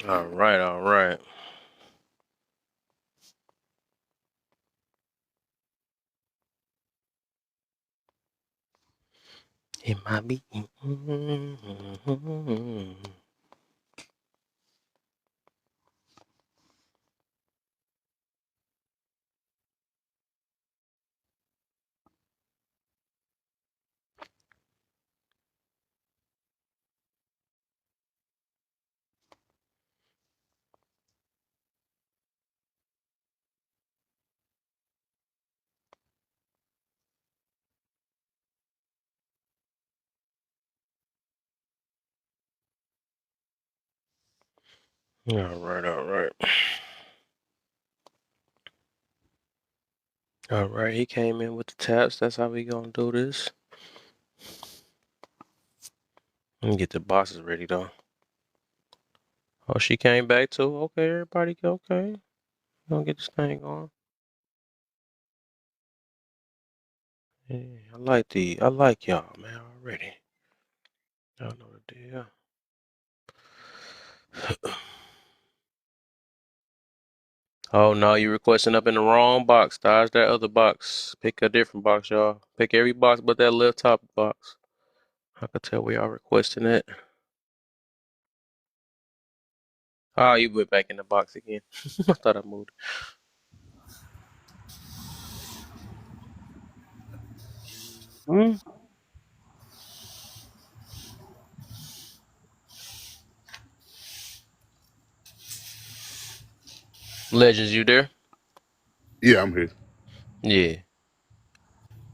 All right, all right. It might be. All right, all right. All right, he came in with the taps. That's how we gonna do this. Let me get the boxes ready though. Oh, she came back too. Okay, everybody, okay. Gonna get this thing going. Yeah, I like y'all, man, already. Y'all know the deal. Oh no, you requesting up in the wrong box. Dodge that other box. Pick a different box, y'all. Pick every box but that left top box. I could tell we are requesting it. Oh, you went back in the box again. I thought I moved. Hmm? Legends, you there? Yeah, I'm here. Yeah.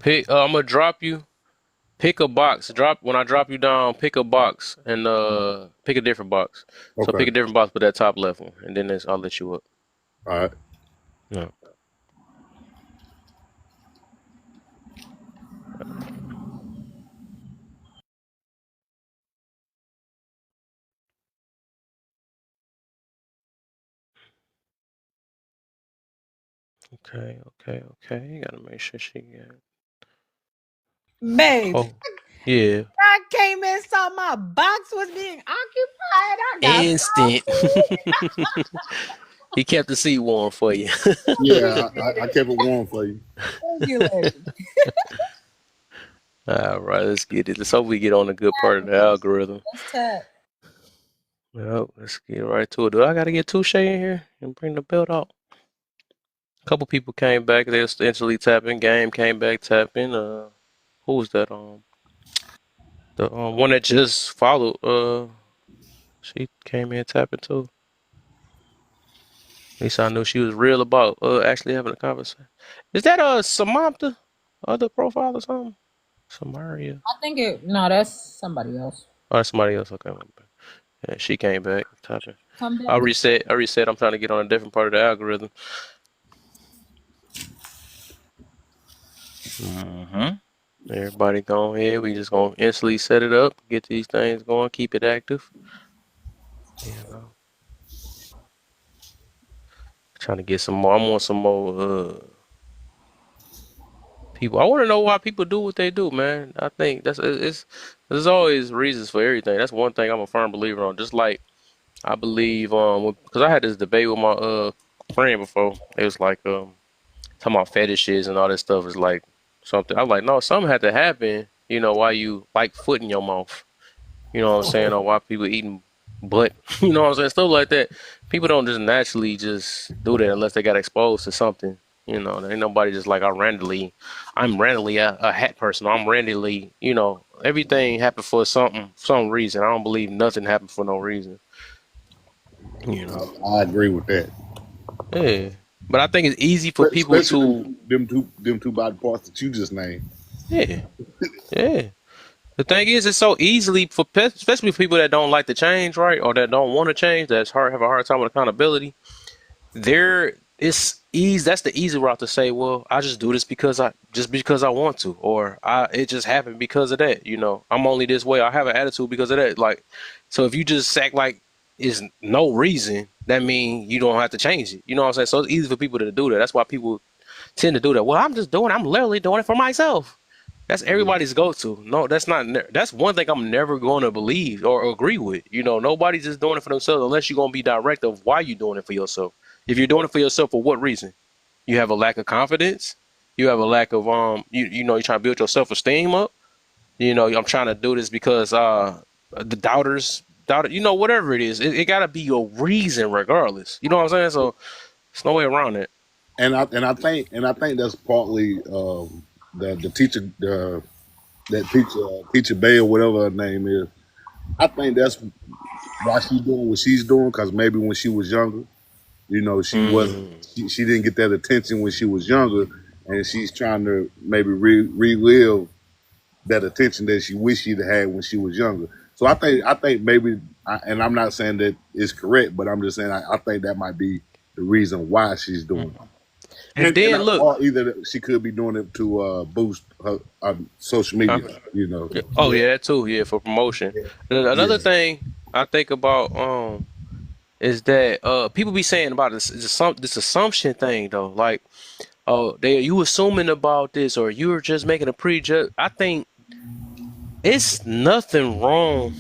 Pick. I'm gonna drop you. Pick a box. Drop when I drop you down. Pick a box and pick a different box. So Okay. pick a different box, but that top left one, and then I'll let you up. All right. Yeah. Okay. Okay. Okay. You gotta make sure she got. Babe, Oh. Yeah. I came in, saw my box was being occupied. I got Instant. so sweet. He kept the seat warm for you. Yeah, I kept it warm for you. Thank you, lady. All right, let's get it. Let's hope we get on a good part of the algorithm. Let's tap. Well, let's get right to it. Do I gotta get Touche in here and bring the belt out? A couple people came back. They was instantly tapping. Game came back tapping. Who was that? The one that just followed. She came in tapping too. At least I knew she was real about actually having a conversation. Is that Samantha? Other profile or something? Samaria. I think it. No, that's somebody else. Oh, that's somebody else. Okay, my bad. Yeah, she came back tapping. Come back. I reset. I reset. I'm trying to get on a different part of the algorithm. Mm-hmm. Everybody go ahead. We just gonna instantly set it up, get these things going, keep it active. You know, trying to get some more. I want some more people. I want to know why people do what they do, man. I think it's there's always reasons for everything. That's one thing I'm a firm believer on. Just like I believe because I had this debate with my friend before. It was like talking about fetishes and all this stuff is like something. I'm like, no, something had to happen. You know, why you like foot in your mouth. You know what I'm saying? Or why people eating butt. You know what I'm saying? Stuff like that. People don't just naturally just do that unless they got exposed to something. You know, there ain't nobody just like I'm randomly a hat person. Or I'm randomly, everything happened for some reason. I don't believe nothing happened for no reason. You know, I agree with that. yeah. But I think it's easy for people Especially to, them two body parts that you just named. yeah, yeah. The thing is, it's so easily for especially for people that don't like to change, right, or that don't want to change. That's hard, have a hard time with accountability. There, it's easy. That's the easy route to say, well, I just do this because I want to, or it just happened because of that. I'm only this way. I have an attitude because of that. Like, so if you just act like is no reason, that means you don't have to change it. You know what I'm saying? So it's easy for people to do that. That's why people tend to do that. Well, I'm literally doing it for myself. That's Yeah. everybody's go-to. No, that's not. That's one thing I'm never going to believe or agree with. Nobody's just doing it for themselves unless you're going to be direct of why you're doing it for yourself. If you're doing it for yourself, for what reason? You have a lack of confidence. You have a lack of you're trying to build your self-esteem up. I'm trying to do this because the doubt it. Whatever it is, it got to be your reason regardless. You know what I'm saying? So there's no way around it. And I think that's partly the teacher that teacher Bay or whatever her name is. I think that's why she's doing what she's doing because maybe when she was younger, she wasn't Mm. she didn't get that attention when she was younger, and she's trying to maybe relive that attention that she wished she'd had when she was younger. So I think maybe, and I'm not saying that it's correct, but I'm just saying I think that might be the reason why she's doing it. And And then look, or either she could be doing it to boost her social media. confidence. You know, Yeah. Oh yeah, that too. Yeah, for promotion. Another yeah, thing I think about is that people be saying about this assumption thing though. Like, oh, you assuming about this or you're just making a prejudge. I think it's nothing wrong.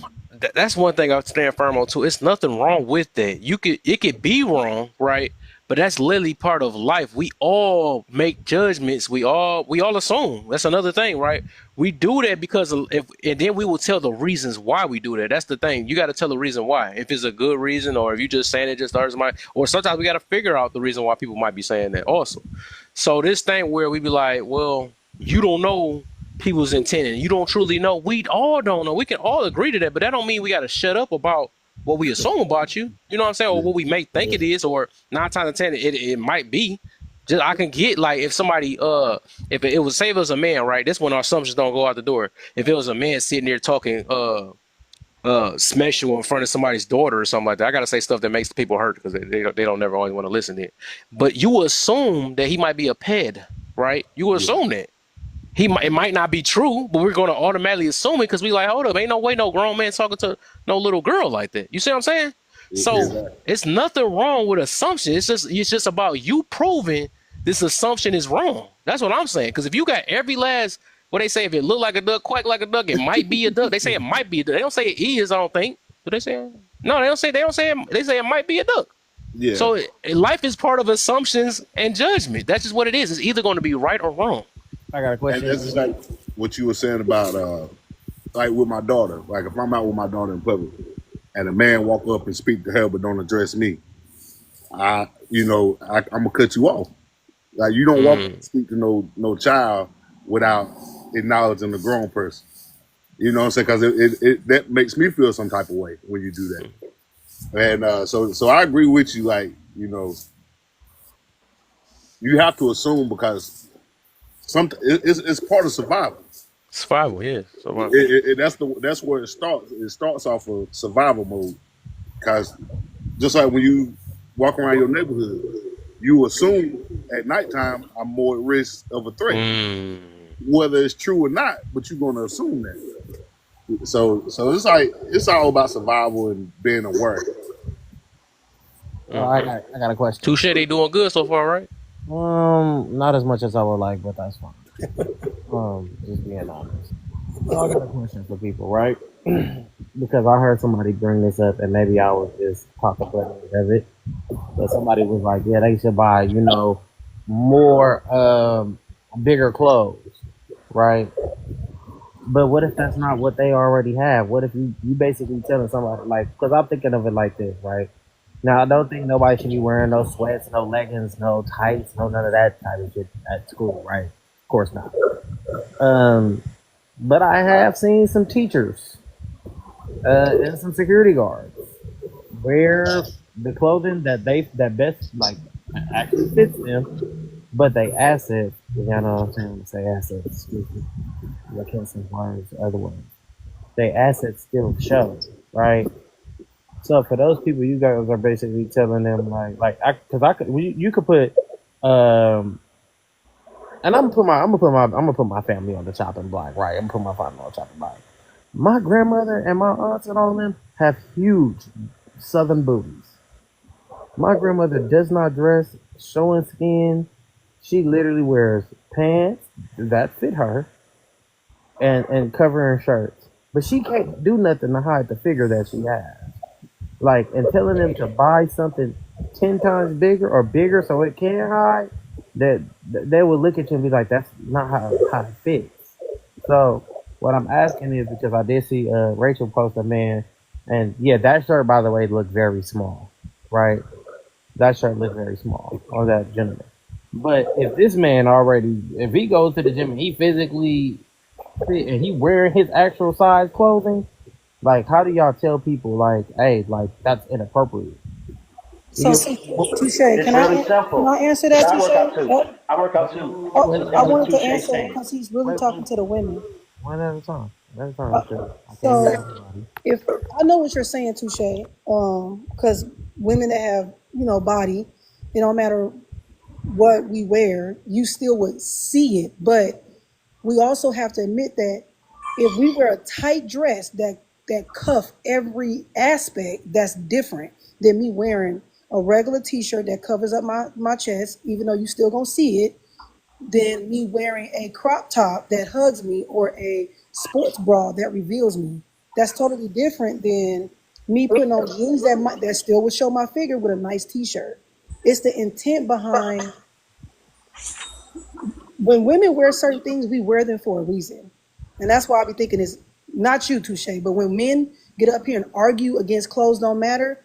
That's one thing I stand firm on too. It's nothing wrong with that. It could be wrong, right? But that's literally part of life. We all make judgments. We all assume. That's another thing, right? We do that because and then we will tell the reasons why we do that. That's the thing. You got to tell the reason why. If it's a good reason, or if you just saying it just starts my, or sometimes we got to figure out the reason why people might be saying that also. So this thing where we be like, well, you don't know people's intent and you don't truly know. We all don't know. We can all agree to that, but that don't mean we got to shut up about what we assume about you. You know what I'm saying? Or yeah, what we may think it is, or 9 times out of 10 it might be. Just I can get like if somebody if it was say if it was a man, right? This when our assumptions don't go out the door. If it was a man sitting there talking sexual in front of somebody's daughter or something like that, I gotta say stuff that makes people hurt because they don't never always want to listen to it. But you assume that he might be a ped, right? You yeah, assume that it might not be true, but we're going to automatically assume it because we like, hold up, ain't no way no grown man talking to no little girl like that. You see what I'm saying? So exactly. it's nothing wrong with assumption. It's just about you proving this assumption is wrong. That's what I'm saying. Because if you got every last what they say, if it look like a duck, quack like a duck, it might be a duck. They say it might be a duck. They don't say it is. I don't think. Do they say? No, they don't say. They don't say. They say it might be a duck. Yeah, So life is part of assumptions and judgment. That's just what it is. It's either going to be right or wrong. I got a and that's just question. like what you were saying about like with my daughter. Like if I'm out with my daughter in public, and a man walk up and speak to her but don't address me, I'm gonna cut you off. Like you don't walk up and Mm. speak to no child without acknowledging the grown person. You know what I'm saying? Because it that makes me feel some type of way when you do that. And so I agree with you. Like you have to assume because it's part of survival. Survival, yeah, survival. That's where it starts. It starts off of survival mode because just like when you walk around your neighborhood, you assume at nighttime I'm more at risk of a threat, Mm. whether it's true or not. But you're going to assume that. So it's all about survival and being aware. I Hmm. got a question. Touche, they doing good so far, right? Not as much as I would like, but that's fine. Just being honest. So I got a question for people, right? Because I heard somebody bring this up, and maybe I was just talking of it. But somebody was like, "Yeah, they should buy, more bigger clothes, right?" But what if that's not what they already have? What if you basically telling somebody like, because I'm thinking of it like this, right? Now I don't think nobody should be wearing no sweats, no leggings, no tights, no none of that type of shit at school, right? Of course not. Um, but I have seen some teachers and some security guards wear the clothing that best like actually fits them, but they assets. You know what I'm saying? To say assets. Excuse me. I can't say words other words. They assets still show, right? So for those people, you guys are basically telling them like I because I could you could put um and I'm gonna put my family on the chopping block, right? I'm gonna put my family on the chopping block. My grandmother and my aunts and all of them have huge southern booties. My grandmother does not dress showing skin. She literally wears pants that fit her, and covering shirts, but she can't do nothing to hide the figure that she has. Like, and telling them to buy something 10 times bigger or bigger so it can hide, they would look at you and be like, "That's not how it fits." So what I'm asking is because I did see Rachel post a man, and yeah, that shirt by the way looked very small, right? That shirt looked very small on that gentleman. But if this man already, if he goes to the gym and he physically fit and he wearing his actual size clothing, like how do y'all tell people like, hey, like that's inappropriate? You So, get what Touche, It's really can simple. I answer Cause that, I Touche? work out too. Oh, I work out too. oh, I What wanted to Touche answer saying? because he's really Wait, talking to the women. one at a time. One at a time. Uh, Because I can't hear so, everybody. if I know what you're saying, Touche, because women that have body, it don't matter what we wear, you still would see it. But we also have to admit that if we wear a tight dress that cuff every aspect, that's different than me wearing a regular t-shirt that covers up my chest, even though you still gonna see it, than me wearing a crop top that hugs me or a sports bra that reveals me. That's totally different than me putting on jeans that still would show my figure with a nice t-shirt. It's the intent behind when women wear certain things, we wear them for a reason. And that's why I be thinking is not you, Touche, but when men get up here and argue against clothes don't matter,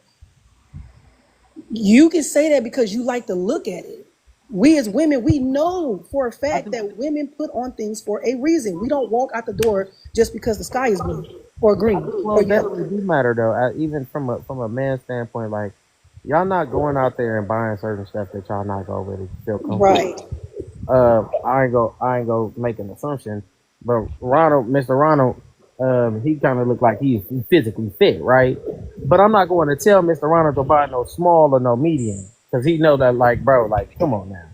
you can say that because you like to look at it. We as women, we know for a I fact think that women put on things for a reason. We don't walk out the door just because the sky is blue or I green think or clothes definitely yellow. do matter though. Even from a man's standpoint, like y'all not going out there and buying certain stuff that y'all not gonna really feel comfortable. Right. I ain't go make an assumption, but Mr. Ronald, he kind of looked like he's physically fit, right? But I'm not going to tell Mr. Ronald to buy no small or no medium because he know that, like, bro, like, come on now.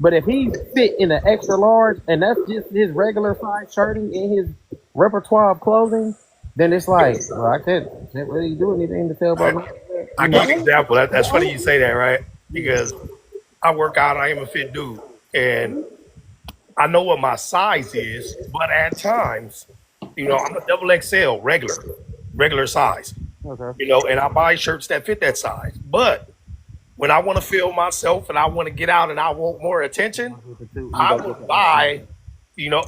But if he fit in an extra large and that's just his regular size shirting in his repertoire of clothing, then it's like, well, I can't really do anything to tell I, about that, I you give know. you an example. That's funny you say that, right? Yeah. Because I work out. I am a fit dude, and I know what my size is. But at times, I'm a double XL, regular size. Okay. And I buy shirts that fit that size. But when I want to feel myself and I want to get out and I want more attention, You I go get would the extra large. buy,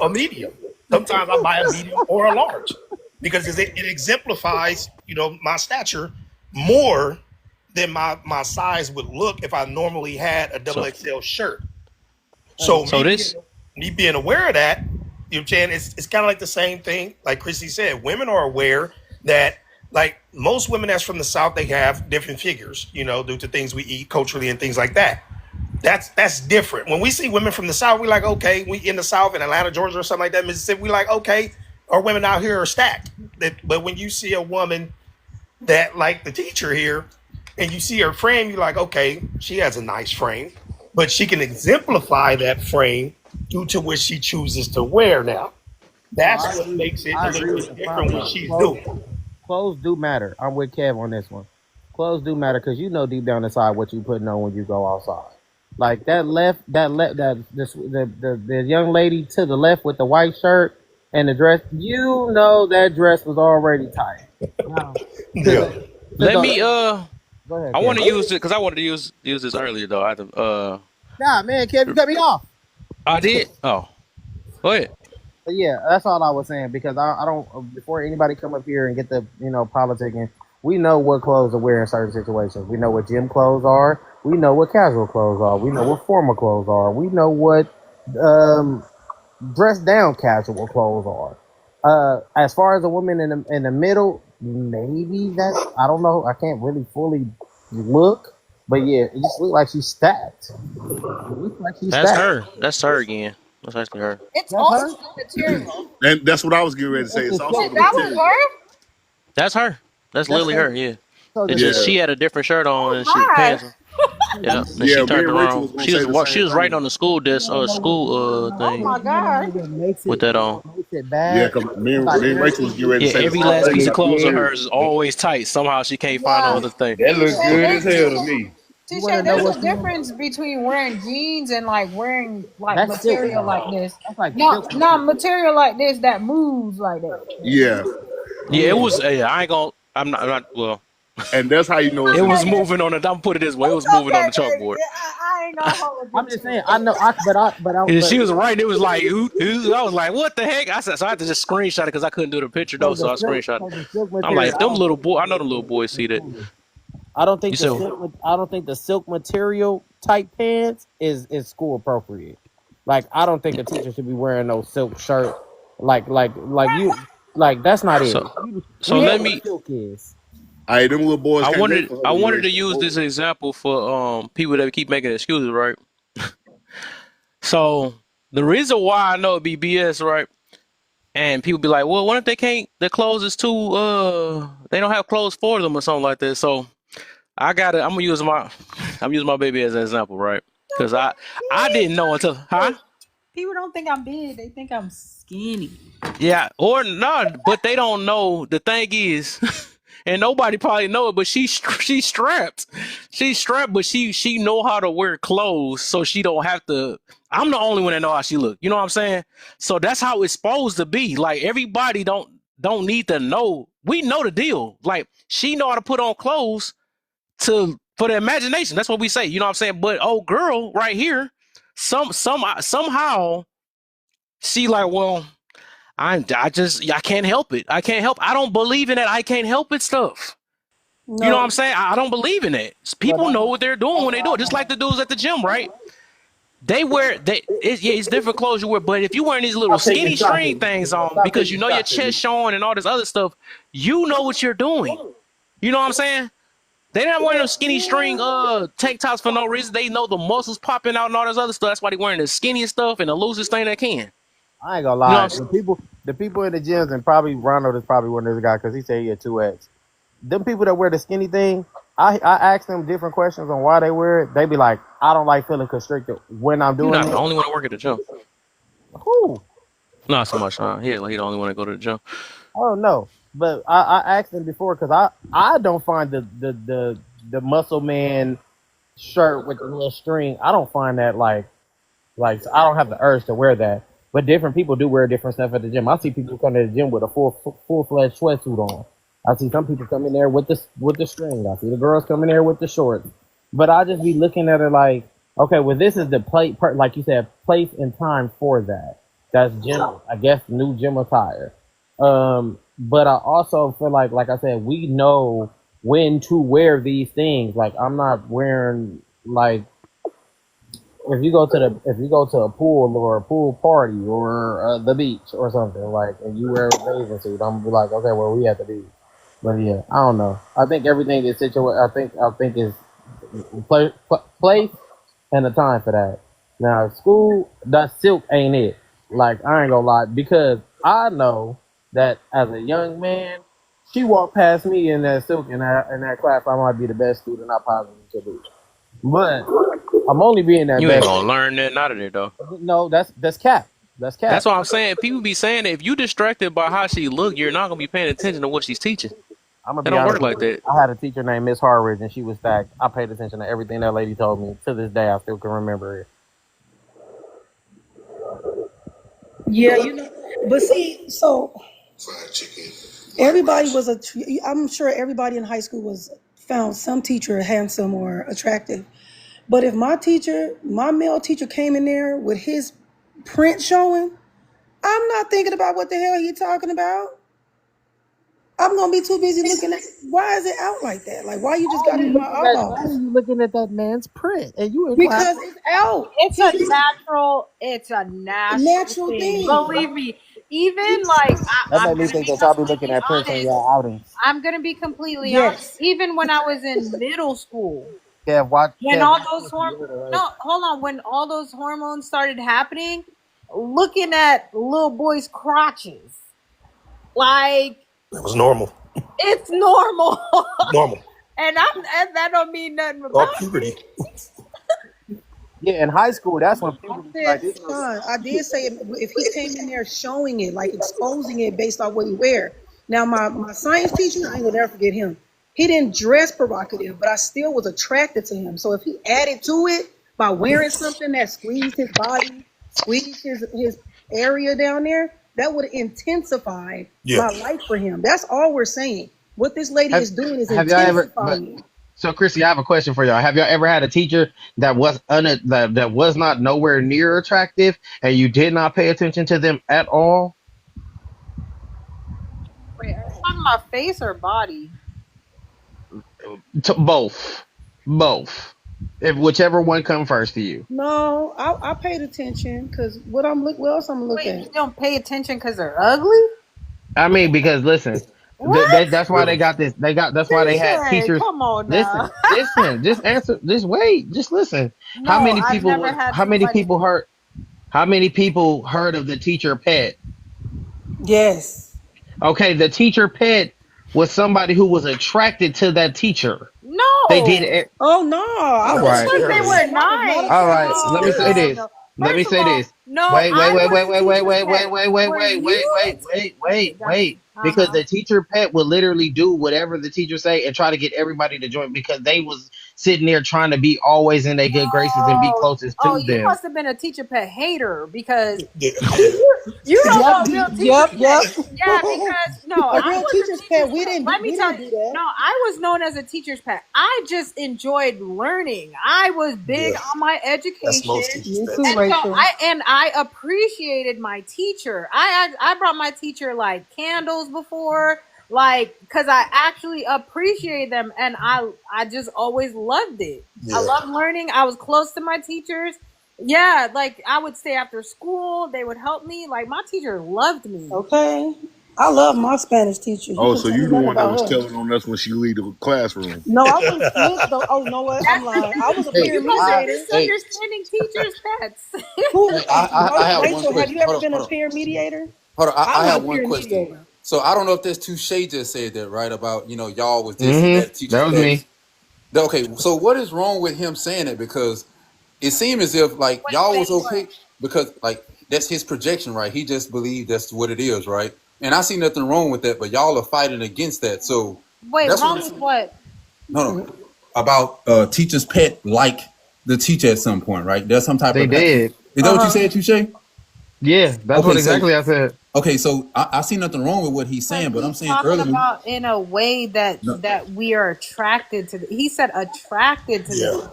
a medium. Sometimes I buy a medium or a large because it exemplifies, my stature more than my size would look if I normally had a double So XL shirt. Hey, So so this me being aware of that, you know what I'm saying, it's kind of like the same thing. Like Chrissy said, women are aware that like most women that's from the South, they have different figures, due to things we eat culturally and things like that. That's different. When we see women from the South, we like, okay, we in the South in Atlanta, Georgia, or something like that, Mississippi, we like, okay, our women out here are stacked. But when you see a woman that like the teacher here, and you see her frame, you're like, okay, she has a nice frame, but she can exemplify that frame due to what she chooses to wear now. no, That's what makes it a I little agree with bit the five different what though. she's Clothes, doing. clothes do matter. I'm with Kev on this one. Clothes do matter because you know deep down inside what you putting on when you go outside. Like the young lady to the left with the white shirt and the dress. You know that dress was already tight. Now, to Yeah. the to let the me go ahead, I want Kev. to use it because I wanted to use this earlier though. I had to, Nah, man, Kev, you cut me off. I did. Oh, go ahead. But yeah, that's all I was saying because I don't before anybody come up here and get the politicking. We know what clothes to wear in certain situations. We know what gym clothes are. We know what casual clothes are. We know what formal clothes are. We know what um, dress down casual clothes are. As far as the woman in the middle, maybe that's I don't know. I can't really fully look, but yeah, it just looks like she's stacked. It looks like she's That's stacked. her. That's her again. That's actually her. It's That's also her. the material. And that's what I was getting ready to say. That's It's the also Wait, the same. that was material. her? That's her. That's That's literally her. her. Yeah. So It's the just Yeah, she had a different shirt on Oh and she my. pants. Yeah, and she yeah. Me turned and Rachel around. was gonna say the She same was right thing. on the school desk school Oh thing my god. what makes with it that on. Yeah, bad. cause me It's and, like me and Rachel was everything getting ready to Yeah, say the every same last That piece thing. of look clothes of good. hers is always tight. Somehow she can't find no Yeah. other thing. That look And good as they hell to even me. You Touche, want to know there's what's a more? difference between wearing jeans and like wearing like That's silk. material like this. That's like silk Not material. material like this that moves like that. Yeah, Yeah, it Yeah. was. I ain't gonna. I'm not. Well, and that's how you know it's it a was Okay, moving on the. I'm put it this way. It was it's moving on okay, the baby. chalkboard. I ain't gonna hold I'm you just to saying. it. I know. And But she was right. It was like, ooh. I was like, what the heck? I said, so I had to just screenshot it because I couldn't do the picture though. So I screenshot it. the silk I'm like, material. if them little boy, I know them little boys see that. I don't You think the said, silk. I don't think the silk material type pants is school appropriate. Like I don't think a teacher should be wearing no silk shirt. Like you. Like that's not it. so, so We know let what me. silk is. Hey, them little boys I can't wait wanted, for her I to wanted erase to them use this boards. example for people that keep making excuses, right? So the reason why I know it be BS, right? And people be like, well, what if they can't? Their clothes is too. They don't have clothes for them or something like that. So I gotta. I'm using my baby as an example, right? Because I didn't know until, huh? People don't think I'm big; they think I'm skinny. Yeah, or not, but they don't know. The thing is, and nobody probably know it, but she's strapped. She's strapped, but she know how to wear clothes, so she don't have to. I'm the only one that know how she look. You know what I'm saying? So that's how it's supposed to be. Like everybody don't need to know. We know the deal. Like she know how to put on clothes to for the imagination. That's what we say. You know what I'm saying? But oh, girl, right here, somehow she like, well, I can't help it. I can't help. I don't believe in that. I can't help it stuff. You know what I'm No, saying? I don't believe in that. But People know what they're doing when they do it. Just like the dudes at the gym, right? Yeah, it's different clothes you wear, but if you wearing these little stop taking skinny shots string at me. things on Stop because taking you know your shots at me. chest showing and all this other stuff, you know what you're doing. You know what I'm saying? They not wearing them skinny string tank tops for no reason. They know the muscles popping out and all this other stuff. That's why they wearing the skinniest stuff and the loosest thing they can. I ain't gonna You know what lie. I'm saying? The people in the gyms, and probably Ronald is probably one of those guys because he said he had 2X. Them people that wear the skinny thing, I ask them different questions on why they wear it. They be like, I don't like feeling constricted when I'm You're doing not the it. only one to work at the gym. Who? Not so much. Yeah, like he the only one to go to the gym. I don't know. But I asked them before because I don't find the muscle man shirt with the little string. I don't find that like so I don't have the urge to wear that. But different people do wear different stuff at the gym. I see people come to the gym with a full fledged sweatsuit on. I see some people come in there with the string. I see the girls come in there with the shorts. But I just be looking at it like, okay, well this is the like you said, place and time for that. That's gym. I guess new gym attire. But I also feel like I said, we know when to wear these things. Like I'm not wearing like if you go to a pool or a pool party or the beach or something like, and you wear a bathing suit, I'm gonna be like, okay, well we at the beach. But yeah, I don't know. I think everything is situated. I think is place and the time for that. Now school, that silk ain't it. Like I ain't gonna lie because I know that as a young man, she walked past me in that silk in that class. I might be the best student I possibly could be. But I'm only being that You ain't best. gonna learn that out of there though. No, that's cap. That's That's cap. what I'm saying. People be saying that if you distracted by how she look, you're not gonna be paying attention to what she's teaching. I'm gonna It be don't honest work with like you. that. I had a teacher named Miss Harridge, and she was stacked. I paid attention to everything that lady told me. To this day, I still can remember it. yeah, but see, so everybody was I'm sure everybody in high school was found some teacher handsome or attractive. But if my male teacher came in there with his print showing, I'm not thinking about what the hell he talking about. I'm gonna be too busy looking at why is it out like that? Like why you just got it in my Why are eyeballs? you looking at that man's print? And you in class? Because it's out. It's a natural Natural thing. thing. Believe me. Even like That I'm made me gonna think be that y'all be looking completely at prints on honest. y'all outings. I'm gonna be completely honest. Yes. Even when I was in middle school, when Kev, all watch those this. You horm heard it, right? no, hold on, when all those hormones started happening, looking at little boys' crotches, like That was normal. it's normal. Normal. And that don't mean nothing Or about puberty. Yeah, in high school, that's when I puberty said, like this. fine. I did say if he came in there showing it, like exposing it based off what he wear. Now my science teacher, I ain't gonna never forget him. He didn't dress provocative, but I still was attracted to him. So if he added to it by wearing something that squeezed his body, squeezed his area down there, that would intensify Yeah. my like for him. That's all we're saying. What this lady Have is doing is Have y'all ever? But intensifying. so, Chrissy, I have a question for y'all. Have y'all ever had a teacher that that was not nowhere near attractive, and you did not pay attention to them at all? Wait, are you talking about face or body? To both. If whichever one come first to you. No, I paid attention because what else I'm gonna look Wait, at? you don't pay attention because they're ugly? I mean, because listen, What? that's why they Really? got this. That's why they had Touche. teachers. Come on now. Listen. Just answer. Just wait. Just listen. How No, many I've people? never had How many somebody. people heard? How many people heard of the teacher pet? Yes. Okay, the teacher pet was somebody who was attracted to that teacher. They did No. it. Oh no, I All would Of right. assume course they that Necessarily. were that was not nice. All attracted right. to Let No, me the say pet. no, this. no. Let me First of say all, this. no, Wait, wait, I wait, was wait, a wait, wait, teacher's wait, wait, pet. wait, wait, Were wait, wait, you? wait, wait, wait, Got wait. you. Because Uh-huh. the teacher pet would literally do whatever the teacher say and try to get everybody to join because they was sitting there trying to be always in their good graces and be Oh, closest oh, to you them. must have been a teacher pet hater because Yeah. you know Yep, what a real teacher's yep, pet. yep. Yeah, because no, A I real was a teacher's pet. teacher's pet. Let me We tell didn't you, do that. no, I was known as a teacher's pet. I just enjoyed learning. I was big Yeah. on my That's most education. teachers' Me too, pets. And so Rachel. I appreciated my teacher. I brought my teacher like candles before, like because I actually appreciated them, and I just always loved it. I Yeah. loved learning. I was close to my teachers. Yeah, like I would stay after school. They would help me. Like my teacher loved me. Okay. I love my Spanish teacher. You Oh, can so tell me you the nothing one that about was her. telling on us when she leave the classroom? No, I wasn't slick though. Oh, you know what? I'm That's the lying. I thing. was a Hey, You peer guys are I mediator. hey misunderstanding teachers' pets. Who? Hey, I have one Rachel, have question. you ever been a peer mediator? Hold on. I I was a have one peer question. mediator. So I don't know if this Touche just said that right about y'all was this and mm-hmm. that teachers That was pets. me. Okay, so what is wrong with him saying it? Because it seemed as if like Wait, y'all was saying what? okay because like that's his projection, right? He just believed that's what it is, right? And I see nothing wrong with that, but y'all are fighting against that. So Wait, that's what wrong I'm with saying. what? No, about teacher's pet like the teacher at some point, right? There's some type They of did. is that Uh what you huh. said, Touche? Yeah, that's what Okay, so exactly I said. I see nothing wrong with what he's But saying, but I'm he's saying talking earlier. about in a way that No, we are attracted to. He said attracted to the Yeah. teacher.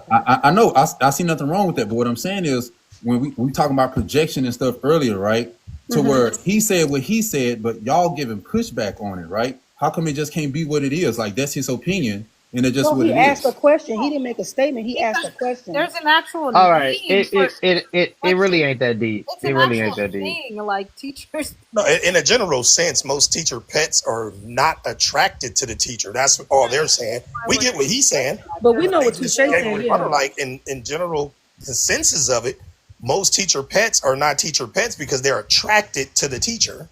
I know I see nothing wrong with that, but what I'm saying is when we talking about projection and stuff earlier, right? To Hmm. where he said what he said, but y'all giving pushback on it, right? How come it just can't be what it is? Like that's his opinion, and it's just No, what he it asked a is. question. He didn't make a statement. He asked a Because question. there's an actual All right. name for It what really ain't that deep. it's It an really actual ain't that deep. thing. Like teachers. No, in a general sense, most teacher pets are not attracted to the teacher. That's all they're saying. I We would get what he's saying, But we just but know they what Touche just gave a saying. rebuttal. Yeah. Like in general consensus of it, most teacher pets are not teacher pets because they're attracted to the teacher.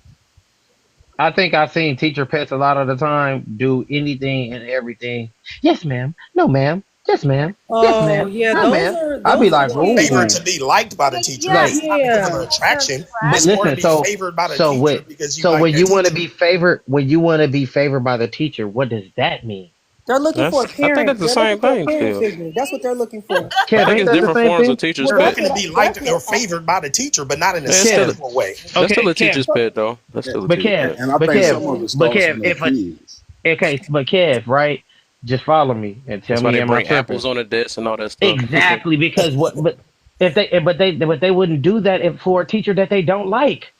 I think I've seen teacher pets a lot of the time do anything and everything. Yes, ma'am. No, ma'am. Yes, ma'am. Yes, Oh ma'am. yeah, No, ma'am. I'd be those are like, the kids. Favored ooh. to be liked by the But teacher. yeah, Like, It's not because of Yeah. an they're attraction. but It's attracted. more to listen, be favored by the teacher because you so like when that you want to teacher. be favored, when you want to be favored by the teacher, what does that mean? They're looking for a I think parent. that's the They're looking same for a thing parent still. figure. That's what they're looking for. I Kev, think ain't it's that the different same forms of thing? teacher's Well, They're pet. looking to be liked or favored by the teacher, but not in a Yeah, it's still Kev, sexual way. that's still okay, a Kev, teacher's pet though. That's still a but teacher's Kev, pet. And I but think Kev, some of it but starts Kev, from their if a kids. okay, but Kev, right? Just follow me and tell That's why me they am I bring tripping? apples on the desk and all that stuff. Exactly, because what? But if they wouldn't do that if for a teacher that they don't like.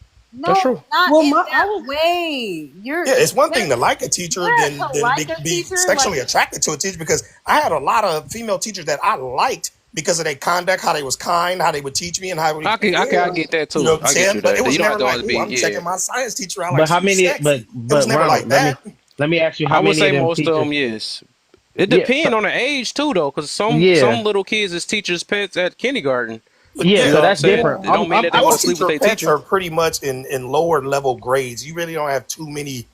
That's No, true. not Well, in I that was. way. Yeah, it's one Yeah, thing to like a teacher yeah, than to like a be teacher, like sexually attracted to a teacher because I had a lot of female teachers that I liked because of their conduct, how they was kind, how they would teach me, and how they, I get that you know too. what I'm I get saying? you But it that. was You don't have never to like, always oh, be I'm checking yeah. my science teacher out like But how she's many? sexy. It was But never Ronald, like that. let me ask you I how would many of say them most of teachers? them, yes. It Yeah, so, depends on the age too, though, because some yeah, little kids is teachers' pets at kindergarten. But yeah. You So know yeah, what I'm that's saying? different. Yeah. It don't mean that they want to most sleep with teacher their pets teacher. are pretty much in lower level grades. You really don't have too many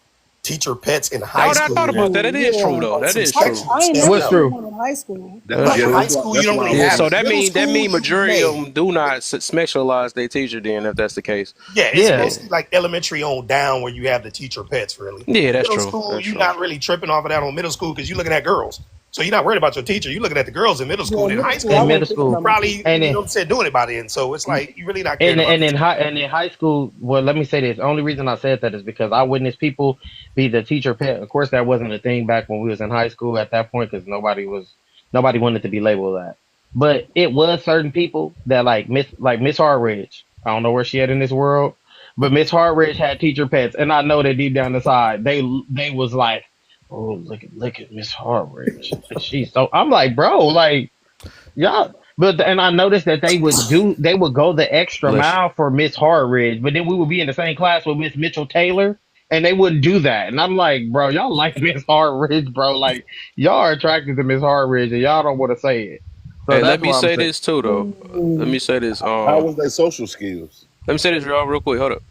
teacher pets in high Oh, I thought school about that. That is true Yeah, though. on That some is sketchy true. I ain't stuff never What's though. seen true? one in high school. That's Like Yeah, true. high that's why. school, you That's don't why I really Yeah, was. have so it. that Middle mean school, you majority of may. them do not specialize their teacher. Then, if that's the case, Yeah, it's Yeah, yeah, mostly like elementary on down where you have the teacher pets, really. yeah, that's Middle true. school, That's you're true. not really tripping off of that on middle school because you're looking at girls. So you're not worried about your teacher. You're looking at the girls in middle Yeah, school. In middle high school, I in school, middle wasn't thinking you school, about my probably, teacher. and you then know what I'm saying, doing it by then. So it's like you're really not caring and about and the in teacher. high school. Well, let me say this. The only reason I said that is because I witnessed people be the teacher pet. Of course, that wasn't a thing back when we was in high school at that point because nobody wanted to be labeled that. But it was certain people that Miss Hartridge. I don't know where she at in this world, but Miss Hartridge had teacher pets, and I know that deep down inside they was like, oh look at Miss Hartridge. She's so. I'm like, bro, like. Yeah, but and I noticed that they would go the extra Bless you. mile for Miss Hartridge, but then we would be in the same class with Miss Mitchell Taylor, and they wouldn't do that. And I'm like, bro, y'all like Miss Hartridge, bro. Like y'all are attracted to Miss Hartridge, and y'all don't want to say it. So Hey, let that's me what I'm say saying. this too, though. Let me say this. How was their social skills? Let me say this real quick. Hold up.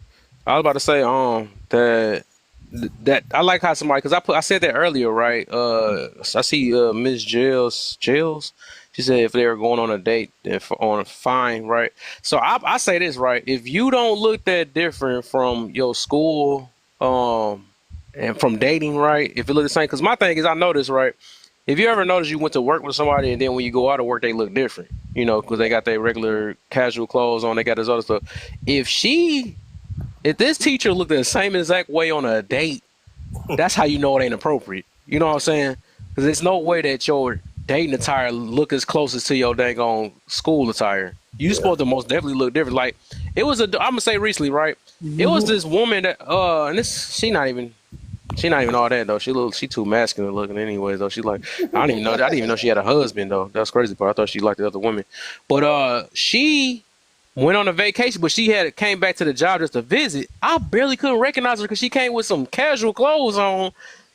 I was about to say that I like how somebody because I said that earlier, right? I see Miss Jills. She said if they were going on a date, if on a fine, right? So I say this, right? If you don't look that different from your school, and from dating, right? If you look the same, because my thing is I notice, right? If you ever notice you went to work with somebody and then when you go out of work they look different, because they got their regular casual clothes on, they got this other stuff. If she if this teacher looked the same exact way on a date, that's how you know it ain't appropriate. You know what I'm saying? Because there's no way that your dating attire look as close as to your dang on school attire. You Yeah. supposed to most definitely look different. Like it was I'm gonna say recently, right? It was this woman that and this she not even all that though. She too masculine looking anyways though. She like I didn't even know she had a husband though. That's crazy part. I thought she liked the other women. But she went on a vacation, but she had came back to the job just to visit. I barely couldn't recognize her because she came with some casual clothes on.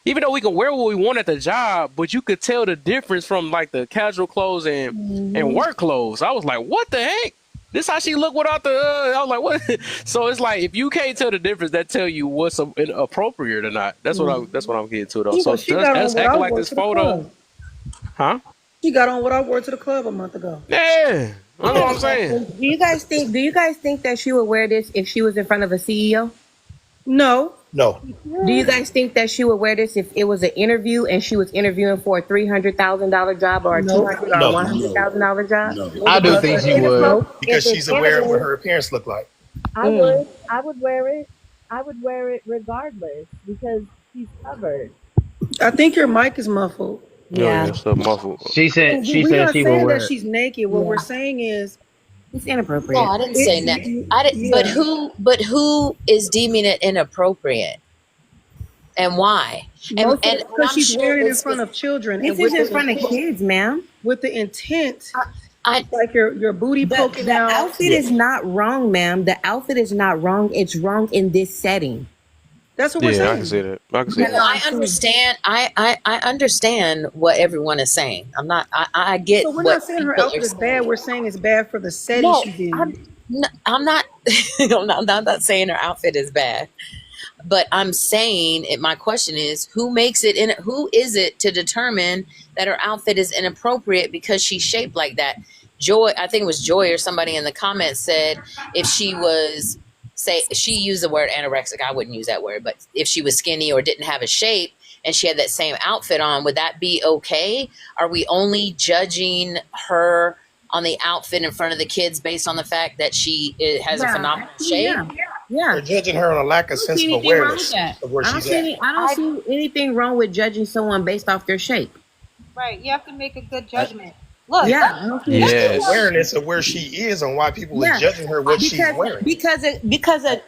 Even though we could wear what we want at the job, but you could tell the difference from like the casual clothes and work clothes. I was like, what the heck? This how she look without the. I was like, what? So it's like if you can't tell the difference, that tell you what's appropriate or not. That's what I'm getting to though. So She got on us what I acting like wore this to the photo, club. huh? She got on what I wore to the club a month ago. Yeah, that's what Yeah, I'm saying. Do you guys think? Do you guys think that she would wear this if she was in front of a CEO? no, No. Do you guys think that she would wear this if it was an interview and she was interviewing for a $300,000 job or a two nope, hundred or a No. one hundred No, thousand dollar job? no. no, I do If because think it's she would. inappropriate, nope. if Because it's she's aware of what inappropriate, her appearance look like. I would wear it. I would wear it regardless because she's covered. I think your mic is muffled. Oh yeah, Yeah, it's a muffled. She We're said not she would saying that wear it. she's naked. What we're yeah, saying is, it's No, inappropriate. I didn't say that. I didn't. But yeah. who is deeming it inappropriate and why? And Most of and, it and because I'm she's sure wearing it in it's front of children This and is in front of kids, ma'am. with the intent, I like your booty poking The out. outfit Yeah. is not wrong, ma'am. The outfit is not wrong. It's wrong in this setting. That's what we're Yeah, I can see saying. that. I can see no, that. I understand. I understand what everyone is saying. I'm not. I get So we're not what saying her people outfit are is bad. saying. We're saying it's bad for the setting No, she's in. I'm not. I'm not saying her outfit is bad. But I'm saying it. My question is, who makes it in? Who is it to determine that her outfit is inappropriate because she's shaped like that? Joy, I think it was Joy or somebody in the comments said if she was, say, she used the word anorexic. I wouldn't use that word, but if she was skinny or didn't have a shape and she had that same outfit on, would that be okay? Are we only judging her on the outfit in front of the kids based on the fact that she has a phenomenal shape? Yeah, yeah. They're judging her on a lack I of don't see sense of anything wrong with awareness that. of where she's at. I don't I see anything wrong with judging someone based off their shape. Right. You have to make a good I- judgment. Look, Yeah, I don't see It's anything. the Yes. awareness of where she is and why people are Yeah, judging her what she's because wearing.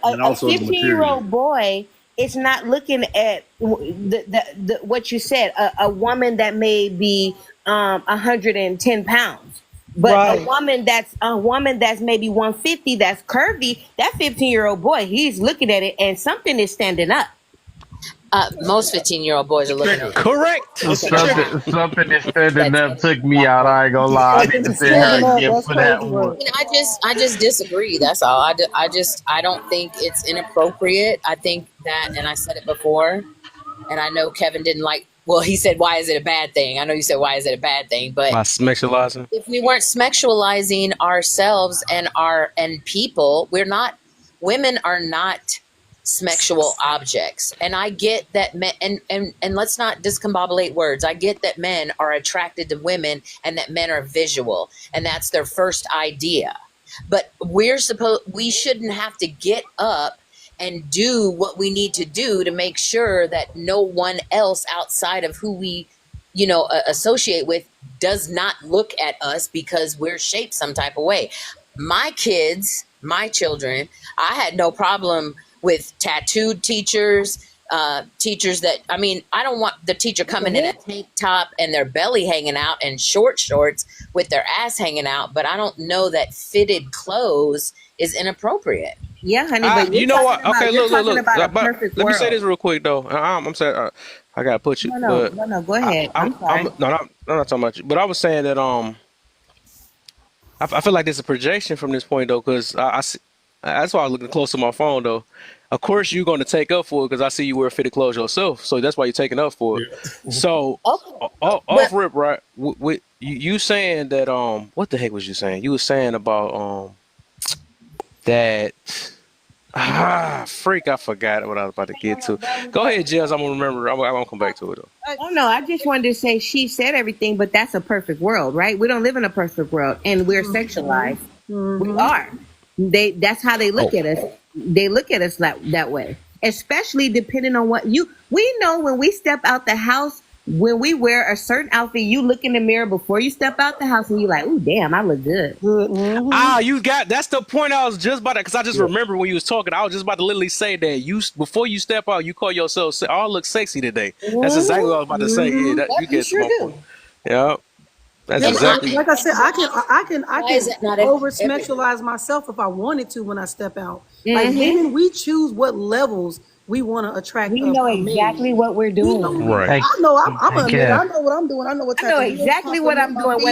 And a also the 15-year-old material. boy is not looking at the what you said, a woman that may be 110 pounds. But Right. a woman that's maybe 150, that's curvy, that 15-year-old boy, he's looking at it and something is standing up. Most 15-year-old boys are looking at Trigger. it. Correct. It's a trigger. Something that's standing That's up took me out. I ain't gonna lie. I need Something to is sit here standing up. again That's for crazy that one. work. I just disagree. That's all. I don't think it's inappropriate. I think that, and I said it before. And I know Kevin didn't like. Well, he said, "Why is it a bad thing?" I know you said, "Why is it a bad thing?" But By sexualizing. if we weren't sexualizing ourselves and people, we're not. Women are not sexual objects, and I get that men and let's not discombobulate words. I get that men are attracted to women and that men are visual, and that's their first idea. But we shouldn't have to get up and do what we need to do to make sure that no one else outside of who we associate with does not look at us because we're shaped some type of way. My kids, my children, I had no problem with tattooed teachers, teachers that, I mean, I don't want the teacher coming in a tank top and their belly hanging out and short shorts with their ass hanging out, but I don't know that fitted clothes is inappropriate. Yeah, honey, but You know what? Okay, you're look. talking about a But perfect let me say world. this real quick though. I'm saying I gotta put you, but No, go ahead. I'm I'm sorry. no, I'm not talking about you. But I was saying that I feel like there's a projection from this point though, because I see, that's why I was looking close to my phone though. Of course, you're going to take up for it because I see you wear fitted clothes yourself, so that's why you're taking up for it. So Okay. off But rip, right? With you saying that what the heck was you saying? You were saying about that freak. I forgot what I was about to get to. Go ahead, Jess. I'm gonna remember. I'm gonna come back to it though. Oh no, I just wanted to say she said everything, but that's a perfect world, right? We don't live in a perfect world, and we're sexualized. We are. That's how they look Oh, at us. They look at us that way, especially depending on what you. We know when we step out the house, when we wear a certain outfit, you look in the mirror before you step out the house, and you're like, "Ooh, damn, I look good." Good. you got that's the point I was just about to because I just remember when you was talking, I was just about to literally say that you before you step out, you call yourself oh, I look sexy today. That's exactly what I was about to say. Yeah, that you yep, you get to sure my point. do. Yeah, that's Yeah, And but exactly. like I said, I why is can that not over every? sexualize myself if I wanted to when I step out. Like Mm-hmm. women, we choose what levels we want to attract We know a man. exactly what we're We know. doing. Right. Hey, I know. I'm hey, gonna admit. I Kev. know what I'm doing. I know what I type know of men exactly what compliment I'm my doing feet.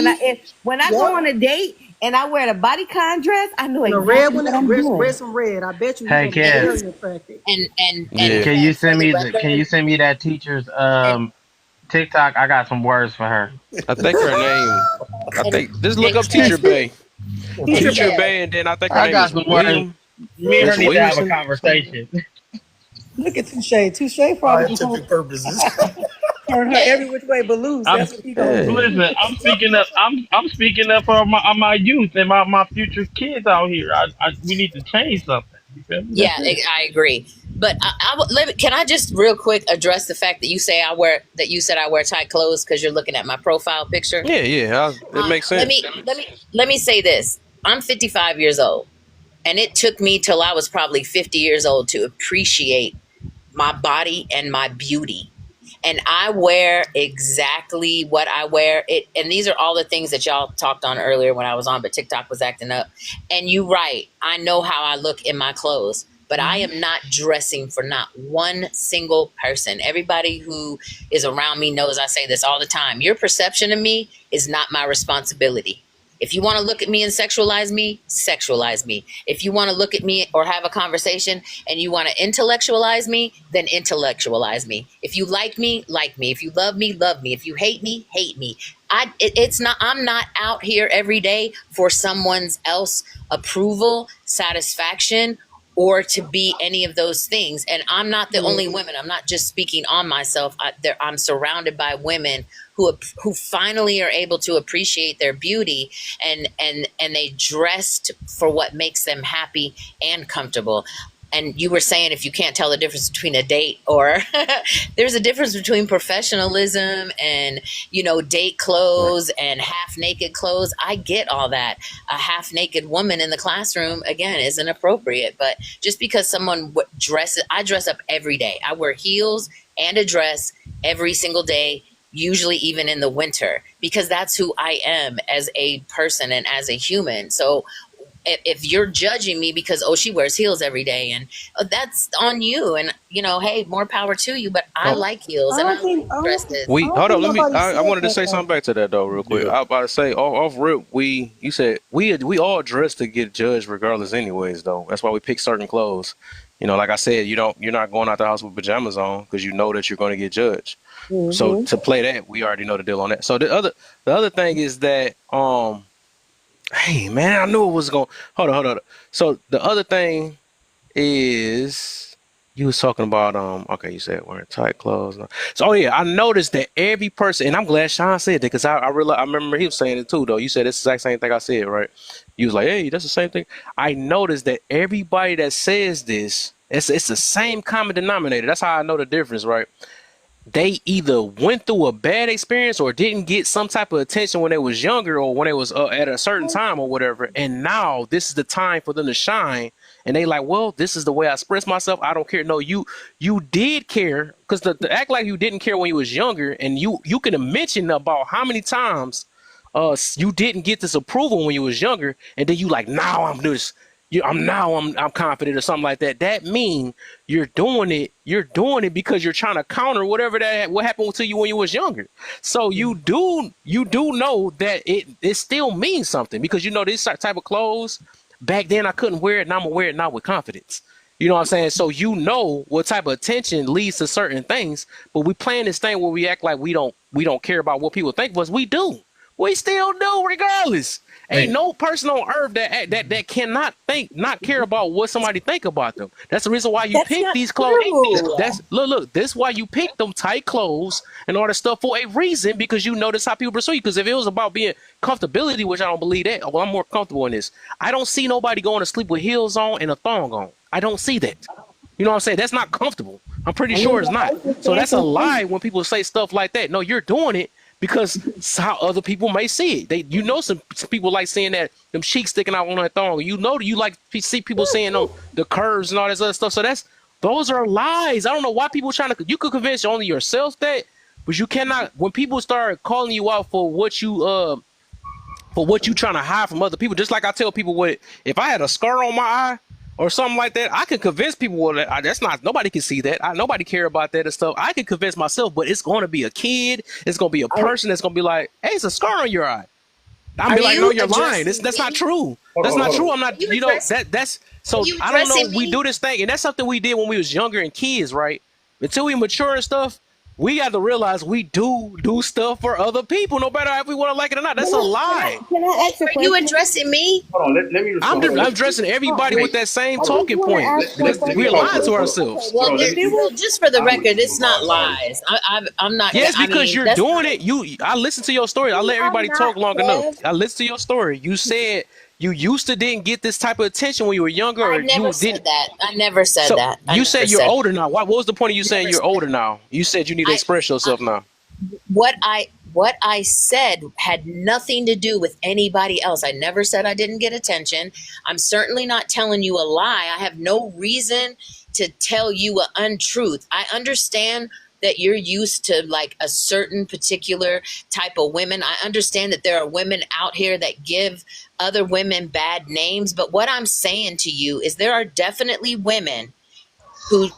when I go Yep. on a date and I wear the bodycon dress. I know And a red exactly one, what I'm wear doing. some red. I bet you he Hey, gonna be And Kev. very attracted. and Yeah. Can you for send the me the? Can you record, send me that teacher's and TikTok? I got some words for her. I think her name. I and think just look and up Teacher Bay. And Teacher Teacher Bay. Kev, Bay, and then I think her I name got is some words. William Me and her Miss need to have a Williamson. Something like conversation. Look at Touche. Touche probably just Scientific gonna purposes. turn her every which way but loose. I'm That's what he gonna that. do. listen. I'm speaking up. I'm speaking up for my youth and my future kids out here. We need to change something. You feel me? That's yeah, it. I agree. But can I just real quick address the fact that you said I wear tight clothes because you're looking at my profile picture. Yeah, yeah. It makes Let sense. me let me say this. I'm 55 years old, and it took me till I was probably 50 years old to appreciate my body and my beauty. And I wear exactly what I wear. And these are all the things that y'all talked on earlier when I was on, but TikTok was acting up. And you right, I know how I look in my clothes, but I am not dressing for not one single person. Everybody who is around me knows I say this all the time. Your perception of me is not my responsibility. If you want to look at me and sexualize me, sexualize me. If you want to look at me or have a conversation and you want to intellectualize me, then intellectualize me. If you like me, like me. If you love me, love me. If you hate me, hate me. It's not. I'm not out here every day for someone's else approval, satisfaction, or to be any of those things. And I'm not the only woman. I'm not just speaking on myself. I'm surrounded by women who finally are able to appreciate their beauty and they dressed for what makes them happy and comfortable. And you were saying if you can't tell the difference between a date or there's a difference between professionalism and date Right. clothes and half naked clothes. I get all that. A half naked woman in the classroom again isn't appropriate, but just because someone dresses, I dress up every day. I wear heels and a dress every single day, usually even in the winter, because that's who I am as a person and as a human. So if you're judging me because she wears heels every day, and that's on you, and hey, more power to you, but I Oh, like heels and I like dresses. I we don't hold think on. Let me. nobody I said wanted to that say though. something back to that though, real quick. Yeah. I was about to say off rip. You said we all dress to get judged regardless, anyways. Though that's why we pick certain clothes. Like I said, you're not going out the house with pajamas on because you know that you're going to get judged. So Mm-hmm. to play that, we already know the deal on that. So the other thing is that hey man, I knew it was going. Hold on. So the other thing is you was talking about okay, you said wearing tight clothes. So oh yeah, I noticed that every person, and I'm glad Sean said that because I realized, I remember he was saying it too though. You said it's the exact same thing I said, right? You was like, hey, that's the same thing. I noticed that everybody that says this, it's the same common denominator. That's how I know the difference, right? They either went through a bad experience or didn't get some type of attention when they was younger or when they was at a certain time or whatever, and now this is the time for them to shine, and they like, well, this is the way I express myself. I don't care. No, you did care, because the act like you didn't care when you was younger, and you can mention about how many times you didn't get this approval when you was younger, and then you like, now I'm this, I'm confident or something like that. That mean you're doing it because you're trying to counter whatever what happened to you when you was younger. So you do know that it still means something, because this type of clothes back then I couldn't wear it, and I'm gonna wear it now with confidence. You know what I'm saying? So what type of attention leads to certain things, but we playing this thing where we act like we don't care about what people think of us. We do. We still do, regardless. Ain't Hey, no person on earth that cannot not care about what somebody think about them. That's the reason why you That's pick not these clothes. true. That's look. This is why you pick them tight clothes and all that stuff for a reason, because you notice how people pursue you. Because if it was about being comfortability, which I don't believe that, well, I'm more comfortable in this. I don't see nobody going to sleep with heels on and a thong on. I don't see that. You know what I'm saying? That's not comfortable. I'm pretty I mean, sure it's the not. person So can't that's a lie compete. when people say stuff like that. No, you're doing it because it's how other people may see it. Some people like seeing that them cheeks sticking out on that thong. You like to see people saying the curves and all this other stuff. So those are lies. I don't know why people trying to. You could convince only yourself that, but you cannot. When people start calling you out for what you trying to hide from other people. Just like I tell people, if I had a scar on my eye or something like that, I can convince people, well, that's not, nobody can see that. Nobody care about that and stuff. I can convince myself, but it's going to be a kid. It's going to be a Are, person that's going to be like, hey, it's a scar on your eye. I'm Are be like, no, you you're lying. addressing That's not me? true. hold on, That's hold on, not hold true. on. I'm Are not, you addressing? that's, Are so you I don't know. addressing We me? do this thing, and that's something we did when we was younger and kids, right? Until we mature and stuff, we got to realize we do stuff for other people, no matter if we want to like it or not. That's a lie. can I ask a Are you question? addressing me? Hold on. Let me I'm respond. Hold just, on. I'm dressing everybody Oh, with Hey, that same I just talking want to point. ask one let me We're question. talk lying first. to Hold on. ourselves. Okay, Hold Well, on. Let if me. it was, just for the I'm record, gonna it's go not out. Sorry. lies. I'm not. Yes, I because mean, you're that's doing not. it. I listen to your story. I you let are everybody not, talk long enough. Kev. I listen to your story. You said you used to didn't get this type of attention when you were younger, I or never you said didn't. that. I never said So that. I you never said you're said. older now. What was the point of you saying Never you're said. older now? You said you need to I. express yourself now. What I said had nothing to do with anybody else. I never said I didn't get attention. I'm certainly not telling you a lie. I have no reason to tell you an untruth. I understand that you're used to like a certain particular type of women. I understand that there are women out here that give other women bad names, but what I'm saying to you is there are definitely women who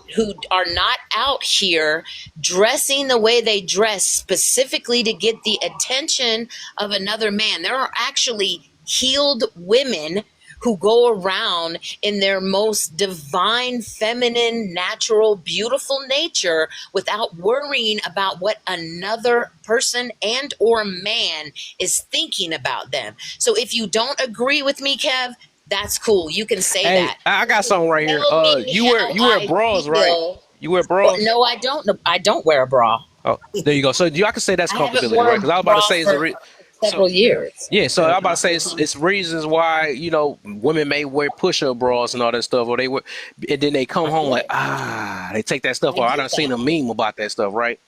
are not out here dressing the way they dress specifically to get the attention of another man. There are actually healed women who go around in their most divine, feminine, natural, beautiful nature without worrying about what another person and or man is thinking about them. So if you don't agree with me, Kev, that's cool. You can say Hey, that. I got something right here. Tell me You wear how you wear I bras, right? feel. You wear Well, bras. no, I don't. I don't wear a bra. Oh, there you go. So I can say that's I haven't comfortability, right? worn Because I was a about to bra say for so. several years. Yeah, so I'm about to say it's reasons why women may wear push-up bras and all that stuff, or and then they come I home get like it. they take that stuff I off. I get done seen that. a meme about that stuff, right?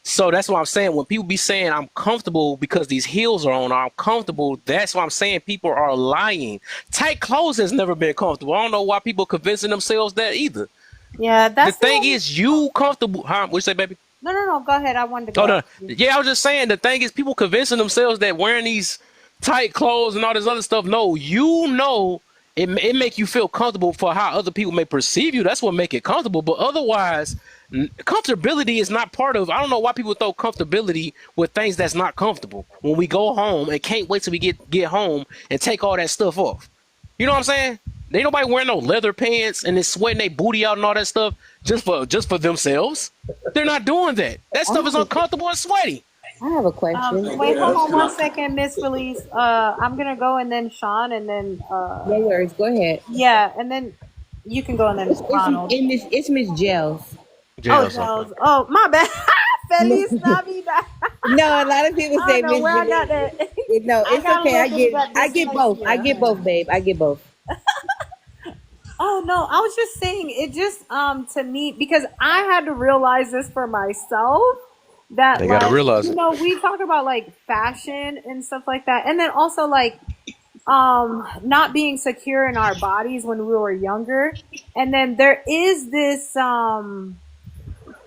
So that's what I'm saying. When people be saying I'm comfortable because these heels are on, or I'm comfortable, that's what I'm saying. People are lying. Tight clothes has never been comfortable. I don't know why people convincing themselves that either. Yeah, The that's the thing only. is, you comfortable? Huh? What you say, baby? No, no, no. Go ahead. I wanted to Oh go no, after you. yeah, I was just saying the thing is people convincing themselves that wearing these tight clothes and all this other stuff. No, it make you feel comfortable for how other people may perceive you. That's what make it comfortable. But otherwise, comfortability is not part of. I don't know why people throw comfortability with things that's not comfortable. When we go home and can't wait till we get home and take all that stuff off. You know what I'm saying? Ain't nobody wearing no leather pants and they sweating their booty out and all that stuff just for themselves. They're not doing that. That I stuff is have a, uncomfortable and sweaty. I have a question. Wait, hold on one second, Miss Felice. I'm gonna go and then Sean and then No worries. Go ahead. yeah, and then you can go and then Ronald. It's Miss Gels. Oh, Jails, okay. Jones. Oh, my bad. No, Felice Navidad. a lot of people I say don't know Miss where I got Gels. that. No, I it's got a okay. little bit of that I get both. I get both, dyslexia. babe. I get both. Oh no, I was just saying it just to me because I had to realize this for myself that They gotta like realize it. we talk about like fashion and stuff like that and then also like not being secure in our bodies when we were younger and then there is this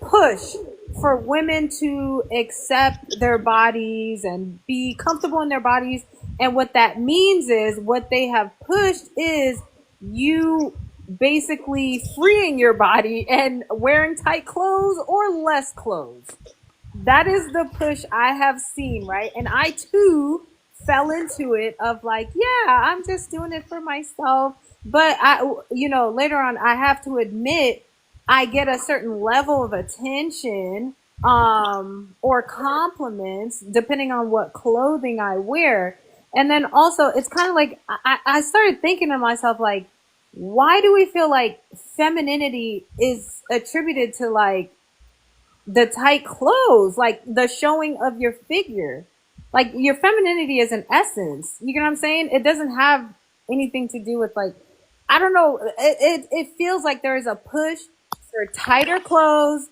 push for women to accept their bodies and be comfortable in their bodies. And what that means is what they have pushed is you basically freeing your body and wearing tight clothes or less clothes. That is the push I have seen, right? And I too fell into it of like, yeah, I'm just doing it for myself. But later on, I have to admit, I get a certain level of attention, or compliments depending on what clothing I wear. And then also, it's kind of like, I started thinking to myself, like, why do we feel like femininity is attributed to like the tight clothes, like the showing of your figure. Like your femininity is an essence. You get what I'm saying? It doesn't have anything to do with like, I don't know. It feels like there is a push for tighter clothes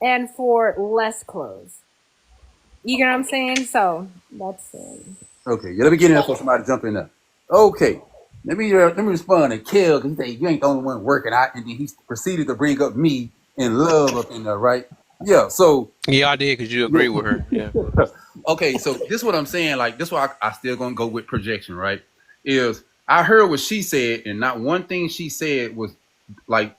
and for less clothes. You get what I'm saying? So that's it. Okay, yeah, let me get in there for somebody to jump in there. Okay, let me respond to Kel because he said you ain't the only one working out, and then he proceeded to bring up me and love up in there, right? Yeah. So Yeah, I did because you agree with her. Yeah. okay, so this is what I'm saying. Like this, is why I still gonna go with projection, right? Is I heard what she said, and not one thing she said was like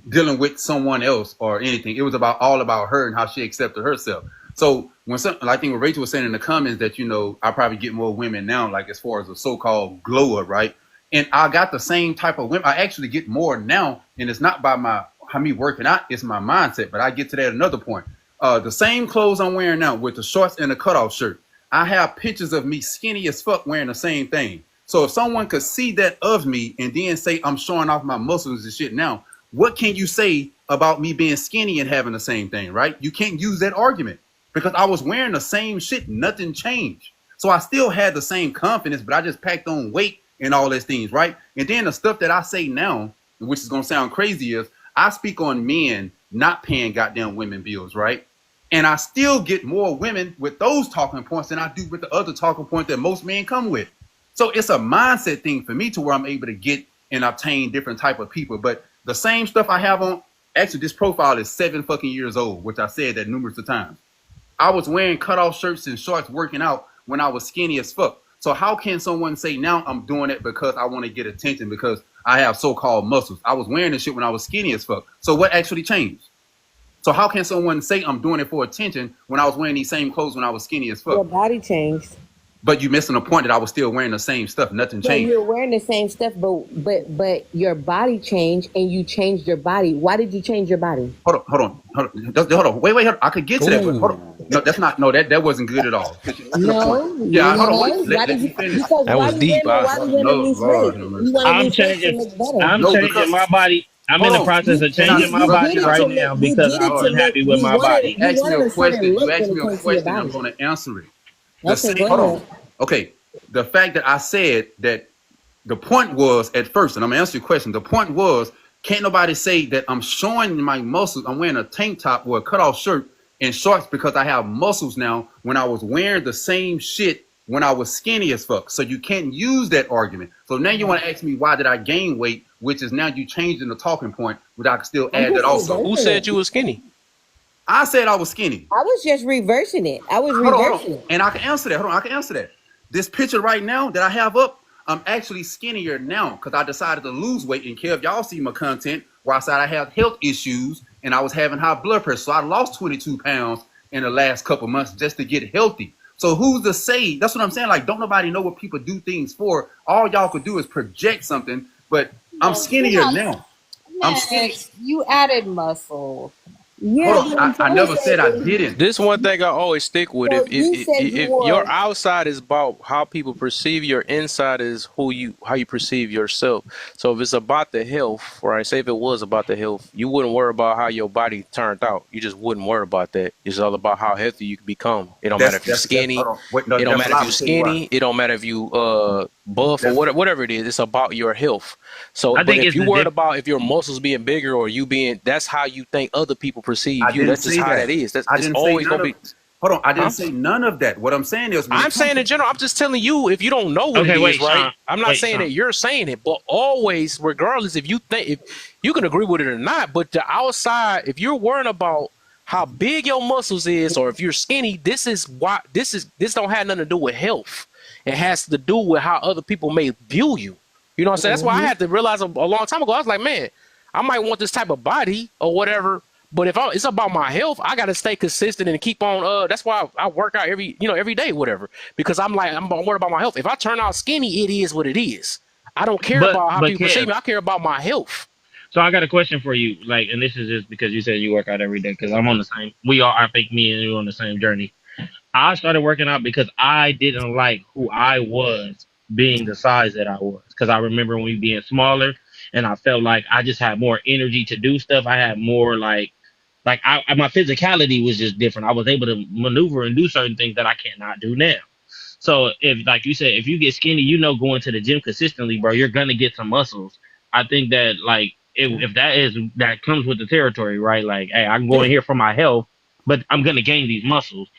dealing with someone else or anything. It was all about her and how she accepted herself. So when I think what Rachel was saying in the comments that I probably get more women now, like as far as a so-called glower, right? And I got the same type of women. I actually get more now, and it's not by how me working out, it's my mindset. But I get to that another point. The same clothes I'm wearing now with the shorts and the cutoff shirt, I have pictures of me skinny as fuck wearing the same thing. So if someone could see that of me and then say I'm showing off my muscles and shit now, what can you say about me being skinny and having the same thing, right? You can't use that argument because I was wearing the same shit. Nothing changed. So I still had the same confidence, but I just packed on weight and all those things, right? And then the stuff that I say now, which is going to sound crazy, is I speak on men not paying goddamn women bills, right? And I still get more women with those talking points than I do with the other talking points that most men come with. So it's a mindset thing for me to where I'm able to get and obtain different type of people. But the same stuff I have on, actually this profile is 7 fucking years old, which I said that numerous of times. I was wearing cutoff shirts and shorts working out when I was skinny as fuck. So how can someone say now I'm doing it because I want to get attention because I have so-called muscles? I was wearing this shit when I was skinny as fuck. So what actually changed? So how can someone say I'm doing it for attention when I was wearing these same clothes when I was skinny as Your fuck? body changed. But you missing the point that I was still wearing the same stuff. Nothing So changed. you're wearing the same stuff, but your body changed and you changed your body. Why did you change your body? Hold on. Wait. I could get to that, but hold on. No, that's not. No, that wasn't good at all. No, Yeah, hold on. Wait. no. Why Let did me you? finish. Because That why was do deep. women? Why do women No, lose Lord, weight? have You mercy. want to I'm lose weight to changing. look better. I'm No, changing because my body. I'm in hold the on. process of Can I? changing my You body did it to right look. now You because did I'm it to look. unhappy with my body. You You asked me a wanted a certain question. You look asked when me it a comes to your question. I'm body. going to answer it. Okay, go Hold ahead. on. Okay. The fact that I said that the point was at first, and I'm gonna answer your question. The point was, can't nobody say that I'm showing my muscles. I'm wearing a tank top or a cutoff shirt and shorts because I have muscles now when I was wearing the same shit when I was skinny as fuck. So you can't use that argument. So now you want to ask me why did I gain weight, which is now you changing the talking point, but I can still I'm add that just also. Who reversing said it. you was skinny? I said I was skinny. I was just reversing it. I was Hold on. reversing it. And I can answer that. Hold on, I can answer that. This picture right now that I have up, I'm actually skinnier now because I decided to lose weight. And Kev, y'all see my content where I said I have health issues and I was having high blood pressure. So I lost 22 pounds in the last couple months just to get healthy. So who's to say? That's what I'm saying. Like, don't nobody know what people do things for. All y'all could do is project something but I'm Man, you're skinnier not. now. I'm Man, skinny. you added muscle. Hold Yeah, on, what I'm I trying to never say said I is, didn't. This one thing I always stick with. so you said you If your were. outside is about how people perceive your inside is how you perceive yourself. So if it's about the health, right? Say if it was about the health, you wouldn't worry about how your body turned out. You just wouldn't worry about that. It's all about how healthy you can become. It don't matter if you That's hold skinny. on. Wait, It no, don't that's a matter if lie. I'm you gonna tell you why. skinny. It don't matter if you buff or That's whatever it is. It's about your health. So, I but think if it's you the worried diff. about if your muscles being bigger or you being, that's how you think other people perceive I you. didn't That's just say how that. that is. That's I it's didn't say always none gonna of. be, Hold on, I didn't huh? say none of that. What I'm saying is when it I'm comes saying to in general, I'm just telling you if you don't know what it Okay, is, wait, right? Sean. I'm not Wait, saying Sean. that you're saying it, but always, regardless if you think if you can agree with it or not, but the outside, if you're worrying about how big your muscles is or if you're skinny, this don't have nothing to do with health. It has to do with how other people may view you. You know what I'm saying? That's why I Hmm. had to realize a long time ago. I was like, man, I might want this type of body or whatever, but if it's about my health, I gotta stay consistent and keep on. That's why I work out every day, whatever. Because I'm worried about my health. If I turn out skinny, it is what it is. I don't care about how But people perceive Kev, me. I care about my health. so I got a question for you. Like, and this is just because you said you work out every day. Because I'm on the same. We are. I think me and you on the same journey. I started working out because I didn't like who I was being the size that I was. Because I remember me being smaller, and I felt like I just had more energy to do stuff. I had more like my physicality was just different. I was able to maneuver and do certain things that I cannot do now. So if, like you said, if you get skinny, going to the gym consistently, bro, you're gonna get some muscles. I think that like if that comes with the territory, right? Like, hey, I'm Yeah. going here for my health, but I'm gonna gain these muscles.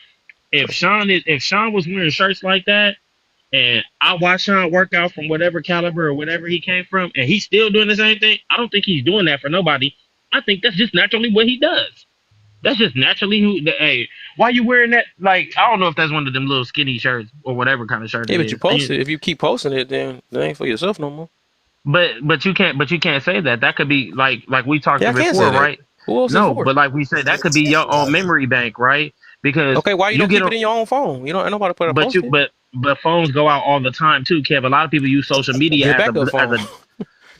If Sean was wearing shirts like that, and I watch Sean work out from whatever caliber or whatever he came from, and he's still doing the same thing, I don't think he's doing that for nobody. I think that's just naturally what he does. That's just naturally who. Hey, why you wearing that? Like, I don't know if that's one of them little skinny shirts or whatever kind of shirt Yeah, it but you is. post it. If you keep posting it, then it ain't for yourself no more. But you can't say that. That could be like we talked Yeah, I can say before, that. right? Who else is No, for? but like we said, that could be your own memory bank, right? Because Okay, why you you don't get keep a it in your own phone? You don't. Ain't nobody put a but post you it. but phones go out all the time too, Kev. A lot of people use social media Get back up as phone. a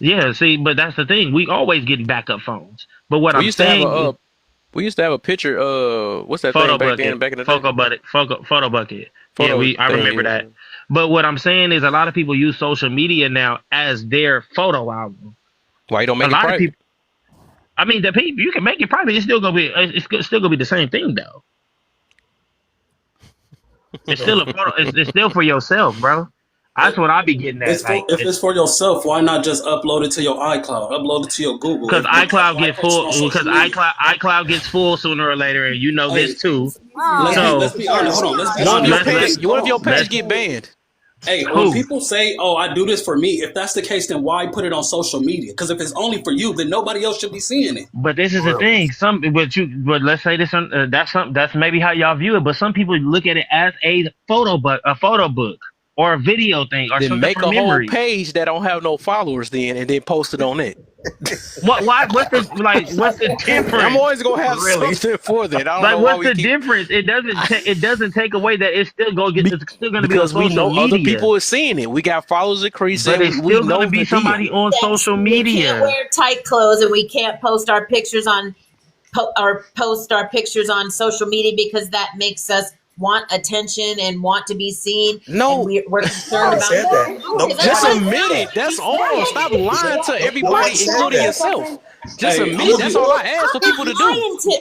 yeah. See, but that's the thing. We always get backup phones. But what We I'm used to have a saying is we used to have a picture. What's that thing photo back then? bucket, Back in the day, photo bucket. Yeah, photo I thing. remember Yeah. that. But what I'm saying is a lot of people use social media now as their photo album. Why you don't A make it lot of private? people. I mean, the people you can make it private. It's still gonna be. Still gonna be the same thing though. It's still a photo. It's still for yourself, bro. That's what I be getting at. It's for Like, if it's for yourself, why not just upload it to your iCloud? Upload it to your Google. because Why iCloud post it on social media? iCloud gets full sooner or later, and you know this Hey, too. Oh, So let's be honest. Hold on. Let's be What if your honest. let's let page? Because What hold if your on. page let's get banned? Hey, when who. people say, "Oh, I do this for me," if that's the case, then why put it on social media? Because if it's only for you, then nobody else should be seeing it. But this is for the real. thing. But let's say this. That's maybe how y'all view it. But some people look at it as a photo book, or a video thing, or Then something make for a whole memories. page that don't have no followers, then and then post it on it. What? Why? What's the like? What's the I'm difference? always gonna have Really? something for that. I don't Like, know why what's we the keep difference? It doesn't take away that be, it's still gonna be on because we social know other media, people are seeing it. We got followers but increasing. it's We still gonna know be the deal. somebody on social We can't media. wear tight clothes and we can't post our pictures on or post our pictures on social media because that makes us want attention and want to be seen, and No, we're concerned Nobody no, about said that. that. no. Okay, Nope, that's just nobody fine. said admit that. it. That's Let all. me Stop lying to Nobody everybody, said can I including say that. yourself. something? Just Hey, I'm admit it. gonna That's be. all I You ask for have people been to do. lying to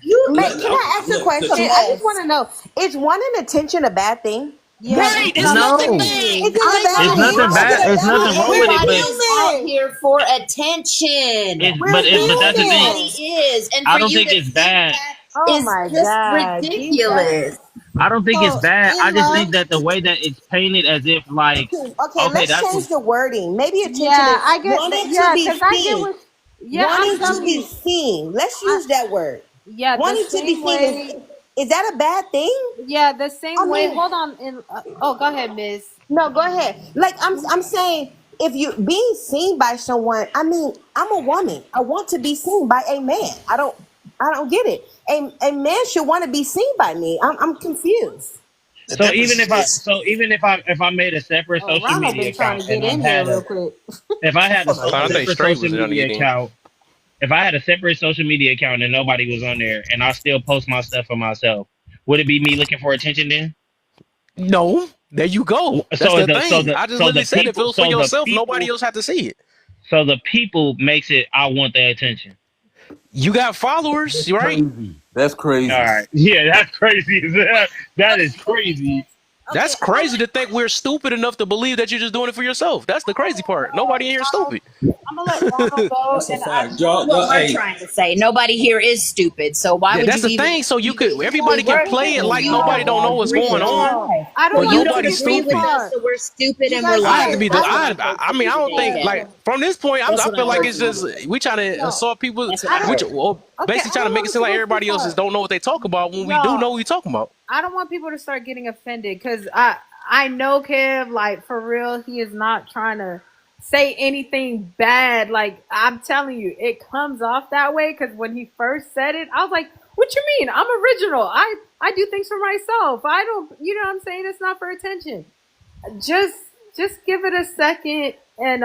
you. Can I ask a Look, the question? truth. I just Yes. want to know: is wanting attention a bad thing? Yeah, Right. that's what It's I'm nothing No, bad. Is saying. it a bad it's I'm thing? nothing not. Is bad. it a It's bad nothing thing? wrong with We're it, Everybody but is out human. here for attention. We're but that's the thing. Everybody human. is, and I for don't you think to it's think bad. that Oh is my just God, Jesus. ridiculous. I don't think it's So bad. I in just love, think that the way that it's painted as if like, Okay, okay, let's that's what. change the wording. Maybe attention Yeah, is I get that. wanting to Yeah, be because I get seen. what. Yeah, I'm Wanting to telling be you. seen. Let's I, use that word. yeah, the Wanting to be same seen way. is that a bad thing? Yeah, the I same way. mean, Hold on. Oh, go ahead, Miss. no, go ahead. Like I'm saying, if you being seen by someone, I mean, I'm a woman. I want to be seen by a man. I don't get it. A man should want to be seen by me. I'm confused. The difference is So even if I made a separate Oh, social Ronald media been trying account to and get in here real quick. if I had Oh no, I think separate Straight social was trying to media get in. account, if I had a separate social media account and nobody was on there, and I still post my stuff for myself, would it be me looking for attention then? No, there you go. That's the thing. I just literally said if it was for yourself, nobody else had to see it. So the people makes it. I want their attention. You got followers, right? Crazy. That's All crazy. right. Yeah, that's crazy. That is crazy. That's Okay, crazy to think we're stupid enough to believe that you're just doing it for yourself. That's the crazy part. Nobody in here is stupid. I'm gonna let Ronald go, That's a and I fact. That's what we're Hey, trying to say. Nobody here is stupid. So why Yeah, would that's you the even thing. So you could you everybody can work play it for like you nobody don't know don't what's agree going with on, us? I don't but Well, want you people don't to nobody's get too agree with stupid. us, far. so we're stupid You and we're guys I have to know. be. liars. The, That's what I'm I taking mean, from I you don't today, think then. like from this point. That's I what feel I'm like taking it's from just you. we trying to No. assault people, That's what I I don't. which heard. well, Okay, basically I trying to don't make want it us seem to like go too everybody else just far. don't know what they talk about when we do No, know what we talking about. I don't want people to start getting offended because I know Kev, like for real, he is not trying to say anything bad. Like I'm telling you, it comes off that way because when he first said it, I was like, "What you mean? I'm original. I do things for myself. I don't, you know what I'm saying? It's not for attention. Just just give it a second and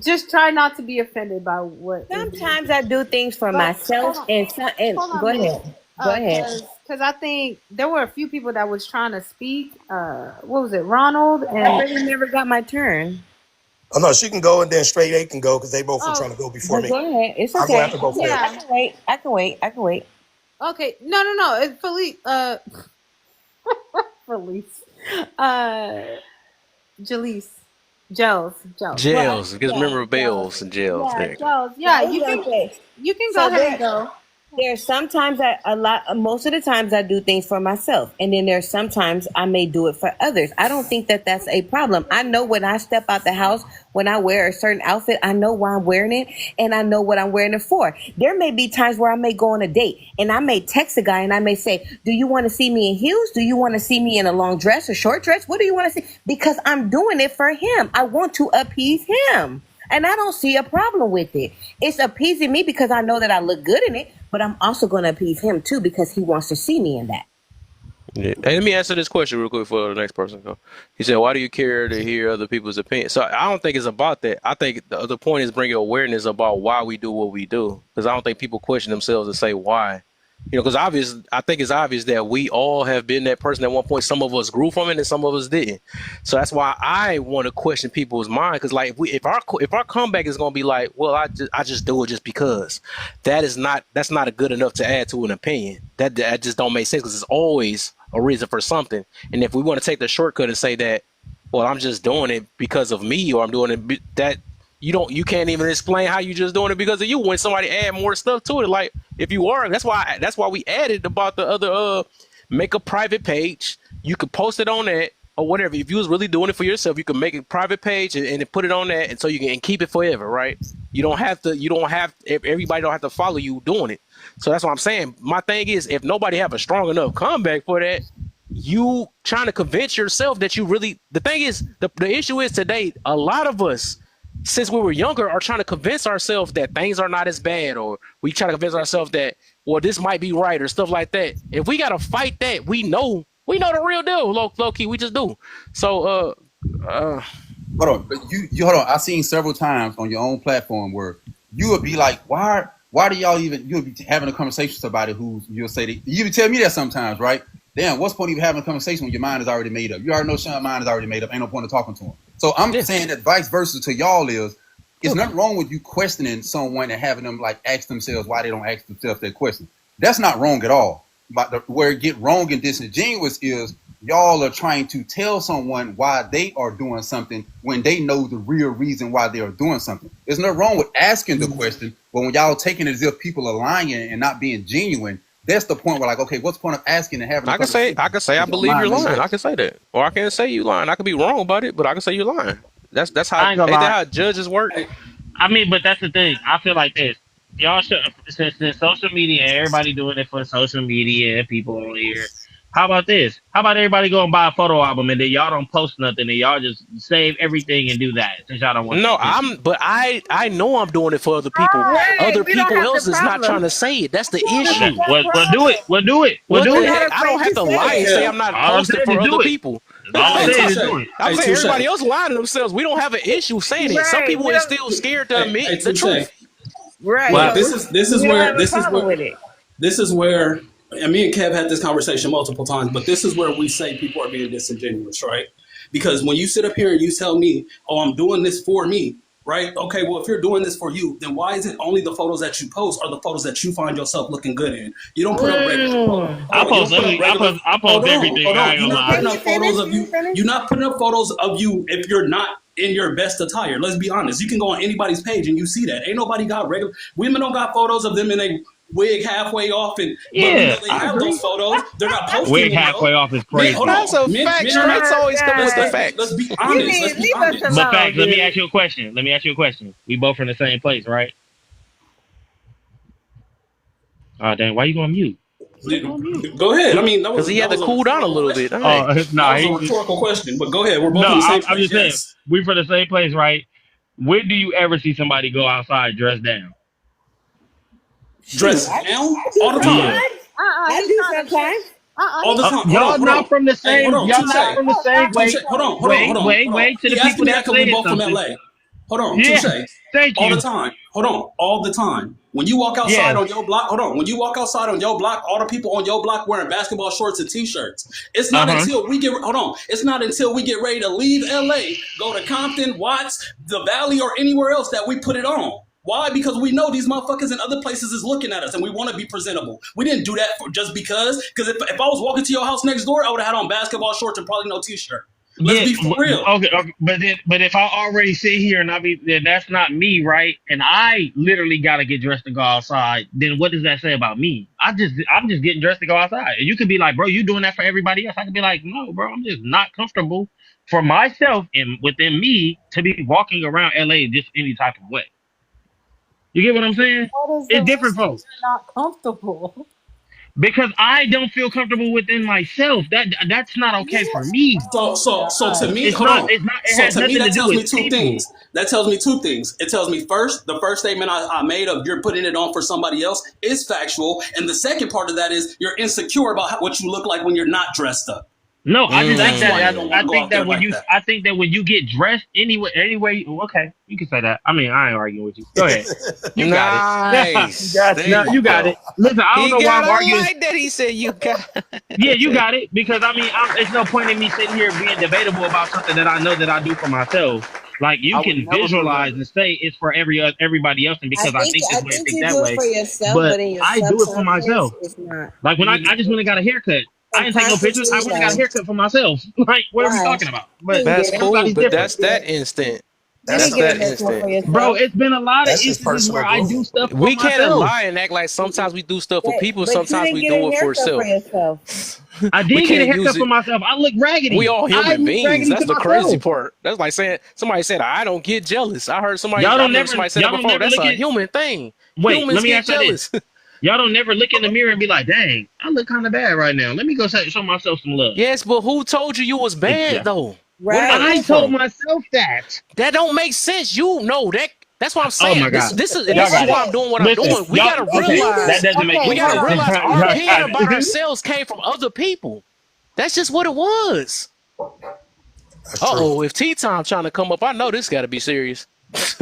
just try not to be offended by what is being Sometimes said. I do things for But myself, and hold go on, Miss. ahead, go ahead. Cause I think there were a few people that was trying to speak. What was it, Ronald I and really never got my turn, Oh no, she can go and then straight A can go because they both were oh trying to go before but me. go ahead. It's I'm gonna have okay. to go I first. yeah. can wait. I can wait. I can wait. Okay, no, it's Felice. Felice. Uh, Jaleese. Gels. Well, Jails, because yeah, remember Gels. bells and jails. Yeah, There you go. Gels. Yeah, No, it's okay. you can go So ahead and go. there's sometimes most of the times I do things for myself, and then there's sometimes I may do it for others. I don't think that that's a problem. I know when I step out the house, when I wear a certain outfit, I know why I'm wearing it, and I know what I'm wearing it for. There may be times where I may go on a date, and I may text a guy, and I may say, "Do you want to see me in heels? Do you want to see me in a long dress or short dress? What do you want to see?" Because I'm doing it for him. I want to appease him. And I don't see a problem with it. It's appeasing me because I know that I look good in it, but I'm also going to appease him too because he wants to see me in that. Yeah. Hey, let me answer this question real quick before the next person go. He said, "Why do you care to hear other people's opinions?" So I don't think it's about that. I think the other point is bringing awareness about why we do what we do, because I don't think people question themselves and say why. Because I think it's obvious that we all have been that person at one point. Some of us grew from it, and some of us didn't. So that's why I want to question people's mind. Because like, if our comeback is gonna be like, well, I just do it just because, that's not a good enough to add to an opinion. That just don't make sense because it's always a reason for something. And if we want to take the shortcut and say that, well, I'm just doing it because of me, or I'm doing it that you can't even explain how you just doing it because of you when somebody add more stuff to it. Like if you are, that's why we added about the other make a private page. You could post it on that or whatever. If you was really doing it for yourself, you can make a private page and put it on that, and so you can and keep it forever, right? Everybody don't have to follow you doing it. So that's what I'm saying. My thing is, if nobody have a strong enough comeback for that, you trying to convince yourself that you really, the thing is, the issue is today, a lot of us, since we were younger, are trying to convince ourselves that things are not as bad, or we try to convince ourselves that, well, this might be right or stuff like that. If we gotta fight that, we know the real deal, low key, we just do. So Hold on, but you hold on. I've seen several times on your own platform where you would be like, why do y'all even, you'll be having a conversation with somebody who you'll say that, you even tell me that sometimes, right? Damn, what's the point of even having a conversation when your mind is already made up? You already know Sean's mind is already made up. Ain't no point of talking to him. So I'm yeah, saying that vice versa to y'all is, it's nothing wrong with you questioning someone and having them like ask themselves why they don't ask themselves that question. That's not wrong at all. But where it get wrong and disingenuous is y'all are trying to tell someone why they are doing something when they know the real reason why they are doing something. There's nothing wrong with asking the question, but when y'all taking it as if people are lying and not being genuine, that's the point where like, okay, what's the point of asking and having a conversation? I can say I If your believe you're mind made lying. up. I can say that, or I can say you lying. I could be wrong about it, but I can say you're lying. That's how, I ain't gonna ain't that lie. how judges work? hey, I mean, but that's the thing. I feel like this. Y'all should, since social media, everybody doing it for social media, people on here. How about this? How about everybody go and buy a photo album and then y'all don't post nothing and y'all just save everything and do that since y'all don't want the No, attention. but I know I'm doing it for other people. Right. Other We don't people have the else is not trying problem. to say it. That's the We don't have issue. that We'll do it. problem. We'll do it. We'll What do We're the it. not heck? I don't afraid have to to say lie and it. say Kev, I'm not All I'm posting saying for is other do it. people. All I'm Hey, saying touche. is do it. I'm Hey, saying touche. everybody else lying to themselves. We don't have an issue saying it. Some Right. people We are don't. still scared to Hey, admit the touche. truth. Right. Well, What? So this is we don't where have a problem with it. this is where, and me and Kev had this conversation multiple times, but this is where we say people are being disingenuous, right? Because when you sit up here and you tell me, "Oh, I'm doing this for me," right? Okay, well, if you're doing this for you, then why is it only the photos that you post are the photos that you find yourself looking good in? You don't put up regular. Mm. I Hold on, you post don't put up every, I regular. post, I Hold post on, everything. hold I on. ain't You're gonna not lie. Can putting you up photos finish? of Can you you. finish? You're not putting up photos of you if you're not in your best attire. Let's be honest. You can go on anybody's page and you see that. Ain't nobody got regular. Women don't got photos of them in a wig halfway off, and but we Yeah, know they I have those agree. photos. They're not posting Wig them halfway though. off is Men, hold crazy. That's on. a Men fact. are not. Streets Oh always come with the God! Let's facts. be You honest. Let's need be leave us honest. But alone, facts, let me dude. ask you a question. Let me ask you a question. We both from the same place, right? Oh, dang, why you going mute? Why you going mute? Go ahead. I mean, that Because was he had that to was a cool down a rhetorical little bit. question. Dang. That Nah, was a rhetorical question. But go ahead. We're both no, in the same I'm place. just saying, Yes. we from the same place, right? When do you ever see somebody go outside dressed down? Shoot, Dress I, down I do all the time. Yeah. sometimes. I He's do trying to trick. sometimes. All the time. Hold on, Y'all hold not on. from the Hey, hold same. on. Y'all Touche. not from the same. Touche. Wait, Hold on, hold on, hold wait, on, wait, hold on. wait. To the He people asking me that that because we said both from something. LA. Hold on, touche. Yes, thank All the you. time. Hold on, all the time. When you walk outside Yes. on your block, hold on. When you walk outside on your block, all the people on your block wearing basketball shorts and t-shirts. It's Uh not huh. until we get hold on. It's not until we get ready to leave LA, go to Compton, Watts, the Valley, or anywhere else that we put it on. Why? Because we know these motherfuckers in other places is looking at us and we want to be presentable. We didn't do that for just because. Because if I was walking to your house next door, I would have had on basketball shorts and probably no t-shirt. Let's Yeah. be for real. Okay. But if I already sit here and then that's not me, right? And I literally gotta get dressed to go outside. Then what does that say about me? I'm just getting dressed to go outside. And you could be like, bro, you doing that for everybody else? I could be like, no, bro, I'm just not comfortable for myself and within me to be walking around LA just any type of way. You get what I'm saying? What is the It's different, reason folks. you're not comfortable? Because I don't feel comfortable within myself. That's not okay for me. So to me, It's hold not. on. It's not. It So has to me, nothing to that do tells with me two people. things. That tells me two things. It tells me first, the first statement I made of you're putting it on for somebody else is factual, and the second part of that is you're insecure about what you look like when you're not dressed up. No, I just think That's that why you don't want to go out there like that. I think that when you get dressed anyway, okay, you can say that. I mean, I ain't arguing with you. Go ahead. You got it. Nice. There No, you you got go. it. Listen, I don't He know why got I'm I arguing. like that. He said you got Yeah, you got it because I mean, it's no point in me sitting here being debatable about something that I know that I do for myself. Like you I would can never do visualize that. and say it's for everybody else, and because I think I this way, I think think you that do it way. for yourself, But but in your I do it for subconscious, myself. it's not. Like when I just went and got a haircut. I didn't take no pictures. I Subconsciously, went and got a though. haircut for myself. Like, what are we Right. talking about? You But didn't That's get it. cool, everybody's but different. that's that instant. You That's didn't That's get a that haircut for instant. Bro, yourself. it's been a lot of that's just instances where personal I growth. do stuff for We can't myself. lie and act like sometimes we do stuff for people, But you sometimes didn't we get a do it for haircut for ourselves. yourself. I We did get a can't use haircut for it. myself. I look We raggedy. all I human look beings. raggedy to That's the crazy myself. part. That's like saying somebody said I don't get jealous. I remember somebody said it Y'all don't before. never That's look a at. human thing. Wait, let Humans me get ask you this. jealous. Y'all don't never look in the mirror and be like, dang, I look kind of bad right now. Let me go show myself some love. Yes, but who told you was bad Yeah. though? Where did that Right. I come told from? myself that. That don't make sense. You know that. That's what I'm Oh saying. my God. Y'all This is got why it. I'm doing what I'm Listen, doing. We y'all, gotta okay, that realize. doesn't make We any gotta sense. realize our Y'all opinion got about it. ourselves came from other people. That's just what it was. That's Uh true. oh, if tea time trying to come up, I know this got to be serious.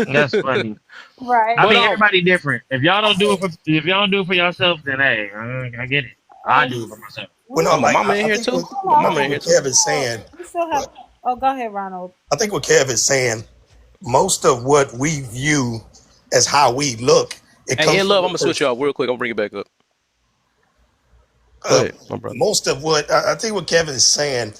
That's funny. Right. I But mean, everybody different. If y'all don't do it for yourself, then hey, I get it. I do it for myself. Well, We no, oh, my like mama in here too. My I mama think in here what too. Kev is saying, we still have. Oh, go ahead, Ronald. I think what Kev is saying, most of what we view as how we look, it Hey, comes in from love, the I'm gonna switch person. y'all real quick. I'm gonna bring it back up. Go ahead, my brother. Most of what I think what Kevin is saying,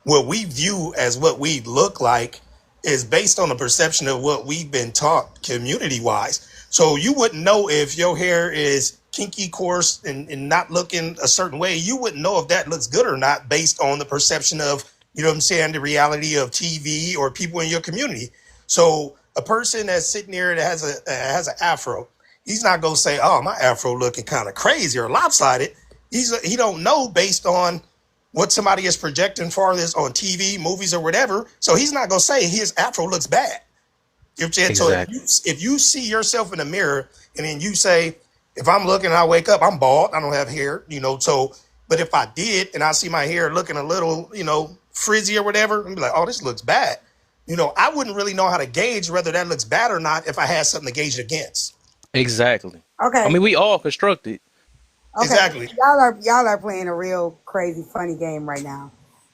what we view as what we look like, is based on the perception of what we've been taught community wise. So you wouldn't know if your hair is kinky, coarse, and not looking a certain way. You wouldn't know if that looks good or not based on the perception of, you know what I'm saying, the reality of TV or people in your community. So a person that's sitting there that has an afro, he's not gonna say, "Oh, my afro looking kind of crazy or lopsided." He don't know based on what somebody is projecting for this on TV, movies, or whatever. So he's not gonna say his afro looks bad. You know what I'm saying? So Exactly. if you see yourself in the mirror and then you say, if I'm looking and I wake up, I'm bald, I don't have hair, you know. So, but if I did and I see my hair looking a little, you know, frizzy or whatever, and be like, oh, this looks bad. I wouldn't really know how to gauge whether that looks bad or not if I had something to gauge it against. Exactly. I Okay, mean, we all constructed. okay. Exactly. Y'all are playing a real crazy funny game right now.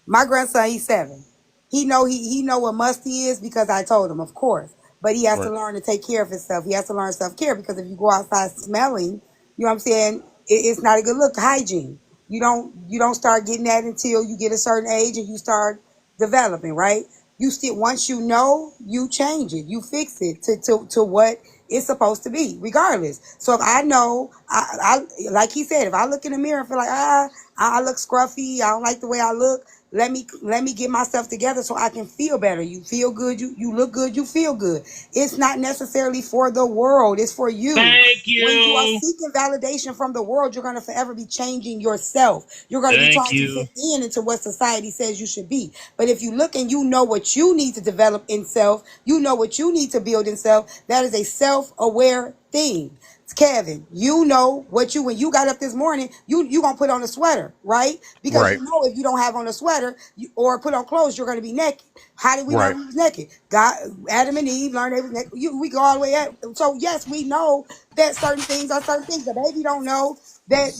My grandson, he's 7. He know what musty is because I told him, of course. But he has to Right. learn to take care of himself. He has to learn self care because if you go outside smelling, you know what I'm saying, it's not a good look. Hygiene. You don't start getting that until you get a certain age and you start developing, right? You still once you know, you change it, you fix it to what it's supposed to be, regardless. So if I know, I like he said, if I look in the mirror and feel like I look scruffy, I don't like the way I look. Let me get myself together so I can feel better. You feel good, you look good, you feel good. It's not necessarily for the world, it's for you. Thank When you are you. seeking validation from the world, you're going to forever be changing yourself. You're going to be Thank trying to you. fit into what society says you should be. But if you look and you know what you need to develop in self, you know what you need to build in self, that is a self-aware thing. Kevin, you know what when you got up this morning, you gonna put on a sweater, right? Because you Right. know if you don't have on a sweater or put on clothes, you're gonna be naked. How did we learn Right. we was naked? God, Adam and Eve learned they was naked. We go all the way up. So yes, we know that certain things are certain things. The baby don't know that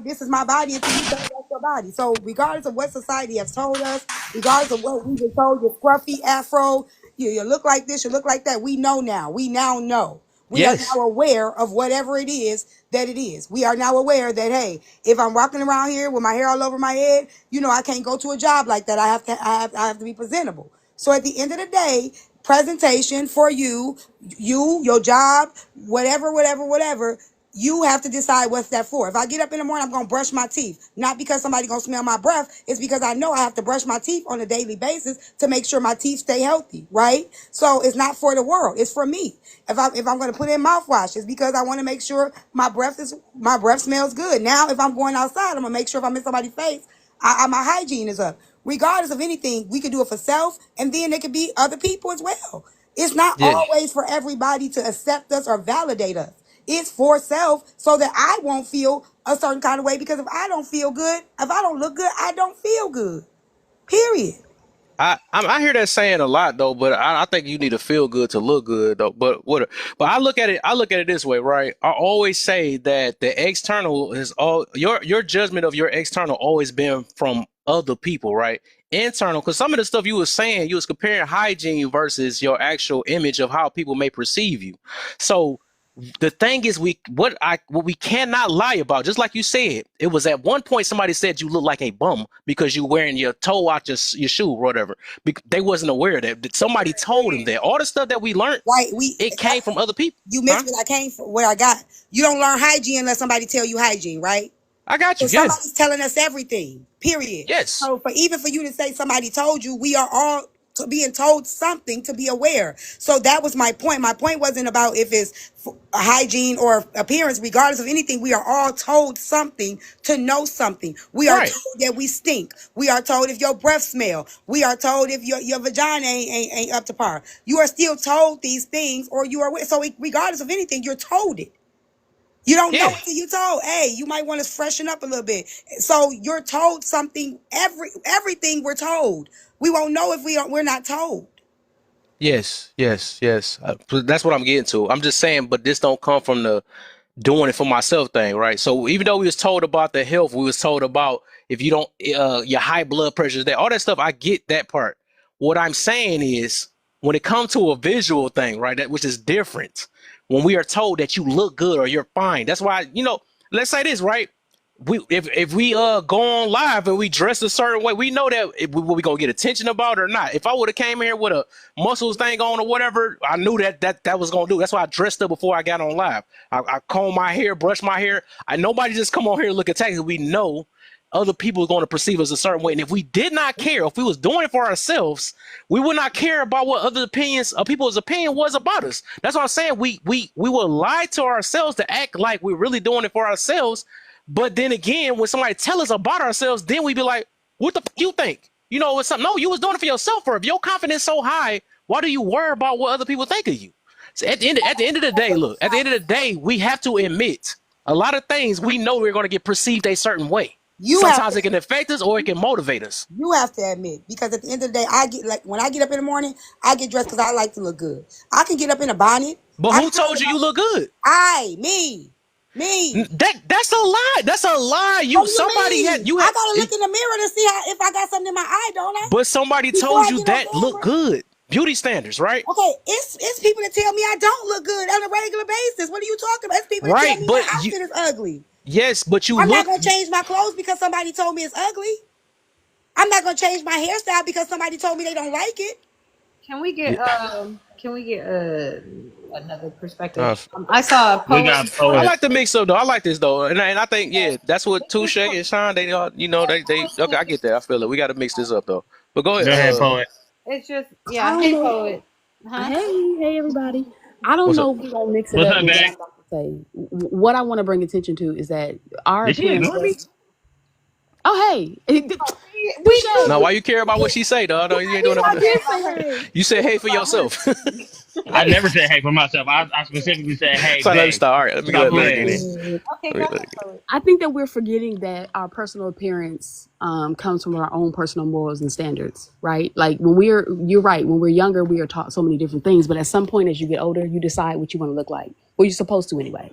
this is my body until you tell her that's your body. So regardless of what society has told us, regardless of what we've been told, your scruffy afro, you look like this, you look like that. We know now. We now know. We are Yes. now aware of whatever it is that it is. We are now aware that hey, if I'm walking around here with my hair all over my head, I can't go to a job like that. I have to be presentable. So at the end of the day, presentation for your job, whatever, you have to decide what's that for. If I get up in the morning, I'm gonna brush my teeth. Not because somebody gonna smell my breath. It's because I know I have to brush my teeth on a daily basis to make sure my teeth stay healthy, right? So it's not for the world. It's for me. If I'm gonna put in mouthwash, it's because I want to make sure my breath smells good. Now, if I'm going outside, I'm gonna make sure if I'm in somebody's face, my hygiene is up. Regardless of anything, we can do it for self, and then it could be other people as well. It's not Yeah. always for everybody to accept us or validate us. It's for self so that I won't feel a certain kind of way because if I don't feel good, if I don't look good, I don't feel good. Period. I hear that saying a lot though, but I think you need to feel good to look good though. But I look at it this way, right? I always say that the external is all your judgment of your external always been from other people, right? Internal, because some of the stuff you was saying, you was comparing hygiene versus your actual image of how people may perceive you. So the thing is what we cannot lie about, just like you said, it was at one point somebody said you look like a bum because you wearing your toe out your shoe or whatever. They wasn't aware of that somebody told them that all the stuff that we learned, Right? it came from other people. You Huh? missed what I came for, what I got. You don't learn hygiene unless somebody tell you hygiene, right? I got So you. Yeah. somebody's telling us everything. Period. Yes. So even for you to say somebody told you, we are all being told something to be aware. So that was my point. My point wasn't about if it's hygiene or appearance. Regardless of anything, we are all told something to know something. We are Right. told that we stink. We are told if your breath smell. We are told if your vagina ain't up to par. You are still told these things, or you are so regardless of anything, you're told it. You don't know Yeah. until you told. Hey, you might want to freshen up a little bit. So you're told something. Everything we're told. We won't know if we're not told. Yes. Yes. Yes. That's what I'm getting to. I'm just saying, but this don't come from the doing it for myself thing, right? So even though we was told about the health, we was told about if you don't your high blood pressure is there, all that stuff. I get that part. What I'm saying is when it comes to a visual thing, right, that which is different. When we are told that you look good or you're fine, that's why let's say this, right? If we go on live and we dress a certain way, we know that we gonna get attention about it or not. If I would have came here with a muscles thing on or whatever, I knew that was gonna do. That's why I dressed up before I got on live. I comb my hair, brush my hair. Nobody just come on here and look at taxes. We know other people are going to perceive us a certain way, and if we did not care, if we was doing it for ourselves, we would not care about what other opinions of people's opinion was about us. That's what I'm saying. We will lie to ourselves to act like we're really doing it for ourselves. But then again, when somebody tell us about ourselves, then we be like, "What the you think? It's something." No, you was doing it for yourself. Or if your confidence so high, why do you worry about what other people think of you? So at the end of the day, look, at the end of the day, we have to admit a lot of things we know we're going to get perceived a certain way. You have Sometimes to it can affect us or it can motivate us. you have to admit, because at the end of the day, I get like when I get up in the morning, I get dressed because I like to look good. I can get up in a bonnet. But I who can put on told a you you look good? me. That's a lie. That's a lie. What You do you somebody had mean? you I had gotta look in the mirror to see how if I got something in my eye, don't I? but somebody Before told I you get on that look camera. good. Beauty standards, right? Okay, it's people that tell me I don't look good on a regular basis. What are you talking about? It's people that tell Right. me my But you outfit is ugly. yes, but you I'm not look gonna change my clothes because somebody told me it's ugly. I'm not gonna change my hairstyle because somebody told me they don't like it. yeah, can we get another perspective? uh, I saw a We got post. I poet. like the mix up though. I like this though, and I think yeah, that's what Touche and Sean they are. You know they okay. I get that. I feel it. We got to mix this up though. But go ahead. Go ahead, poet. It's just I yeah. don't Hey, know. poet. Huh? Hey, everybody. I don't What's up? know if we're gonna mix it What's up up, with what babe? I'm about to say. What I want to bring attention to is that our Did she appearance ignore me? does. Oh, hey, We Touche. Now do. why you care about what she say, dog? No, you ain't doing I nothing. did say hey. You said hey for yourself. I never said hey for myself. I specifically said hey, So let me babe. start. All right, let me Stop let her playing. get in. Okay, Let go me ahead, let her get in. poet. I think that we're forgetting that our personal appearance comes from our own personal morals and standards, right? Like you're right. When we're younger, we are taught so many different things, but at some point, as you get older, you decide what you want to look like. Well, you're supposed to anyway.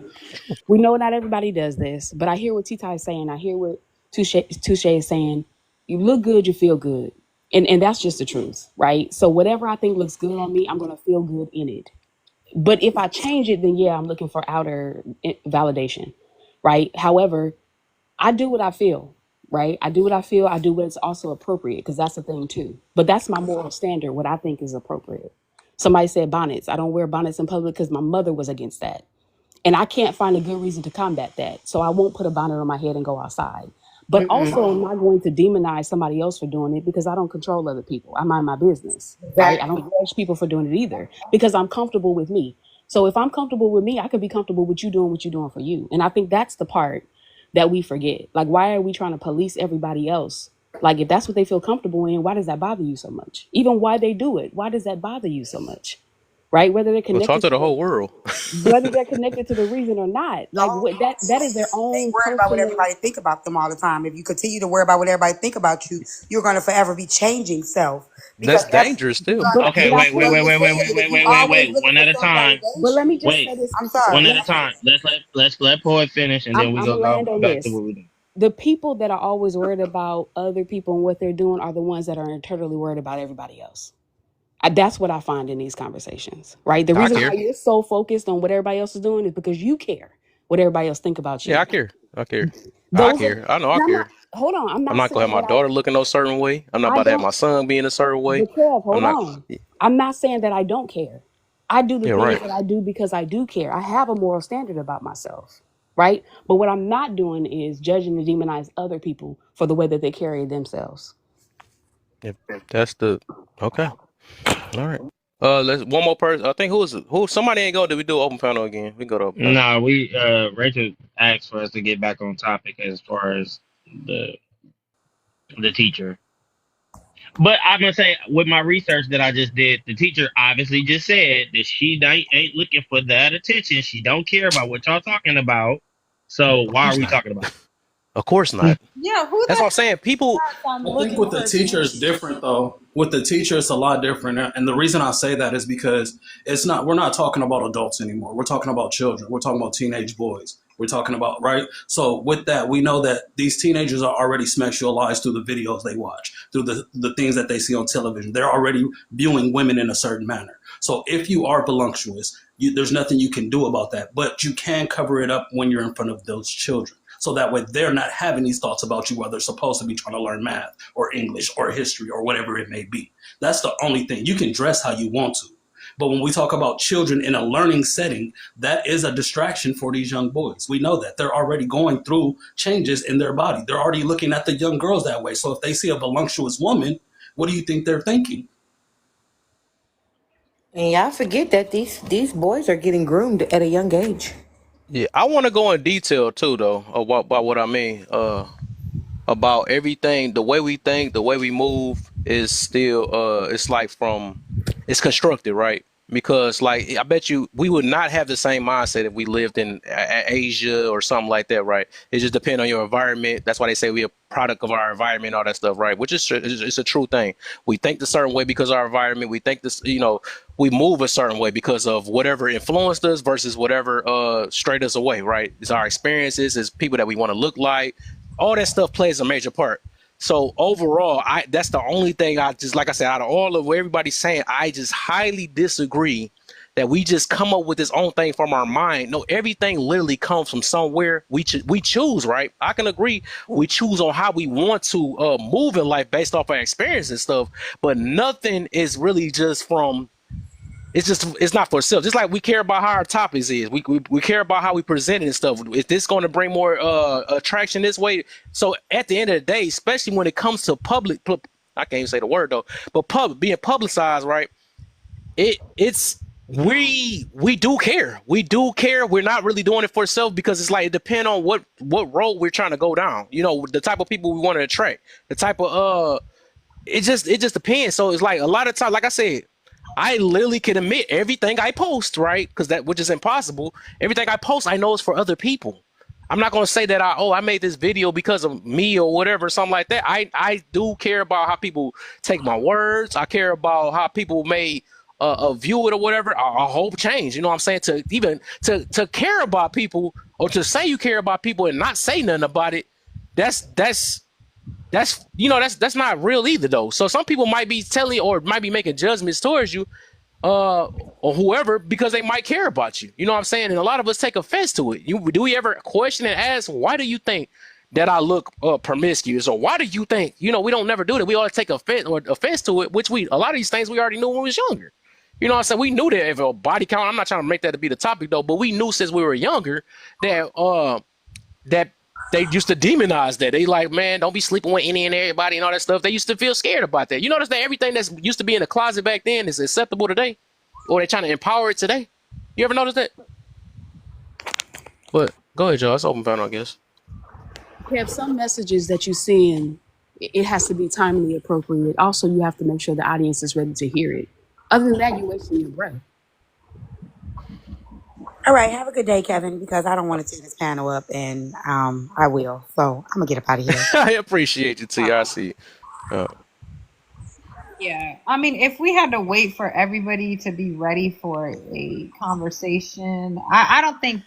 We know not everybody does this, but I hear what Tita is saying. I hear what Touche is saying. You look good, you feel good. And that's just the truth, right? So whatever I think looks good on me, I'm going to feel good in it. But if I change it, then yeah, I'm looking for outer validation, right? However, I do what I feel, right? I do what I feel. I do what's also appropriate because that's the thing too. But that's my moral standard, what I think is appropriate. Somebody said bonnets. I don't wear bonnets in public because my mother was against that. And I can't find a good reason to combat that. So I won't put a bonnet on my head and go outside. But also, I'm not going to demonize somebody else for doing it because I don't control other people. I mind my business, right? I don't judge people for doing it either because I'm comfortable with me. So if I'm comfortable with me, I can be comfortable with you doing what you're doing for you. And I think that's the part that we forget. Like, why are we trying to police everybody else? Like, if that's what they feel comfortable in, why does that bother you so much? Even why they do it, why does that bother you so much? Right? Whether they're Well, talk connected to to the whole world. the reason or not, The like whole what that is their they own worried about what personal. everybody think about them all the time. If you continue to worry about what everybody think about you, you're gonna forever be changing self because That's dangerous you're too. gonna Okay, But I wait, you wait, know feel, wait, you wait, said wait, wait, that if wait, you wait, wait, always wait. looking One for at a self time. but let validation. me just Wait, say this I'm because one sorry. at a time. Let's let poet finish, and then we I'm gonna gonna go land on back to this. what we do. The people that are always worried about other people and what they're doing are the ones that are eternally worried about everybody else. That's what I find in these conversations, right? The I reason why care. you're so focused on what everybody else is doing is because you care what everybody else think about Yeah, you. I care. I care. I Those are, care. I know I and I'm not. care. Hold on, I'm I'm not not gonna saying have my that daughter looking no certain way. I'm not I about to have don't. my son being a certain way. But Kev, I'm hold not. on. I'm not saying that I don't care. I do the Yeah, things right. that I do because I do care. I have a moral standard about myself, right? But what I'm not doing is judging and demonize other people for the way that they carry themselves. If that's the okay. All right. Let's one more person. I think who somebody ain't go. Did we do open panel again? We go to open panel. No, we Rachel asked for us to get back on topic as far as the the teacher. But I'm gonna say with my research that I just did, the teacher obviously just said that she ain't looking for that attention. She don't care about what y'all talking about. So Of why are course we not. talking about Of course not. Yeah, who That's the what I'm saying. People. heck I'm I think looking with for the teacher attention? is different though. With the teacher, it's a lot different, and the reason I say that is because it's not. We're not talking about adults anymore. We're talking about children. We're talking about teenage boys. We're talking about right. So with that, we know that these teenagers are already sexualized through the videos they watch, through the things that they see on television. They're already viewing women in a certain manner. So if you are voluptuous, there's nothing you can do about that. But you can cover it up when you're in front of those children. So that way they're not having these thoughts about you while they're supposed to be trying to learn math or English or history or whatever it may be. That's the only thing. You can dress how you want to. But when we talk about children in a learning setting, that is a distraction for these young boys. We know that they're already going through changes in their body. They're already looking at the young girls that way. So if they see a voluptuous woman, what do you think they're thinking? And y'all forget that these boys are getting groomed at a young age. Yeah, I want to go in detail too, though, about what I mean. About everything, the way we think, the way we move is still, it's like from, it's constructed, right? because like I bet you we would not have the same mindset if we lived in Asia or something like that, right? It just depends on your environment. That's why they say we're a product of our environment, all that stuff, right? Which is it's a true thing. We think a certain way because of our environment. We think this, we move a certain way because of whatever influenced us versus whatever strayed us away, right? It's our experiences, it's people that we want to look like. All that stuff plays a major part. So overall, I that's the only thing I just like I said, out of all of what everybody's saying, I just highly disagree that we just come up with this own thing from our mind. No, everything literally comes from somewhere. We choose, right? I can agree. We choose on how we want to move in life based off our experience and stuff, but nothing is really just from it's not for itself. Just like we care about how our topics is. We care about how we present it and stuff. Is this going to bring more attraction this way? So at the end of the day, especially when it comes to I can't even say the word though, but being publicized, right? It's we do care. We do care. We're not really doing it for itself because it's like it depends on what road we're trying to go down. The type of people we want to attract, the type of it just depends. So it's like a lot of times, like I said, I literally can admit everything I post, right? Because which is impossible. Everything I post, I know is for other people. I'm not gonna say that I made this video because of me or whatever, something like that. I do care about how people take my words. I care about how people may view it or whatever. I hope change. You know what I'm saying? To even to care about people or to say you care about people and not say nothing about it. That's not real either though. So some people might be telling or might be making judgments towards you, or whoever, because they might care about you. You know what I'm saying? And a lot of us take offense to it. Do we ever question and ask, why do you think that I look promiscuous, or why do you think? We don't never do that. We always take offense to it, which a lot of these things we already knew when we was younger. You know what I'm saying? We knew that if a body count. I'm not trying to make that to be the topic though, but we knew since we were younger that they used to demonize that. They like, man, don't be sleeping with any and everybody and all that stuff. They used to feel scared about that. You notice that everything that's used to be in the closet back then is acceptable today, or they're trying to empower it today. You ever notice that? But go ahead, Joe. It's open panel, I guess. You have some messages that you send, it has to be timely appropriate. Also, you have to make sure the audience is ready to hear it. Other than that, you're wasting your breath. All right, have a good day, Kevin, because I don't want to tear this panel up, and I will. So I'm gonna get up out of here. I appreciate you, T. I see. Yeah, I mean, if we had to wait for everybody to be ready for a conversation, I don't think.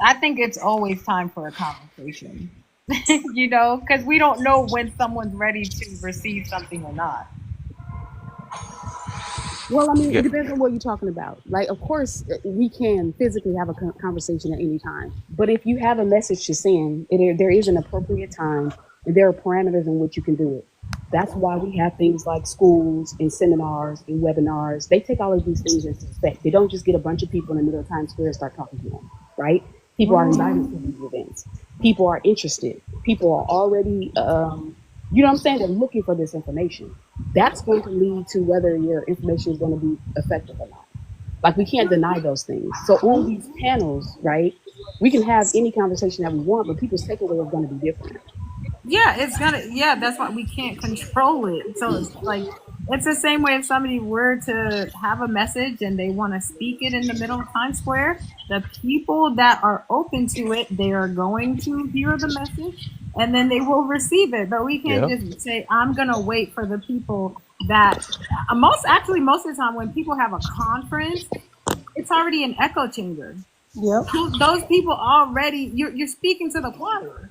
I think it's always time for a conversation. Because we don't know when someone's ready to receive something or not. Well, I mean, Yeah. it depends on what you're talking about. Like, of course, we can physically have a conversation at any time. But if you have a message to send, there is an appropriate time, and there are parameters in which you can do it. That's why we have things like schools and seminars and webinars. They take all of these things into effect. They don't just get a bunch of people in the middle of Times Square and start talking to them, right? People are invited to these events. People are interested. People are already, you know what I'm saying? They're looking for this information. That's going to lead to whether your information is going to be effective or not. Like, we can't deny those things. So on these panels, right, we can have any conversation that we want, but people's takeaway is going to be different. Yeah, that's why we can't control it. So it's like, it's the same way if somebody were to have a message and they want to speak it in the middle of Times Square, the people that are open to it, they are going to hear the message and then they will receive it. But we can't Yeah. just say, I'm going to wait for the people that most of the time when people have a conference, it's already an echo chamber. Yep. Those people already, you're speaking to the choir.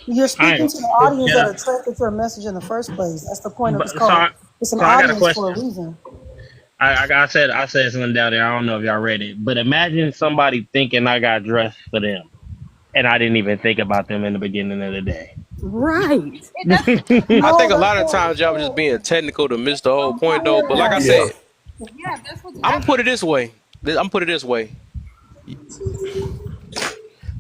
You're speaking to the audience Yeah. that attracted your message in the first place. That's the point of But, it's so, called. It's an so I got a audience for question. a reason. I said something down there. I don't know if y'all read it, but imagine somebody thinking I got dressed for them, and I didn't even think about them in the beginning of the day. Right. I No, think a that's lot of what. times y'all just being technical to miss the whole point though. But like I Yeah. said, Yeah, that's what. I'm gonna put it this way.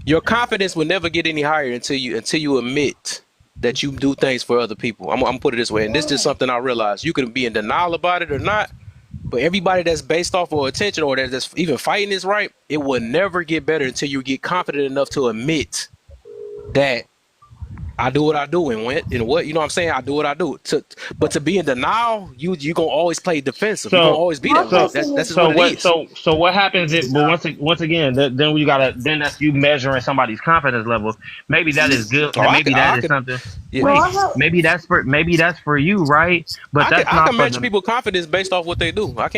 Your confidence will never get any higher until you admit that you do things for other people. I'm gonna put it this way, and this is just something I realized. You can be in denial about it or not, but everybody that's based off of attention or that's even fighting this right, it will never get better until you get confident enough to admit that I do what I do, and what you know what I'm saying. I do what I do. But to be in denial, you gonna always play defensive. You gonna So always be My that way. so That's question that's is, just what it is. so what happens if? But once again, then we gotta then that's you measuring somebody's confidence level. Maybe that is good. Oh, Maybe that I is could, something. yeah. no, I Wait, have. maybe that's for you, right? But that's I not can for measure the. people's confidence based off what they do. I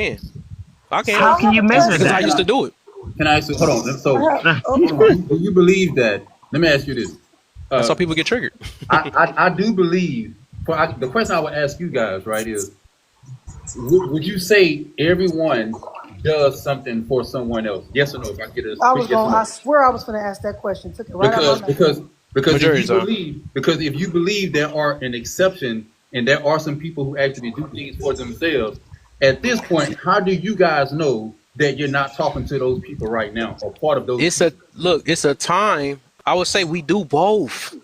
So can How I can have you a measure because I question. used to that? do it. Can I ask you? Hold on. I So, have. Okay. do you believe that? Let me ask you this. That's how Uh, people get triggered. I do believe. The question I would ask you guys, right, is would you say everyone does something for someone else? Yes or no? If I get a I quick was yes going. or I no. swear I was going to ask that question. Took it right out my because mouth. because because Majority of the time. if you believe there are an exception and there are some people who actually do things for themselves, at this point, how do you guys know that you're not talking to those people right now or part of those It's a people? look. It's a time. I would say we do both.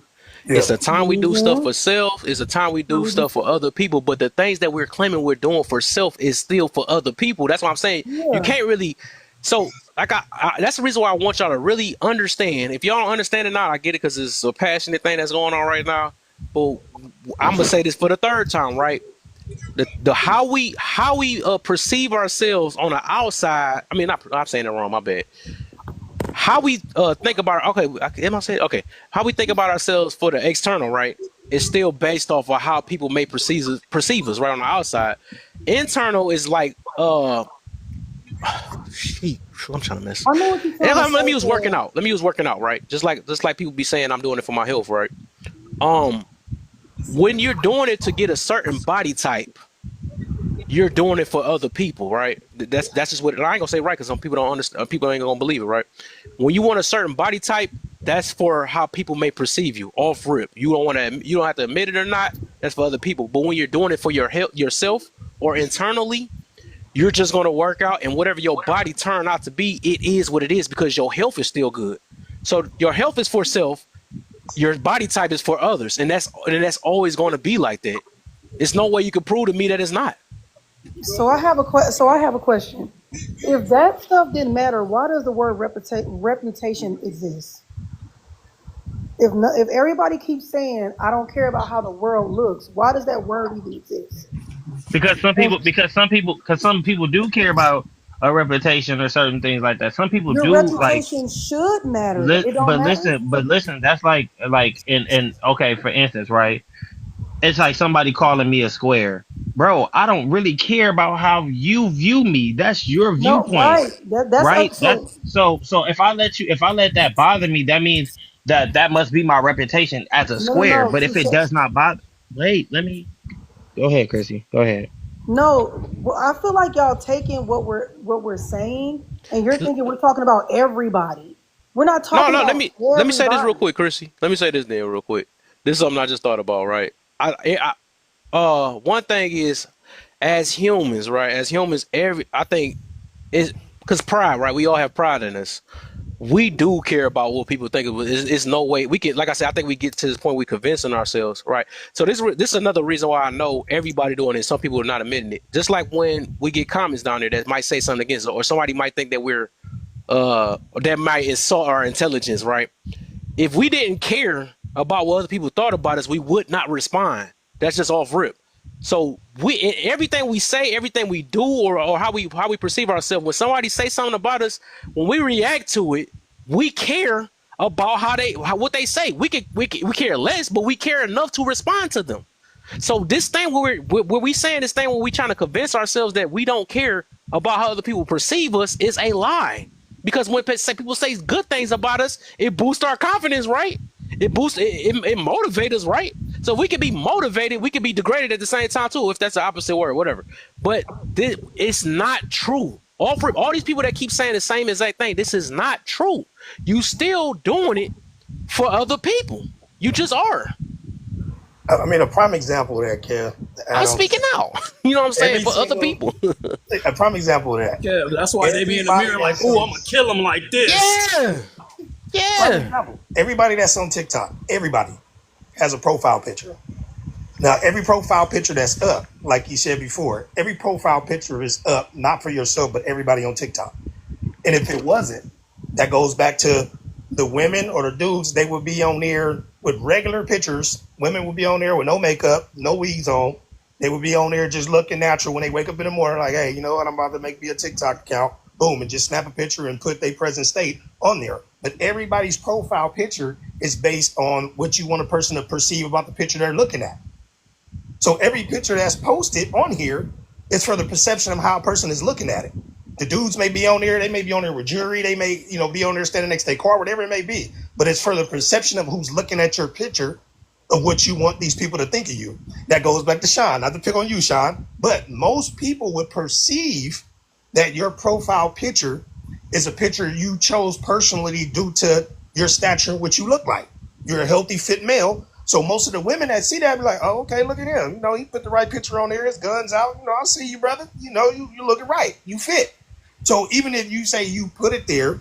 Yeah. It's a time we do stuff for self. It's a time we do stuff for other people. But the things that we're claiming we're doing for self is still for other people. That's what I'm saying. You Yeah. can't really. So, like, that's the reason why I want y'all to really understand. If y'all don't understand it now, I get it because it's a passionate thing that's going on right now. But I'm gonna say this for the third time, right? The how we perceive ourselves on the outside. I mean, not I'm saying it wrong. My bad. How we think about okay, am I saying okay? How we think about ourselves for the external, right? Is still based off of how people may perceive us right on the outside. Internal is like sheep. I'm trying to miss. I know what you're And trying to let me say, use working Ted. out. Let me use working out, right? Just like people be saying I'm doing it for my health, right? Um, when you're doing it to get a certain body type, you're doing it for other people, right? That's just what I ain't gonna say right because some people don't understand. People ain't gonna believe it, right? When you want a certain body type, that's for how people may perceive you off rip. You don't want to. You don't have to admit it or not. That's for other people. But when you're doing it for your health, yourself, or internally, you're just gonna work out, and whatever your body turn out to be, it is what it is because your health is still good. So your health is for self. Your body type is for others, and that's always going to be like that. There's no way you can prove to me that it's not. So I have a So I have a question. If that stuff didn't matter, why does the word reputation exist? If no, if everybody keeps saying I don't care about how the world looks, why does that word even exist? And Because some people do care about a reputation or certain things like that. Some people your do like. reputation should matter, but it don't But matter. listen, that's like in okay, for instance, right? It's like somebody calling me a square. Bro, I don't really care about how you view me. That's your No, viewpoint, right? That's right? up. That's So so if I let that bother me, that means that must be my reputation as a no, no, square. no. But if it does not bother, wait, let me go ahead, Chrissy. Go ahead. No, well, I feel like y'all taking what we're saying, and you're thinking we're talking about everybody. We're not No, talking no. about Let me say this real everybody. quick, Chrissy. Let me say this then real quick. This is something I just thought about, right? One thing is, as humans, right? As humans, I think is because pride, right? We all have pride in us. We do care about what people think of us. It's no way we can. Like I said, I think we get to this point we convincing ourselves, right? So this is another reason why I know everybody doing it. Some people are not admitting it. Just like when we get comments down there that might say something against us, or somebody might think that we're that might insult our intelligence, right? If we didn't care about what other people thought about us, we would not respond. That's just off rip. So everything we say, everything we do, or how we perceive ourselves, when somebody say something about us, when we react to it, we care about what they say. We care less, but we care enough to respond to them. So this thing where we saying this thing when we trying to convince ourselves that we don't care about how other people perceive us is a lie. Because when people say good things about us, it boosts our confidence, right? It motivates us, right? So we can be motivated, we can be degraded at the same time too, if that's the opposite word, whatever. But it's not true. All these people that keep saying the same exact thing, this is not true. You still doing it for other people. You just are. I mean, a prime example of that, Kev, to add I'm on to speaking that. out. You know what I'm saying? Every For other single, people. a prime example of that. Yeah, that's why they be in the mirror Everybody like, that's "Oh, on, I'm gonna kill him like this." Yeah. prime Yeah. example, everybody that's on TikTok, everybody has a profile picture. Now, every profile picture that's up, like you said before, every profile picture is up, not for yourself, but everybody on TikTok. And if it wasn't, that goes back to the women or the dudes, they would be on there with regular pictures. Women would be on there with no makeup, no wigs on. They would be on there just looking natural when they wake up in the morning, like, hey, you know what? I'm about to make me a TikTok account. Boom, and just snap a picture and put their present state on there. But everybody's profile picture is based on what you want a person to perceive about the picture they're looking at. So every picture that's posted on here is for the perception of how a person is looking at it. The dudes may be on there, they may be on there with jewelry, they may, be on there standing next to their car, whatever it may be. But it's for the perception of who's looking at your picture of what you want these people to think of you. That goes back to Sean, not to pick on you, Sean, but most people would perceive that your profile picture is a picture you chose personally due to your stature and what you look like. You're a healthy, fit male. So most of the women that see that be like, oh, okay, look at him. He put the right picture on there, his guns out. I see you, brother. You looking right. You fit. So even if you say you put it there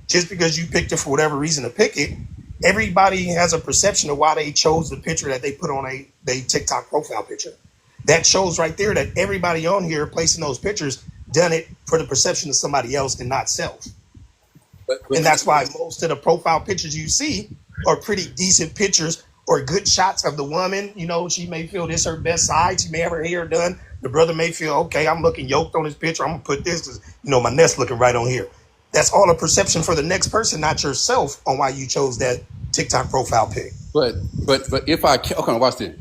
just because you picked it for whatever reason to pick it, everybody has a perception of why they chose the picture that they put on a TikTok profile picture. That shows right there that everybody on here placing those pictures done it for the perception of somebody else and not self. And that's why most of the profile pictures you see are pretty decent pictures or good shots of the woman. She may feel this her best side. She may have her hair done. The brother may feel, okay, I'm looking yoked on this picture. I'm going to put this, because, my nest looking right on here. That's all a perception for the next person, not yourself, on why you chose that TikTok profile pic. But if okay, watch this.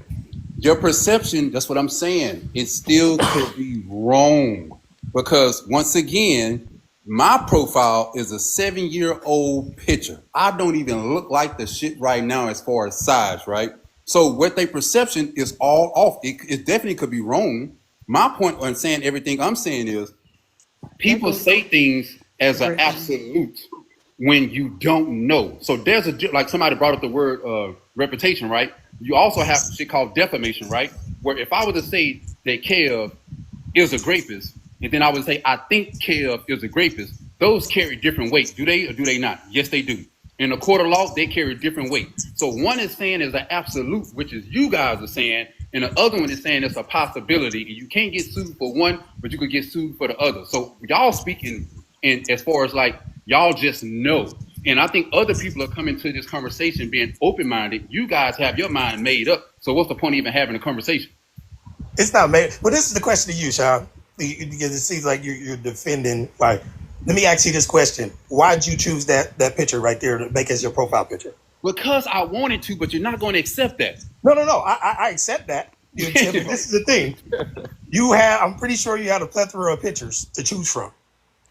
Your perception, that's what I'm saying, it still could be wrong. Because once again, my profile is a 7-year-old picture. I don't even look like the shit right now as far as size, right? So what their perception is all off. It definitely could be wrong. My point on saying everything I'm saying is people say things as an absolute when you don't know. So there's like somebody brought up the word reputation, right? You also have shit called defamation, right? Where if I were to say that Kev is a rapist, and then I would say I think Kev is a rapist, those carry different weight. Do they or do they not? Yes, they do. In a court of law, they carry different weight. So one is saying is an absolute, which is you guys are saying, and the other one is saying it's a possibility. And you can't get sued for one, but you could get sued for the other. So y'all speaking in as far as like y'all just know. And I think other people are coming to this conversation being open-minded. You guys have your mind made up. So what's the point of even having a conversation? It's not made. Well, this is the question to you, Sean, because it seems like you're defending. Like, let me ask you this question: why did you choose that picture right there to make as your profile picture? Because I wanted to, but you're not going to accept that. No. I accept that. This is the thing. I'm pretty sure you had a plethora of pictures to choose from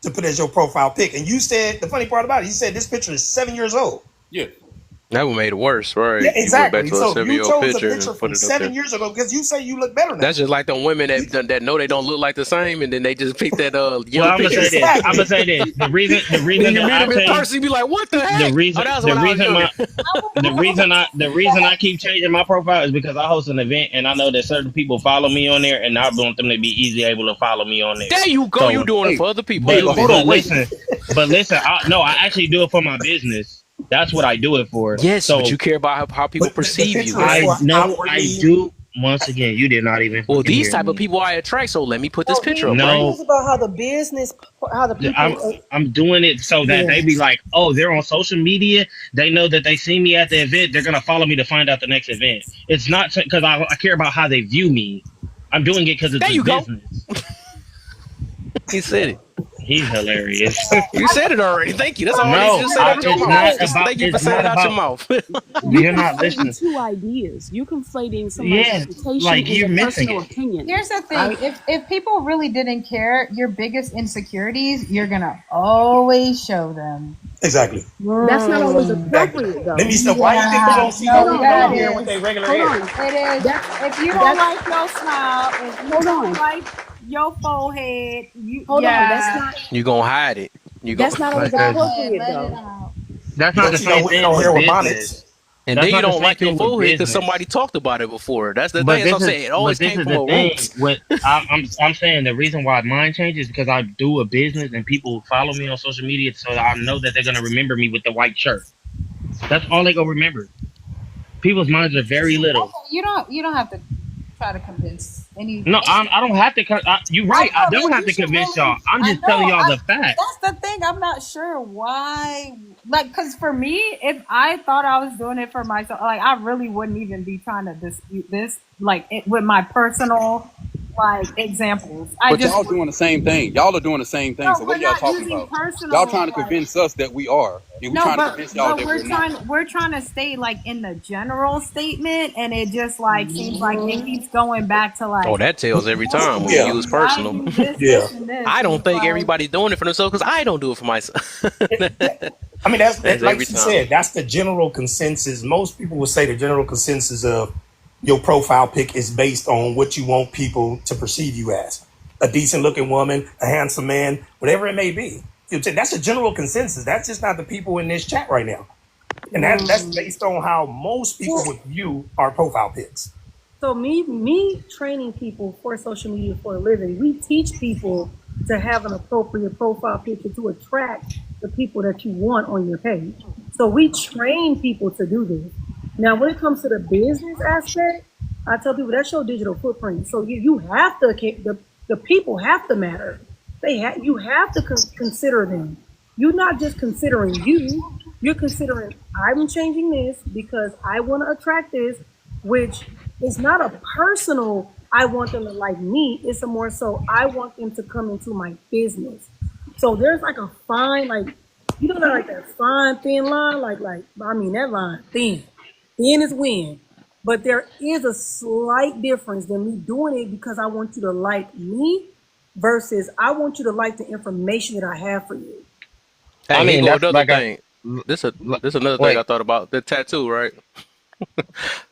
to put as your profile pic. And you said, the funny part about it, you said this picture is 7 years old. Yeah. That would made it worse, right? Yeah, exactly. You went back to So you chose a picture picture from 7 years ago because you say you look better now. That's just like the women that know they don't look like the same, and then they just pick that young Well, I'm gonna picture. say this. I'm gonna say this. The reason Then you that meet them in I person, you be like, "What the heck?" the reason the reason I keep changing my profile is because I host an event and I know that certain people follow me on there, and I want them to be easy able to follow me on there. There you go. So, You doing it for other people. But listen, I actually do it for my business. That's what I do it for. Yes, so but you care about how people perceive you. I know I do. Once again, you did not even. Well, these type of people I attract. So let me put this picture up. No, it's about how the people. I'm doing it so that they be like, oh, they're on social media. They know that they see me at the event. They're gonna follow me to find out the next event. It's not because I care about how they view me. I'm doing it because it's a business. He said it. He's hilarious. You said it already. Thank you. That's all I just said out your mouth. Thank you for saying it out your mouth. You're not listening. Two ideas. You conflating somebody's reputation like you're with a missing personal it. opinion. Here's the thing: if people really didn't care, your biggest insecurities, you're gonna always show them. Exactly. That's not always appropriate, though. Let me stop. Why you think you don't see no people here with their regular hair? It is. If you don't like your smile, if you don't like your forehead, that's not. You gonna hide it. That's not always appropriate, though. That's not the same thing. And then you don't like your forehead because somebody talked about it before. That's the thing. I'm saying it always came from a root. I'm saying the reason why mine changes is because I do a business and people follow me on social media, so I know that they're gonna remember me with the white shirt. That's all they gonna remember. People's minds are very little. You don't have to try to convince any. No, I don't have to. You're I right. I know, don't man. have You to should convince really. y'all. I'm I just telling know. y'all the facts. That's the thing. I'm not sure why. Like, because for me, if I thought I was doing it for myself, like I really wouldn't even be trying to dispute this. Like with my personal like examples, I But just y'all would. doing the same thing. Y'all are doing the same thing. No, So what we're are y'all not talking using about? Y'all trying personal to like. convince us that we are, and we No, trying to but convince y'all that we're not. we're trying to stay like in the general statement, and it just like seems like it keeps going back to Oh, like, that tells every time when you Yeah, use why personal. do this, yeah. this, and this, I and don't it's think like, everybody's doing it for themselves because I don't do it for myself. I mean, that's That's like every she time. said. That's the general consensus. Most people would say the general consensus of your profile pic is based on what you want people to perceive you as: a decent looking woman, a handsome man, whatever it may be. That's a general consensus. That's just not the people in this chat right now, and that's based on how most people Well, would view our profile pics. so me training people for social media for a living, we teach people to have an appropriate profile picture to attract the people that you want on your page. So we train people to do this. Now, when it comes to the business aspect, I tell people that's your digital footprint. So you have to the people have to matter. You have to consider them. You're not just considering you. You're considering I'm changing this because I want to attract this, which is not a personal. I want them to like me. It's a more so I want them to come into my business. So there's like a fine like you know like that fine thin line like I mean that line thin. Thin is win. But there is a slight difference than me doing it because I want you to like me versus I want you to like the information that I have for you. I Hey, here mean, go that's another like thing. This another thing I wait, thought about the tattoo, right?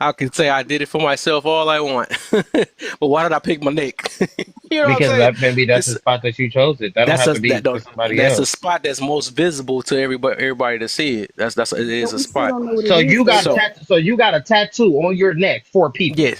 I can say I did it for myself all I want, but why did I pick my neck? You know what I'm because saying? that maybe that's the This spot that you chose it. That don't that's have a to that be for don't somebody that's a else. spot that's most visible to everybody to see it. That's it is But a we still spot. don't know what it So is you though, got a So Kev. tattoo. So you got a tattoo on your neck for people. yeah,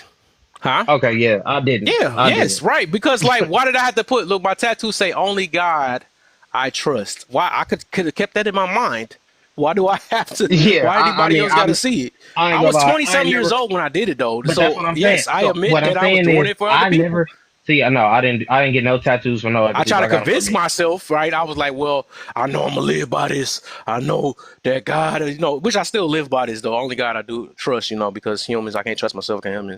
huh? Okay, yeah, I didn't. Yeah, I yes, didn't. right. Because like, why did I have to put? Look, my tattoo say "Only God I trust." Why I could have kept that in my mind. Why do I have to? Yeah, Why I anybody mean, else got to see it? I ain't I gonna was lie. 20 I some ain't years never. old when I did it though. But that's what So I'm saying. yes, I So admit what I'm that I was saying doing is, it for other I people. never see. I know I didn't. I didn't get no tattoos for no other I try people. to I got them for convince me. myself, right? I was like, well, I know I'm gonna live by this. I know that God, which I still live by this though. Only God I do trust, because humans I can't trust myself. Can't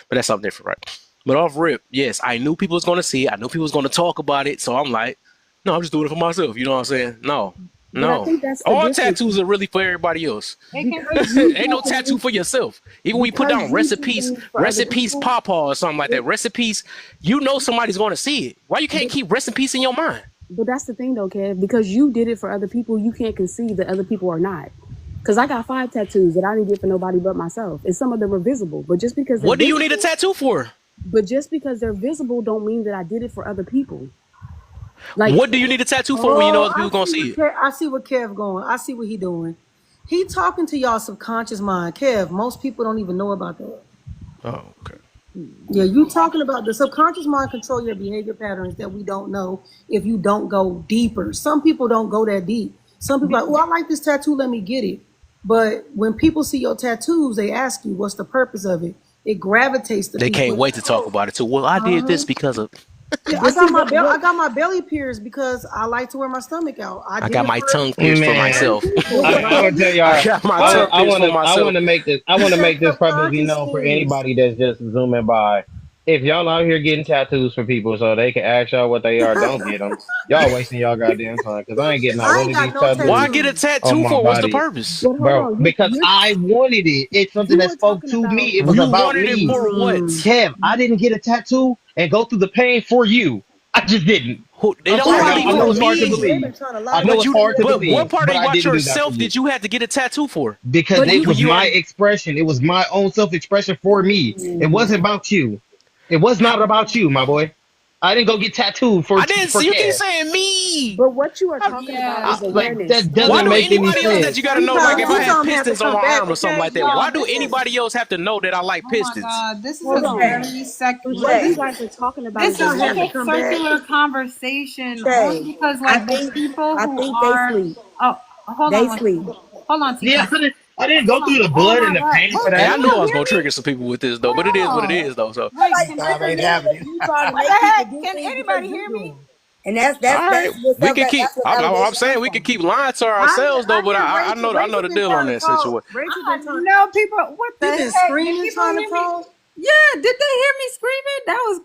but that's something different, right? But off rip, yes, I knew people was gonna see it. I knew people was gonna talk about it. So I'm like, no, I'm just doing it for myself. You know what I'm saying? No, But I no. think that's the All difference tattoos are really for everybody else. it can because be. you Ain't no do tattoo things for yourself. Even when you put because down you do recipes, things for other recipes, people. pawpaw or something like that. Recipes, somebody's going to see it. Why you can't But keep recipes in your mind? but that's the thing though, Kev. Because you did it for other people, you can't conceive that other people are not. Because I got 5 tattoos that I didn't get for nobody but myself, and some of them are visible. What do you need a tattoo for? But just because they're visible, don't mean that I did it for other people. Like, What do you need a tattoo for when you know Oh, other people going to see it? I see what Kev going. I see what he doing. He talking to y'all subconscious mind. Kev, most people don't even know about that. Oh, okay. Yeah, you talking about the subconscious mind control your behavior patterns that we don't know if you don't go deeper. Some people don't go that deep. Some people are like, oh, I like this tattoo, let me get it. But when people see your tattoos, they ask you, what's the purpose of it? It gravitates to They can't people. wait to talk about it too. Well, I did Uh-huh. this because of Yeah, but see I what got my belly pierced because I like to wear my stomach out. I I did got it my for tongue pierced for Man, certain myself. people. I'm gonna tell I y'all. got my I tongue want. I pierced want for to. I want myself. to make this. I want to Because make this publicly subconscious known for things. anybody that's just zooming by. If y'all out here getting tattoos for people so they can ask y'all what they are, don't get them. Y'all wasting y'all goddamn time because I ain't getting not I one ain't of got these no Why tattoos get a tattoos. on tattoo my for? What's the body, purpose? But hold bro. on, Because I wanted it. It's something you that were spoke talking to about me. It was You about wanted it me. for what? Kev, I didn't get a tattoo and go through the pain for you. I just didn't. It I'm don't sorry, gotta y'all. be I know for it's hard to me. They've believe. been trying to I lie to know But it's you you, hard for to but what believe, part but I about didn't do that for yourself you did you have to get a tattoo for? because but it you For was you, my expression. It was my own self expression for me. It wasn't about you. It was not about you, my boy. I didn't go get tattooed I didn't for see. You keep Kev. saying me. but what you are talking about Yeah. is Like awareness. that Hold Why doesn't do on. make any anybody else that sense. you gotta know? Like if I He had told him have to pistons on come my back. arm or something Okay, like that, Yo, why do this is. anybody else have to know that I like Oh my pistons? God, this is Hold a on. very What secular. you Shay, guys are talking about This is is y'all such have to a awareness. come back. circular conversation only Shay. because, I like, the think people I who think they are. sleep. Oh, hold They on one sleep. second. Hold on, Yeah, Tika. I didn't go through the Oh blood my and the God. pain for Who Hey, that. I can knew I y'all was hear gonna me? trigger some people with this though, Hold but it is what it on. is though. So, Wait, Like can this Stop is ain't literally happening. you trying to what the make people heck? do Can things because anybody you hear do me? them. And that's all that's right, that's what we can that's keep. what I'm validation saying comes we can from. keep lying to I ourselves though, but hear I know Rachel the been deal on trying to that talk. situation. Rachel been trying. No, people, what the You been heck? Did screaming people trying to hear me? talk. Yeah, did they hear me screaming? That was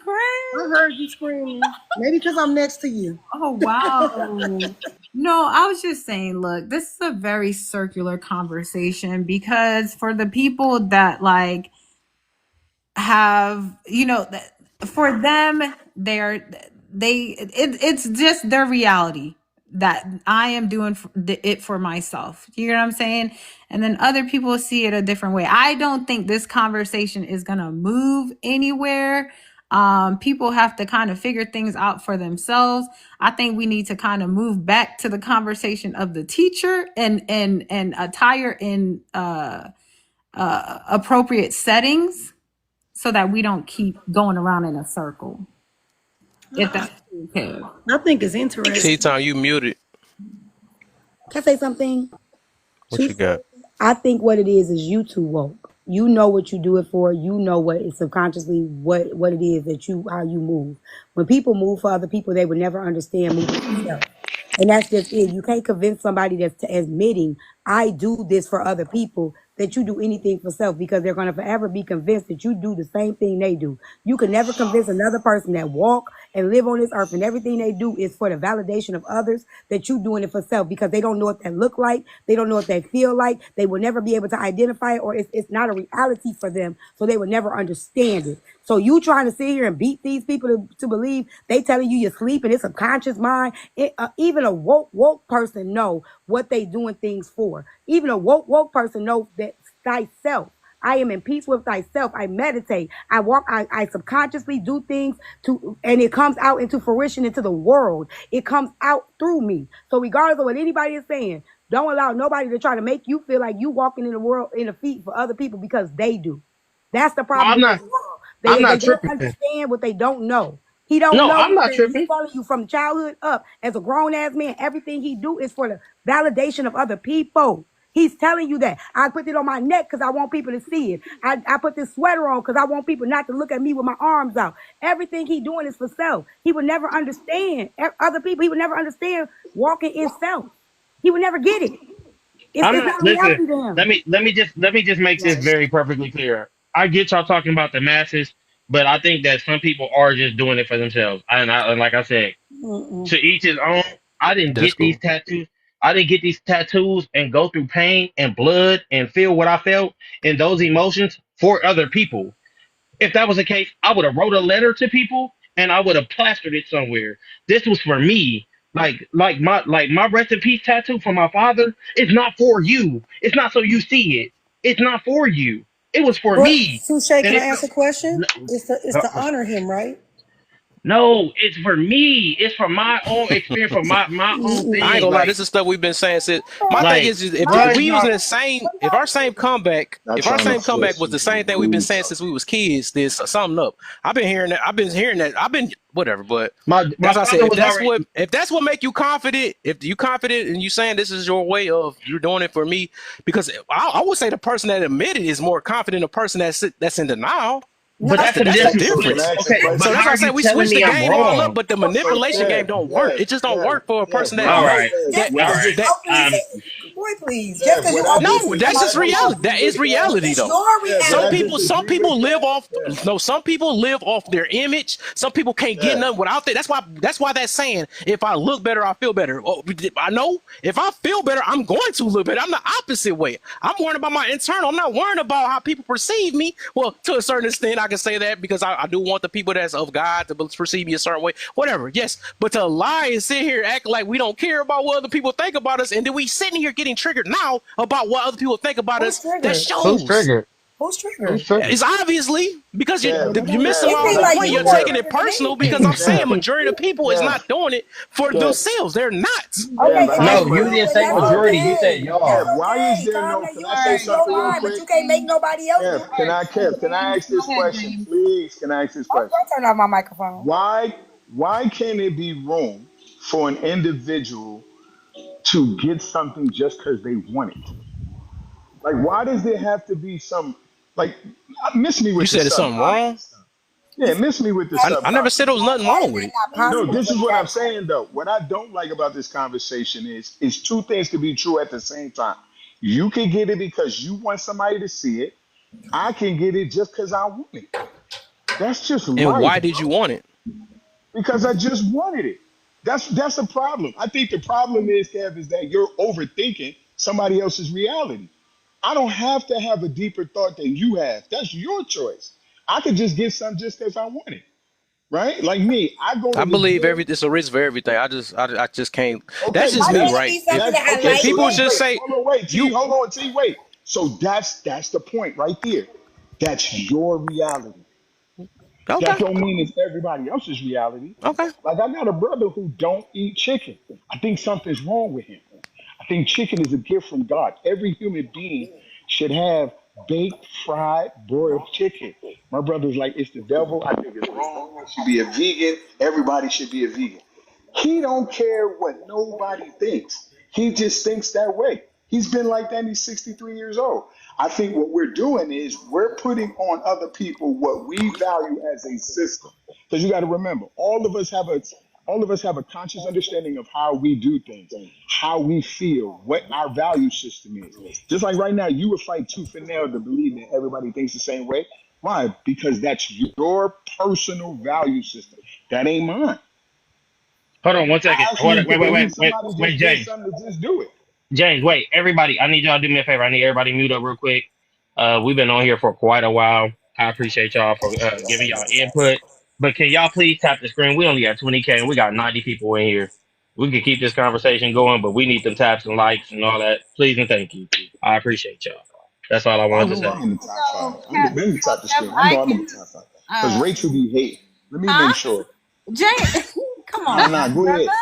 I crazy. heard you screaming. Maybe because I'm next to you. Oh, wow. No, I was just saying, look, this is a very circular conversation because for the people that like have for them it's just their reality that I am doing it for myself. You know what I'm saying? And then other people see it a different way. I don't think this conversation is going to move anywhere. People have to kind of figure things out for themselves. I think we need to kind of move back to the conversation of the teacher and attire in appropriate settings so that we don't keep going around in a circle. If that's okay. I think it's interesting. T-Time, you muted. Can I say something? What Too. you got? I think what it is you too woke. You know what you do it for. You know what is subconsciously what it is that you how you move. When people move for other people, they would never understand moving for self. And that's just it. You can't convince somebody that's admitting I do this for other people that you do anything for self because they're going to forever be convinced that you do the same thing they do. You can never convince another person that walk and live on this earth and everything they do is for the validation of others that you doing it for self because they don't know what that look like. They don't know what they feel like. They will never be able to identify it or it's not a reality for them. So they will never understand it. So you trying to sit here and beat these people to believe they telling you you're sleeping. It's subconscious mind. Even a woke person know what they doing things for. Even a woke person knows that thyself. I am in peace with thyself. I meditate. I walk. I subconsciously do things and it comes out into fruition into the world. It comes out through me. So regardless of what anybody is saying, don't allow nobody to try to make you feel like you walking in the world in the feet for other people because they do. That's the No, problem I'm with this not. world. I'm They not don't tripping. understand what they don't know. He don't No, know I'm not anything. He's tripping. telling you from childhood up as a grown ass man, everything he do is for the validation of other people. He's telling you that. I put it on my neck because I want people to see it. I put this sweater on because I want people not to look at me with my arms out. Everything he doing is for self. He would never understand other people. He would never understand walking in self. He would never get it. I'm It's not. not a Listen. reality to him. Let me just make this Right. very perfectly clear. I get y'all talking about the masses, but I think that some people are just doing it for themselves. And like I said, Mm-mm. to each his own. I didn't That's get these cool. tattoos. I didn't get these tattoos and go through pain and blood and feel what I felt and those emotions for other people. If that was the case, I would have wrote a letter to people and I would have plastered it somewhere. This was for me. Like my rest in peace tattoo for my father. It's not for you. It's not so you see it. It's not for you. It was for But me. Touche, And can I it's ask a question? It's to honor him, right? no, it's for me. It's for my own experience, for my own I ain't thing. gonna lie, this is stuff we've been saying since. My thing Like, is if bruh, we using y'all, the same, if our same comeback, Not if our trying to same comeback flex was you the same thing we've been rude saying talk. since we was kids, there's something up. I've been hearing that. I've been hearing that. I've been whatever, but my that's what I said. father was already. If that's what make you confident, if you confident and you saying this is your way of you're doing it for me, because I would say the person that admitted is more confident than the person that's in denial. But No, that's a That's the So, different. so can difference. I ask a Okay, but So question? that's how why I are say you we telling switched me the I'm game all up, wrong? but the So, manipulation game don't work. It just don't work for a person that All No, right, just all because right. you Kev, openly say, boy, please. Just Kev, because you what I openly No, say that's you're just reality. disagree That wrong, is reality, it's though. your Kev, what Some I reality. people, some disagree with people live Kev, off. Kev, No, some people live off their image. Some people can't get Kev. nothing without that. That's why that's saying if I look better, I feel better. Oh, I know if I feel better, I'm going to look better. I'm the opposite way. I'm worrying about my internal. I'm not worrying about how people perceive me. Well, to a certain extent, I can say that because I do want the people that's of God to perceive me a certain way. Whatever, yes. But to lie and sit here act like we don't care about what other people think about us, and then we sitting here getting triggered now about what other people think about Who's us. That triggered? Who's shows. triggered? Who's Who's triggered? triggered? It's obviously because Yeah, Kev, you're nobody. missing Kev, It can my seems I like point. you You're more Kev, taking it triggered than personal because I'm anything. saying Kev, majority of people is Kev, not doing it for Kev, themselves. They're not. Okay, Kev, I so got that's a No, you question. cool, didn't and say that's Hold on. majority. You said okay. That's y'all. Kev, why is okay. there Calm no, down. can You I can say speak your something real mind, but quick? you can't make nobody else do Kev, can it. I, Kev, can I ask this question? Please, can I ask this Oh, question? don't turn off my microphone. Why, why can't it be room for an individual to get something just because they want it? Like, why does there have to be some like miss me You with the said it's something wrong. subconscious? Yeah, miss me with the I never said there subconscious. was nothing How wrong is with that it. not No, possible this for is what that? I'm saying though. What I don't like about this conversation is two things can be true at the same time. You can get it because you want somebody to see it. I can get it just because I want it. That's just And life, why did you bro. want it? Because I just wanted it. That's a problem. I think the problem is, Kev, is that you're overthinking somebody else's reality. I don't have to have a deeper thought than you have. That's your choice. I could just get some just because I want it, right? Like me, I go I to the believe gym. it's a risk for everything. I just can't. That's Okay, just Why me, can't it right? be something that I If okay. like? So people that's just great. say Hold on, wait, T. you, Hold on, T. Wait. So that's the point right there. That's your reality. okay, That don't mean it's everybody else's reality. okay. Like I got a brother who don't eat chicken. I think something's wrong with him. I think chicken is a gift from God. Every human being should have baked, fried, broiled chicken. My brother's like, it's the devil. I think it's wrong. It should be a vegan. Everybody should be a vegan. He don't care what nobody thinks. He just thinks that way. He's been like that and he's 63 years old. I think what we're doing is we're putting on other people what we value as a system. Because you got to remember, all of us have a conscious understanding of how we do things, how we feel, what our value system is. Just like right now, you would fight tooth and nail to believe that everybody thinks the same way. Why? Because that's your personal value system. That ain't mine. Hold on one second. I Hold actually on, believe somebody wait, just did James. something to just do it. James, wait, everybody, I need y'all to do me a favor. I need everybody to mute up real quick. We've been on here for quite a while. I appreciate y'all for giving y'all input. But can y'all please tap the screen? We only got 20K and we got 90 people in here. We can keep this conversation going, but we need them taps and likes and all that. Please and thank you. I appreciate y'all. That's all I I wanted to know say. I'm in the top So, five. Let me top the Kev, screen. I I know I'm in the can. top five. Because Uh, Rachel be hating. Let me make huh? sure. Jay, come Nah, on, nah, now, go brother. ahead.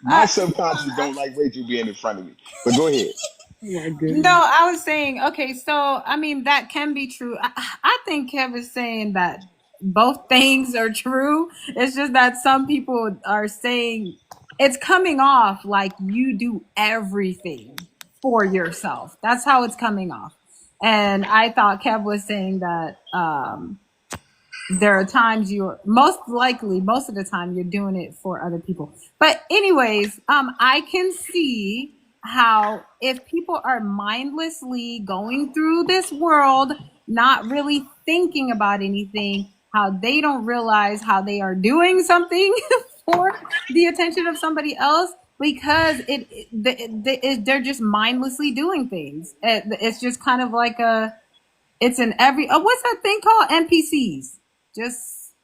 My Uh, subconscious don't like Rachel being in front of me. But go ahead. Oh my no, goodness. I was saying, okay, so I mean that can be true. I think Kev is saying that both things are true. It's just that some people are saying it's coming off like you do everything for yourself. That's how it's coming off. And I thought Kev was saying that there are times you're most likely most of the time you're doing it for other people, but anyways, I can see how if people are mindlessly going through this world not really thinking about anything, how they don't realize how they are doing something for the attention of somebody else because they're just mindlessly doing things. It's just kind of like a it's an every what's that thing called, NPCs, just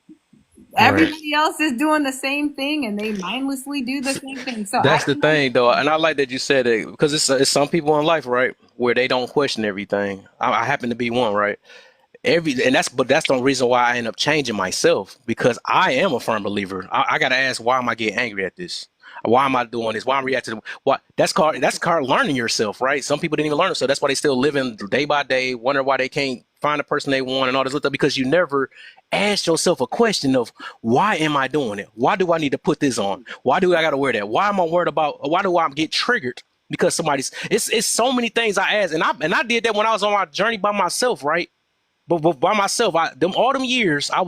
Right. everybody else is doing the same thing and they mindlessly do the same thing. So I That's the can thing, though, and I like that you said it because it's some people in life, right, where they don't question everything. I happen to be one, right? That's the reason why I end up changing myself because I am a firm believer. I gotta ask, why am I getting angry at this? Why am I doing this? Why I'm reacting? Why that's called learning yourself, right? Some people didn't even learn it, so that's why they still living day by day, wondering why they can't find the person they want and all this other stuff because you never ask yourself a question of why am I doing it? Why do I need to put this on? Why do I gotta wear that? Why am I worried about? Why do I get triggered? Because somebody's it's so many things I ask, and I did that when I was on my journey by myself, right? But by myself, all them years, I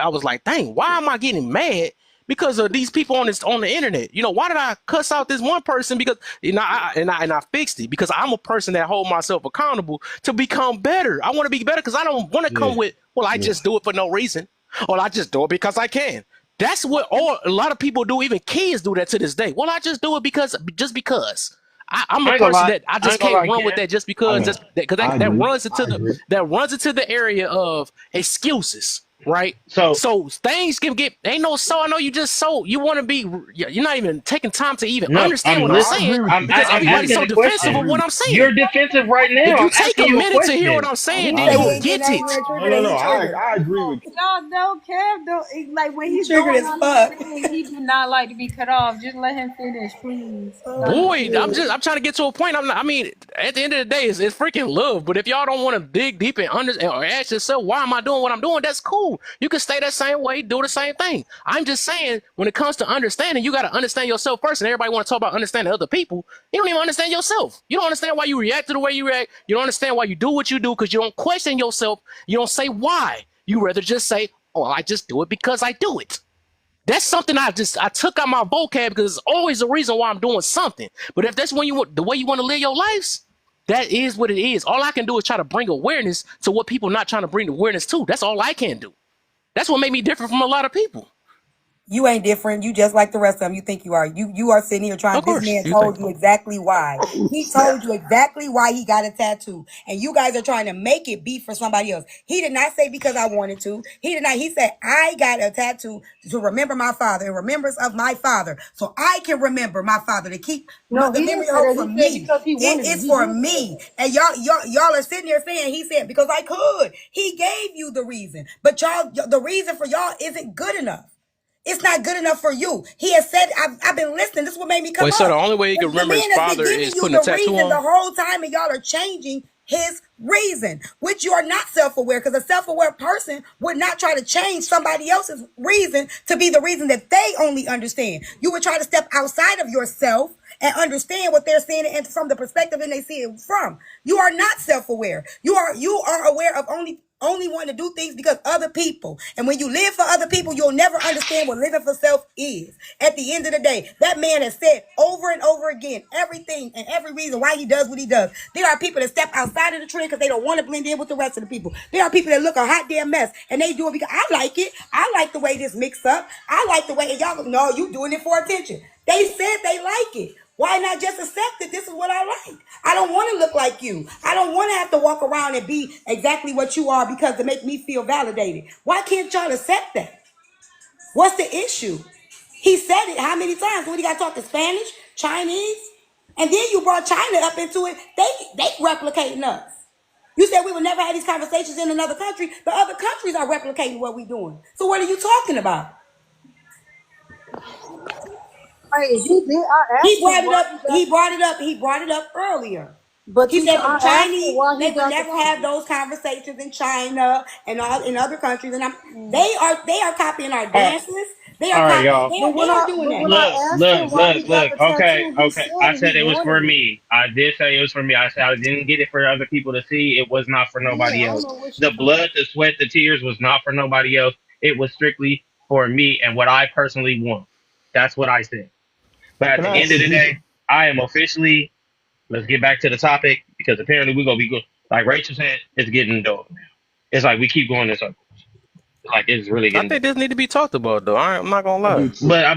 was like, dang, why am I getting mad because of these people on the internet? Why did I cuss out this one person? Because I fixed it because I'm a person that hold myself accountable to become better. I want to be better because I don't want to come Yeah. with, well, I Yeah. just do it for no reason, or I just do it because I can. That's what a lot of people do. Even kids do that to this day. Well, I just do it just because. I'm a I ain't gonna person lie. that I I just ain't gonna can't lie, run with Kev. that just I because know. because I that agree. runs into I agree. the area of excuses, right? So So things can get ain't no so I know you just so you want to be you're not even taking time to even no, understand I'm what I'm No, I listening. saying agree with I'm you. because I I'm agree everybody's with asking so the you. defensive I question. of agree what with I'm you. saying. You're defensive right If now. you I'm take asking a you a minute to hear what question. I'm He saying, then I said you he will agree. ain't getting get angry it. and No, triggered no, and no. he I triggered. I agree with you. y'all know Kev don't like when He he's triggered going as on his fuck. thing, he do not like to be cut off. Just let him finish, please. Oh Boy, shit. I'm trying to get to a point. I mean, at the end of the day, it's freaking love. But if y'all don't want to dig deep and understand or ask yourself, why am I doing what I'm doing? That's cool. too. You can stay that same way, do the same thing. I'm just saying, when it comes to understanding, you got to understand yourself first. And everybody want to talk about understanding other people. You don't even understand yourself. You don't understand why you react to the way you react. You don't understand why you do what you do because you don't question yourself. You don't say why. You rather just say, "Oh, I just do it because I do it." That's something I took out my vocab because it's always a reason why I'm doing something. But if that's when you the way you want to live your lives, that is what it is. All I can do is try to bring awareness to what people not trying to bring awareness to. That's all I can do. That's what made me different from a lot of people. You ain't different. You just like the rest of them. You think you are. You are sitting here trying. Of This course, man you think. told you exactly why. He told you exactly why he got a tattoo, and you guys are trying to make it be for somebody else. He did not say because I wanted to. He did not. He said I got a tattoo to remember my father, in remembrance of my father, so I can remember my father to keep No, the he didn't memory of say hope that. for He said me. because he It wanted it. is He for did say me, that. and y'all are sitting there saying he said because I could. He gave you the reason, but y'all, the reason for y'all isn't good enough. It's not good enough for you. He has said, I've been listening. This is what made me come Wait, so the up. only way he can The remember his man has been father giving is you putting a the tattoo reason the on? whole time, and y'all are changing his reason, which you are not self-aware, because a self-aware person would not try to change somebody else's reason to be the reason that they only understand. You would try to step outside of yourself and understand what they're saying and from the perspective and they see it from. You are not self-aware. You are aware of only want to do things because other people. And when you live for other people, you'll never understand what living for self is. At the end of the day, that man has said over and over again everything and every reason why he does what he does. There are people that step outside of the trend because they don't want to blend in with the rest of the people. There are people that look a hot damn mess and they do it because I like it. I like the way this mix up. I like the way, and y'all no, you doing it for attention. They said they like it. Why not just accept that this is what I like? I don't want to look like you. I don't want to have to walk around and be exactly what you are because to make me feel validated. Why can't y'all accept that? What's the issue? He said it how many times? When he got to talk to Spanish, Chinese, and then you brought China up into it. They replicating us. You said we would never have these conversations in another country. The other countries are replicating what we're doing. So what are you talking about? Hey, he did. I He asked him brought it why up. he got. He brought it up. He brought it up earlier. But He you, said the I asked him Chinese why he they would got the never have tattoo. those conversations in China and all in other countries. And they are copying our All right, dances. They are all right, copying. y'all. They are doing But that. when I Look, asked him look, why look, he got look. the Okay, tattoo, he okay. I said said he it was for wanted it. me. I did say it was for me. I said I didn't get it for other people to see. It was not for Yeah, nobody I don't else. know what you The talking blood, about. the sweat, the tears was not for nobody else. It was strictly for me and what I personally want. That's what I said. But at Can the I end of ask the you? day, I am officially. Let's get back to the topic because apparently we're gonna be good. Like Rachel said, it's getting dull. It's like we keep going in circles. Like it's really I getting dull. think this need to be talked about though. I'm not gonna I lie. do too. But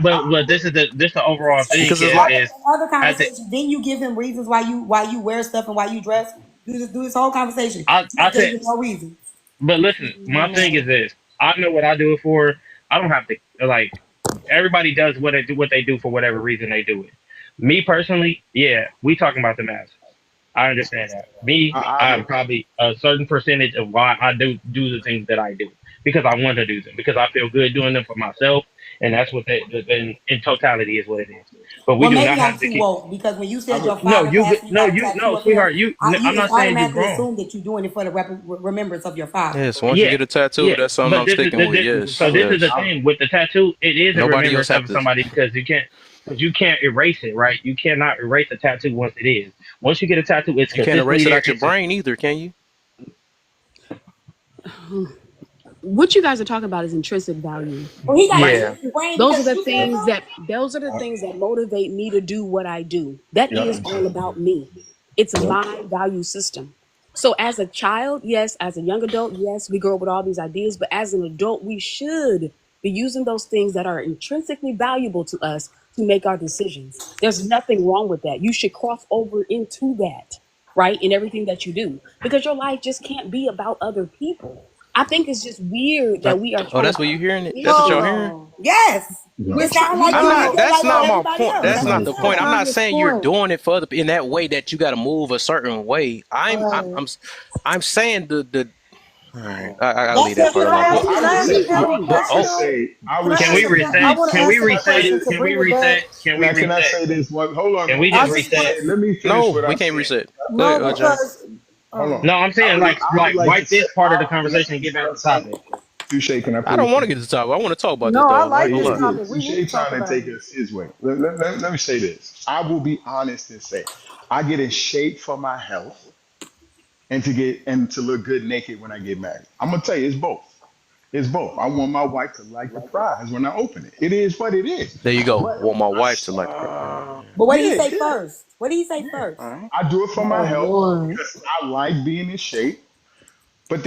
this the overall thing Because it's is like Other at the conversations. Then you give him reasons why you wear stuff and why you dress. Do this whole conversation. He I just gave said you no reason. but listen, my thing is this. I know what I do it for. I don't have to like everybody does what they do for whatever reason they do it. Me personally, yeah, we talking about the masses. I understand that. Me, I I'm probably a certain percentage of why I do the things that I do because I want to do them because I feel good doing them for myself, and that's what in totality is what it is. But we Well, do maybe not I'm have to too keep. woke because when you I said would. your father passed and you got a tattoo No, of him, sweetheart, you I'm just not saying you automatically wrong. assumed that you're doing it for the remembrance of your father. yes, once you Yeah, get a tattoo, yeah. that's something But I'm sticking with. I so Yes, would. this is the yes. I would. thing with the tattoo. It is a Nobody else remembrance have of to. somebody because you can't erase it, right? You cannot erase a tattoo once it is. Once you get a tattoo, it's You can't consistently erase it there. out your brain either, can you? What you guys are talking about is intrinsic value, Well, he got right? it Yeah. in his brain Those are because the you said things so. that motivate me to do what I do. That Yeah. is all about me. It's my value system. So as a child, yes, as a young adult, yes, we grow up with all these ideas, but as an adult, we should be using those things that are intrinsically valuable to us to make our decisions. There's nothing wrong with that. You should cross over into that, right? In everything that you do, because your life just can't be about other people. I think it's just weird Uh, that we are oh, trying that's to what you hearing it. That's what Hold y'all position. hearing. on. Yes, Yeah. it We're tr- sounds we like I'm you are not. want your That's life for not But my everybody point. else. That's That's what not it the sounds point. that's I'm like. not not his saying you're point. doing it for other in that way that you got to move a certain way. I'm saying the. All right, I gotta leave That's that what Can part you're alone. I But ask? Well, Can I would I ask say. him a asking. I question would though? say. I Can would I Can say we ask him? this. I reset? want to Can we ask him a reset? question to Can we bring it reset? back. Can we Now, can I reset? say this? One. Hold on. Can we I just just reset? want Let me to. finish no, what we I'm can't saying. reset. Go No, ahead, I, John. because hold on. No, I'm saying I would like to like say. wipe this part of the conversation and get What back I'm to saying. topic. Touche, can I I put don't it want to to get you? to the topic. I want to talk about this No, I though. I like ain't gonna this lie. topic. We need to Touche talk trying to about take it. us his way. Let me say this. I will be honest and say, I get in shape for my health and to look good naked when I get married. I'm gonna tell you, it's both. It's both. I want my wife to like the prize when I open it. It is what it is. There you go. But Want my wife to like the prep. But what did he yeah, say yeah, first? What did he say yeah. first? I do it for my Oh health Lord. because I like being in shape. But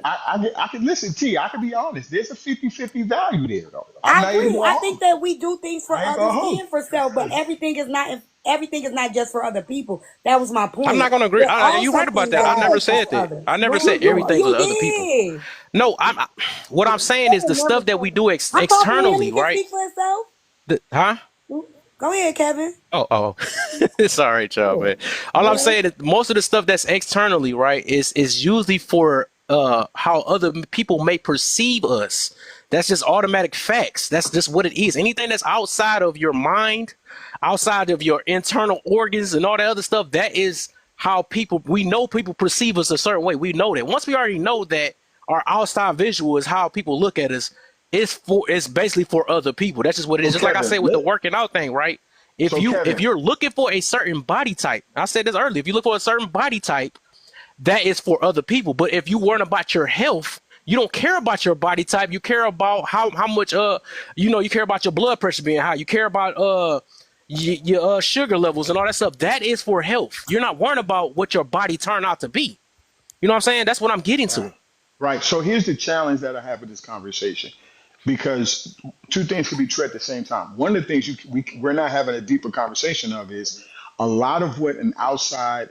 I can listen, T. I can be honest. There's a 50-50 value there, though. I'm I not even agree. gonna I hold think you. that we do things for I ain't others gonna hold you and for self, but everything is not just for other people. That was my I'm point. not gonna agree. There are You also right about things that. that I are never just said for that. others. I never You said you everything you for other people. did. No, what I'm saying is the Never stuff that we said do I'm talking to him. externally, He can right? speak for himself. Huh? Go ahead, Kevin. Oh, it's all right, y'all, man. All I'm saying is most of the stuff that's externally, right, is usually for how other people may perceive us. That's just automatic facts. That's just what it is. Anything that's outside of your mind, outside of your internal organs and all that other stuff, that is how we know people perceive us a certain way. We know that. Once we already know that our outside visual is how people look at us, it's basically for other people. That's just what it is. So Just like I Kevin, said with the working out thing, right? so If Kevin, you're looking for a certain body type, I said this earlier, if you look for a certain body type, that is for other people. But if you weren't about your health, you don't care about your body type. You care about how much you care about your blood pressure being high. You care about your sugar levels and all that stuff. That is for health. You're not worrying about what your body turned out to be. You know what I'm saying? That's what I'm getting right. to. Right. So here's the challenge that I have with this conversation, because two things can be true at the same time. One of the things we're not having a deeper conversation of is a lot of what an outside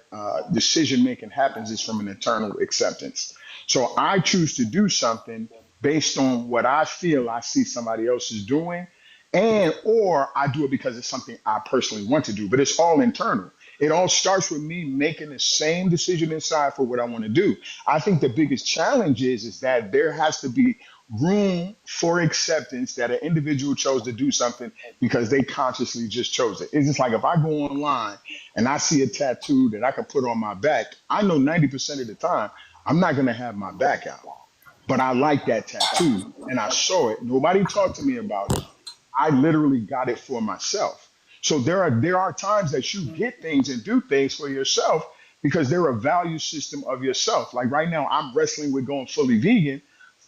decision making happens is from an internal acceptance. So I choose to do something based on what I feel I see somebody else is doing, and or I do it because it's something I personally want to do. But it's all internal. It all starts with me making the same decision inside for what I want to do. I think the biggest challenge is that there has to be room for acceptance that an individual chose to do something because they consciously just chose it. It's just like if I go online and I see a tattoo that I can put on my back, I know 90% of the time I'm not going to have my back out. But I like that tattoo and I saw it. Nobody talked to me about it. I literally got it for myself. So there are times that you get things and do things for yourself because they're a value system of yourself. Like right now, I'm wrestling with going fully vegan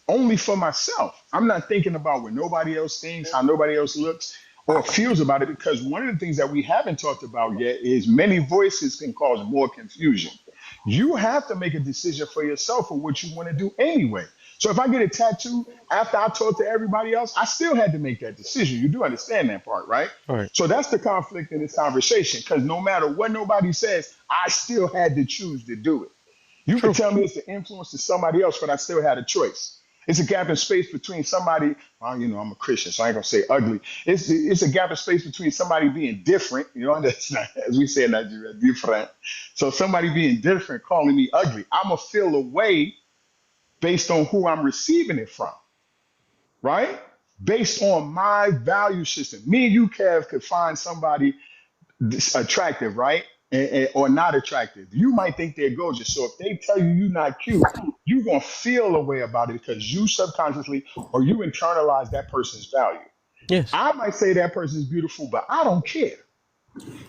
only for myself. I'm not thinking about what nobody else thinks, how nobody else looks or feels about it, because one of the things that we haven't talked about yet is many voices can cause more confusion. You have to make a decision for yourself for what you want to do anyway. So if I get a tattoo after I talk to everybody else, I still had to make that decision. You do understand that part, right? All right. So that's the conflict in this conversation, because no matter what nobody says, I still had to choose to do it. You could True. tell me it's the influence to somebody else, but I still had a choice. It's a gap in space between somebody, well, I'm a Christian, so I ain't gonna say ugly. It's a gap in space between somebody being different, that's not, as we say in Nigeria, different. So somebody being different, calling me ugly, I'ma feel a way based on who I'm receiving it from, right? Based on my value system. Me and you, Kev, could find somebody attractive, right? Or not attractive. You might think they're gorgeous. So if they tell you you're not cute, you're going to feel a way about it because you subconsciously or you internalize that person's value. Yes. I might say that person's beautiful, but I don't care.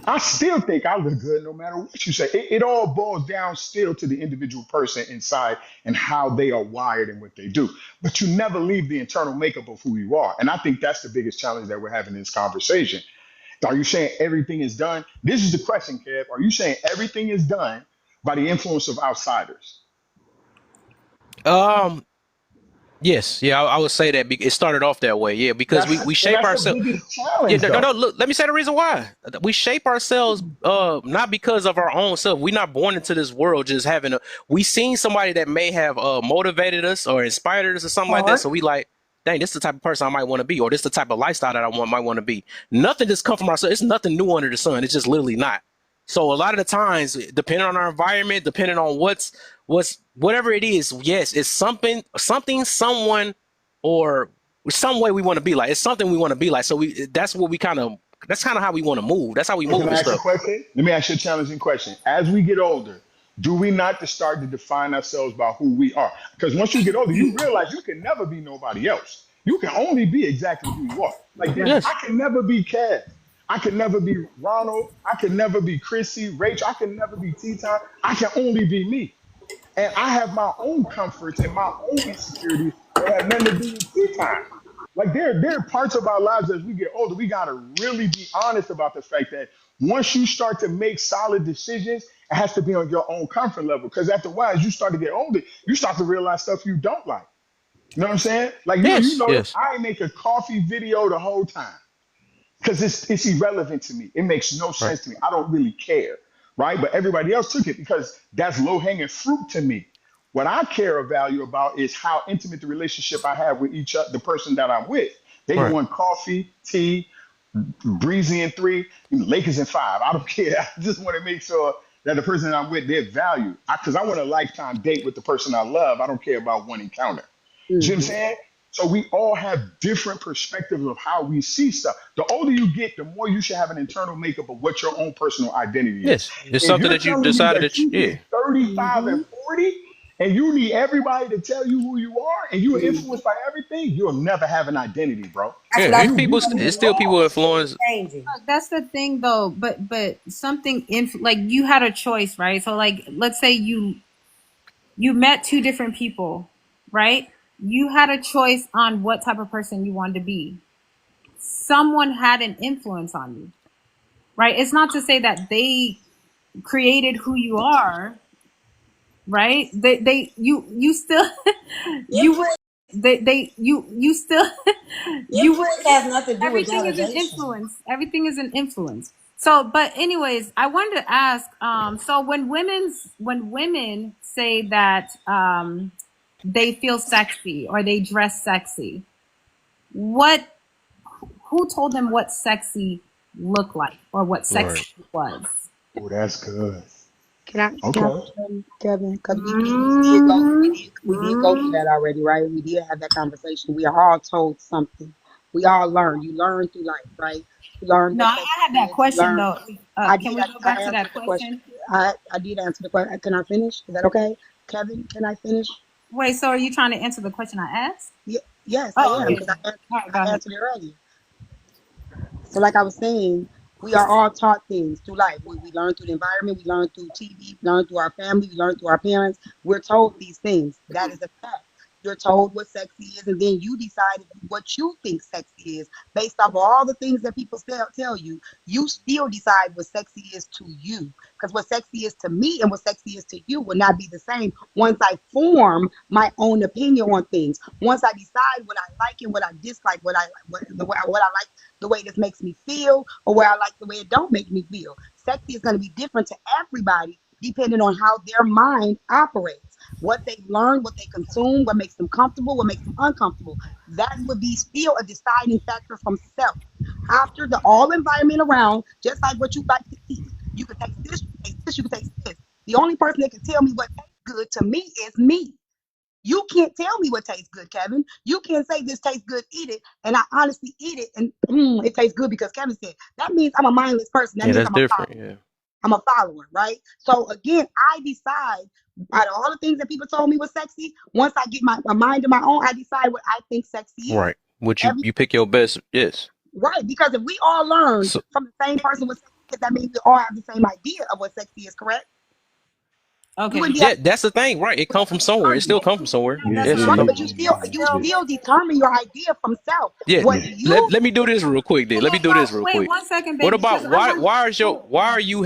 I still think I look good no matter what you say. It all boils down still to the individual person inside and how they are wired and what they do. But you never leave the internal makeup of who you are. And I think that's the biggest challenge that we're having in this conversation. Are you saying everything is done? This is the question, Kev. Are you saying everything is done by the influence of outsiders? Um. Yes. Yeah. I would say that it started off that way. Yeah, because That's we and shape that's the ourselves. biggest Yeah, challenge, no, no, though. no. Look, let me say the reason why. We shape ourselves, not because of our own self. We're not born into this world just having a. We seen somebody that may have motivated us or inspired us or something like that. Part. So we like, dang, this is the type of person I might want to be, or this is the type of lifestyle that might want to be. Nothing just come from ourselves. It's nothing new under the sun. It's just literally not. So a lot of the times, depending on our environment, depending on whatever it is, yes, it's someone, or some way we want to be like. It's something we want to be like. So that's kind of how we want to move. That's how we So can move I and ask a stuff. question? Let me ask you a challenging question. As we get older, Do we not to start to define ourselves by who we are? Because once you get older, you realize you can never be nobody else. You can only be exactly who you are. Like Right. Yes. I can never be Cass. I can never be Ronald. I can never be Chrissy, Rachel. I can never be T-Time. I can only be me. And I have my own comforts and my own insecurities that have nothing to do with T-Time. Like there are parts of our lives as we get older, we gotta really be honest about the fact that once you start to make solid decisions, it has to be on your own comfort level. Because after a while, as you start to get older, you start to realize stuff you don't like. You know what I'm saying? Like you Yes. notice Yes. I ain't make a coffee video the whole time because it's irrelevant to me. It makes no Right. sense to me. I don't really care, right? But everybody else took it because that's low hanging fruit to me. What I care or value about is how intimate the relationship I have with each other, the person that I'm with. They Right. want coffee, tea, breezy in three, Lakers in five. I don't care. I just want to make sure that the person that I'm with, they're valued. Because I want a lifetime date with the person I love. I don't care about one encounter. You see what I'm Mm-hmm. saying? So we all have different perspectives of how we see stuff. The older you get, the more you should have an internal makeup of what your own personal identity is. Yes. It's If something you're that you telling me decided that that. you Yeah. hit 35 Mm-hmm. and 40 and you need everybody to tell you who you are and you're influenced by everything, you'll never have an identity, bro. That's Yeah. what I It's said. people. You will be It's still people lost. influence. Changing. That's the thing though, but something like you had a choice, right? So like let's say you met two different people, right? You had a choice on what type of person you wanted to be. Someone had an influence on you, right? It's not to say that they created who you are, right? You still you would Influence, you still you would influence has nothing to do with everything is an validation. influence. Everything is an influence. So, but anyways, I wanted to ask. So when women say that they feel sexy or they dress sexy, what who told them what sexy looked like or what Right. sexy was? Oh, that's good. Can I Okay. Kevin? Because Mm-hmm. we did go through that already, right? We did have that conversation. We are all told something. We all learn. You learn through life, right? You learn No, what I sex had that is. You question learn. though. I Can did. we go I back to answered that the question. question? I did answer the question. Can I finish? Is that okay, Kevin? Can I finish? Wait, so are you trying to answer the question I asked? Yes, I Oh, am okay. because All right, go I ahead. answered it earlier. So, like I was saying, we are all taught things through life. We learn through the environment, we learn through TV, we learn through our family, we learn through our parents. We're told these things. That is a fact. You're told what sexy is, and then you decide what you think sexy is based off of all the things that people tell you. You still decide what sexy is to you. Because what sexy is to me and what sexy is to you will not be the same once I form my own opinion on things. Once I decide what I like and what I dislike, what I like the way this makes me feel or where I like the way it don't make me feel. Sexy is going to be different to everybody depending on how their mind operates, what they learn, what they consume, what makes them comfortable, what makes them uncomfortable. That would be still a deciding factor from self. After the all environment around, just like what you like to eat. You can taste this, you can taste this, you can taste this. The only person that can tell me what tastes good to me is me. You can't tell me what tastes good, Kevin. You can't say this tastes good, eat it, and I honestly eat it, and it tastes good because Kevin said. That means I'm a mindless person. That Yeah, means that's different. Yeah. I'm a follower, right? So again, I decide out of all the things that people told me was sexy. Once I get my mind of my own, I decide what I think sexy is. Right. Would you Every you pick your best? Yes. right, because if we all learn So from the same person what sexy is, that means we all have the same idea of what sexy is. Correct? We Okay. wouldn't be yeah, that's the thing, right? It come from somewhere. It still come from somewhere. Yeah, that's Yes. what right, I'm but saying. It's you still, still determine your idea from self. Yeah. What Let you me do this real quick. Then let me do no, this real wait quick. 1 second, What baby, because about I want. why you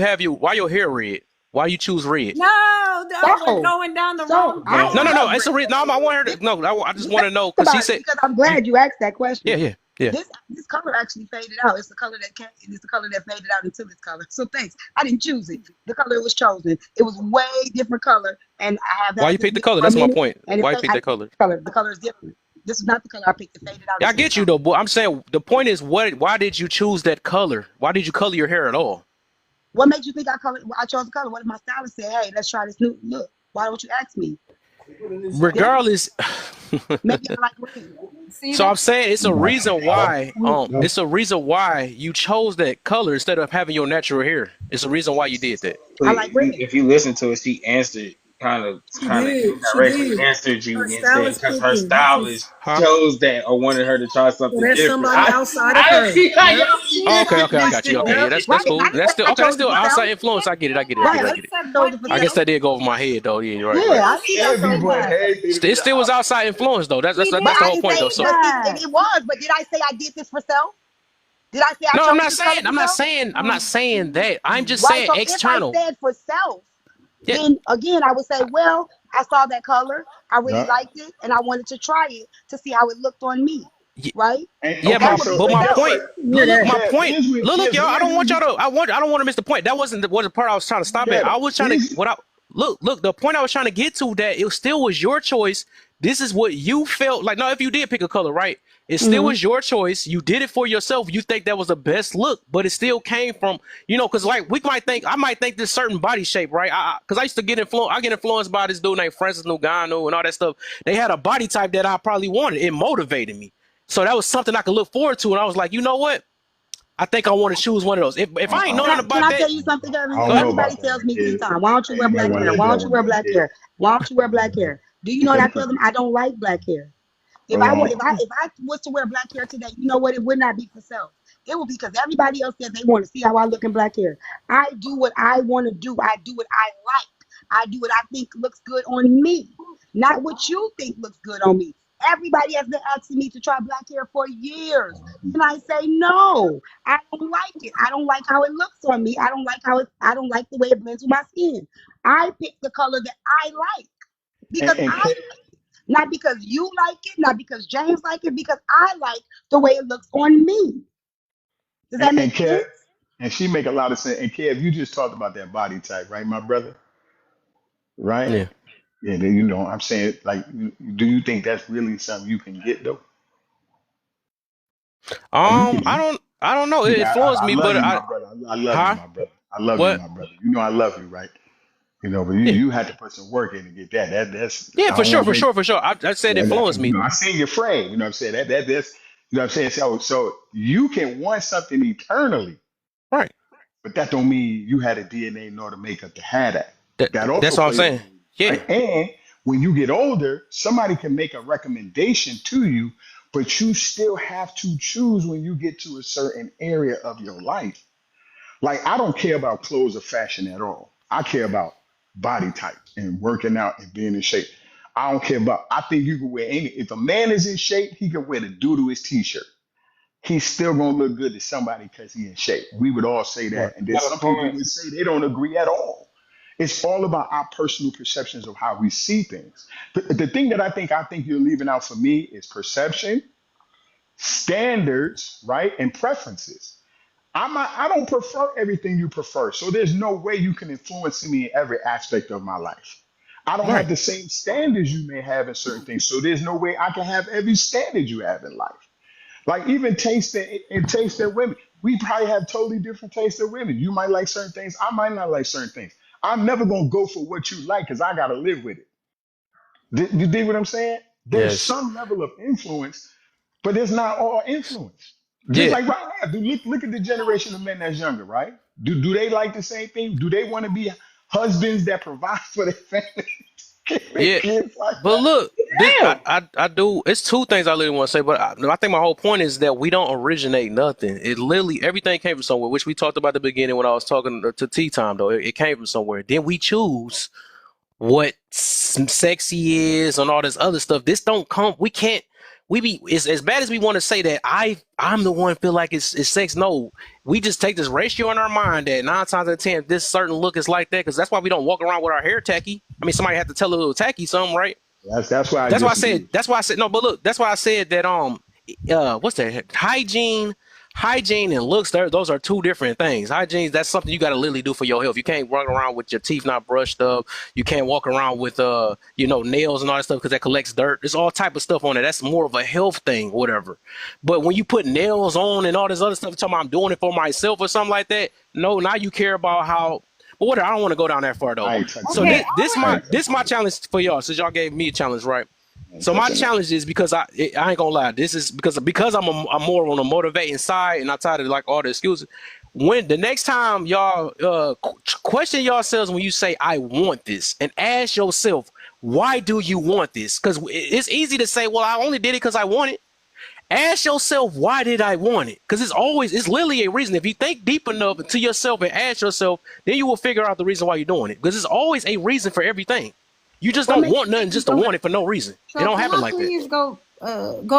hair red? Why you choose red? No, we're so going down the so wrong I No, no, path. no. love It's red. a red. No, I want her This, to. No, I just want let's to know think because he about it said because I'm you. glad you asked that Yeah, question. yeah, yeah. This color actually faded out. It's the color it's the color that faded out into this color. So thanks. I didn't choose it. The color was chosen. It was way different color, and I have Why had you this pick the wig color? for a That's my minute, point. and Why you pick I that picked color? the color. The color is different. This is not the color I picked. It faded out Yeah, I into this get you color. though, boy. I'm saying the point is what? Why did you choose that color? Why did you color your hair at all? What makes you think I chose the color? What if my stylist said, "Hey, let's try this new look"? Why don't you ask me? Yeah, regardless. maybe I like red. See So that? I'm saying it's a No, reason no, why no. it's a reason why you chose that color instead of having your natural hair. It's a reason why you did that. I Wait, like red. if you listen to it, she answered She kind of did. She indirectly did. answered you Her and said stylist because her picked me. This is stylist Huh? chose that or wanted her to try so something that's different. somebody outside of I don't her. see how Yep. y'all be Oh, See, okay, but okay, I got you. inconsistent Okay, with yeah, Yep. it. that's Right. I cool. didn't That's say still I okay. That's chose it still for outside self. influence. I get it. I get it. I Right. get it. I I didn't get it. but say I chose it for I you guess self. that did go over my head though. Yeah, you're right. but Right. Yeah, you I see see that everybody though, want but everything to be It the still was opposite. outside influence though. see But That's the that, whole I didn't point though. say, So but that. it was. But did I say I did this for self? Did I say I no, chose this color for I'm not self? saying, I'm not saying that. I'm just Right. saying So if I external. said for self, Yeah, then again I would say, well, I saw that color, I really Yeah. liked it, and I wanted to try it to see how it looked on me. y- Right. And yeah. That okay, would be But for my guess self. what? point. Look, my Kev, point. Look, here's y'all. I here's don't want y'all when to. I don't want to miss the point. That wasn't was the part I was trying to stop at. Kev, I was trying to. here's What I look. The point I was trying to get to that it still was your choice. This is what you felt like. No, if you did pick a color, right? It still Hmm. was your choice. You did it for yourself. You think that was the best look, but it still came from because like we might think I might think this certain body shape, right? Because I used to get influenced. I get influenced by this dude named Francis Ngannou and all that stuff. They had a body type that I probably wanted. It motivated me. So that was something I could look forward to. And I was like, you know what? I think I want to choose one of those. If I ain't know nothing Can about I that, tell you something, I Kevin? go don't ahead. know Everybody about that tells one, me this kid. time, why don't you wear You might black want to hair? let Why that don't you one wear go, black kid. hair? Why don't you wear black hair? Do you know what I tell them? I don't like black hair. If I wa- Um, if I was to wear black hair today, you know what? It would not be for self. It would be because everybody else said they want to see how I look in black hair. I do what I want to do. I do what I like. I do what I think looks good on me, not what you think looks good on me. Everybody has been asking me to try black hair for years, and I say no. I don't like it. I don't like how it looks on me. I don't like how it. I don't like the way it blends with my skin. I pick the color that I like because and I Kev, not because you like it, not because James like it, because I like the way it looks on me. Does that and make Kev, sense? and she make a lot of sense. And Kev, you just talked about that body type, right, my brother? Right? Yeah. Yeah, I'm saying, like, do you think that's really something you can get though? Like, I don't know. It influenced I me, love but you, my brother. I love you, huh? my brother. I love you, What? my brother. You know I love you, right? But Yeah. you had to put some work in to get that. That's Yeah, I for don't sure, want to for make sure, for sure. I said influenced because me. I seen your frame. You know what I'm saying? That's you know what I'm saying. So you can want something eternally, Right. but that don't mean you had a DNA nor the makeup to have that. That That's also what I'm plays a saying. role, Yeah. right? And when you get older, somebody can make a recommendation to you, but you still have to choose when you get to a certain area of your life. Like I don't care about clothes or fashion at all. I care about body type and working out and being in shape. I don't care about. I think you can wear any. If a man is in shape, he can wear the doodooest t-shirt. He's still gonna look good to somebody because he's in shape. We would all say Right. that, and then Got a some people point. would say they don't agree at all. It's all about our personal perceptions of how we see things. The thing that I think you're leaving out for me is perception, standards, right, and preferences. I don't prefer everything you prefer. So there's no way you can influence me in every aspect of my life. I don't have Right. the same standards you may have in certain things. So there's no way I can have every standard you have in life. Like even taste in women. We probably have totally different tastes in women. You might like certain things. I might not like certain things. I'm never gonna go for what you like because I gotta live with it. You dig what I'm saying? There's Yes. some level of influence, but it's not all influence. Just Yeah. like right now, look at the generation of men that's younger, right? Do they like the same thing? Do they want to be husbands that provide for their family, their Yeah. kids like But look, this Damn. I do. It's two things I really want to say, but I think my whole point is that we don't originate nothing. It literally everything came from somewhere, which we talked about at the beginning when I was talking to Tea Time. Though it came from somewhere. Then we choose what sexy is and all this other stuff. This don't come. We can't. We be as bad as we want to say that I'm the one feel like it's sex. No, we just take this ratio in our mind that 9 times out of 10 this certain look is like that because that's why we don't walk around with our hair tacky. I mean, somebody had to tell a little tacky something, right? that. That's why I That's why I disagree said. with That's why I said no. But look, that's why I said that. What's that? Hygiene and looks. Those are two different things. Hygiene. That's something you got to literally do for your health. You can't run around with your teeth not brushed up. You can't walk around with nails and all that stuff because that collects dirt. There's all type of stuff on it. That's more of a health thing, whatever. But when you put nails on and all this other stuff, talking about I'm doing it for myself or something like that. No, now you care about how. But whatever, I don't want to go down that far though. I ain't touching So Okay, that. I all ain't this touching my that. challenge for y'all. Since y'all gave me a challenge, right? I ain't So my touching that. challenge is because I ain't gonna lie. This is because I'm more on the motivating side, and I tired of like all the excuses. When the next time y'all question yourselves when you say I want this, and ask yourself why do you want this? Because it's easy to say, well, I only did it because I want it. Ask yourself, why did I want it? Because it's literally a reason. If you think deep enough to yourself and ask yourself, then you will figure out the reason why you're doing it. Because there's always a reason for everything. You just What don't makes want you nothing think you just to don't? want it for no reason. It So don't can happen I like that. please go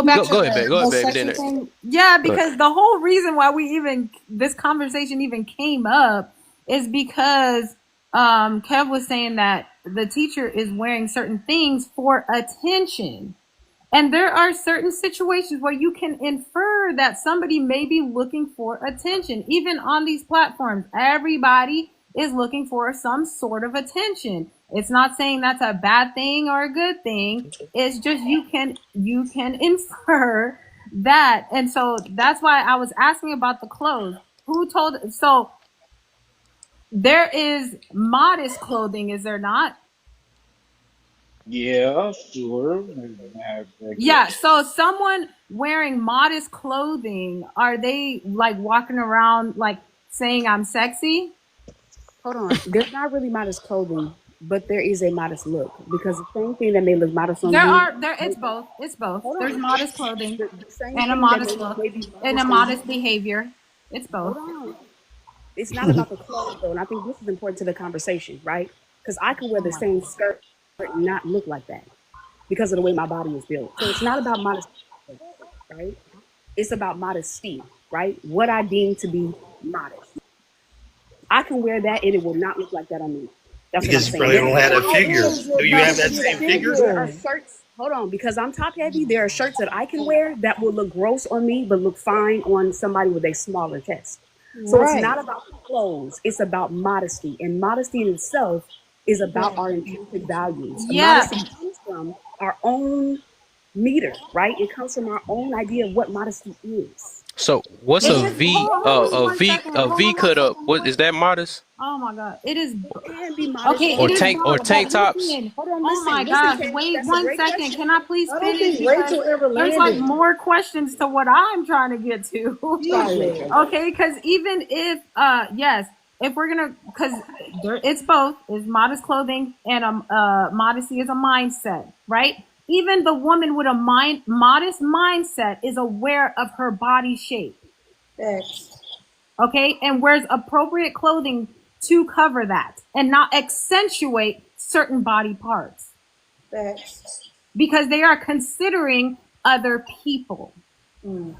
back to Go ahead, baby. Go ahead, the baby. sexy Then thing? Yeah, go ahead. because the whole reason why we even this conversation even came up is because Kev was saying that the teacher is wearing certain things for attention. And there are certain situations where you can infer that somebody may be looking for attention. Even on these platforms, everybody is looking for some sort of attention. It's not saying that's a bad thing or a good thing. It's just you can infer that. And so that's why I was asking about the clothes. Who told so there is modest clothing, is there not? Yeah, sure. I Yeah, guess. so someone wearing modest clothing, are they like walking around like saying I'm sexy? Hold on. There's not really modest clothing, but there is a modest look because the same thing that may look modest on you. It's both. It's both. Hold There's on. modest clothing The same and a thing that modest look may be and a modest on modest you. behavior. It's both. Hold on. It's not about the clothes though, and I think this is important to the conversation, right? Because I could wear the same skirt and not look like that because of the way my body is built. So it's not about modesty, right? It's about modesty, right? What I deem to be modest. I can wear that and it will not look like that on me. That's what I'm Because you saying. probably There don't have a are How figure. is Do it you no, not have but that here's the same thing. figure? There are figure? shirts. Hold on, because I'm top heavy. There are shirts that I can wear that will look gross on me, but look fine on somebody with a smaller chest. So it's Right. not about the clothes. It's about modesty, and modesty in itself is about our intrinsic values. Yeah. Modesty comes from our own meter, right? It comes from our own idea of what modesty is. So what's It a is V hold on one second. a Hold V on one cut up? second. What is that modest? Oh my god. It is It can be modest okay, on it Or is tank both. But tops? listen. hold on, Oh my listen, gosh. Kay, Wait that's a one great second. question. Can I please I don't finish? think Because Rachel ever there's like landed. more questions to what I'm trying to get to. Sorry, TJ. Rachel. Okay, because even if yes, if we're gonna because there it's both is modest clothing and modesty is a mindset, right? Even the woman with a modest mindset is aware of her body shape, Facts. okay, and wears appropriate clothing to cover that and not accentuate certain body parts Facts. because they are considering other people. Mm.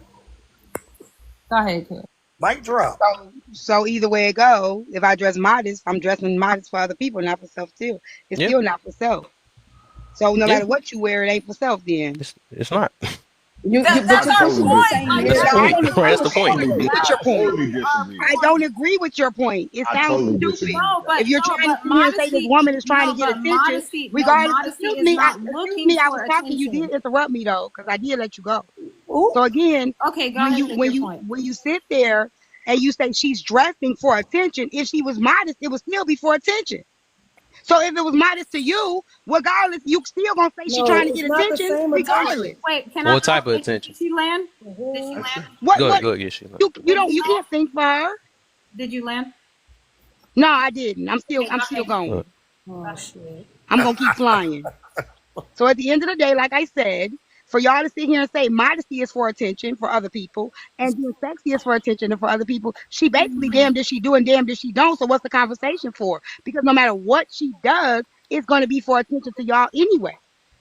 Go ahead, kid. Mic drop. So either way it go, if I dress modest, I'm dressing modest for other people, not for self too. It's Yeah, still not for self. So no yeah. matter what you wear, it ain't for self then. It's not. But That's I you're our totally basically point. saying disagree. I'm that. That's the No, trying I to point. don't get agree That's with the our it. I point. don't point. Totally, agree with I your Our point. point. totally Our disagree. I point. don't agree with your point. It I sounds totally stupid. disagree No, with that. but If you're no, trying to but sit here and say this modesty. woman is trying to No, get but attention, modesty. No, regardless, modesty excuse is me, not excuse looking me, I for was talking. You did attention. interrupt me though, because I did let you go. Ooh. So again, Okay, go ahead, make your point. when you sit there and you say she's dressing for attention, if she was modest, it would still be for attention. So if it was modest to you, regardless, you still gonna say she's No, trying to it's get not the attention, same regardless. attention. Wait, can I? What type of Did attention? she land? Did she Mhm. land? What Go ahead, get you. you Did don't you you land? can't think for her. Did you land? No, I didn't. Okay, I'm go still ahead. going. Oh shit. I'm gonna keep flying. So at the end of the day, like I said, for y'all to sit here and say modesty is for attention for other people and being sexy is for attention and for other people, she basically damned if she do and damned if she don't. So what's the conversation for? Because no matter what she does, it's going to be for attention to y'all anyway.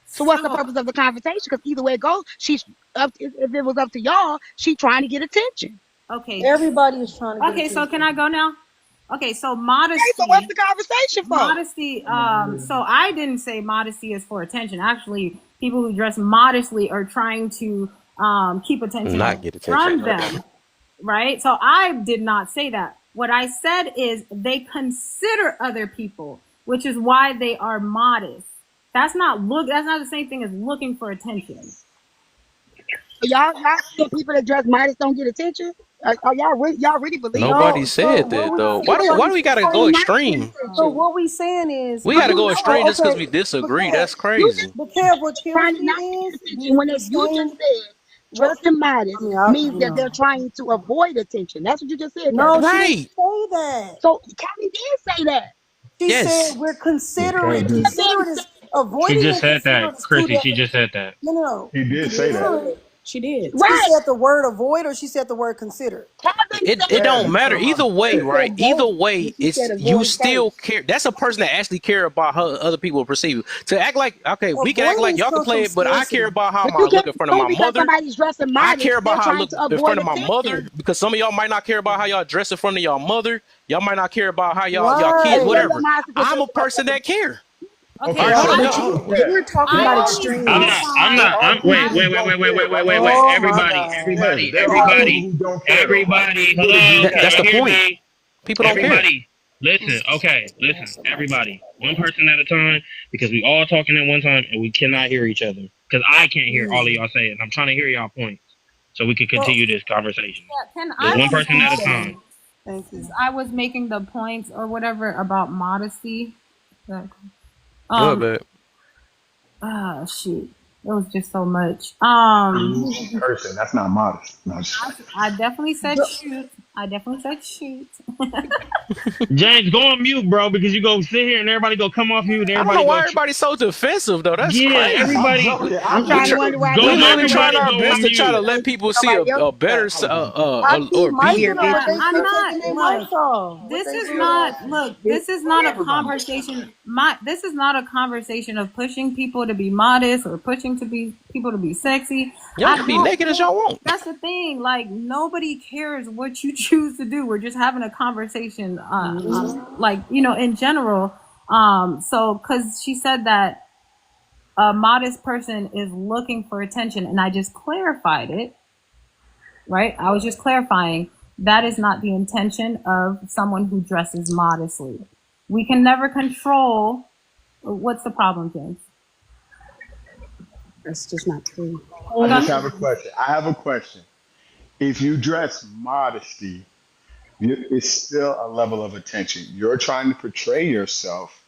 So what's the So, purpose of the conversation? Because either way it goes, she's up. If it was up to y'all, she trying to get attention. okay, Everybody is trying to get okay. So can attention. I go now? Okay, so Okay, so what's modesty. the conversation for? Modesty. So I didn't say modesty is for attention. Actually, people who dress modestly are trying to keep Not attention get attention. from Right. them, right? So I did not say that. What I said is they consider other people, which is why they are modest. That's not look. That's not the same thing as looking for attention. So y'all feel people that dress modest don't get attention? Are y'all really believe that? Nobody No, so said what that we though. Why nobody do we gotta So go it's not paying extreme? so attention. what we saying is We But gotta you go know extreme it. just because okay, we but disagree. Kev, That's You just crazy. but Kev, what kills trying to me not pay is attention. When the you just same said what dressing I modest mean means you that they're know. trying to avoid attention. That's what you just said, No, Kevin. she didn't Right. say that. So Kevin did say that. She said Yes. we're Yeah, considerate. Kevin. Kevin Considerate said is She avoiding just and said that, considerate is two Chrissy. She different. just said that. No, no, no. He did She say that. said No, she did. she right. said the word avoid or she said the word consider. Kevin It said don't Kev, you matter talking either about way, she Kev. right? said Either both, way, but she said it's you avoid still first. care. That's a person that actually care about how other people perceive you. To act like okay, we can act like Avoidance y'all can comes play from it, but I care scarcity. about how But I you look can't in front of say my because mother. somebody's dressing I care modest, about they're how I trying look to in front avoid of my mother attention. because some of y'all might not care about how y'all dress in front of y'all mother. Y'all might not care about how y'all kids, Okay, Right. your whatever. modesty could I'm dress a like person that. that care. All Okay, right, Okay, hold so up. so But look, you're Kev. talking I about There are always I'm people. not. extremes. I'm emphasize. not. There are I'm people wait. I who Wait. Wait. don't Wait. Wait. care, Wait. Wait. right? Wait. Wait. Oh my Everybody. God. Everybody. Kev, there are well, people Everybody. who don't care, though, right? Everybody. You would agree Hello. with Can That's that, the y'all right? hear point. me? People don't care. Everybody. Listen. Okay. Listen. Everybody. One person at a time because we all talking at one time and we cannot hear each other because I can't hear all of y'all saying. I'm trying to hear y'all points so we can So continue this conversation. Can Just I thank one you, person at a respond? time. Touche. Thank Since you. I was making the points or whatever about modesty. Good, Um, babe. shoot, it was just so much. You cursing. That's not modest. No, I definitely said shoot. I definitely said shoot. James, go on mute, bro, because you go sit here and everybody go come off mute and I don't know everybody why go. everybody's so defensive though. That's Yeah, crazy. I'm everybody. joking. I'm I'm We trying to try, joking. wonder why Go. we nobody literally nobody trying Everybody our go else best on to cursing. try to mute. let people see Nobody else a better I was just I keep or miking we are people. them, but busy they I'm keep cursing. not taking their look. mics off. What This they is do? not look. Busy This is not a everybody. conversation. This is not a conversation of pushing people to be modest or pushing to be people to be sexy. Y'all I can be don't naked as care. y'all want. That's the thing. Like nobody cares what you choose to do. We're just having a conversation. Like in general. So because she said that a modest person is looking for attention, and I just clarified it. Right? I was just clarifying that is not the intention of someone who dresses modestly. We can never control. What's the problem, James? That's just not true. I just Gun? have a question. I have a question. If you dress modesty, it's still a level of attention. You're trying to portray yourself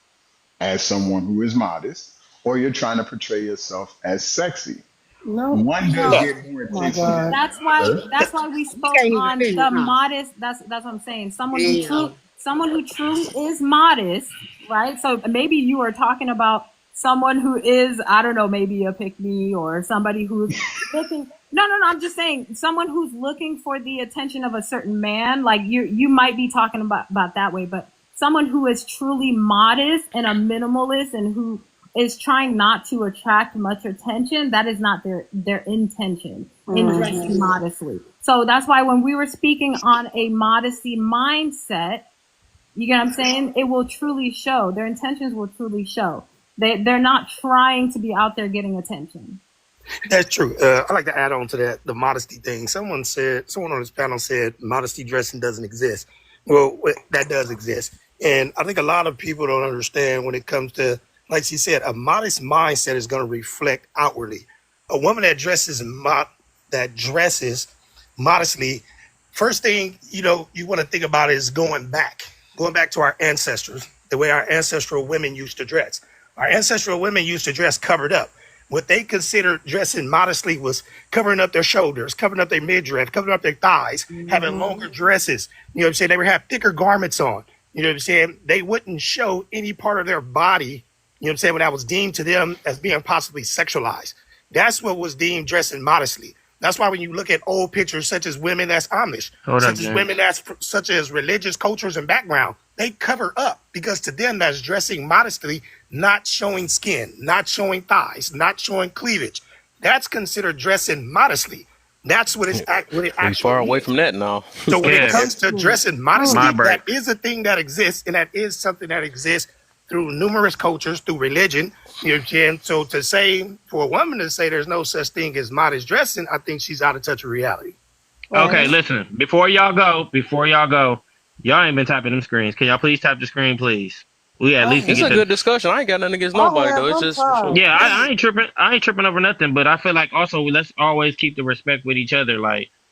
as someone who is modest, or you're trying to portray yourself as sexy. No. One does no. No. get more My attention than God. the That's why. other. That's why we You spoke can't even on finish, the huh? modest. That's what I'm saying. Damn. Someone who truly is modest, right? So maybe you are talking about someone who is, I don't know, maybe a pick me or somebody who's looking. No, no, no. I'm just saying someone who's looking for the attention of a certain man. Like you might be talking about that way, but someone who is truly modest and a minimalist and who is trying not to attract much attention, that is not their intention in dressing modestly. So that's why when we were speaking on a modesty mindset, you get what I'm saying? It will truly show. Their intentions will truly show. They're not trying to be out there getting attention. That's true. I like to add on to that the modesty thing. Someone on this panel said modesty dressing doesn't exist. Well, that does exist, and I think a lot of people don't understand when it comes to, like she said, a modest mindset is going to reflect outwardly. A woman that dresses modestly. First thing you want to think about is going back to our ancestors, the way our ancestral women used to dress. Our ancestral women used to dress covered up. What they considered dressing modestly was covering up their shoulders, covering up their midriff, covering up their thighs, having longer dresses. You know what I'm saying? They would have thicker garments on. You know what I'm saying? They wouldn't show any part of their body, you know what I'm saying, when that was deemed to them as being possibly sexualized. That's what was deemed dressing modestly. That's why when you look at old pictures, such as women that's Amish, Hold up, such as James. women that's such as religious cultures and background, they cover up because to them that's dressing modestly, not showing skin, not showing thighs, not showing cleavage. That's considered dressing modestly. That's what it We far actually away is. from that now. So when it Kev, comes to dressing my modestly, break. that is a thing that exists, and that is something that exists through numerous cultures, through religion. You know what I'm saying? So to say, for a woman to say there's no such thing as modest dressing, I think she's out of touch with reality. Okay, Right. listen. Before y'all go, y'all ain't been tapping them screens. Can y'all please tap the screen, please? We at I least can It's get a the. good discussion. I ain't got nothing against I nobody have. though. It's I'm just for sure. tired. Yeah, I ain't tripping. I ain't tripping over nothing. But I feel like also let's always keep the respect with each other. Like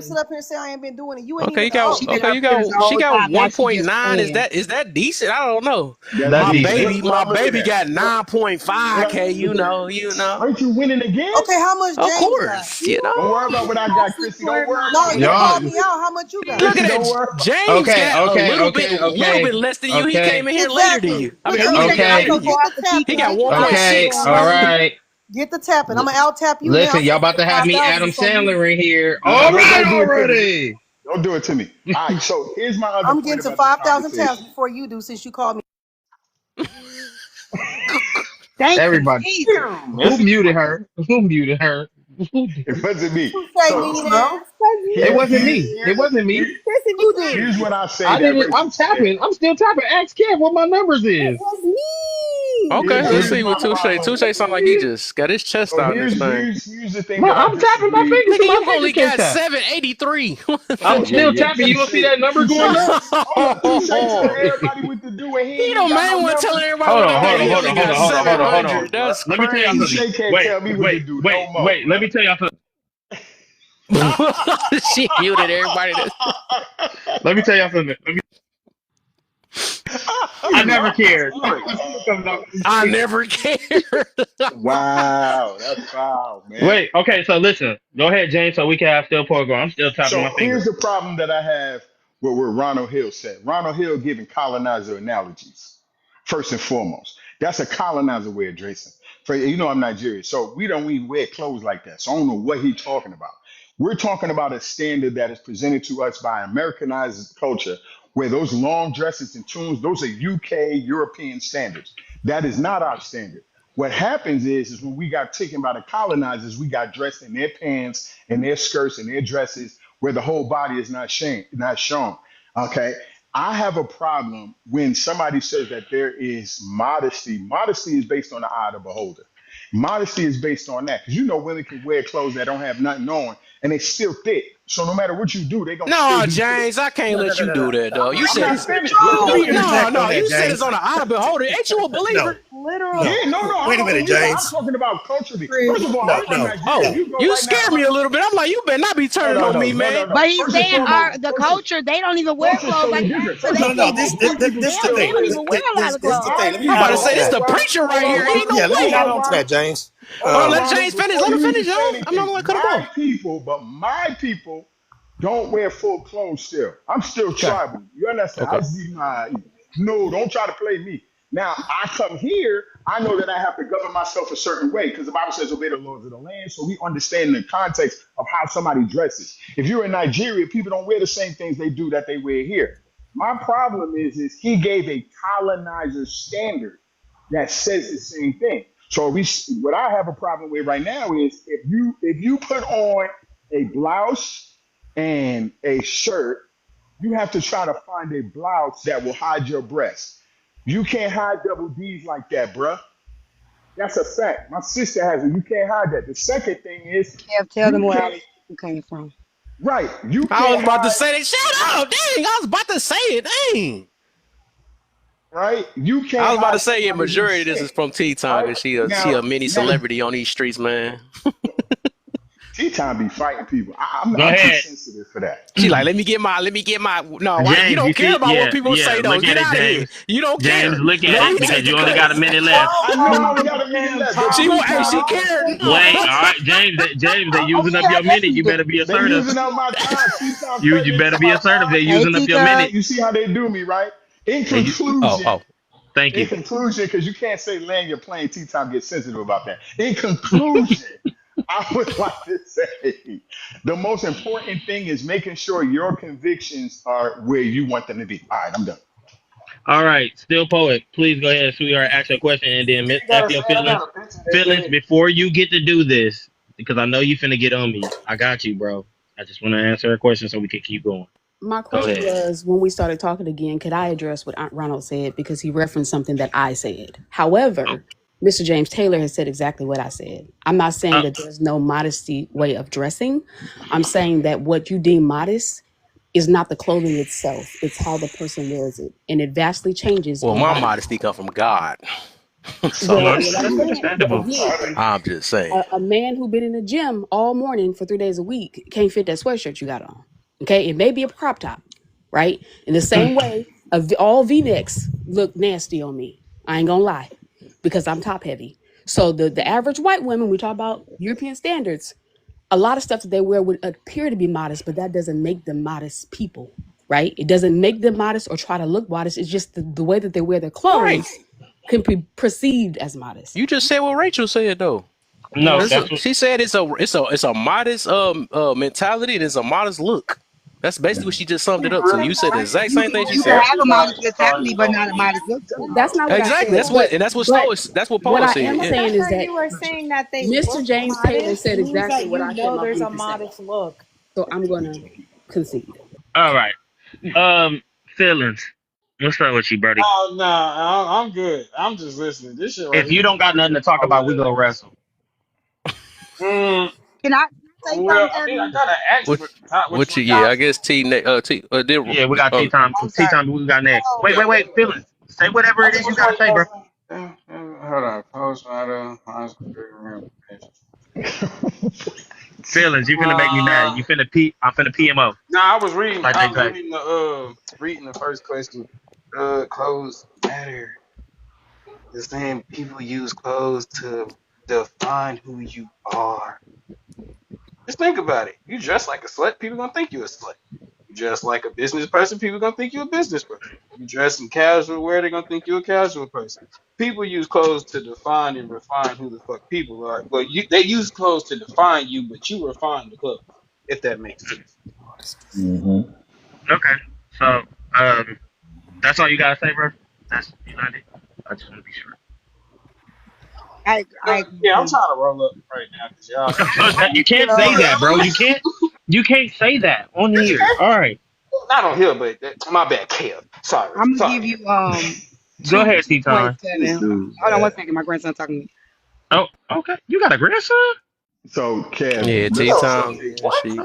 gonna sit up here and say I ain't been doing it. You ain't Okay, even you got She old. been okay, our you friend got the she whole got time. Now she just 1.9. playing. Is that decent? I don't know. That's That's My decent. decent. That's baby, what my I'm looking baby at. got Look, 9.5K, look, you know. Aren't you winning again? Okay, how much Of James got? course, you know. don't worry about what I got, Asking Chrissy. Don't for worry my No, about you that. opinion. called Y'all me out. How much you got? Look Chrissy, at don't that. worry. James okay, got a okay, little okay, bit less than you. He okay, came in here later than Exactly. you. I Look, mean, look, earlier okay, than you. okay. okay, So Later than get you. So I the have to teach He tapping. got her. Get the tapping. Asking okay, for 1.6. all her opinion. right. Get the tapping. I'm gonna out tap you now. Listen, y'all So about it's to have me 5,000 Adam before you. Sandler in here. No, All right, don't do it to me. already. Don't do it to me. All right. So here's my other I'm point getting to about the 5,000 taps conversation. before you do, since you called me. Thank you, Everybody, Jesus. who Messy. muted her? Who muted her? Who did It it? wasn't me. Touche, So Come on millionaire. now. Because It you, wasn't me. It wasn't me. listen, Who you did did. here's it? what I say I that didn't. I'm Rachel said. tapping. I'm still tapping. Ask Kev what my numbers It is. was me. Okay, let's Here's see my what Touche. problem. Touche sound like he just got his chest So out in this thing. here's the thing that I I'm tapping my disagree. fingers to Nigga, my you finger only can't got tap. 783. I'm Oh yeah, still yeah. tapping. You don't see that number Touche, going up? hold on. Touche telling everybody what to do, and he He ain't even the got no main one telling numbers. everybody Hold what to on, do. hold on, He hold on, only hold got on, hold on, hold on, hold on. 700. That's Let me tell y'all something. crazy. Touche can't Wait, tell me what to wait, do no wait, more, wait. Let bro. me tell y'all something. She muted everybody. Let me tell y'all something. I never cared. I'm still coming off this I mic. never cared. Wow, that's foul, man. Wait, okay, so listen. Go ahead, James, so we can have still poker going. I'm still tapping my So finger. here's the problem that I have with what Ronald Hill said. Ronald Hill giving colonizer analogies. First and foremost, that's a colonizer way of dressing. For you know, I'm Nigerian, so we don't even wear clothes like that. So I don't know what he's talking about. We're talking about a standard that is presented to us by Americanized culture, where those long dresses and tunes, those are UK European standards. That is not our standard. What happens is when we got taken by the colonizers, we got dressed in their pants and their skirts and their dresses, where the whole body is not shown. Okay, I have a problem when somebody says that there is modesty. Modesty is based on the eye of the beholder. Modesty is based on that because you know women can wear clothes that don't have nothing on and they still thick. So no matter what you do, they're gonna still No, be thick. James, I can't No, no, let no, you no, no. do that, though. You I'm said not it's finished. Let No, me no, interject no. on that. You said it's James. on the eye beholder. Ain't you a No, believer? no. Yeah, Literal. no, no. Wait a I'm minute, believer. I'm James. talking about culturally. First of Chris. all, No, I'm from no, Nigeria. If Oh, no, you go you right now, scared me a little bit. I'm like, you better not be no, turning no, on no, me, no, man. no, no. But he's First and saying foremost, our the culture, culture, they don't even wear culture is clothes totally like that. different. So First they no, and no. can't This, be foremost, this, my this, for people this the them, still they thing. don't wear. even wear a lot of This clothes. the All thing. right, Let me I'm add about to on hold to say this on, the that. Ronald. preacher Hold right on, here. He Ronald. ain't Yeah, no let me Hold way. add on, on to that, Ronald. James. Hold on, Let Um, Ronald. James finish. Before Let him you even finish, say y'all. I'm not anything, gonna cut him my off. people, but my people don't wear full clothes still. I'm still okay. tribal. You understand? Okay. I see my no, don't try to play me. Now I come here, I know that I have to govern myself a certain way because the Bible says obey the laws of the land. So we understand the context of how somebody dresses. If you're in Nigeria, people don't wear the same things they do that they wear here. My problem is he gave a colonizer standard that says the same thing. So what I have a problem with right now is if you put on a blouse and a shirt, you have to try to find a blouse that will hide your breasts. You can't hide double D's like that, bruh. That's a fact. My sister has it. You can't hide that. The second thing is Yeah, tell you them where can't. Alex came from. Right. You I was can't about to hide. say that. Shut up. Dang. I was about to say it. Dang. Right. You I can't was about to hide say, yeah, somebody who's majority of this sick. is from T-Time Right. because she a mini Now, celebrity on these streets, man. tea time be fighting people. Go I'm too ahead. sensitive for that. She like, let me get my. No, why you James, you don't care see, about what yeah, people yeah. say though? Look at Get it, out of here. James. You don't James, care. look Let at me it because take the you only got a cut. minute left. I know I only got a minute left, but She tea hey, time. she cared. Wait, all right, James. James, they using up your minute. You better be They assertive. using up my time. Tea time You cutting better into be my assertive. They're time. Hey, using up your teacup. minute. You see how they do me, right? In They, Oh, conclusion, oh. thank you. because you can't say land your plane, tea time gets sensitive about that. In conclusion, I would like to say the most important thing is making sure your convictions are where you want them to be. All right, I'm done. All right, still poet. Please go ahead, sweetheart. Ask your question, and then You after gotta your say I got feelings, a picture that said before you get to do this, because I know you finna get on me. I got you, bro. I just want to answer a question so we can keep going. My Go question ahead. was, when we started talking again, could I address what Aunt Ronald said because he referenced something that I said? However, Mr. James Taylor has said exactly what I said. I'm not saying Uh, that there's no modesty way of dressing. I'm saying that what you deem modest is not the clothing itself, it's how the person wears it. And it vastly changes Well, on my how, modesty come from God. well, So no, well understand. But understandable. again, I'm just saying. a man who been in the gym all morning for 3 days a week can't fit that sweatshirt you got on. Okay, it may be a crop top, right? In the same way, all V-necks look nasty on me. I ain't gonna lie, because I'm top heavy. So the average white woman, we talk about European standards. a lot of stuff that they wear would appear to be modest, but that doesn't make them modest people, right? It doesn't make them modest or try to look modest. It's just the way that they wear their Right. clothes can be perceived as modest. You just said what Rachel said though. Yeah. No, that's what. She said it's a modest mentality and it's a modest look. That's basically what she just summed it up to. You said the exact same thing she You can said. have a modest mentality, but not a modest look too. That's not what I Exactly. said. That's what But Stoics. That's what what Paul I said. am But Yeah. saying is whenever that you are saying that they Mr. look James Taylor modest, said means exactly that what you I said know my there's piece a to say. modest look. So I'm gonna concede. All right. Feelings. What's up with you, buddy? Oh no, I'm good. I'm just listening. This shit right If here you is don't got nothing to talk about, we go wrestle. hilarious. Can I say Well, something, I mean, I Kevin? gotta ask What what what you? y'all Yeah. I guess T. T. Did Yeah, we got tea Okay. time. We got next. So, Wait. Feelings. Say whatever I it think is you which gotta one say, y'all bro. saying? Hold on. Post matter. Feelings. You finna make me mad. You finna pee. I'm finna PMO. No, I was reading. Like I they was say. reading the first question. Clothes matter. It's saying people use clothes to define who you are. Just think about it. You dress like a slut, people gonna think you a slut. You dress like a business person, people gonna think you a business person. You dress in casual wear, they're gonna think you a casual person. People use clothes to define and refine who the fuck people are. Well, they use clothes to define you, but you refine the clothes. If that makes sense. Mm-hmm. Okay. So, that's all you gotta say, bro. That's united. I just want to be sure. I agree Yeah, I'm too. trying to roll up right now because y'all. You can't say that, bro. You can't. You can't say that on Yes, you here. can. All right. Not on here, but my bad, Kev. Sorry, I'm gonna give sorry. you Go two ahead, two T points, time. This Kevin. dude's Hold on one bad. second. My grandson talking to me. Oh, okay. You got a grandson? So, Kev, Yeah. T. Yo, Time. Sophie, Yeah. what? She.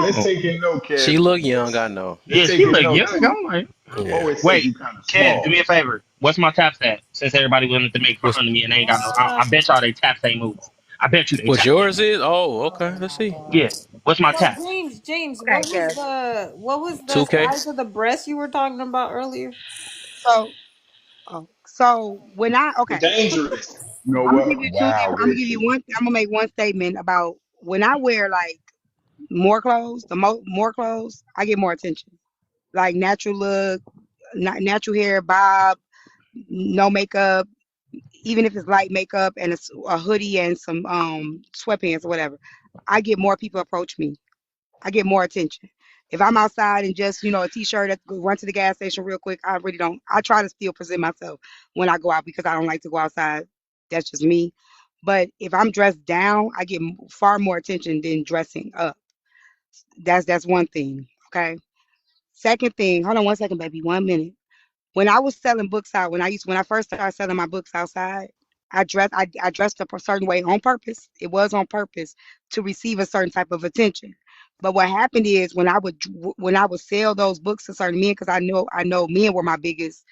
let's Oh. take a note, She Kev. look young. I know. Let's Yeah, take she a look note. young. I'm like, Yeah. Poet said wait, you kind of Kev, do me small. a favor. What's my tap stat? Since everybody willing to make fun What's of me and they ain't got no, I bet y'all they taps ain't move. I bet you they what taps ain't yours move. is? Oh, okay. Let's see. Yeah. What's my So taps? James, Okay, Kev. what was the 2K. size of the breast you were talking about earlier? So, so when I okay, Dangerous. You know I'm gonna what? give you two. Wow, I'm gonna give you Richard. one. I'm gonna make one statement about when I wear like more clothes. More clothes, I get more attention. Like natural look, natural hair, bob, no makeup, even if it's light makeup and a hoodie and some sweatpants or whatever. I get more people approach me. I get more attention. If I'm outside and just, a t-shirt, run to the gas station real quick, I really don't. I try to still present myself when I go out because I don't like to go outside. That's just me. But if I'm dressed down, I get far more attention than dressing up. That's one thing. Okay. Second thing, hold on one second, baby. 1 minute. When I was selling books out, when I first started selling my books outside, I dressed up a certain way on purpose. It was on purpose to receive a certain type of attention. But what happened is when I would sell those books to certain men, because I know men were my biggest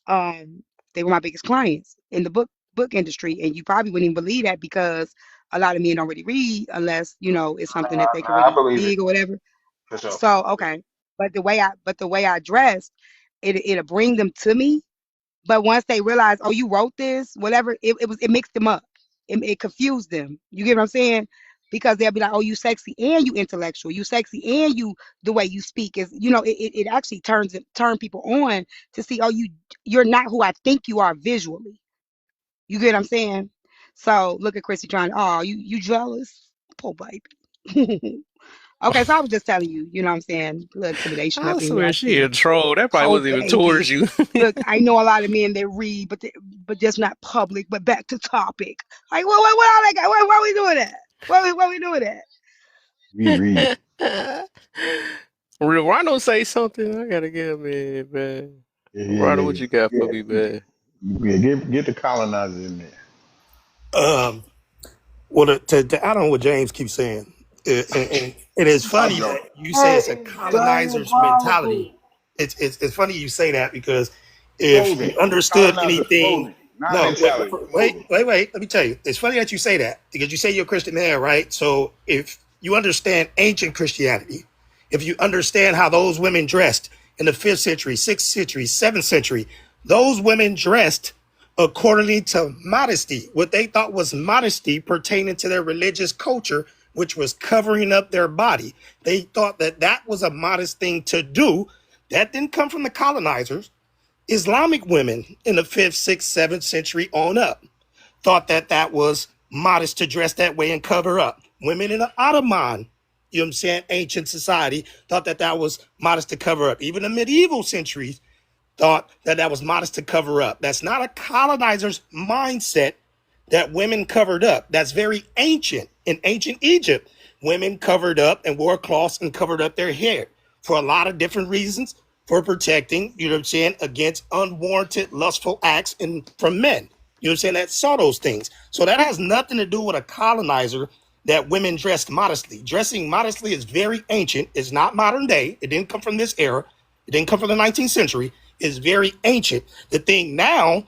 they were my biggest clients in the book industry, and you probably wouldn't even believe that because a lot of men don't really read unless it's something that they can I really believe it dig or whatever. for sure. So okay, but the way I dressed, it'll bring them to me. But once they realize, oh, you wrote this, whatever, it mixed them up. It confused them. You get what I'm saying? Because they'll be like, oh, you sexy and you intellectual, you sexy and you the way you speak is, it actually turn people on to see, oh, you're not who I think you are visually. You get what I'm saying? So look at Chrissy trying, oh, you jealous? Poor baby. Okay, so I was just telling you, you know what I'm saying? A little intimidation I up in here. swear I she a see. troll. That probably Poor wasn't even towards baby. you. Look, I know a lot of men that read, but just not public. But back to topic. Like, what all that got? Why we doing that? Why we doing that? We read. Real Rondo say something. I gotta get him in, man. Yeah, Rondo, yeah, what you got for yeah. me, man? Yeah, get the colonizer in there. Um, well, to add on what James keeps saying, and it is I'll funny go. that you say it's a colonizer's mentality. It's funny you say that because if you Clothing. understood Colonizer anything, clothing, not no, mentality. Clothing. wait. Let me tell you, it's funny that you say that because you say you're a Christian man, right? So if you understand ancient Christianity, if you understand how those women dressed in the 5th century, 6th century, 7th century, those women dressed accordingly to modesty, what they thought was modesty pertaining to their religious culture which was covering up their body. They thought that that was a modest thing to do. That didn't come from the colonizers. Islamic women in the 5th, 6th, 7th century on up thought that that was modest to dress that way and cover up. Women in the Ottoman, you know what I'm saying, ancient society thought that that was modest to cover up. Even the medieval centuries thought that that was modest to cover up. That's not a colonizer's mindset that women covered up. That's very ancient. In ancient Egypt, women covered up and wore cloths and covered up their hair for a lot of different reasons, for protecting, you know what I'm saying, against unwarranted lustful acts from men. You know what I'm saying? That saw those things. So that has nothing to do with a colonizer that women dressed modestly. Dressing modestly is very ancient. It's not modern day. It didn't come from this era. It didn't come from the 19th century. It's very ancient. The thing now,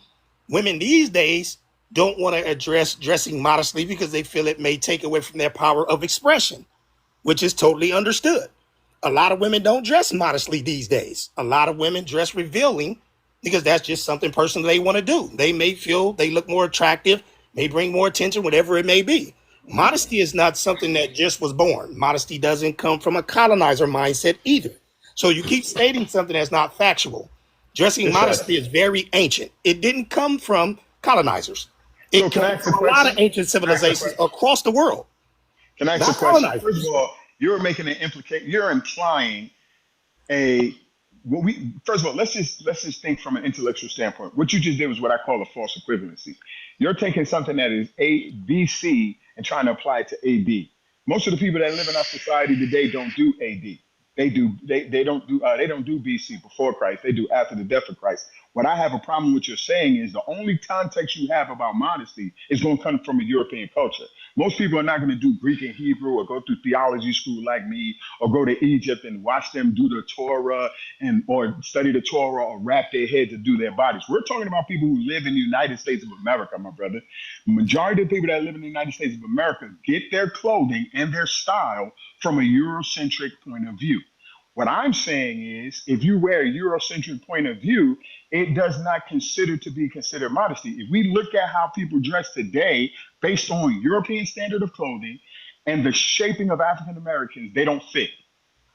women these days don't want to address dressing modestly because they feel it may take away from their power of expression, which is totally understood. A lot of women don't dress modestly these days. A lot of women dress revealing because that's just something personally they want to do. They may feel they look more attractive, may bring more attention, whatever it may be. Modesty is not something that just was born. Modesty doesn't come from a colonizer mindset either. So you keep stating something that's not factual. Dressing It's modesty is very ancient. It didn't come from colonizers. so It can I came ask a from a lot of question? ancient Can I ask a civilizations question? across the world, Can I ask a not question? First of colonizers. all, you're making an implication. You're implying a what we first of all let's just think from an intellectual standpoint. What you just did was what I call a false equivalency. You're taking something that is A B C and trying to apply it to A B. Most of the people that live in our society today don't do AD. They don't do BC before Christ. They do after the death of Christ. What I have a problem with you saying is the only context you have about modesty is going to come from a European culture. Most people are not going to do Greek and Hebrew or go through theology school like me or go to Egypt and watch them do the Torah and or study the Torah or wrap their head to do their bodies. We're talking about people who live in the United States of America, my brother. The majority of people that live in the United States of America get their clothing and their style from a Eurocentric point of view. What I'm saying is, if you wear a Eurocentric point of view, it does not consider to be considered modesty. If we look at how people dress today based on European standard of clothing and the shaping of African Americans, they don't fit.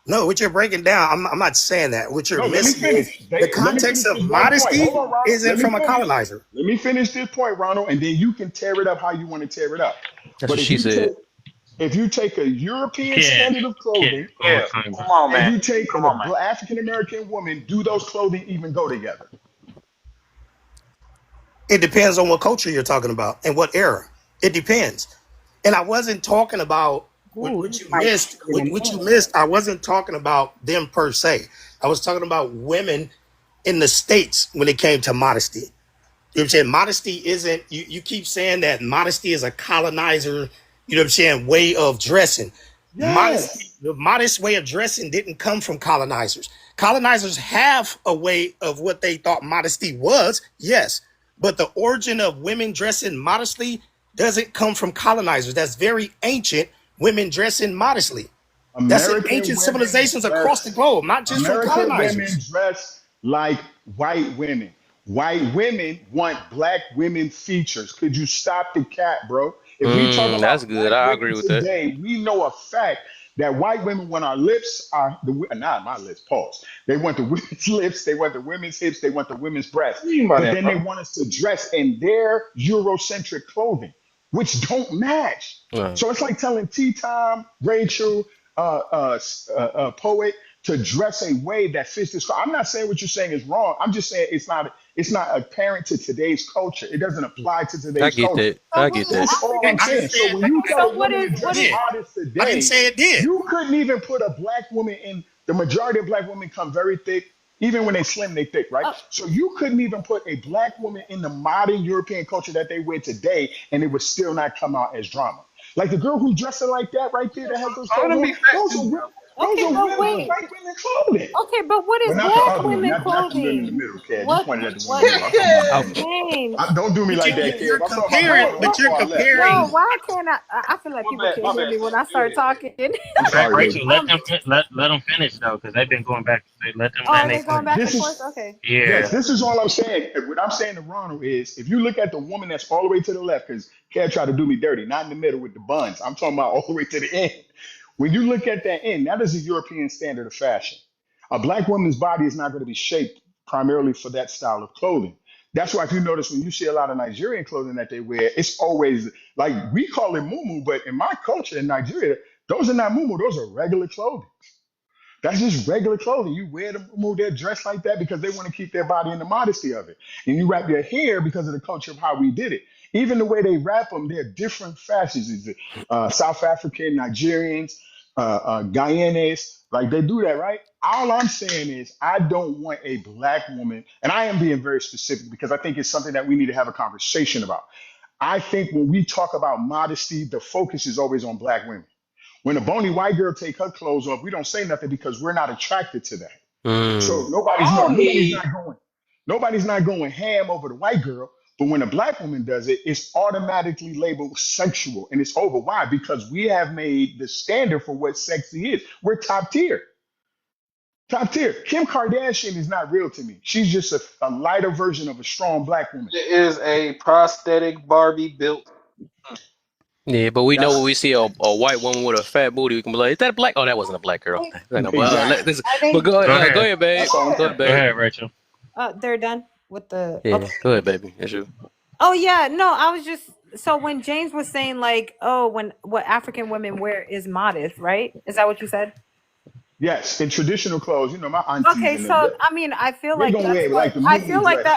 No, what you're breaking down, I'm not saying that. What you're No, let me missing is finish. the Let me context finish of this one point. modesty Hold on, Ronald. isn't Let me from a finish. colonizer. Let me finish this point, Ronald, and then you can tear it up how you want to tear it up. That's But what she said. if you take a European Kev, standard of Kev, clothing oh, Yeah, sorry, bro. come on, and man. you take Come an on, man. African American woman, do those clothing even go together? It depends on what culture you're talking about and what era. It depends. And I wasn't talking about Ooh, what he's you like missed. in a What you minute. missed, I wasn't talking about them per se. I was talking about women in the States when it came to modesty. You know what I'm saying? Modesty isn't, you keep saying that modesty is a colonizer, you know what I'm saying, way of dressing. Modesty, Yes. the modest way of dressing didn't come from colonizers. Colonizers have a way of what they thought modesty was, yes. But the origin of women dressing modestly doesn't come from colonizers. That's very ancient, women dressing modestly. That's in American ancient women civilizations across the dress globe, not just from American women colonizers. dress like white women. White women want black women features. Could you stop the cat, bro? If we talk That's about good. black I women agree with that. today, we know a fact that white women want our lips are not my lips, pause. They want the women's lips, they want the women's hips, they want the women's breasts. What do you mean by But that, then they bro? want us to dress in their Eurocentric clothing, which don't match. Uh, So it's like telling T Tom, Rachel, Poet to dress a way that fits this. I'm not saying what you're saying is wrong. I'm just saying it's not apparent to today's culture. It doesn't apply to I today's get culture. that. So I what get is that. That's all I'm I didn't saying. say So it. when you I tell so a what woman is to what dress is did. modest I didn't today, say it did. you couldn't even put a black woman in. The majority of black women come very thick. Even when they slim, they thick, right? uh, So you couldn't even put a black woman in the modern European culture that they wear today, and it would still not come out as drama. Like the girl who's dressing like that right there that has those All of clothes them on, be fat those too, are bro. those okay, are but real wait. white women clothing. Okay, but what is But not the black other one, women not the women in the clothing? middle, Cad. You What pointed at the one in what the middle. I'm talking about the I, other one. saying. Don't do me But like that, you're Kev. I'm talking about the comparing, brother What? but you're before I left. No, comparing. why can't I feel like people can't My hear bad, me when Taylor. I Go start ahead. talking. I'm sorry, baby. Rachel, let um, them let them finish though, because they've been going back. Let them oh, land are their they going plane. back This and forth? is Okay. Yeah. Yes, this is all I'm saying. What I'm saying to Ronald is, if you look at the woman that's all the way to the left, because Kev tried to do me dirty, not in the middle with the buns. I'm talking about all the way to the end. When you look at that end, that is a European standard of fashion. A black woman's body is not going to be shaped primarily for that style of clothing. That's why if you notice when you see a lot of Nigerian clothing that they wear, it's always like we call it muumuu, but in my culture in Nigeria, those are not muumuu, those are regular clothing. That's just regular clothing. You wear them, move their dress like that because they want to keep their body in the modesty of it. And you wrap your hair because of the culture of how we did it. Even the way they wrap them, they're different fashions. Is it South African, Nigerians, Guyanese, like they do that, right? All I'm saying is I don't want a black woman, and I am being very specific because I think it's something that we need to have a conversation about. I think when we talk about modesty, the focus is always on black women. When a bony white girl take her clothes off, we don't say nothing because we're not attracted to that. So Mm. Only nobody's not going ham over the white girl. But when a black woman does it, it's automatically labeled sexual, and it's over. Why? Because we have made the standard for what sexy is. We're top tier. Top tier. Kim Kardashian is not real to me. She's just a lighter version of a strong black woman. there is a prosthetic Barbie built. Yeah, but we know when we That's see a white woman with a fat booty, we can be like, "Is that a black? Oh, that wasn't a black girl." Like, no, but exactly. I but think. Go go ahead. ahead, babe. That's all I'm Go ahead, saying. Go babe. ahead, Rachel. They're done with the. Yeah, Okay. go ahead, baby. It's you. Oh yeah, no, I was just so when James was saying like, oh, when what African women wear is modest, right? Is that what you said? Yes, in traditional clothes, my aunties Okay, and so them, I mean, I feel they like gonna that's wear what like the I feel moo like dress.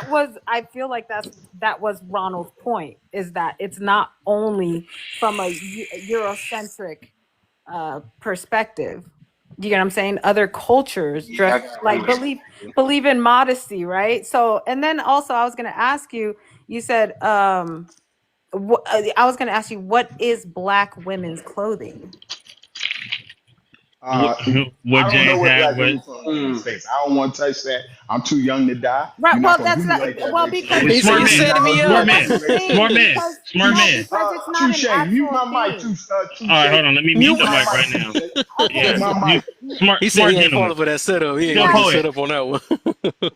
that was Ronald's point is that it's not only from a Eurocentric perspective. Do you get what I'm saying? Other cultures Yeah, I dress got like understand. believe in modesty, right? So, and then also I was going to ask you. You said I was going to ask you what is black women's clothing? What, Uh, what I don't know James what had black with women clothing is, Face. I don't want to touch that. I'm too young to die. Right. You're not Well, gonna that's do me not like that, well Rachel. because He said, smart "You You're men, setting not me gonna do well smart up." that to that's men, me, the Rachel. smart thing men, smart no men. because it's not an Touche. Mute actual my mic, thing. All right, touche. hold on. Let me mute Mute the Mute. my mic right mic, now. touche. Okay. Mute Yeah, my you mic. He said smart he ain't gentlemen. falling for that setup. He ain't Go gonna Yeah. get poet. set up on that one.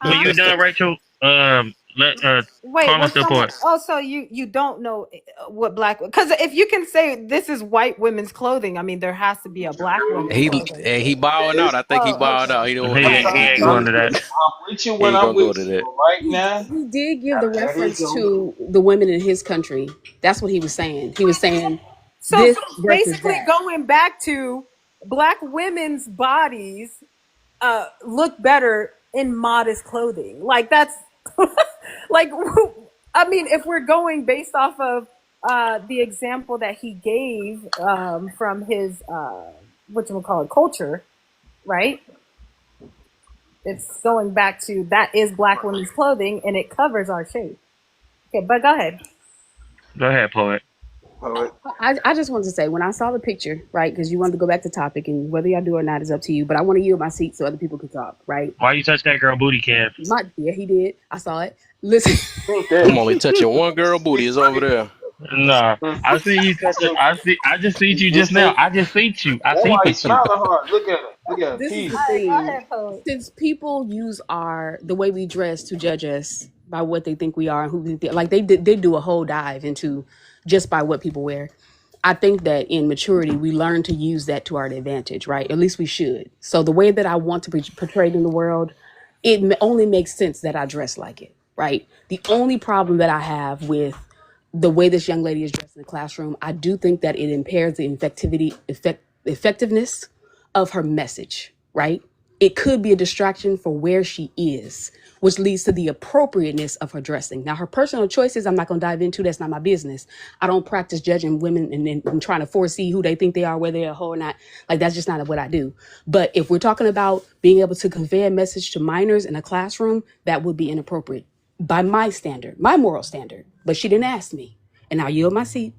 When Huh? you done, Rachel, let Wait, Carlos was still someone? poet. Oh, so you don't know what black? Because if you can say this is white women's clothing, I mean there has to be a black woman's clothing. He bowing out. It's, I think he Oh, bowed okay. out. He don't. He He ain't I'm going to that. with you he when ain't I'm gonna go with to you, that. but right He now, he did give the let it reference go. to the women in his country. That's what he was saying. He was saying So this versus basically, that. going back to black women's bodies look better in modest clothing. Like that's like I mean, if we're going based off of the example that he gave from his what you call it culture, right? It's going back to that is black women's clothing and it covers our shape. Okay, but go ahead. Go ahead, poet. Poet. I just wanted to say when I saw the picture, right? Because you wanted to go back to topic, and whether y'all do or not is up to you. But I want to yield my seat so other people can talk, right? Why you touch that girl booty, Kev? My yeah, he did. I saw it. Listen, Think I'm that. only touching one girl booty. Think Is over there. Nah, that. I see you touch it. I just seen you just Just now. think. I just seen you. I That's seen why he's you. smiling hard. Look at him. Look at him. this is the Tease. All right, go thing. ahead, poet. Since people use the way we dress to judge us by what they think we are and who we think, like they do a whole dive into just by what people wear. I think that in maturity, we learn to use that to our advantage, right? At least we should. So the way that I want to be portrayed in the world, only makes sense that I dress like it, right? The only problem that I have with the way this young lady is dressed in the classroom, I do think that it impairs the effectiveness of her message, right? It could be a distraction for where she is, which leads to the appropriateness of her dressing. Now, her personal choices, I'm not going to dive into. That's not my business. I don't practice judging women and trying to foresee who they think they are, whether they're a hoe or not. Like, that's just not what I do. But if we're talking about being able to convey a message to minors in a classroom, that would be inappropriate by my standard, my moral standard. But she didn't ask me. And I'll yield my seat.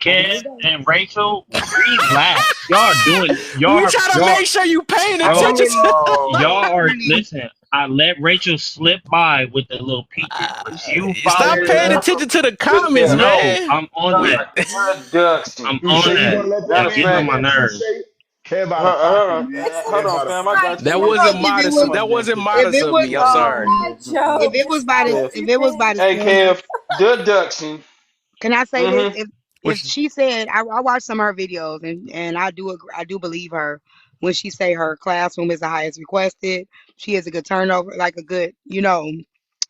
Have a Kev great day. and Rachel, relax. Y'all doing We try to y'all make sure you paying hold on. attention. Oh, Y'all are listen. I let Rachel slip by with the little peaches, but you Stop followed it paying Yeah, up. attention to the good comments, deduction. No, man. I'm on We, that. Good deduction. I'm You on say you that. gonna let that Matter It of gets man on fact, my do that too, nerves. Shay? Kev out of pocket, man. hold Kev on, out of fam. I pocket. got that you. You know, wasn't if it modest. was, That wasn't if modest it of was, me. I'm sorry. That joke. Stop if it was by the Hey, standard, Kev, deduction. can I say this? Mm-hmm. If Which she said, I watched some of her videos, and I do agree, I do believe her when she say her classroom is the highest requested. She has a good turnover, like a good,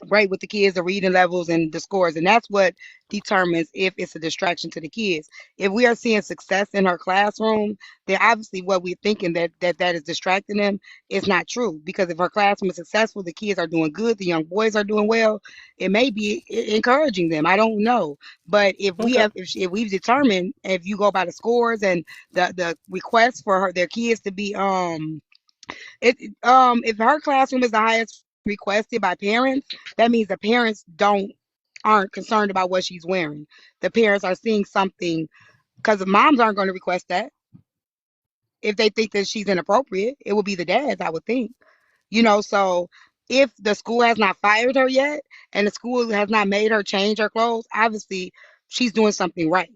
great with the kids, the reading levels and the scores. And that's what determines if it's a distraction to the kids. If we are seeing success in her classroom, then obviously what we're thinking that is distracting them is not true. Because if her classroom is successful, the kids are doing good, the young boys are doing well, it may be encouraging them. I don't know. But if we okay. have if we've determined, if you go by the scores and the request for their kids to be if her classroom is the highest requested by parents, that means the parents don't aren't concerned about what she's wearing. The parents are seeing something, because the moms aren't going to request that if they think that she's inappropriate. It would be the dads, I would think. So if the school has not fired her yet and the school has not made her change her clothes, obviously she's doing something right.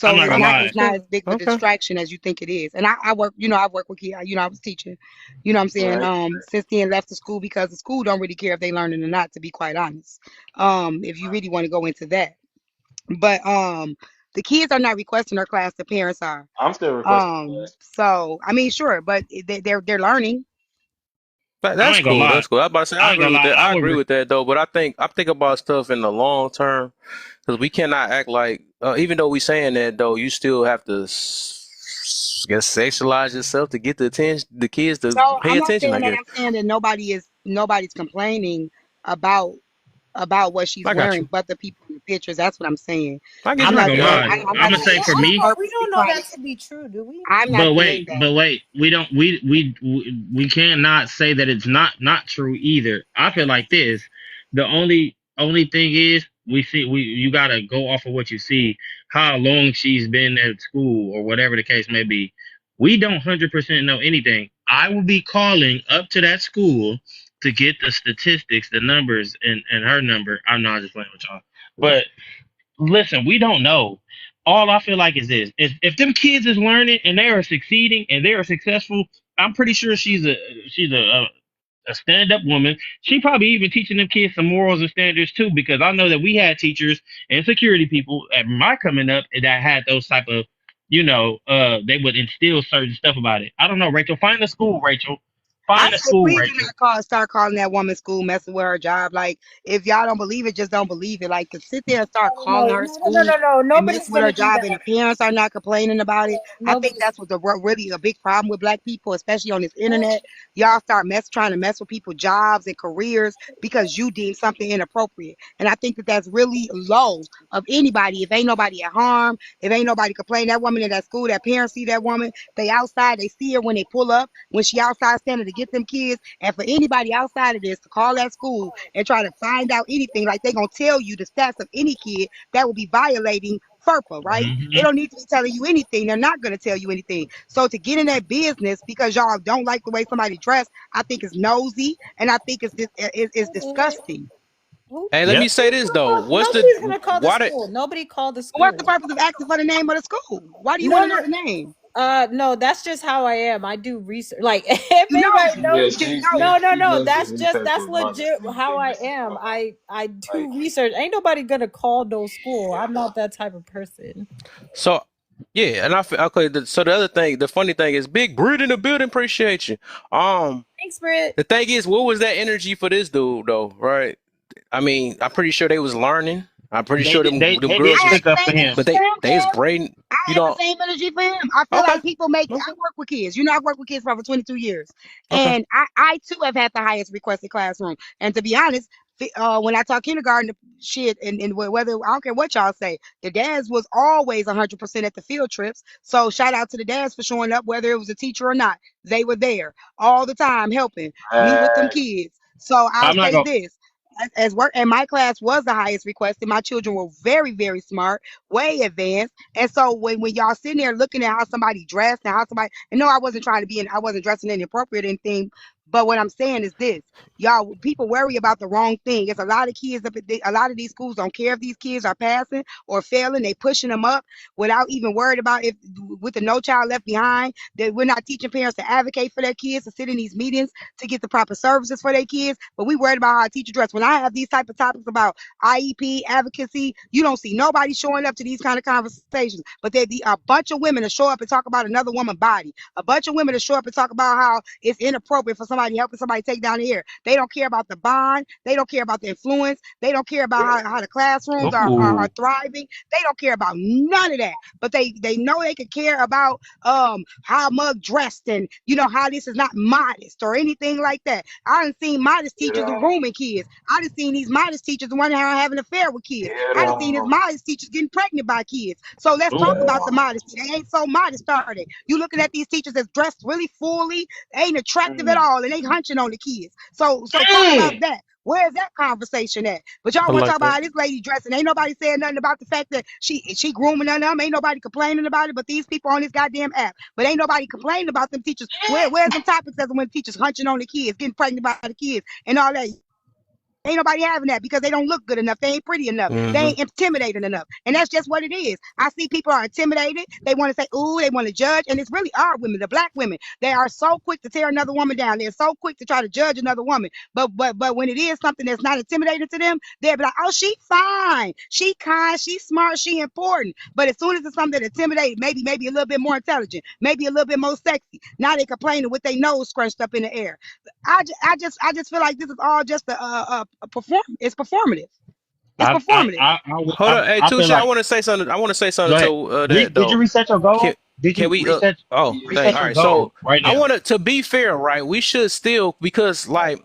I'm So not it's gonna not Okay. lie. it's not as big of a Okay. distraction as you think it is. And I work, I work with kids. I was teaching, what I'm saying, Right. since then left the school because the school don't really care if they learning or not, to be quite honest. If you really want to go into that. But the kids are not requesting her class, the parents are. I'm still requesting class. So I mean, sure, but they're learning. I That's ain't gonna cool. lie. That's cool. I about to say I I ain't agree gonna with lie. that. I I would. agree with that though. But I think about stuff in the long term because we cannot act like even though we saying that though, you still have to guess sexualize yourself to get the attention, the kids to No, pay I'm not attention. I saying that. guess I'm saying that nobody's complaining about what she's I got wearing, you. but the people in the pictures. That's what I'm saying. I get I'm I'm you. not not gonna Yeah, saying I lie. agree. I'm gonna I'm say not for saying me. she's We purposely don't know trying that to. to be true, do we? I'm not But saying wait, that. but wait, we don't we cannot say that it's not true either. I feel like this. The only thing is we see we you gotta go off of what you see, how long she's been at school or whatever the case may be. We don't 100% know anything. I will be calling up to that school to get the statistics, the numbers, and her number. I'm not just playing with y'all, but listen, we don't know. All I feel like is this: if them kids is learning and they are succeeding and they are successful, I'm pretty sure she's a stand up woman. She probably even teaching them kids some morals and standards too, because I know that we had teachers and security people at my coming up that had those type of, they would instill certain stuff about it. I don't know, Rachel. Find a school, Rachel. I Find a say, school, please do Rachel. not start calling that woman school, messing with her job. Like, if y'all don't believe it, just don't believe it. Like, to sit there and start No, calling her no, no, no, school no, no. and messing Nobody's with her gonna do job, and that. the parents are not complaining about it. I think Nobody's. that's what really a big problem with black people, especially on this internet. Y'all start trying to mess with people's jobs and careers because you deem something inappropriate. And I think that that's really low of anybody. If ain't nobody at harm, if ain't nobody complain, that woman in that school, that parents see that woman, they outside, they see her when they pull up, when she outside standing to get them kids. And for anybody outside of this to call that school and try to find out anything, like they gonna tell you the stats of any kid that will be violating FERPA, right? They Hmm. don't need to be telling you anything. They're not gonna tell you anything. So to get in that business because y'all don't like the way somebody dressed, I think is nosy, and I think it's disgusting. Who? Hey, let Yep. me say this though. What's the Nobody's gonna call the why did school. Nobody called the What's school. the purpose of asking for the name of the school? Why do you want No, to know no. the name? No, that's just how I am. I do research. Like, if You anybody nosy. knows, Yeah, You just she no, nosy. no, she no. does get any type That's of legit money. how I am. I Like, do research. Ain't nobody gonna call no school. I'm not that type of person. so? Yeah, and I feel okay. So the other thing, the funny thing is, Big Brit in the building. Appreciate you. Thanks, Britt. The thing is, what was that energy for this dude though? Right? I mean, I'm pretty sure they was learning. I'm pretty They sure did. them They girls did I was, have stick the up for same him. energy but for they him, they was Kev. braiding. I You have the know? same energy for him. I feel Okay, like people make. I okay, work with kids. I've worked with kids for over 22 years, okay. and I too have had the highest requested classroom. And to be honest, when I taught kindergarten, shit, and whether I don't care what y'all say, the dads was always 100% at the field trips. So shout out to the dads for showing up, whether it was a teacher or not. They were there all the time helping me with them uh, kids. So I'll I'm not say gonna. this. As work, and my class was the highest requested. My children were very, very smart, way advanced. And so when y'all sitting there looking at how somebody dressed and how somebody, and no, I wasn't trying to be in, I wasn't dressing inappropriate or anything, But what I'm saying is this. Y'all, people worry about the wrong thing. It's a lot of kids a lot of these schools don't care if these kids are passing or failing. They pushing them up without even worried about if with the No Child Left Behind, that we're not teaching parents to advocate for their kids, to sit in these meetings to get the proper services for their kids. But we worried about how a teacher dress. When I have these type of topics about IEP advocacy, you don't see nobody showing up to these kind of conversations. But there be a bunch of women to show up and talk about another woman's body. A bunch of women to show up and talk about how it's inappropriate for somebody helping somebody take down the hair. They don't care about the bond. They don't care about the influence. They don't care about how the classrooms are Ooh. thriving. They don't care about none of that. But they know they could care about how mug dressed and how this is not modest or anything like that. I done seen modest Get teachers on. grooming kids. I done seen these modest teachers the one having an affair with kids. Get I done seen these on. modest teachers getting pregnant by kids. So let's Get talk Ooh. about the on. modesty. They ain't so modest, are they? You looking at these teachers that's dressed really fully, ain't attractive at Mm. all, and they hunching on the kids. So talk about Mm. that. Where's that conversation at? But y'all I want to talk like about that. how this lady dressing. Ain't nobody saying nothing about the fact that she grooming none of them. Ain't nobody complaining about it. But these people on this goddamn app. But ain't nobody complaining about them teachers. Where's them topics as when teachers hunching on the kids, getting pregnant by the kids, and all that? Ain't nobody having that because they don't look good enough. They ain't pretty enough. They Hmm. ain't intimidating enough. And that's just what it is. I see people are intimidated. They want to say, ooh, they want to judge. And it's really our women, the black women. They are so quick to tear another woman down. They're so quick to try to judge another woman. But when it is something that's not intimidating to them, they'll be like, oh, she fine. She kind, she smart, she important. But as soon as it's something that intimidates, maybe a little bit more intelligent, maybe a little bit more sexy, now they complaining with their nose scrunched up in the air. I just feel like this is all just a perform. It's performative. It's performative. Hold up, hey I feel Touche. I like. want to say something. I want to say Go something ahead. to that Did you though. reset your Can goal? Did can you we reset oh dang. reset All your right. So goal right I now? want to be fair, right? We should still because like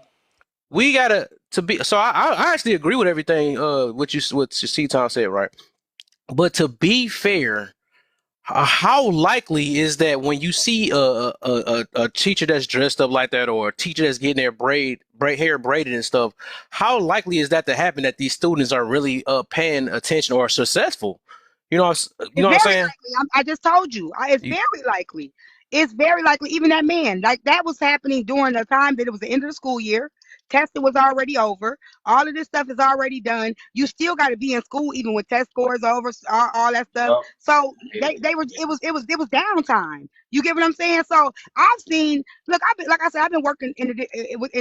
we gotta to be. So I actually agree with everything what C Tom said, right? But to be fair, how likely is that when you see a teacher that's dressed up like that or a teacher that's getting their hair braided and stuff, how likely is that to happen that these students are really paying attention or successful? You It's know what I'm very saying? likely. I just told you. It's You, very likely. It's very likely. Even that man, like that was happening during the time that it was the end of the school year. Testing was already over. All of this stuff is already done. You still got to be in school even when test scores over, all that stuff. Yup. So they were it was downtime. You get what I'm saying? So I've seen. Look, I've been like I said, I've been working in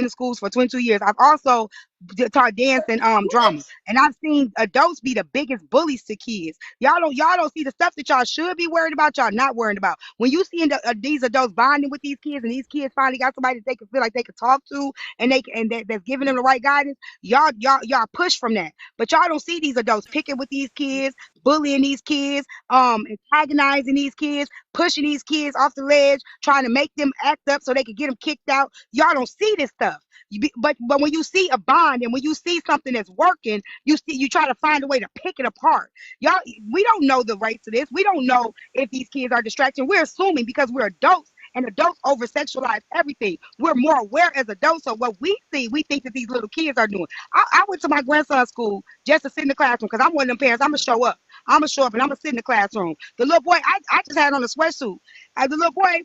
the schools for 22 years. I've also taught dance and drama, and I've seen adults be the biggest bullies to kids. Y'all don't see the stuff that y'all should be worried about. Y'all not worried about. When you see these adults bonding with these kids, and these kids finally got somebody that they can feel like they can talk to, and that's giving them the right guidance. Y'all push from that, but y'all don't see these adults picking with these kids, bullying these kids, antagonizing these kids, pushing these kids off the ledge, trying to make them act up so they can get them kicked out. Y'all don't see this stuff. But when you see a bond and when you see something that's working, you try to find a way to pick it apart. Y'all, we don't know the rates of this. We don't know if these kids are distracting. We're assuming because we're adults and adults over sexualize everything. We're more aware as adults of what we see. We think that these little kids are doing. I went to my grandson's school just to sit in the classroom because I'm one of them parents. I'm gonna show up. I'm gonna show up and I'm gonna sit in the classroom. The little boy, I just had on a sweatsuit. The little boy,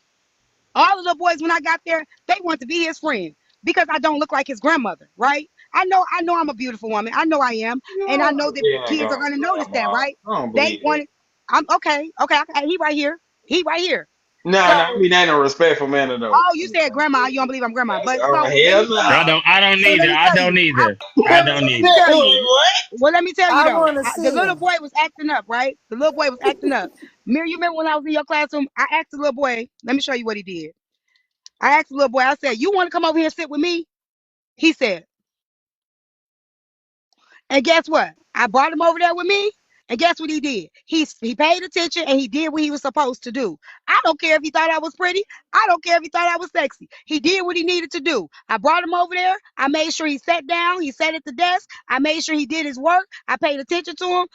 all the little boys when I got there, they want to be his friend because I don't look like his grandmother, right? I know I'm a beautiful woman. I know I am, and I know that You ain't kids are gonna gonna say notice I'm that, right? I don't They believe it. wanted. I'm okay. Okay, he right here. He right here. Nah, nah, I So, mean that in a respectful manner though. oh, you said grandma. You don't believe I'm grandma, I said, but oh so let hell me tell I you. no. don't. I don't So let either. me I tell don't you. either. I Well, don't let me either. tell Wait, you. what? Well, let me tell you I though. want to The see little him. boy was acting up, right? The little boy was acting up. Mir, you remember when I was in your classroom? I asked the little boy. Let me show you what he did. I asked the little boy. I said, "You want to come over here and sit with me?" He said, and guess what? I brought him over there with me. And guess what he did? He paid attention and he did what he was supposed to do. I don't care if he thought I was pretty. I don't care if he thought I was sexy. He did what he needed to do. I brought him over there. I made sure he sat down. He sat at the desk. I made sure he did his work. I paid attention to him.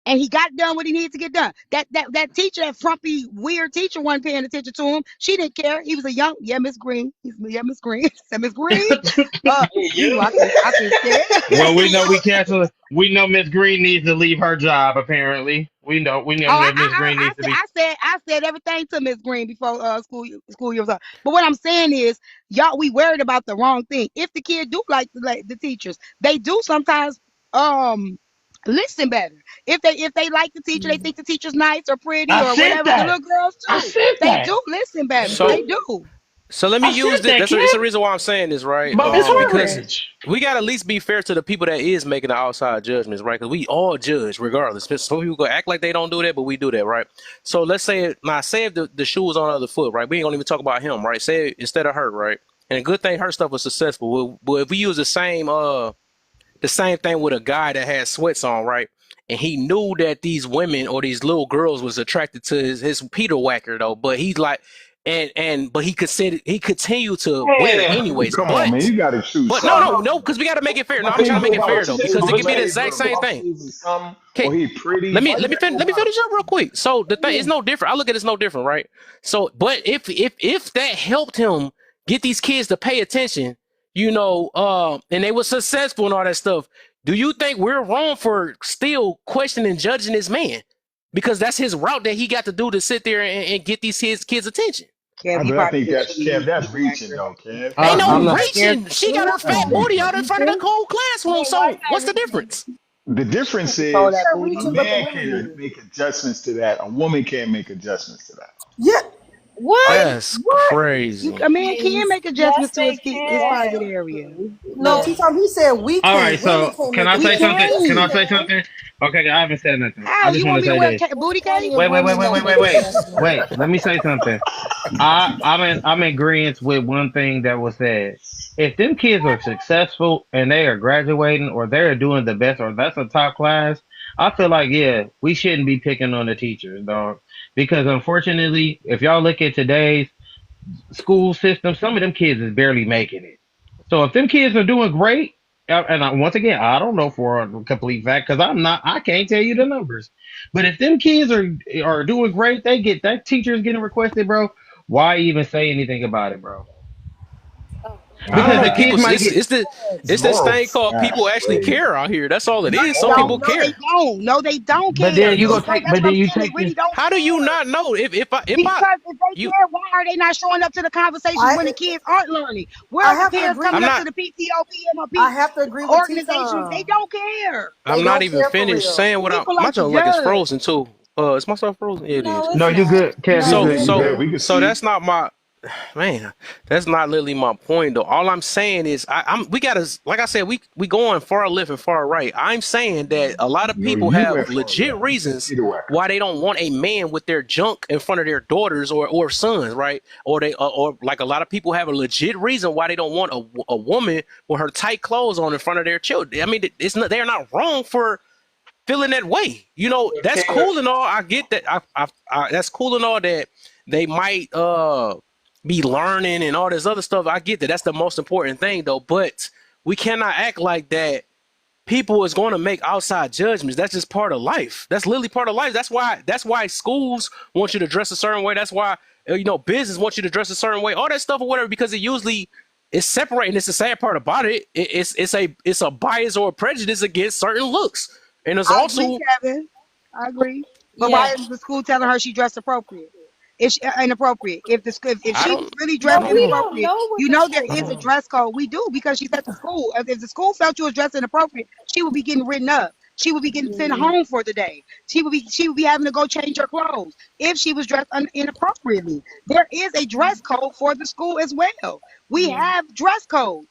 and he got done what he needed to get done. That teacher, that frumpy, weird teacher, wasn't paying attention to him. She didn't care. He was a young, yeah, Miss Green. Yeah, Miss Green. Said Miss Green. I can say Well, we know we it. cancel. We know Miss Green needs to leave her job. Apparently, we know Oh, that Miss Green needs to be. I said everything to Miss Green before school year was up. But what I'm saying is, y'all, we worried about the wrong thing. If the kid do like the teachers, they do sometimes um listen better. If they like the teacher, they think the teacher's nice or pretty I or said whatever. The that. little girls I too, said they that. do listen better. They So do. So let me I use said this. that, It's kid. the reason why I'm saying this, right? But Miss Because Hartridge. we gotta at least be fair to the people that is making the outside judgments, right? Because we all judge regardless. Some people go act like they don't do that, but we do that, right? So let's say now, say if the shoe was on the other foot, right? We ain't gonna even talk about him, right? Say instead of her, right? And a good thing her stuff was successful. But if we use the same thing with a guy that had sweats on, right? And he knew that these women or these little girls was attracted to his Peter Whacker though, but he's like, but he continued to wear it Man, anyways. come on, man. You got to choose But no, something. no, no, because we got to make it fair. No, Why I'm can't trying you to make go it by fair what though, you because it could be the say? exact same thing. Muscles or something, Okay, or he pretty. let me Why let you me got to fin- go let me by? finish up real quick. So the thing is no different. I look at it's no different, right? So, but if that helped him get these kids to pay attention, and they were successful and all that stuff, do you think we're wrong for still questioning, judging this man? Because that's his route that he got to do to sit there and get these kids' attention. Kev, he I probably think just that's shouldn't Kev. use That's Peter reaching Wacker. though, Kev. Ain't That's I'm no not. Like reaching. there's reaching. She got her Come fat on, booty bro. out in front of the whole classroom. So what's the difference? The difference control is that They're a booty. reaching, but the man women can do. make adjustments to that. A woman can't make adjustments to that. Yeah, Are What? you That's what? You crazy. a man can make Yes, adjustments to they his can. private area. no, Yes. T-Tom, he said we All right. can't. Women So can't can make I We say something? adjustments. Yes, Can we I can. say can. something? Okay, I haven't said nothing. How I just you want want to me to say wear this. booty Plenty cake? of Wait. women don't make adjustments. Wait. Let me say something. I'm in agreement with one thing that was said. If them kids are successful and they are graduating or they're doing the best or that's a top class, I feel like yeah, we shouldn't be picking on the teachers, dog. Because unfortunately, if y'all look at today's school system, some of them kids is barely making it. So if them kids are doing great, once again, I don't know for a complete fact because I can't tell you the numbers. But if them kids are doing great, they get that teacher is getting requested, bro. Why even say anything about it, bro? I don't Because know. the Ah, People, kids might get. it's it's this more. thing called people That's actually crazy. care out here. That's all it No, is. they Some don't. people Oh, No, they care. don't. No, they don't But care. then you go take. That's But what then I'm you saying. They take this. really don't How do you care. not know if I Because if they you? care, why are they not showing up to the conversations I when the kids aren't learning? Where I are the have to parents I'm coming agree. up to not. the PTO, I have to agree with organizations? They T-Tom. don't care. They I'm not don't even care for finished real. saying what I'm. People My like to junk like it's judge. frozen too. Is my stuff frozen? Yeah, it is. No, No, it's you not. good, Kev. You No, So good. it's You you so good? good. We can so see. that's not my man. That's not literally my point though. All I'm saying is we gotta, like I said, we going far left and far right. I'm saying that a lot of No, people you have went far legit left. You said reasons Peter Wacker. why they don't want a man with their junk in front of their daughters or sons, right? Or like a lot of people have a legit reason why they don't want a woman with her tight clothes on in front of their children. I mean, it's not, they're not wrong for feeling that way. That's cool and all. I get that. That's cool and all that they might be learning and all this other stuff. I get that. That's the most important thing though. But we cannot act like that people is going to make outside judgments. That's just part of life. That's literally part of life. That's why schools want you to dress a certain way. That's why business wants you to dress a certain way. All that stuff or whatever because it usually is separating. It's the sad part about it. It's a bias or a prejudice against certain looks. And it's I agree, also Kevin. I agree. But yeah. why is the school telling her she dressed appropriate? If she, inappropriate, if I she don't really I dressed But don't we know. don't inappropriate, know what you the know there school I is don't a know. said. dress code. We do because she's at the school. If the school felt you was dressed inappropriate, she would be getting written up. She would be getting sent Mm, home for the day. She would be having to go change her clothes if she was dressed inappropriately. There is a dress code for the school as well. We yeah. have dress code.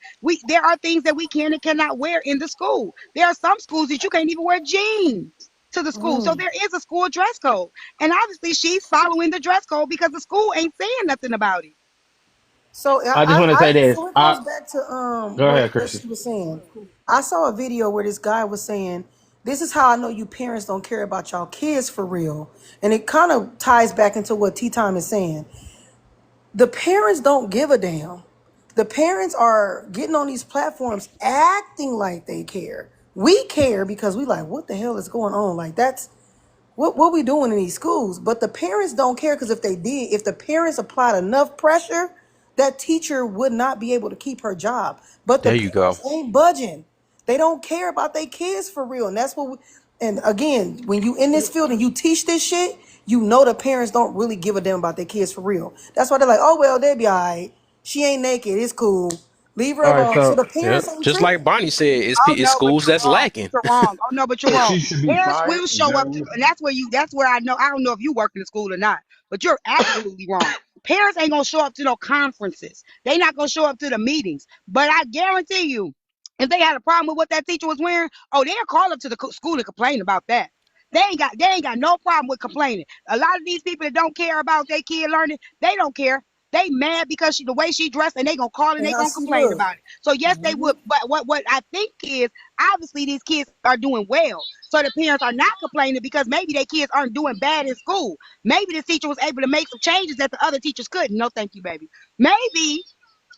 There are things that we can and cannot wear in the school. There are some schools that you can't even wear jeans to the school. So Mm. there is a school dress code. And obviously she's following the dress code because the school ain't saying nothing about it. So I just want to say this. so it goes back to Go ahead, what Christian. she was saying. I saw a video where this guy was saying, "This is how I know you parents don't care about y'all kids for real," and it kind of ties back into what Tea Time is saying. The parents don't give a damn. The parents are getting on these platforms acting like they care. We care because we like, what the hell is going on? Like what we doing in these schools. But the parents don't care because if they did, if the parents applied enough pressure, that teacher would not be able to keep her job. But the There you go. parents ain't budging. They don't care about their kids for real, and that's what. And again, when you in this field and you teach this shit, you know the parents don't really give a damn about their kids for real. That's why they're like, oh well, they be alright. She ain't naked. It's cool. Leave her All right, alone. So so the Yep. parents ain't Just tripping. like Bonnie said, Oh it's no, but schools you're that's wrong. lacking. You're wrong. Oh no, but you're So wrong. she should be Parents fired. will Is show that up what to, you're and saying? that's where you. That's where I know. I don't know if you work in the school or not, but you're absolutely wrong. Parents ain't gonna show up to no conferences. They not gonna show up to the meetings. But I guarantee you, if they had a problem with what that teacher was wearing, oh, they'll call up to the school and complain about that. They ain't got no problem with complaining. A lot of these people that don't care about their kid learning, they don't care. They mad because the way she dressed, and they gonna call and And they how gonna she complain look. about it. So yes, they would. But what I think is obviously these kids are doing well. So the parents are not complaining because maybe their kids aren't doing bad in school. Maybe the teacher was able to make some changes that the other teachers couldn't. No, thank you, baby. Maybe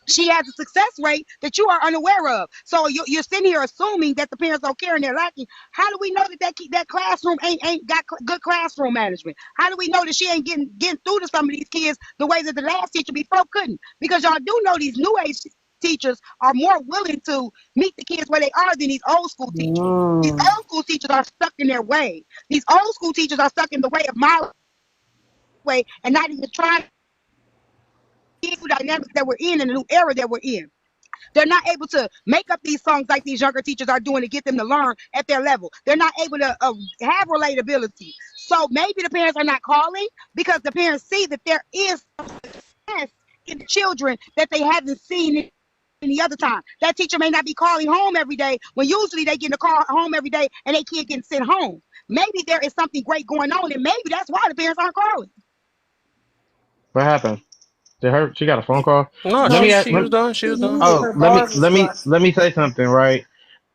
she has a success rate that you are unaware of. So you're sitting here assuming that the parents don't care and they're lacking. How do we know that classroom ain't got good classroom management? How do we know that she ain't getting through to some of these kids the way that the last teacher before couldn't? Because y'all do know these new age teachers are more willing to meet the kids where they are than these old school teachers. These Mm. old school teachers are stuck in their way. These old school teachers are stuck in the way of my way and not even trying to get the dynamics that we're in the new era that we're in. They're not able to make up these songs like these younger teachers are doing to get them to learn at their level. They're not able to have relatability. So maybe the parents are not calling because the parents see that there is success in the children that they haven't seen any other time. That teacher may not be calling home every day when usually they get a call home every day and they kid getting sent home. Maybe there is something great going on, and maybe that's why the parents aren't calling. what happened? Did her? She got a phone call. No, Let No, me she ask. she Let, was done. She she was done. muted. oh, Her bars was flat. let me say something. Right.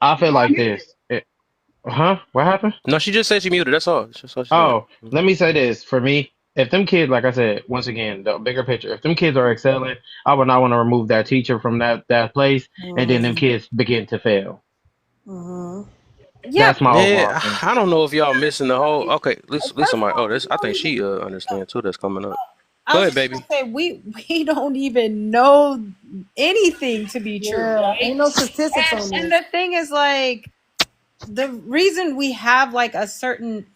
I feel You are like muted. this. Huh? What happened? No, she just said she muted. That's all. That's all she said. Oh, let me say this. For me, if them kids, like I said, once again, the bigger picture, if them kids are excelling, I would not want to remove that teacher from that place, and then them Mm-hmm. kids begin to fail. Mm-hmm. That's Yep. my overall Yeah, opinion. I don't know if y'all missing the whole. Okay, listen, First of Mike. Oh, all, this I think she understand too. That's coming up. I Go was ahead, just baby. gonna say we don't even know anything to be true, Yeah, right? ain't no statistics on And this. the thing is, like, the reason we have like a certain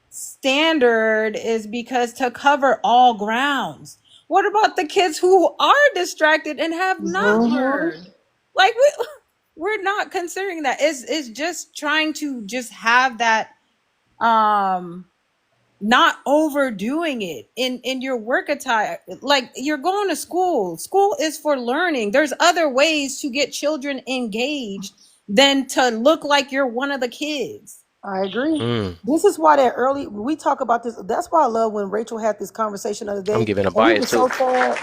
standard is because to cover all grounds. What about the kids who are distracted and have not Mm-hmm. learned? Like we're not considering that. It's just trying to just have that um not overdoing it in your work attire. Like, you're going to school is for learning. There's other ways to get children engaged than to look like you're one of the kids. I agree. Mm, This is why that early we talk about this. That's why I love when Rachel had this conversation the other I'm day, giving a and we bias were so too. sad.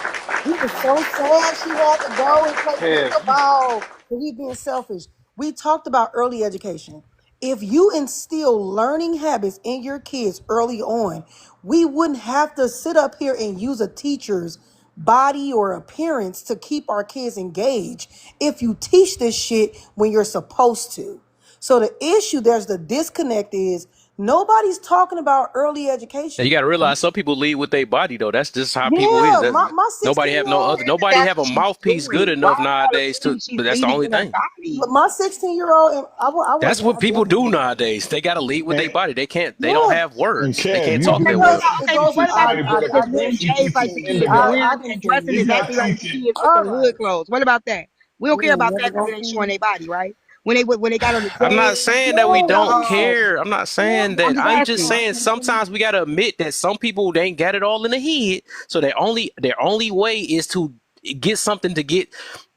We were so sad she had to go and play Kev, you pickleball. And we being selfish. We talked about early education. If you instill learning habits in your kids early on, we wouldn't have to sit up here and use a teacher's body or appearance to keep our kids engaged if you teach this shit when you're supposed to. So the issue, there's the disconnect is nobody's talking about early And you education. got to realize some people lead with their body though. That's just how people is. Yeah, That my nobody 16 have year no old, other. That Nobody that's have what a she's mouthpiece good doing. Why enough y'all nowadays to. assuming she's But that's the leading only with her thing. body? my 16-year-old, and I That's wasn't. what people do nowadays. They got to lead with their and, body. They can't. They don't Yeah, have and words. They Kev, can't you talk Okay, that do but well. know okay, Go but what for about all the right, kids but I that's didn't wearing he J's like teaching the see. kids are kindergarten. I wearing didn't and see. dressing He's not exactly like the teaching. kids with All the right. hood clothes? What about that? We don't You care ain't about never that because gonna it ain't see showing me. their body, right? When they got on the I'm not J's, saying that we Yeah, don't um, care. I'm not yeah, saying I'm that. just I'm just asking. saying sometimes we gotta admit that some people they ain't got it all in the head. So their only way is to get something to get.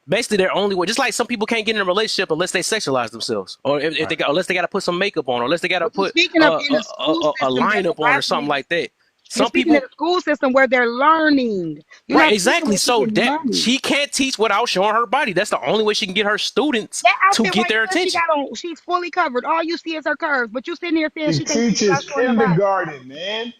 Basically, their only way, just like some people can't get in a relationship unless they sexualize themselves, or if Right. they got, unless they got to put some makeup on, or unless they got to But you're put speaking of in the school a system that the lineup on, or something athletes. like that. You're Some speaking of people, the school system where they're learning. You're right? not speaking Exactly. where So people are that learning. she can't teach without showing her body. That's the only way she can get her students That to outfit get right their there she attention. got on, she's fully covered. All you see is her curves. But you sitting here saying She she can't teach teaches without showing her body. kindergarten, man.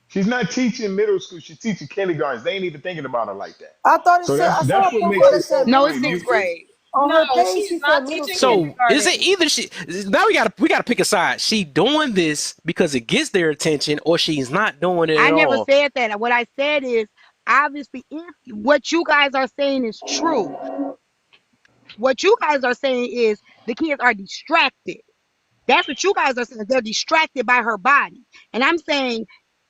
She's not teaching middle school. She's teaching kindergarten. They ain't even thinking about her like that. I thought it So said. I saw that's a what profile makes that it said so No, middle it's funny. school sixth You teacher. grade. On No, her page, she's she not said middle teaching school. So is it kindergarten. either she now we gotta pick a side. She doing this because it gets their attention, or she's not doing it I at never all. said that. What I said is, obviously, if what you guys are saying is true, what you guys are saying is the kids are distracted. That's what you guys are saying. They're distracted by her body. And I'm saying,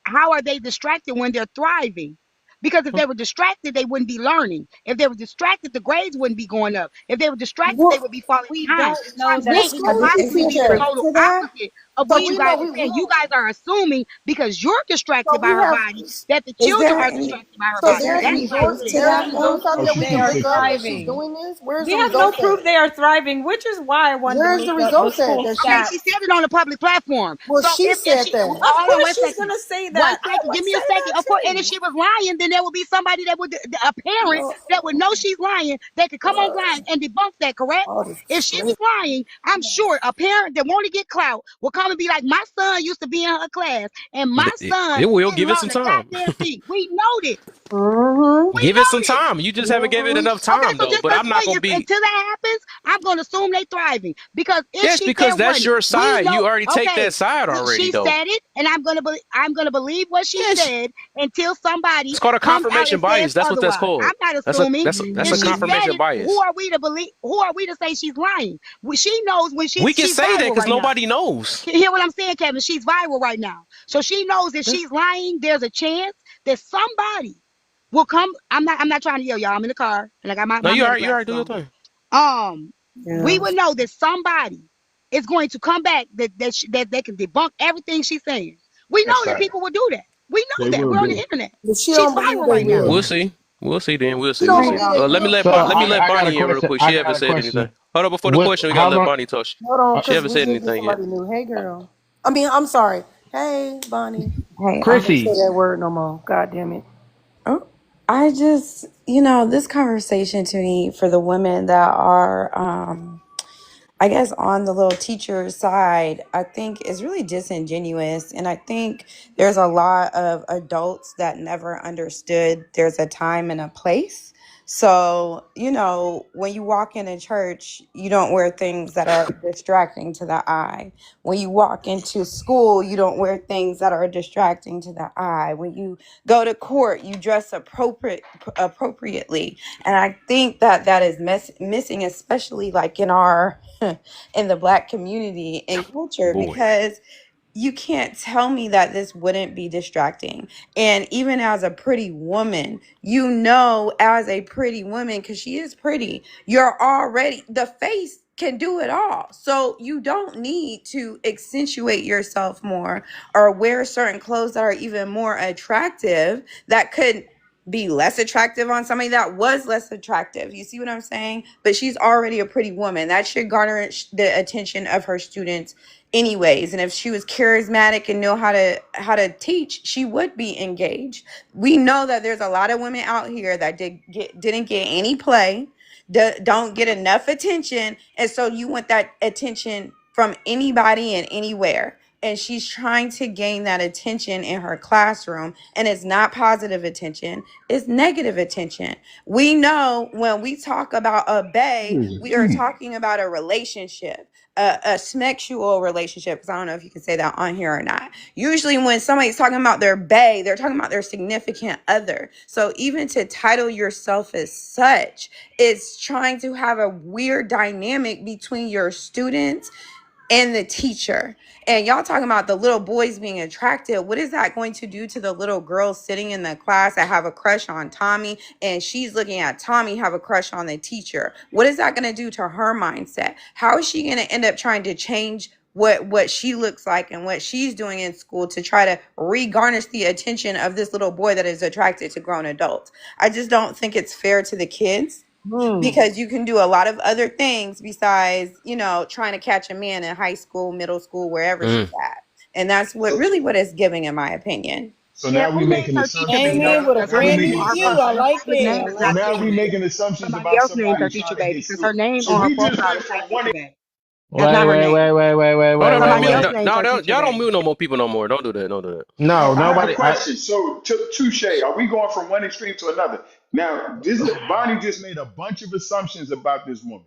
how are they distracted when they're thriving? Because if they were distracted, they wouldn't be learning. If they were distracted, the grades wouldn't be going up. If they were distracted, they What? would be falling We behind. don't So know I'm that saying What it could she's school is possibly teaching be the she at? total kids. To that? opposite of So what you we guys know are we saying. You guys are assuming because you're so distracted by we her have body that the is children there are any distracted by her so Is body. there there's That's any what I'm proof? results saying. We there? have Is there no something Oh, that proof she we they can can are look fix up that. that she's thriving. doing this? Where's We the have no results at? proof they are thriving, which is why I wanted to Where's look the up the results at? school That Okay, stats. she said it on a public platform. well So she if said she that. Of hold on one course she's second. gonna say One that. I second, would give me say a second. that Of course, and if too. she was lying, then there would be somebody that would a parent No, that would know she's lying. They could come online and debunk that, correct? all this If she was discretion. lying, I'm sure a parent that want to get clout will come and be like, my son used to be in her class, and my son It will didn't give it learn some a time. goddamn thing. We know this. Mm-hmm. We Give it some know this. time. You just haven't given it Mm-hmm. enough Okay, time so though. just But I'm not wait. gonna be. Until that happens, I'm going to assume they thriving because if Yes, she said because that's one, your we side. know. You already take Okay, that side already she though. said it, and I'm gonna believe what she Yes, said until somebody it's called a comes out confirmation and says bias. That's what that's otherwise. I'm called. not That's a assuming. that's a, that's If a she Mhm. said confirmation it, who bias. are we to believe? Who are we to say she's lying? She knows when We can she's say that viral because right now. nobody knows. You hear what I'm saying, Kevin? She's viral right now, so she knows if she's lying, there's a chance that somebody will come. I'm not trying to yell, y'all. I'm in the car and I got No, my you meta alright. You alright. glasses Do your on. thing. We Yeah. would know that somebody is going to come back that they can debunk everything she's saying. We That's know that fact. people will do that. We They know that. will We're on do the it. internet. But she She's don't believe viral they right now. We'll will. see. We'll see then. We'll She see. don't We'll Right, see. y'all. believe they Let me will. let So Let me let I got a Bonnie in real question. quick. She I haven't got a said anything. question. Hold on before the What? question. We gotta How let long? Bonnie talk. Hold on, She because haven't we said just get anything yet. somebody new. Hey girl. I mean, I'm sorry. Hey, Bonnie. Hey, I can't say Chrissy, that word no more. God damn it. oh, I just, this conversation to me for the women that are, I guess, on the little teacher side, I think is really disingenuous. And I think there's a lot of adults that never understood there's a time and a place. So, when you walk in a church, you don't wear things that are distracting to the eye. When you walk into school, you don't wear things that are distracting to the eye. When you go to court, you dress appropriately. And I think that that is missing, especially like in our in the Black community and culture, Boy. because you can't tell me that this wouldn't be distracting. And even as a pretty woman, as a pretty woman, because she is pretty, you're already, the face can do it all. So you don't need to accentuate yourself more or wear certain clothes that are even more attractive that could be less attractive on somebody that was less attractive. You see what I'm saying? But she's already a pretty woman. That should garner the attention of her students anyways. And if she was charismatic and know how to teach, she would be engaged. We know that there's a lot of women out here that didn't get any play, don't get enough attention, and so you want that attention from anybody and anywhere. And she's trying to gain that attention in her classroom, and it's not positive attention, it's negative attention. We know when we talk about a bae, we are talking about a relationship, a sexual relationship, because I don't know if you can say that on here or not. Usually when somebody's talking about their bae, they're talking about their significant other. So even to title yourself as such, it's trying to have a weird dynamic between your students and the teacher. And y'all talking about the little boys being attracted. What is that going to do to the little girls sitting in the class that have a crush on Tommy, and she's looking at Tommy have a crush on the teacher? What is that going to do to her mindset? How is she going to end up trying to change what she looks like and what she's doing in school to try to re-garnish the attention of this little boy that is attracted to grown adults? I just don't think it's fair to the kids, Hmm. because you can do a lot of other things besides, trying to catch a man in high school, middle school, wherever she's Mm. at. And that's what so really what it's giving, in my opinion. so Yeah, now we who named making her teacher assumptions bae Came though? in about. with a Because her Now we brand name new making on her view. I profile assumptions. like picture it. name I is So not like now teacher we it. bae. making assumptions Somebody about else named somebody her trying teacher to bae get because her sued. name So on her we just profile went is not from one. teacher bae. That's Wait, not her wait, name. wait, wait, wait, wait, Hold wait, on. Don't wait, Somebody mute. else wait. named No, her don't, teacher y'all don't bae. mute no more people no more. Don't do that. Don't do that. No, I have a nobody. question. So, touche, are we going from one extreme to another? Now, this Bonnie just made a bunch of assumptions about this woman.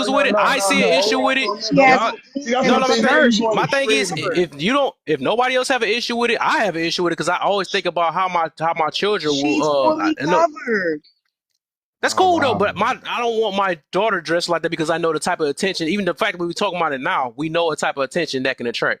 issues no, with it. no, I no, see no. an Hold issue on, with it. hold on. She No, has Y'all, a no. See, that's and what no, I'm let me saying. Now you observe. finish. going My thing is, extreme, bro. if nobody else have an issue with it, I have an issue with it because I always think about how my children will. She's fully And look, covered. that's Oh cool though, wow. but I don't want my daughter dressed like that because I know the type of attention. Even the fact that we were talking about it now, we know what type of attention that can attract.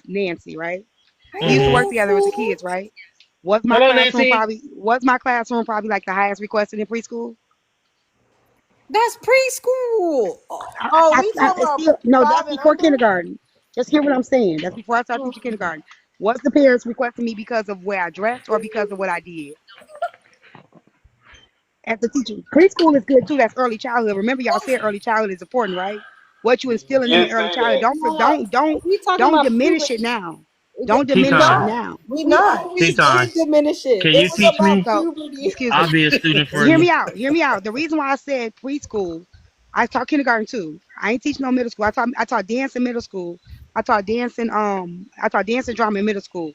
daughter Nancy, right? We used to Mm-hmm. work Hey, together with the Nancy. kids, right? Was my Hello, classroom Nancy. probably was my classroom probably like the highest requested in preschool? That's preschool. I, Oh, I, we I talking it's about still no, five that's and before under? kindergarten. Just hear what I'm saying. That's before I start teaching kindergarten. Was the parents requesting me because of where I dressed or because of what I did as a teacher? Preschool is good too. That's early childhood. Remember, y'all said early childhood is important, right? What you instill in them Didn't in early say childhood. that. Don't for, No, we talking don't about diminish it puberty. now. Don't Tea We diminish it time. not. now. We not. Tea We time. didn't diminish it. Can It you was teach about me? So, puberty. excuse I'll me. be a student for Hear you. me out. Hear me out. The reason why I said preschool, I taught kindergarten too. I ain't teaching no middle school. I taught dance in middle school. I taught dance in drama in middle school.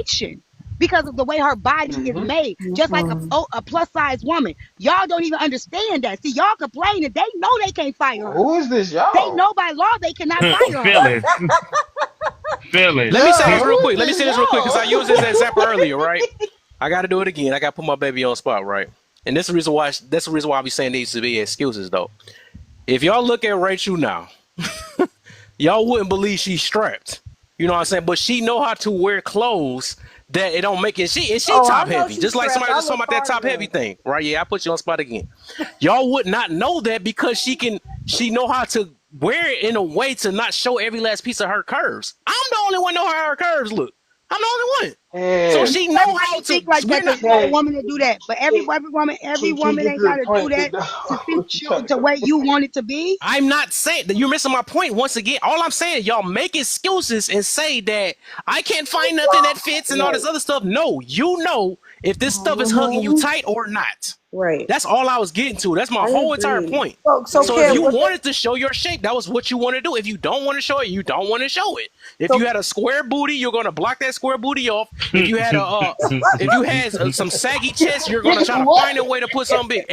conversation. because of the way her body is Mm-hmm. made, just like Mm-mm. a plus size woman. Y'all don't even understand that. See, y'all complain that they know they can't fire her. Who is this They y'all? know by law they cannot fire her. Phyllis, Phyllis, Let me say Yeah, this Phyllis. real who is quick. Let me this say this real quick because I used this y'all? example earlier, right? I got to do it again. I got to put my baby on spot, right? And this is the reason why. That's the reason why I be saying these to be excuses, though. If y'all look at Rachel now, y'all wouldn't believe she's strapped. You know what I'm saying? But she know how to wear clothes that it don't make it. She Oh, I top know heavy, she's just like strapped. somebody I just talking look about that part of top heavy her. thing, right? Yeah, I put you on spot again. Y'all would not know that because she know how to wear it in a way to not show every last piece of her curves. I'm the only one know how her curves look. I'm the only one. So And she know how Everybody to. think like We're that not. because you want a Shay, woman to do that. But every can, every woman, every can you woman get ain't to the gotta do point? that Cause to fit what you you trying to the go? way you want it to be. I'm not saying that you're missing my point once again. All I'm saying, y'all make excuses and say that I can't find nothing that fits and all this Right. other stuff. No, you know if this stuff is hugging you Mhm. tight or not. Right. That's all I was getting to. That's my I whole entire agree. point. I So So if Kev, you agree. what they wanted to show your shape, that was what you want to do. If you don't want to show it, you don't want to show it. If you so had a square booty, you're gonna block that square booty off. If you had some saggy chest, you're gonna try to What? find a way to put something big.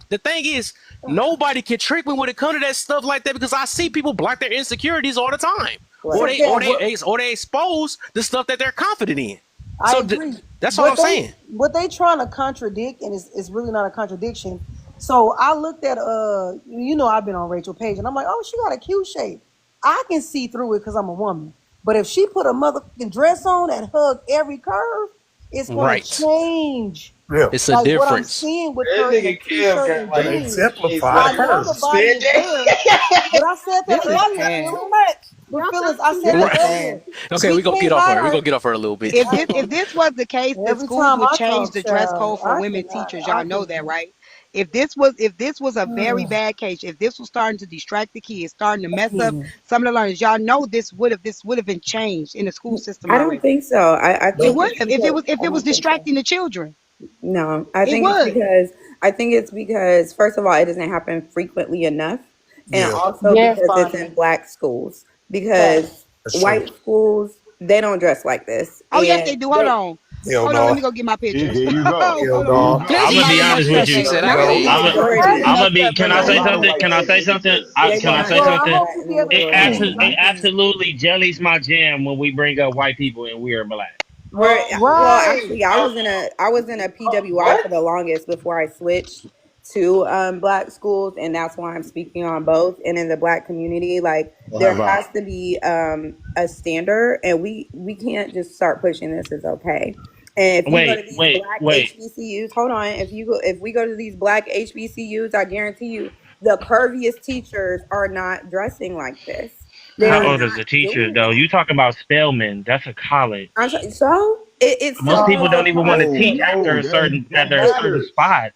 The thing is, nobody can trick me when it comes to that stuff like that because I see people block their insecurities all the time, or so Right. they or Kev, they or they expose the stuff that they're confident in. I So agree. that's all I'm saying. What they trying to contradict, and it's really not a contradiction. So I looked at I've been on Rachel Page, and I'm like, oh, she got a cute shape. I can see through it because I'm a woman. But if she put a motherfucking dress on and hug every curve, it's gonna Right. change. Yeah. It's a Like what I'm difference. seeing with That her in a nigga Kev t-shirt got and like To jeans. exemplify the I 18 know the curves. body spin is there, but I said that This is earlier, sad. Phyllis. Much. But Y'all Phyllis, talking I too said This that is Right. much. earlier. sad. Okay, We we gonna can't get off hide her. We our. gonna get off her a little bit. If this was the case, the Every schools time would I change talk, the dress child, code for I women cannot. teachers. I Y'all know that, cannot. right? If this was a very bad case, if this was starting to distract the kids, starting to mess up Mm. some of the learners, y'all know this would have been changed in the school system I don't already. think so. I It think would it's have if it because was if I it was don't think so. distracting the children. No, I It think it's would. because first of all, it doesn't happen frequently enough, and Yeah. also Yes, because it's Bonnie. in black schools. Facts. Because That's true. white schools they don't dress like this, Oh yes, and they do. Hold they on. Hell Hold on, let no. me go get my pictures. Here you go. Hell Hold Here on. you no. Let me I'm get go. gonna my be remote honest with started She you. back said, up. "I no, can the I'm a, eat." Hey, majority I'm gonna be. hey, Can the I say hey. something? majority Can I say something? they do Can I not say Well, dress I like something? hope that you in the be able to majority of explain the it. It time. absolutely jellies my jam when we bring up white people and we are black. We're well, Right. actually, I was in a PWI What? for the longest before I switched to black schools, and that's why I'm speaking on both. And in the black community, like What there have has I? to be a standard, and we can't just start pushing this as okay. And if you go to Wait, these wait, black wait. HBCUs, hold on. If we go to these black HBCUs, I guarantee you, the curviest teachers are not dressing like this. How They're No. old is the not teacher doing though? that. You talking about Spelman? That's a college. It's Most still people It's a don't even want to college. No, teach no, at that their certain matters. spot.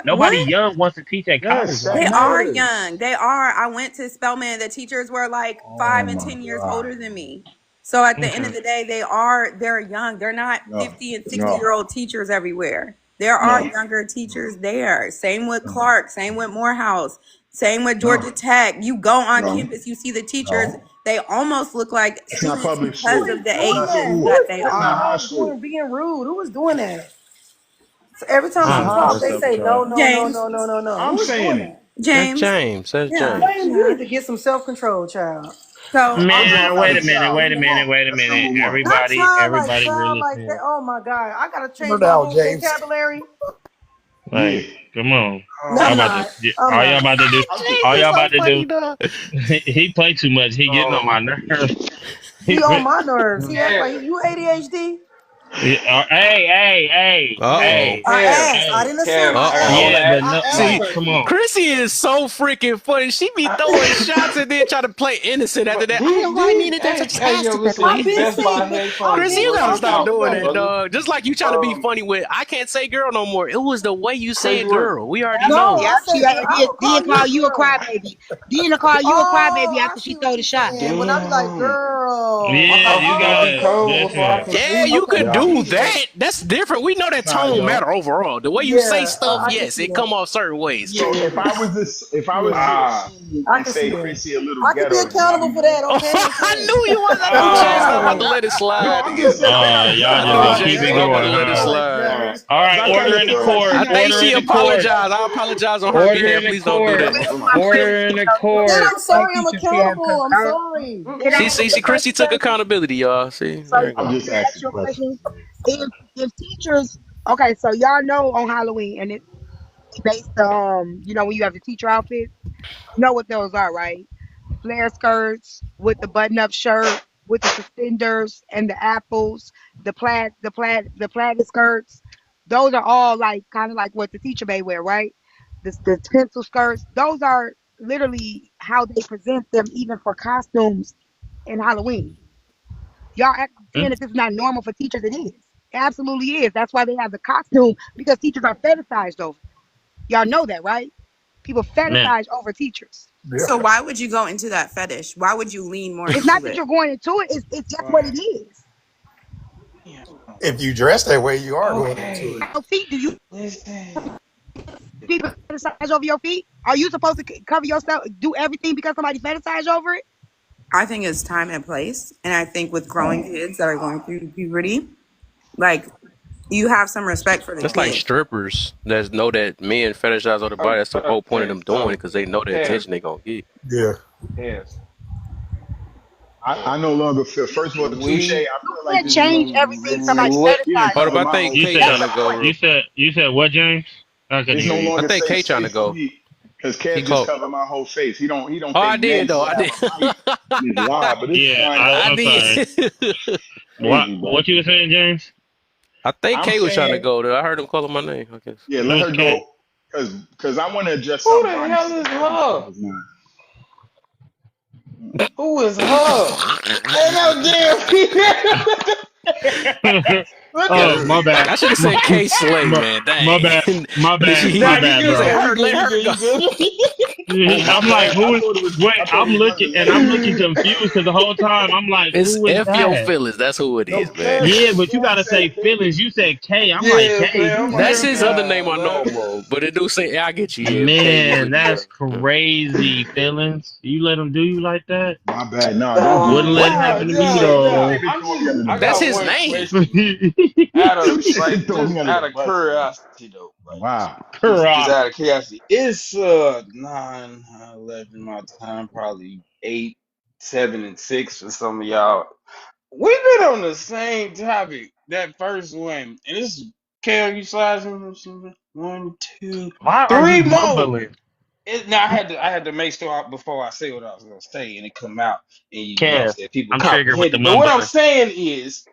Nobody what? young wants to teach at college Yes, right that They now. are matters. young. They are. I went to Spelman. The teachers were like Oh my 5 and 10 years God. older than me. So at the end of Okay. the day, they're young. They're not No, 50 and 60 no, year old teachers everywhere. There are no, younger teachers there. Same with no, Clark, same with Morehouse, same with no, Georgia Tech. You go on no, campus, you see the teachers, no. they almost look like It's not students public Who because school. is of the That's doing not ages that? school. Who that is they That's cutting not them high are. off school. being rude? Who is doing that? So every That's time not she Mm, high talks, that's they school. say no, James. no, no, James, no, no, no, no. I'm Who is doing saying it. that? That's James, James. That's yeah, James. James, you yeah. need to get some self control, child. So I'm all Man, talking I'm about wait a a saying minute, child. wait a is minute, wait a That's minute. number one. Not Everybody child real like that. listening. Oh my God, I gotta No change my doubt, whole James. vocabulary. Yeah. Like, come on. No, Y'all I'm about Um, to not. I'm all y'all not. about to do I think. all James is y'all so about to do funny, dog. he play too much. He getting on my Um, nerves. He on my nerves. He act like Kev, you ADHD. Uh oh. I Kev, asked. I Hey. didn't assume. Kev, Uh I I want oh. to Yeah, asked. but ask no, you a See, like, come question. on. Chrissy is so freaking funny. She be throwing shots and then try to play innocent after But that. I needed that to hey, yo, test it that listen, I've he way. been best buy saying, but I've headphones Chrissy, and you been gotta real stop talk, talking doing good that, though. brother. dog. Just like you trying to be Um, funny with, I can't say girl no more. It was the way you crazy said work. girl. We already No, know. I Yep, say, and I then, would then call you call a you a girl. crybaby. Then to call you a Oh, crybaby I after she see what throw the you're shot. saying. When I be like, Damn. Yeah, I'm you supposed to be gotta cold before I listen. can Yeah, see. you Okay, could I can do see that. that. That's different. We know that Nah, it tone don't. matter overall. The way you say Yeah, stuff, I can yes, see it that. come off certain ways. So Yeah, if I was to Ah, assume I and can see say that. Chrissy a little I can be ghetto, then I'd accountable be for wrong. that. Oh, Okay, I okay. knew you was. I knew James not about to ah, let it No, slide I'm just again. saying I gotta Y'all I just knew gonna I keep James it was gotta not about going, to feel let it huh? like slide. All right, I order kind of in the feel like court. I she think Order acting in she the like court. apologized. I apologize on her Order behalf. in the Please don't do court. that. But it's my Order in principle the though. You Then court. can't I'm make sorry. I'm teachers feel accountable. I'm uncomfortable. sorry. Can I ask See, you a Chrissy question, took Jay? accountability, y'all. See, So there you I'm go. just can I ask asking you a questions. question? If teachers, okay, so y'all know on Halloween, and it's based you know, when you have the teacher outfits, you know what those are, right? Flare skirts with the button-up shirt, with the suspenders and the apples, the plaid skirts. Those are all like kind of like what the teacher may wear, right? The pencil skirts. Those are literally how they present them, even for costumes in Halloween. Y'all act Hmm? saying that this is not normal for teachers. It is. It absolutely is. That's why they have the costume because teachers are fetishized over. Y'all know that, right? People Man, fetishize over teachers. So why would you go into that fetish? Why would you lean more It's not into that it? you're going into it. It's just what right. it is. Yeah. If you dress that way, you are going into it. Okay. Your feet. Do you Listen. people fetishize over your feet? Are you supposed to cover yourself, do everything because somebody fetishize over it? I think it's time and place. And I think with growing kids that are going through puberty, like you have some respect for the That's like kid. strippers that know that men fetishize other body. That's the whole point of Okay. them doing it So, because they know the Kev, attention they gonna get. Yeah. Kev, I Kev, no longer feel. First of all, touche. I we You feel like can't this is change gonna everything somebody what? he done fetishize Hold up, covered I over. my think whole you K said That's trying face. the to go point. real. what, James? It's Continue. no Yeah. I longer think K trying to safe go. speak because He Kev just called. covered my whole face. He don't Oh, I think did men though. should I have did. a right in this live, but it's Yeah, fine though. I I'm sorry. did. What Crazy, bro. what you were saying, James? I think I'm K was trying to saying, go there. I heard him calling my name. I guess. yeah, let Who's her K? go because I want to address Who something the Ronnie hell said is that I think her? was not. Who is her? Ain't no damn. Look at Oh, her. my bad. I should have said K Slay, My, man. my Dang. bad. My And then bad. Nah, My she you bad, he good, say bro. Kev. You her, let good. You her good. go. You good. Oh, my I'm like, bad. who is? I Wait, thought it was her I'm last looking name. confused because the whole time I'm like, It's who is F your that? feelings. That's who it No, is, man. Yeah, but you Kev gotta said say feelings. You said K. I'm like, Yeah, K, man. I'm who's like, That's that? his other name nah, I know man. him of. But it do say I get you. Yeah, K is Man, what he that's got. Yeah. crazy, feelings. You let him do you like that? my bad. No, don't do Wouldn't me. let it Don't Nah, let happen to don't me nah, shade. Don't nah. though. even throw me under the I That's got bus. his one name. question. Out of You shouldn't like, throw me just under out the of bus, man. curiosity though, like, Wow. just Correct. out of curiosity, it's 9, 11 my time, probably 8, 7, and 6 for some of y'all. We've been on the same topic. That first one, and this is Kel. You slides in 1, 2, Why are you 3 more. mumbling? Now I had to make sure before I say what I was gonna say, and it come out, and you know what I'm Kev, saying, people I'm triggered with the comprehended. But what I'm mumbling. saying is,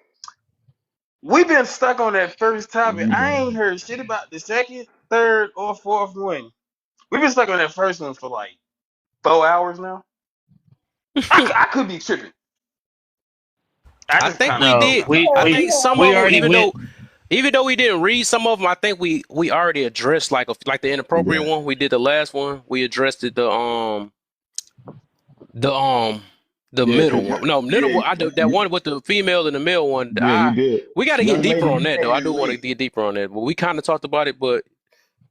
we've been stuck on that first topic. I Mm. ain't heard shit about the second, third, or fourth one. We've been stuck on that first one for like 4 hours now. I could be tripping. I I just think kind of we No, feel did. like I'm we I we think Yeah, some we of them, already went. even though we didn't read some of them, I think we already addressed like the inappropriate Yeah. one. We did the last one. We addressed it. The the Yeah, middle cause one. No, middle one. yeah, I do that one with the female and the male one. yeah, you I did. We got to get Young deeper lady, on you that though. came I do in want to late. get deeper on that, but we kind of talked about it. But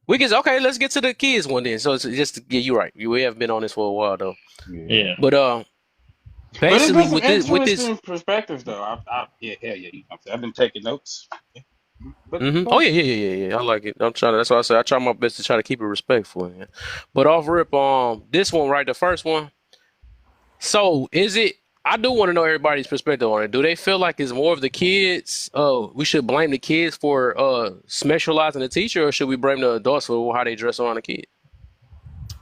we can okay. Let's get to the kids one then. So it's just yeah, you're right. We haven't been on this for a while though. Yeah. Yeah. But But it's basically been some with this. interesting perspectives, though. Yeah, hell yeah. I've been taking notes. But Oh yeah. I like it. I'm trying to. That's why I say I try my best to try to keep it respectful. Yeah. But off rip, this one right, the first one. So is it? I do want to know everybody's perspective on it. Do they feel like it's more of the kids? We should blame the kids for specializing the teacher, or should we blame the adults for how they dress around the kid?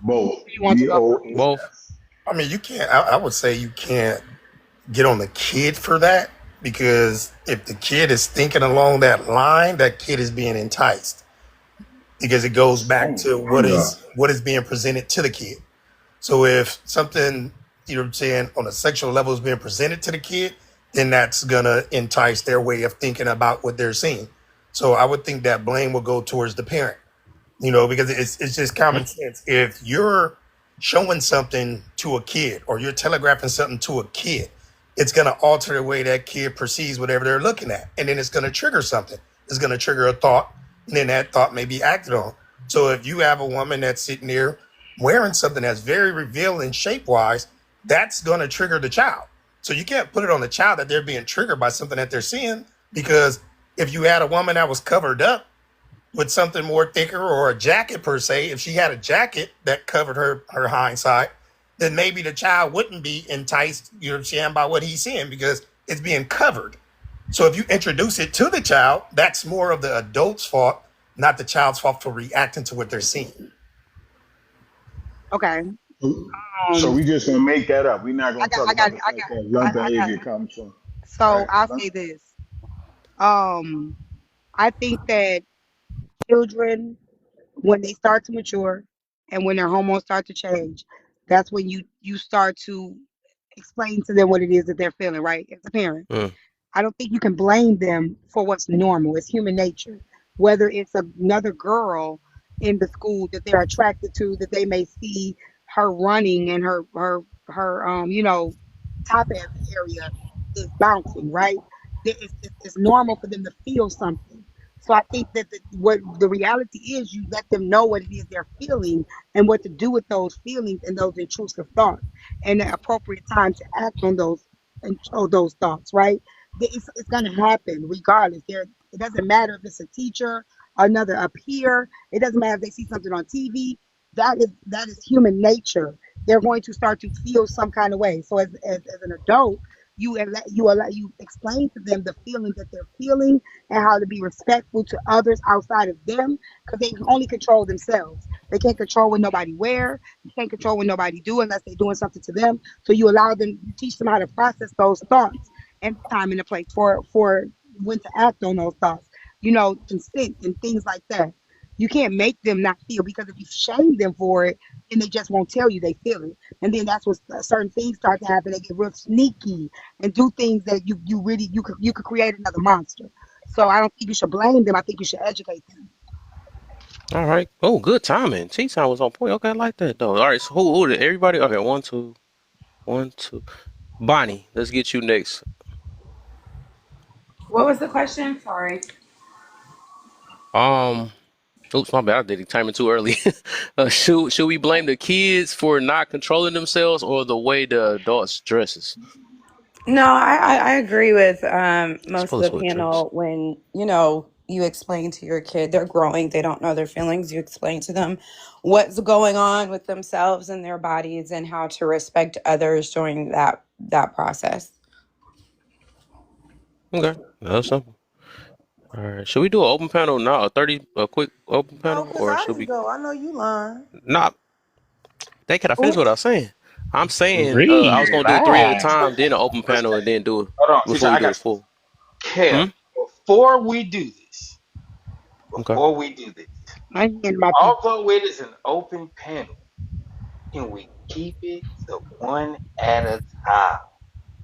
Both. You want to go BOAS. Both. I mean, you can't. I would say you can't get on the kid for that because if the kid is thinking along that line, that kid is being enticed because it goes back Oh to my God. what is being presented to the kid. So if something, you know what I'm saying, on a sexual level is being presented to the kid, then that's gonna entice their way of thinking about what they're seeing. So I would think that blame will go towards the parent, because it's just common sense. If you're showing something to a kid or you're telegraphing something to a kid, it's going to alter the way that kid perceives whatever they're looking at. And then it's going to trigger something. It's going to trigger a thought, and then that thought may be acted on. So if you have a woman that's sitting there wearing something that's very revealing shape wise, that's going to trigger the child. So you can't put it on the child that they're being triggered by something that they're seeing, because if you had a woman that was covered up with something more thicker, or a jacket per se, if she had a jacket that covered her hindsight, then maybe the child wouldn't be enticed, you know what I'm saying, by what he's seeing, because it's being covered. So if you introduce it to the child, that's more of the adult's fault, not the child's fault for reacting to what they're seeing. Okay. So Um, we just gonna make that up. We're not I gonna got, talk I got, about the I fact that got, young I got. behavior comes from. So Right. I'll say this. Um, I think that children, when they start to mature and when their hormones start to change, that's when you start to explain to them what it is that they're feeling, right? As a parent. Mm, I don't think you can blame them for what's normal. It's human nature. Whether it's another girl in the school that they're attracted to, that they may see her running and her top area is bouncing, right? It's normal for them to feel something. So I think that what the reality is, you let them know what it is they're feeling and what to do with those feelings and those intrusive thoughts, and the appropriate time to act on those thoughts, right? It's going to happen regardless. It doesn't matter if it's a teacher, a peer. It doesn't matter if they see something on TV. That is human nature. They're going to start to feel some kind of way. So as an adult, you explain to them the feeling that they're feeling and how to be respectful to others outside of them, because they can only control themselves. They can't control what nobody wear. You can't control what nobody do unless they're doing something to them. So you teach them how to process those thoughts and time and the place for when to act on those thoughts. Consent and things like that. You can't make them not feel, because if you shame them for it, then they just won't tell you they feel it. And then that's when certain things start to happen. They get real sneaky and do things that you really you could create another monster. So I don't think you should blame them. I think you should educate them. all right. Oh, good timing. Tea time was on point. Okay, I like that though. All right. So who did everybody? Okay, one, two, one, two. Bonnie, let's get you next. What was the question? Sorry. Um. Oops, my bad. I did the timing too early. Should we blame the kids for not controlling themselves or the way the adults dresses? No, I agree with Let's most pull of this the with dress. panel. When you explain to your kid, they're growing, they don't know their feelings, you explain to them what's going on with themselves and their bodies and how to respect others during that process. Okay, that's simple. All right. Should we do an open panel now? A quick open No, panel, because or I should didn't we go. I know you lying. not? They can I finish what I was saying? I'm saying I was gonna do three at a Relax. time, then an open panel, and Respect. then do it Hold on, teacher. before we I do got the full. Kev. Hmm. Before we do this, Okay. before we do this, I hand my piece. although it is an open panel, can we keep it to one at a time?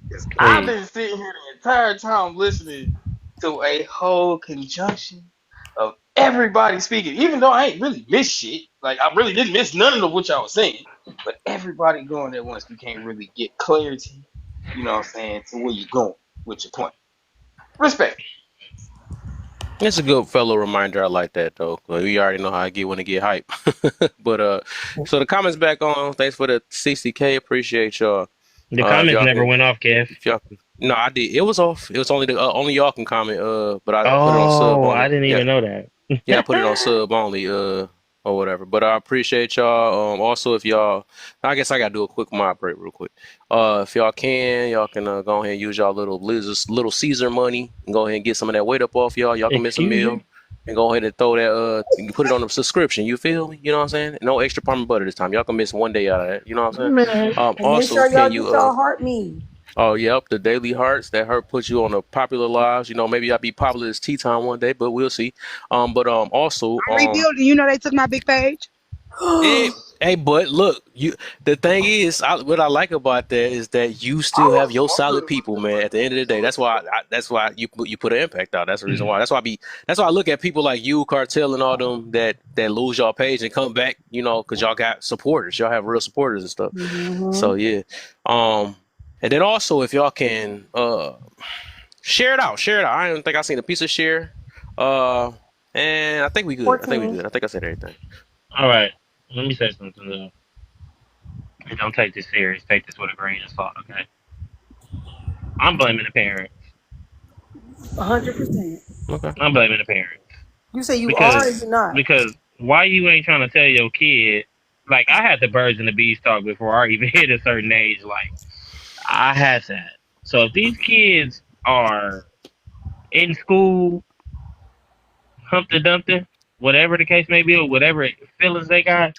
Because I've Hey. been sitting here the entire time listening to a whole conjunction of everybody speaking, even though I ain't really missed shit. Like, I really didn't miss none of what y'all was saying. But everybody going at once, we can't really get clarity, you know what I'm saying, to where you're going with your point. Respect. It's a good fellow reminder. I like that though. Like, we already know how I get when I get hype. But so the comments back on. Thanks for the 60K. Appreciate y'all. The If comments y'all never can, went off, Kev. if y'all can. No, I did. It was off. It was only only y'all can comment. But I put it on sub Oh, I only. didn't Yeah. even know that. Yeah, I put it on sub only, or whatever. But I appreciate y'all. Also, if y'all, I guess I gotta do a quick mob break real quick. If y'all can go ahead and use y'all little Caesar money and go ahead and get some of that weight up off y'all. Y'all can miss a Excuse meal you? and go ahead and throw that. You can put it on a subscription. You feel me? You know what I'm saying? No extra parmesan butter this time. Y'all can miss one day out of that. You know what I'm saying? Man. And make Also, sure can y'all get you y'all heart me. Oh, yep, the daily hearts that hurt puts you on the popular lives. You know, maybe I'll be popular as tea time one day, but we'll see. But also, I'm rebuilding. You know they took my big page. Hey, hey, but look, you. The thing is, what I like about that is that you I still have was your solid wondering what people, the man. fuck At the end of the day, you that's was why. saying. That's why you put an impact out. That's the reason why. That's why I be. That's why I look at people like you, Cartel, and all them that lose y'all page and come back. You know, because y'all got supporters. Y'all have real supporters and stuff. Hmm. So yeah. Um. And then also, if y'all can share it out, share it out. I don't think I seen a piece of share. Uh, and I think we good. I think we 14. good. I think I said everything. All right. Let me say something though. And don't take this serious. Take this with a grain of salt, okay? I'm blaming the parents. 100%. Okay. I'm blaming the parents You say you are because or you not? why you ain't trying to tell your kid? Like I had the birds and the bees talk before I even hit a certain age. Like I had that. So if these kids are in school, Humpty Dumpty, whatever the case may be, or whatever feelings they got,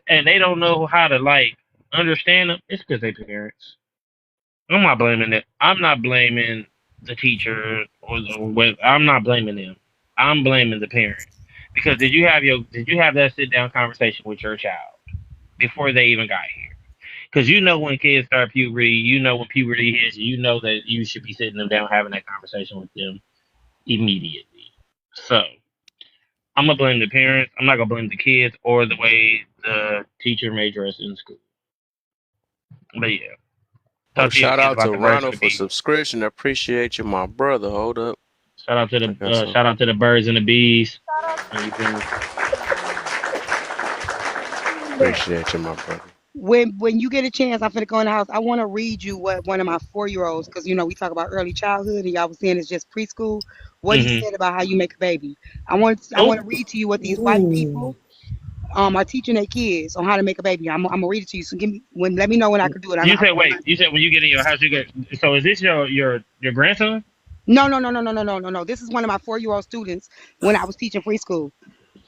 and they don't know how to like understand them, it's because they parents. I'm not blaming it. I'm not blaming the teacher I'm not blaming them. I'm blaming the parent. Because did you have that sit down conversation with your child before they even got here? Because you know when kids start puberty, you know when puberty hits, you know that you should be sitting them down having that conversation with them immediately. So I'm gonna blame the parents. I'm not gonna blame the kids or the way the teacher may dress in school. But yeah, Oh, talk to your shout kids out to about the birds and Ronald the for bees. subscription. Appreciate you, my brother. Hold up. I got some. Shout out to the birds and the bees. You feel me? Appreciate you, my brother. When you get a chance, I'm finna go in the house. I want to read you what one of my 4-year-olds, because we talk about early childhood, and y'all was saying it's just preschool. What he Mm-hmm. said about how you make a baby. I Oh, want to read to you what these white Ooh. people are teaching their kids on how to make a baby. I'm gonna read it to you. So let me know when I can do it. you I'm said doing wait. my You said when you get in your house, you get. So is this your grandson? no, no, no, no, no, no, no, no, no. This is one of my 4-year-old students when I was teaching preschool.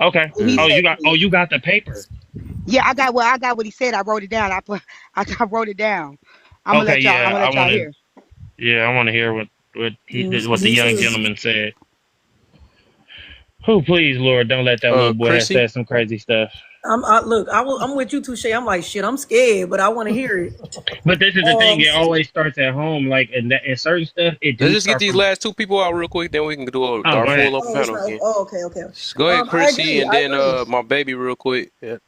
Okay. And he Mm. said to Oh me, you got the paper. yeah, I got what he said. I wrote it down. I wrote it down. Okay. I'm Yeah. gonna let y'all hear. I want to hear what the Me young too. gentleman said. Oh please, Lord, don't let that little boy have Chrissy. said some crazy stuff. Look, I'm with you, Touche. I'm like, shit, I'm scared, but I want to hear it. But this is the thing. It So, always starts at home. Like and certain stuff, it Let's do just get start these from. last two people out real quick, then we can do Oh, our go ahead. full open it's panel not. again. Oh, okay, okay. Go ahead, I Chrissy, agree. and I then agree. my baby real quick. Yeah,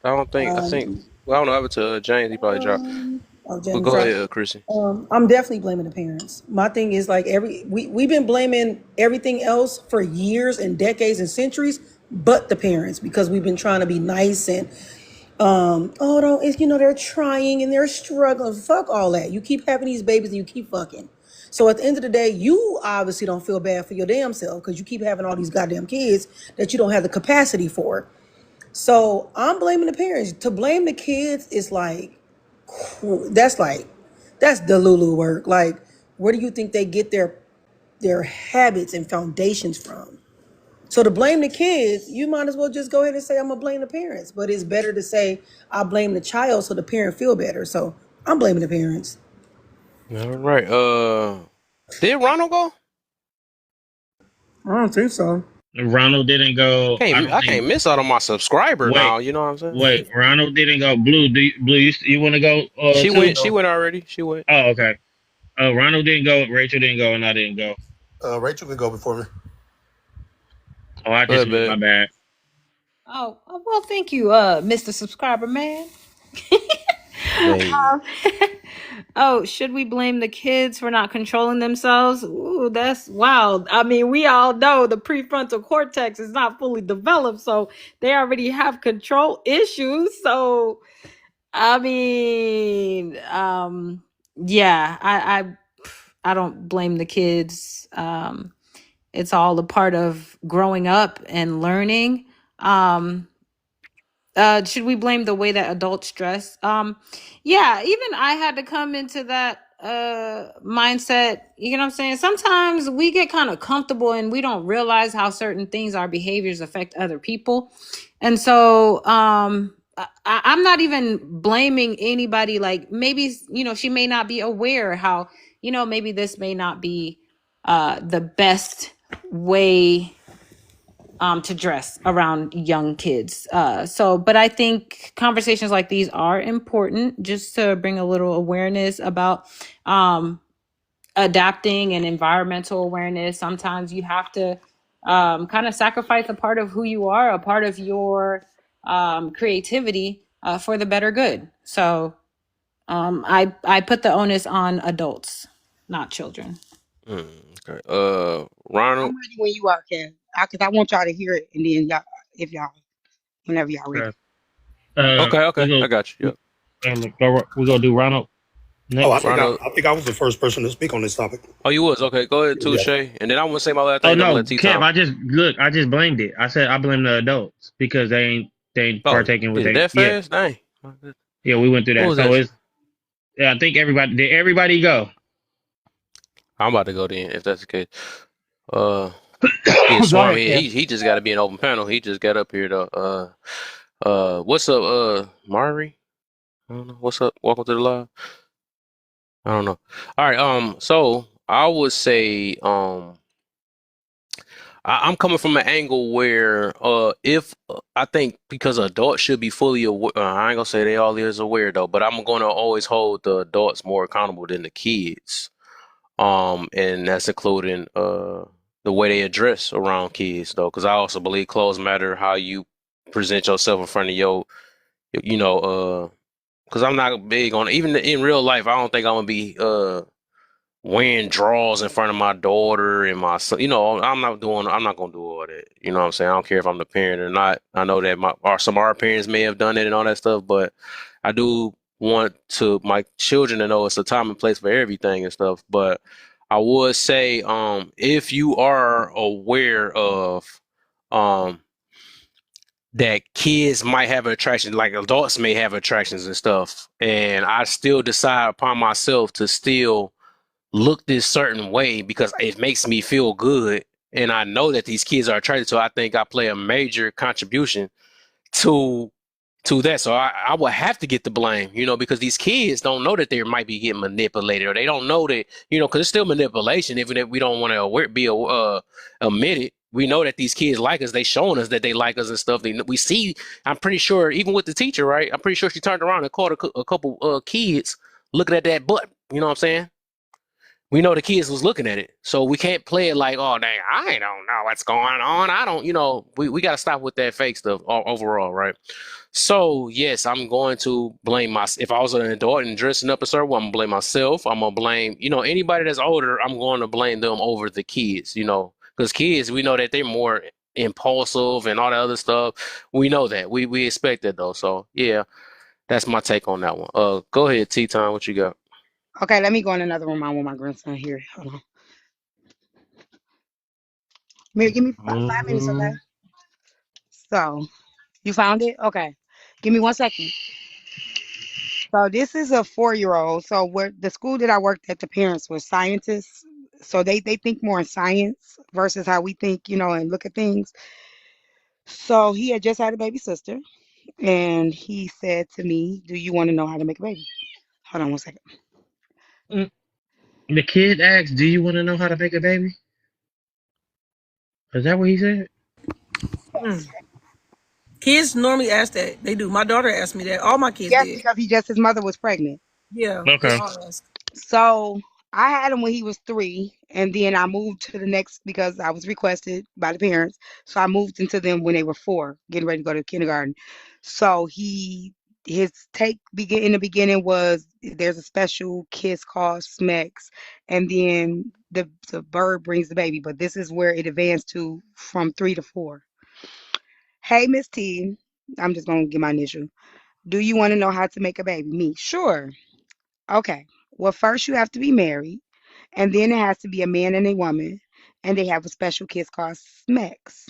I think Um, well, I don't know, over to James, he probably dropped. But James go Brown. ahead, Chrissy. I'm definitely blaming the parents. My thing is like we've been blaming everything else for years and decades and centuries, but the parents because we've been trying to be nice and oh no, it's they're trying and they're struggling. Fuck all that. You keep having these babies and you keep fucking. So at the end of the day, you obviously don't feel bad for your damn self because you keep having all these goddamn kids that you don't have the capacity for. So I'm blaming the parents. To blame the kids is that's like that's Delulu work. Like, where do you think they get their habits and foundations from? So to blame the kids, you might as well just go ahead and say I'm gonna blame the parents. But it's better to say I blame the child so the parent feel better. So I'm blaming the parents. All right. Did Ronald go? I don't think so. Ronald didn't go. I don't I think. can't miss out on my subscriber Wait, now. You know what I'm saying? Ronald didn't go. Blue, Blue, you want to go She too? went. She went already. She went. Oh, okay. Ronald didn't go. Rachel didn't go, and I didn't go. Rachel can go before me. Oh, I Go just ahead, missed my babe. bad. Oh, well, thank you, Mr. Subscriber Man. Hey. Oh, should we blame the kids for not controlling themselves? Ooh, that's wild. I mean, we all know the prefrontal cortex is not fully developed, so they already have control issues. So, I mean, yeah, I don't blame the kids. It's all a part of growing up and learning. Um, should we blame the way that adults dress? Yeah, even I had to come into that mindset. You know what I'm saying? Sometimes we get kind of comfortable and we don't realize how certain things, our behaviors affect other people. And so I'm not even blaming anybody. Like maybe, she may not be aware how, maybe this may not be the best way to dress around young kids. But I think conversations like these are important just to bring a little awareness about adapting and environmental awareness. Sometimes you have to kind of sacrifice a part of who you are, a part of your creativity for the better good. So I put the onus on adults, not children. Okay. I'm Ronald. ready when you are, Kev. Because I want y'all to hear it, and then y'all, if y'all, whenever y'all ready. Okay. Uh, Okay, we okay, go. I got you. We, Yep. we gonna do Ronald Oh, I next. think I, Ronald. I think I was the first person to speak on this topic. Oh, you was okay. Go ahead, Yeah. Touche. And then I want to say my last Oh thing. Then I'm gonna no, let T Kev, Tom. I just blamed it. I said I blame the adults because they ain't Oh, partaking with did it they that yeah. fast? Dang. Yeah, we went through What that. was So that? it's yeah, I think everybody did everybody go. I'm about to go then if that's the case. Uh, yeah, Go Swarm. ahead, Yeah, Kev. he just got to be an open panel. He just got up here though. What's up? Mari. I don't know. What's up? Welcome to the live. I don't know. All right. So I would say, I'm coming from an angle where, if I think because adults should be fully aware, I ain't gonna say they all is aware though, but I'm gonna always hold the adults more accountable than the kids. And that's including the way they address around kids though, because I also believe clothes matter, how you present yourself in front of your, you know, because I'm not big on even in real life. I don't think I'm gonna be wearing drawers in front of my daughter and my son. I'm not gonna do all that. You know what I'm saying? I don't care if I'm the parent or not. I know that some of our parents may have done it and all that stuff, but I do want to my children to know it's a time and place for everything and stuff. But I would say, if you are aware of, um, that kids might have attraction, like adults may have attractions and stuff, and I still decide upon myself to still look this certain way because it makes me feel good, and I know that these kids are attracted to. I think I play a major contribution to that. So I would have to get the blame, because these kids don't know that they might be getting manipulated, or they don't know that, because it's still manipulation, even if we don't want to admit it. We know that these kids like us. They showing us that they like us and stuff. We see. I'm pretty sure, even with the teacher, right? I'm pretty sure she turned around and caught a couple kids looking at that butt. You know what I'm saying? We know the kids was looking at it. So we can't play it like, oh, dang, I don't know what's going on. I don't, we got to stop with that fake stuff overall, right? So, yes, I'm going to blame if I was an adult and dressing up a certain way, I'm going to blame myself. I'm going to blame, anybody that's older, I'm going to blame them over the kids, because kids, we know that they're more impulsive and all that other stuff. We know that. We expect that, though. So, yeah, that's my take on that one. Go ahead, T-Time, what you got? Okay, let me go in another room. I want my grandson here. Hold on. Mary, give me 5 minutes, okay? Mm-hmm. So, you found it? Okay. Give me 1 second. So, this is a 4-year-old. So, where the school that I worked at, the parents were scientists. So, they think more in science versus how we think, and look at things. So, he had just had a baby sister. And he said to me, do you want to know how to make a baby? Hold on 1 second. The kid asked, "Do you want to know how to make a baby?" Is that what he said? Mm. Kids normally ask that. They do. My daughter asked me that. All my kids Yes, did. because his mother was pregnant. Yeah, they Okay. all ask. So I had him when he was 3, and then I moved to the next because I was requested by the parents. So I moved into them when they were 4, getting ready to go to kindergarten. So his take begin in the beginning was there's a special kiss called Smex, and then the bird brings the baby. But this is where it advanced to from 3 to 4. Hey, Miss T, I'm just gonna give my initial. Do you want to know how to make a baby? Me, sure. Okay. Well, first you have to be married, and then it has to be a man and a woman, and they have a special kiss called Smex.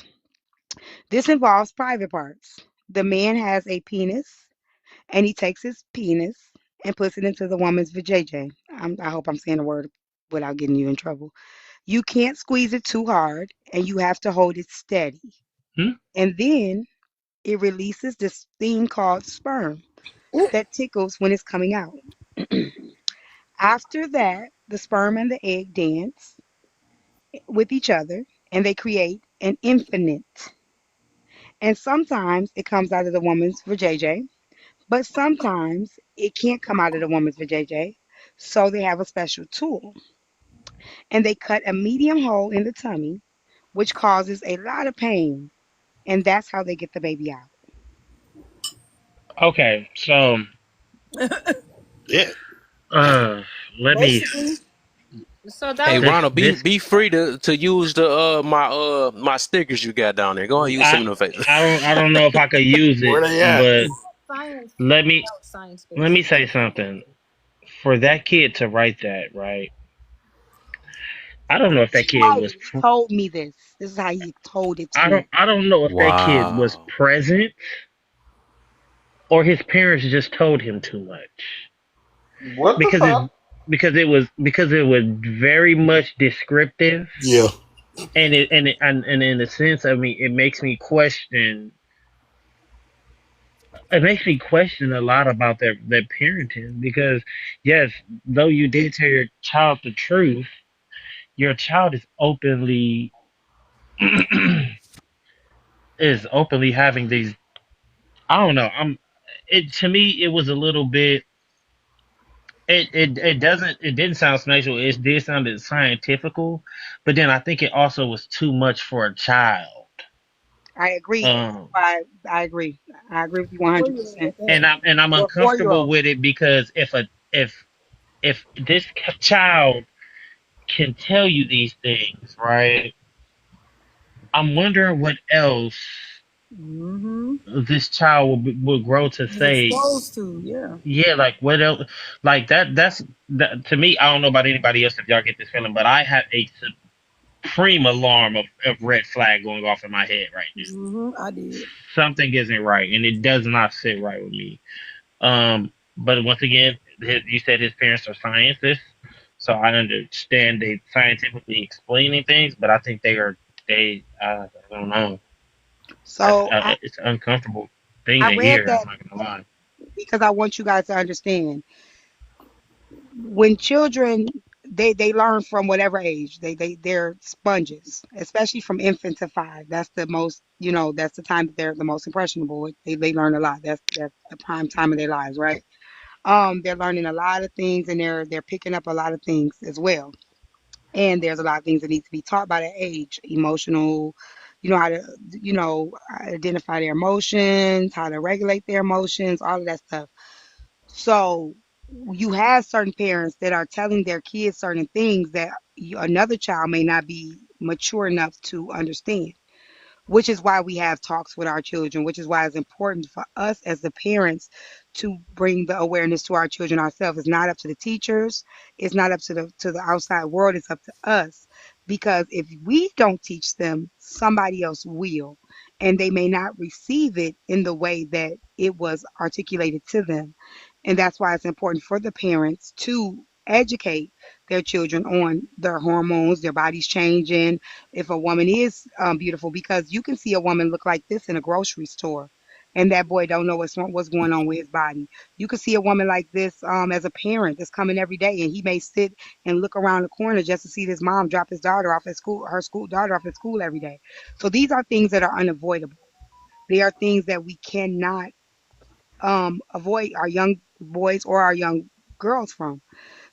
This involves private parts. The man has a penis, and he takes his penis and puts it into the woman's vajayjay. I hope I'm saying the word without getting you in trouble. You can't squeeze it too hard, and you have to hold it steady. Hmm? And then it releases this thing called sperm that tickles when it's coming out. After that, the sperm and the egg dance with each other and they create an infinite. And sometimes it comes out of the woman's vajayjay, but sometimes it can't come out of the woman's vajayjay. So they have a special tool and they cut a medium hole in the tummy, which causes a lot of pain. And that's how they get the baby out. Okay. So Yeah. Uh, let me. Basically, So that Hey was This Ronald, be this be free to use the my stickers you got down there. Go ahead, use I some of them faces. I don't know if I could use Where it, they at? but science let me science let based. me say something. For that kid to write that, right? I don't know if that He kid was. told me this. This is how he told it to I me. don't know if that kid was Wow. present or his parents just told him too much What the because it's fuck? because it was very much descriptive Yeah. and in a sense, I mean, it makes me question a lot about their parenting because yes, though you did tell your child the truth, your child is openly having these. I don't know. It to me it was a little bit. It didn't sound spatial. It did sound scientifical, but then I think it also was too much for a child. I agree. Um, I agree. I agree with you 100%. and I'm For a 4 year uncomfortable old. with it because if this child can tell you these things, right? I'm wondering what else mm-hmm. this child will grow to He's say. exposed to, yeah. Yeah, like what else? Like that to me. I don't know about anybody else if y'all get this feeling, but I have a supreme alarm of red flag going off in my head right now. Mm-hmm. I did. Something isn't right, and it does not sit right with me. But once again, you said his parents are scientists, so I understand they scientifically explaining things, but I think I don't know. So It's an uncomfortable thing I to read hear. I'm that not gonna lie. because I want you guys to understand when children they learn from whatever age they're sponges, especially from infant to 5. That's the most, that's the time that they're the most impressionable. They learn a lot. That's the prime time of their lives, right? They're learning a lot of things, and they're picking up a lot of things as well. And there's a lot of things that need to be taught by that age. Emotional, how to, identify their emotions, how to regulate their emotions, all of that stuff. So you have certain parents that are telling their kids certain things that another child may not be mature enough to understand, which is why we have talks with our children, which is why it's important for us as the parents to bring the awareness to our children ourselves. It's not up to the teachers, it's not up to the outside world, it's up to us. Because if we don't teach them, somebody else will, and they may not receive it in the way that it was articulated to them. And that's why it's important for the parents to educate their children on their hormones, their bodies changing, if a woman is beautiful, because you can see a woman look like this in a grocery store, and that boy don't know what's going on with his body. You can see a woman like this as a parent that's coming every day, and he may sit and look around the corner just to see his mom drop his daughter off at school, her school daughter off at school every day. So these are things that are unavoidable. They are things that we cannot avoid our young boys or our young girls from.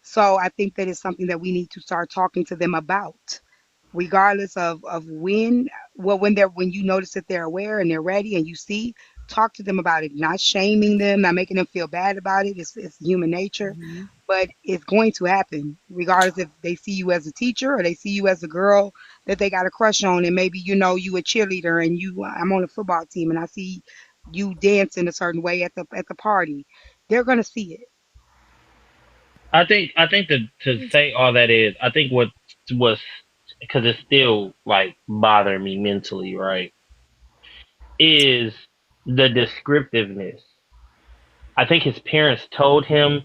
So I think that is something that we need to start talking to them about, regardless of when. Well, when you notice that they're aware and they're ready and you see, talk to them about it, not shaming them, not making them feel bad about it. It's human nature, Mm-hmm. but it's going to happen regardless if they see you as a teacher or they see you as a girl that they got a crush on, and maybe you a cheerleader and I'm on a football team and I see you dancing a certain way at the party. They're gonna see it. I think to say all that is, I think what was because it's still like bothering me mentally, right? Is the descriptiveness. I think his parents told him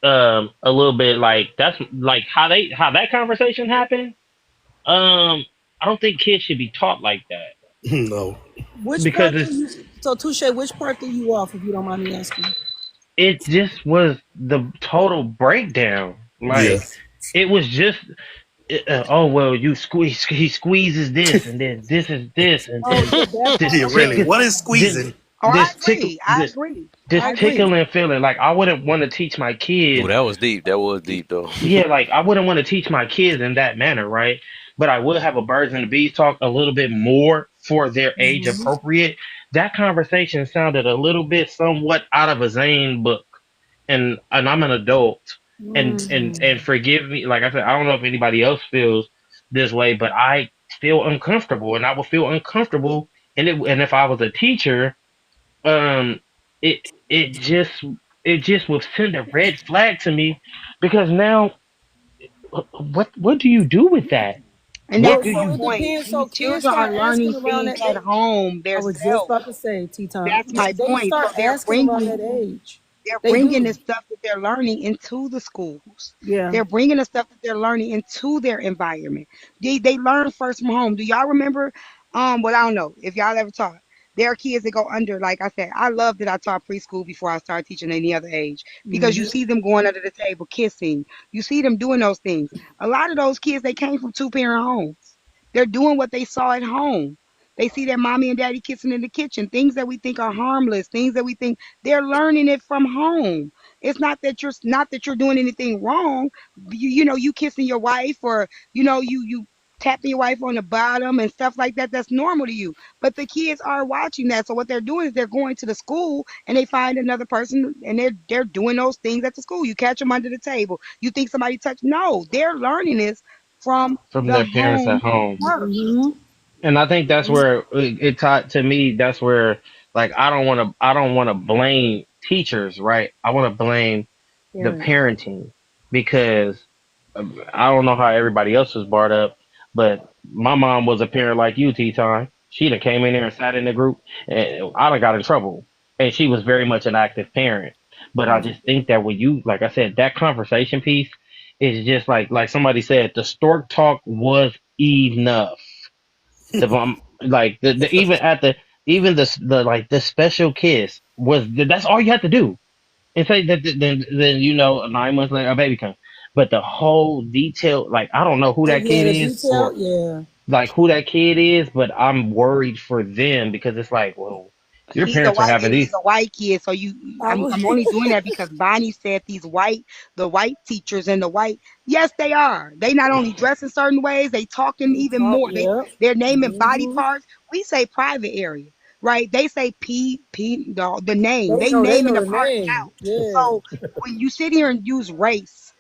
a little bit like that's like how that conversation happened. I don't think kids should be taught like that No. Which because part do you, so Touche, which part do you off if you don't mind me asking? it just was the total breakdown. Yeah. Like it was just oh well, he squeezes this, and then this is this, and Oh, then so that this Yeah, part, really. okay. tickle, What is this squeezing? Oh, I this tickle, agree. I agree. this I I agree. agree. tickling feeling. Like I wouldn't want to teach my Oh, kids. that was deep. That was deep though. Yeah, like I wouldn't want to teach my kids in that manner, right? But I would have a birds and the bees talk a little bit more for their age Mm-hmm. appropriate. That conversation sounded a little bit somewhat out of a Zane book. and I'm an adult, and Mm. forgive me, like I said, I don't know if anybody else feels this way, but I feel uncomfortable, and I will feel uncomfortable, and if I was a teacher, um, it just would send a red flag to me, because now what do you do with that? And What Well, that's do my so you? it point. depends. So These kids children start are asking learning around things that at age. home I was just themselves. about to say, T-Tom, That's my they point. start So asking around that age. they're They bringing do. the stuff that they're learning into the schools. Yeah. They're bringing the stuff that they're learning into their environment. They learn first from home. Do y'all remember? Well, I don't know if y'all ever taught. There are kids that go under. Like I said, I love that I taught preschool before I started teaching any other age, because you Hmm. see them going under the table, kissing. You see them doing those things. A lot of those kids, they came from two-parent homes. They're doing what they saw at home. They see their mommy and daddy kissing in the kitchen. Things that we think are harmless. Things that we think, they're learning it from home. It's not that you're doing anything wrong. You kissing your wife, or you tapping your wife on the bottom and stuff like that. That's normal to you. But the kids are watching that. So what they're doing is they're going to the school and they find another person and they're doing those things at the school. You catch them under the table. You think somebody touched? No, they're learning this from From the their parents at home home. first. Hmm. And I think that's where it taught to me. That's where, like, I don't want to blame teachers, right? I want to blame the Parents. parenting, because I don't know how everybody else was brought up, but my mom was a parent like you, T-Time. She done came in there and sat in the group, and I done got in trouble. And she was very much an active parent. But I just think that when you, like I said, that conversation piece is just like somebody said, the stork talk was enough. The like the even at the even the like the special kiss was, that's all you had to do, and say that, then 9 months later a baby comes. But the whole detail, like, I don't know who Oh that yeah, kid the is, detail. or Yeah. like who that kid is, but I'm worried for them, because it's like, well, your parents are having He's these. a white kid, so I was. I'm only doing that because Bonnie said the white teachers and the white, yes, they are. They not only dress in certain ways, they talking even Talk. more. Yep. They're naming body Hmm. parts. We say private area, right? They say the name. They They know. They naming know the the part name. out. Yeah. So when you sit here and use race,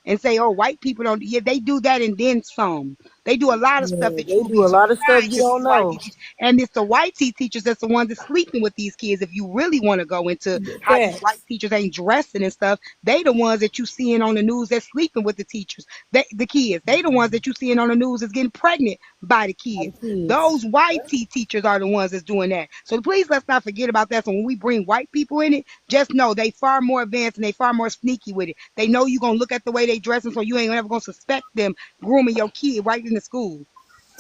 and say, oh, white people don't, yeah, they do that and then some. They do a lot of stuff Yeah. that They you'll be do a lot of stuff surprised you that don't these white know. teachers, and it's the white teachers that's the ones that's sleeping with these kids. If you really want to go into how these white Facts. teachers ain't dressing and stuff, they the ones that you seeing on the news that's sleeping with the teachers, the kids. They the ones that you seeing on the news is getting pregnant by the By the kids. kids. Those white teachers are the ones that's doing that. So please let's not forget about that. So when we bring white people in it, just know they far more advanced and they far more sneaky with it. They know you gonna look at the way they dressing, so you ain't ever gonna suspect them grooming your kid right in the school.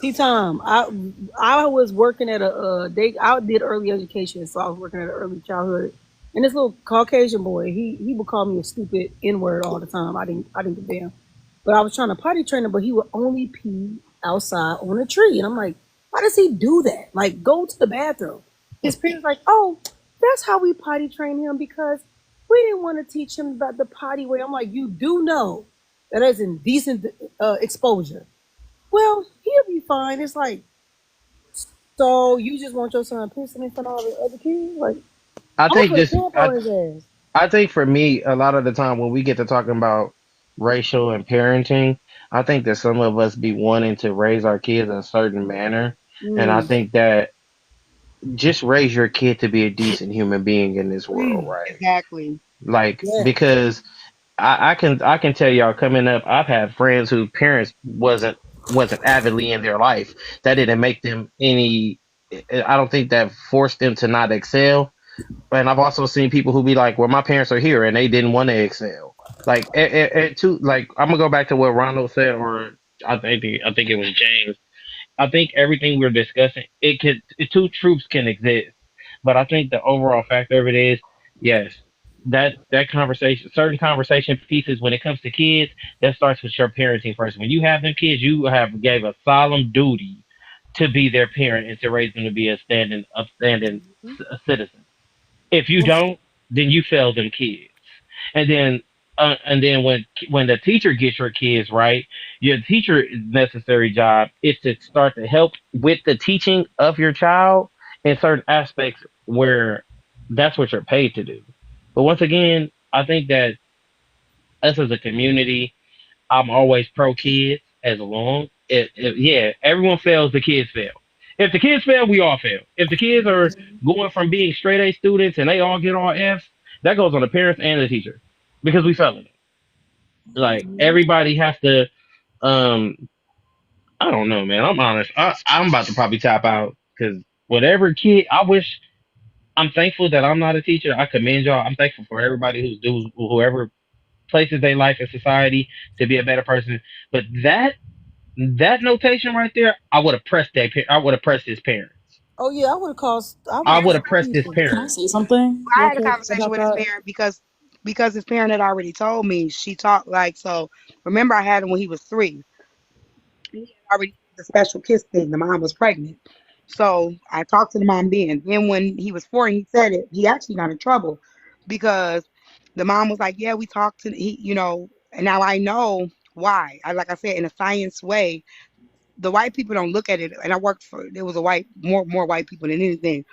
T Tom, I was working at a I did early education, so I was working at an early childhood, and this little Caucasian boy, he would call me a stupid N word all the time. I didn't give a damn, but I was trying to potty train him, but he would only pee outside on a tree, and I'm like, why does he do that? Like, go to the bathroom. His parents like, oh, that's how we potty train him because we didn't want to teach him about the potty way. I'm like, you do know that is indecent exposure. Well, he'll be fine. It's like, so you just want your son pissing in front of all the other kids? Like, I I'm think gonna this. camp on his ass. I think for me, a lot of the time when we get to talking about racial and parenting, I think that some of us be wanting to raise our kids in a certain manner, and I Mm, think that just raise your kid to be a decent human being in this world, right? Exactly. Like, yeah. because I can tell y'all, coming up, I've had friends whose parents wasn't avidly in their life. That didn't make them any. I don't think that forced them to not excel. And I've also seen people who be like, "Well, my parents are here and they didn't want to excel." Like, like, I'm gonna go back to what Ronald said, or I think it was James. I think everything we're discussing, two truths can exist, but I think the overall factor of it is, yes, that conversation, certain conversation pieces when it comes to kids, that starts with your parenting first. When you have them kids, you have gave a solemn duty to be their parent and to raise them to be a upstanding citizen. If you don't, then you fail them kids. And then when the teacher gets your kids right, your teacher necessary job is to start to help with the teaching of your child in certain aspects where that's what you're paid to do. But once again, I think that us as a community, I'm always pro kids as long. Yeah, everyone fails, the kids fail. If the kids fail, we all fail. If the kids are going from being straight A students and they all get all Fs, that goes on the parents and the teacher because we fell in it. Like everybody has to. Um, I don't know, man. I'm honest. I'm about to probably tap out because whatever kid, I wish. I'm thankful that I'm not a teacher. I commend y'all. I'm thankful for everybody whoever places their life in society to be a better person. But that notation right there, I would have pressed that. I would have pressed his parents. Oh yeah, I would have caused. I would I have would caused have pressed his beef. Can I parents. say something I real had a quick conversation about with his that? parent because his parent had already told me. She talked like so. Remember, I had him when he was 3. He had already did the special kiss thing. The mom was pregnant, so I talked to the mom then. Then when he was 4 and he said it, he actually got in trouble because the mom was like, "Yeah, we talked to he, And now I know why. Like I said, in a science way, the white people don't look at it. And I worked for there was a more white people than anything.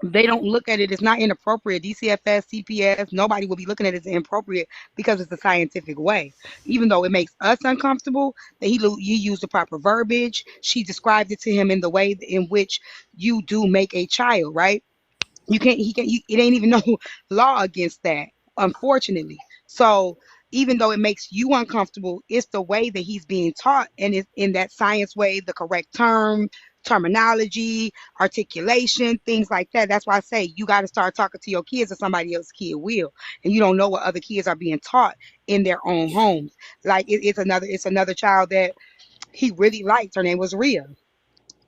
They don't look at it. It's not inappropriate. DCFS, CPS, nobody will be looking at it as inappropriate because it's a scientific way. Even though it makes us uncomfortable, that you use the proper verbiage. She described it to him in the way in which you do make a child, right? You can't he can It ain't even no law against that, unfortunately. So even though it makes you uncomfortable, it's the way that he's being taught, and it's in that science way, the correct terminology, articulation, things like that. That's why I say you got to start talking to your kids or somebody else's kid will, and you don't know what other kids are being taught in their own homes. Like it's another child that he really liked. Her name was Rhea.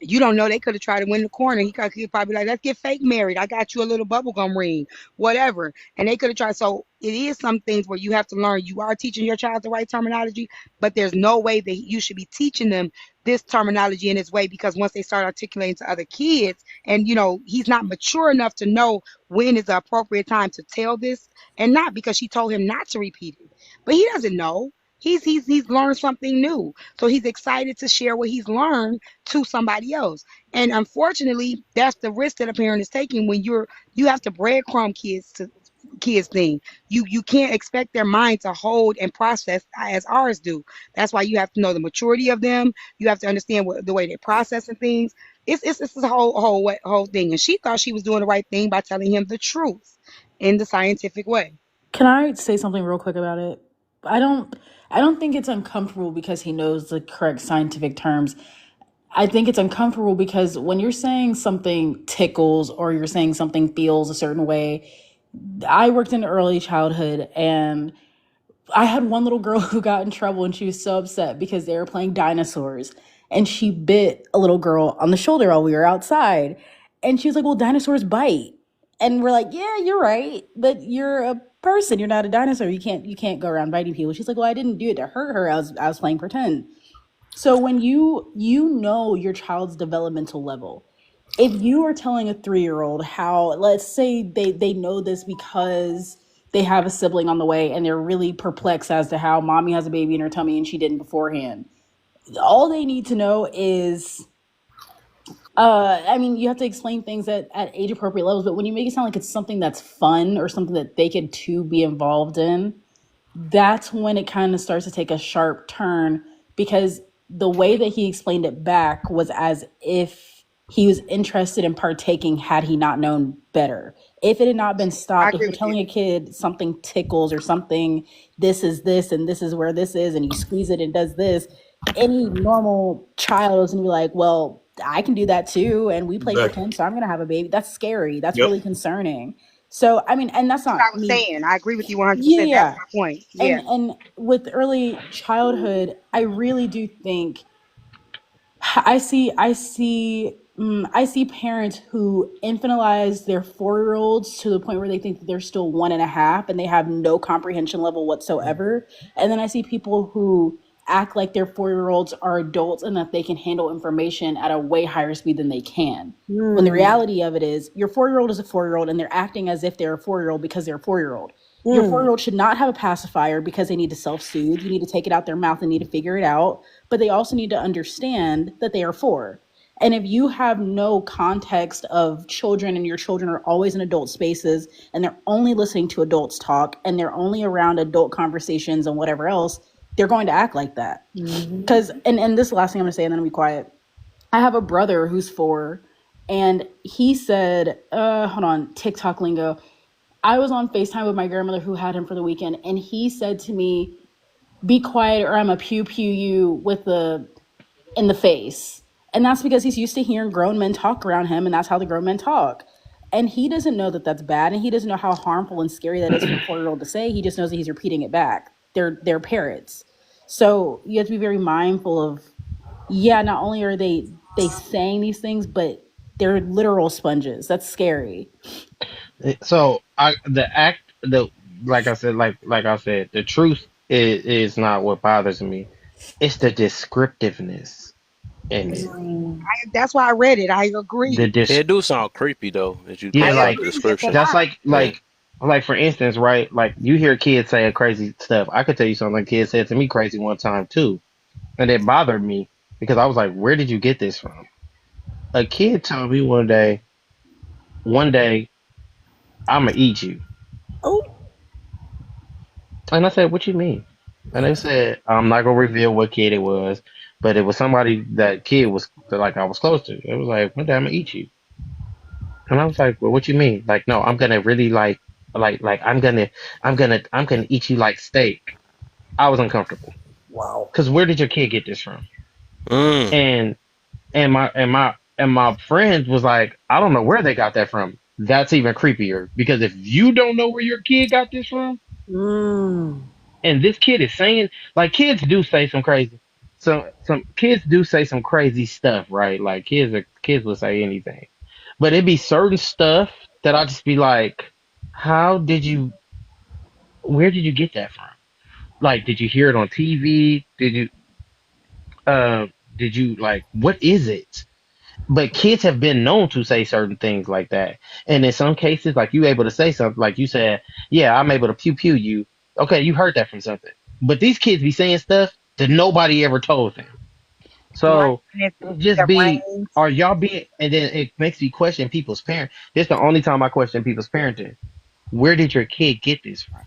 You don't know, they could have tried to win the corner. He could probably like, let's get fake married. I got you a little bubblegum ring, whatever. And they could have tried. So it is some things where you have to learn. You are teaching your child the right terminology, but there's no way that you should be teaching them this terminology in this way, because once they start articulating to other kids, and he's not mature enough to know when is the appropriate time to tell this and not, because she told him not to repeat it. But he doesn't know. He's learned something new. So he's excited to share what he's learned to somebody else. And unfortunately, that's the risk that a parent is taking when you have to breadcrumb kids thing. You can't expect their mind to hold and process as ours do. That's why you have to know the maturity of them. You have to understand the way they're processing things. It's this whole thing. And she thought she was doing the right thing by telling him the truth in the scientific way. Can I say something real quick about it? I don't I don't think it's uncomfortable because he knows the correct scientific terms. I think it's uncomfortable because when you're saying something tickles or you're saying something feels a certain way. I worked in early childhood, and I had one little girl who got in trouble, and she was so upset because they were playing dinosaurs, and she bit a little girl on the shoulder while we were outside. And she was like, "Well, dinosaurs bite." And we're like, "Yeah, you're right, but you're a person. You're not a dinosaur. You can't go around biting people." She's like, "Well, I didn't do it to hurt her. I was playing pretend." So when you know your child's developmental level, if you are telling a 3-year old how, let's say they know this because they have a sibling on the way and they're really perplexed as to how mommy has a baby in her tummy and she didn't beforehand, all they need to know is, I mean, you have to explain things at age appropriate levels, but when you make it sound like it's something that's fun or something that they could too be involved in, that's when it kind of starts to take a sharp turn, because the way that he explained it back was as if he was interested in partaking had he not known better. If it had not been I stopped, if agree you're with you. telling a kid something tickles or something, this is this and this is where this is, and you squeeze it and does this, any normal child is going to be like, well, I can do that too. And we play Exactly. pretend, so I'm going to have a baby. That's scary. That's Yep. really concerning. So, I mean, and that's That's what I not was me. saying. I agree with you Yeah, 100%. That's yeah. my point. and Yeah. and with early childhood, I really do think I see parents who infantilize their 4-year olds to the point where they think that they're still 1.5 and they have no comprehension level whatsoever. And then I see people who act like their 4-year olds are adults and that they can handle information at a way higher speed than they can. When the Mm, reality of it is, your 4-year old is a 4-year old and they're acting as if they're a 4-year old because they're a 4-year old. Your 4-year mm. old should not have a pacifier because they need to self soothe. You need to take it out their mouth and need to figure it out, but they also need to understand that they are four. And if you have no context of children and your children are always in adult spaces and they're only listening to adults talk and they're only around adult conversations and whatever else, they're going to act like that. Because, and this is the last thing I'm going to say and then I'll be quiet. I have a brother who's 4, and he said, hold on, TikTok lingo. I was on FaceTime with my grandmother who had him for the weekend, and he said to me, be quiet or I'm a pew pew you with the in the face. And that's because he's used to hearing grown men talk around him, and that's how the grown men talk. And he doesn't know that that's bad, and he doesn't know how harmful and scary that is for a 4-year-old to say. He just knows that he's repeating it back. They're parrots. So you have to be very mindful of, yeah, not only are they saying these things, but they're literal sponges. That's scary. So the like I said, the truth is not what bothers me. It's the descriptiveness in it. That's why I read it. I The agree. It dis do sound creepy though, as you I Yeah, think about like the agree. It's a description. that's lot. Yeah. like for instance, right? Like you hear kids say crazy stuff. I could tell you something a kid said to me crazy one time too, and it bothered me because I was like, "Where did you get this from?" A kid told me one day, "I'm gonna eat you," Oh, and I said, "What you mean?" And they said, "I'm not gonna reveal what kid it was, but it was somebody that kid was like I was close to." It was like, "One day I'm gonna eat you," and I was like, "Well, what you mean?" Like, no, I'm gonna really like I'm gonna eat you like steak. I was uncomfortable Wow. because where did your kid get this from? Mm. And my friend was like, I don't know where they got that from. That's even creepier because if you don't know where your kid got this from, and this kid is saying like kids do say some crazy, some kids do say some crazy stuff, right? Like kids will say anything, but it'd be certain stuff that I just be like, how did you? Where did you get that from? Like, did you hear it on TV? Uh, did you like? What is it? But kids have been known to say certain things like that. And in some cases, like you able to say something, like you said, yeah, I'm able to pew pew you. Okay, you heard that from something. But these kids be saying stuff that nobody ever told them. My So goodness, just the be, brains. are y'all being, and then it makes me question people's parent. This is the only time I question people's parenting. Where did your kid get this from?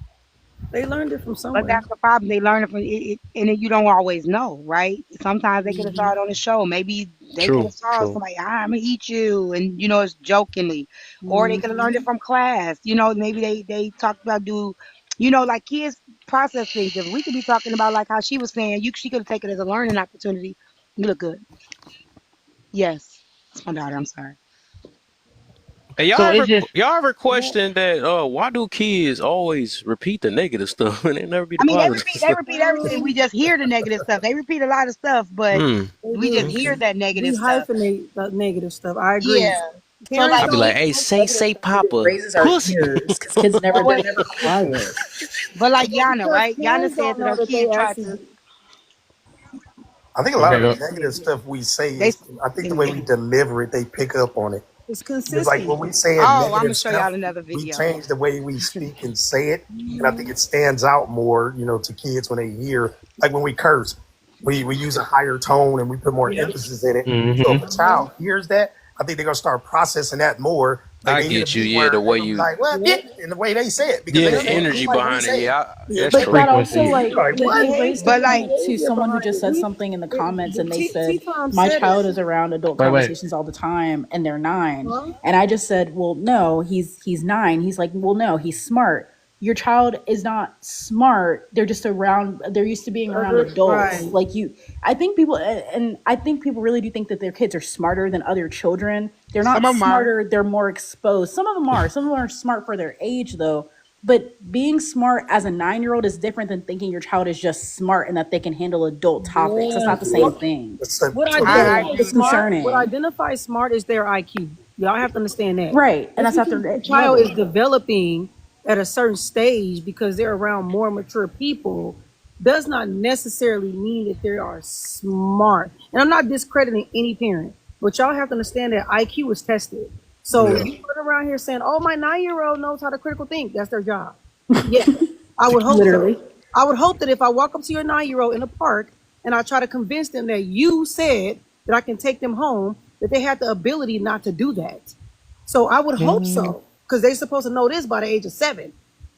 they learned it from But somewhere. that's the problem. They learn it from it, and then you don't always know, right? Sometimes they could have saw it on the show. Maybe they could True. have saw True. somebody, I'm gonna eat you, and it's jokingly, or they could have learned it Mhm. from class. Maybe they talked about like kids process things. If we could be talking about like how she was saying, she could have taken it as a learning opportunity. You look good. Yes, it's my daughter. I'm sorry. Hey, So it's just, y'all ever question that why do kids always repeat the negative stuff and they never be I the mean, they positive repeat they stuff? repeat everything. We just hear the negative stuff. They repeat a lot of stuff, but Mm. They we just do. hear Okay. that We negative stuff. hyphenate the negative stuff. I agree. Yeah. So Parents like I'd be like, don't. hey, say Papa, Raises our pussy. ears because kids never but they're what never quiet. but like Yana, Because right? Yana parents said don't that know her that they kid tried actually. to I think a lot okay, of the go. negative stuff we say they is, I think the way we anyway. deliver it, they pick up on it. It's It's like consistent. when we saying Oh, I'm gonna negative show y'all stuff, another we video. change the way we speak and say it, and I think it stands out more, to kids when they hear, like when we curse, we use a higher tone and we put more emphasis in it. So Hmm. if a child hears that, I think they're gonna start processing that more. Like I they hear the get you. B Yeah, the word, they're way gonna be you, like, "What?" Yep. Yeah, in the way they say it because yeah, they the say it Yep. just energy like we behind it. say it. Yeah, Yeah, that's The but true. that Yeah, also frequency. you like be like, they what? raised a But point like, to To behavior someone who behind just it. said something in the comments and they T said, Tom my said it. child is around adult Wait. conversations all the time and they're 9. Huh? And I just said, well, no, he's 9. He's like, well, no, he's smart. Your child is not smart. They're just around, they're used to being around adults. Right. Like I think people, and I think people really do think that their kids are smarter than other children. They're some not of them are. smarter. They're more exposed. Some of them are. Some of them are smart for their age though. But being smart as a 9-year-old is different than thinking your child is just smart and that they can handle adult topics. That's Yeah. not the same thing. What So I identifies It's agree. smart? What concerning. identifies smart is their IQ. Y'all have to understand that. Right. And Just that's at because their the child is level. developing at a certain stage because they're around more mature people does not necessarily mean that they are smart. And I'm not discrediting any parent, but y'all have to understand that IQ is tested. So yeah. you run around here saying, "Oh, my 9-year-old knows how to critical think." That's their job. Yeah, I would hope so. Literally. I would hope that if I walk up to your 9-year-old in a park and I try to convince them that you said that I can take them home, that they had the ability not to do that. So I would hope Mm, so, because they're supposed to know this by the age of 7.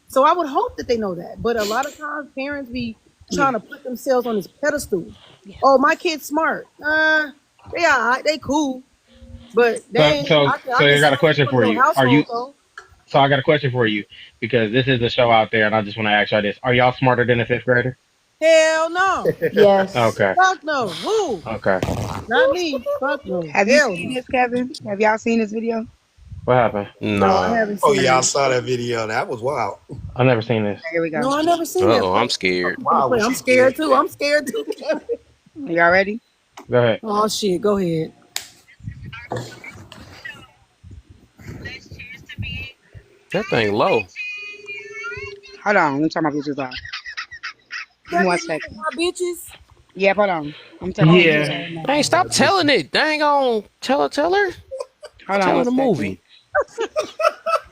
So I would hope that they know that. But a lot of times parents be Yeah. trying to put themselves on this pedestal. Yeah. Oh, my kid's smart. They all right, they cool. But So they ain't, so I so can I see got a them question from for your you. Are household you though. so I got a question for you because this is a show out there and I just want to ask y'all this. Are y'all smarter than a fifth grader? Hell no. Yes. Okay. Fuck no. Who? Okay. Not me. Fuck no. Have you Hell seen no. this, Kevin? Have y'all seen this video? What happened? No, I Nah. haven't Oh seen yeah, I it. saw that video. That was wild. I've never seen this. Okay, here we go. No, I never seen that Uh-oh, part. I'm scared. I'm finna Wow, play. what I'm she did. scared too. I'm scared too. Y'all ready? Go ahead. Oh shit. Go ahead. That thing low. Hold on. Let me turn my Bluetooth off. Give me That one video for second. my bitches. Yeah, hold on. I'm turning my Oh Bluetooth Yeah. off. hell Hey, no. stop telling it. Dang on. Tell her. Hold on Tell her one the second. movie.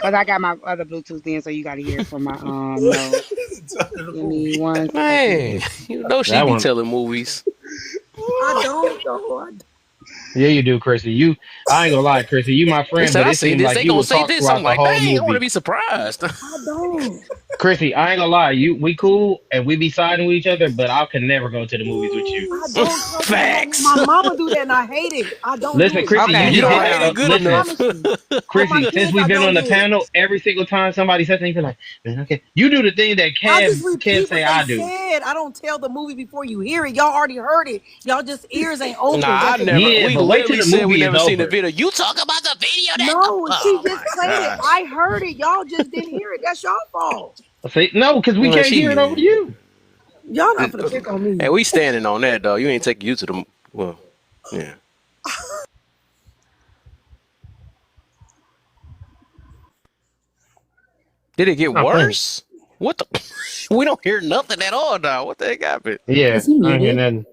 Cause I got my other Bluetooth in, so you gotta hear it from my nose. The Give me movie. 1 second. Man, you know she That be one. telling movies. I don't though. Yeah, you do, Chrissy. I ain't gonna lie, Chrissy. You my They friend, said, but I it seen seemed this. like They you gonna would say talk this. I'm throughout the like, whole dang, I want to movie. be surprised. I don't. Chrissy, I ain't gonna lie. We cool and we be siding with each other, but I can never go to the movies with you. I don't talk to my Facts. mama do that and I hate it. I don't Listen, do it. Chrissy, Okay, you You just so don't hold get hate it on. good I listen, enough. promise you. For my Chrissy. Since kids, we've I been on don't the do it. panel, every single time somebody says something, you be like, man, okay. You do the thing that I just Kev repeat what say they I do. said. I don't tell the movie before you hear it. Y'all already heard it. Y'all just ears ain't open. Nah, I That's the never. Yeah, We but difference. wait till literally the said we movie is never seen the over. video. You talk about the video that. No, she Oh just my played it. gosh. I heard it. Y'all just didn't hear it. That's y'all fault. See, no, because we Well, can't hear it over she. you. Y'all not gonna pick on Hey, me. we standing on that though. You ain't taking you to the. Well, yeah. Did it get I think. worse? What the? We don't hear nothing at all now. What the heck happened? Yeah, Is he I ain't hear muted? nothing.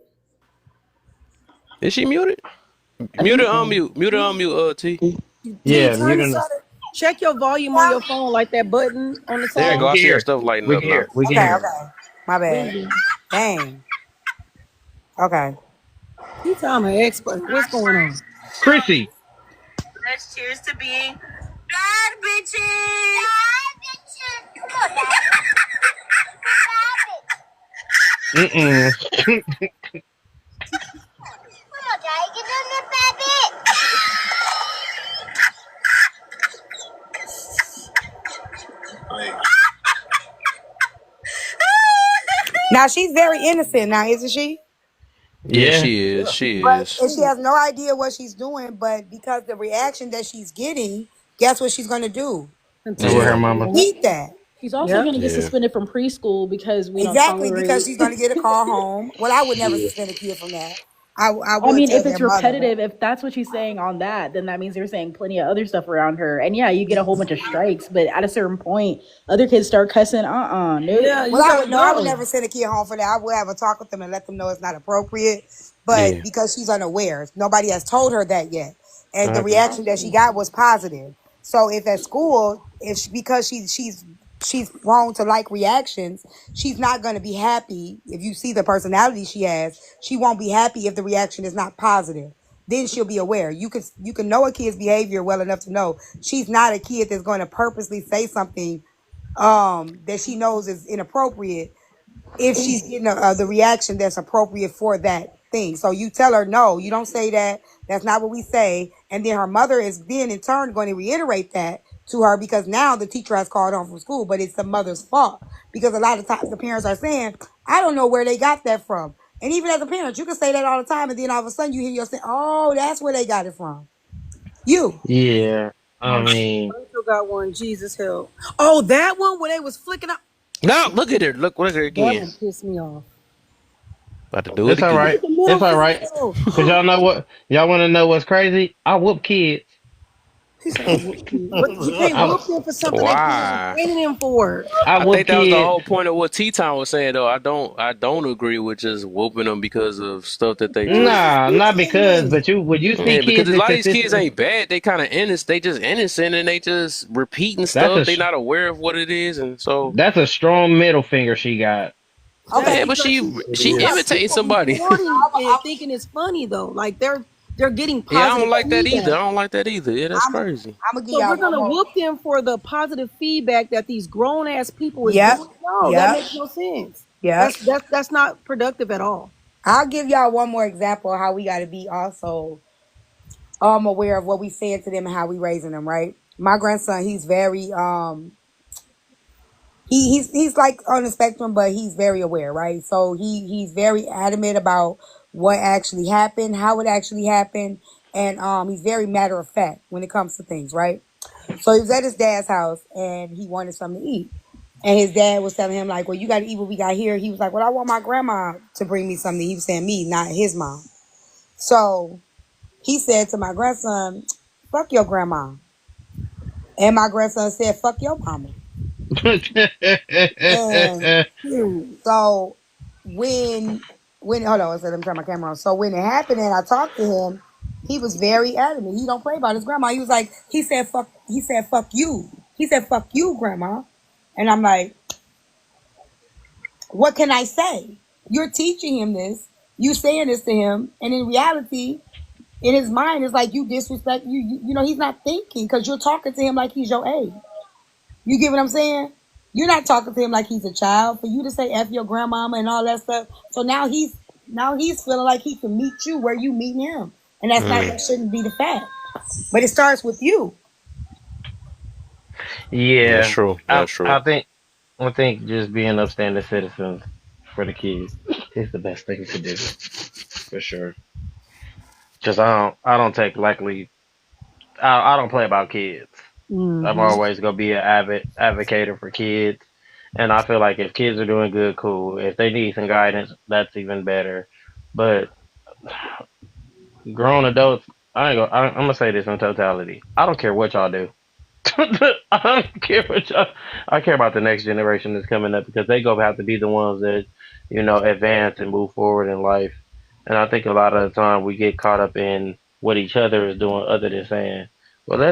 Is she muted? I Mute her, think so. unmute. Mute her, unmute, T. T, Yeah, turn muting this the. on. Check your volume on your phone, like that button on the There Yeah, you go. we side. I can see her hear. stuff lighting We up can now. hear. We can Okay, hear. okay. My There you bad. go. Dang. Okay. T, time an expert. What's going on? Chrissy. Let's cheers to being bad bitches. Bad bitches. Come on, Dad. Mm-mm. Come on, Dad. Get on the bad bitch. Now she's very innocent now, isn't she? Yeah, Yeah. she is. She But is. and she has no idea what she's doing. But because the reaction that she's getting, guess what she's gonna do? And with Continue her Yeah. to mama. react. Repeat that. She's also Yep. going to get Yeah. suspended from preschool because we don't Exactly, because tolerate. she's gonna get a call home. Well, I would never Yeah. suspend a kid from that. I I would mean, tell if their it's mother. repetitive, if that's what she's saying on that, then that means you're saying plenty of other stuff around her. And yeah, you get a whole bunch of strikes, but at a certain point, other kids start cussing. Nope. Yeah, Well, you I gotta would know. I would go. never send a kid home for that. I would have a talk with them and let them know it's not appropriate. But Yeah. because she's unaware, nobody has told her that yet, and the I got reaction that she got was positive. So if at school, if she, because she's prone to like reactions, she's not going to be happy. If you see the personality she has, she won't be happy if the reaction is not positive. Then she'll be aware. You can know a kid's behavior well enough to know she's not a kid that's going to purposely say something that she knows is inappropriate if she's getting the reaction that's appropriate for that thing. So you tell her, no, you don't say that. That's not what we say. And then her mother is then in turn going to reiterate that to her, because now the teacher has called home from school, but it's the mother's fault, because a lot of times the parents are saying, I don't know where they got that from. And even as a parent, you can say that all the time. And then all of a sudden you hear yourself, oh, that's where they got it from. You. yeah. I Oh, mean, Rachel got one. Jesus help. Oh, that one where they was flicking up. No, look at her. Look at her That again. one pissed me off. About to do it it's all Look again. right. at the middle It's all finger right. though. Cause y'all know what? Y'all want to know what's crazy? I whoop kids. He said, "I whoop you," but you can't I whoop them for something they parents are Why? training them for. I I whoop think that was the kids. whole point of what T Town was saying though. I don't agree with just whooping them because of stuff that they Man, just. that's Nah, you not because, training. but you when you see Yeah, because kids a that lot of these kids consistently, ain't bad. They kind of innocent. They just innocent and they just repeating that's stuff. a They not aware of what it is, and so that's a strong middle finger she got. Okay. That's yeah. But because she she got imitating people somebody. recording and thinking it's funny though. Like They're getting Yeah, I don't positive like that either. I feedback. don't like that either. Yeah, that's I'm crazy. I'm gonna give So y'all we're one gonna more. whoop them for the positive feedback that these grown ass people is Yep, doing. No, that yep, makes no sense. yep. That's not productive at all. I'll give y'all one more example of how we gotta be also aware of what we saying to them and how we raising them, right? My grandson, he's very he's like on the spectrum, but he's very aware, right? So he's very adamant about what actually happened, how it actually happened, and he's very matter of fact when it comes to things, right? So he was at his dad's house and he wanted something to eat. And his dad was telling him, like, well, you got to eat what we got here. He was like, well, I want my grandma to bring me something. He was saying me, not his mom. So he said to my grandson, fuck your grandma. And my grandson said, fuck your mama. And Period. so when hold on, I said let me turn my camera on. So when it happened and I talked to him, he was very adamant. He don't play about his grandma. He was like, he said fuck you. He said fuck you, grandma. And I'm like, what can I say? You're teaching him this. You saying this to him, and in reality, in his mind, it's like you disrespect you know, he's not thinking because you're talking to him like he's your age. You get what I'm saying? You're not talking to him like he's a child. For you to say F your grandmama and all that stuff. So now he's feeling like he can meet you where you meet him. And that Mm, shouldn't be the fact. But it starts with you. that's Yeah, true. I That's true. I think I think just being upstanding citizens for the kids is the best thing to do for sure. Cause I don't take lightly. I don't play about kids. I'm Hmm. always gonna be an avid advocator for kids, and I feel like if kids are doing good, cool. If they need some guidance, that's even better. But grown adults, I'm gonna say this in totality. I don't care what y'all do. I don't care what y'all. I care about the next generation that's coming up because they go have to be the ones that advance and move forward in life. And I think a lot of the time we get caught up in what each other is doing, other than saying, "Well,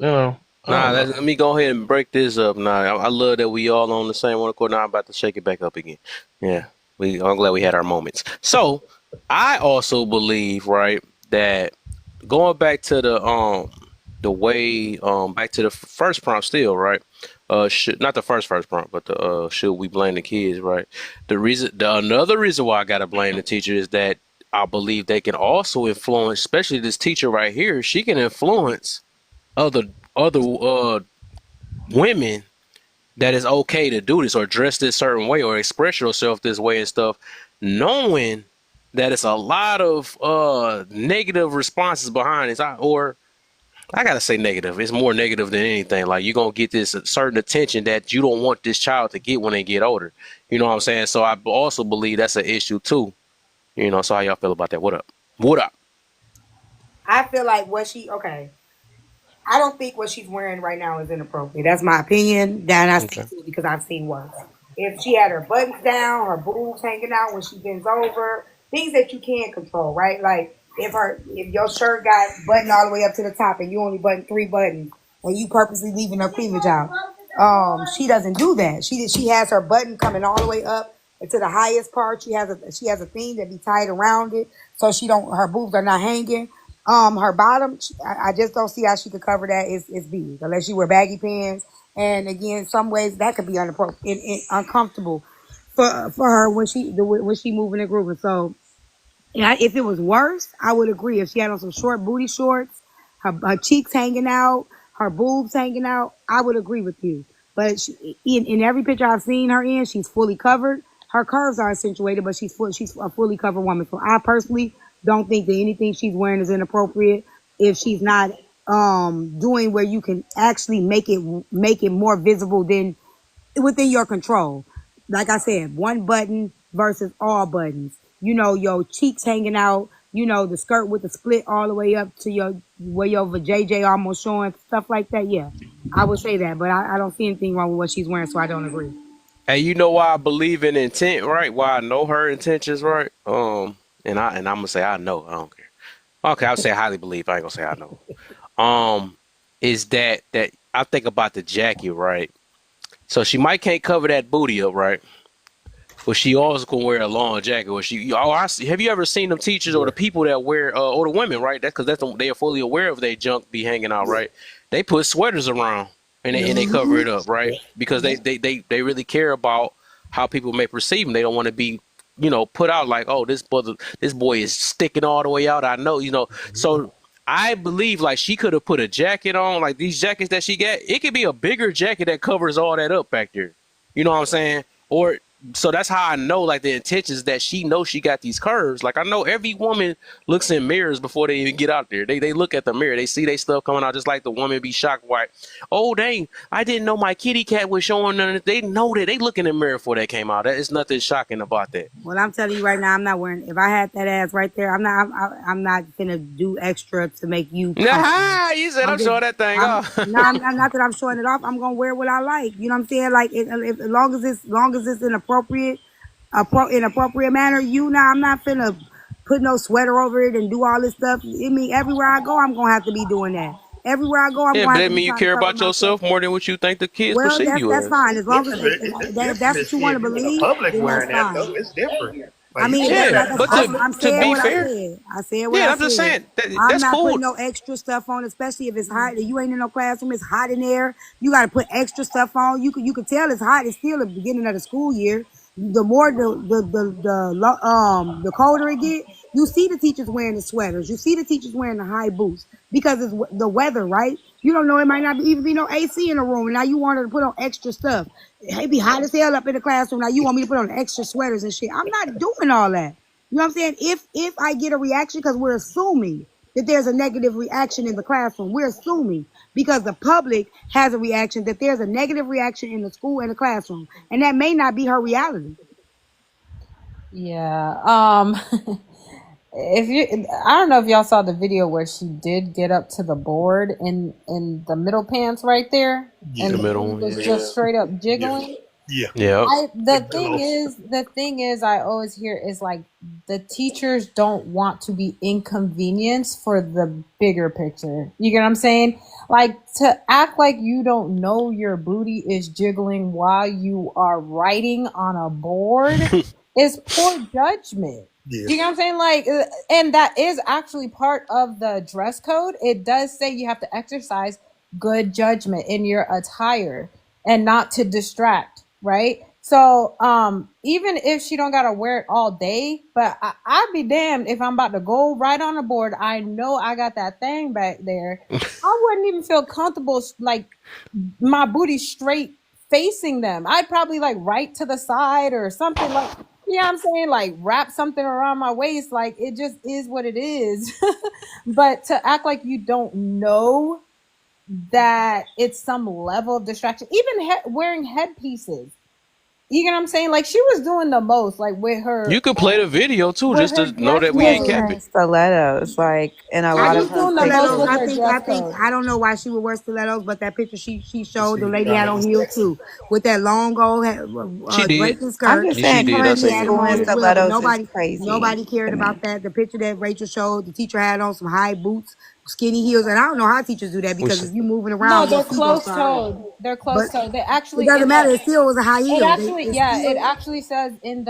I Nah, don't know." let me go ahead and break this up. Nah, I love that we all on the same one accord. Now I'm about to shake it back up again. Yeah, I'm glad we had our moments. So I also believe, right, that going back to the way back to the first prompt still, right? Should not the first prompt, but the should we blame the kids, right? Another reason why I gotta blame the teacher is that I believe they can also influence, especially this teacher right here. She can influence other other women that it's okay to do this or dress this certain way or express yourself this way and stuff, knowing that it's a lot of negative responses behind this. Or I gotta say negative. It's more negative than anything. Like you're gonna get this certain attention that you don't want this child to get when they get older. You know what I'm saying? So I also believe that's an issue too. So how y'all feel about that? What up? What up? I feel like okay. I don't think what she's wearing right now is inappropriate. That's my opinion. And I stick Okay. to it because I've seen worse. If she had her buttons down, her boobs hanging out when she bends over, things that you can't control, right? Like if your shirt got buttoned all the way up to the top and you only button 3 buttons and you purposely leaving her cleavage out, she doesn't do that. She has her button coming all the way up to the highest part. She has a thing that be tied around it so she don't her boobs are not hanging. Her bottom, I just don't see how she could cover that. It's big unless you wear baggy pants. And again, some ways that could be uncomfortable for her when she moving and grooving. So yeah, if it was worse, I would agree. If she had on some short booty shorts, her cheeks hanging out, her boobs hanging out, I would agree with you. But in every picture I've seen her in, she's fully covered. Her curves are accentuated, but she's a fully covered woman. So I personally don't think that anything she's wearing is inappropriate if she's not doing where you can actually make it more visible than within your control. Like I said, one button versus all buttons. Your cheeks hanging out. The skirt with the split all the way up to where your JJ almost showing, stuff like that. Yeah, I would say that, but I don't see anything wrong with what she's wearing, so I don't agree. Hey, you know why I believe in intent, right? Why I know her intentions, right? And I'm gonna say I know. I don't care. Okay, I'll say I highly believe. I ain't gonna say I know. Is that I think about the jacket, right? So she might can't cover that booty up, right? But she also can wear a long jacket. Or she, oh, I see. Have you ever seen them teachers or Yeah. the people that wear, or the women, right? That's because they are fully aware of their junk be hanging out, Yeah. right? They put sweaters around and they cover Hmm. it up, right? Yeah. Because Yeah. they really care about how people may perceive them. They don't want to be, put out like, oh, this boy is sticking all the way out. I know, So I believe like she could have put a jacket on, like these jackets that she got. It could be a bigger jacket that covers all that up back there. You know what I'm saying? Or so that's how I know like the intentions that she knows she got these curves. Like I know every woman looks in mirrors before they even get out there. They look at the mirror. They see they stuff coming out just like the woman be shocked why, oh dang, I didn't know my kitty cat was showing none. They know that they look in the mirror before they came out. That is nothing shocking about that. Well, I'm telling you right now, I'm not wearing. If I had that ass right there, I'm not gonna do extra to make you comfortable. Nah, you said I'm I'm just. showing that thing I'm off. no, I'm not that I'm showing it off. I'm gonna wear what I like. You know what I'm saying? Like, as long as it's inappropriate, inappropriate manner. I'm not finna put no sweater over it and do all this stuff. I mean, everywhere I go, I'm gonna have to be doing that. Everywhere I go, I'm Yeah, gonna but have that to be mean you trying to care cover about myself. yourself more than what you think the kids Well, perceive you that's as. fine. As long as Different. It's if different that's if what you she want to if you in the believe, public then that's wearing that fine. though. It's different. I Like you mean, can wear Yeah, that in but public. I'm to saying be what I fair, said. I said what yeah, I I'm just said. saying I'm that's not putting cool. no extra stuff on, especially if it's hot. You ain't in no classroom. It's hot in there. You got to put extra stuff on. You could tell it's hot. It's still the beginning of the school year. The more the colder it get, you see the teachers wearing the sweaters. You see the teachers wearing the high boots because it's the weather, right? You don't know, it might not even be no AC in the room, and now you want her to put on extra stuff. It be hot as hell up in the classroom. Now you want me to put on extra sweaters and shit. I'm not doing all that. You know what I'm saying? If I get a reaction, because we're assuming that there's a negative reaction in the classroom. We're assuming because the public has a reaction that there's a negative reaction in the school and the classroom, and that may not be her reality. Yeah. If you, I don't know if y'all saw the video where she did get up to the board in the middle pants right there, Yeah. and The the middle booty one, was yeah. just straight up Yeah. jiggling. Yeah. Yeah. I The pillows. the thing is I always hear is like the teachers don't want to be inconvenienced for the bigger picture. You get what I'm saying? Like to act like you don't know your booty is jiggling while you are writing on a board is poor judgment. Yeah. Do you know what I'm saying? Like, and that is actually part of the dress code. It does say you have to exercise good judgment in your attire and not to distract, right? So even if she don't gotta wear it all day, but I'd be damned if I'm about to go right on the board. I know I got that thing back there. I wouldn't even feel comfortable like my booty straight facing them. I'd probably like right to the side or something like, you know what I'm saying? Like wrap something around my waist. Like it just is what it is. But to act like you don't know that it's some level of distraction, even wearing headpieces. You know what I'm saying? Like she was doing the most, like You could play the video too, with just her to know dress that She we was ain't code. capping. wearing stilettos, like in a She I lot do of was her think doing the most stilettos. with pictures. her dress I think code. I don't know why she would wear stilettos, but that picture she You showed, the see, lady gotta had make on it heels sexy. too, with that long gold She did. draping I'm skirt, just Yeah, she saying, and did. coming I then she to seen had it. them school on in as well. But stilettos is crazy nobody cared to about me. that. The picture that Rachel showed, the teacher had on some high boots, skinny heels, and I don't know how teachers do that We because s- if you moving No, around, your they're feet gonna closed start hurting. toed. They're But closed toed. They it actually doesn't in matter. the It still was a high it heel. actually It yeah, it still. actually says in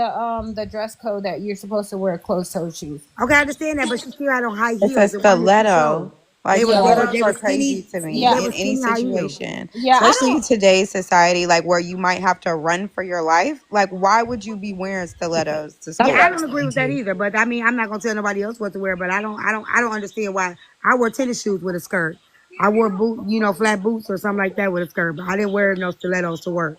the dress code that you're supposed to wear closed toe shoes. Okay, I understand that, but she still had on high It's a heels. The one that she showed, stiletto. Like Yeah. stilettos they are were crazy skinny. to me Yeah. They in were any skinny high heels. situation, Yeah, I especially in don't today's society, like where you might have to run for your life. Like, why would you be wearing stilettos to I Yeah, got I school? don't this agree thing with that too. either. But I mean, I'm not gonna tell nobody else what to wear. But I don't understand why I wore tennis shoes with a skirt. I wore flat boots or something like that with a skirt. But I didn't wear no stilettos to work.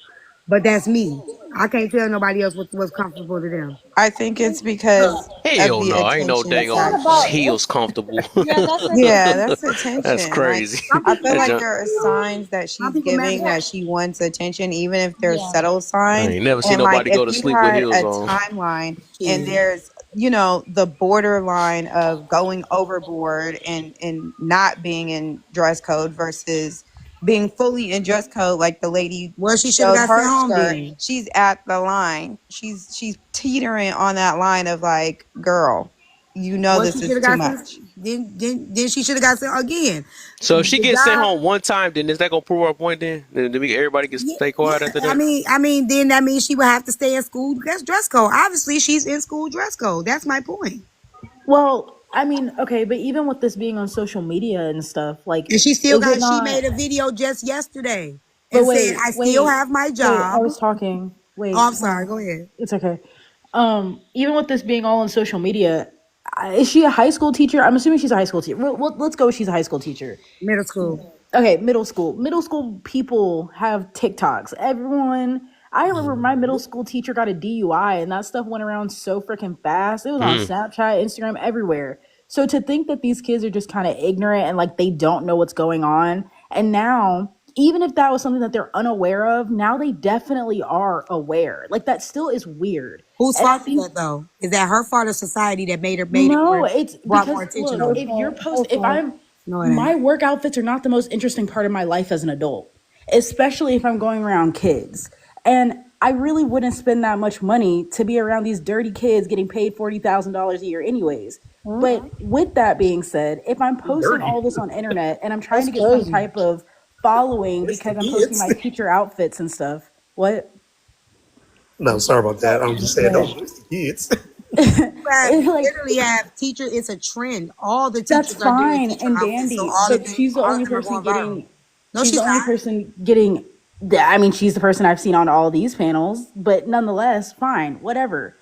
But that's me. I can't tell nobody else what's comfortable to them. I think it's because of Hell the no, ain't no attention dang it's on not about factor. heels it's comfortable. yeah, that's the thing. Yeah, that's That's attention. Like, crazy. Some I people feel That like match. junk. there are signs that Some she's people match. giving that she wants attention, even if they're Yeah. subtle I signs. ain't never seen And like, nobody if go to you sleep with had heels a on. timeline and Shit. there's, the borderline of going overboard and not being in dress code versus being fully in dress code, like the lady Well, she should have showed got sent her home skirt, then. she's at the line. She's teetering on that line of like, girl, Well, she this should is have too got sent. much. then she should have got sent again. So if she The gets sent job. home one time, then is that gonna prove our point? Then everybody gets to Yeah, stay quiet after yeah. I that. mean, I mean, then that means she would have to stay in school. That's dress code. Obviously, she's in school dress code. That's my point. Well, I mean, okay, but even with this being on social media and stuff, like, And she still is it got. She not? made a video just yesterday But and said, "I still have my wait. I job." was talking. Oh, Wait, I'm sorry. Go ahead. it's okay. Even with this being all on social media, is she a high school teacher? I'm assuming she's a high school teacher. Let's go. She's a high school teacher. Middle school. Okay, middle school. Middle school people have TikToks. Everyone. I remember my middle school teacher got a DUI, and that stuff went around so freaking fast. It was on Mm. Snapchat, Instagram, everywhere. So to think that these kids are just kind of ignorant and like they don't know what's going on, and now even if that was something that they're unaware of, now they definitely are aware. Like that still is weird. Whose And I fault is think that though? Is that her fault or society that made it no, more it's brought more because attention look, on if it? you're post, if I'm, No, it my ain't. work outfits are not the most interesting part of my life as an adult, especially if I'm going around kids. And I really wouldn't spend that much money to be around these dirty kids getting paid $40,000 a year, anyways. But with that being said, if I'm posting Dirty. all this on internet and I'm trying That's to get some crazy. type of following It's the because I'm posting kids. my teacher outfits and stuff, what? No, sorry about that. I'm just saying, don't lose the kids. You Like literally have teacher. It's a trend. All the that's teachers are doing fine teacher and outfits, so dandy, all of but them, she's the all of only them are person going viral. getting. No, She's the she's only not. person getting. I mean, she's the person I've seen on all these panels, but nonetheless, fine, whatever.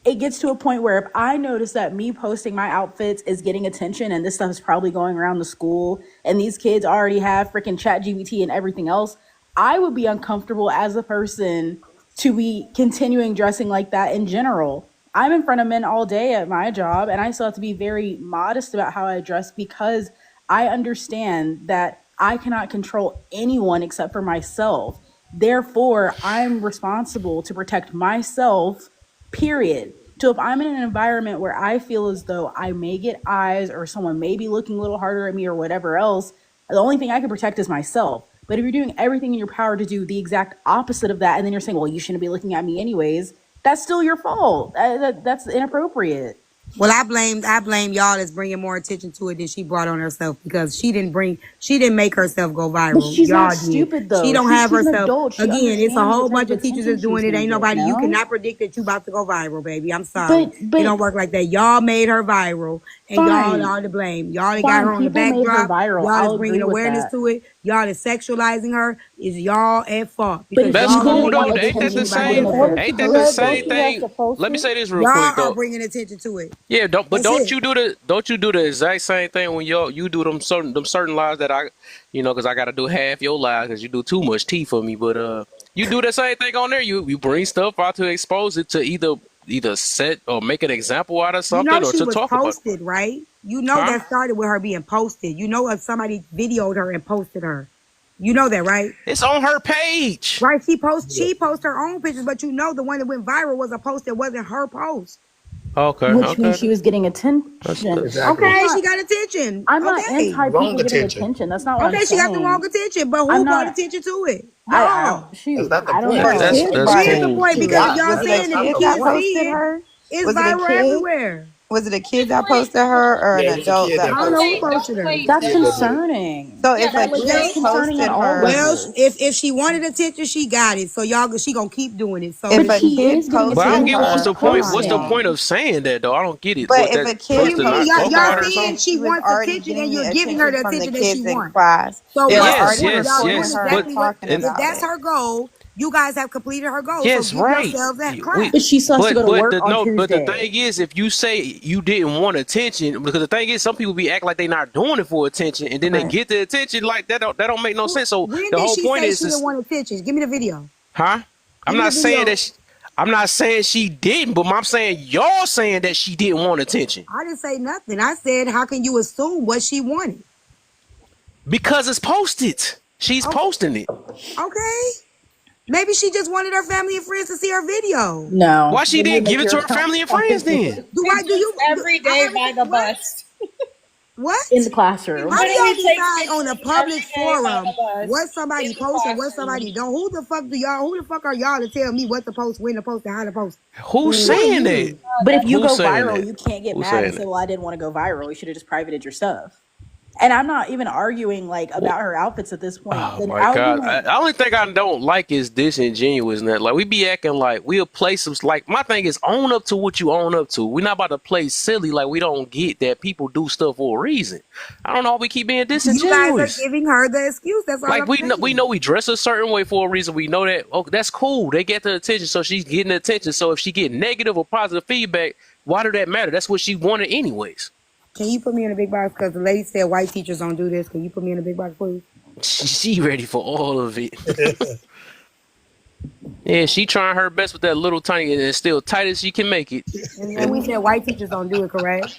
It gets to a point where if I notice that me posting my outfits is getting attention and this stuff is probably going around the school and these kids already have freaking chat GBT and everything else, I would be uncomfortable as a person to be continuing dressing like that in general. I'm in front of men all day at my job and I still have to be very modest about how I dress because I understand that I cannot control anyone except for myself. Therefore, I'm responsible to protect myself, period. So if I'm in an environment where I feel as though I may get eyes or someone may be looking a little harder at me or whatever else, the only thing I can protect is myself. But if you're doing everything in your power to do the exact opposite of that, and then you're saying, well, you shouldn't be looking at me anyways, that's still your fault. That's inappropriate. Well, I blame y'all that's bringing more attention to it than she brought on herself because she didn't make herself go But viral. she's not Y'all did. stupid She though. don't have She's an herself. adult. She Again, it's a understands whole what type bunch of of teachers attention that's she's doing it. gonna Ain't get. nobody. You No, cannot predict that you about to go viral, baby. I'm sorry. It but don't work like that. Y'all made her viral, and y'all fine, are to blame. Y'all that got fine. her on the People made her backdrop. viral. Y'all I'll that's bringing agree with awareness that. to it. Y'all that's sexualizing her. Is y'all at fault But because if That's she's y'all gonna don't cool get want though. Ain't attention that than the attention, she's anybody same? gonna else post does. Ain't it. that the Don't same she have thing? to post Let me it? say this real quick Y'all are though. bringing attention to it. Yeah, but That's don't it. you do the exact same thing when you do them certain lives that because I gotta do half your lives because you do too much tea for me. But you do the same thing on there. You bring stuff out to expose it to either set or make an example out of You know something or she to was talk about it. posted, right? You know Huh? that started with her being posted. You know if somebody videoed her and posted her. You know that, right? It's on her page. Right? She post her own pictures, but you know the one that went viral was a post that wasn't her post. Okay, Which means okay. she was getting That's attention. Exactly. I'm Okay, not she got attention. I'm not Okay. anti Wrong people getting attention. attention. That's not what I'm Okay, she got the wrong saying. attention, but I'm who brought not attention to it? I Y'all. That's shoot. not the I don't point, know. The though. kids That's brought Here's the cool. point attention to because if it. y'all Was it a saying That's that not the kid the that kids point. posted see it, her? it's Was it a viral kid? everywhere. Was it a kid that posted her or an Yeah, it was a adult kid that that I don't posted know who posted her? it. posted her. The That's kid that did. concerning. So if a That's Well, kid concerning on posted all her, Well, levels. if she wanted attention, she got it. So she gonna keep doing it. So if But a she kid is getting But I don't posted get attention. what's She's the her, point. hold on, What's the y'all. point posting. of saying that though? I don't get it. But What if that a what do kid supposed you to mean? not Y'all, talk posted y'all about it or her, saying something? she she was wants already attention and getting you're the giving her attention the from the attention that she kids in wants. class. So They were what's the Yes, already point? yes, Y'all recording doing yes. her But exactly what talking and if about that's it. her goal, you guys have completed her goal. So yes, give right. yourselves that We, clap. But she still has to go to but work on the thing Tuesday. is, if you say you didn't want attention, because the thing is, some people be act like they not doing it for attention, and then they Right. get the attention like that don't make no Who, sense. So when the did whole she point say she is, didn't want attention? Give me the video. huh? I'm Give me the not saying video. that. I'm not saying she didn't, but I'm saying y'all saying that she didn't want attention I didn't say nothing. I said, how can you assume what she wanted? because it's posted. She's Okay. posting it. Okay. Maybe she just wanted her family and friends to see her video. No. Why she Then you didn't make give it your to her account family and friends private. then? Do It's I? Do just you? every I day haven't. by the What? bus. What? in the How classroom. do Literally y'all takes decide on a pictures every public day by forum the bus what in somebody the posts and what classroom. somebody don't? Who the fuck are y'all to tell me what to post, when to post, and how to post? Who's Who are saying that? you? But if you Who's go saying viral, that? you can't get Who's mad and saying say, that? "Well, I didn't want to go viral. You should have just privated your stuff." And I'm not even arguing like What? about her outfits at this point. Oh The my God! argument, I only think I don't like is disingenuous. And that like we be acting like we'll play some like my thing is own up to what you own up to. We're not about to play silly like we don't get that people do stuff for a reason. I don't know. We keep being You guys are disingenuous. giving her the excuse. That's all Like I'm we saying. know we dress a certain way for a reason. We know that okay, that's cool. They get the attention, so she's getting the attention. So if she get negative or positive feedback, why do that matter? That's what she wanted anyways. Can you put me in a big box? Because the lady said white teachers don't do this. Can you put me in a big box, please? She ready for all of it. Yeah, she trying her best with that little tiny and it's still tight as she can make it. And we said white teachers don't do it, correct?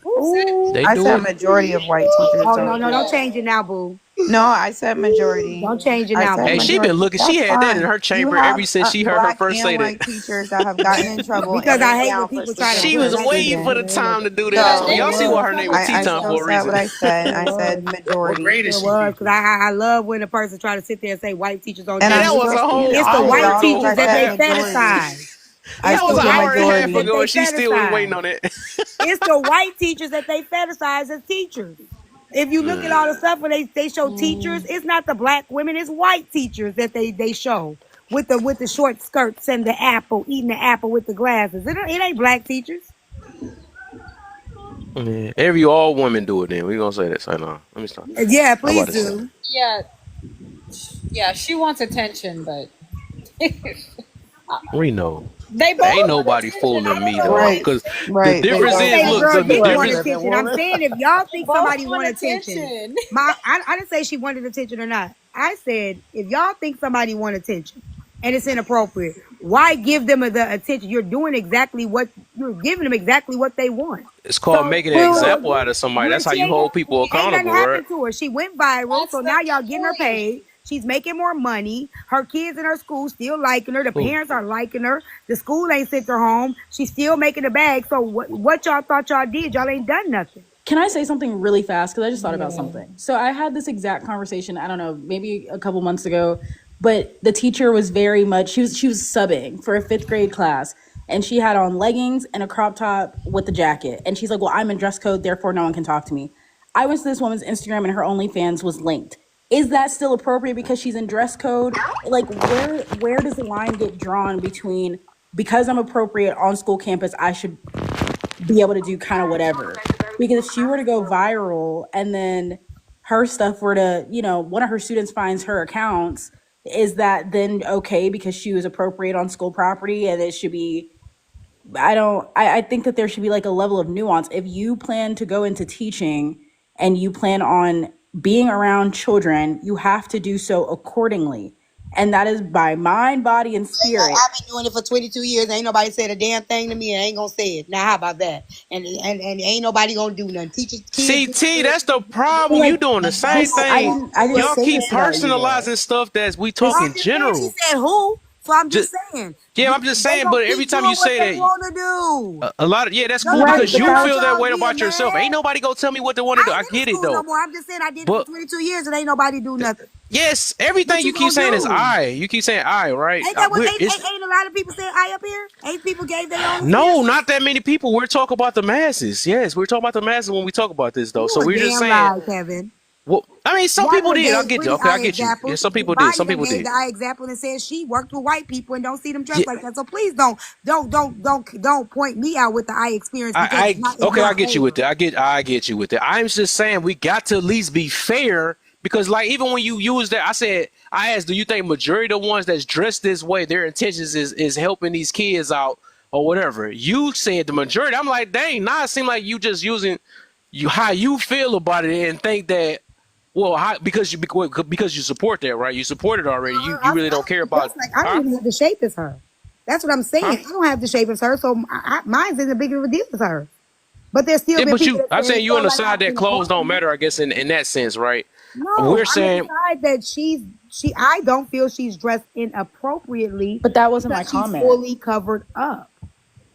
Who said Ooh. They I do said it. majority of white teachers Oh, no, don't no, do don't it. change it now, boo. No, I said majority. Don't change it I now, said Hey, boo. she been majority. looking. She That's had that in fine. her You chamber ever have since she heard her black first and say that. white teachers that have gotten in trouble Because and I went hate when down for people try to She speaking put up was for black waiting people for on the students. the image. time to do that. So So they y'all see made why her her come name up was with I T that? Time still for a said what reason. I said. Sure I said was. What majority. grade is Sure she was. in? Because I love when the person try to sit there and say white teachers don't And Hey, do I'm that it. was still a speaking whole It's the on white hour y'all ago. because teachers I What that said they happened? majority. fetishize. I It's That the was still an said white hour and a half teachers that majority. ago, they and she still was waiting fetishize. on that. It's the white teachers that they fetishize as teachers. If you look at all the stuff where they show teachers, it's not the black women, it's white teachers that they show with the short skirts and the apple, eating the apple with the glasses. It ain't black teachers. Yeah, every all women do it. Then we gonna say that. Say no. Let me stop. Yeah, I'm about please to say. do. Yeah, yeah, she wants attention, but We know. they both Ain't want nobody attention. I fooling don't me, know what dog. Right. it Because the Right. I They difference didn't both is, say the look, girl the you didn't are want difference. living attention. I'm woman. saying if y'all They think both somebody want want attention, attention. I didn't say she wanted attention or not. I said if y'all think somebody want attention and it's inappropriate, why give them the attention? You're giving them exactly what they want. It's called So making an so example out again, of somebody. when That's how she you hold people ain't nothing accountable, right? happened to her. She went viral, That's so the now y'all getting her point. paid. She's making more money. Her kids in her school still liking her. The Who? parents are liking her. The school ain't sent her home. She's still making the bag. So what y'all thought y'all did? Y'all ain't done nothing. can I say something really fast? Because I just thought about Yeah. something. So I had this exact conversation, I don't know, maybe a couple months ago, but the teacher was very much, she was subbing for a fifth grade class. And she had on leggings and a crop top with a jacket. And she's like, well, I'm in dress code, therefore no one can talk to me. I went to this woman's Instagram and her OnlyFans was linked. Is that still appropriate because she's in dress code? Like where does the line get drawn between because I'm appropriate on school campus, I should be able to do kind of whatever. Because if she were to go viral and then her stuff were to, one of her students finds her accounts, is that then okay because she was appropriate on school property and it should be I think that there should be like a level of nuance. If you plan to go into teaching and you plan on being around children, you have to do so accordingly. And that is by mind, body, and spirit. I've been doing it for 22 years. Ain't nobody said a damn thing to me and ain't gonna say it. Now how about that? And ain't nobody gonna do nothing. Teachers, kids get CT, scared. that's the But problem. like You doing the same this, I thing. didn't I didn't Y'all say keep this about you though. personalizing stuff that's we No, talk I'm in just saying she general. said who. So I'm Just just saying. yeah, I'm just They saying. gonna But every keep time doing you what say they that, wanna do. a lot of yeah, that's Don't cool nobody Right, because but care you about feel that's that y'all way being about yourself. Ain't mad. nobody gonna tell me what they want to do. I I ain't in the get it school no though. more. I'm just saying I did it for But 22 years and ain't nobody do nothing. yes, What everything you you keep gonna saying is do? I. You keep saying I, right? Ain't that what We're it's ain't a lot of people saying I up here? Ain't people gave their own no, experience? not that many people. We're talking about the masses. Yes, we're talking about the masses when we talk about this though. You So a we're just damn saying. lie, Kevin. Well, I mean, some Y'all people done did. I'll gave get you. pretty Okay, I eye get you. Yeah, examples. some people did. Bonnie Some done people gave did. the eye example and said she worked with white people and don't see them Yeah, dressed like that. So please don't point me out with the eye experience because it's okay, I your get you with favor. that. I get you with that. I'm just saying we got to at least be fair because, like, even when you use that, I asked, do you think majority of the ones that's dressed this way, their intentions is helping these kids out or whatever? You said the majority. I'm like, dang, nah. It seemed like you just using you how you feel about it and think that. Well, because you support that, right? You support it already. You really don't care about, That's like I don't huh? even have the shape as her. That's what I'm Huh? saying. I don't have the shape as her, so mine isn't big of a deal as her. But there's still Yeah, been but people you, that I'm say saying it you on felt the like side I'm that clothes don't inappropriate. matter, I guess, in that sense, right? No, We're I'm at the saying, side that I don't feel she's dressed inappropriately But that wasn't my because she's comment. fully covered up.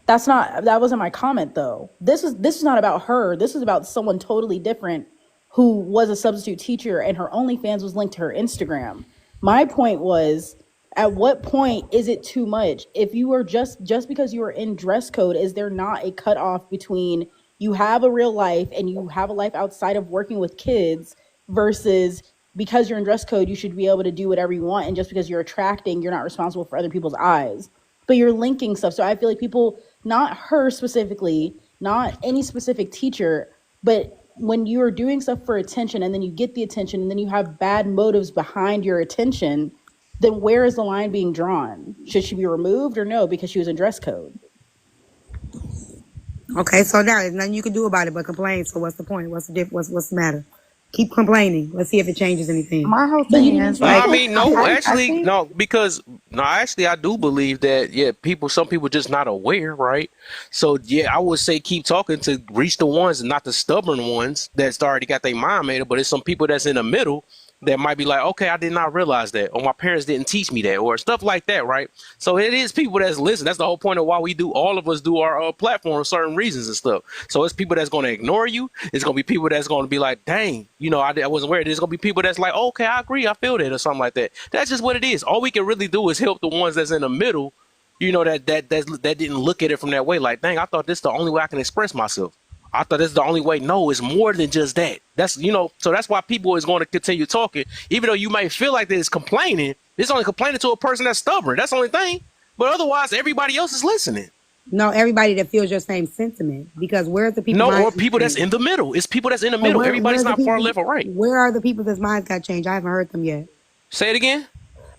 That wasn't my comment though. This is not about her. This is about someone totally different who was a substitute teacher and her OnlyFans was linked to her Instagram. My point was, at what point is it too much? If you are just because you are in dress code, is there not a cutoff between you have a real life and you have a life outside of working with kids versus because you're in dress code, you should be able to do whatever you want, and just because you're attracting, you're not responsible for other people's eyes. But you're linking stuff. So I feel like people, not her specifically, not any specific teacher, but when you're doing stuff for attention and then you get the attention and then you have bad motives behind your attention, then where is the line being drawn? Should she be removed or no because she was in dress code? Okay, so now there's nothing you can do about it but complain. So what's the point? What's the matter? Keep complaining. Let's see if it changes anything. My whole But you thing didn't is No, answer my I like, mean, question no, though. I actually, think no, because no, actually, I do believe that, yeah, some people just not aware, right? So, yeah, I would say keep talking to reach the ones, not the stubborn ones that's already got their mind made up, but it's some people that's in the middle that might be like, okay, I did not realize that, or my parents didn't teach me that, or stuff like that, right? So it is people that's listening. That's the whole point of why we do, all of us do our platform for certain reasons and stuff. So it's people that's going to ignore you. It's going to be people that's going to be like, dang, I wasn't aware. There's going to be people that's like, okay, I agree, I feel that, or something like that. That's just what it is. All we can really do is help the ones that's in the middle, that didn't look at it from that way. Like, dang, I thought this is the only way I can express myself. I thought this is the only way. No, it's more than just that. So that's why people is going to continue talking, even though you might feel like that it's complaining. It's only complaining to a person that's stubborn. That's the only thing. But otherwise, everybody else is listening. No, everybody that feels your same sentiment. Because where's the people No, or minds that people that's change? in the middle. It's people that's in the But middle. Everybody's where's the not far people? left or right. Where are the people that's minds got changed? I haven't heard them yet. Say it again.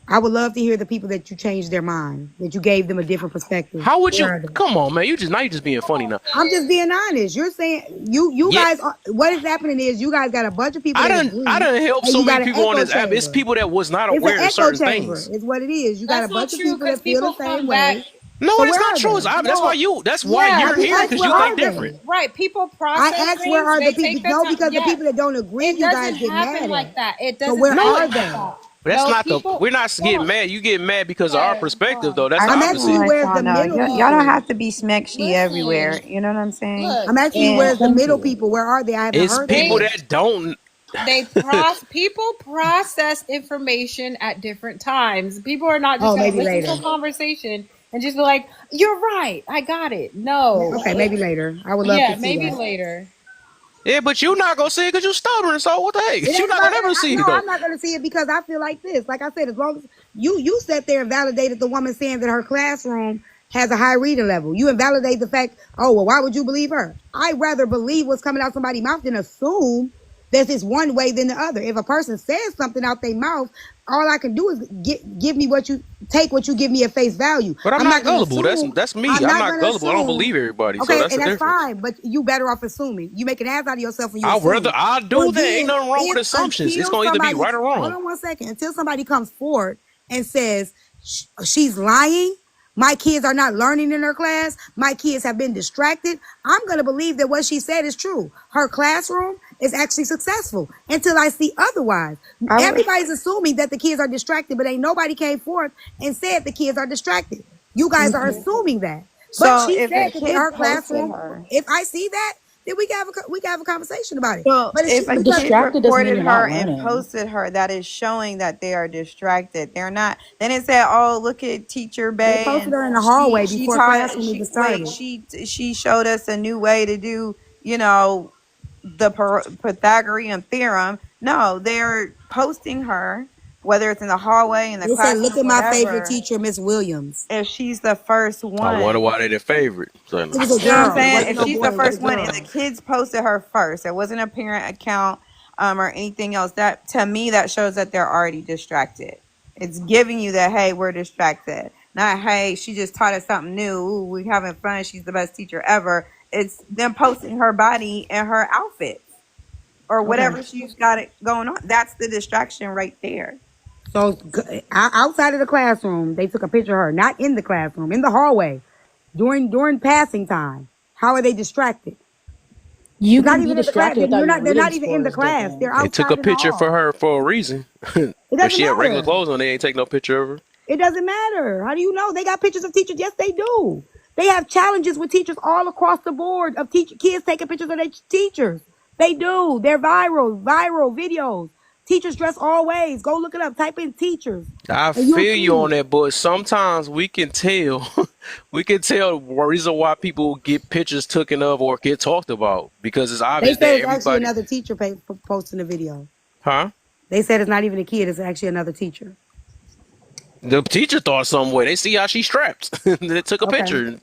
I would love to hear the people that you changed their mind, that you gave them a different perspective. How would Where you? are they? Come on, man. You just being funny now. I'm just being honest. You're saying you Yeah, guys. What is happening is you guys got a bunch of people that I agree, done helped and so you many got an people on echo this app. It's chamber. people that was not It's an aware of echo certain chamber. things. Is what it is. You got a That's not bunch of true people because that feel the people same come back. way. No, So it's where not are true. they? That's why No, you. That's why yeah, you're I here asked because where you are think they? different. right. People I process asked where things. are the They people? take the No, time. because the Yeah, people that don't agree, it you guys doesn't get happen mad like at. that. It So doesn't where No, happen are like they? that. that's No, not the. people. We're not Hold getting on. mad. You get mad because of our Okay, hold perspective, on. though. That's the I'm I just asking want you to opposite. let where's y'all the know, middle y'all don't people. have to be smecksy everywhere. Listen, You know what I'm saying? look. I'm asking you And where's the Thank middle you. people. Where are they? I haven't It's heard them people They yet. that don't. people process information at different times. People are not just Oh, gonna maybe listen to a later. conversation and just be like, "You're right, I got it." No, Okay, maybe later. I would love to yeah, see maybe that. later. Yeah, but you're not gonna see it because you're stubborn. So what the It heck? You're ain't not about gonna ever see no, it though. I'm not gonna see it because I feel like this. Like I said, as long as you sat there and validated the woman saying that her classroom has a high reading level. You invalidate the fact, oh well, why would you believe her? I'd rather believe what's coming out somebody's mouth than assume that it's one way than the other. If a person says something out their mouth, all I can do is give me what you take what you give me at face value. But I'm I'm not not gonna gullible. That's assume. that's me. I'm I'm not not gonna gullible. I don't assume. believe everybody. So Okay, that's and the that's difference. fine, but you better off assuming. You make an ass out of yourself when you I'd rather assume. I So do that. Ain't again, nothing wrong with if assumptions. It's until gonna either be somebody, right or hold wrong. on one second, until somebody comes forward and says she's lying, my kids are not learning in her class, my kids have been distracted, I'm gonna believe that what she said is true. Her classroom is actually successful until I see otherwise. I would. Everybody's assuming that the kids are distracted, but ain't nobody came forth and said the kids are distracted. You guys are assuming that. But So she if a said that kid her posted classroom, her, if I see that, then we can have a conversation about it. so But if she if a But because kid distracted doesn't mean recorded you're her not and learning. posted her, that is showing that they are distracted. They're not. Then it said, "Oh, look at Teacher they Bay, posted and her in the she hallway she before taught. classroom even She wait. started. She showed us a new way to do. You know, the Pythagorean theorem. No, they're posting her, whether it's in the hallway, in the They said, look classroom, at my favorite whatever. teacher, Miss Williams. If she's the first I wonder one, why they their favorite. So, It was a you know what I'm girl. It saying? wasn't If no she's the boy. It was a first one and the girl. kids posted her first, it wasn't a parent account or anything else. That to me, that shows that they're already distracted. It's giving you that, hey, we're distracted. Not, hey, she just taught us something new. Ooh, we having fun. She's the best teacher ever. It's them posting her body and her outfits or Okay. whatever she's got it going on. That's the distraction right there. So outside of the classroom, they took a picture of her, not in the classroom, in the hallway, during passing time. How are they distracted? You It's not can be even in the class. distracted without your They're reading not even in the scores class. They're dipping. they took a outside in the picture for hall. her for a reason. It If doesn't she had regular matter. clothes on, they ain't take no picture of her. It doesn't matter. How do you know? They got pictures of teachers. Yes, they do. They have challenges with teachers all across the board of kids taking pictures of their teachers. They do. They're viral videos. Teachers dress all ways. Go look it up. Type in teachers, I and you'll feel you see. on that, but sometimes we can tell, we can tell the reason why people get pictures taken of or get talked about because it's They obvious that said it's actually everybody, another teacher posting the video. huh? They said it's not even a kid. It's actually another teacher. The teacher thought some way. They see how she strapped. They took a Okay. picture.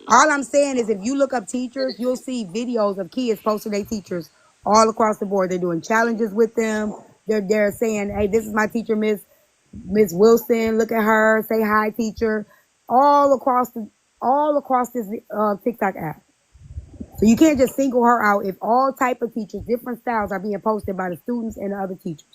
All I'm saying is if you look up teachers, you'll see videos of kids posting their teachers all across the board. They're doing challenges with them. They're saying, hey, this is my teacher, Miss Wilson. Look at her. Say hi, teacher. All across this TikTok app. So you can't just single her out if all type of teachers, different styles are being posted by the students and the other teachers.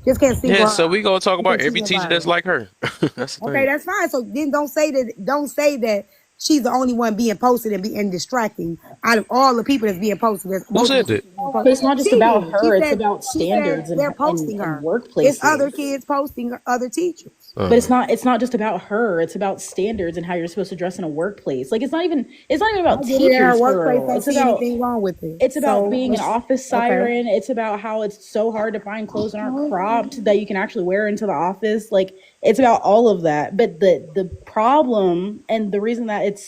Just can't single Yeah, her so out we gonna talk about because she every went teacher that's viral. like her. That's the Okay, thing. that's fine. So then don't say that. Don't say that she's the only one being posted and distracting. Out of all the people that's being posted, there's Who multiple said that? teachers being But it's posted. not just She about did. her, it's about She said standards they're and posting and her. It's workplaces. other kids posting other teachers. But Uh-huh. it's not just about her, it's about standards and how you're supposed to dress in a workplace. Like it's not even I about get it. At her teachers for workplace, real. don't see anything wrong with it. It's about So being an office okay. siren. It's about how it's so hard to find clothes that aren't cropped that you can actually wear into the office. Like it's about all of that. But the problem and the reason that it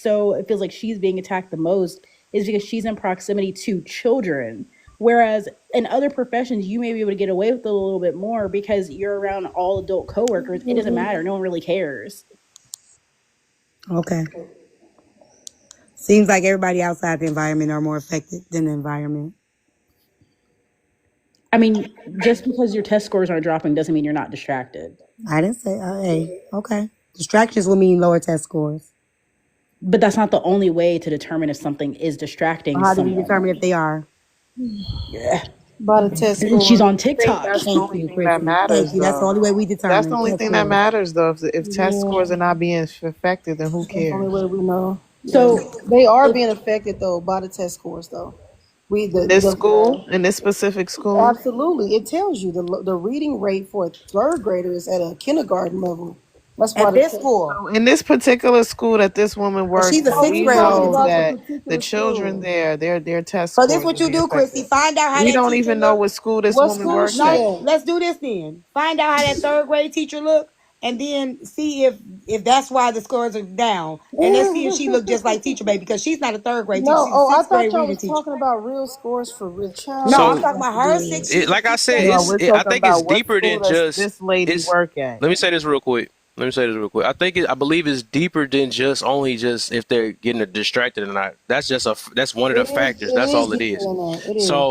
feels like she's being attacked the most is because she's in proximity to children. Whereas in other professions, you may be able to get away with it a little bit more because you're around all adult coworkers. It doesn't matter. No one really cares. Okay. Seems like everybody outside the environment are more affected than the environment. I mean, just because your test scores aren't dropping doesn't mean you're not distracted. I didn't say. Hey, okay. Distractions will mean lower test scores. But that's not the only way to determine if something is distracting How do we someone. determine if they are? Yeah. By the test And she's score. on I think TikTok. that's the Thank only you, thing that Chrissy. Thank matters, you. That's the though. only way we That's the determine only test thing that scores. matters, though. If test Yeah, scores are not being affected, then who that's the only way cares? we know. Yeah, So they are if being affected though by the test scores though. We In this school, the in this specific school, absolutely it tells you the reading rate for a third grader is at a kindergarten level. That's why At the this test. school, so in this particular school that this woman but works she's a in, No, sixth we we're grader. talking She's know a about the that sixth. the particular children school. there, their test So this scores what will you be do, Chrissy. affected. Find out how We that don't teacher even know look. what school this What woman school works she at. No, at? let's do this then. Find out how that third grade teacher look, and then see if that's why the scores are down. And let's see if she look just like teacher baby because she's not a third grade teacher. No, She's a oh, I sixth thought grade y'all reading was teacher. talking about real scores for real. Child, No, what I'm does So, talking that about have to do her with six. it? She's a like I sixth said, grade No, teacher. we're I talking think it's about what deeper school than does just this lady it's. work at. Let me say this real quick. Let me say this real quick. I believe it's deeper than just only just if they're getting distracted or not. That's one of the factors. It That's is all it deeper is. than that. It is.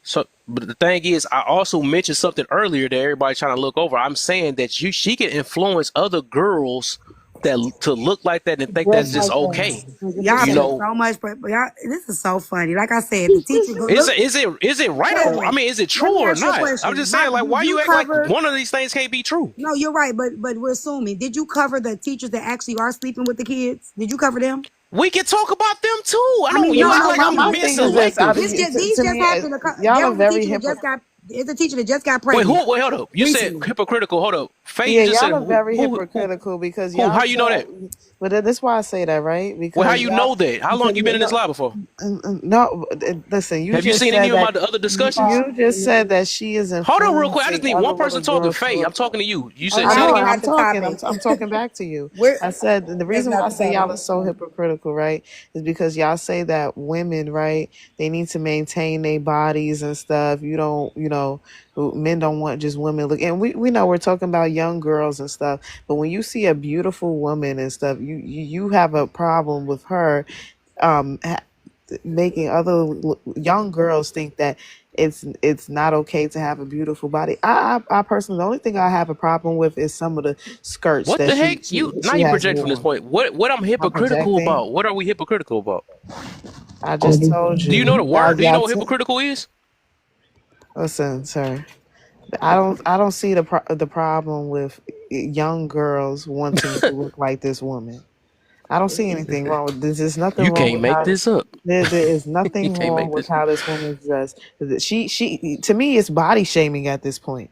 So but the thing is, I also mentioned something earlier that everybody's trying to look over. I'm saying that she can influence other girls that to look like that and think that's Just just like that. okay. Y'all You put 100%. know, so much, but y'all, this is so funny. Like I said, the teacher go look. is it right Wait a or I minute. mean, is it Let true me or ask you a not? I'm question. just saying, like, Did why you you act like cover? one of these things can't be true? No, you're right, but we're assuming. Did you cover the teachers that actually are sleeping with the kids? Did you cover them? We can talk about them too. I I don't. mean, Well, You no, act no, like my, no. I'm my But being thing is this: out of selective. this just to these just me, happened. y'all There are was a very teacher that just hypocritical. got. It's a teacher that just got Wait, pregnant who? Wait, hold up. You said recently. hypocritical. Hold up. Faye, you Yeah, just said y'all are who? very hypocritical because Who? y'all How you know that? said, but that's why I say that, right? Well, how Because you y'all, know that? How long because you been in this no, live before? no, listen, you Have you just seen any said of my that. other discussions? You just said that she is Hold on, real quick. I just influencing need one other little person talking. girls Faye, to. I'm talking to you. You Oh, said I say it now know, we're again. and not the topic. I'm talking back to you. We're I said the that's reason why not I the say y'all topic. are so hypocritical, right, is because y'all say that women, right, they need to maintain their bodies and stuff. You don't, men don't want just women look, and we know we're talking about young girls and stuff. But when you see a beautiful woman and stuff, you have a problem with her um ha- making other young girls think that it's not okay to have a beautiful body. I personally, the only thing I have a problem with is some of the skirts What that the heck? You now she you has project from this worn. point. What I'm I'm hypocritical projecting. about? What are we hypocritical about? I just told Do you know the you. word? Do you know what hypocritical is? Listen, sir. I don't see the problem with young girls wanting to look like this woman. I don't see anything wrong with this. There's nothing You wrong can't with make how this up. there is You nothing can't wrong make with this. how this woman's dressed. She to me it's body shaming at this point.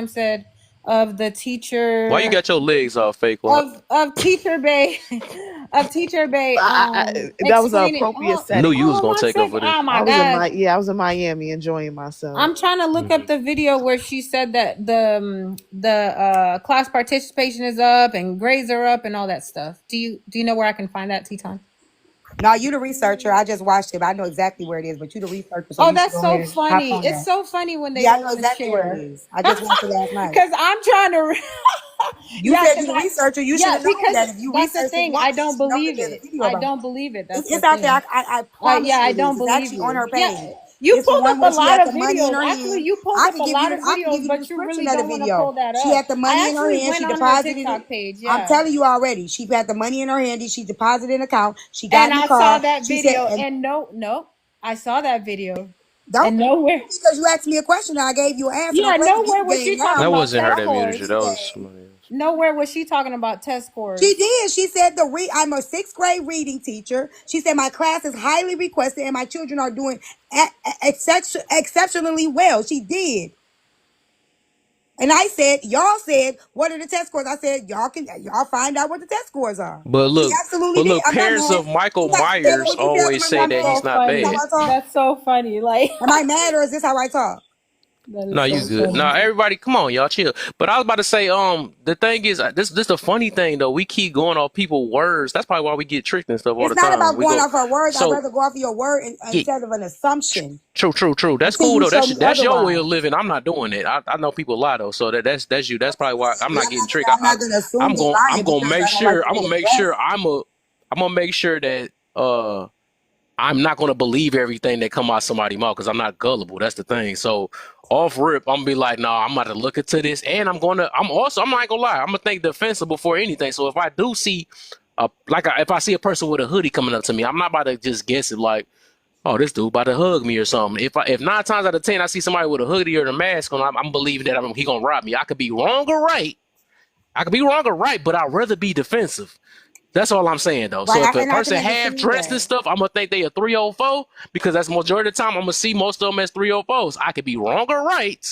time said, of the Why you teacher got your legs all fake like? of teacher bay of teacher bay That was an explaining. appropriate I knew setting. you was Hold on gonna one take up second. for Oh this. my gosh. I was in Miami enjoying myself. I'm trying to look up Hmm. the video where she said that the class participation is up and grades are up and all that stuff. Do you know where I can find that, Teton? No, you the researcher. I just watched it. But I know exactly where it is, but you the researcher, so Oh, you should that's go so ahead and hop funny. on It's that. so funny when they Yeah, I don't know want to exactly where it share. is. I just watched it last night. Cause I'm trying to You yeah, said cause you the researcher. You should yeah, have known because that if you that's the researched this thing. I woman, you don't should know that believe there's a it. video I about don't it. believe it. That's the It's out there. thing. I promise Yeah, you I it is. don't It's believe actually on you. her Yeah, page. you It's the pulled up one a where she lot had of the money in videos. her Actually, hand. you pulled I up can a give you lot the of I can give videos, you the but you description really of the don't want to video. pull that She up. had the I money in her actually hand. went She on her deposited it. TikTok page. I'm Yeah. telling you already. She had the money in her handy. She deposited in an account. She got And in the I saw car. that She said, video, and and no, I saw that video, don't and nowhere, because you asked me a question and I gave you an answer. Don't yeah, play the nowhere geek was she game talking now. That about wasn't her test Don't that play the muted you. scores. geek That was game. somebody else. Nowhere was she talking about test She scores. did. She said I'm a sixth grade reading teacher. She said my class is highly requested and my children are doing exceptionally well. She did. And I said, y'all said, what are the test scores? I said, y'all find out what the test scores are. But She look, absolutely but did. look, I'm not parents mad. of Michael I'm not, Taylor, Myers would you get out of always my say damn that That's he's face? so not Is this how bad. funny. I talk? That's so funny. Like Am I mad or is this how I talk? that No, is you so good. No, funny. everybody, come on, y'all, chill. But I was about to say, the thing is, this the funny thing though. We keep going off people's words. That's probably why we get tricked and stuff all It's the not time. about We going go, off her words. I'd so rather go off of your word yeah, instead of an assumption true. That's until cool you though. show me That's your way otherwise. of living. I'm not doing it. I know people lie though, so that's you. That's probably why I'm But not I'm getting not tricked. gonna, I'm not gonna assume they I'm lying gonna because make I don't like sure. the I'm way gonna they make sure. dress. I'm gonna make sure that I'm not gonna believe everything that come out somebody's mouth because I'm not gullible. That's the thing. So off rip, I'm gonna be like, no, I'm about to look into this, and I'm not gonna lie, I'm gonna think defensive before anything. So if I do see, if I see a person with a hoodie coming up to me, I'm not about to just guess it like, oh, this dude about to hug me or something. If 9 times out of 10 I see somebody with a hoodie or a mask on, I'm believing that he gonna rob me. I could be wrong or right. I could be wrong or right, but I'd rather be defensive. That's all I'm saying though. Right, So if a and I can person half understand dressed and that. stuff, I'm gonna think they a 304 because that's the majority of the time I'm gonna see most of them as 304s. I could be wrong or right,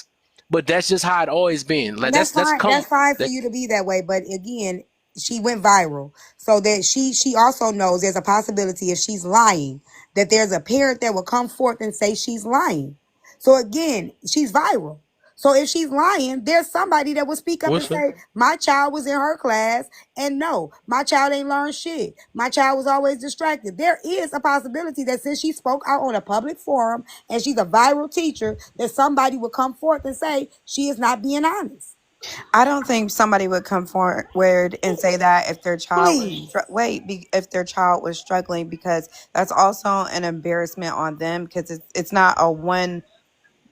but that's just how it always been. Like And that's that's come fine for that you to be that way. But again, she went viral. So that she also knows there's a possibility if she's lying, that there's a parent that will come forth and say she's lying. So again, she's viral. So if she's lying, there's somebody that will speak up and what's up? say, my child was in her class, and no, my child ain't learned shit. My child was always distracted. There is a possibility that since she spoke out on a public forum and she's a viral teacher, that somebody will come forth and say she is not being honest. I don't think somebody would come forward and say that if their child was Please. if their child was struggling, because that's also an embarrassment on them, because it's not a one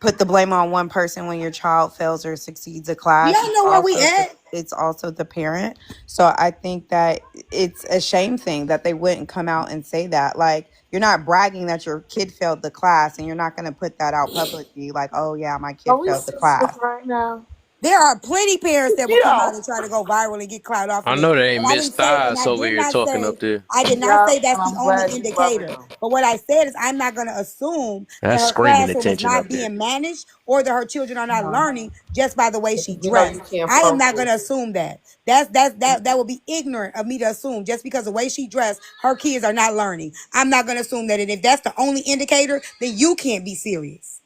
put the blame on one person when your child fails or succeeds a class. Y'all know where we at. It's also the parent. So I think that it's a shame thing that they wouldn't come out and say that. Like, you're not bragging that your kid failed the class, and you're not going to put that out publicly like, oh yeah, my kid Are we failed the sensitive class. right now? There are plenty parents that will come Yeah. out and try to go viral and get clout off I of this. know they And ain't Miss Thighs over here talking up there. I did not Yeah, say that's and the I'm only glad you love indicator. him. But what I said is I'm not going to assume that That's her screaming classroom is attention not up there. being managed or that her children are not No. learning just by the way This she is why dressed. you can't I am not going to focus. assume that. That would be ignorant of me to assume just because the way she dressed, her kids are not learning. I'm not going to assume that. And if that's the only indicator, then you can't be serious.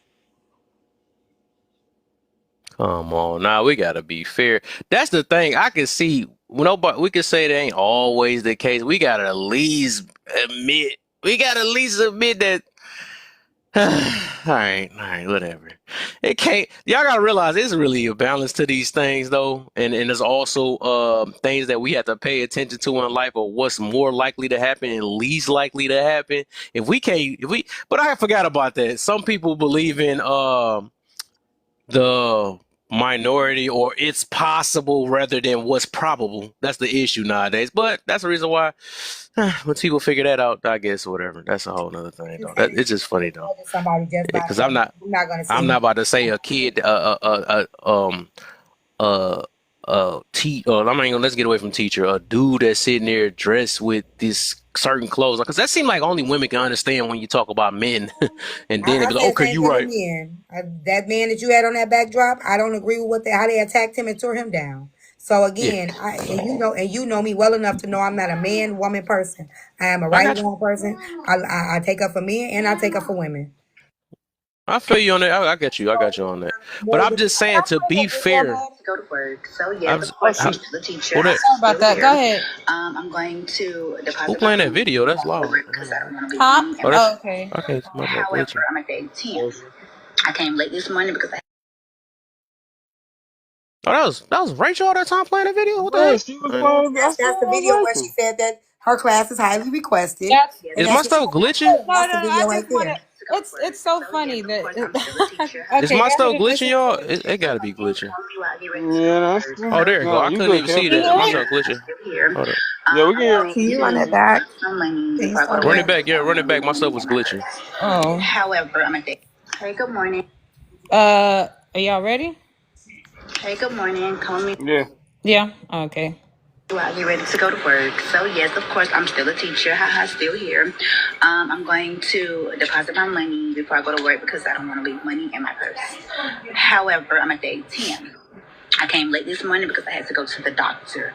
Come on, now we gotta be fair. That's the thing. I can see nobody. We can say that ain't always the case. We gotta at least admit. We gotta at least admit that. All right, whatever. It can't. Y'all gotta realize it's really a balance to these things, though, and there's also things that we have to pay attention to in life, or what's more likely to happen and least likely to happen. If we can't, if we, but I forgot about that. Some people believe in the minority or it's possible rather than what's probable. That's the issue nowadays. But that's the reason why when people figure that out, I guess whatever. That's a whole nother thing though. It's just funny though. Somebody just by Because name. I'm not going to I'm say not about to say a kid I'm not even gonna let's get away from teacher. A dude that's sitting there dressed with this certain clothes, because that seems like only women can understand when you talk about men, and then they I be like, say the okay, same you thing with right. men. That man that you had on that backdrop, I don't agree with how they attacked him and tore him down. So Yeah, again, and you know me well enough to know I'm not a man woman person. I am a I right and got you. wrong person. I take up for men and I take up for women. I feel you on that. I got you. I got you on that. But More I'm than just saying, to be fair, To go to work. So I yes, was of Oh, course, I'm how, she. still a teacher. who I'm that? Sorry about still that. Go here. ahead. I'm going to Who deposit my playing that money video? That's before I go to loud. work because I don't want to lose Huh? money in Oh, my that's Oh, purse. okay. okay. It's my fault However, glitching. I'm at day 10. I came late this morning because I Oh, that was Rachel all that time playing that video. What the Yeah, heck? she was Uh, going. I That's said the that video was where she Rachel. said that her class is highly requested, That's yes, and is that's my what she stuff was glitching? saying. no, That's no, the no. I video right just want to. there. to go to work. It's so So yes, funny of that. course, I'm still a teacher. Is Okay, my go ahead stuff and glitching, listen y'all? to it. It got to be glitching. Call me while I get ready to go Yeah, to that's work. Oh, So there you go. no. I You couldn't good, even see Can you that. Kevin? hear My me? stuff I'm glitching. still here. Hold up. Yeah, we can I'm hear going him. Can you run it to back? deposit my money Can you before I go start to Run work it again? back. because Yeah, I don't run want it to back. lose My stuff money was in my glitching. purse. Hold up. However, I'm at the hey, good morning. Are y'all ready? Hey, good morning. Call me Yeah. Yeah. Okay. while I get ready to go to work. So yes, of course, I'm still a teacher. Haha, still here. I'm going to deposit my money before I go to work because I don't want to leave money in my purse. However, I'm at day 10. I came late this morning because I had to go to the doctor.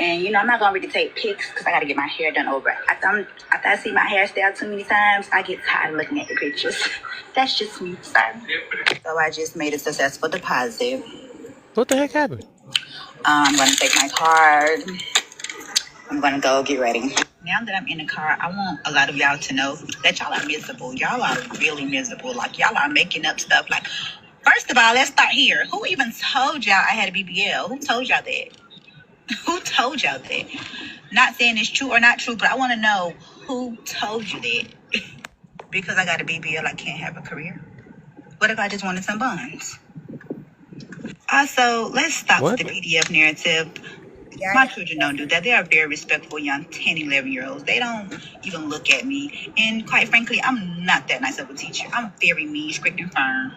And, I'm not going to really take pics because I got to get my hair done over. After I see my hairstyle too many times, I get tired of looking at the pictures. That's just me. Sorry. So I just made a successful deposit. What the heck happened? I'm going to take my card. I'm going to go get ready. Now that I'm in the car, I want a lot of y'all to know that y'all are miserable. Y'all are really miserable. Like, y'all are making up stuff. Like, first of all, let's start here. Who even told y'all I had a BBL? Who told y'all that? Who told y'all that? Not saying it's true or not true, but I want to know who told you that. Because I got a BBL, I can't have a career. What if I just wanted some buns? Also, let's stop with What? the PDF narrative. Yeah, I My got children don't do that. They are very respectful young 10, 11 year olds. They don't even look at me. And quite frankly, I'm not that nice of a teacher. I'm very mean, strict, and firm.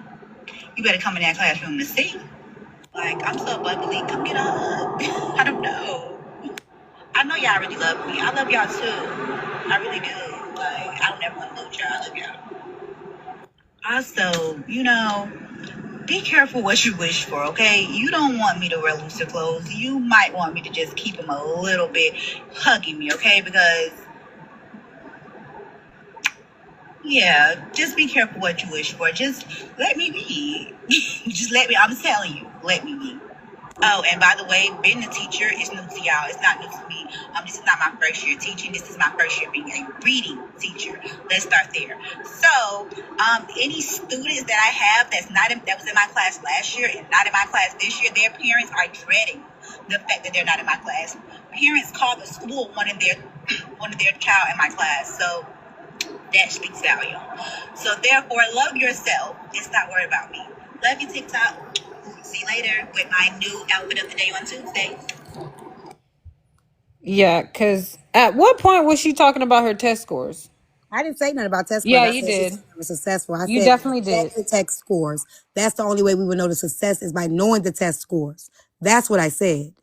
You better come in that classroom to see. Like, I'm so bubbly. Come get a hug. I don't know. I know y'all really love me. I love y'all too. I really do. Like, I don't ever want to lose y'all. I love y'all. Also, be careful what you wish for, okay? You don't want me to wear looser clothes. You might want me to just keep them a little bit hugging me, okay? Because, yeah, just be careful what you wish for. Just let me be. Just let me, I'm telling you, let me be. Oh, and by the way, being a teacher is new to y'all. It's not new to me. This is not my first year teaching. This is my first year being a reading teacher. Let's start there. So, any students that I have that was in my class last year and not in my class this year, their parents are dreading the fact that they're not in my class. Parents call the school wanting their child in my class. So that speaks value. So therefore, love yourself and stop worrying about me. Love you, TikTok. See you later with my new outfit of the day on Tuesday. Yeah, because at what point was she talking about her test scores? I didn't say nothing about test scores. Yeah, I you said she did. said they were successful. I You said definitely check did. the test scores. That's the only way we would know the success is by knowing the test scores. That's what I said.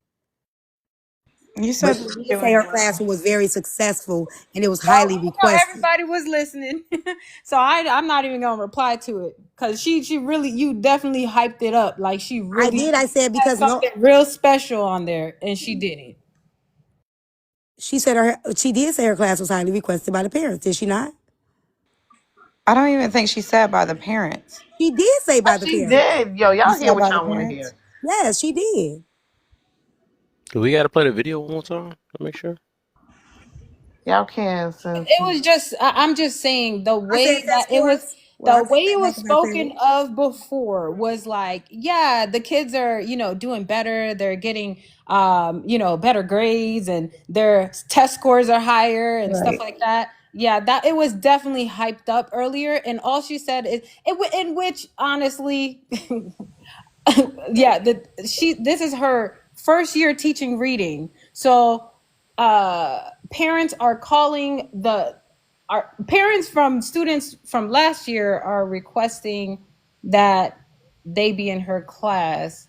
You But said she they were did say doing her well. classroom was very successful and it was Well, highly I know requested. everybody was listening, so I'm not even gonna reply to it because she really you definitely hyped it up like she I really did. I said had because no, something real special on there, and she didn't. she said she did say her class was highly requested by the parents. Did she not? I don't even think she said by the parents. She did say by the She parents. did. Yo, You y'all hear said what by the y'all want to parents? hear. Yes, she did. Do we got to play the video one more time to make sure? Y'all can since. It was just I'm just saying I said test scores. Well, I the take way it that was back if I said spoken it. of before was like, yeah, the kids are, doing better. They're getting, better grades and their test scores are higher and stuff Right. like that. Yeah, that it was definitely hyped up earlier. And all she said is, in which honestly, yeah, this is her first year teaching reading. So parents are calling our parents from students from last year are requesting that they be in her class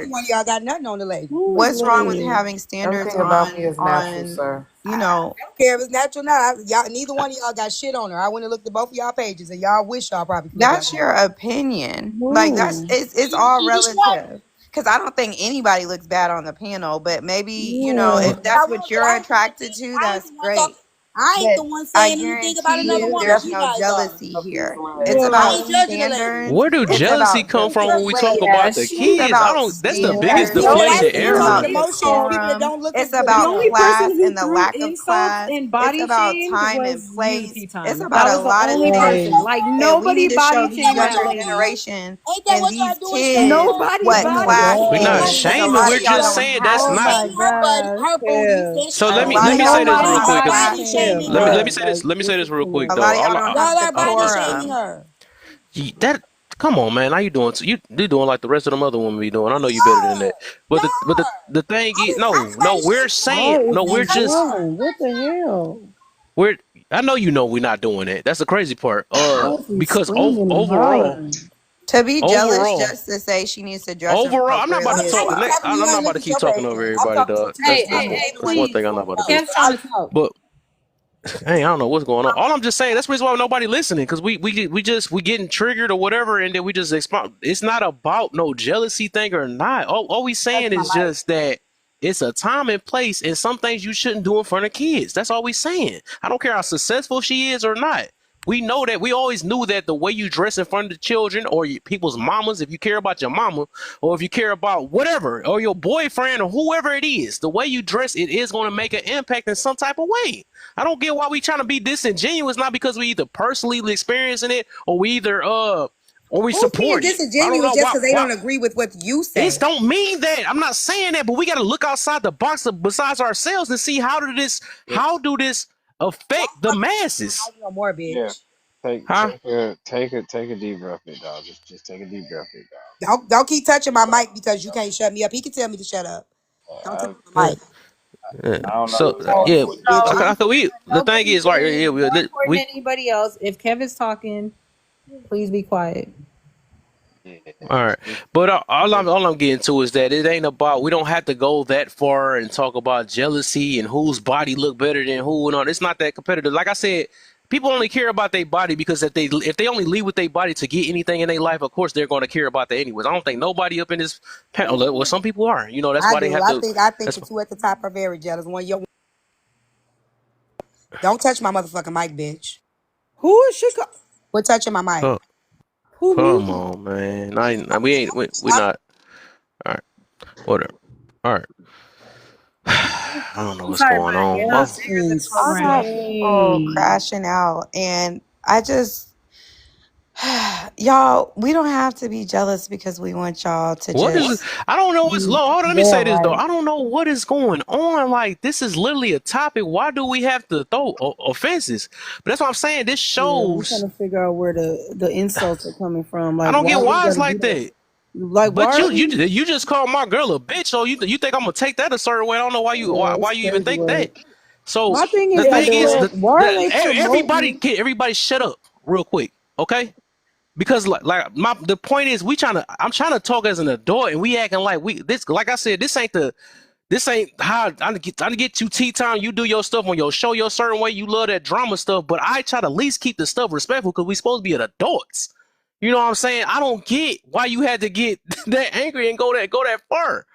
neither one of y'all got nothing on the lady. Who is What's wrong with lady? having standards Everything about me is natural, on sir. you know? I don't care if it's natural or not. Y'all, neither one of y'all got shit on her. I went and looked at both of y'all pages, and y'all wish y'all probably could look like That's her. your opinion. Like Who? it's all relative. Because I don't think anybody looks bad on the panel, but maybe I if Yeah. but I that's will. what But you're attracted to, I ain't that's the one talking. great. I ain't But the one I saying anything about guarantee another you, woman. there's Yes, You no guys are. jealousy here. It's real I about ain't life. judging the lady. standards. Where do It's jealousy about come from when we talk Yeah, about the it's kids? she. I about don't. That's the Yeah. biggest standards. No, deflation that's It's insulting about ever. emotion. People that decorum. don't look as It's good as The about only them. person class who and the threw lack of insults class. and It's body about shamed time and was you, place. It's T-Time. about That a was the lot of only things. person. Right. Like, And we need nobody to show body Ain't these that shamed what that younger y'all lady. doing? generation Ain't that and what these y'all doing? Shaming kids her? Nobody what Oh my body class We're shamed not God. is that because a shaming. lot lady. We're of y'all just don't saying have that's Oh She not. my shaming her body, God, her booty. Kev. Said she So a let me ugly. lot let of me y'all say Y'all this don't real have quick. body class shaming Kev, Let me her. let me bro, anymore. say this. like Let me say this this is real too quick A much. though. lot of y'all don't have Y'all are body shaming decorum. her. That come on, man. How you doing? You doing like the rest of them other women be doing. I know you better than that. But Y'all are. the thing is, I no, body we're shame you. saying Why is no. We're this Yes, you just are. wrong? What the hell? we're. I know you know we're not doing that. That's the crazy part. Why is he Because screaming and overall, hollering? To be jealous overall, just to say she needs to dress overall, I'm not about Well, to inappropriately is I talk. ain't wild. talking to you. I'm I not ain't about looked to at keep your talking page over yet. I'm everybody, talking to dog. Tootie. Hey, That's I'm hey, that's gonna hey, handle that's her one please. thing I'm before not you about to do. go. Kev's So trying to talk. But hey, I don't know what's going on. All I'm just saying, that's the reason why nobody listening, because we getting triggered or whatever, and then we just expound. It's not about no jealousy thing or not. All we touch saying my is mic. just that it's a time and place, and some things you shouldn't do in front of kids. That's all we saying. I don't care how successful she is or not. We know that we always knew that the way you dress in front of the children or people's mamas, if you care about your mama, or if you care about whatever, or your boyfriend or whoever it is, the way you dress, it is going to make an impact in some type of way. I don't get why we trying to be disingenuous, not because we either personally experiencing it or we either or we Who's being support it. I don't disingenuous know just why because they don't agree with what you it say? don't mean that. I'm not saying that, but we got to look outside the box besides ourselves and see Yeah, how do this affect the masses? No more, yeah. bitch. Huh? Take a deep breath, big dog. Just take a deep breath, big Don't keep touching my mic because you can't shut me up. He can tell me to shut up. Don't touch dog. my Yeah. mic. Yeah. I don't know So what's going yeah, on with this No, Bitches. phone. the thing nobody's is like saying yeah, it's more important we than anybody else. If Kev is talking, please be quiet. Yeah, all right, this but is all I'm getting to is that it ain't about we don't have to go that far and talk about jealousy and whose body look better than who and all. It's not that competitive. Like I said, people only care about their body because if they only leave with their body to get anything in their life, of course they're going to care about that anyways. I don't think nobody up in this panel. Well, some people are. You know, that's I why they do. have to. I think That's the two at the top are very jealous. Don't touch my motherfucking mic, bitch. Who is she? Quit touching my mic. come, Who come me? on, man. We ain't we not. All right, whatever. All right. I don't know I'm what's sorry, going but on. yeah, That's bigger than I program. got people insane. crashing out, and I just, y'all, we don't have to be jealous because we want y'all to What is it? just I don't know what's be low. Hold on, let me there, say this though. right? I don't know what is going on. Like this is literally a topic. Why do we have to throw offenses? But that's what I'm saying. This Yeah, we trying shows. to figure out where the insults are coming from. I Like, don't why get we why it's gotta do like that? that. Like, why But are we? you just called my girl a bitch. So you think I'm gonna take that a certain way? I don't know Yeah, why it's you even crazy think work. that. So My thing the is Yeah, like, thing is Kev, because why are they promoting? everybody shut up real quick, okay? Because like my the point is I'm trying to talk as an adult and we acting like we this like I said this ain't how I get you tea time. You do your stuff on your show your certain way. You love that drama stuff, but I try to at least keep the stuff respectful because we supposed to be at adults. You know what I'm saying? I don't get why you had to get that angry and go that far.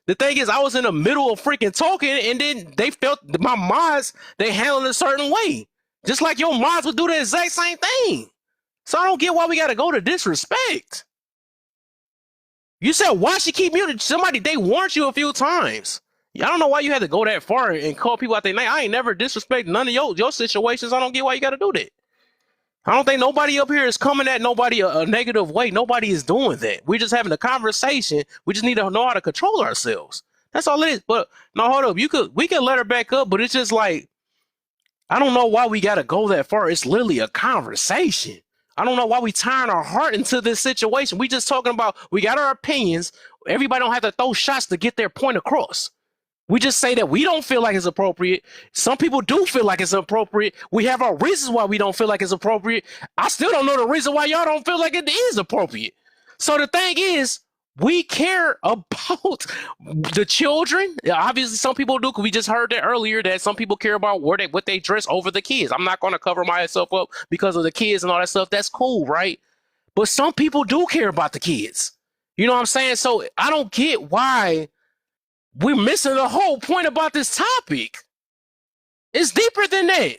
The thing is, I was in the middle of freaking talking, and then they felt my minds they handled it a certain way, just like your minds would do the exact same thing. So I don't get why we got to go to disrespect. You said why she keep muted? Somebody they warned you a few times. I don't know why you had to go that far and call people out their name. I ain't never disrespect none of your situations. I don't get why you got to do that. I don't think nobody up here is coming at nobody a negative way. Nobody is doing that. We're just having a conversation. We just need to know how to control ourselves. That's all it is. But no, hold up. We could let her back up, but it's just like I don't know why we got to go that far. It's literally a conversation. I don't know why we tying our heart into this situation. We just talking about we got our opinions. Everybody don't have to throw shots to get their point across. We just say that we don't feel like it's appropriate. Some people do feel like it's appropriate. We have our reasons why we don't feel like it's appropriate. I still don't know the reason why y'all don't feel like it is appropriate. So the thing is, we care about the children. Yeah, obviously, some people do because we just heard that earlier that some people care about what they dress over the kids. I'm not going to cover myself up because of the kids and all that stuff. That's cool, right? But some people do care about the kids. You know what I'm saying? So I don't get why we're missing the whole point about this topic. It's deeper than that.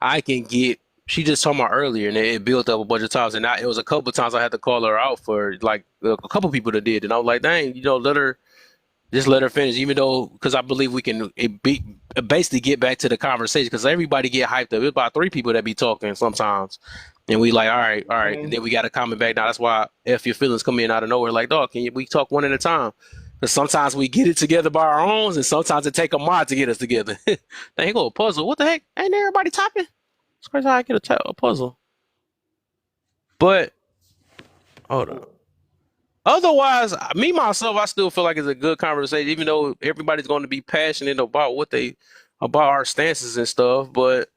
I can get she just told me earlier, and it built up a bunch of times, and it was a couple of times I had to call her out for like a couple people that did, and I was like, dang, let her just let her finish, even though because I believe we can basically get back to the conversation because everybody get hyped up. It's about three people that be talking sometimes, and we like, all right, and then we got to comment back. Now that's why if your feelings come in out of nowhere, like, dog, we talk one at a time? Because sometimes we get it together by our own, and sometimes it take a mod to get us together. Dang, go a puzzle. What the heck? Ain't everybody typing? It's crazy how I get a puzzle. But hold on. Otherwise, me myself, I still feel like it's a good conversation, even though everybody's going to be passionate about about our stances and stuff. But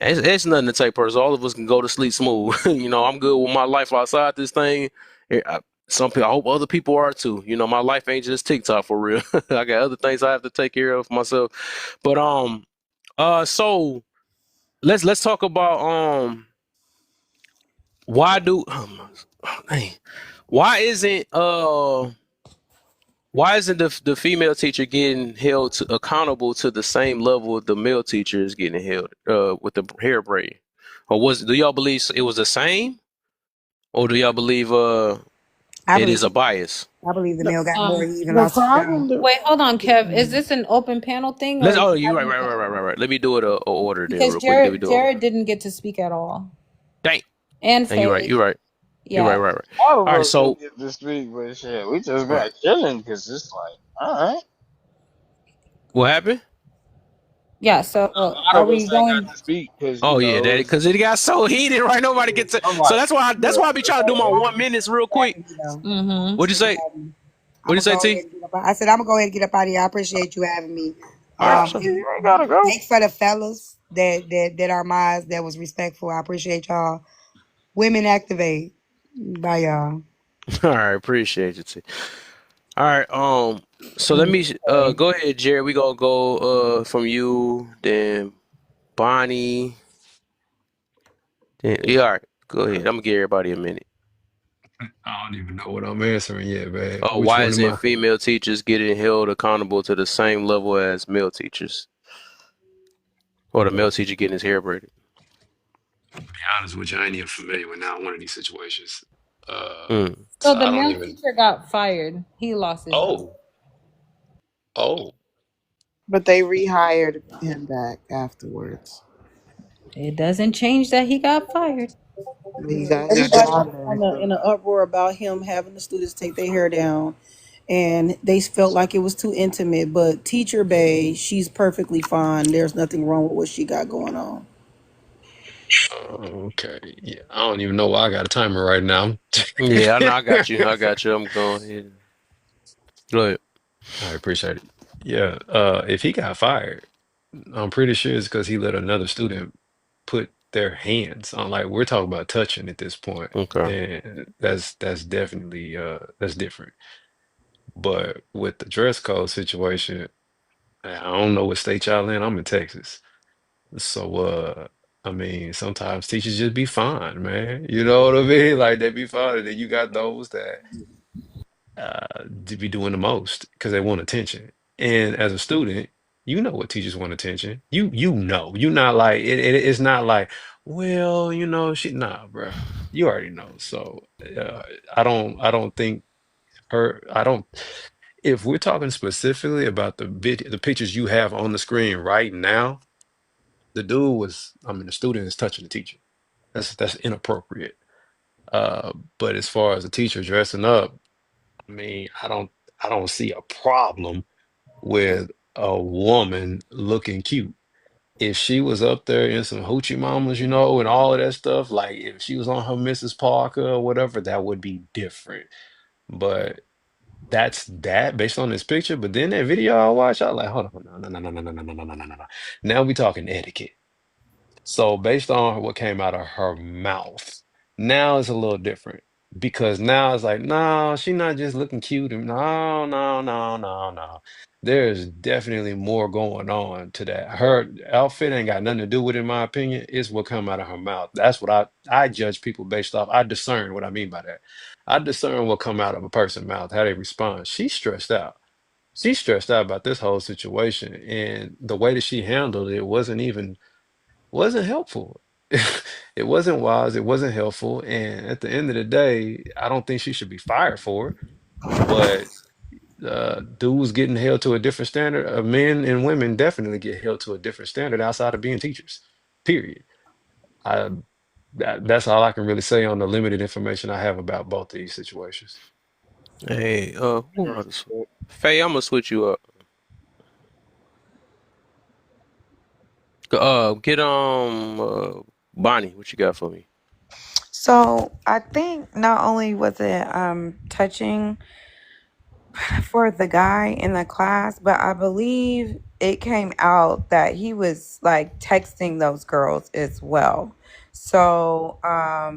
it's nothing to take personal. All of us can go to sleep smooth. I'm good with my life outside this thing. Some people, I hope other people are too. My life ain't just TikTok for real. I got other things I have to take care of myself. But so let's talk about why do dang, why isn't why isn't the female teacher getting held accountable to the same level the male teacher is getting held with the hair braid? Or do y'all believe it was the same? Or do y'all believe I it believe is a bias? I believe the The, male got more. He even The lost his problem, job. wait, hold on, Kev. Is this an open panel thing or Let's are you oh you having right. Let me do it a order then because real quick. Then we do it. Jared didn't get to speak at all. Dang. And And you're right, Faye. you're right. You're Yeah. right. All All of right, us didn't so get to speak, but shit, we just all right. got chilling because it's like, all right. What happened? Yeah, so A lot are of us we ain't got going to speak because Oh yeah, that it was. because it got so heated, right? Nobody gets to. I'm So like, that's why I be trying to do my I 1 minute real quick. appreciate you having me though. mm-hmm. What'd you Appreciate you say? having me. I'm What'd you gonna say, go T? ahead and get up. I said I'm gonna go ahead and get up out of here. I appreciate you having me. All right, for nah, sure. you ain't gotta go. Thanks for the fellas that are mine that was respectful. I appreciate y'all. Women activate. Bye y'all. All right, appreciate you, T. All right, so let me Okay. go ahead, Jerry. We gonna go from you, then Bonnie, then yeah. All right, go ahead. I'm gonna give everybody a minute. I don't even know what I'm answering yet, man. Oh, Which why one am isn't I? female teachers getting held accountable to the same level as male teachers, or the male teacher getting his hair braided? To be honest with you, I ain't even familiar with not one of these situations. Hmm. So So the I don't male even. teacher got fired. He lost his job. Oh, oh. but they rehired him back afterwards. It doesn't change that he got fired. He got his Everybody was job on back. in an uproar about him having the students take their hair down, and they felt like it was too intimate. But Teacher Bay, she's perfectly fine. There's nothing wrong with what she got going on. Okay. Yeah, I don't even know why I got a timer right now. Yeah, I know. I got you. I got you. I'm going ahead. Go ahead. I appreciate it. Yeah. If he got fired, I'm pretty sure it's because he let another student put their hands on. Like we're talking about touching at this point, Okay. and that's definitely that's different. But with the dress code situation, I don't know what state y'all in. I'm in Texas. So I mean, sometimes teachers just be fine, man. You know what I mean? Like they be fine. And then you got those that to be doing the most because they want attention. And as a student, you know what teachers want attention. You know. You're not like it's not like, well, she nah, bruh. You already know. So uh, I don't think I don't if we're talking specifically about the pictures you have on the screen right now, the student is touching the teacher. That's inappropriate. But as far as the teacher dressing up, I mean, I don't see a problem with a woman looking cute. If she was up there in some hoochie mamas, and all of that stuff, like if she was on her Mrs. Parker or whatever, that would be different. But that's that based on this picture. But then that video I watched, I was like, hold on, no, no, no, no, no, no, no, no, no, no, no. Now we talking etiquette. So based on what came out of her mouth, now it's a little different because now it's like, no, she's not just looking cute. And no, no, no, no, no. There's definitely more going on to that. Her outfit ain't got nothing to do with it, in my opinion. It's what come out of her mouth. That's what I judge people based off. I discern what I mean by that. I discern what come out of a person's mouth, how they respond. She's stressed out. She's stressed out about this whole situation, and the way that she handled it wasn't even wasn't helpful. It wasn't wise. It wasn't helpful. And at the end of the day, I don't think she should be fired for it. But dudes getting held to a different standard. Men and women definitely get held to a different standard outside of being teachers. Period. I that's all I can really say on the limited information I have about both these situations. Hey, who about to Faye, I'm gonna switch you up. Get Bonnie, what you got for me? So I think not only was it touching for the guy in the class, but I believe it came out that he was like texting those girls as well. So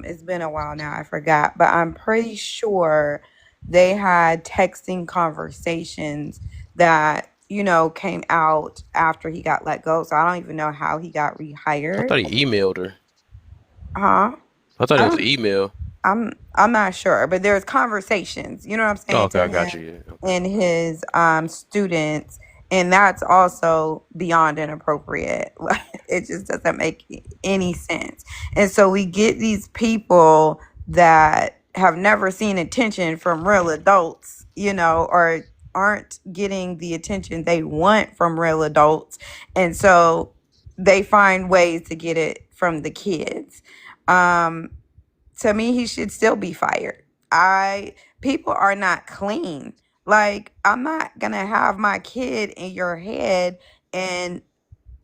it's been a while now, I forgot, but I'm pretty sure they had texting conversations that, you know, came out after he got let go. So I don't even know how he got I rehired. thought he emailed her. Huh? I thought it I was don't email. I'm not sure, but there's conversations, you know what I'm Oh, saying, okay, to I got him you. Yeah, okay. and his students, and that's also beyond inappropriate. Like, it just doesn't make any sense. And so we get these people that have never seen attention from real adults, you know, or aren't getting the attention they want from real adults, and so they find ways to get it from the kids. Um, to me, he should still be fired. I People are not clean. Like, I'm not gonna have my kid in your head, and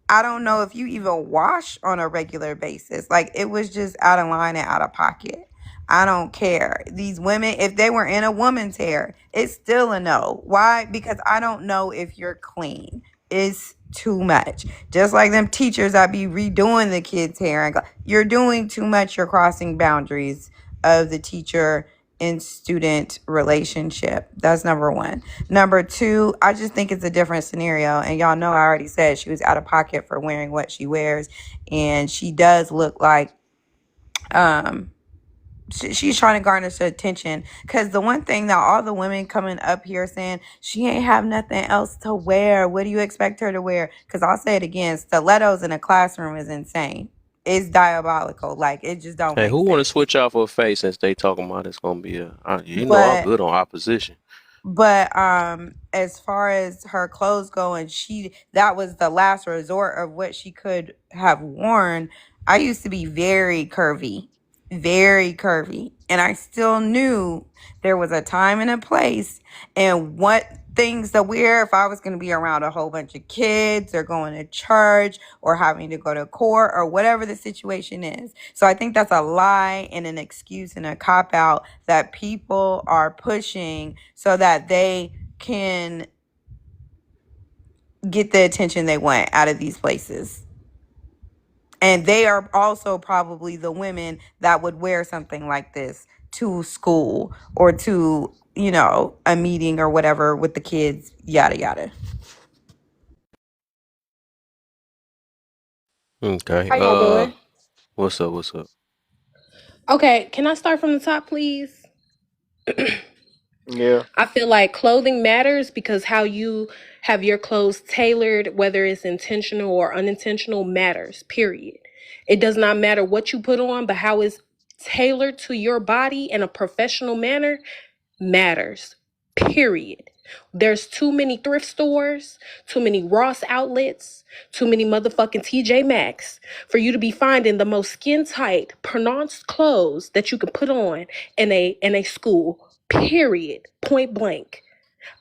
I don't know if you even wash on a regular basis. Like, it was just out of line and out of pocket. I don't care. These women, if they were in a woman's hair, it's still a no. Why? Because I don't know if you're clean. It's too much. Just like them teachers that be redoing the kids' hair. And you're doing too much. You're crossing boundaries of the teacher and student relationship. That's number one. Number two, I just think it's a different scenario. And y'all know I already said she was out of pocket for wearing what she wears. And she does look like um she's trying to garner some attention. Because the one thing that all the women coming up here saying, she ain't have nothing else to wear. What do you expect her to wear? Because I'll say it again, stilettos in a classroom is insane. It's diabolical. Like, it just don't Hey, make who want to sense. switch out for Faye since they talking about it's gonna be you know, I'm But good on opposition. as far as her clothes go, and she that was the last resort of what she could have worn. I used to be very curvy, and I still knew there was a time and a place and what things to wear if I was going to be around a whole bunch of kids or going to church or having to go to court or whatever the situation is. So I think that's a lie and an excuse and a cop out that people are pushing so that they can get the attention they want out of these places. And they are also probably the women that would wear something like this to school or to, you know, a meeting or whatever with the kids, yada yada. Okay. How y'all doing? What's up? What's up? Okay, can I start from the top, please? Yeah. I feel like clothing matters because how you have your clothes tailored, whether it's intentional or unintentional, matters, period. It does not matter what you put on, but how it's tailored to your body in a professional manner matters, period. There's too many thrift stores, too many Ross outlets, too many motherfucking TJ Maxx for you to be finding the most skin tight, pronounced clothes that you can put on in a school. Period. Point blank.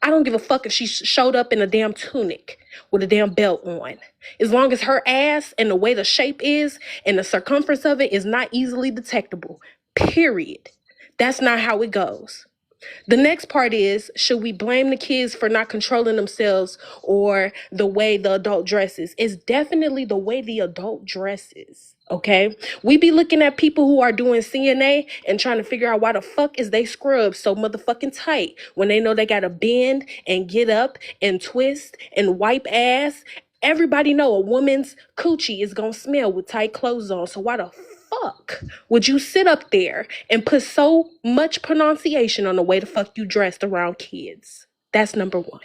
I don't give a fuck if she showed up in a damn tunic with a damn belt on. As long as her ass and the way the shape is and the circumference of it is not easily detectable. Period. That's not how it goes. The next part is, should we blame the kids for not controlling themselves or the way the adult dresses? It's definitely the way the adult dresses. Okay, we be looking at people who are doing CNA and trying to figure out why the fuck is they scrubs so motherfucking tight when they know they gotta bend and get up and twist and wipe ass. Everybody know a woman's coochie is gonna smell with tight clothes on. So why the fuck would you sit up there and put so much pronunciation on the way the fuck you dressed around kids? That's number one.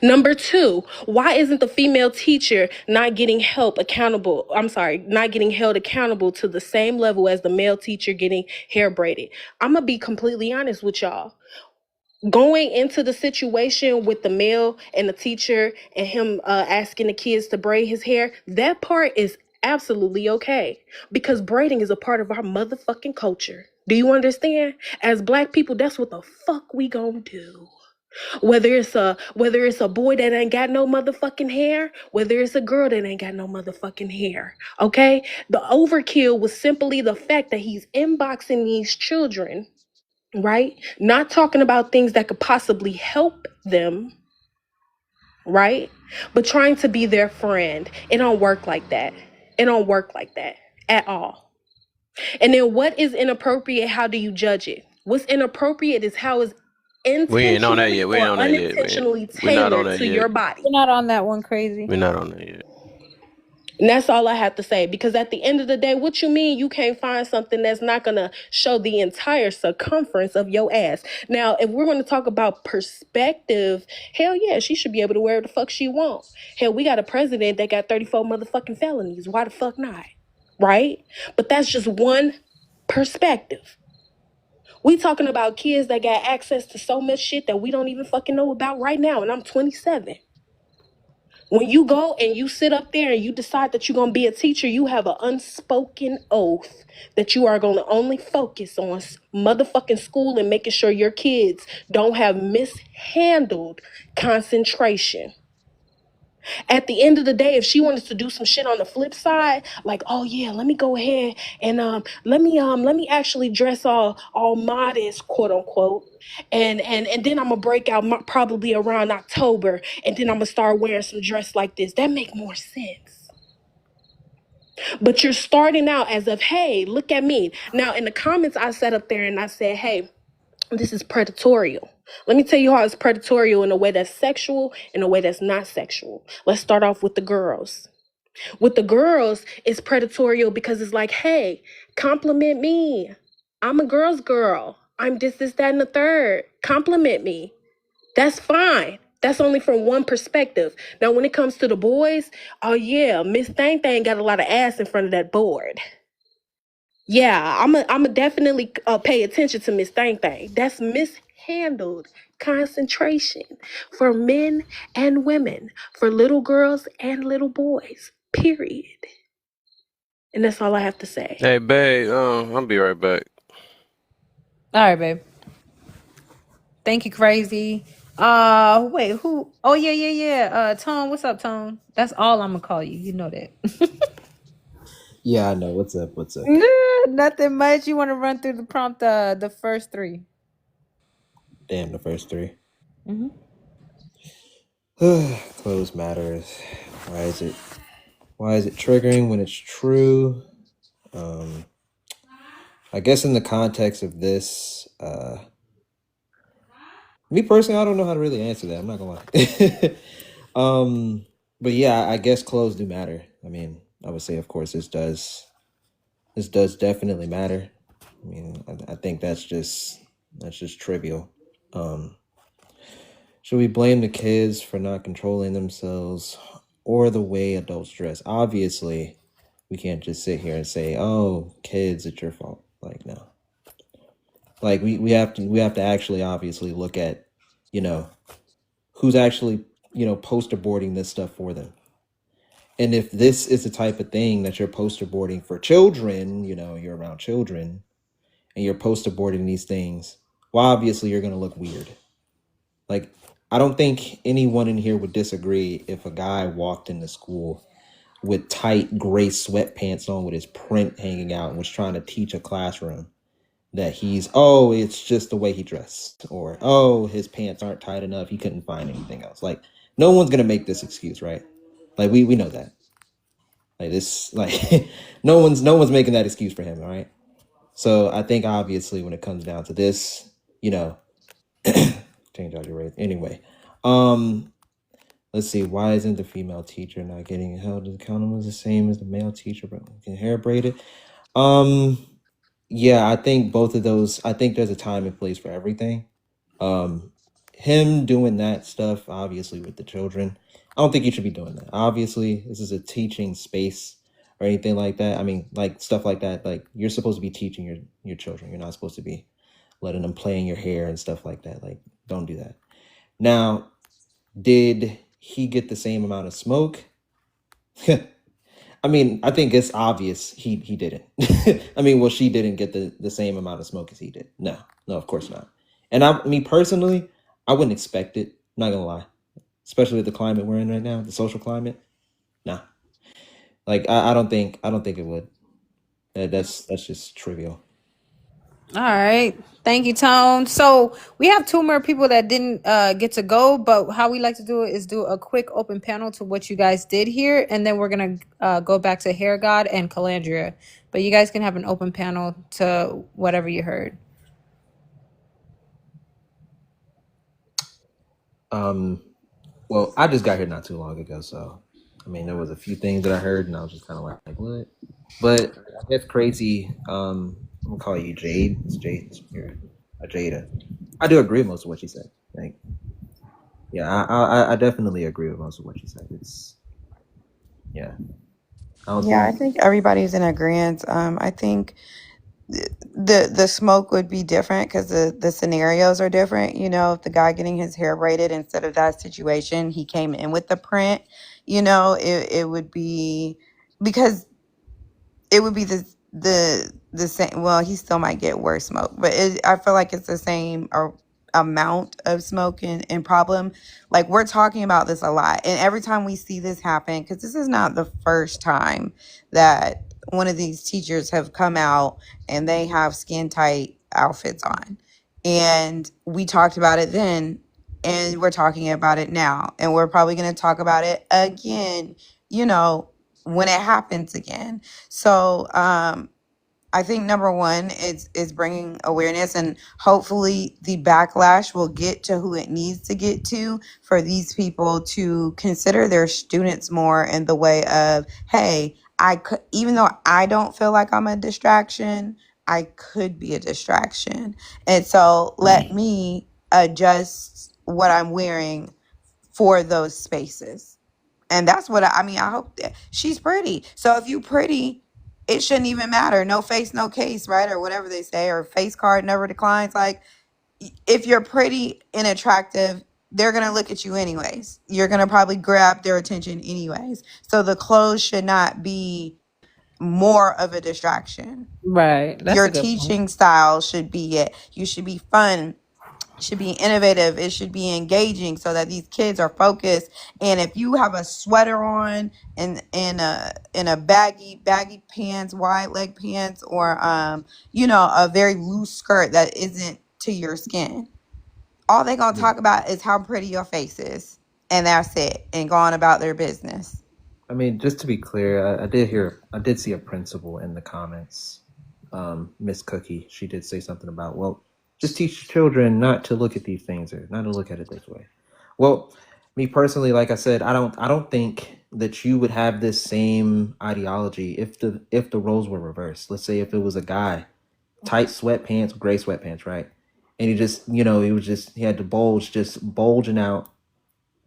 Number two, why isn't the female teacher not getting help accountable? I'm sorry, not getting held accountable to the same level as the male teacher getting hair braided? I'm going to be completely honest with y'all. Going into the situation with the male and the teacher and him asking the kids to braid his hair, that part is absolutely okay because braiding is a part of our motherfucking culture. Do you understand? As black people, that's what the fuck we gonna do. Whether it's a boy that ain't got no motherfucking hair, whether it's a girl that ain't got no motherfucking hair. Okay? The overkill was simply the fact that he's inboxing these children, right? Not talking about things that could possibly help them, right? But trying to be their friend. It don't work like that. It don't work like that at all. And then what is inappropriate? How do you judge it? What's inappropriate is how it's We ain't on that intentionally yet. We ain't or on that yet. unintentionally We not on tailored that to yet. your body. We're not on that one, crazy. We not on that yet. And that's all I have to say. Because at the end of the day, what you mean you can't find something that's not going to show the entire circumference of your ass? Now, if we're going to talk about perspective, hell yeah, she should be able to wear the fuck she wants. Hell, we got a president that got 34 motherfucking felonies. Why the fuck not? Right? But that's just one perspective. We talking about kids that got access to so much shit that we don't even fucking know about right now. And I'm 27. When you go and you sit up there and you decide that you're going to be a teacher, you have an unspoken oath that you are going to only focus on motherfucking school and making sure your kids don't have mishandled concentration. At the end of the day, if she wanted to do some shit on the flip side, like, oh yeah, let me go ahead and let me actually dress all modest, quote unquote, and then I'm gonna break out probably around October, and then I'm gonna start wearing some dress like this. That make more sense. But you're starting out as of, hey, look at me. Now in the comments, I sat up there and I said, hey, this is predatorial. Let me tell you how it's predatorial in a way that's sexual, in a way that's not sexual. Let's start off with the girls. With the girls, it's predatorial because it's like, hey, compliment me. I'm a girl's girl. I'm this, that, and the third. Compliment me. That's fine. That's only from one perspective. Now, when it comes to the boys, oh yeah, Miss Thang Thang got a lot of ass in front of that board. Yeah, I'm a definitely pay attention to Miss Thang Thang. That's mishandled concentration for men and women, for little girls and little boys. Period. And that's all I have to say. Hey, babe. I'll be right back. All right, babe. Thank you, crazy. Wait, who? Oh yeah, yeah, yeah. Tone, what's up, Tone? That's all I'm gonna call you. You know that. Yeah, I know. What's up? What's up? Nothing much. You want to run through the prompt? The first three. Damn, the first three. Mm-hmm. Clothes matters. Why is it? Why is it triggering when it's true? I guess in the context of this, me personally, I don't know how to really answer that. I'm not gonna lie. But yeah, I guess clothes do matter. I mean, I would say, of course, this does definitely matter. I mean, I think that's just trivial. Should we blame the kids for not controlling themselves or the way adults dress? Obviously, we can't just sit here and say, "Oh, kids, it's your fault." Like, no. Like we have to actually obviously look at, you know, who's actually, poster boarding this stuff for them. And if this is the type of thing that you're poster boarding for children, you're around children and you're poster boarding these things, well, obviously you're going to look weird. Like, I don't think anyone in here would disagree if a guy walked into school with tight gray sweatpants on with his print hanging out and was trying to teach a classroom that it's just the way he dressed, or, oh, his pants aren't tight enough, he couldn't find anything else. Like, no one's going to make this excuse, right? Like, we know that. Like, this, like, no one's making that excuse for him, all right? So I think obviously when it comes down to this, change out your race. Anyway, let's see. Why isn't the female teacher not getting held accountable the same as the male teacher, but getting hair braided? Yeah, I think both of those. I think there's a time and place for everything. Um, him doing that stuff, obviously with the children, I don't think he should be doing that. Obviously, this is a teaching space or anything like that. I mean, like stuff like that. Like you're supposed to be teaching your children. You're not supposed to be letting them play in your hair and stuff like that. Like, don't do that. Now, did he get the same amount of smoke? I mean, I think it's obvious he didn't. I mean, well, she didn't get the same amount of smoke as he did. No, no, of course not. And me personally, I wouldn't expect it. Not gonna lie, especially with the climate we're in right now, the social climate. Nah, like I don't think it would. That's just trivial. All right. Thank you, Tone. So we have two more people that didn't get to go, but how we like to do it is do a quick open panel to what you guys did here, and then we're gonna go back to Hair God and Calandria. But you guys can have an open panel to whatever you heard. Well, I just got here not too long ago, so I mean, there was a few things that I heard, and I was just kind of like, what? But that's crazy. I'm gonna call you Jade. It's Jade. You're a Jada. I do agree with most of what she said. Like, yeah, I definitely agree with most of what she said. It's yeah. I don't Yeah, I think. think everybody's in agreement. I think the smoke would be different because the scenarios are different. You know, if the guy getting his hair braided, instead of that situation, he came in with the print, you know, it would be because it would be the same. Well, he still might get worse smoke, but I feel like it's the same amount of smoke and problem. Like we're talking about this a lot, and every time we see this happen, because this is not the first time that one of these teachers have come out and they have skin tight outfits on, and we talked about it then, and we're talking about it now, and we're probably going to talk about it again. You know, when it happens again. So I think number one is bringing awareness, and hopefully the backlash will get to who it needs to get to for these people to consider their students more in the way of, hey, I could, even though I don't feel like I'm a distraction, I could be a distraction, and so let me adjust what I'm wearing for those spaces. And that's what I mean. I hope that she's pretty. So if you pretty, it shouldn't even matter. No face, no case, right? Or whatever they say, or face card never declines. Like if you're pretty and attractive, they're gonna look at you anyways. You're gonna probably grab their attention anyways. So the clothes should not be more of a distraction. Right. That's Your a good point. teaching style should be it. You should be fun, should be innovative, it should be engaging so that these kids are focused. And if you have a sweater on and a baggy pants, wide leg pants, or you know, a very loose skirt that isn't to your skin, all they gonna talk about is how pretty your face is, and that's it, and go on about their business. I mean, just to be clear, I did see a principal in the comments. Miss Cookie, she did say something about, well, just teach children not to look at these things or not to look at it this way. Well, me personally, like I said, I don't think that you would have this same ideology if the roles were reversed. Let's say if it was a guy, tight sweatpants, gray sweatpants, right? And he just, you know, he had the bulge just bulging out,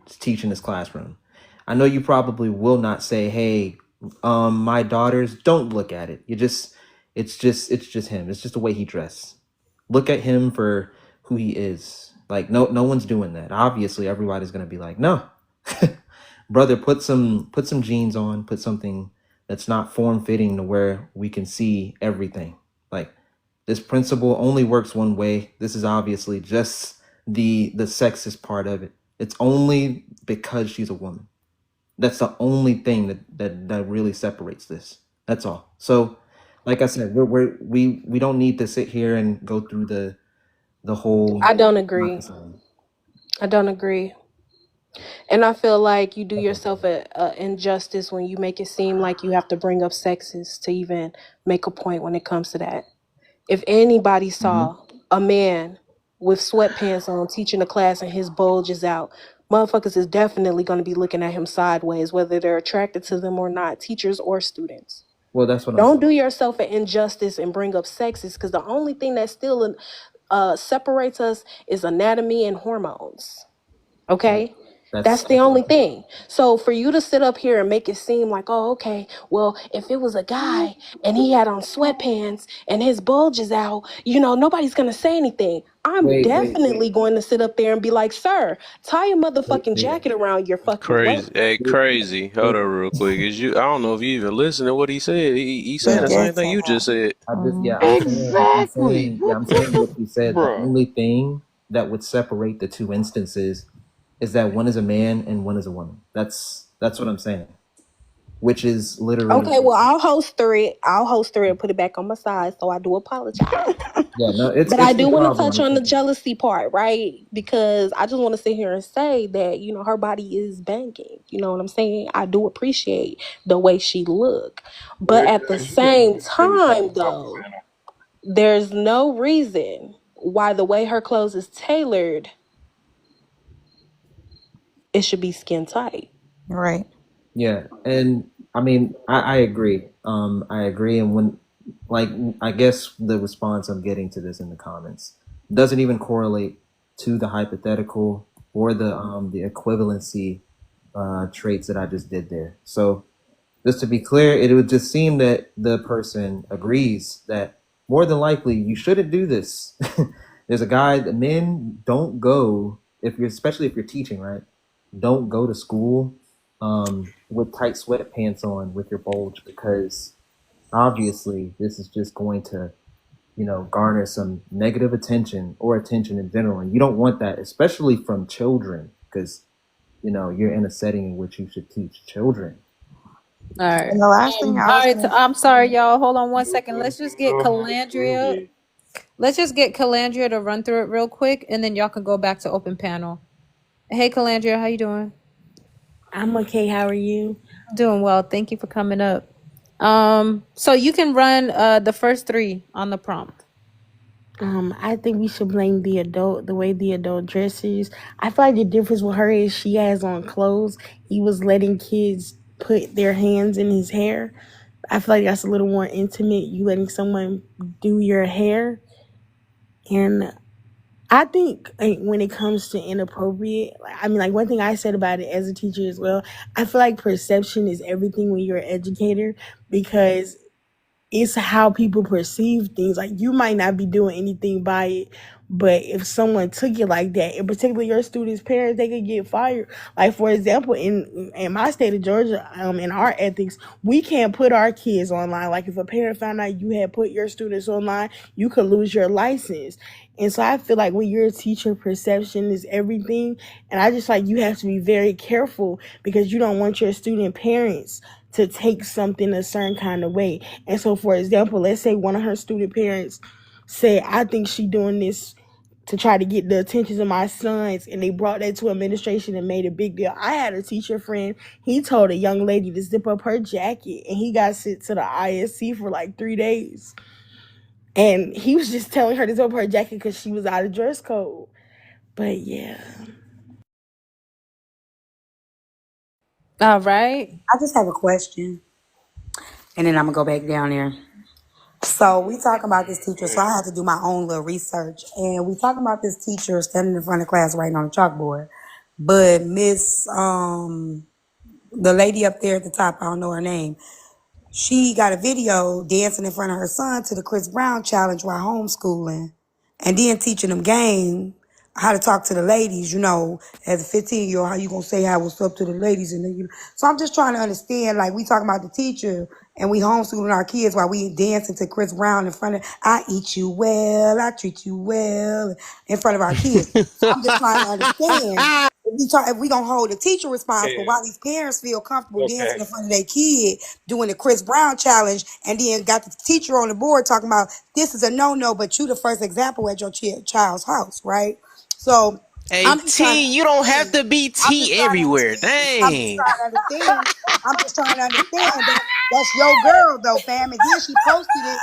just teaching his classroom. I know you probably will not say, "Hey, my daughters, don't look at it." It's just him. It's just the way he dressed. Look at him for who he is. Like no one's doing that. Obviously, everybody's gonna be like, "No, brother, put some jeans on, put something that's not form fitting to where we can see everything." Like this principle only works one way. This is obviously just the sexist part of it. It's only because she's a woman. That's the only thing that really separates this. That's all. So, like I said, we don't need to sit here and go through the whole I don't agree. process. I don't agree. And I feel like you do yourself a injustice when you make it seem like you have to bring up sexist to even make a point when it comes to that. If anybody Mhm. saw a man with sweatpants on teaching a class and his bulge is out, motherfuckers is definitely going to be looking at him sideways, whether they're attracted to them or not, teachers or students. Well, that's what I'm Don't saying. do yourself an injustice and bring up sexist, because the only thing that's still separates us is anatomy and hormones. That Okay? That's the that's only thing. So for you to sit up here and make it seem like, oh, okay, well, if it was a guy and he had on sweatpants and his bulge is out, nobody's gonna say anything. I'm wait, definitely going to sit up there and be like, sir, tie a motherfucking wait. jacket around your fucking Crazy. waist. Hey, wait, crazy. Hold wait. on real quick. Is you? I don't know if you even listened to what he said. He He saying the Yeah, same did thing say you just that. said. I just yeah, Exactly. yeah, What I'm the saying what fuck, you said. The bro? only thing that would separate the two instances is that one is a man and one is a woman. That's what I'm saying. Which is literally Okay, well, I'll host through it. I'll host through it and put it back on my side, so I do apologize. yeah, no, it's But I it's no do want to problem touch on the because jealousy part, right? Because I just want to sit here and say that, her body is banging. You know what I'm saying? I do appreciate the way she look. But Wait, at the you gotta same maybe come time, to open though, panel. there's no reason why the way her clothes is tailored, it should be skin tight. Right. yeah, and I mean I agree. I agree, and when like I guess the response I'm getting to this in the comments doesn't even correlate to the hypothetical or the equivalency traits that I just did there. So just to be clear, it would just seem that the person agrees that more than likely you shouldn't do this. There's a guy that men don't go if you're especially if you're teaching, right? Don't go to school with tight sweatpants on with your bulge because obviously this is just going to garner some negative attention or attention in general, and you don't want that, especially from children, because you're in a setting in which you should teach children. All right. And the last thing I All was right. So gonna I'm sorry, y'all. Hold on one second. Nobody Let's just get know how to prove Calandria. it. Let's just get Calandria to run through it real quick, and then y'all can go back to open panel. Hey, Calandria, how you doing? I'm okay. How are you? Doing well. Thank you for coming up. So you can run the first three on the prompt. I think we should blame the way the adult dresses. I feel like the difference with her is she has on clothes. He was letting kids put their hands in his hair. I feel like that's a little more intimate. You letting someone do your hair, and I think when it comes to inappropriate, I mean, like one thing I said about it as a teacher as well. I feel like perception is everything when you're an educator because it's how people perceive things. Like you might not be doing anything by it, but if someone took it like that, in particular your students' parents, they could get fired. Like for example, in my state of Georgia, in our ethics, we can't put our kids online. Like if a parent found out you had put your students online, you could lose your license. And so I feel like when you're a teacher, perception is everything. And I just like you have to be very careful because you don't want your student parents to take something a certain kind of way. And so, for example, let's say one of her student parents say, I think she doing this to try to get the attention of my sons, and they brought that to administration and made a big deal. I had a teacher friend, he told a young lady to zip up her jacket, and he got sent to the ISC for like 3 days. And he was just telling her to zip up her jacket because she was out of dress code. But yeah. All right. I just have a question, and then I'm gonna go back down there. So we talk about this teacher, so I had to do my own little research, and we talk about this teacher standing in front of class writing on a chalkboard. But the lady up there at the top, I don't know her name. She got a video dancing in front of her son to the Chris Brown challenge while homeschooling, and then teaching them game how to talk to the ladies. As a 15-year-old, how you gonna say how what's up to the ladies, and then so I'm just trying to understand. Like we talking about the teacher, and we homeschooling our kids while we dancing to Chris Brown in front of I eat you well, I treat you well in front of our kids. So I'm just trying to understand if we gonna hold the teacher responsible, Yeah. why these parents feel comfortable dancing Okay. in front of their kid doing the Chris Brown challenge, and then got the teacher on the board talking about this is a no, but you the first example at your child's house, right? So Hey I'm just trying to T, you don't have understand. to be I'm just T trying to everywhere. understand. I'm just Dang. trying to understand. I'm just trying to understand that that's your girl though, fam. And then she posted it.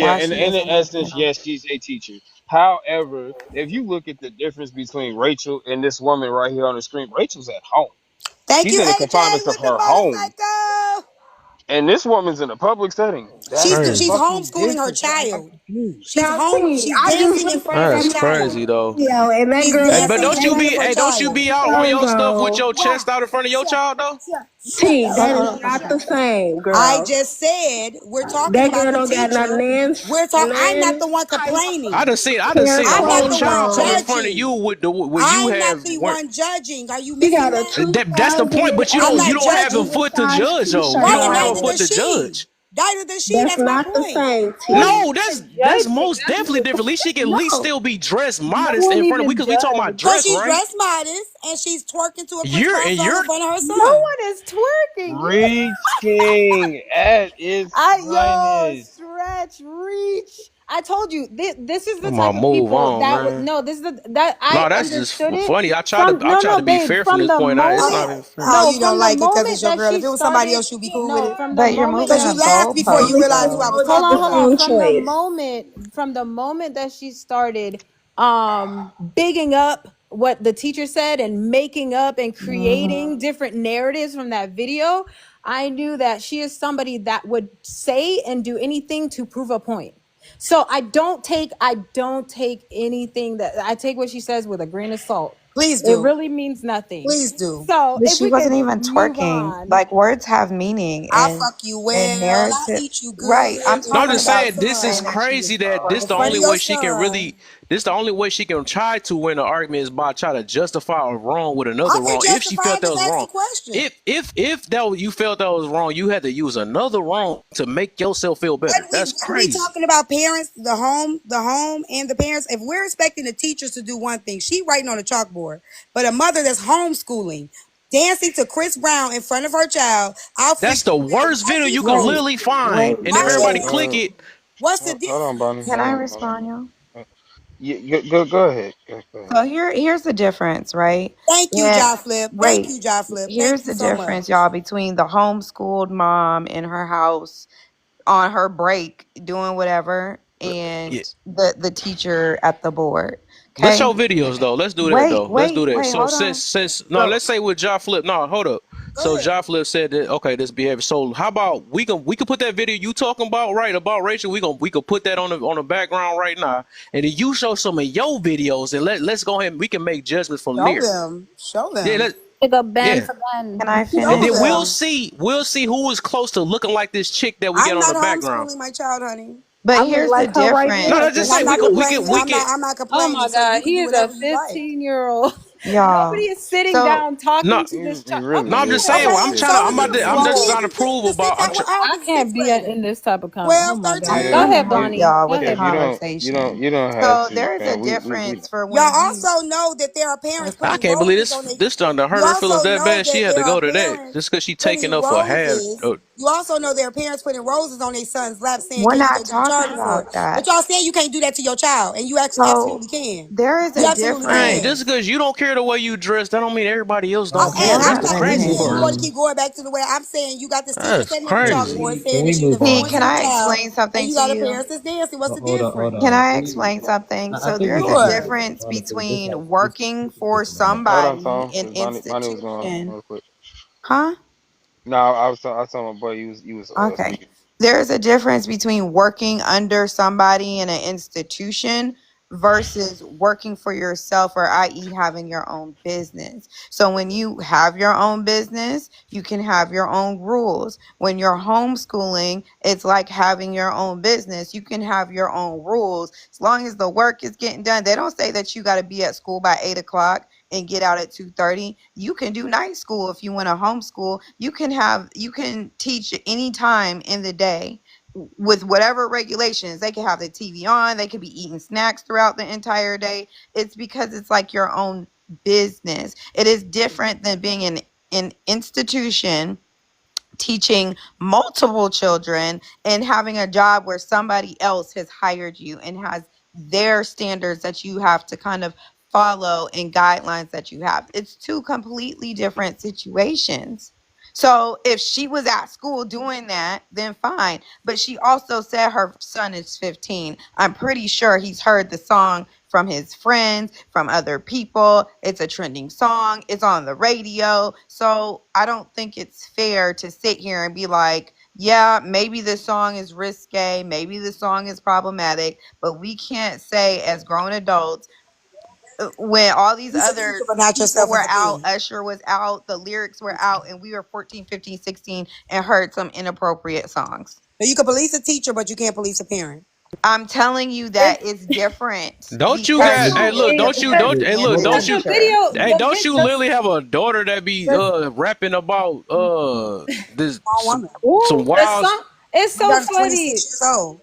Yeah, Why and she in doesn't want essence, to. yes, she's a teacher. However, if you look at the difference between Rachel and this woman right here on the screen, Rachel's at home. Thank She's you, in the AJ, confinements of with the her home, motorcycle. and this woman's in a public setting. That's the She's Crazy. fucking homeschooling her difference, man. I'm child. confused. She's Now, home. see, She's I just dancing in looked front of at her That's that child. crazy though. video, and that She's girl Hey, dancing but said, in don't you front be of her hey, don't you child. be out on "There your stuff with go." your chest out in front of your child though? T, Hold that on, is hold not on. the same, I girl. just said we're talking That about girl the don't got teacher. I'm not nan the one type complaining. I done hair seen a I'm not whole the clothes one child come in on. front of you judging. with the where you I'm not have the weren't. one judging. Are you She missing got a that? That's the point, but I'm you not don't have a judging. foot to oversized judge though. You Right, t-shirt don't and have a neither on. foot does to she. judge. Neither does she. That's That's my not the point. same, T. No, that's Judging. most definitely different. At least she can at least No, still be dressed no modest one in front of we even because we talking about judged. So dress, she's right? dressed modest and she's twerking to a Chris You're Brown and song in you're front of her No son. one is twerking. You Reaching at its I yo finest. stretch reach. I told you this is the I'm type gonna of move people on, that would man. no. This is that I No, that's just understood it funny. from I no try no to be babe fair from from this the point. It's moment not even fair. Oh, no you don't from the like it because it's moment your that girl. she If it was somebody started else, you'd be cool with no it. from the But you're moment Because moving you the that laughed before you goalposts, realized who I though. was hold on, talking hold about. on. Wrong From the choice. moment, that she started bigging up what the teacher said and making up and Hmm. creating different narratives from that video, I knew that she is somebody that would say and do anything to prove a point. So I don't take anything that I take what she says with a grain of salt. Please It do. really means nothing. Please do. So But if she we could wasn't even move twerking. on. Like words have meaning I'll fuck you and well. I'll narrative. eat you good Right. I'm No, I'm in talking just front of your about saying you this is saying son. that she was crazy that this In the front only of twerking. your way she can son. really this the only way she can try to win an argument is by try to justify a wrong with another I can wrong. If she justify felt that just was wrong, asking questions. if that you felt that was wrong, you had to use another wrong to make yourself feel better. That's When we crazy. talking about parents, the home and the parents, if we're expecting the teachers to do one thing, she writing on a chalkboard. But a mother that's homeschooling, dancing to Chris Brown in front of her child, I'll That's freak the you dead. worst Why video do you you can think Wait, literally it's wait, find, and if why wait. everybody is click it? it, What's the Hold on, Bonnie. difference? Can Hold I on. Hold on. respond, y'all? Go ahead. Go So ahead. here's the difference, right? Thank you, Yeah. Jai Flip. Thank Wait. you, Jai Flip. Thank Here's you the so much. difference, y'all, between the homeschooled mom in her house on her break doing whatever yeah. and the teacher at the board. Let's Okay. show videos though. Let's do that Wait, though. Let's do wait, that. wait, So hold on. since no, So let's say with Ja Flip. No, hold up. Go So ahead. Ja Flip said that okay, this behavior. So how about we can put that video you talking about right about Rachel. We can put that on the background right now, and then you show some of your videos and let's go ahead and we can make judgments from Show there. them. Show Yeah, them. let Pick up Ben yeah. for can Ben. I And Show then finish? them. we'll see who is close to looking like this chick that we I'm get on not the background. homeschooling my child, honey. But I look here's the like her right No, now. no, difference. just And say I'm This we not could we complaining. could we can I'm not Oh complaining. my So God, you can he do is a whatever you like. 15-year-old. Nobody y'all. is sitting So down talking no to this He child. no. really I'm Okay, just is a saying. okay. I'm Okay, trying to. so then I'm so just kid. then trying to prove just sit about. that. How old I is the sixth can't be grader? in this type of conversation. Oh 12, my God. I 13? Go Yeah, can't ahead, help Bonnie. y'all Go with the ahead, if you Bonnie. conversation. you don't have So to, there is a man. We difference know. for Y'all when you also know that there are parents okay. I putting can't believe roses this. on it. This done to hurt You her feelings also that know bad. She that had to there are go to that parents just because she taking putting up for half. roses. You also know there are parents putting roses on their son's lap saying, We're "Can you not go get the talking charger for it?" about But that. y'all saying you can't do that to your child, and you So absolutely can. there is You a absolutely Right, can. just difference. because you don't care the way you dress, that don't mean everybody else Uh, don't Hey, care. hold That's I'm on. the not Can we crazy move listening. You part. want to on? keep going back to the way I'm saying you got this teacher That's standing at the Can crazy. chalkboard we can saying we that you're move the See, on? influence can of the I child, explain and something you to got a you? parents that's dancing. What's the Hold on, hold difference? Can on. I We explain something? I So think we there's can a move Sure. on. difference Honestly, this between has working this for is ridiculous. Hold on, somebody Tom, in because Bonnie was going institution. real quick. Huh? No, I was telling my boy you was Okay. speaking. There's a difference between working under somebody in an institution versus working for yourself, or i.e., having your own business. So when you have your own business, you can have your own rules. When you're homeschooling, it's like having your own business. You can have your own rules as long as the work is getting done. They don't say that you got to be at school by 8 o'clock and get out at 2:30. You can do night school if you want to homeschool. You can teach any time in the day with whatever regulations. They can have the TV on, they could be eating snacks throughout the entire day. It's because it's like your own business. It is different than being in an institution teaching multiple children and having a job where somebody else has hired you and has their standards that you have to kind of follow and guidelines that you have. It's two completely different situations. So if she was at school doing that, then fine. But she also said her son is 15. I'm pretty sure he's heard the song from his friends, from other people. It's a trending song. It's on the radio. So I don't think it's fair to sit here and be like, yeah, maybe the song is risque. Maybe the song is problematic. But we can't say as grown adults, when all these He's a other teacher, but not people yourself is were the out, thing. Usher was out, the lyrics were out, and we were 14, 15, 16, and heard some inappropriate songs. So you can police a teacher, but you can't police a parent. I'm telling you If that it's different Don't you because got? she Hey, look! is Don't you? because Don't. working Hey, as look! a Don't because you? the teacher. video Hey, the don't vid you literally have a daughter that be the rapping about this Small woman. ooh, some the wild? song it's My so daughter's funny. 26 years old.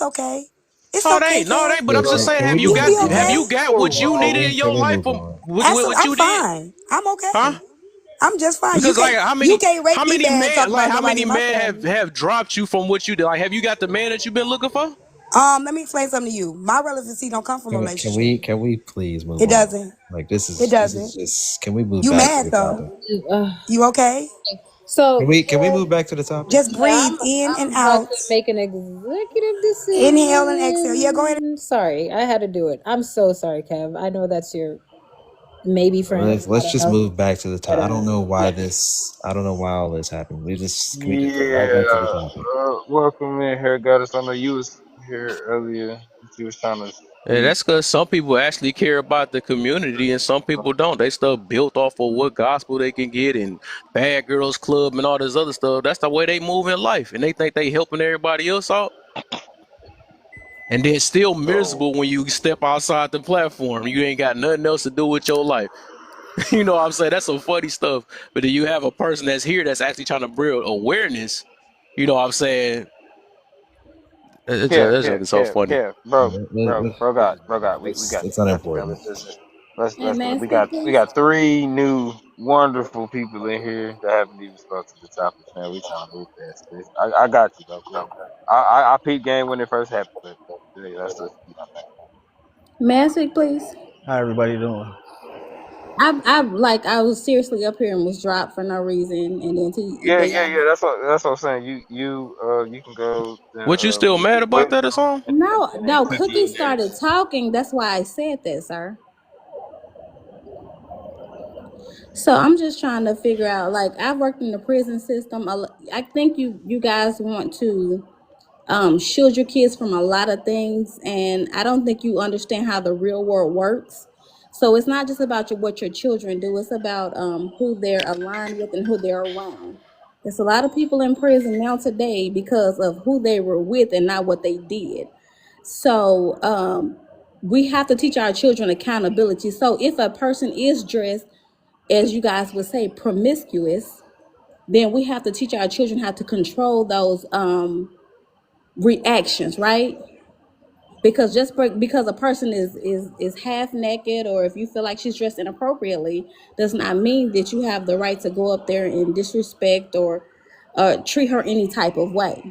It's okay. It's No, it okay, ain't. No, it Kev. ain't. But Yeah, I'm just saying, can we have just You be move on? okay. you got what you needed in Can your we life move from on? what I'm you did? fine. I'm Huh? okay. I'm just fine. Because like You can't rake how me many bad and talk men like about how nobody many in my men family. have dropped you from what you did? Like have you got the man that you've been looking for? Let me explain something to you. My relevancy don't come from a relationship. Can we please move It on? doesn't. Like It this is doesn't. just. Can we move You back to mad the though? topic? Uh, You okay? so Can we move back to the topic? Just yeah, breathe in and I'm about out. to make an executive Inhale and exhale. Yeah, go ahead. decision. Sorry, I had to do it. I'm so sorry, Kev. I know that's your maybe friend. I Let's don't just know, move back to the but topic. I don't know why all this happened. We just can we just get right back to the Yeah. topic? Welcome in here, Goddess. I know you was here earlier. You was trying to Yeah, speak. that's because some people actually care about the community and some people don't. They stuff built off of what gospel they can get and Bad Girls Club and all this other stuff. That's the way they move in life. And they think they helping everybody else out. And then still So miserable when you step outside the platform. You ain't got nothing else to do with your life. You know what I'm saying? That's some funny stuff. But then you have a person that's here that's actually trying to build awareness. You know what I'm saying? Kev, That's Kev, just so Kev, funny. Kev, bro, Let- let- bro, God, we got it's we got you, man. unimportant. hey, We Master, got please. three new wonderful people in here that haven't even spoke to the topic, man. We trying to move past this. I got you, bro. I peeped game when it first happened, but yeah, that's you know, Master, please. How everybody doing? I was seriously up here and was dropped for no reason, and then yeah. That's what I'm saying. You can go. What, you still We mad get about that or wisdom something? and then no, Cookie Cookie in there. started talking. That's why I said that, sir. So I'm just trying to figure out. Like, I've worked in the prison system. I think you guys want to shield your kids from a lot of things, and I don't think you understand how the real world works. So it's not just about what your children do, it's about who they're aligned with and who they're around. There's a lot of people in prison now today because of who they were with and not what they did. So we have to teach our children accountability. So if a person is dressed, as you guys would say, promiscuous, then we have to teach our children how to control those reactions, right? Because because a person is half naked, or if you feel like she's dressed inappropriately, does not mean that you have the right to go up there and disrespect or treat her any type of way.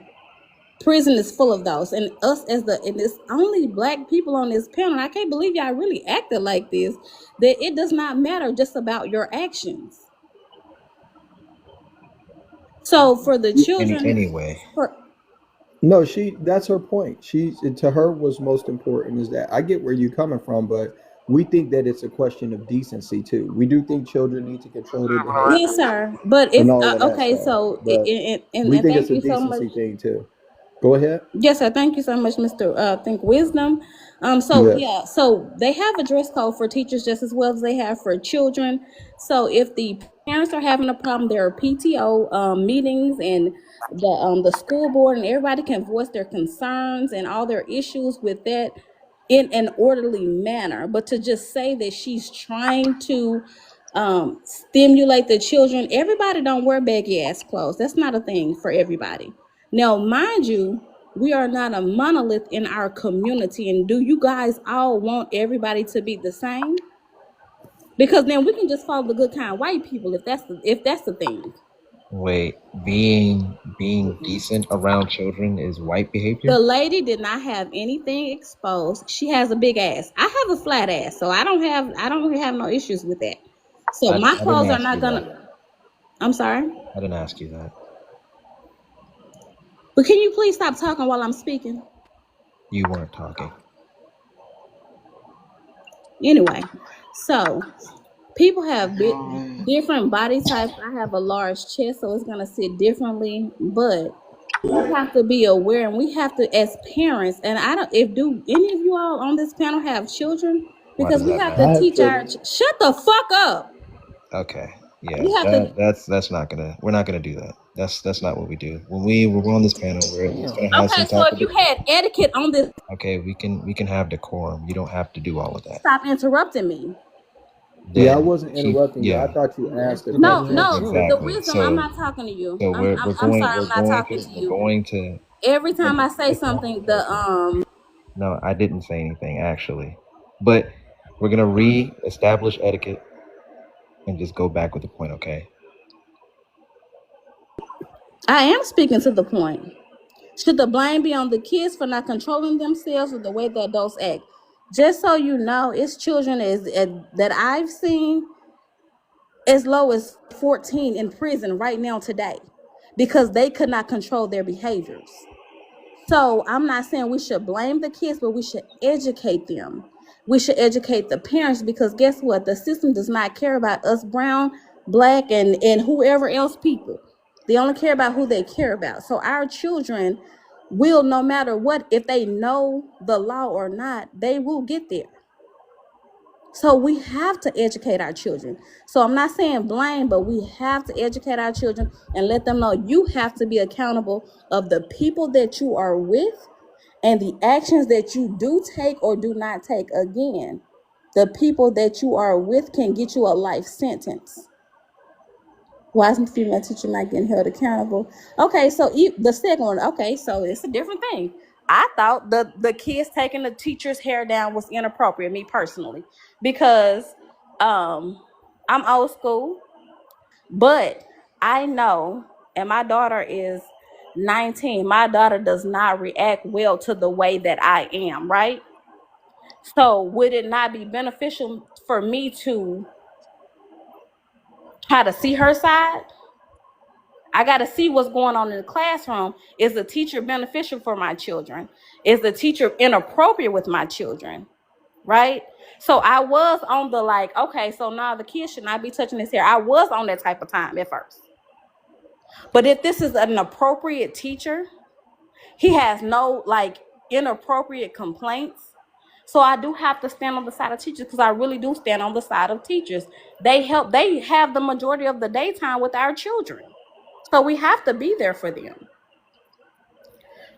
Prison is full of those, and us as and it's only black people on this panel. I can't believe y'all really acted like this. That it does not matter just about your actions. So for the children, Anyway, for No, that's her point. To her what's most important is that I get where you're coming from, but we think that it's a question of decency too. We do think children need to control their yes, behavior sir. But if and all of that okay, stuff, so but we and think it's thank a you so much. decency thing too. Go ahead. Yes, sir. Thank you so much, Mr. Think Wisdom. So Yes. yeah, so they have a dress code for teachers just as well as they have for children. So if the parents are having a problem, there are PTO meetings, and the school board and everybody can voice their concerns and all their issues with that in an orderly manner. But to just say that she's trying to stimulate the children, everybody don't wear baggy ass clothes. That's not a thing for everybody. Now, mind you, we are not a monolith in our community. And do you guys all want everybody to be the same? Because then we can just follow the good kind of white people if that's the thing. wait, being decent around children is white behavior? The lady did not have anything exposed. She has a big ass. I have a flat ass, so I don't have no issues with that. So my I didn't clothes are ask not you that. gonna. I'm sorry, I didn't ask you that. but can you please stop talking while I'm speaking? You weren't talking. Anyway, so people have man. different body types. I have a large chest, so it's gonna sit differently. But we have to be aware, and we have to, as parents. And I don't. If do any of you all on this panel have children? Why Because does we that have to I matter? have teach our. children. Shut the fuck up. Okay. Yeah, We have to. that's not gonna we're not gonna do that. That's not what we do. When we're on this panel, we're at least gonna have Okay, some so type if of you had etiquette on this, okay, we can have decorum. You don't have to do all of that. stop interrupting me. Yeah, I Then wasn't keep interrupting you. I yeah. thought you asked a No, question. no, the Exactly. wisdom. I'm not talking to you. So I'm sorry. I'm not talking to we're you. going to Every time I say it's not something, the okay. No, I didn't say anything actually. But we're gonna re-establish etiquette and just go back with the point, okay? I am speaking to the point. Should the blame be on the kids for not controlling themselves or the way the adults act? Just so you know, it's children that I've seen as low as 14 in prison right now today because they could not control their behaviors. So I'm not saying we should blame the kids, but we should educate them. We should educate the parents because guess what? The system does not care about us brown, black, and whoever else people. They only care about who they care about. So our children will, no matter what, if they know the law or not, they will get there. So we have to educate our children. So I'm not saying blame, but we have to educate our children and let them know you have to be accountable of the people that you are with and the actions that you do take or do not take. Again, the people that you are with can get you a life sentence. Why is the female teacher not getting held accountable? Okay, so the second one, okay, so it's a different thing. I thought the kids taking the teacher's hair down was inappropriate, me personally, because I'm old school, but I know, and my daughter is 19. My daughter does not react well to the way that I am, right? So would it not be beneficial for me to try to see her side? I got to see what's going on in the classroom. Is the teacher beneficial for my children? Is the teacher inappropriate with my children? Right? So I was on the like, okay, so now the kid should not be touching his hair. I was on that type of time at first. But if this is an appropriate teacher, he has no like inappropriate complaints. So I do have to stand on the side of teachers because I really do stand on the side of teachers. They have the majority of the daytime with our children. So we have to be there for them.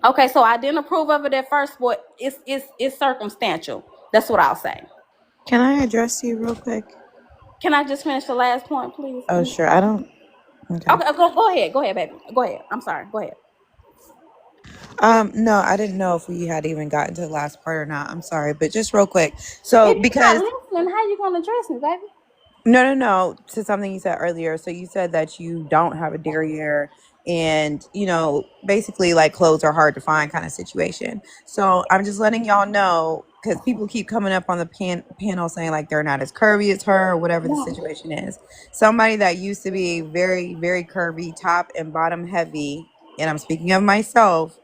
Okay, so I didn't approve of it at first, but it's circumstantial. That's what I'll say. Can I address you real quick? Can I just finish the last point, please? Oh, sure. I don't. Okay. Okay, go ahead. Go ahead, baby. Go ahead. I'm sorry. Go ahead. No, I didn't know if we had even gotten to the last part or not. I'm sorry, but just real quick. So If you're not because listening, how you gonna address me, baby? no, to something you said earlier. So you said that you don't have a derriere and, basically like clothes are hard to find kind of situation. So I'm just letting y'all know because people keep coming up on the panel saying like they're not as curvy as her or whatever the No. situation is. Somebody that used to be very, very curvy, top and bottom heavy, and I'm speaking of myself,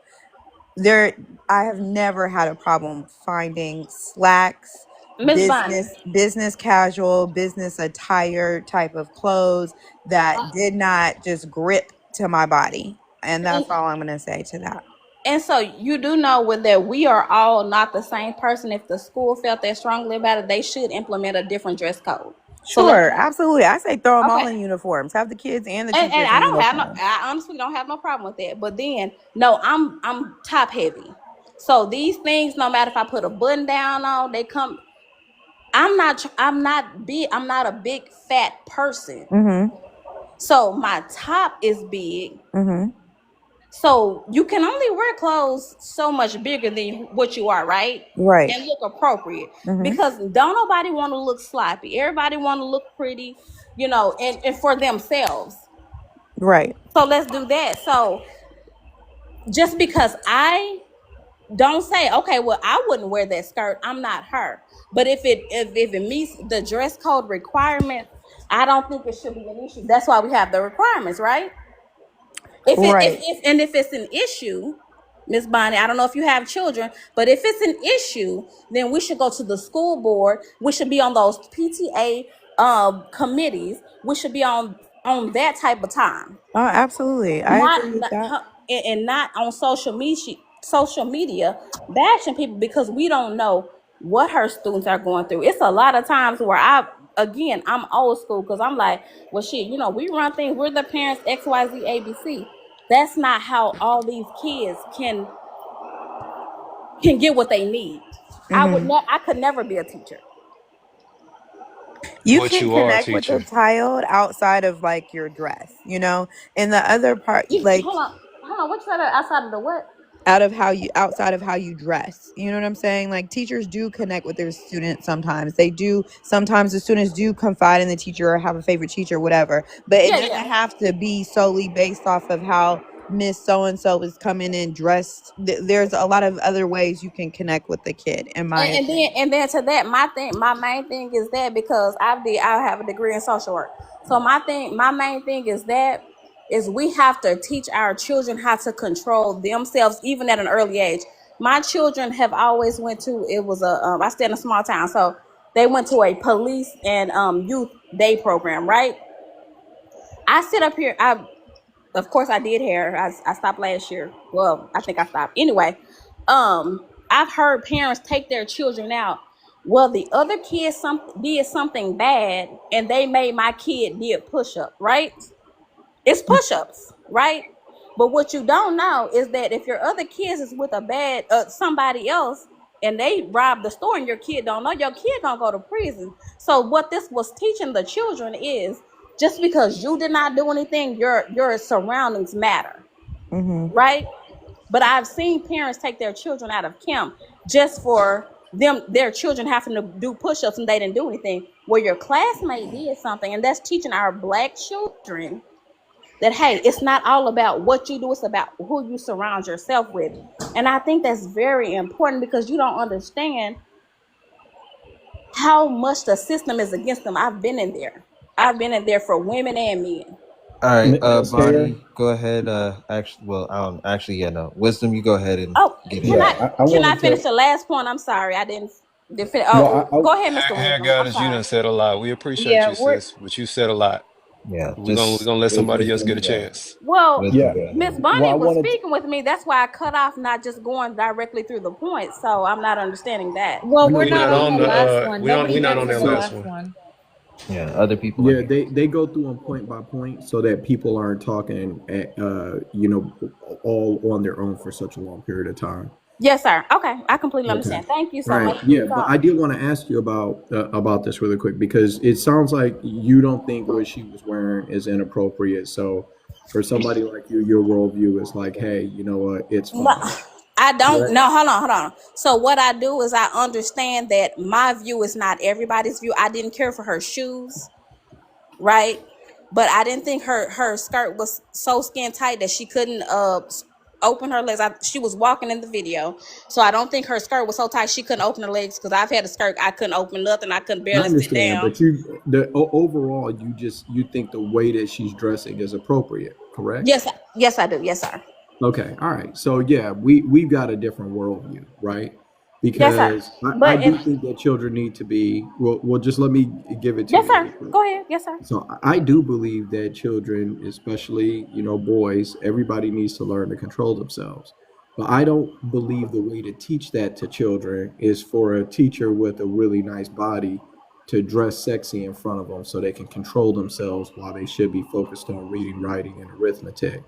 I have never had a problem finding slacks, Miss Bonnie. business casual, business attire type of clothes that did not just grip to my body. And And, that's all I'm going to say to that. and so you do know that we are all not the same person. If the school felt that strongly about it, they should implement a different dress code. So let's Sure, absolutely. I say throw them all okay. in uniforms. Have the kids and the And teachers in uniforms. I honestly don't have no problem with that. But then no, I'm top heavy. So these things, no matter if I put a button down on, they come. I'm not a big fat person. Mm-hmm. So my top is big. Mm-hmm. So you can only wear clothes so much bigger than what you are, right? Right. And look appropriate. Mm-hmm. Because don't nobody want to look sloppy. Everybody want to look pretty, and for themselves. Right. So let's do that. So just because I don't say, okay, well, I wouldn't wear that skirt, I'm not her. But if it meets the dress code requirements, I don't think it should be an issue. That's why we have the requirements, right? Right. If it's an issue, Miss Bonnie, I don't know if you have children, but if it's an issue, then we should go to the school board. We should be on those PTA committees. We should be on that type of time. Oh, absolutely. I Not, agree with not that. and not on social media bashing people because we don't know what her students are going through. It's a lot of times where I'm old school because I'm like, well, shit, we run things. We're the parents, XYZ, ABC. That's not how all these kids can get what they need. Mm-hmm. I could never be a teacher. You What can you are, connect with a teacher. child outside of like your dress, and the other part, You like hold on. What you said outside of the what? outside of how you dress. You know what I'm saying? Like teachers do connect with their students sometimes. They do sometimes the students do confide in the teacher or have a favorite teacher, whatever. But it Yeah, doesn't yeah. have to be solely based off of how Miss So and so is coming in dressed. There's a lot of other ways you can connect with the kid, in my And then opinion. to that, my main thing is that because I have a degree in social work. So my main thing is that is we have to teach our children how to control themselves even at an early age. My children have always went to it was a I stay in a small town, so they went to a police and youth day program, right? I sit up here. Of course I did hair. I stopped last year. Well, I think I stopped. Anyway, I've heard parents take their children out. Well, the other kid did something bad, and they made my kid did push up. Right? It's push ups, right? But what you don't know is that if your other kids is with a bad somebody else, and they rob the store, and your kid don't know, your kid gonna go to prison. So what this was teaching the children is just because you did not do anything, your surroundings matter, Hmm. right? But I've seen parents take their children out of camp just for their children having to do push-ups and they didn't do anything. Where your classmate did something, and that's teaching our black children that hey, it's not all about what you do, it's about who you surround yourself with. And I think that's very important because you don't understand how much the system is against them. I've been in there for women and men. All right, Tara. body, go ahead. Actually, well, actually, yeah, no, wisdom. You go ahead and Oh, get can in. I I can I wanted finish to. the last point? I'm sorry, I didn't finish. Well, Oh, go ahead, Mr. Here, Wisdom. I'm goddess, you sorry. done said a lot. We appreciate Yeah, you, we're sis, but you said a lot. Yeah, We're just gonna let somebody else wisdom, get a you got it. chance. Well, wisdom. Yeah. Go Miss ahead. Well, Bunny I was wanted. speaking with me. That's why I cut off, not just going directly through the point. So I'm not understanding that. I Well, know, we're We're but not not on on the the last one. we're Nobody not has on on that the so last last one. one. Yeah, other people are yeah, here. they go through them point by point so that people aren't talking all on their own for such a long period of time. Yes, sir. Okay, I completely Okay. understand. Thank you so Right. much for your Yeah, but talk. I did want to ask you about this really quick because it sounds like you don't think what she was wearing is inappropriate. So for somebody like you, your worldview is like, hey, you know what, it's No, fine. I don't. Correct. No, hold on. So what I do is I understand that my view is not everybody's view. I didn't care for her shoes, right? But I didn't think her skirt was so skin tight that she couldn't open her legs. She was walking in the video, so I don't think her skirt was so tight she couldn't open her legs. Because I've had a skirt I couldn't open nothing. I couldn't I barely sit understand, down. but overall, you think the way that she's dressing is appropriate, correct? Yes, I do. Yes, sir. Okay, all right. So yeah, we've got a different worldview, right? Yes, sir. Because I But do if think that children need to be well. Just let me give it to yes, you really sir. quick. Go ahead. Yes, sir. So I do believe that children, especially boys, everybody needs to learn to control themselves. But I don't believe the way to teach that to children is for a teacher with a really nice body to dress sexy in front of them so they can control themselves while they should be focused on reading, writing, and arithmetic.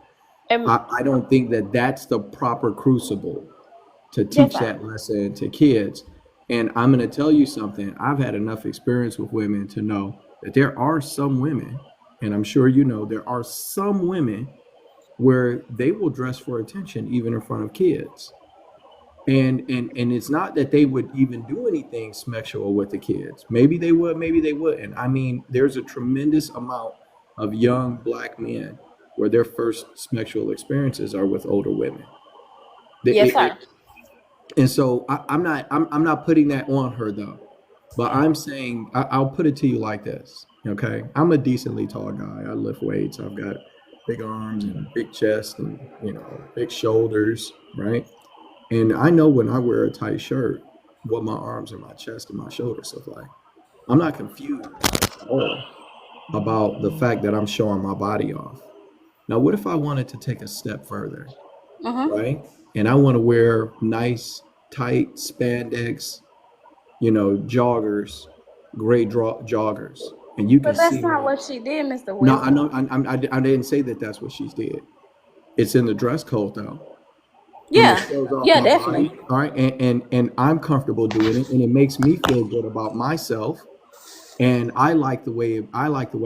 And I don't think that that's the proper crucible to yes, teach sir. that lesson to kids. And I'm going to tell you something. I've had enough experience with women to know that there are some women, and I'm sure you know, there are some women where they will dress for attention even in front of kids. And it's not that they would even do anything sexual with the kids. Maybe they would, maybe they wouldn't. I mean, there's a tremendous amount of young black men where their first sexual experiences are with older women. Yes, sir. And so I'm not putting that on her though, but I'm saying I'll put it to you like this. Okay, I'm a decently tall guy. I lift weights. I've got big arms and big chest and big shoulders, right? And I know when I wear a tight shirt, what my arms and my chest and my shoulders look like. I'm not confused at all about the fact that I'm showing my body off. Now, what if I wanted to take a step further, Mm-hmm. right? And I want to wear nice, tight spandex, joggers, joggers, and you can But that's see not my. what she did, Mr. No, I know. Wisdom. I didn't say that that's what she did. It's in the dress code though, and it Yeah. shows off Yeah, my definitely. body. All right, and I'm comfortable doing it, and it makes me feel good about myself, and I like the way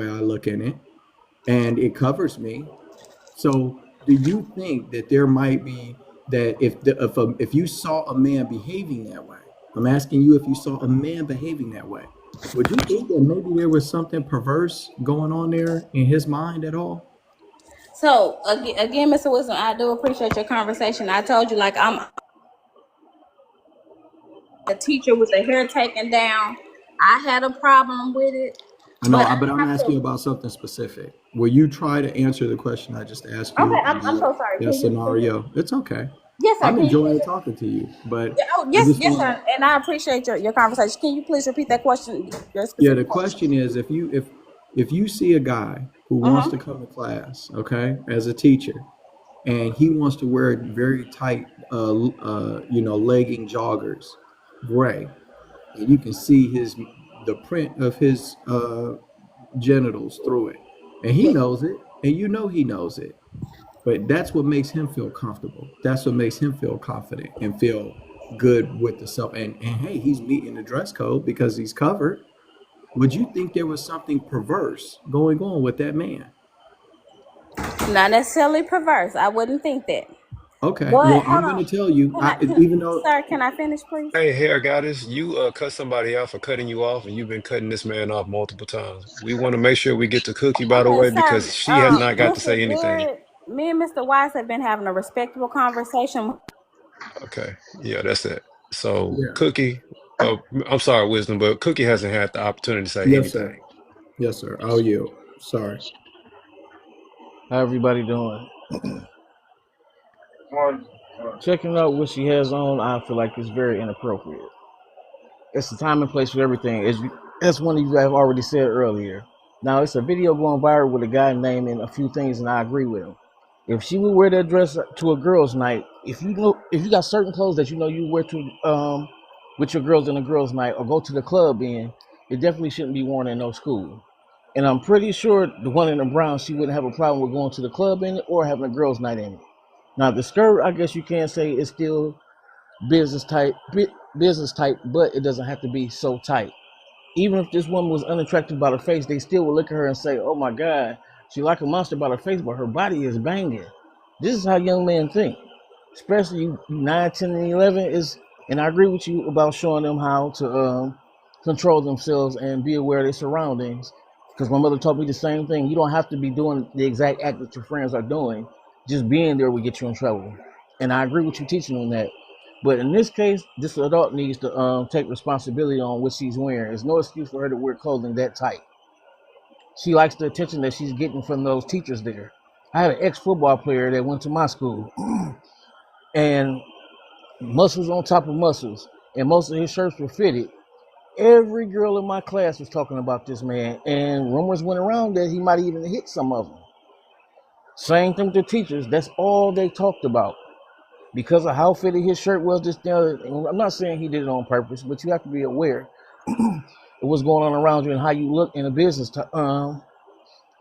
I look in it, and it covers me. So, do you think that there might be that if you saw a man behaving that way, I'm asking you if you saw a man behaving that way, would you think that maybe there was something perverse going on there in his mind at all? So again, Mr. Wisdom, I do appreciate your conversation. I told you, like, I'm a teacher with the hair taken down. I had a problem with it, I know, but I but I'm have to. asking you about something specific. Will you try to answer the question I just asked you Okay, I'm about so sorry. that scenario? It's okay. Yes, sir. I'm Can you? enjoying talking to you, but Oh, I yes, just yes, want to. sir. And I appreciate your conversation. Can you please repeat that question, your Yeah, the specific question? question is, if you see a guy who wants to come to class, okay, as a teacher, and he wants to wear very tight, legging joggers, gray, and you can see the print of his genitals through it, and he knows it, and you know he knows it, but that's what makes him feel comfortable. That's what makes him feel confident and feel good with the self. And hey, he's meeting the dress code because he's covered. Would you think there was something perverse going on with that man? Not necessarily perverse. I wouldn't think that. Okay, But well, hold I'm going on. to tell you, Can even though, sir, can I finish, please? Hey, hair goddess, you cut somebody out for cutting you off, and you've been cutting this man off multiple times. We want to make sure we get to Cookie, by the Okay, way, sir. because she has not got to Mr. say anything. Good, me and Mr. Wise have been having a respectable conversation. Okay, yeah, that's it. So, yeah, Cookie, I'm sorry, Wisdom, but Cookie hasn't had the opportunity to say yes, sir, anything. yes, sir. Oh, you, sorry. How everybody doing? One, Checking out what she has on, I feel like it's very inappropriate. It's the time and place for everything. As one of you have already said earlier. Now it's a video going viral with a guy naming a few things, and I agree with him. If she would wear that dress to a girls' night, if you got certain clothes that you know you wear to with your girls in a girls' night or go to the club in, it definitely shouldn't be worn in no school. And I'm pretty sure the one in the brown, she wouldn't have a problem with going to the club in it or having a girls' night in it. Now the skirt, I guess you can say is still business type, but it doesn't have to be so tight. Even if this woman was unattractive by her face, they still would look at her and say, "Oh my God, she like a monster by her face, but her body is banging." This is how young men think, especially you 9, 10, and 11 is. And I agree with you about showing them how to control themselves and be aware of their surroundings. Because my mother taught me the same thing. You don't have to be doing the exact act that your friends are doing. Just being there will get you in trouble. And I agree with you teaching on that. But in this case, this adult needs to take responsibility on what she's wearing. There's no excuse for her to wear clothing that tight. She likes the attention that she's getting from those teachers there. I had an ex-football player that went to my school, and muscles on top of muscles, and most of his shirts were fitted. Every girl in my class was talking about this man, and rumors went around that he might even hit some of them. Same thing with the teachers. That's all they talked about. Because of how fitted his shirt was, I'm not saying he did it on purpose, but you have to be aware of what's going on around you and how you look in a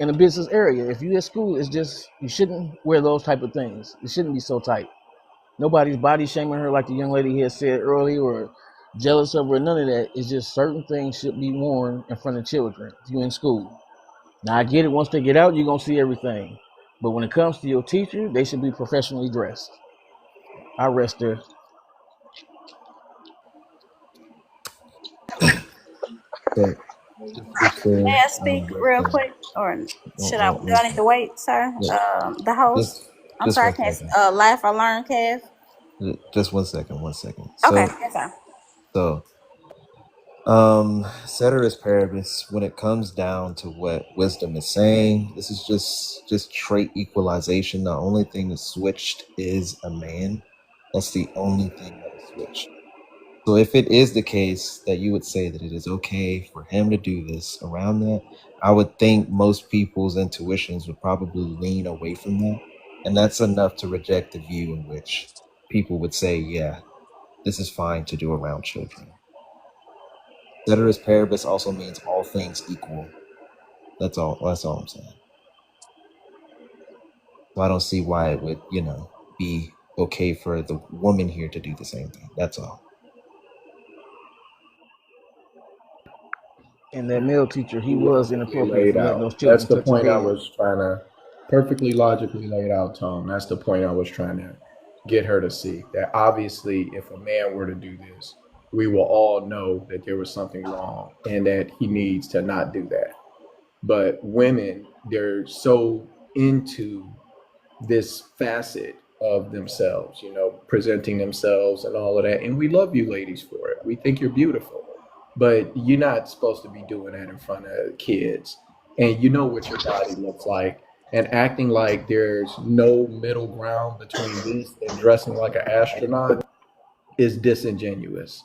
in a business area. If you at school, it's just you shouldn't wear those type of things. It shouldn't be so tight. Nobody's body shaming her like the young lady had said earlier, or jealous of her. None of that. It's just certain things should be worn in front of children if you're in school. Now I get it. Once they get out, you're gonna see everything. But when it comes to your teacher, they should be professionally dressed. I rest there. So just to be May clear, I speak real Wisdom, quick, or should I? Do I need Wisdom, to wait, sir? yeah, The host. just I'm just sorry, I one can't second, laugh or learn, Kev. just 1 second, 1 second. Okay, So yes, sir. so ceteris paribus, when it comes down to what wisdom is saying, this is just trait equalization. The only thing that switched is a man. That's the only thing that is switched. So if it is the case that you would say that it is okay for him to do this around that, I would think most people's intuitions would probably lean away from that. And that's enough to reject the view in which people would say, yeah, this is fine to do around children. Ceteris paribus also means all things equal. That's all I'm saying. So I don't see why it would, be okay for the woman here to do the same thing. That's all. And that male teacher, he was Logically inappropriate laid for letting those out. That's children the touch his point I head. was trying to perfectly logically laid out, Tom. That's the point I was trying to get her to see. That obviously, if a man were to do this, we will all know that there was something wrong and that he needs to not do that. But women, they're so into this facet of themselves, presenting themselves and all of that. And we love you ladies for it. We think you're beautiful, but you're not supposed to be doing that in front of kids. And you know what your body looks like. And acting like there's no middle ground between this and dressing like an astronaut is disingenuous.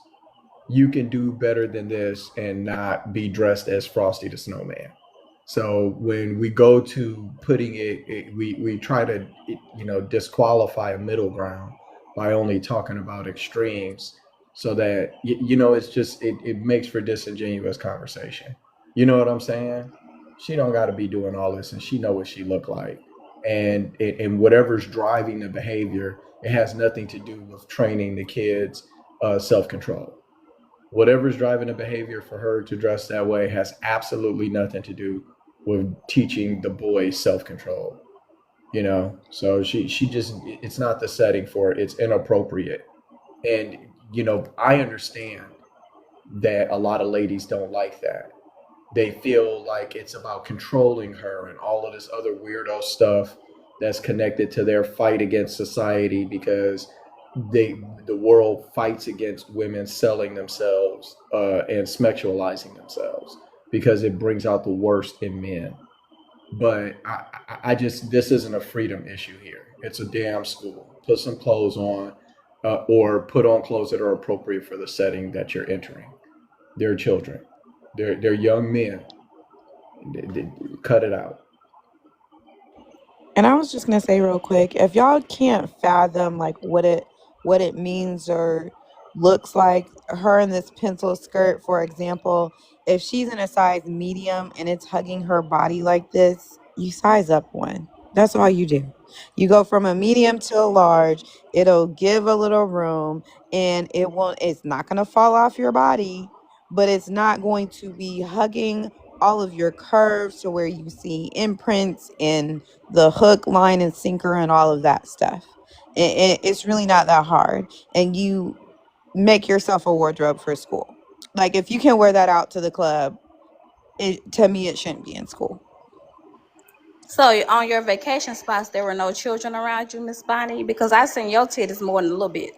You can do better than this and not be dressed as Frosty the Snowman. So when we go to putting we try to disqualify a middle ground by only talking about extremes, so that it's just it makes for disingenuous conversation. You know what I'm saying? She don't got to be doing all this, and she know what she look like, and whatever's driving the behavior, it has nothing to do with training the kids self control. Whatever's driving the behavior for her to dress that way has absolutely nothing to do with teaching the boys self-control. So she just, it's not the setting for it. It's inappropriate. And I understand that a lot of ladies don't like that. They feel like it's about controlling her and all of this other weirdo stuff that's connected to their fight against society, because the world fights against women selling themselves and sexualizing themselves, because it brings out the worst in men. But I just, this isn't a freedom issue here. It's a damn school. Put some clothes on, or put on clothes that are appropriate for the setting that you're entering. They're children. They're young men. Cut it out. And I was just gonna say real quick, if y'all can't fathom like what it means or looks like, her in this pencil skirt, for example, if she's in a size medium and it's hugging her body like this, you size up one. That's all you do. You go from a medium to a large, it'll give a little room, and it's not gonna fall off your body, but it's not going to be hugging all of your curves to where you see imprints and the hook, line, and sinker, and all of that stuff. It's really not that hard. And you make yourself a wardrobe for school. Like, if you can wear that out to the club, to me, it shouldn't be in school. So on your vacation spots, there were no children around you, Miss Bonnie, because I seen your titties more than a little bit.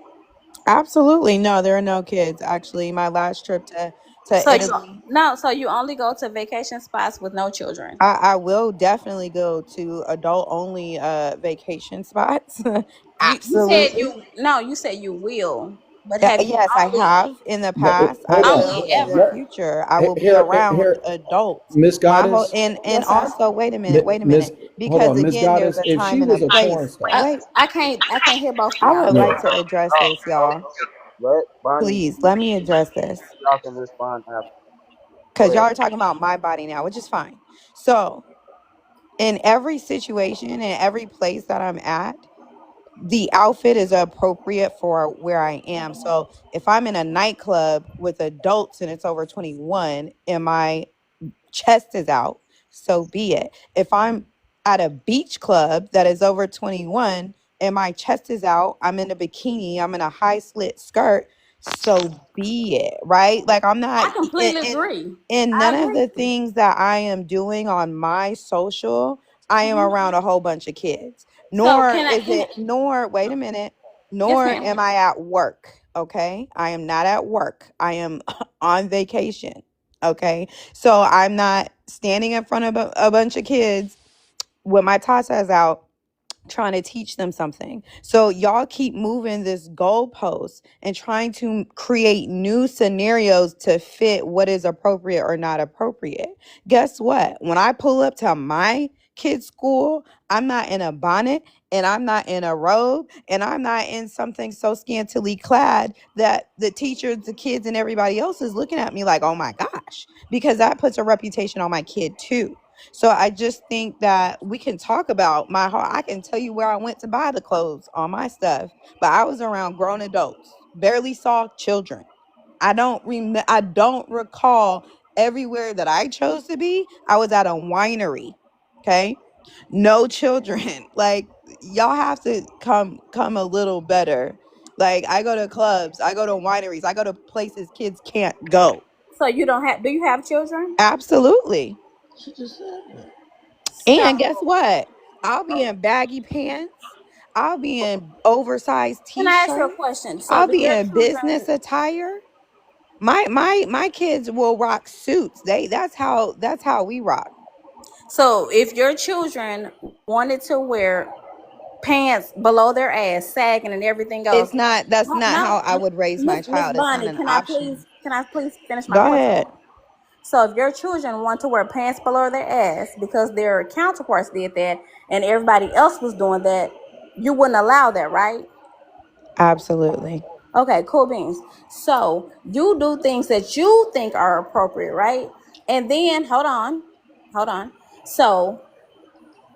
Absolutely. No, there are no kids. Actually, my last trip to So you Italy, no, so you only go to vacation spots with no children. I will definitely go to adult only vacation spots. You said Absolutely. you no, you said you will, but have you Yes, I only have in the No, past. I hold only will on. in the ever? future. I will be Here, around here, adults. Miss My whole Goddess, and Yes, sir. also wait a Miss, minute, hold because on, Miss again, there's Goddess. a If time she and a was a I, porn place. star, Wait, I can't hear both of I y'all. would no, like to address No, this, no, y'all. let Bonnie Please let speak, me address this, and y'all can respond after. Go because y'all ahead. are talking about my body now, which is fine. So in every situation, in every place that I'm at, the outfit is appropriate for where I am. So if I'm in a nightclub with adults and it's over 21, and my chest is out, so be it. If I'm at a beach club that is over 21 and my chest is out, I'm in a bikini, I'm in a high slit skirt, so be it, right? Like, I'm not I completely agree. in I none of agree. the things that I am doing on my social, I am Mhm. around a whole bunch of kids. So Nor can I? is Can I? it, nor, wait a minute, Yes, nor ma'am. am I at work. Okay. I am not at work. I am on vacation. Okay. So I'm not standing in front of a bunch of kids with my tatas out trying to teach them something. So y'all keep moving this goalpost and trying to create new scenarios to fit what is appropriate or not appropriate. Guess what? When I pull up to my kids' school, I'm not in a bonnet, and I'm not in a robe, and I'm not in something so scantily clad that the teachers, the kids, and everybody else is looking at me like, oh my gosh, because that puts a reputation on my kid too. So I just think that we can talk about my heart. I can tell you where I went to buy the clothes on my stuff, but I was around grown adults, barely saw children. I don't recall everywhere that I chose to be. I was at a winery. Okay? No children. Like, y'all have to come a little better. Like, I go to clubs, I go to wineries, I go to places kids can't go. So you don't have? Do you have children? Absolutely. She just said that. And So guess what? I'll be in baggy pants. I'll be in oversized Can I ask you a t-shirts. question? So I'll do be your in business children attire. My kids will rock suits. That's how we rock. so if your children wanted to wear pants below their ass, sagging and everything else, That's no, not no, how I would raise my Miss child. It's not Bonnie, an option. can I please finish my Go question? ahead. So if your children want to wear pants below their ass because their counterparts did that and everybody else was doing that, you wouldn't allow that, right? Absolutely. Okay, cool beans. So you do things that you think are appropriate, right? And then hold on. So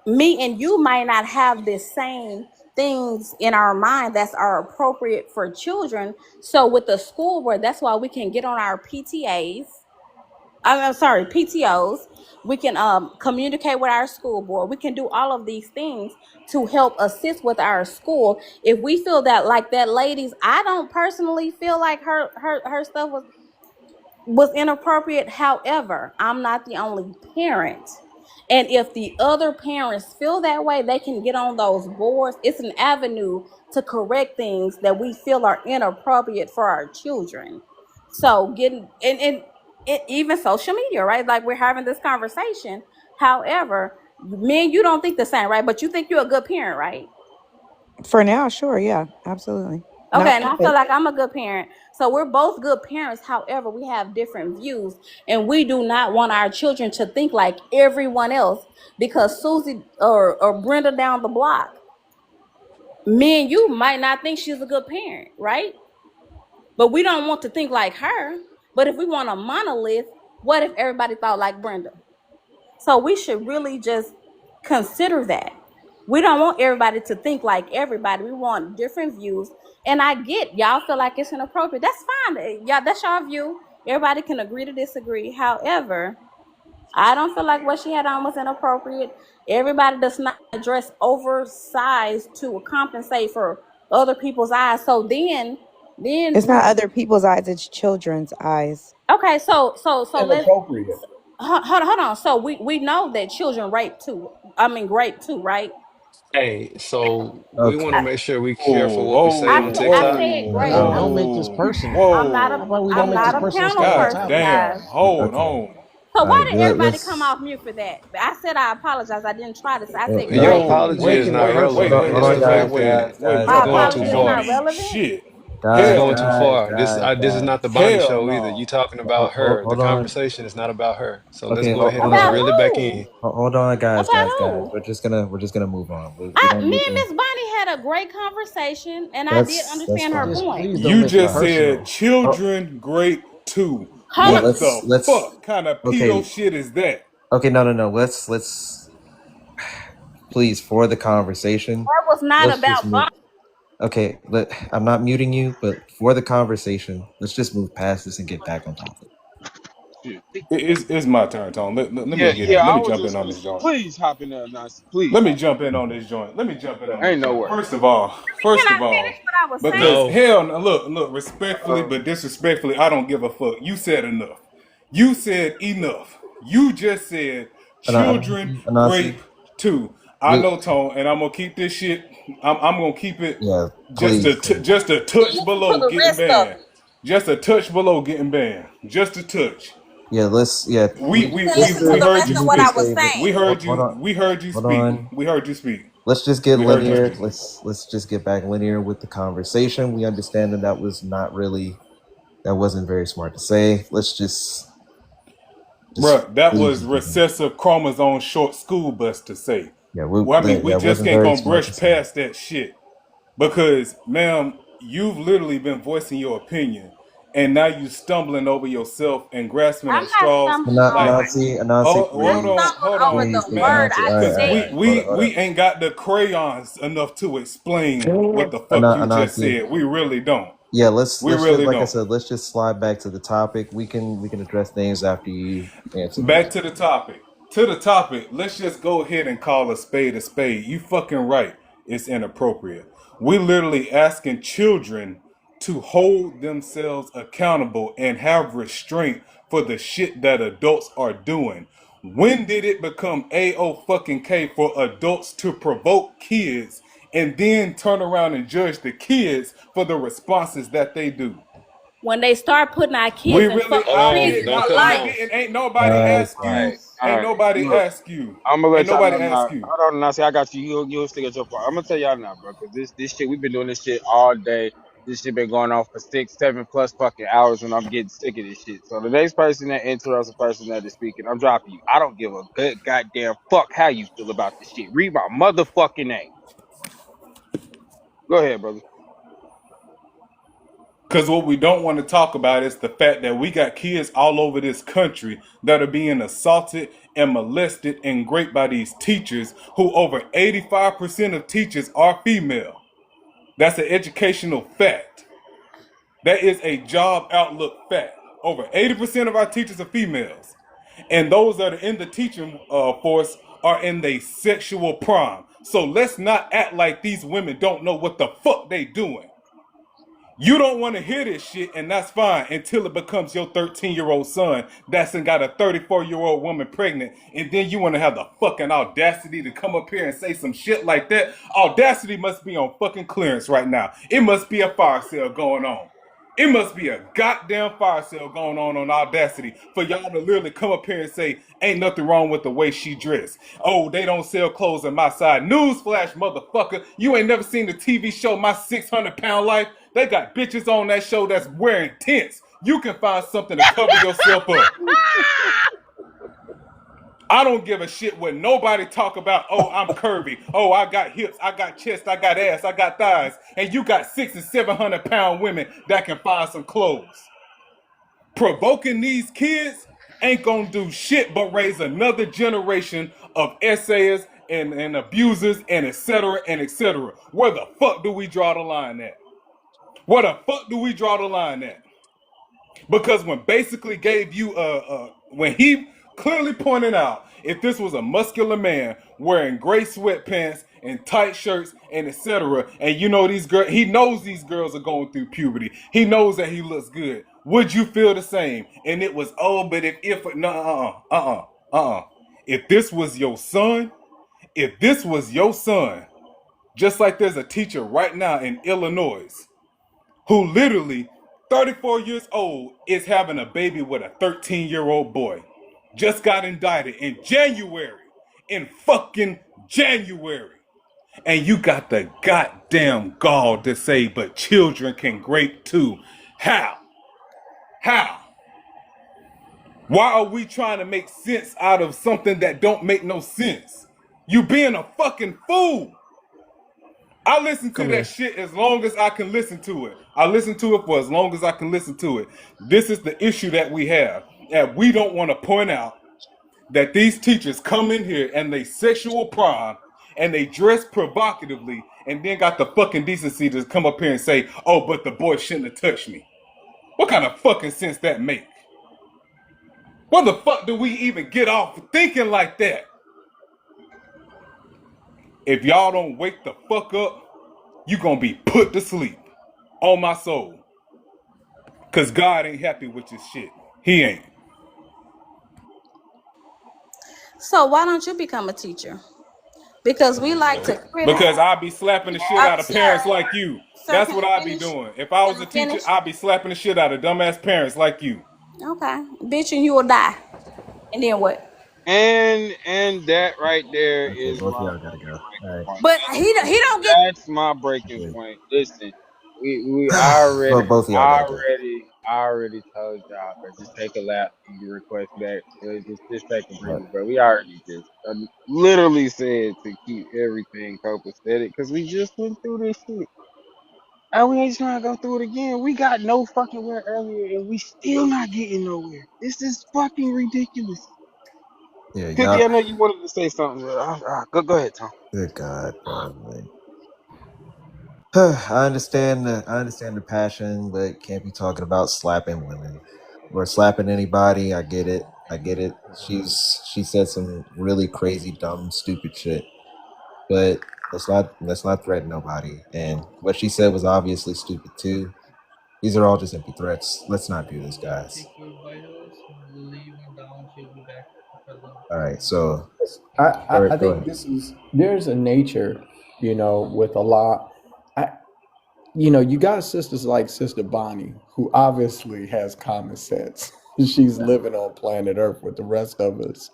me and you might not have the same things in our mind that's are appropriate for children. So with the school board, that's why we can get on our PTAs. I'm sorry, PTOs. We can communicate with our school board. We can do all of these things to help assist with our school. If we feel that, like that lady's, I don't personally feel like her stuff was inappropriate. However, I'm not the only parent. And if the other parents feel that way, they can get on those boards. It's an avenue to correct things that we feel are inappropriate for our children. So getting and even social media, right? Like we're having this conversation. However, me and you don't think the same, right? But you think you're a good parent, right? For now, sure, yeah, absolutely. Okay, Not and I feel perfect. like I'm a good parent. So we're both good parents. However, we have different views, and we do not want our children to think like everyone else because Susie or Brenda down the block, me and you might not think she's a good parent, right? But we don't want to think like her. But if we want a monolith, what if everybody thought like Brenda? So we should really just consider that. We don't want everybody to think like everybody. We want different views. And I get y'all feel like it's inappropriate. That's fine. Yeah, that's your view. Everybody can agree to disagree. However, I don't feel like what she had on was inappropriate. Everybody does not dress oversized to compensate for other people's eyes. So then It's not other people's eyes, it's children's eyes. okay, so let's Inappropriate. hold on. So we know that children rape too. I mean, rape too, right? Hey, so we want to Okay. make sure we careful Whoa, what we say on I TikTok. said whoa, rape. Don't make this whoa, personal. I'm whoa. How about we don't I'm make this not a personal? Stay panel on the God person, topic. damn. guys. Hold Okay. on. So All why right. did everybody come Let's. off mute for that? I said I apologize. I didn't try to say. I said No. Your rape. Whoa, apology is wait, Making it not wait, personal. wait, Hold on. relevant. wait, Hold It's on, the wait, wait, fact guys. wait, that wait. it's My going Hold too apology is on. far. not relevant. Shit. It's Guys. Hell going too no. far. This Guys. is not the Bonnie Hell show either. You no. talking about her. The Hold on. conversation is not about her. So let's Okay. go ahead and Hold just About on. reel it back who? in. Hold on, guys. About Guys. who? We're just gonna move on. We don't Me need and to. Miss Bonnie had a great conversation, and I did That's understand her fine. Just point. please don't You make it just All right. said personal. Oh, children great too. Hold yeah. on. What Let's. the Let's. fuck kind of pedo Okay. shit is that? Okay. No. No. No. Let's. Please, for the conversation, That was not let's just about move. Bonnie. Okay. I'm not muting you, but for the conversation, let's just move past this and get back on topic. Shit. It's my turn, Tone. Let me Yeah, get yeah. in. Let I me was jump just in on gonna this say, joint. please hop in there, Nancy. Please Let me hop in jump in on Okay. this joint. Let me jump in on there. this Ain't no joint. way. First Can of I finish all, what I was because saying? No. hell, no, look, respectfully but disrespectfully, I don't give a fuck. You said enough. You said enough. You just said children Anansi, rape too. I we, know, Tone, and I'm gonna keep this shit. I'm gonna keep it yeah, please, please. just a And touch listen to below the getting rest of banned. it. Just a touch below getting banned. Just a touch. Yeah, We we Then we listen to we let, the heard rest you of me what I just speak. was say that. We saying. heard Hold you. on, We heard you hold speak. on. We heard you speak. Let's just get We heard you linear. speak. Let's just get back linear with the conversation. We understand that that wasn't very smart to say. Let's just Bruh, that please was just keep going. recessive chromosome short school bus to say. Yeah, Well, I mean, we that just wasn't can't very gonna smart to brush say. past that shit because, ma'am, you've literally been voicing your opinion, and now you stumbling over yourself and grasping I'm at not straws. stumbling over Like, Anansi, I please, hold stumbled over on, please, the ma'am, word Anansi. I All right, because all right. said. Hold on. we ain't got the crayons enough to explain what the fuck you just Anansi. said. We really don't. Yeah, We let's just really like I don't. said, let's just slide back to the topic. We can address things after you answer Back those. to the topic. To the topic. Let's just go ahead and call a spade a spade. You fucking right. It's inappropriate. We literally asking children to hold themselves accountable and have restraint for the shit that adults are doing. When did it become A-O-fucking-K for adults to provoke kids and then turn around and judge the kids for the responses that they do? When they start putting our We kids in really, fucking Hold I on, did prison don't for not, cut him I off. life. didn't, ain't nobody ask All right, you, all ain't right. nobody Look, ask you, I'm gonna ain't let y'all nobody know ask now. you. Hold on, now. See, I got you. You'll stick at your part. I'm gonna tell y'all now, bro, because this shit we've been doing this shit all day. This shit been going on for 6, 7+ fucking hours, and I'm getting sick of this shit. So the next person that interrupts the person that is speaking, I'm dropping you. I don't give a good goddamn fuck how you feel about this shit. Read my motherfucking name. Go ahead, brother. Because what we don't want to talk about is the fact that we got kids all over this country that are being assaulted and molested and raped by these teachers, who over 85% of teachers are female. That's an educational fact. That is a job outlook fact. Over 80% of our teachers are females. And those that are in the teaching force are in their sexual prime. So let's not act like these women don't know what the fuck they doing. You don't want to hear this shit, and that's fine until it becomes your 13-year-old son that's got a 34-year-old woman pregnant, and then you want to have the fucking audacity to come up here and say some shit like that. Audacity must be on fucking clearance right now. It must be a fire sale going on. It must be a goddamn fire sale going on Audacity for y'all to literally come up here and say, ain't nothing wrong with the way she dressed. Oh, they don't sell clothes on my side. Newsflash, motherfucker. You ain't never seen the TV show My 600-Pound Life? They got bitches on that show that's wearing tents. You can find something to cover yourself up. I don't give a shit what nobody talk about. Oh, I'm curvy. Oh, I got hips. I got chest. I got ass. I got thighs. And you got 600 and 700 pound women that can find some clothes. Provoking these kids ain't gonna do shit but raise another generation of essayers and abusers and etc. and etc. Where the fuck do we draw the line at? Where the fuck do we draw the line at? Because when basically gave you when he clearly pointed out if this was a muscular man wearing gray sweatpants and tight shirts and etc. and you know these girls, he knows these girls are going through puberty. He knows that he looks good. Would you feel the same? And it was, oh, but if no, if this was your son, if this was your son, just like there's a teacher right now in Illinois who literally 34 years old is having a baby with a 13-year-old boy. Just got indicted in January. In fucking January. And you got the goddamn gall to say, but children can grape too. How? How? Why are we trying to make sense out of something that don't make no sense? You being a fucking fool. I listen to Come that here. shit as long as I can listen to it. I listen to it for as long as I can listen to it. This is the issue that we have. And we don't want to point out that these teachers come in here and they sexual prime and they dress provocatively and then got the fucking decency to come up here and say, oh, but the boy shouldn't have touched me. What kind of fucking sense that make? Where the fuck do we even get off thinking like that? If y'all don't wake the fuck up, you gonna be put to sleep. On my soul. Cause God ain't happy with this shit. He ain't. So why don't you become a teacher? Because we like to Because criticize. I be slapping the shit out of parents Sir, like you. sir, That's can what I I be finish? doing. If I Can was I a teacher, finish? I'd be slapping the shit out of dumbass parents like you. Okay, bitch, and you will die. And then what? And that right there Okay, is both of my y'all gotta fucking go. All breaking right. point. But he don't get. That's my breaking Good. point. Listen, we already Well, both of y'all gotta go. I already told y'all, but just take a lap and your request back. Just take a All right. breather, bro. We already just literally said to keep everything copacetic because we just went through this shit. And we ain't trying to go through it again. We got no fucking where earlier and we still not getting nowhere. This is fucking ridiculous. Yeah, Cookie, y'all. I know you wanted to say something. Go ahead, Tom. Good God, bro. Like, I understand the passion, but can't be talking about slapping women or slapping anybody. I get it. I get it. She said some really crazy, dumb, stupid shit. But let's not threaten nobody. And what she said was obviously stupid too. These are all just empty threats. Let's not do this, guys. All right, so I go think ahead. this is there's a nature, with a lot. I, you got sisters like Sister Bonnie, who obviously has common sense. She's living on planet Earth with the rest of us.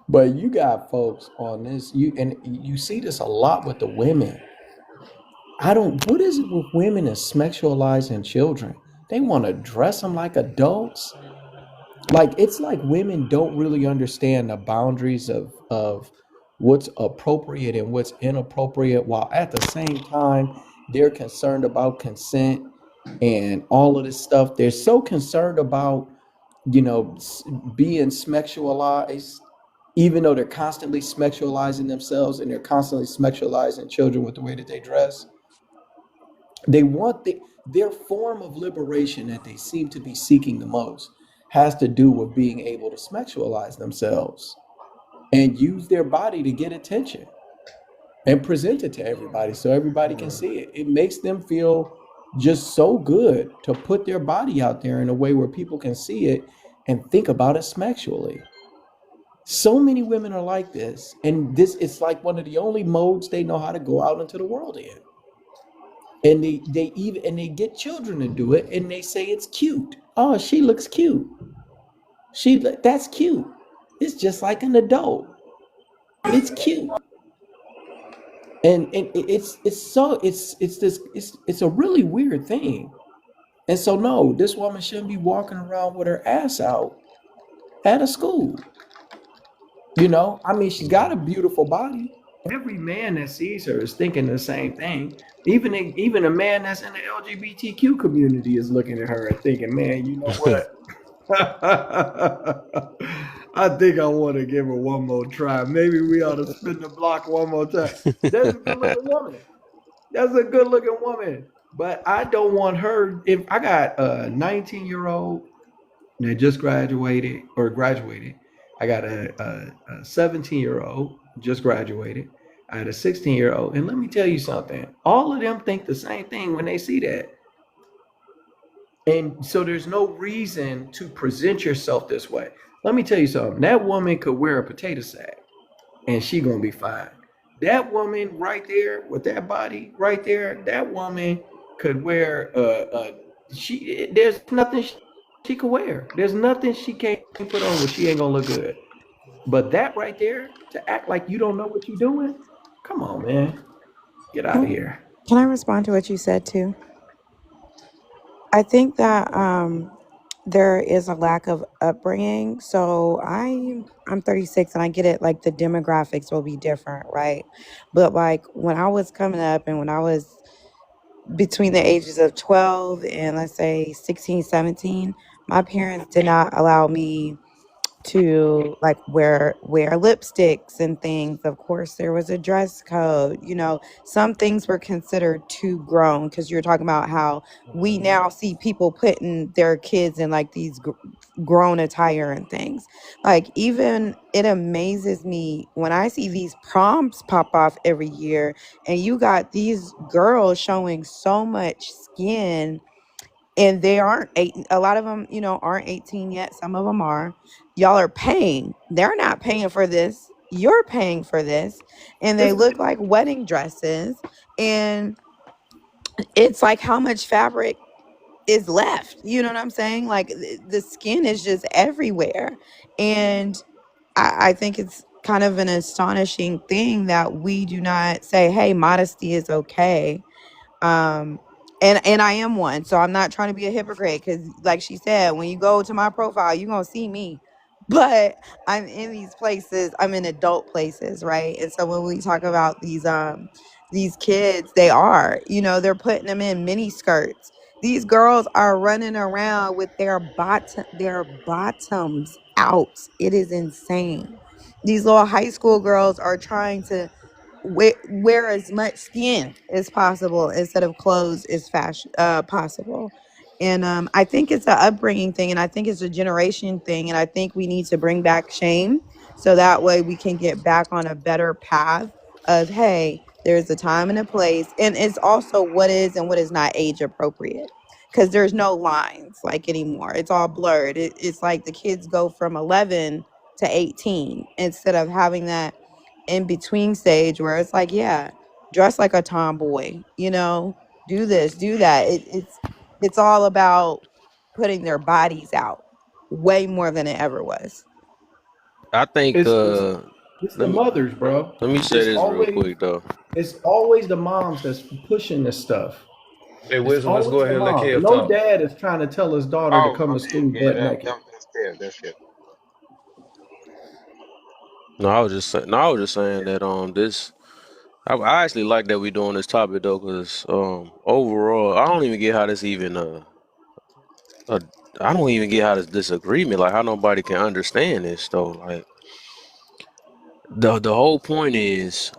But you got folks on this, and you see this a lot with the women. What is it with women and sexualizing children? They want to dress them like adults. Like it's like women don't really understand the boundaries of what's appropriate and what's inappropriate, while at the same time they're concerned about consent and all of this stuff. They're so concerned about being sexualized, even though they're constantly sexualizing themselves and they're constantly sexualizing children with the way that they dress. They want their form of liberation that they seem to be seeking the most has to do with being able to sexualize themselves and use their body to get attention and present it to everybody so everybody can see it. It makes them feel just so good to put their body out there in a way where people can see it and think about it sexually. So many women are like this, and this it's like one of the only modes they know how to go out into the world in. And they get children to do it, and they say it's cute. Oh, she looks cute. That's cute. It's just like an adult. It's cute. And it's a really weird thing. And so no, this woman shouldn't be walking around with her ass out at a school. I mean, she's got a beautiful body. Every man that sees her is thinking the same thing. Even a man that's in the LGBTQ community is looking at her and thinking, "Man, you know what? I think I want to give her one more try. Maybe we ought to spin the block one more time." That's a good looking woman. That's a good looking woman. But I don't want her. If I got a 19-year-old that just graduated. I got a 17-year-old just graduated. I had a 16-year-old. And let me tell you something. All of them think the same thing when they see that. And so there's no reason to present yourself this way. Let me tell you something. That woman could wear a potato sack and she gonna be fine. That woman right there with that body right there, that woman could wear she there's nothing she could wear. There's nothing she can't put on where she ain't gonna look good. But that right there, to act like you don't know what you're doing, come on, man. Get out of Can, here. can I respond to what you said too? I think that there is a lack of upbringing. So I'm 36 and I get it, like the demographics will be different, right? But like when I was coming up and when I was between the ages of 12 and let's say 16, 17, my parents did not allow me to like wear lipsticks and things. Of course there was a dress code. Some things were considered too grown, because you're talking about how we now see people putting their kids in like these grown attire and things. Like, even it amazes me when I see these prompts pop off every year, and you got these girls showing so much skin, and they aren't eight. A lot of them, aren't 18 yet. Some of them are. Y'all are paying. They're not paying for this. You're paying for this. And they It's look like wedding dresses. And it's like, how much fabric is left? You know what I'm saying? Like, the skin is just everywhere. And I think it's kind of an astonishing thing that we do not say, hey, modesty is okay. Um and I am one, so I'm not trying to be a hypocrite, because like she said, when you go to my profile, you're gonna see me. But I'm in these places, I'm in adult places, right? And so when we talk about these kids, they're putting them in mini skirts. These girls are running around with their bottoms out. It is insane. These little high school girls are trying to wear as much skin as possible instead of clothes as fashion possible. And I think it's an upbringing thing, and I think it's a generation thing, and I think we need to bring back shame, so that way we can get back on a better path of, hey, there's a time and a place, and it's also what is and what is not age appropriate. because there's no lines like anymore. It's all blurred. It's like the kids go from 11 to 18 instead of having that in between stage where it's like, yeah, dress like a tomboy, do this, do that. It's all about putting their bodies out way more than it ever was. I think It's the let me mothers, bro. let me say It's this real always quick though. it's always the moms that's pushing this stuff. Hey, It's Wisdom, let's go always the ahead and let mom. Kev No talk. dad is trying to tell his daughter to Oh, come my to bad. school Yeah, butt naked. that's fair. That's fair. No, I was just saying that this I actually like that we're doing this topic though, because overall I don't even get how this even uh I don't even get how this disagreement, like how nobody can understand this though. Like the whole point is,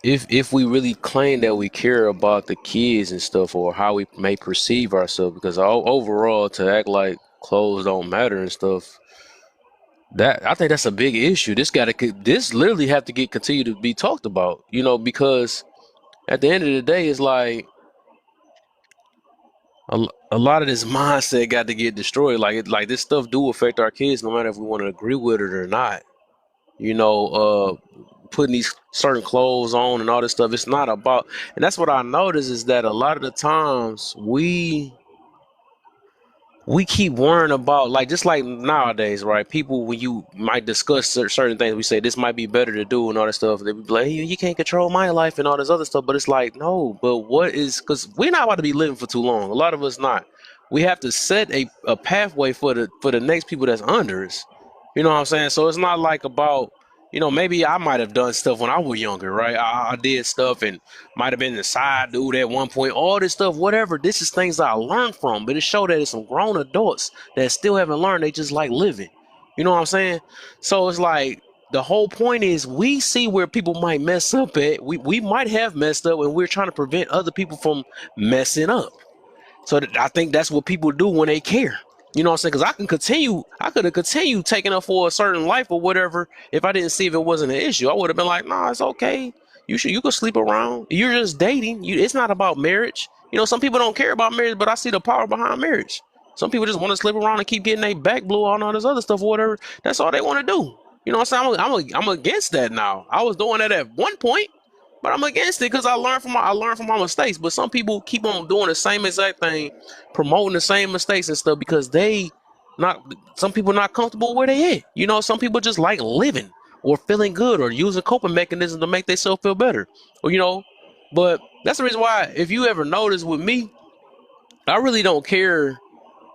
if we really claim that we care about the kids and stuff, or how we may perceive ourselves, because overall to act like clothes don't matter and stuff, that I think that's a big issue. This literally have to get continue to be talked about, because at the end of the day, it's like a lot of this mindset got to get destroyed. Like this stuff do affect our kids, no matter if we want to agree with it or not. Putting these certain clothes on and all this stuff. It's not about, and that's what I notice is that a lot of the times we keep worrying about, like, just like nowadays, right? People, when you might discuss certain things, we say this might be better to do and all that stuff. They be like, hey, you can't control my life and all this other stuff. But it's like, no, but because we're not about to be living for too long. A lot of us not. We have to set a pathway for the next people that's under us. You know what I'm saying? So it's not like about, maybe I might have done stuff when I was younger, right? I did stuff and might have been the side dude at one point, all this stuff, whatever. This is things I learned from, but it showed that it's some grown adults that still haven't learned. They just like living. You know what I'm saying? So it's like the whole point is we see where people might mess up at. We might have messed up, and we're trying to prevent other people from messing up. So I think that's what people do when they care. You know what I'm saying? Because I could have continued taking up for a certain life or whatever if I didn't see if it wasn't an issue. I would have been like, nah, it's okay. You could sleep around. You're just dating. It's not about marriage. Some people don't care about marriage, but I see the power behind marriage. Some people just want to sleep around and keep getting their back blew on all this other stuff or whatever. That's all they want to do. You know what I'm saying? I'm against that now. I was doing that at one point, but I'm against it because I learned from my mistakes. But some people keep on doing the same exact thing, promoting the same mistakes and stuff because not some people not comfortable where they at. Some people just like living or feeling good or using coping mechanisms to make themselves feel better. But that's the reason why, if you ever notice with me, I really don't care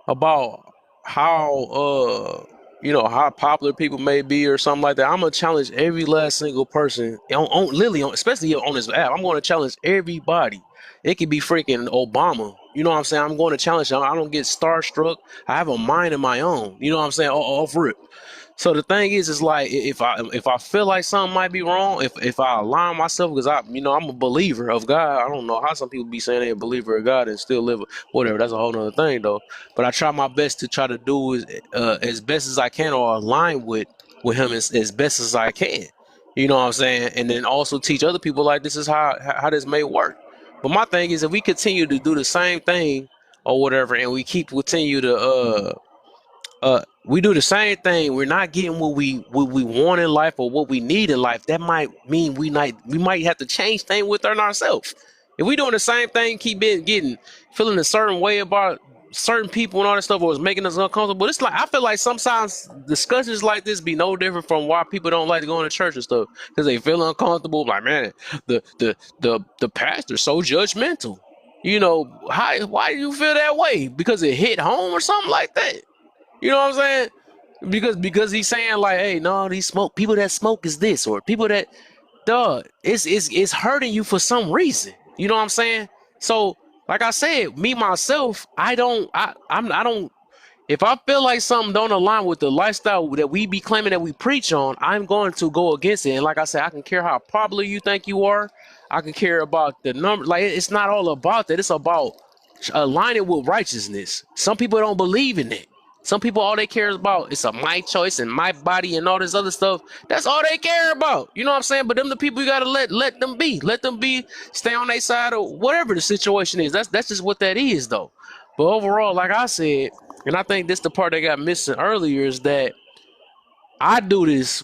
about how how popular people may be or something like that. I'm gonna challenge every last single person literally especially on this app. I'm gonna challenge everybody. It could be freaking Obama. You know what I'm saying? I'm going to challenge them. I don't get starstruck. I have a mind of my own. You know what I'm saying? Off rip. So the thing is like if I feel like something might be wrong, if I align myself, because I'm a believer of God. I don't know how some people be saying they're a believer of God and still live whatever. That's a whole nother thing though. But I try my best to try to do as best as I can, or align with him as best as I can. You know what I'm saying? And then also teach other people like this is how this may work. But my thing is, if we continue to do the same thing or whatever, and we continue to we do the same thing. We're not getting what we want in life or what we need in life. That might mean we might have to change things within ourselves. If we doing the same thing, keep getting feeling a certain way about certain people and all that stuff, or it's making us uncomfortable. It's like I feel like sometimes discussions like this be no different from why people don't like to go into church and stuff, because they feel uncomfortable. Like, man, the pastor's so judgmental. Why do you feel that way? Because it hit home or something like that. You know what I'm saying? Because he's saying like, hey, no, these people that smoke is this, or people that, dog, it's hurting you for some reason. You know what I'm saying? So, like I said, me myself, I don't. If I feel like something don't align with the lifestyle that we be claiming that we preach on, I'm going to go against it. And like I said, I can care how popular you think you are. I can care about the number. Like, it's not all about that. It's about aligning with righteousness. Some people don't believe in it. Some people, all they care about is my choice and my body and all this other stuff. That's all they care about. You know what I'm saying? But them the people you gotta let them be. Let them be, stay on their side or whatever the situation is. That's just what that is though. But overall, like I said, and I think this the part that got missing earlier is that I do this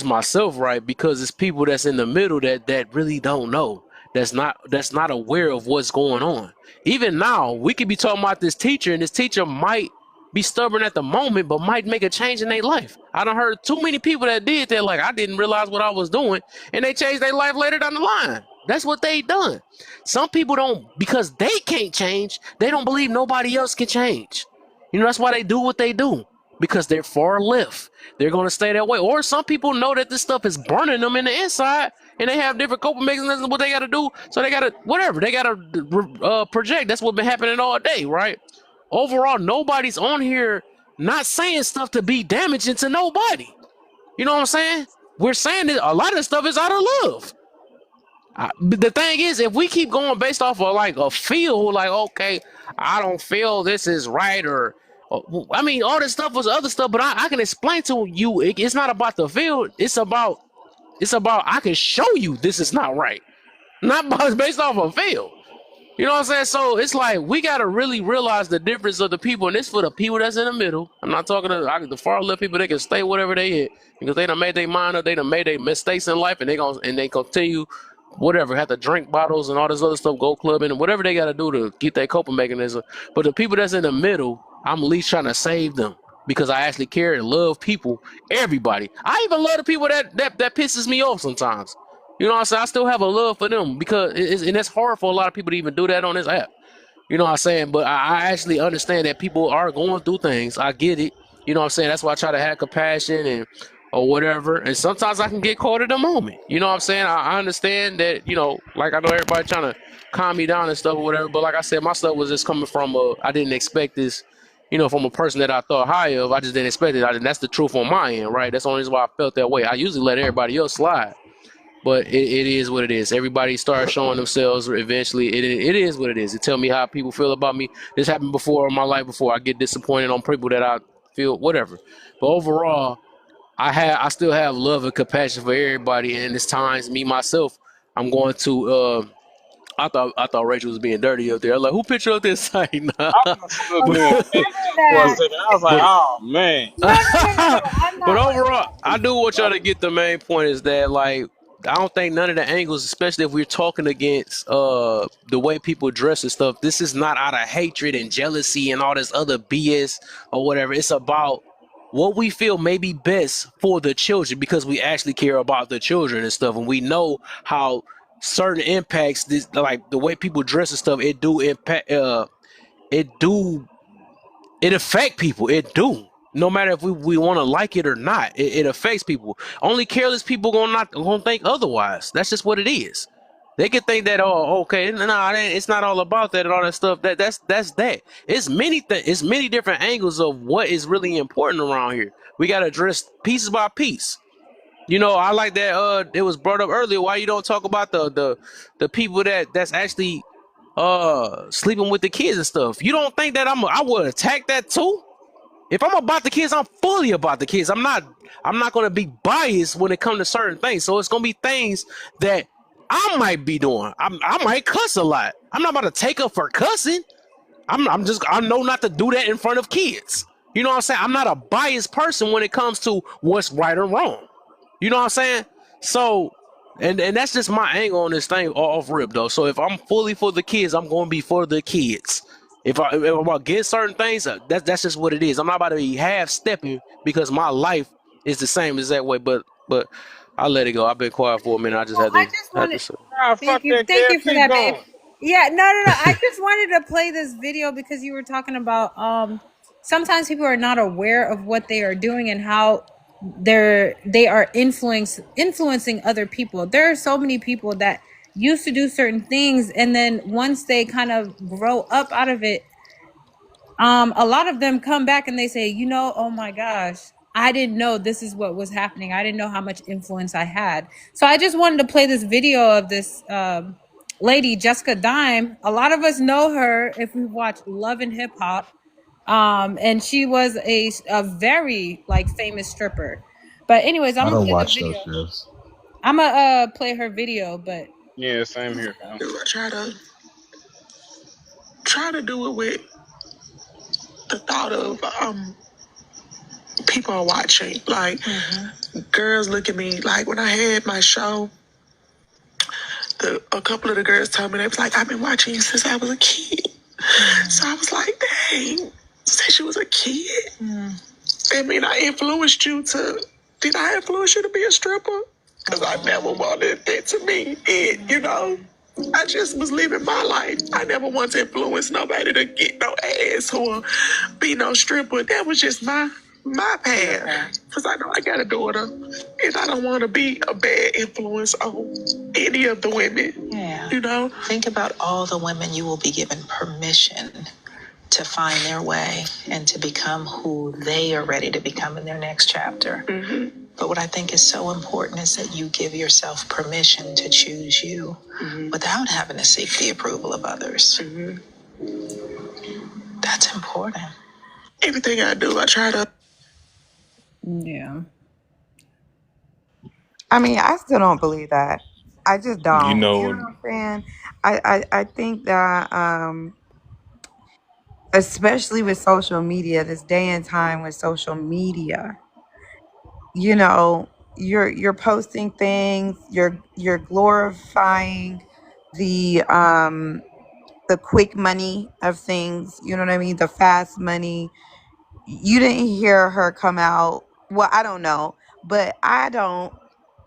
myself, right? Because it's people that's in the middle that really don't know. That's not aware of what's going on. Even now, we could be talking about this teacher, and this teacher might be stubborn at the moment, but might make a change in their life. I done heard too many people that did that, like I didn't realize what I was doing, and they changed their life later down the line. That's what they done. Some people don't because they can't change, they don't believe nobody else can change. You know, that's why they do what they do. Because they're far left. They're gonna stay that way. Or some people know that this stuff is burning them in the inside, and they have different coping mechanisms. What they gotta do, so they gotta whatever they gotta project. That's what been happening all day, right? Overall, nobody's on here not saying stuff to be damaging to nobody. You know what I'm saying? We're saying that a lot of stuff is out of love. But the thing is, if we keep going based off of like a feel, like okay, I don't feel this is right, or I mean, all this stuff was other stuff, but I can explain to you. It's not about the feel. It's about I can show you this is not right, not based off of feel. You know what I'm saying? So it's like we gotta really realize the difference of the people, and this for the people that's in the middle. I'm not talking to the far left people. They can stay whatever they hit because they done made their mind up. They done made their mistakes in life, and they continue whatever. Have to drink bottles and all this other stuff, go clubbing and whatever they gotta do to get their coping mechanism. But the people that's in the middle, I'm at least trying to save them because I actually care and love people, everybody. I even love the people that pisses me off sometimes. You know what I'm saying? I still have a love for them because and it's hard for a lot of people to even do that on this app. You know what I'm saying? But I actually understand that people are going through things. I get it. You know what I'm saying? That's why I try to have compassion and or whatever. And sometimes I can get caught in the moment. You know what I'm saying? I understand that, you know, like I know everybody trying to calm me down and stuff or whatever. But like I said, my stuff was just coming from I didn't expect this, you know, from a person that I thought high of. I just didn't expect it. That's the truth on my end, right? That's the only reason why I felt that way. I usually let everybody else slide. But it is what it is. Everybody starts showing themselves eventually. It is what it is. It tell me how people feel about me. This happened before in my life before. I get disappointed on people that I feel whatever. But overall, I still have love and compassion for everybody. And it's times me myself, I'm going to I thought Rachel was being dirty up there. I'm like, who picture up this site? Nah. I thought she was Oh being no, petty never for a that. second. I was like, but oh man. No, no, no, no, no. I'm but not like overall, that. I do want y'all to get the main point is that like I don't think none of the angles, especially if we're talking against the way people dress and stuff, this is not out of hatred and jealousy and all this other BS or whatever. It's about what we feel may be best for the children because we actually care about the children and stuff, and we know how certain impacts this like the way people dress and stuff it do impact it do it affect people. It do. No matter if we want to like it or not, it affects people. Only careless people gonna think otherwise. That's just what it is. They could think that okay, no, it's not all about that and all that stuff. That's that. It's many different angles of what is really important around here. We gotta address pieces by piece. You know, I like that. It was brought up earlier. Why you don't talk about the people that's actually sleeping with the kids and stuff? You don't think that I would attack that too? If I'm about the kids, I'm fully about the kids. I'm not gonna be biased when it comes to certain things. So it's gonna be things that I might be doing. I might cuss a lot. I'm not about to take up for cussing. I know not to do that in front of kids. You know what I'm saying? I'm not a biased person when it comes to what's right or wrong. You know what I'm saying? So, and that's just my angle on this thing off rip though. So if I'm fully for the kids, I'm going to be for the kids. If I'm against certain things, that's just what it is. I'm not about to be half stepping because my life is the same as that way. But I'll let it go. I've been quiet for a minute. I just Well, I just had to wanted. say. Ah, fuck that, Thank Kev. you for Keep that, babe. going. Yeah, no, no, no. I just wanted to play this video because you were talking about sometimes people are not aware of what they are doing and how they are influencing other people. There are so many people that used to do certain things and then once they kind of grow up out of it, a lot of them come back and they say, you know, oh my gosh, I didn't know this is what was happening. I didn't know how much influence I had. So I just wanted to play this video of this lady, Jessica Dime. A lot of us know her if we watch Love and Hip Hop. And she was a very like famous stripper. But anyways, I'm I gonna don't play the watch those video. shows. I'm gonna play her video, but Yeah, same here, fam. try to do it with. the thought of people are watching. Like girls look at me. Like when I had my show, a couple of the girls told me, they was like, I've been watching you since I was a kid. So I was like, dang, since you was a kid. I mean, I influenced you to. Did I influence you to be a stripper? Because I never wanted it to be it, you know? I just was living my life. I never wanted to influence nobody to get no ass or be no stripper. That was just my path. Because I know I got a daughter, and I don't want to be a bad influence on any of the women. Yeah. You know? Think about all the women you will be given permission to find their way and to become who they are ready to become in their next chapter. But what I think is so important is that you give yourself permission to choose you without having to seek the approval of others. That's important. Everything I do, I try to. Yeah. I mean, I still don't believe that. I just You don't. You know know, what I'm saying? I think that especially with social media, this day and time with social media, you know, you're posting things, you're glorifying the quick money of things, you know what I mean? The fast money. You didn't hear her come out. Well, I don't know, but I don't,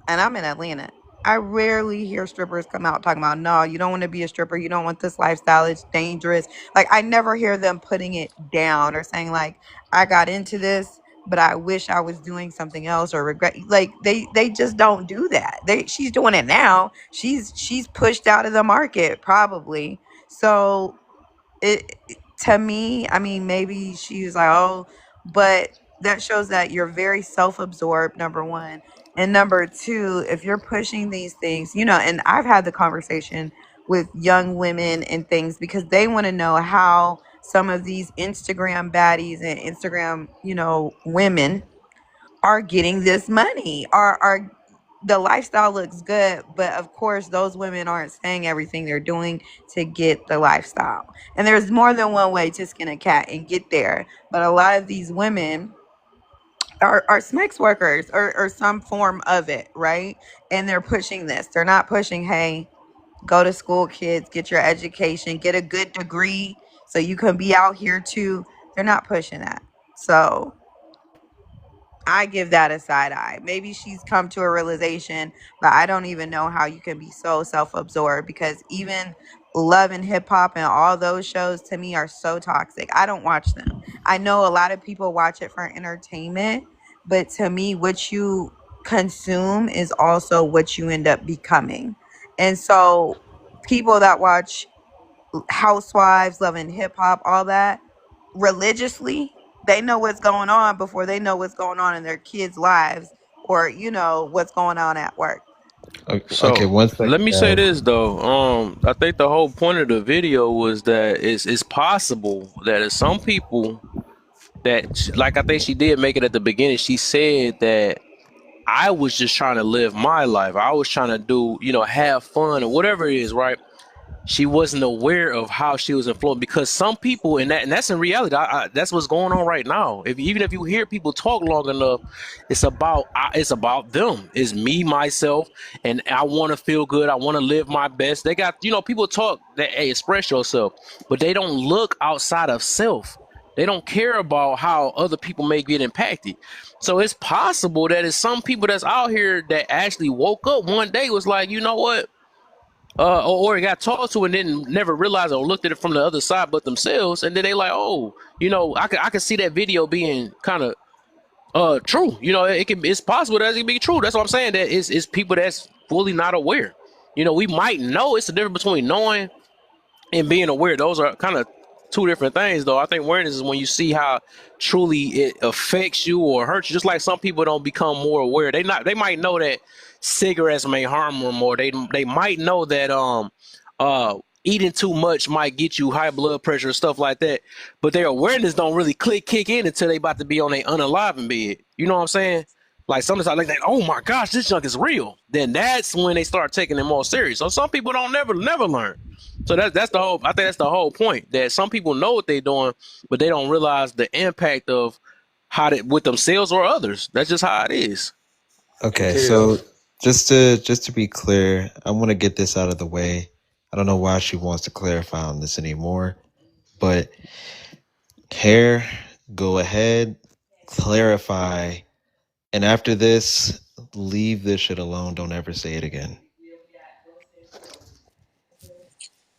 and I'm in Atlanta. I rarely hear strippers come out talking about, no, you don't want to be a stripper. You don't want this lifestyle. It's dangerous. Like, I never hear them putting it down or saying, like, I got into this, but I wish I was doing something else or regret. Like, they just don't do that. She's doing it now. She's pushed out of the market, probably. So to me, I mean, maybe she was like, oh, but that shows that you're very self-absorbed, number one. And number two, if you're pushing these things, you know, and I've had the conversation with young women and things because they want to know how some of these Instagram baddies and Instagram, you know, women are getting this money. Are the lifestyle looks good, but of course those women aren't saying everything they're doing to get the lifestyle. And there's more than one way to skin a cat and get there. But a lot of these women are sex workers or some form of it, right? And they're pushing this. They're not pushing, hey, go to school, kids, get your education, get a good degree so you can be out here too. They're not pushing that. So I give that a side eye. Maybe she's come to a realization, but I don't even know how you can be so self-absorbed because even Love and Hip Hop and all those shows to me are so toxic. I don't watch them. I know a lot of people watch it for entertainment, but to me, what you consume is also what you end up becoming. And so people that watch Housewives, Love and Hip Hop, all that religiously, they know what's going on before they know what's going on in their kids' lives or, you know, what's going on at work. Okay, So one let second, me say guys. this though. I think the whole point of the video was that it's possible that if some people like I think she did make it at the beginning. She said that I was just trying to live my life. I was trying to do, have fun or whatever it is, right? She wasn't aware of how she was influenced because some people, and that's in reality, that's what's going on right now. Even if you hear people talk long enough, it's about them. It's me, myself, and I want to feel good. I want to live my best. They got, people talk that, hey, express yourself, but they don't look outside of self. They don't care about how other people may get impacted. So it's possible that it's some people that's out here that actually woke up one day was like, you know what? Or it got talked to and then never realized or looked at it from the other side but themselves, and then they like, oh, I could see that video being kind of true. It's possible that it can be true. That's what I'm saying. That it's people that's fully not aware. We might know it's the difference between knowing and being aware. Those are kind of two different things, though. I think awareness is when you see how truly it affects you or hurts you. Just like some people don't become more aware. They might know that cigarettes may harm them, or they might know that eating too much might get you high blood pressure and stuff like that. But their awareness don't really kick in until they about to be on a unaliving bed. You know what I'm saying? Like sometimes I like, oh my gosh, this junk is real. Then that's when they start taking it more serious. So some people don't never learn. So that's the whole. I think that's the whole point. That some people know what they're doing, but they don't realize the impact of how they with themselves or others. That's just how it is. And Okay, Kev, so just to be clear, I want to get this out of the way. I don't know why she wants to clarify on this anymore, but Hair, go ahead, clarify, and after this, leave this shit alone. Don't ever say it again.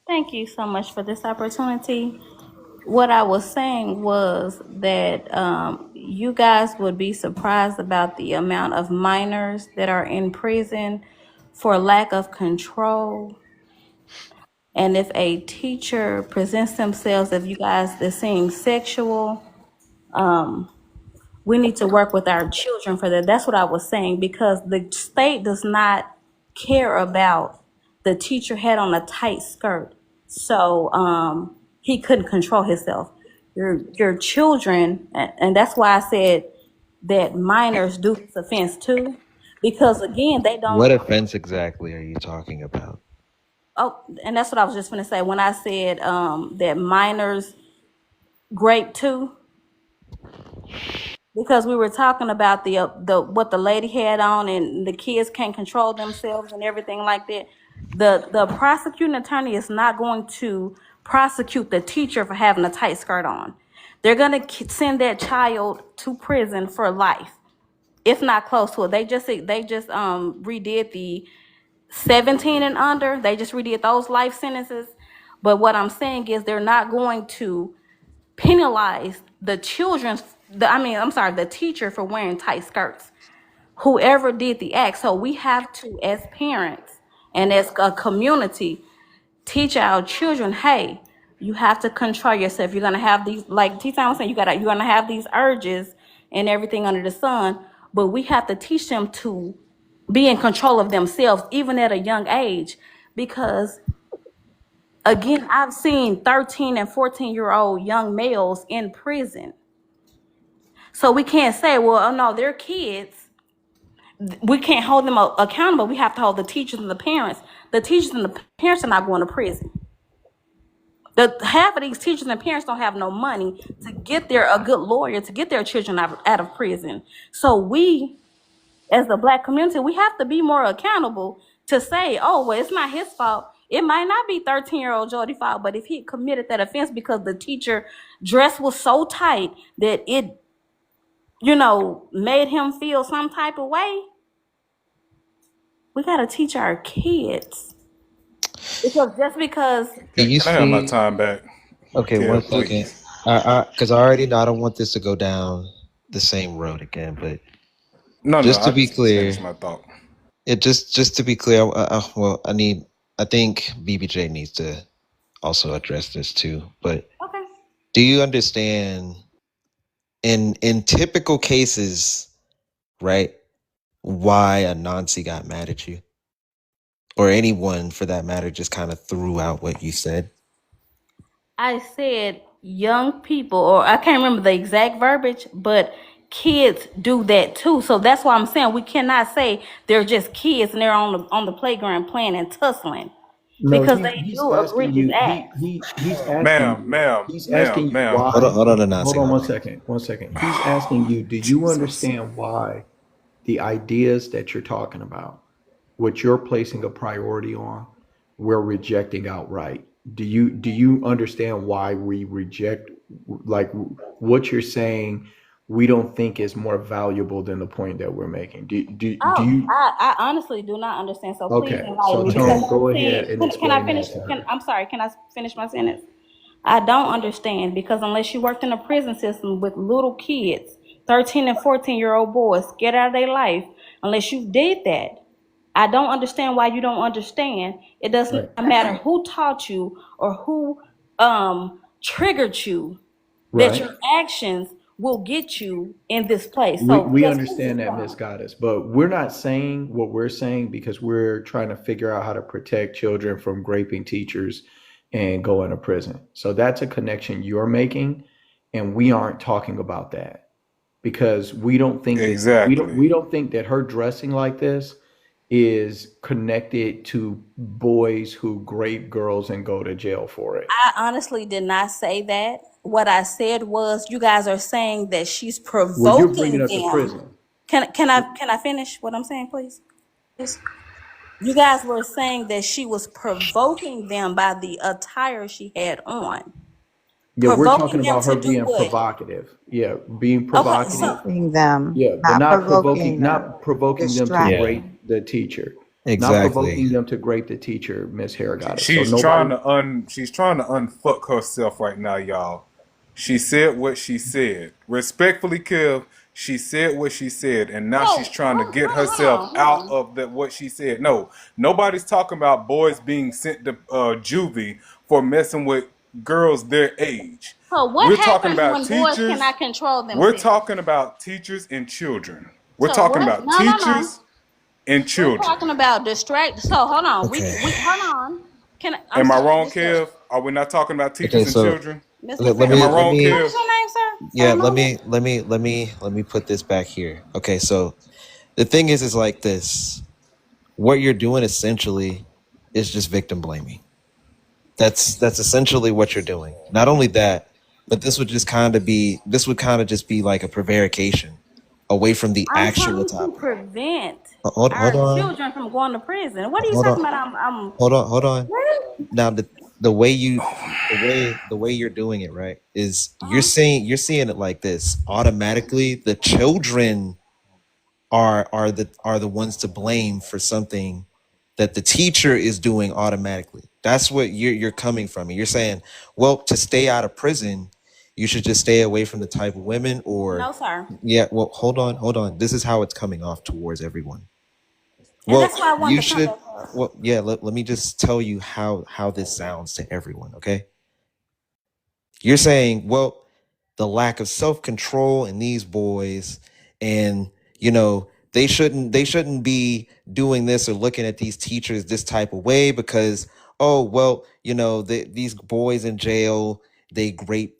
Thank you so much for this opportunity. What I was saying was that you guys would be surprised about the amount of minors that are in prison for lack of control. And if a teacher presents themselves, if you guys they seem sexual, we need to work with our children for that. That's what I was saying, because the state does not care about the teacher had on a tight skirt. So he couldn't control himself. Your children, and that's why I said that minors do this offense too, because again, they What don't. offense exactly are you talking about? Oh, and that's what I was just going to say when I said that minors grape too, because we were talking about the what the lady had on, and the kids can't control themselves and everything like that. The prosecuting attorney is not going to prosecute the teacher for having a tight skirt on. They're going to send that child to prison for life, if not close to it. They just redid the 17 and under. They just redid those life sentences. But what I'm saying is they're not going to penalize the the teacher for wearing tight skirts, whoever did the act. So we have to, as parents and as a community, teach our children, hey, you have to control yourself. You're gonna have these, like T-Time was saying, you're gonna have these urges and everything under the sun, but we have to teach them to be in control of themselves, even at a young age, because again, I've seen 13 and 14-year-old young males in prison. So we can't say, well, oh no, they're kids. We can't hold them accountable. We have to hold the teachers and the parents. The teachers and the parents are not going to prison. Half of these teachers and parents don't have no money to get a good lawyer to get their children out of prison. So we, as the Black community, we have to be more accountable to say, oh, well, it's not his fault. It might not be 13-year-old Jordy's fault, but if he committed that offense because the teacher dress was so tight that it, made him feel some type of way, we got to teach our kids. Because just because, Do you Can I have my see? time back, Okay, one Kev, second. please? Because I already know I don't want this to go down the same road again. But No, just to I be just clear, finished my thought. just to be clear, well, I think BBJ needs to also address this too. But okay, do you understand in typical cases, right? Why a Nazi got mad at you, or anyone for that matter, just kind of threw out what you said. I said young people, or I can't remember the exact verbiage, but kids do that too. So that's why I'm saying we cannot say they're just kids and they're on the playground playing and tussling, No, because they he's do asking egregious you. acts. He's asking Ma'am, you. ma'am, He's ma'am, asking you ma'am. why. Hold on, Hold Nazi, on hold one on. second. One second. He's asking you. Do you Jesus. understand why the ideas that you're talking about, what you're placing a priority on, we're rejecting outright? Do you understand why we reject, like what you're saying? We don't think is more valuable than the point that we're making. Do Oh, you? I honestly do not understand. So please Okay, enlighten so me, because Tone, I'm go ahead saying, and can I explain finish? that to her. I'm sorry. Can I finish my sentence? I don't understand, because unless you worked in a prison system with little kids, 13 and 14-year-old boys scared out of their life, unless you did that, I don't understand why you don't understand. It does not Right. matter who taught you or who triggered you, that Right. your actions will get you in this place. So We just please understand that, Miss explain. Goddess, but we're not saying what we're saying because we're trying to figure out how to protect children from raping teachers and going to prison. So that's a connection you're making, and we aren't talking about that. because we don't think that Exactly. we don't think that her dressing like this is connected to boys who grape girls and go to jail for it. I honestly did not say that. What I said was, you guys are saying that she's Well, you're bringing provoking up the them. prison. Can I finish what I'm saying, please? You guys were saying that she was provoking them by the attire she had on. Yeah, we're talking Provoking them about her to do being what? provocative. Yeah, being Okay, so provocative. Provoking them, Yeah, but not provoking them. not provoking them to Yeah, grape Distracting. the teacher. Not exactly. provoking them to grape the teacher, Miss Hair Goddess. So She's nobody. trying to unfuck herself right now, y'all. She said what she said. Respectfully, Kev, she said what she said, and now she's trying to get herself hold out on. of that what she said. No, nobody's talking about boys being sent to juvie for messing with girls their age. So what We're talking happens about when boys teachers. cannot control We're themselves? talking about teachers and children. We're So talking what? about No, no, no. teachers and We're children. talking about distract. So hold on. Okay. We hold on. I'm Am I sorry, wrong, Mister Kev? Are we not talking about Okay, teachers and so children? Mister Am I let wrong, What me is Kev? your name, sir? For yeah, the moment. let me put this back here. Okay, so the thing is like this. What you're doing essentially is just victim blaming. That's essentially what you're doing. Not only that, but this would kind of just be like a prevarication away from the I'm actual trying to topic. prevent Hold our on. children from going to prison. What are you Hold talking on. about? Hold on. What? Now the way you the way you're doing it, right, is Uh-huh. you're seeing it like this. Automatically the children are the ones to blame for something that the teacher is doing automatically. That's what you're coming from. You're saying, well, to stay out of prison, you should just stay away from the type of women or No, sir. yeah, well, hold on. This is how it's coming off towards everyone. And Well, that's why I you wanted to come should back up. well, yeah, let me just tell you how this sounds to everyone, okay? You're saying, well, the lack of self-control in these boys and you know they shouldn't be doing this or looking at these teachers this type of way because oh well you know these boys in jail they great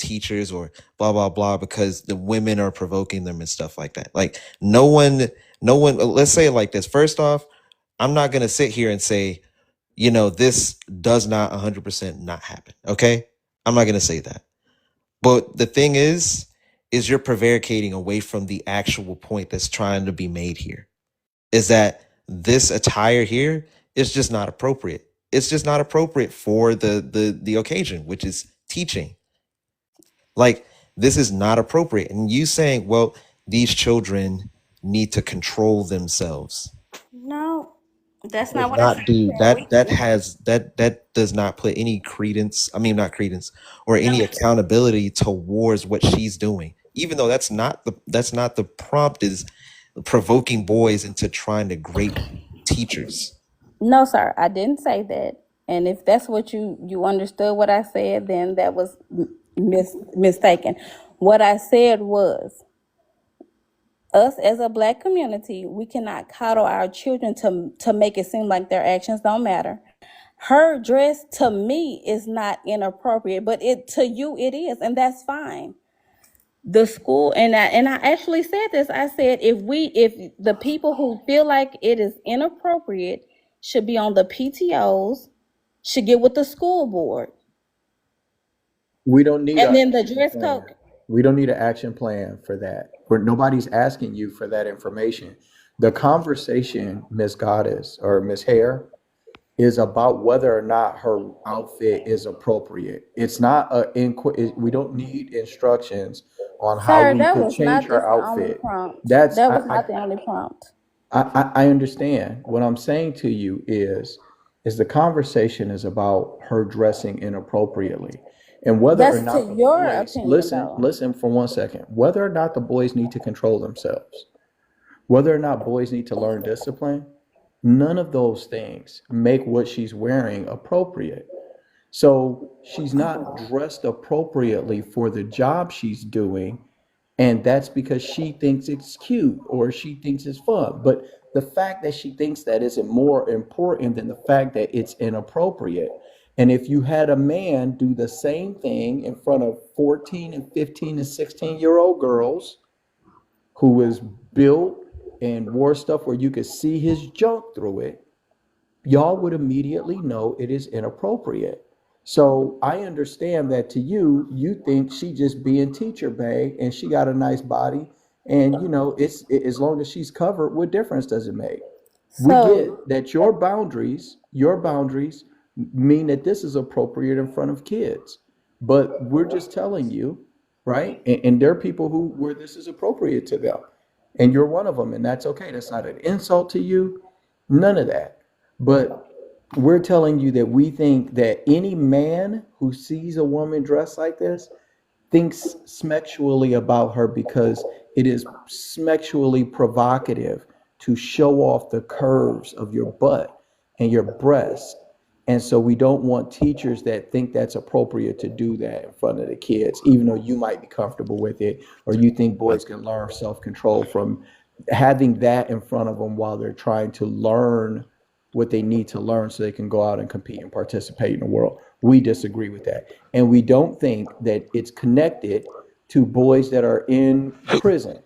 teachers or blah blah blah because the women are provoking them and stuff like that like no one let's say it like this first off I'm not going to sit here and say you know this does not 100% not happen okay I'm not going to say that but the thing is you're prevaricating away from the actual point that's trying to be made here. Is that this attire here is just not appropriate. It's just not appropriate for the occasion, which is teaching. Like this is not appropriate. And you saying, well, these children need to control themselves No, that's not does what I not said. do We, that does not put any credence not credence or no, any accountability towards what she's doing even though that's not the prompt is provoking boys into trying to grape teachers. no, sir. I didn't say that. And if that's what you understood what I said, then that was mistaken. What I said was, us as a black community, we cannot coddle our children to make it seem like their actions don't matter. Her dress to me is not inappropriate, but it to you it is, and that's fine. The school and I actually said this. I said if the people who feel like it is inappropriate should be on the PTOs, should get with the school board, We don't need and an then the action dress code. plan. We don't need an action plan for that. Nobody's asking you for that information. The conversation, Miss Goddess or Miss Hair, is about whether or not her outfit is appropriate. It's not we don't need instructions on how Sir, we that could was change not her just the only outfit. prompt. That's That was not the only prompt. I understand. What I'm saying to you is the conversation is about her dressing inappropriately. And whether or That's to not the your boys, opinion, though. listen for 1 second, whether or not the boys need to control themselves, whether or not boys need to learn discipline, none of those things make what she's wearing appropriate. So she's not dressed appropriately for the job she's doing. And that's because she thinks it's cute or she thinks it's fun. But the fact that she thinks that isn't more important than the fact that it's inappropriate. And if you had a man do the same thing in front of 14 and 15 and 16-year-old girls who was built and wore stuff where you could see his junk through it, y'all would immediately know it is inappropriate. So I understand that to you, you think she just being teacher bae and she got a nice body. And as long as she's covered, what difference does it make? We So, get that your boundaries mean that this is appropriate in front of kids. But we're just telling you, right? And there are people where this is appropriate to them. And you're one of them, and that's okay. That's not an insult to you. None of that. But we're telling you that we think that any man who sees a woman dressed like this thinks sexually about her because it is sexually provocative to show off the curves of your butt and your breast. And so we don't want teachers that think that's appropriate to do that in front of the kids, even though you might be comfortable with it, or you think boys can learn self-control from having that in front of them while they're trying to learn what they need to learn so they can go out and compete and participate in the world. We disagree with that. And we don't think that it's connected to boys that are in prison.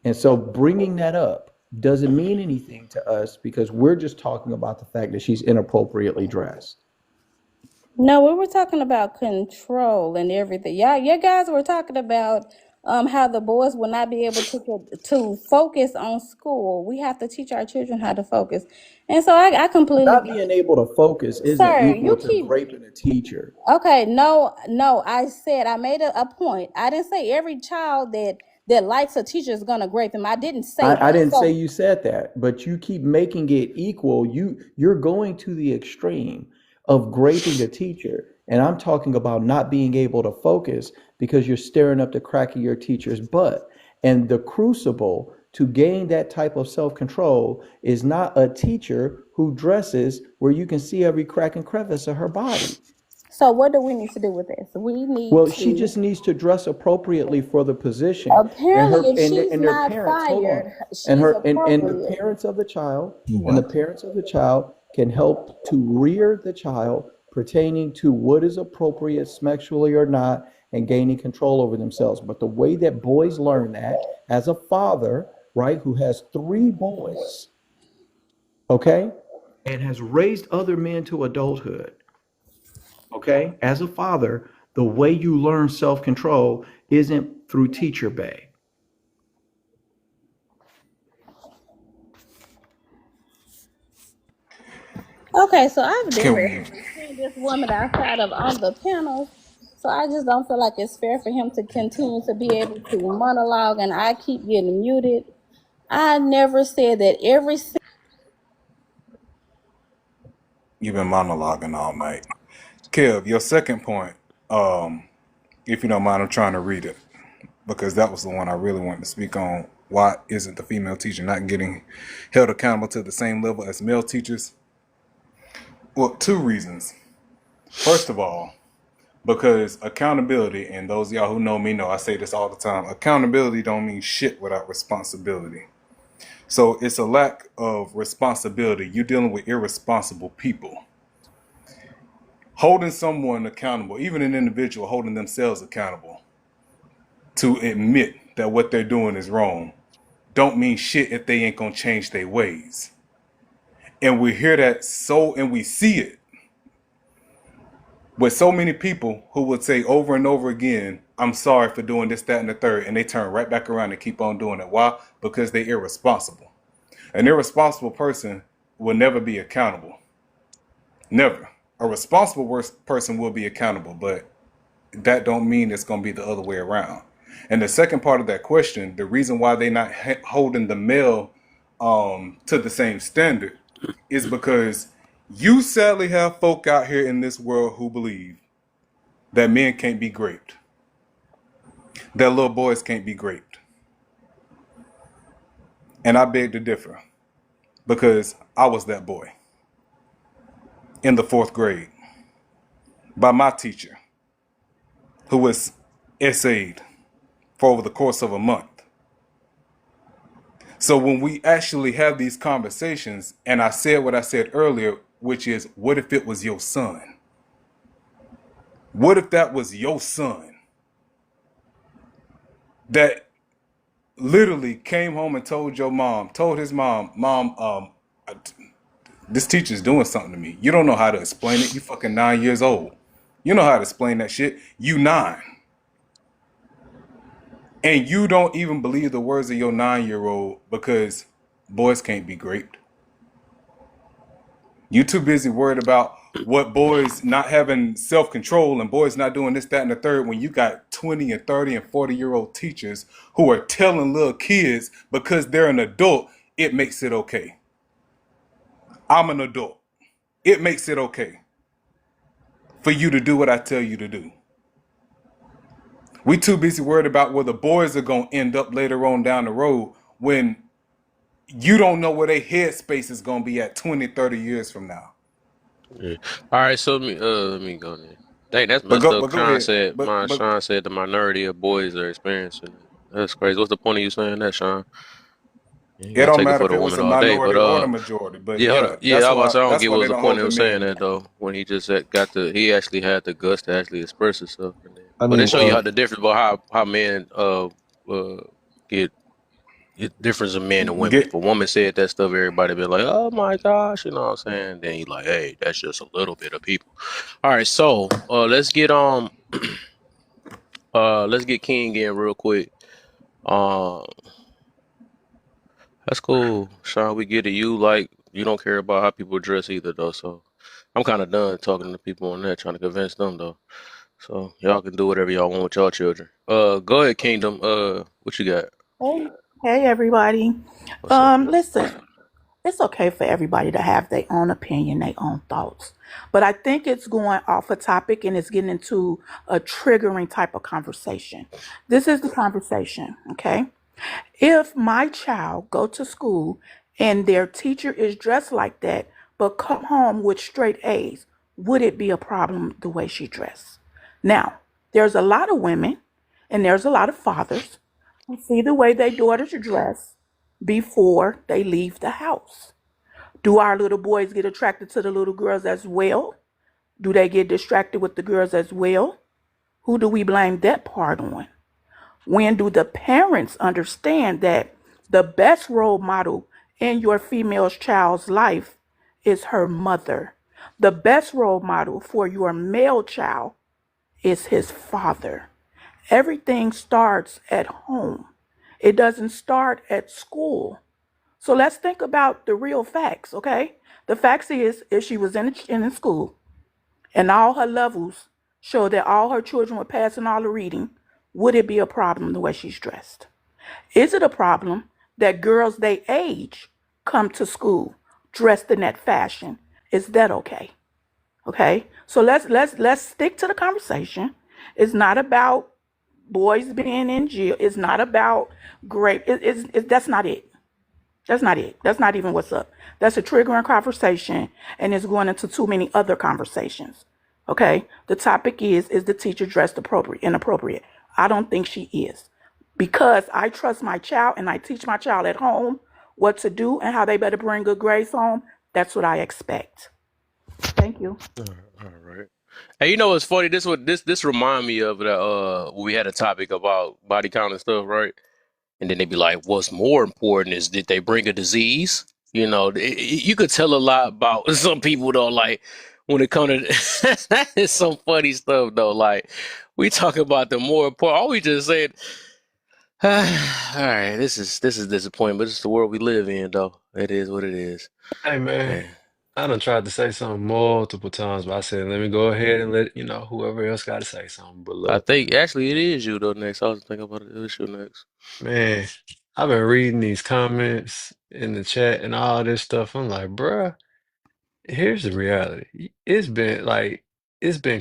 And so bringing that up doesn't mean anything to us because we're just talking about the fact that she's inappropriately dressed. no, we were talking about control and everything. Yeah, you guys were talking about how the boys will not be able to focus on school. We have to teach our children how to focus, and so I completely Not get being able to focus isn't sir, equal you to keep raping a teacher. okay. No, no, I said I made a point. I didn't say every child that likes a teacher is gonna grape them. I didn't say I that. didn't say So you said that, but you keep making it equal. You're going to the extreme of graping a teacher. And I'm talking about not being able to focus because you're staring up the crack of your teacher's butt. And the crucible to gain that type of self-control is not a teacher who dresses where you can see every crack and crevice of her body. so what do we need to do with this? We need Well, she to just needs to dress appropriately for the position. And apparently her if and she's their not parents, hold on. fired, And she's her and the appropriate. parents of the child and the What? parents of the child can help to rear the child pertaining to what is appropriate sexually or not and gaining control over themselves. But the way that boys learn that as a father, right, who has 3 boys, okay, and has raised other men to adulthood, okay, as a father, the way you learn self-control isn't through teacher bay. Okay, so I've Can never we? seen this woman outside of on the panels. So I just don't feel like it's fair for him to continue to be able to monologue and I keep getting muted. I never said that every You've been monologuing all night. Kev, your second point, if you don't mind, I'm trying to read it because that was the one I really wanted to speak on. Why isn't the female teacher not getting held accountable to the same level as male teachers? Well, 2 reasons. First of all, because accountability, and those of y'all who know me know I say this all the time, accountability don't mean shit without responsibility. So it's a lack of responsibility. You're dealing with irresponsible people. Holding someone accountable, even an individual holding themselves accountable to admit that what they're doing is wrong, don't mean shit if they ain't gonna change their ways. And we hear that and we see it with so many people who would say over and over again, I'm sorry for doing this, that, and the third, and they turn right back around and keep on doing it. Why? Because they're irresponsible. An irresponsible person will never be accountable. Never. A responsible person will be accountable, but that don't mean it's going to be the other way around. And the second part of that question, the reason why they're not holding the male to the same standard is because you sadly have folk out here in this world who believe that men can't be raped, that little boys can't be raped. And I beg to differ because I was that boy in the 4th grade by my teacher who was essayed for over the course of a month. So when we actually have these conversations, and I said what I said earlier, which is, what if it was your son? What if that was your son that literally came home and told his mom, this teacher's doing something to me. You don't know how to explain it. You fucking 9 years old. You know how to explain that shit. You nine. And you don't even believe the words of your 9 year old because boys can't be raped. You too busy worried about what boys not having self-control and boys not doing this, that, and the third when you got 20 and 30 and 40-year-old teachers who are telling little kids because they're an adult, it makes it okay. I'm an adult. It makes it okay for you to do what I tell you to do. We too busy worried about where the boys are gonna end up later on down the road when you don't know where their headspace is gonna be at 20, 30 years from now. Yeah. All right, so let me go then. Dang, that's But messed go up. but go ahead. But Sean said the minority of boys are experiencing it. That's crazy. What's the point of you saying that, Sean? You ain't it gotta don't take it matter for if the it was woman a all day. But minority or the majority. But yeah, hold yeah, up. Yeah, I was about to say, I don't that's get why what they was the don't point hold of the him saying men. that though, when he just he actually had the guts to actually express himself, and then, I but they mean, show you well, how the difference about how men get difference of men and women. If Get a woman said that stuff, everybody be like, "Oh my gosh," you know what I'm saying? Then he like, "Hey, that's just a little bit of people." All right, so let's get King in real quick. Um, that's cool, Sean. We get it. You don't care about how people dress either, though. So I'm kind of done talking to people on that, trying to convince them though. So y'all can do whatever y'all want with y'all children. Go ahead, Kingdom. What you got? Hey, hey everybody. What's up? Listen, it's okay for everybody to have their own opinion, their own thoughts. But I think it's going off a topic and it's getting into a triggering type of conversation. This is the conversation, okay? If my child go to school and their teacher is dressed like that, but come home with straight A's, would it be a problem the way she dressed? Now, there's a lot of women and there's a lot of fathers who see the way their daughters dress before they leave the house. Do our little boys get attracted to the little girls as well? Do they get distracted with the girls as well? Who do we blame that part on? When do the parents understand that the best role model in your female child's life is her mother? The best role model for your male child is his father. Everything starts at home. It doesn't start at school. So let's think about the real facts, okay? The facts is if she was in school and all her levels show that all her children were passing all the reading, would it be a problem the way she's dressed? Is it a problem that girls they age come to school dressed in that fashion? Is that okay? Okay? So let's stick to the conversation. It's not about boys being in jail. It's not about grape. That's not it. That's not it. That's not even what's up. That's a triggering conversation and it's going into too many other conversations. Okay? The topic is the teacher dressed inappropriate? I don't think she is. Because I trust my child and I teach my child at home what to do and how they better bring good grades home. That's what I expect. Thank you. All right. Hey, you know what's funny? This remind me of the when we had a topic about body count and stuff, right? And then they be like, "What's more important is did they bring a disease?" You know, you could tell a lot about some people though. Like when it comes to it's some funny stuff though. Like we talk about the more important. All we just said, all right, this is disappointing, but it's the world we live in, though. It is what it is. Hey man, Man, I done tried to say something multiple times, but I said let me go ahead and let whoever else got to say something. But I look, think actually it is you though. Next, I was thinking about it. It was you next. man, I've been reading these comments in the chat and all this stuff. I'm like, bruh, here's the reality. It's been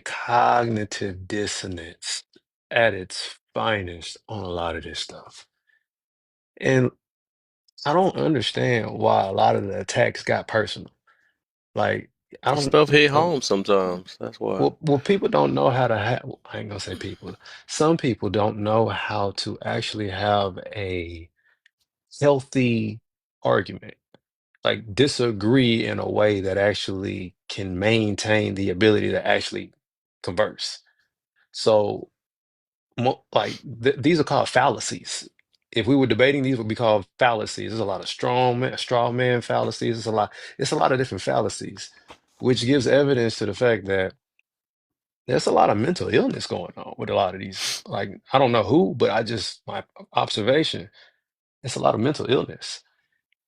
cognitive dissonance at its finest on a lot of this stuff. And I don't understand why a lot of the attacks got personal. Like, I don't, Stuff hit uh, home sometimes. That's why. well, people don't know how to have, I ain't gonna say people. Some people don't know how to actually have a healthy argument, like disagree in a way that actually can maintain the ability to actually converse. So, these are called fallacies. If we were debating, these would be called fallacies. There's a lot of straw man fallacies. It's a lot of different fallacies, which gives evidence to the fact that there's a lot of mental illness going on with a lot of these. Like, I don't know who, but my observation, it's a lot of mental illness.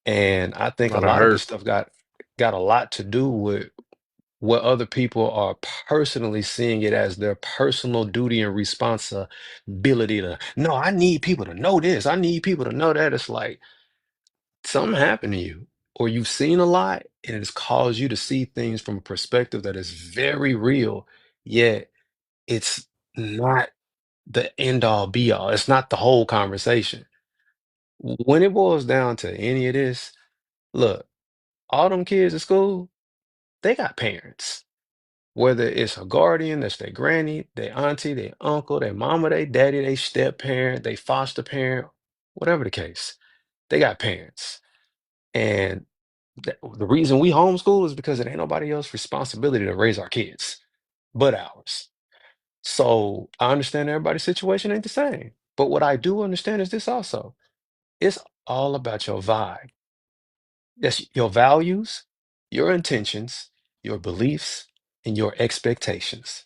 And I think a Lot of lot of this hurt. stuff got a lot to do with what other people are personally seeing it as their personal duty and responsibility to, no, I need people to know this. I need people to know that. It's like something happened to you, or you've seen a lot and it's caused you to see things from a perspective that is very real, yet it's not the end all be all. It's not the whole conversation. When it boils down to any of this, look, all them kids at school, they got parents. Whether it's a guardian, that's their granny, their auntie, their uncle, their mama, their daddy, their step parent, their foster parent, whatever the case, they got parents. And the reason we homeschool is because it ain't nobody else's responsibility to raise our kids but ours. So I understand everybody's situation ain't the same. But what I do understand is this also. It's all about your vibe. That's your values, your intentions, your beliefs, and your expectations.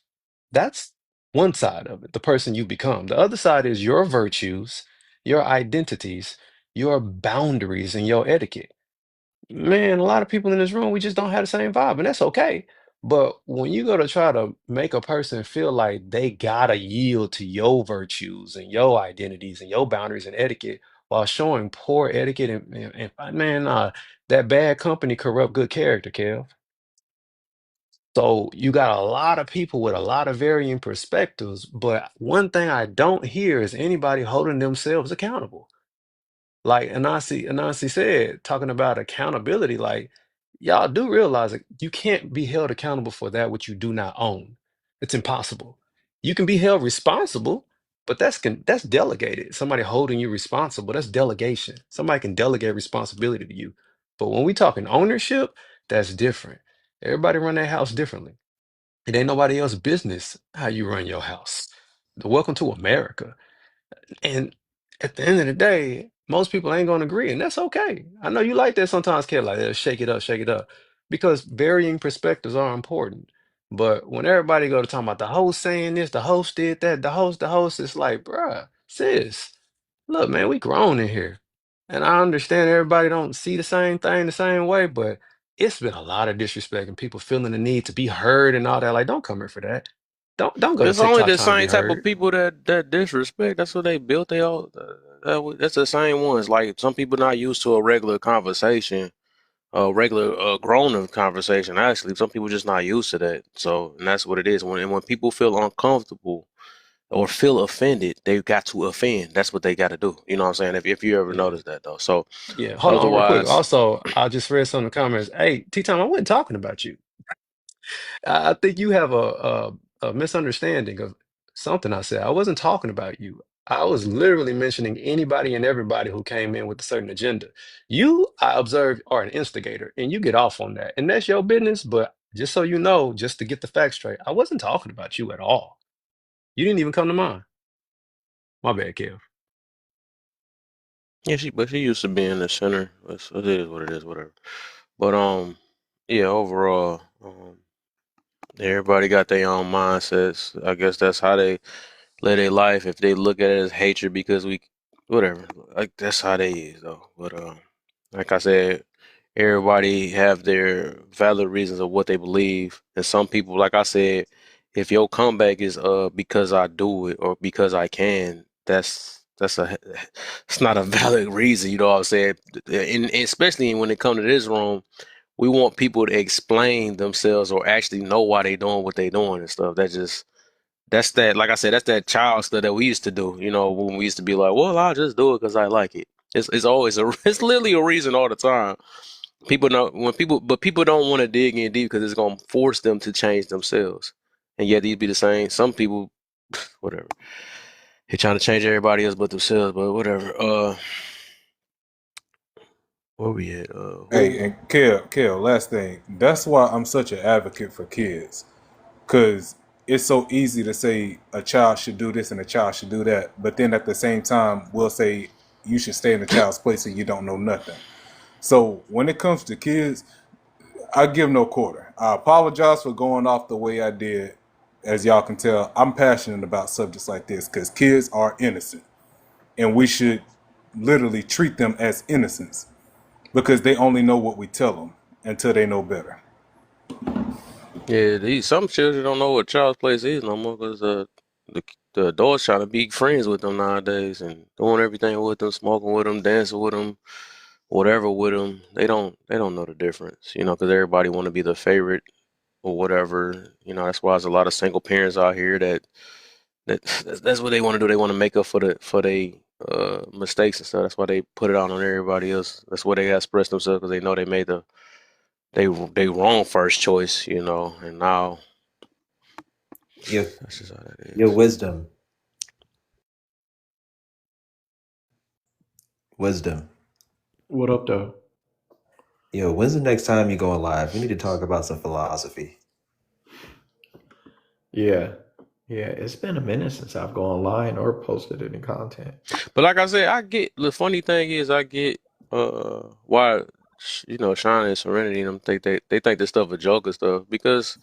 That's one side of it, the person you become. The other side is your virtues, your identities, your boundaries, and your etiquette. Man, a lot of people in this room, we just don't have the same vibe, and that's okay. But when you go to try to make a person feel like they gotta yield to your virtues and your identities and your boundaries and etiquette while showing poor etiquette man, that bad company corrupt good character, Kev. So you got a lot of people with a lot of varying perspectives, but one thing I don't hear is anybody holding themselves accountable. Like Anansi said, talking about accountability, like y'all do realize that you can't be held accountable for that which you do not own. It's impossible. You can be held responsible, but that's delegated. Somebody holding you responsible, that's delegation. Somebody can delegate responsibility to you. But when we talking ownership, that's different. Everybody run their house differently. It ain't nobody else's business how you run your house. Welcome to America. And at the end of the day, most people ain't gonna agree, and that's okay. I know you like that sometimes, kid, like shake it up, because varying perspectives are important. But when everybody go to talking about the host saying this, the host did that, the host, it's like, bruh, sis, look, man, we grown in here, and I understand everybody don't see the same thing the same way, but it's been a lot of disrespect and people feeling the need to be heard and all that. Like, don't come here for that. Don't go to It's only TikTok the trying to be same type of heard. people that disrespect. That's what they built. They all that's the same ones. Like some people not used to a regular conversation, a regular grown up conversation. Actually, some people just not used to that. So, and that's what it is. When people feel uncomfortable or feel offended, they've got to offend. That's what they got to do. You know what I'm saying? If you ever Yeah. notice that though. So, Yeah, hold on real quick. otherwise, Also, I just read some of the comments. Hey, T-Time, I wasn't talking about you. I think you have a misunderstanding of something I said. I wasn't talking about you. I was literally mentioning anybody and everybody who came in with a certain agenda. You, I observe, are an instigator, and you get off on that. And that's your business, but just so you know, just to get the facts straight, I wasn't talking about you at all. You didn't even come to mind. My bad, Kev. yeah, she used to be in the center. It is what it is, whatever. But yeah, overall, everybody got their own mindsets. I guess that's how they live their life. If they look at it as hatred because we, whatever, like that's how they is though. But like I said, everybody have their valid reasons of what they believe, and some people, like I said, if your comeback is because I do it or because I can, that's a it's not a valid reason. You know what I'm saying? And especially when it comes to this room, we want people to explain themselves or actually know why they doing what they doing and stuff. That's that, like I said, that's that child stuff that we used to do, you know, when we used to be like, well, I'll just do it because I like it. It's always it's literally a reason all the time. People know but people don't want to dig in deep because it's gonna force them to change themselves. And yet these be the same. Some people, whatever, they trying to change everybody else but themselves. But whatever. Where we at? Hey, Who? and Kel, last thing. That's why I'm such an advocate for kids. Cause it's so easy to say a child should do this and a child should do that, but then at the same time, we'll say you should stay in the child's place and you don't know nothing. So when it comes to kids, I give no quarter. I apologize for going off the way I did. As y'all can tell, I'm passionate about subjects like this because kids are innocent, and we should literally treat them as innocents because they only know what we tell them until they know better. Yeah, some children don't know what child's place is no more because the the adults trying to be friends with them nowadays and doing everything with them, smoking with them, dancing with them, whatever with them. They don't know the difference, because everybody want to be the favorite or whatever. That's why there's a lot of single parents out here that's what they want to do. They want to make up for they mistakes and stuff. That's why they put it out on everybody else. That's why they express themselves because they know they made they wrong first choice, and now Your that's just how that your is. wisdom, wisdom. What up, though? Yo, when's the next time you going live? We need to talk about some philosophy. Yeah, yeah. It's been a minute since I've gone online or posted any content. But like I said, I get the funny thing is I get why Shine and Serenity and them think they think this stuff a joke and stuff because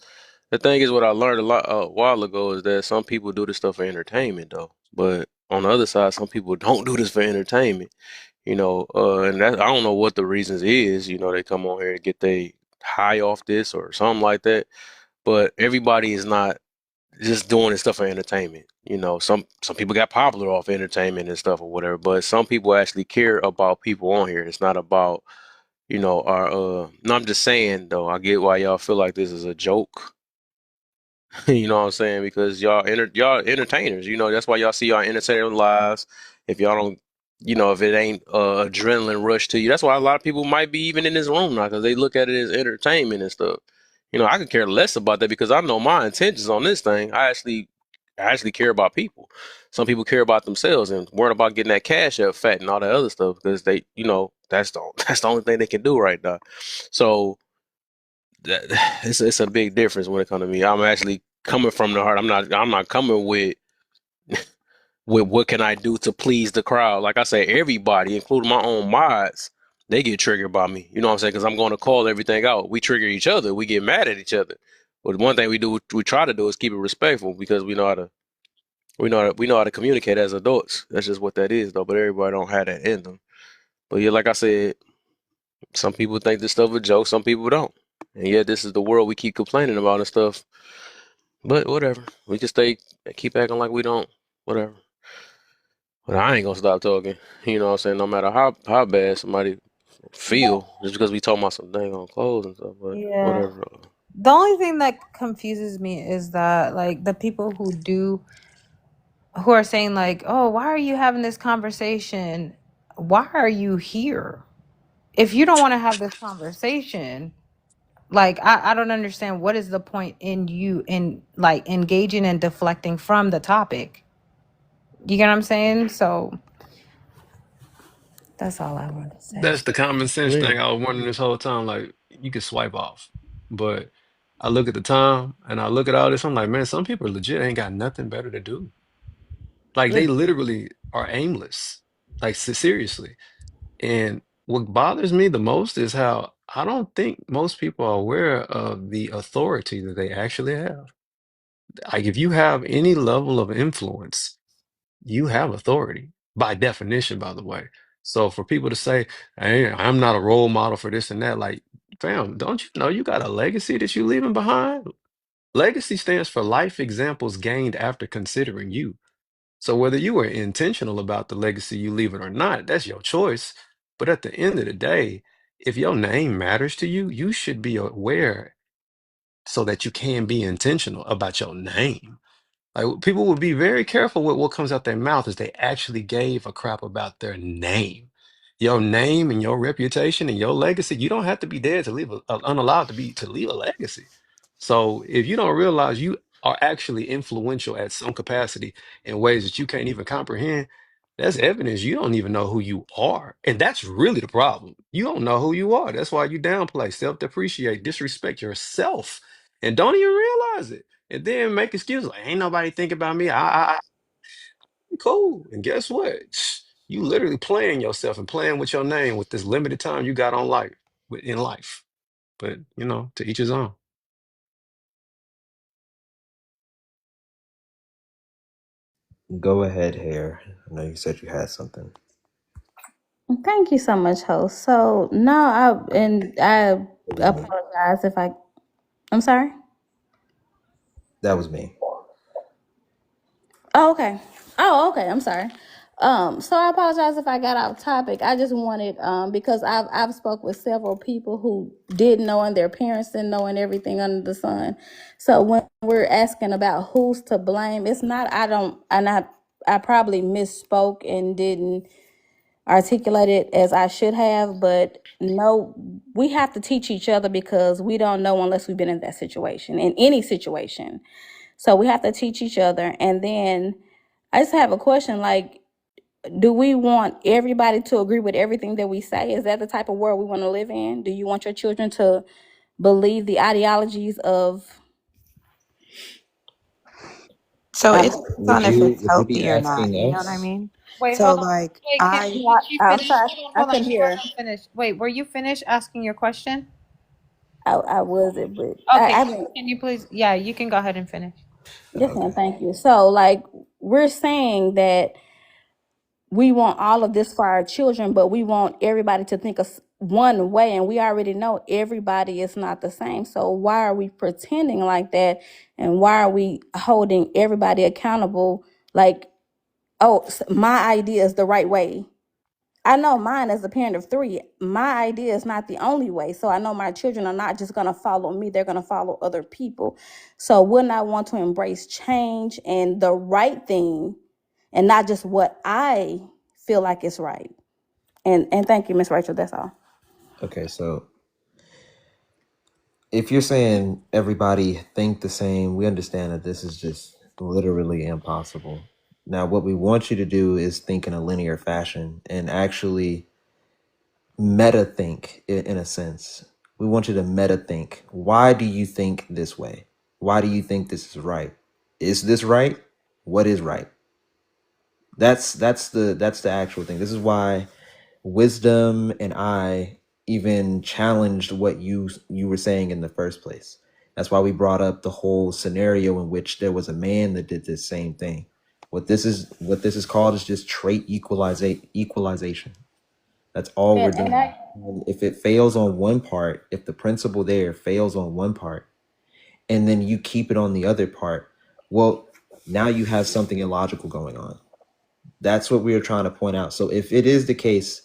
the thing is what I learned a while ago is that some people do this stuff for entertainment though, but on the other side, some people don't do this for entertainment. And that I don't know what the reasons is. They come on here to get they high off this or something like that, but everybody is not just doing this stuff for entertainment. Some people got popular off entertainment and stuff or whatever, but some people actually care about people on here. It's not about, our no, I'm just saying though, I get why y'all feel like this is a joke. You know what I'm saying? Because y'all entertainers, that's why y'all see y'all entertainer lives. If y'all don't, if it ain't adrenaline rush to you, that's why a lot of people might be even in this room now because they look at it as entertainment and stuff. I could care less about that because I know my intentions on this thing. I actually care about people. Some people care about themselves and worrying about getting that cash up fat and all that other stuff because they, that's the that's the only thing they can do right now. So that it's a big difference when it comes to me. I'm actually coming from the heart. I'm not coming with what can I do to please the crowd. Like I say, everybody, including my own mods, they get triggered by me. You know what I'm saying? Because I'm going to call everything out. We trigger each other. We get mad at each other. But one thing we try to do is keep it respectful because we know how to communicate as adults. That's just what that is, though. But everybody don't have that in them. But yeah, like I said, some people think this stuff a joke. Some people don't. And yet, this is the world we keep complaining about and stuff. But whatever. We can keep acting like we don't. Whatever. But I ain't gonna stop talking. You know what I'm saying? No matter how bad somebody feel, just because we talking about some dang on clothes and stuff. But Yeah. whatever. The only thing that confuses me is that like the people who are saying like, "Oh, why are you having this conversation? Why are you here? If you don't want to have this conversation, like I don't understand what is the point in you in like engaging and deflecting from the topic. You get what I'm saying? So that's all I want to say. That's the common sense Yeah. thing I was wondering this whole time. Like, you can swipe off, but I look at the time and I look at all this. I'm like, man, some people legit ain't got nothing better to do. Like, Yeah. they literally are aimless. Like, seriously. And what bothers me the most is how I don't think most people are aware of the authority that they actually have. Like, if you have any level of influence, you have authority by definition, by the way. So for people to say, hey, I'm not a role model for this and that, like, fam, don't you know you got a legacy that you leaving behind? Legacy stands for life examples gained after considering you. So whether you were intentional about the legacy you leaving or not, that's your choice. But at the end of the day, if your name matters to you, you should be aware so that you can be intentional about your name. Like, people will be very careful with what comes out their mouth as they actually gave a crap about their name. Your name and your reputation and your legacy, you don't have to be dead to leave unallowed to leave a legacy. So if you don't realize you are actually influential at some capacity in ways that you can't even comprehend, that's evidence you don't even know who you are. And that's really the problem. You don't know who you are. That's why you downplay, self-depreciate, disrespect yourself, and don't even realize it. and then make excuses like ain't nobody think about me. I cool. And guess what? You literally playing yourself and playing with your name with this limited time you got on life in life. But to each his own. Go ahead, Hair. I know you said you had something. Thank you so much, host. So no, I It was me. apologize if I. I'm sorry. That was me. Oh, okay. Oh, okay. I'm sorry. So I apologize if I got off topic. I just wanted, because I've spoke with several people who didn't know and their parents didn't know and everything under the sun. So when we're asking about who's to blame, it's not. I probably misspoke and didn't articulate it as I should have. But no, we have to teach each other because we don't know unless we've been in that situation, in any situation. So we have to teach each other. And then I just have a question, like, do we want everybody to agree with everything that we say? Is that the type of world we want to live in? Do you want your children to believe the ideologies of So it um, depends Would on if you it's would you be healthy or not. asking You know what I us? mean? Wait, So hold on. like Wait, I did she I'm finish? sorry, Hold on, I hold on. couldn't She hear. wasn't finished. Wait, were you finished asking your question? I wasn't, but Okay, I mean, can you please? Yeah, you can go ahead and finish. yes, ma'am, Okay. thank you. So like we're saying that we want all of this for our children, but we want everybody to think of one way, and we already know everybody is not the same. So why are we pretending like that, and why are we holding everybody accountable? Like, oh, my idea is the right way. I know mine as a parent of three, my idea is not the only way. So I know my children are not just going to follow me, they're going to follow other people. So wouldn't I want to embrace change and the right thing and not just what I feel like is right? And thank you, Miss Rachel. That's all. Okay, so if you're saying everybody think the same, we understand that this is just literally impossible. Now, what we want you to do is think in a linear fashion and actually meta think in a sense. We want you to meta think. Why do you think this way? Why do you think this is right? Is this right? What is right? That's the actual thing. This is why wisdom and I even challenged what you were saying in the first place. That's why we brought up the whole scenario in which there was a man that did this same thing. What this is called is just trait equalization. That's all we're And doing. I And if it fails on one part, if the principle there fails on one part, and then you keep it on the other part, well, now you have something illogical going on. That's what we are trying to point out. So if it is the case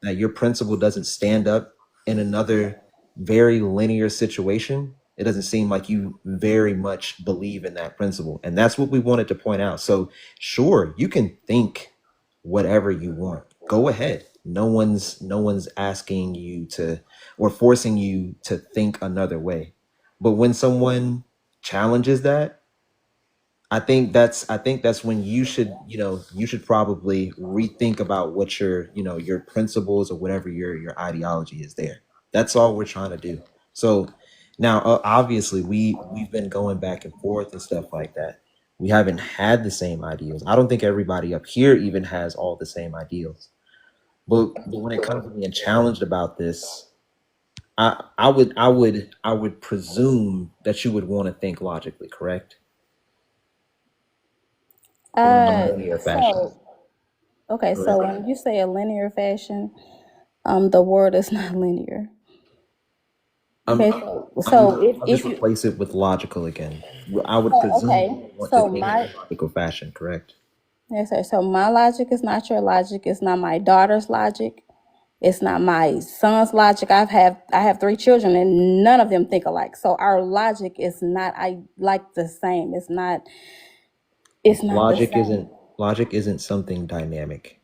that your principle doesn't stand up in another very linear situation, it doesn't seem like you very much believe in that principle. And that's what we wanted to point out. So sure, you can think whatever you want. Go ahead. No one's asking you to or forcing you to think another way. But when someone challenges that, I think that's when you should probably rethink about what your principles or whatever your ideology is there. That's all we're trying to do. So now obviously we've been going back and forth and stuff like that. We haven't had the same ideals. I don't think everybody up here even has all the same ideals. But when it comes to being challenged about this, I would presume that you would want to think logically, correct? Or in a linear fashion. so okay, so Correct. when you say a linear fashion, the word is not linear. I'm Okay, so I'll just if you replace it with logical again. I would so presume you okay, would want to so think in my a logical fashion, correct? yes, sir. So my logic is not your logic. It's not my daughter's logic. It's not my son's logic. I have three children and none of them think alike. So our logic is not I like the same. It's not the Logic same. isn't logic isn't something dynamic.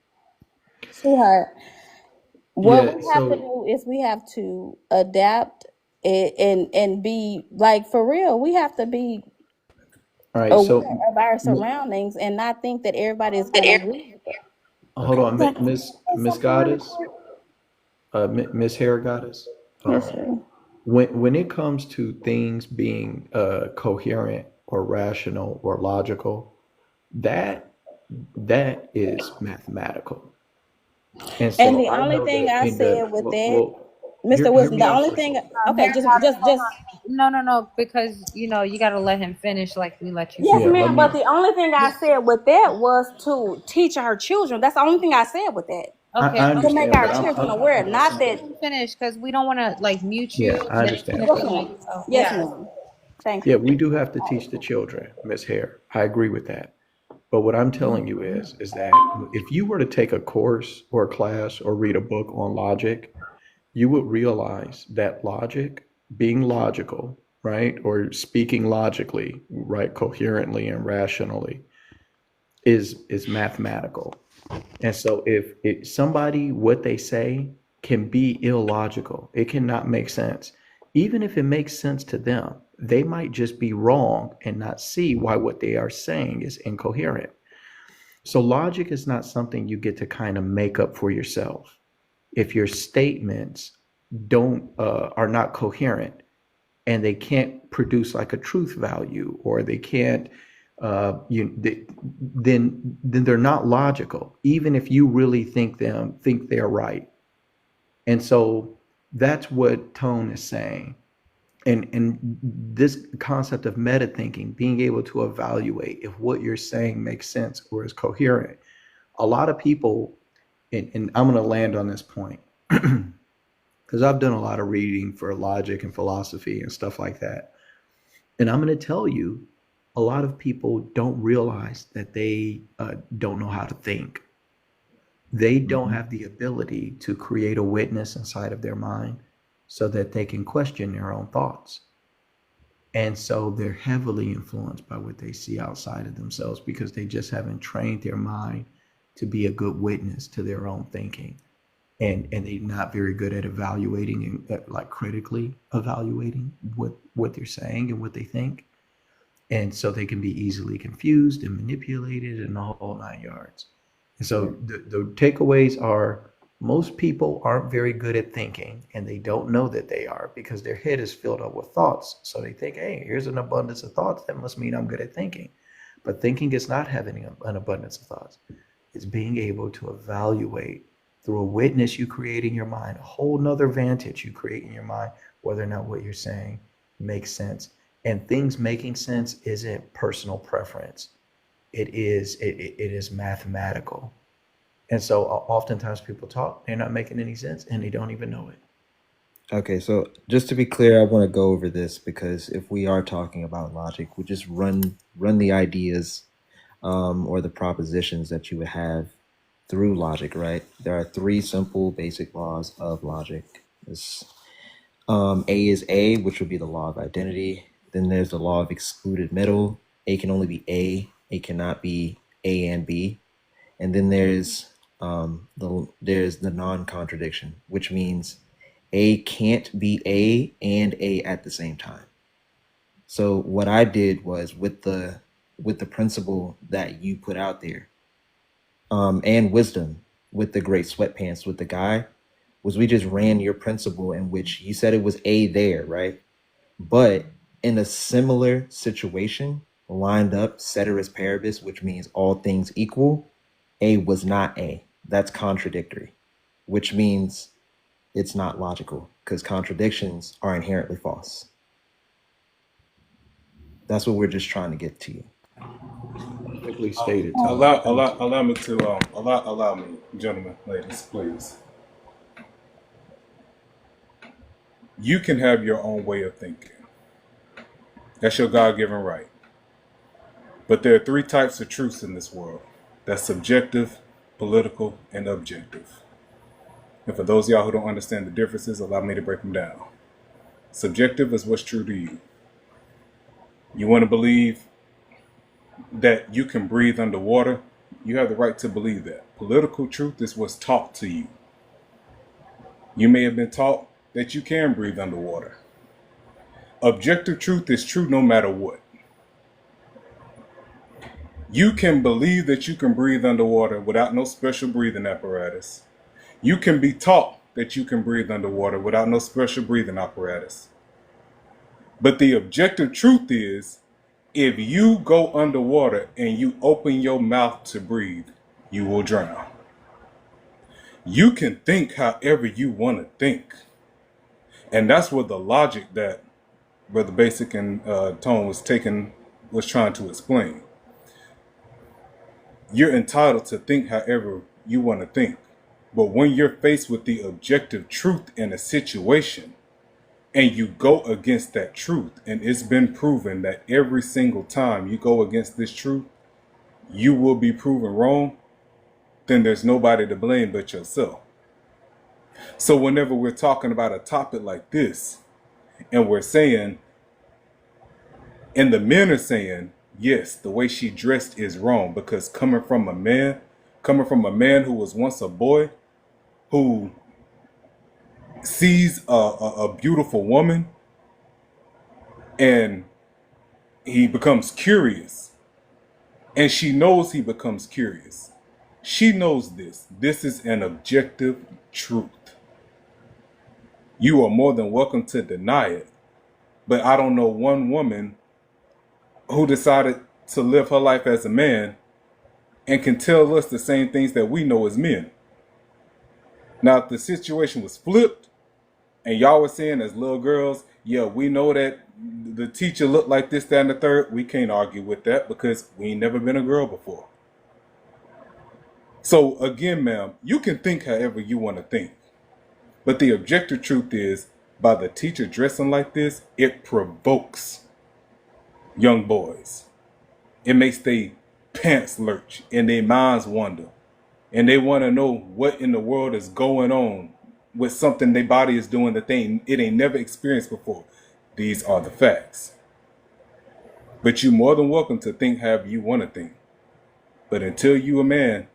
Sweetheart, what Yeah. we have to So, do is we have to adapt and be like for real. We have to be all right. aware So, of our m- surroundings and not think that everybody is going to agree with us. hold Okay. on, Miss Something really Goddess, quick. Miss Hair Goddess. Yes, sir. When it comes to things being coherent or rational or logical, that that is mathematical. And And so the I only know thing that I in the said with that, well, Mr. hear Wisdom, me the out only for a thing, second. okay, Mary, hold just on. No, because you got to let him finish like we let you yes, Yeah, finish. let ma'am. But me. the only thing I said with that was to teach our children. That's the only thing I said with that. Okay, I To make understand, our but children I'm aware, just not let that. saying. him finish because we don't want to like mute you Yeah, and I then it's understand. gonna Yes, be like ma'am. oh Yes, yeah. ma'am. Thank Yeah, you. we do have to teach the children, Miss Hare. I agree with that. But what I'm telling you is that if you were to take a course or a class or read a book on logic, you would realize that logic, being logical, right, or speaking logically, right, coherently and rationally, is mathematical. And so if somebody what they say can be illogical, it cannot make sense. Even if it makes sense to them, they might just be wrong and not see why what they are saying is incoherent. So logic is not something you get to kind of make up for yourself. If your statements don't are not coherent and they can't produce like a truth value or they can't then they're not logical even if you really think they're right. And so that's what Tone is saying. And this concept of meta thinking, being able to evaluate if what you're saying makes sense or is coherent. A lot of people, and I'm going to land on this point because I've done a lot of reading for logic and philosophy and stuff like that. And I'm going to tell you, a lot of people don't realize that they don't know how to think. They don't have the ability to create a witness inside of their mind so that they can question their own thoughts. And so they're heavily influenced by what they see outside of themselves because they just haven't trained their mind to be a good witness to their own thinking. And they're not very good at evaluating and like critically evaluating what they're saying and what they think. And so they can be easily confused and manipulated and the whole 9 yards. And so the takeaways are most people aren't very good at thinking and they don't know that they are because their head is filled up with thoughts. So they think, hey, here's an abundance of thoughts. That must mean I'm good at thinking. But thinking is not having an abundance of thoughts. It's being able to evaluate through a witness you create in your mind, a whole nother vantage you create in your mind, whether or not what you're saying makes sense. And things making sense isn't personal preference. It is mathematical. And so oftentimes people talk, they're not making any sense and they don't even know it. Okay, so just to be clear, I want to go over this because if we are talking about logic, we just run the ideas or the propositions that you would have through logic, right? There are three simple basic laws of logic. This, A is A, which would be the law of identity. Then there's the law of excluded middle. A can only be A. A cannot be A and B. And then there's the non-contradiction, which means A can't be A and A at the same time. So what I did was with the principle that you put out there, and wisdom with the great sweatpants with the guy, was we just ran your principle in which you said it was A there, right? But in a similar situation, lined up ceteris paribus, which means all things equal, A was not A. That's contradictory, which means it's not logical because contradictions are inherently false. That's what we're just trying to get to you. Perfectly stated, Tone. Thank you. Allow me to allow me, gentlemen, ladies, please. You can have your own way of thinking. That's your God-given right. But there are three types of truths in this world. That's subjective, political, and objective. And for those of y'all who don't understand the differences, allow me to break them down. Subjective is what's true to you. You want to believe that you can breathe underwater, you have the right to believe that. Political truth is what's taught to you. You may have been taught that you can breathe underwater. Objective truth is true no matter what. You can believe that you can breathe underwater without no special breathing apparatus. You can be taught that you can breathe underwater without no special breathing apparatus. But the objective truth is If you go underwater and you open your mouth to breathe, you will drown. You can think however you want to think. And that's where the logic that Brother Basic and Tone was trying to explain. You're entitled to think however you want to think. But when you're faced with the objective truth in a situation and you go against that truth, and it's been proven that every single time you go against this truth, you will be proven wrong, then there's nobody to blame but yourself. So whenever we're talking about a topic like this, and we're saying, and the men are saying, yes, the way she dressed is wrong because coming from a man who was once a boy, who sees a beautiful woman and he becomes curious, and she knows he becomes curious. She knows this. This is an objective truth. You are more than welcome to deny it, but I don't know one woman who decided to live her life as a man and can tell us the same things that we know as men. Now, if the situation was flipped and y'all were saying as little girls, yeah, we know that the teacher looked like this, that, and the third, we can't argue with that because we ain't never been a girl before. So again, ma'am, you can think however you want to think. But the objective truth is, by the teacher dressing like this, it provokes young boys. It makes their pants lurch and their minds wander. And they want to know what in the world is going on with something their body is doing that it ain't never experienced before. These are the facts. But you're more than welcome to think however you want to think. But until you a man,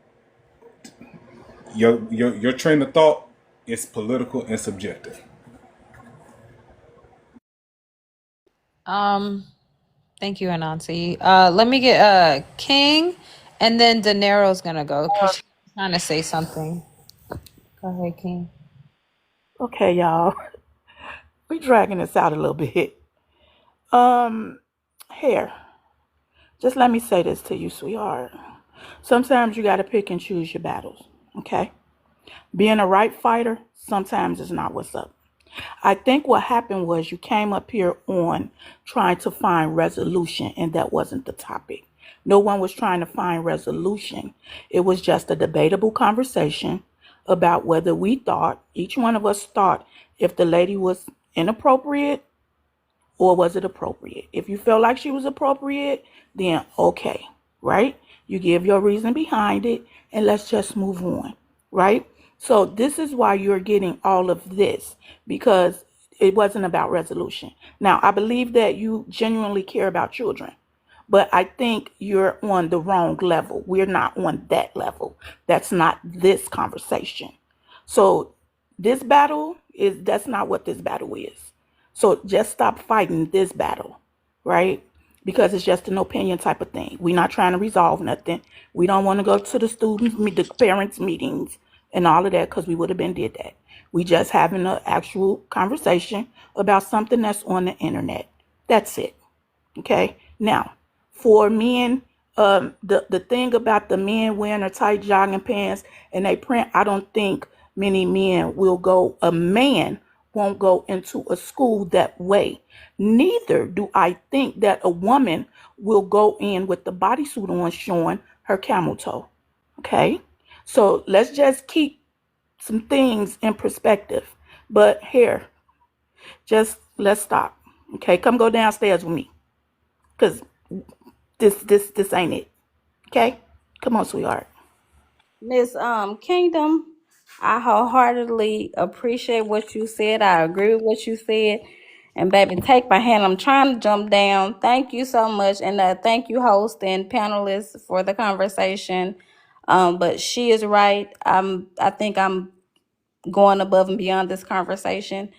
your train of thought is political and subjective. Thank you, Anansi. Let me get King, and then De Niro's gonna go because she's trying to say something. Go ahead, King. Okay, y'all. We dragging this out a little bit. Um, Here, just let me say this to you, sweetheart. Sometimes you gotta pick and choose your battles. Okay? Being a right fighter sometimes is not what's up. I think what happened was you came up here on trying to find resolution, and that wasn't the topic. No one was trying to find resolution. It was just a debatable conversation about whether we thought, each one of us thought, if the lady was inappropriate or was it appropriate? If you felt like she was appropriate, then okay, right? You give your reason behind it and let's just move on, right? So this is why you're getting all of this because it wasn't about resolution. Now, I believe that you genuinely care about children, but I think you're on the wrong level. We're not on that level. That's not this conversation. So that's not what this battle is. So just stop fighting this battle, right? Because it's just an opinion type of thing. We're not trying to resolve nothing. We don't want to go to the the parents meetings and all of that because we would have been did that. We just having an actual conversation about something that's on the internet. That's it. Okay. Now, for men, the thing about the men wearing a tight jogging pants and they print, I don't think many men will go. A man won't go into a school that way. Neither do I think that a woman will go in with the bodysuit on showing her camel toe. Okay. So let's just keep some things in perspective. But here, just let's stop. Okay. Come go downstairs with me. Cause this ain't it. Okay? Come on, sweetheart. Miss Kingdom, I wholeheartedly appreciate what you said. I agree with what you said. And baby, take my hand. I'm trying to jump down. Thank you so much. And thank you, host and panelists, for the conversation. But she is right. I think I'm going above and beyond this conversation.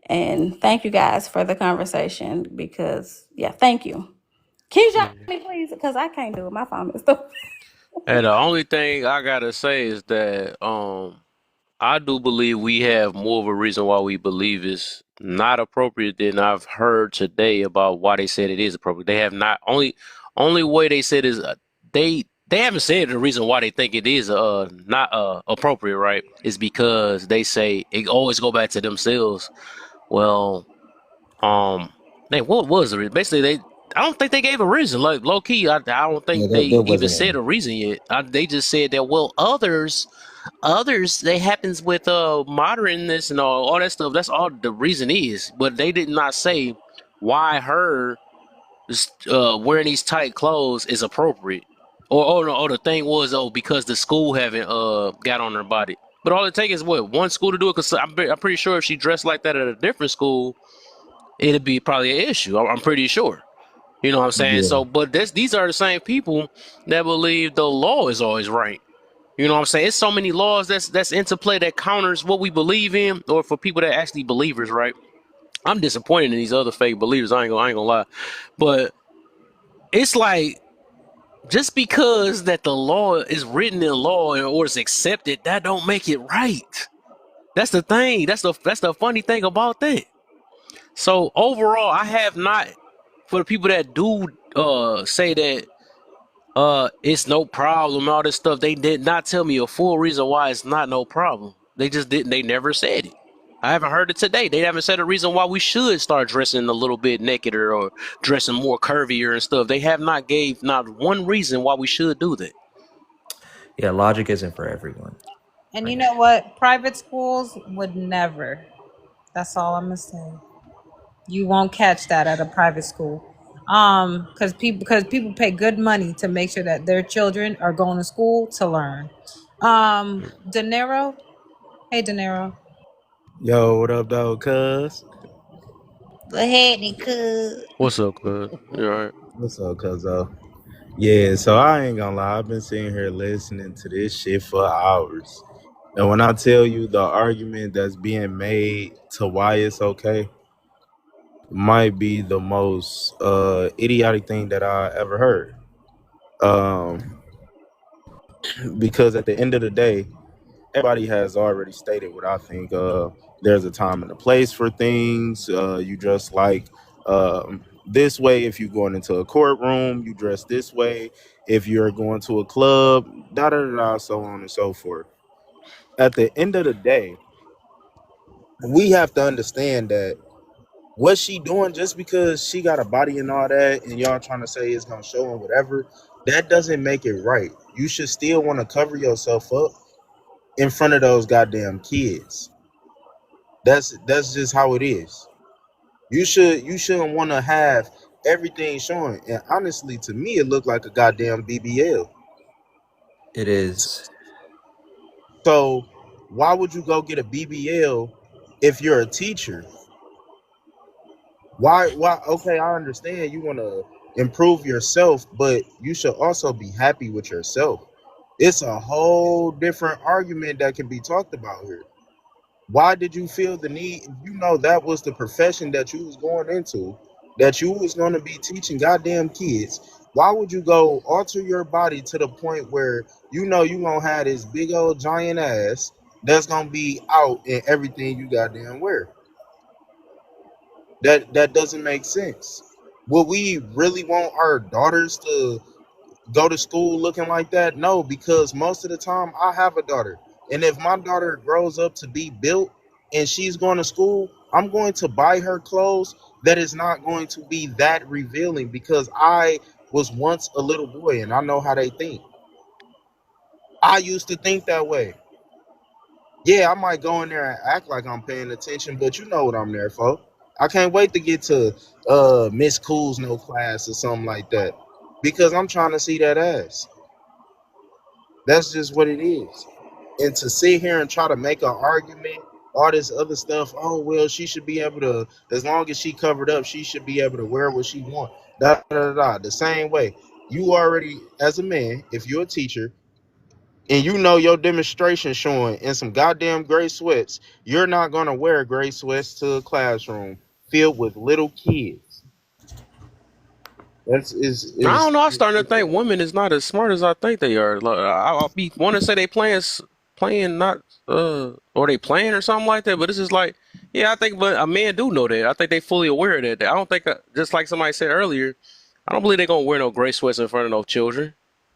And thank you guys for the conversation because yeah, thank you. Can you join Yeah. me, please? Because I can't do it. My phone is still. And the only thing I gotta say is that I do believe we have more of a reason why we believe is not appropriate than I've heard today about why they said it is appropriate. They have not only way they said is they haven't said the reason why they think it is not appropriate, right? Is because they say it always go back to themselves. Well, um, what was the reason? Basically, I don't think they gave a reason. Like low key, I don't Yeah, think there, they there even wasn't said any. a reason yet. They just said that well others they happens with moderness and all that stuff. That's all the reason is. But they did not say why her wearing these tight clothes is appropriate. Or no, or the thing was because the school haven't got on her body. But all it takes is what one school to do it. Because I'm pretty sure if she dressed like that at a different school, it'd be probably an issue. I'm pretty sure. You know what I'm saying? Yeah, So, but these are the same people that believe the law is always right. You know what I'm saying? It's so many laws that's into play that counters what we believe in, or for people that actually believers, right? I'm disappointed in these other fake believers. I ain't gonna lie, but it's like just because that the law is written in law or is accepted, that don't make it right. That's the thing. That's the funny thing about that. So overall, I have not for the people that do say that it's no problem, all this stuff. They did not tell me a full reason why it's not no problem. They just didn't, they never said it. I haven't heard it today. They haven't said a reason why we should start dressing a little bit nakeder or dressing more curvier and stuff. They have not gave not one reason why we should do that. yeah. Logic isn't for everyone. And I you get know it. what? Private schools would never. That's all I'm gonna say. You won't catch that at a private school. Because people pay good money to make sure that their children are going to school to learn. De Niro. Hey, De Niro. Yo, what up, though, cuz? Go ahead, Nicole. What's up, cuz? You all right? What's up, cuz? Yeah, so I ain't gonna lie, I've been sitting here listening to this shit for hours. And when I tell you the argument that's being made to why it's okay, might be the most idiotic thing that I ever heard. Um, because at the end of the day, everybody has already stated what I think. There's a time and a place for things. You dress like this way if you're going into a courtroom. You dress this way if you're going to a club. Da da da da. So on and so forth. At the end of the day, we have to understand that what she doing just because she got a body and all that, and y'all trying to say it's gonna show and whatever, that doesn't make it right. You should still want to cover yourself up in front of those goddamn kids. That's just how it is. You shouldn't want to have everything showing. And honestly, to me, it looked like a goddamn BBL. It is. So why would you go get a BBL if you're a teacher? Why? Why? Okay, I understand you want to improve yourself, but you should also be happy with yourself. It's a whole different argument that can be talked about here. Why did you feel the need? If you know that was the profession that you was going into, that you was going to be teaching goddamn kids. Why would you go alter your body to the point where you know you gonna have this big old giant ass that's gonna be out in everything you goddamn wear? That doesn't make sense. Would we really want our daughters to go to school looking like that? No, because most of the time I have a daughter. And if my daughter grows up to be built and she's going to school, I'm going to buy her clothes that is not going to be that revealing because I was once a little boy and I know how they think. I used to think that way. Yeah, I might go in there and act like I'm paying attention, but you know what I'm there for. I can't wait to get to Miss Cool's no class or something like that because I'm trying to see that ass. That's just what it is. And to sit here and try to make an argument, all this other stuff, oh well, she should be able to, as long as she covered up, she should be able to wear what she want. Da da da da. The same way. You already, as a man, if you're a teacher and you know your demonstration showing in some goddamn gray sweats, you're not gonna wear gray sweats to a classroom filled with little kids. That's I don't is know. I'm starting to think women is not as smart as I think they are. Like, I'll be want to say they playing not or they playing or something like that, but it's just like Yeah, I think, but men do know that. I think they fully aware of that. I don't think, just like somebody said earlier, I don't believe they're gonna wear no gray sweats in front of no children.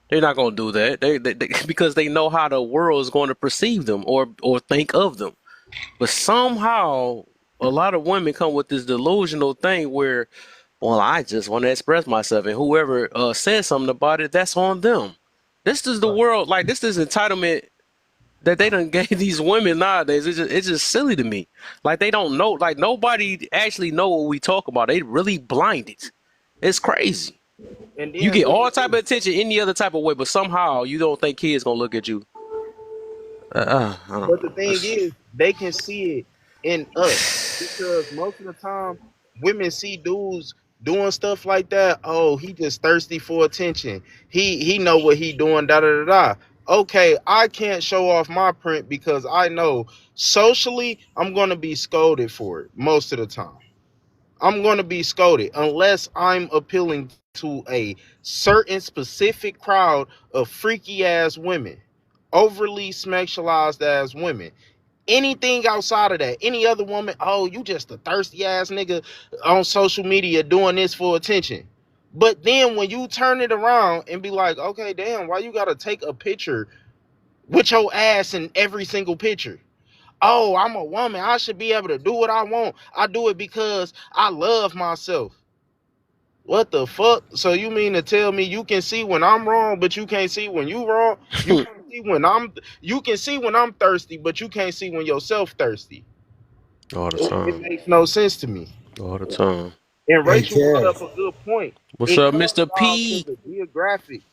They're not gonna do that. They because they know how the world is going to perceive them or think of them. But somehow, a lot of women come with this delusional thing where, well, I just want to express myself, and whoever says something about it, that's on them. This is the world. Like this is entitlement that they done gave these women nowadays. It's just silly to me. Like they don't know. Like nobody actually know what we talk about. They really blinded. It's crazy. And You then get look all at type this. of attention any other type of way, but somehow you don't think kids gonna look at you. I don't But the know. thing is, they can see it in us because most of the time, women see dudes doing stuff like that. Oh, he just thirsty for attention. He know what he doing. Da da da da. Okay, I can't show off my print because I know socially I'm gonna be scolded for it most of the time. I'm going to be scolded unless I'm appealing to a certain specific crowd of freaky ass women, overly sexualized as women. Anything outside of that, any other woman, oh, you just a thirsty ass nigga on social media doing this for attention. But then when you turn it around and be like, okay, damn, why you gotta take a picture with your ass in every single picture? Oh, I'm a woman. I should be able to do what I want. I do it because I love myself. What the fuck? So you mean to tell me you can see when I'm wrong, but you can't see when you wrong? You can see when you can see when I'm thirsty, but you can't see when yourself thirsty. All the It time. makes no sense to me. All the time. And Hey, Rachel brought Kev. up a good point. What's It up, comes Mr. down to P? the geographic.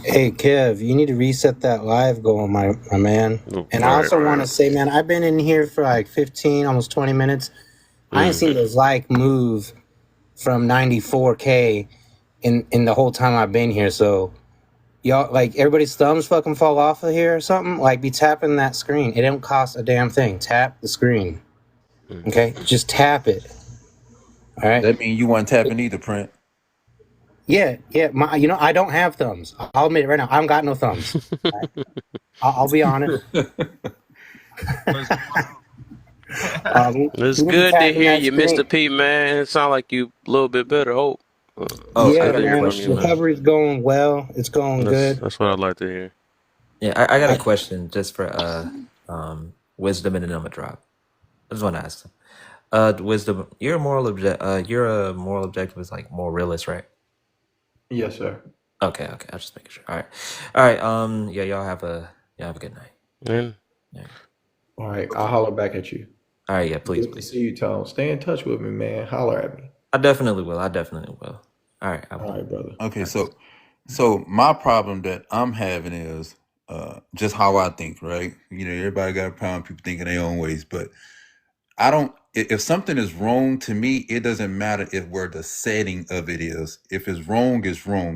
Hey, Kev, you need to reset that live going, my man. And I Right, also want right. to say, man, I've been in here for like 15, almost 20 minutes. I ain't Mm. seen this like move from 94K in the whole time I've been here. So y'all, like, everybody's thumbs fucking fall off of here or something. Like, be tapping that screen. It don't cost a damn thing. Tap the screen. Mm. Okay, just tap it. All right. That mean you weren't tapping either, Print. Yeah, yeah. I don't have thumbs. I'll admit it right now. I don't got no thumbs. All right? I'll be honest. It's You need to be good to tapping hear that you, Mr. screen. P, man. It sound like you a little bit better. Hope. Oh, It's I Yeah, good got to a hear man. from you, question. man. Recovery's going well. It's going That's good. that's what I'd like to hear. Yeah, I got a I, question just for wisdom, and then I'm gonna drop. I just want to ask them. Wisdom, you're a moral objective is like more realist, right? Yes, sir. Okay, okay. I'll just make sure. All right, all right. Yeah, y'all have a good night. And Yeah. All right, I'll holler back at you. All right, yeah. Please, Good to please. see you, Tone. Stay in touch with me, man. Holler at me. I definitely will. I definitely will. All right. All All right, brother. right. Okay, so my problem that I'm having is just how I think, right? You know, everybody got a problem, people thinking their own ways, but I don't. If something is wrong to me, it doesn't matter if where the setting of it is. If it's wrong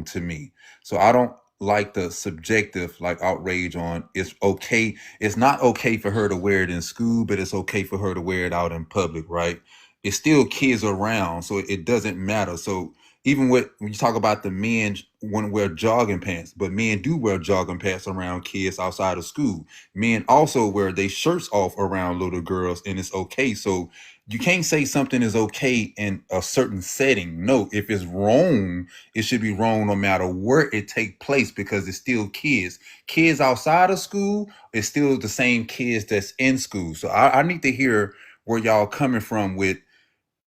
to me. So I don't like the subjective like outrage on it's okay. It's not okay for her to wear it in school, but it's okay for her to wear it out in public, right? It's still kids around, so it doesn't matter. So even when you talk about the men want to wear jogging pants, but men do wear jogging pants around kids outside of school. Men also wear their shirts off around little girls, and it's okay. So you can't say something is okay in a certain setting. No, if it's wrong, it should be wrong no matter where it take place because it's still kids. Kids outside of school is still the same kids that's in school. So I need to hear where y'all coming from with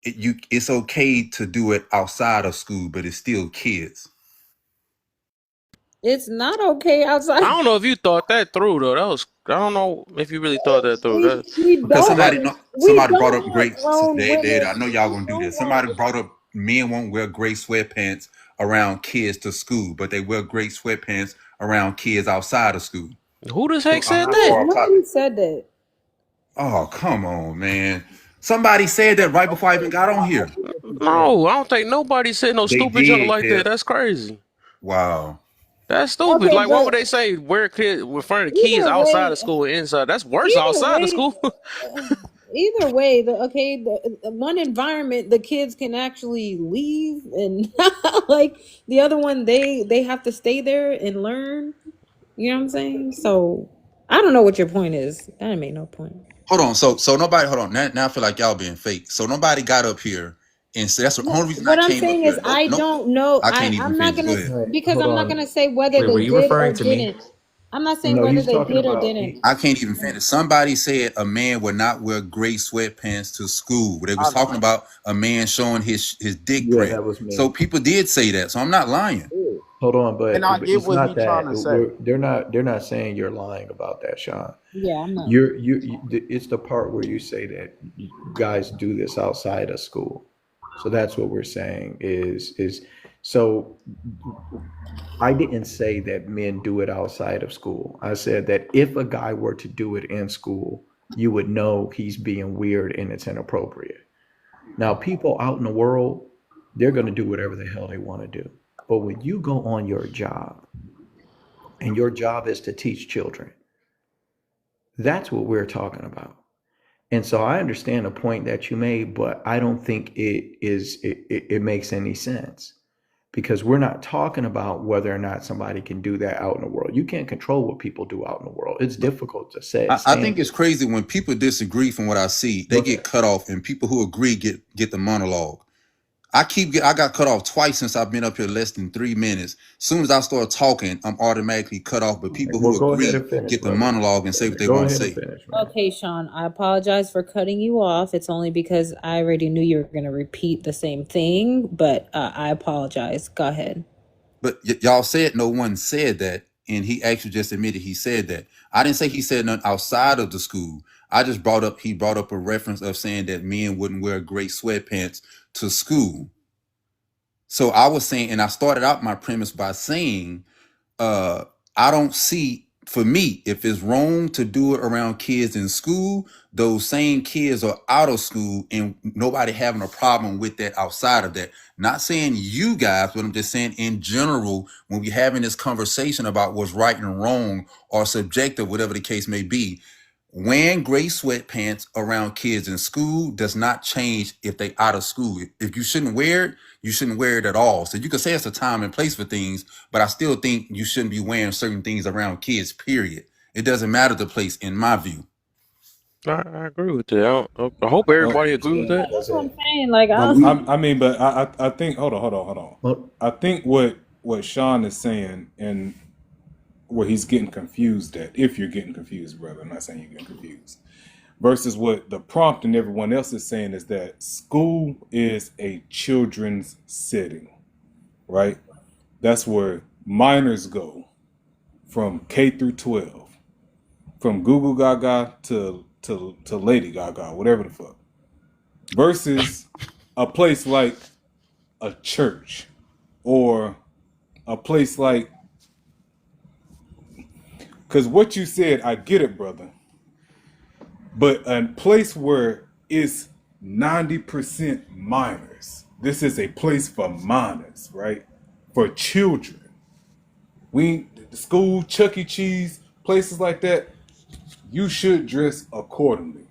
it. It's okay to do it outside of school, but it's still kids. It's not okay outside. I don't know if you thought that through though. That was I don't know if you really thought that through. That Because We somebody brought don't up want great. grown Dad, women. I know y'all We gonna do don't this. want. Somebody brought up men won't wear gray sweatpants around kids to school, but they wear gray sweatpants around kids outside of school. who the So heck I'm said not that? far off Nobody topic. said that. Oh, come on, man. Somebody said that right before I even got on here. No, I don't think nobody said no They stupid junk did, like that. Kev. That's crazy. Wow. That's stupid. Okay, Like, why would but they say wear kid in front of the kids either outside way, of school and inside? That's worse either outside of way, school. either way, the one environment the kids can actually leave, and like the other one, they have to stay there and learn. You know what I'm saying? So I don't know what your point is. That didn't make no point. Hold on. So nobody. Hold on. Now I feel like y'all being fake. So nobody got up here and said that's the only reason I What I'm came up saying here. is No, I no, don't know. I can't even I'm not finish. Go gonna, ahead. All right, because hold I'm not on. gonna say whether Wait, were they you did referring or to me? didn't. I'm not saying No, whether he's they talking did or about didn't. I can't even finish. Somebody said a man would not wear gray sweatpants to school. They was talking about a man showing his dick yeah, print. that was So me. people did say that. So I'm not lying. Hold on, And but I get it's what not he trying that to say. they're not saying you're lying about that, Sean. Yeah, I'm not. It's the part where you say that guys do this outside of school. So that's what we're saying is so I didn't say that men do it outside of school. I said that if a guy were to do it in school, you would know he's being weird and it's inappropriate. Now, people out in the world, they're going to do whatever the hell they want to do. But when you go on your job and your job is to teach children, that's what we're talking about. And so I understand the point that you made, but I don't think it makes any sense because we're not talking about whether or not somebody can do that out in the world. You can't control what people do out in the world. It's difficult to say. I think it's crazy when people disagree from what I see, Go they get ahead. cut off, and people who agree get the monologue. I got cut off twice since I've been up here less than 3 minutes. As soon as I start talking, I'm automatically cut off. But Okay, people well, who go ahead agree and finish, get the brother. monologue and say what they Go want to ahead and say. finish, man. Okay, Sean, I apologize for cutting you off. It's only because I already knew you were going to repeat the same thing, but I apologize. Go ahead. But y'all said no one said that, and he actually just admitted he said that. I didn't say he said nothing outside of the school. I just brought up a reference of saying that men wouldn't wear gray sweatpants to school. So I was saying, and I started out my premise by saying uh I don't see, for me, if it's wrong to do it around kids in school, those same kids are out of school and nobody having a problem with that outside of that. Not saying you guys, but I'm just saying in general, when we're having this conversation about what's right and wrong or subjective, whatever the case may be, wearing gray sweatpants around kids in school does not change if they out of school. If you shouldn't wear it, you shouldn't wear it at all. So you could say it's a time and place for things, but I still think you shouldn't be wearing certain things around kids, period. It doesn't matter the place, in my view. I agree with that. I hope I everybody agree with understand. that. That's what I'm saying. Like, But I was, we, I mean, but I think hold on. well, I think what Sean is saying and where he's getting confused at, if you're getting confused, brother, I'm not saying you're getting confused, versus what the prompt and everyone else is saying is that school is a children's setting, right? That's where minors go from K through 12, from Google Gaga to Lady Gaga, whatever the fuck, versus a place like a church or a place like, because what you said, I get it, brother, but a place where it's 90% minors. This is a place for minors, right? For children. We school, Chuck E. Cheese, places like that, you should dress accordingly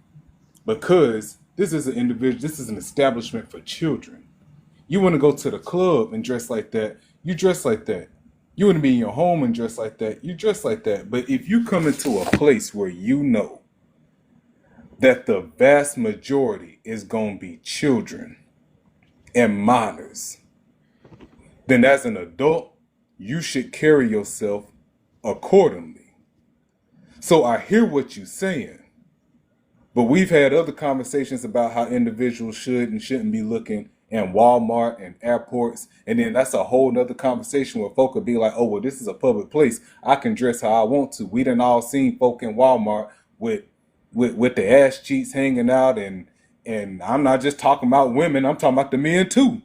because this is an individual, this is an establishment for children. You want to go to the club and dress like that, you dress like that. You want to be in your home and dress like that, you dress like that. But if you come into a place where you know that the vast majority is going to be children and minors, then as an adult, you should carry yourself accordingly. So I hear what you're saying, but we've had other conversations about how individuals should and shouldn't be looking in Walmart and airports. And then that's a whole nother conversation where folk would be like, oh, well, this is a public place. I can dress how I want to. We done all seen folk in Walmart with the ass cheeks hanging out, and I'm not just talking about women, I'm talking about the men too.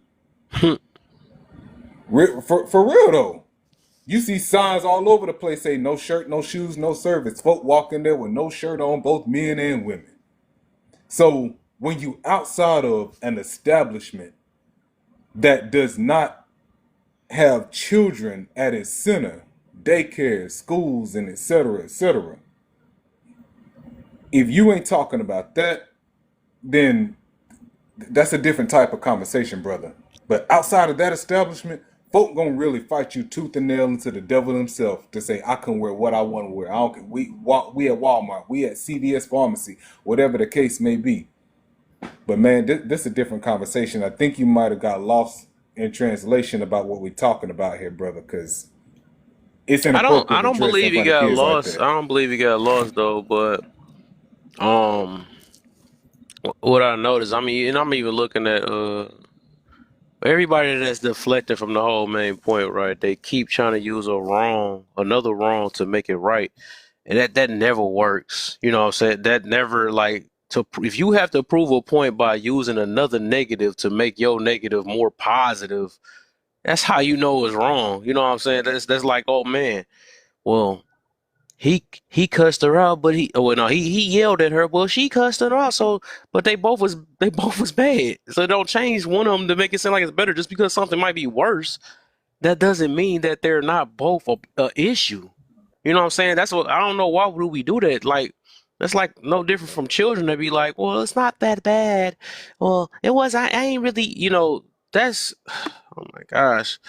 For real though. You see signs all over the place say no shirt, no shoes, no service. Folk walk in there with no shirt on, both men and women. So when you outside of an establishment that does not have children at its center, daycare, schools, and etc., if you ain't talking about that, then that's a different type of conversation, brother. But outside of that establishment, folk gonna really fight you tooth and nail into the devil himself to say I can wear what I want to wear. I don't. We at Walmart, we at CVS Pharmacy, whatever the case may be. But man, this is a different conversation. I think you might have got lost in translation about what we're talking about here, brother, because it's I inappropriate to don't dress in believe he front of got kids like lost. that. I don't believe he got lost though, but um what I noticed, I mean, and I'm even looking at everybody that's deflecting from the whole main point, right? They keep trying to use another wrong to make it right. And that never works. You know what I'm saying? That never like if you have to prove a point by using another negative to make your negative more positive, that's how you know it's wrong. You know what I'm saying? That's like, oh man, well, he cussed her out, but he yelled at her. Well, she cussed her out, so but they both was bad. So don't change one of them to make it sound like it's better. Just because something might be worse, that doesn't mean that they're not both a issue. You know what I'm saying? That's what I don't know. Why would we do that? Like that's like no different from children to be like, well, it's not that bad. Well, it was. I ain't really. That's. Oh my gosh,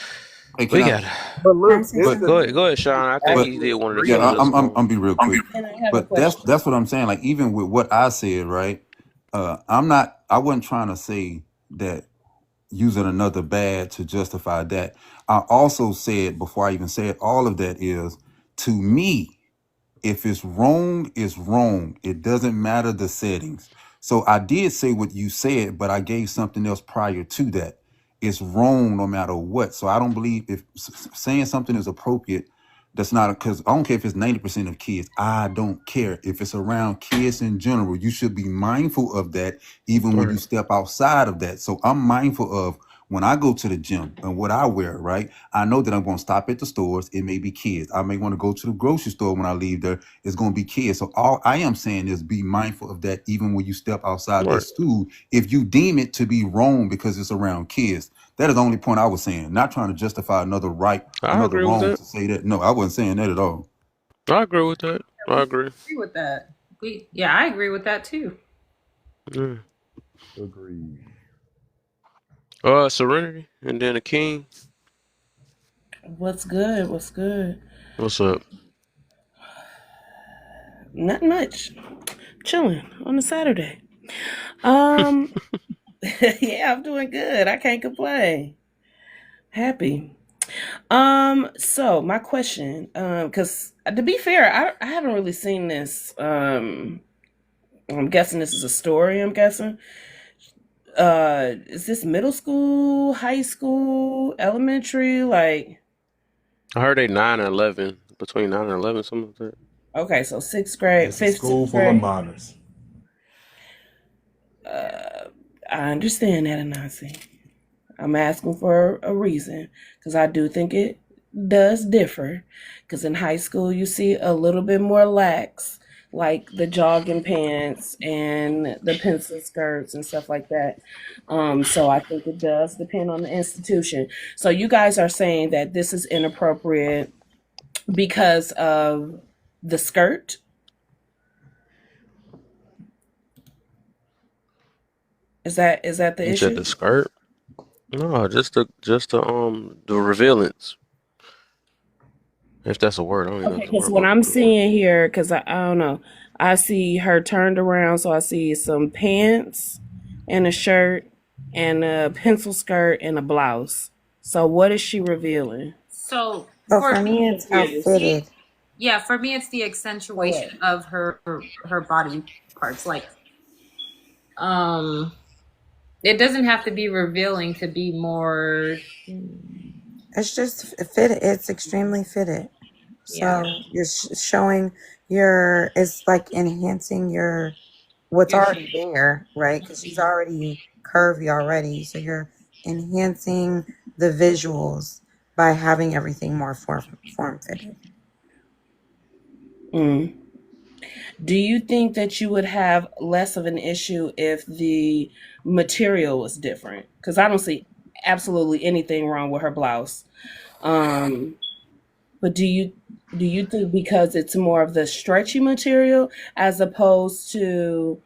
Hey, can we I? got. But Can I look, say this But the Go something? ahead, go ahead, Sean. I think but he did one of the yeah, killers. agreement. That's going. I'm be real quick. And I have a But that's question. that's what I'm saying. Like even with what I said, right? I'm not. I wasn't trying to say that using another bad to justify that. I also said before I even said all of that is to me. If it's wrong, it's wrong. It doesn't matter the settings. So I did say what you said, but I gave something else prior to that. It's wrong no matter what. So I don't believe if saying something is appropriate, that's not because I don't care if it's 90% of kids. I don't care. If it's around kids in general, you should be mindful of that even when you Right. step outside of that. So I'm mindful of when I go to the gym and what I wear, right? I know that I'm going to stop at the stores. It may be kids. I may want to go to the grocery store when I leave there. It's going to be kids. So all I am saying is be mindful of that even when you step outside that Right. stool. If you deem it to be wrong because it's around kids, that is the only point I was saying. Not trying to justify I another agree with wrong that. to say that. No, I wasn't saying that at all. I agree with that. I We agree. agree with that. Yeah, I agree with that too. Yeah. Agreed. Serenity, and then the King. What's good? What's good? What's up? Not much. Chilling on a Saturday. Um, yeah, I'm doing good. I can't complain. Happy. So my question, because to be fair, I haven't really seen this. I'm guessing this is a story. I'm guessing. Is this middle school, high school, elementary? Like, I heard they 9 and 11, between 9 and 11, something like that. okay, so sixth grade, It's a fifth, school sixth full of grade. minors. I understand that, Anansi. I'm asking for a reason because I do think it does differ. Because in high school, you see a little bit more lax, like the jogging pants and the pencil skirts and stuff like that. So I think it does depend on the institution. So you guys are saying that this is inappropriate because of the skirt. Is that the You said issue? the skirt? No, just the revealance. If that's a word, I don't even know if Okay, it's a because word, what but I'm seeing here, because I don't know, I see her turned around, so I see some pants and a shirt and a pencil skirt and a blouse. So what is she revealing? So So for for I'm me, it's how confused. fitted. yeah, for me it's the Correct. accentuation of her body parts. Like um it doesn't have to be revealing to be more. It's just fitted. It's extremely fitted. Yeah, So you're showing your. It's like enhancing your what's you're already there, right? Because she's already curvy already. So you're enhancing the visuals by having everything more form fitted. Mm. Do you think that you would have less of an issue if the material was different? Because I don't see absolutely anything wrong with her blouse. Um, But do you think because it's more of the stretchy material as opposed to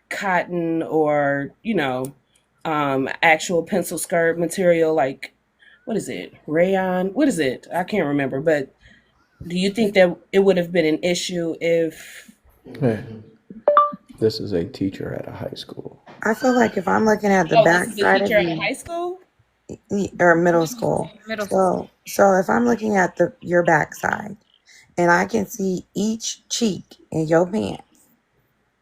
cotton or actual pencil skirt material like what is it? Rayon? What is it? I can't remember. But do you think that it would have been an issue if Hey, this is a teacher at a high school. I feel like if I'm looking at the oh, this is a backside of teacher at a you high school? or middle school, Middle school. so if I'm looking at your backside and I can see each cheek in your pants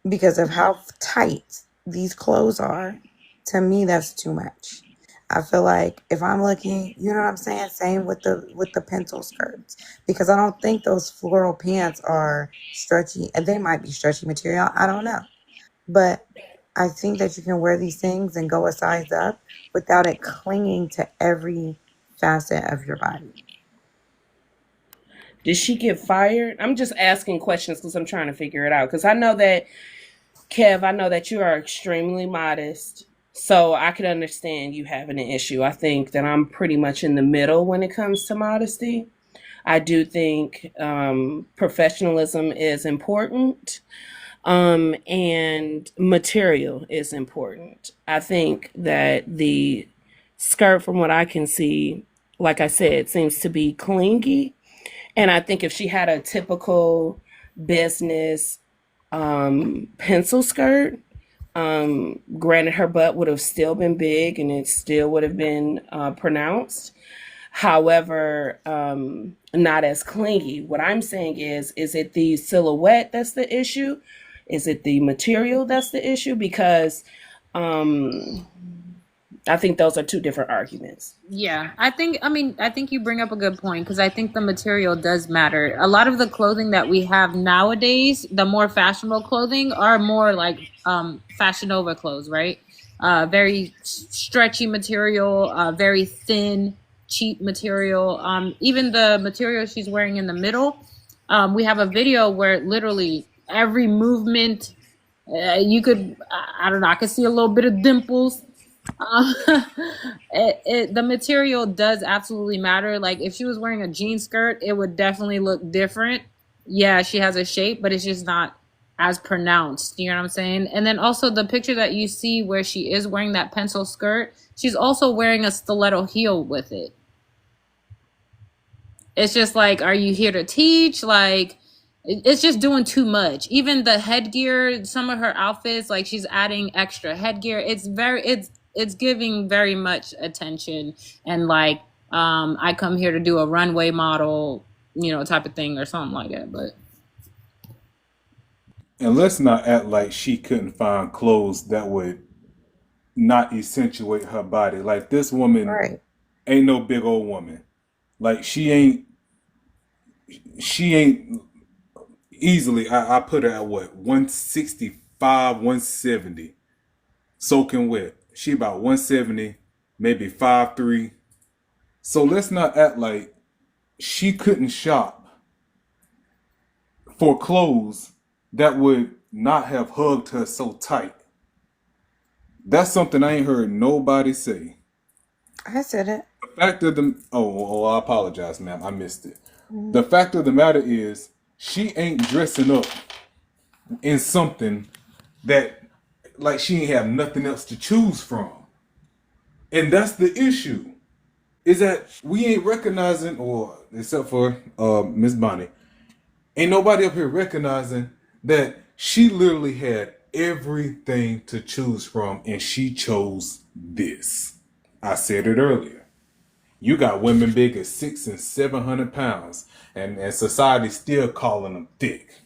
because of how tight these clothes are, to me that's too much. I feel like if I'm looking, you know what I'm saying? Same with the pencil skirts. Because I don't think those floral pants are stretchy, and they might be stretchy material. I don't know. But I think that you can wear these things and go a size up without it clinging to every facet of your body. Did she get fired? I'm just asking questions because I'm trying to figure it out. Because I know that, Kev, I know that you are extremely modest. So I could understand you having an issue. I think that I'm pretty much in the middle when it comes to modesty. I do think professionalism is important, and material is important. I think that the skirt, from what I can see, like I said, seems to be clingy. And I think if she had a typical business pencil skirt, granted, her butt would have still been big and it still would have been pronounced. However, not as clingy. What I'm saying is it the silhouette that's the issue? Is it the material that's the issue? Because um, I think those are two different arguments. Yeah, I think you bring up a good point because I think the material does matter. A lot of the clothing that we have nowadays, the more fashionable clothing, are more like Fashion Nova clothes, right? Very stretchy material, very thin, cheap material. Even the material she's wearing in the middle, we have a video where literally every movement, you could, I don't know, I could see a little bit of dimples. uh, the material does absolutely matter. Like if she was wearing a jean skirt, it would definitely look different. Yeah, she has a shape, but it's just not as pronounced. You know what I'm saying? And then also the picture that you see where she is wearing that pencil skirt, she's also wearing a stiletto heel with it. It's just like, are you here to teach? Like, it's just doing too much. Even the headgear, some of her outfits, like she's adding extra headgear. It's giving very much attention and like, I come here to do a runway model, type of thing or something like that. But And let's not act like she couldn't find clothes that would not accentuate her body. Like this woman Right. ain't no big old woman. Like she ain't easily. I put her at what 165, 170, soaking wet. She about 170, maybe 5'3". So let's not act like she couldn't shop for clothes that would not have hugged her so tight. That's something I ain't heard nobody say. I said it. The fact of the I apologize, ma'am. I missed it. Mhm. The fact of the matter is, she ain't dressing up in something that like she ain't have nothing else to choose from. And that's the issue. Is that we ain't recognizing, or except for Miss Bonnie, ain't nobody up here recognizing that she literally had everything to choose from and she chose this. I said it earlier. You got women big as 600 and 700 pounds, and society still calling them thick.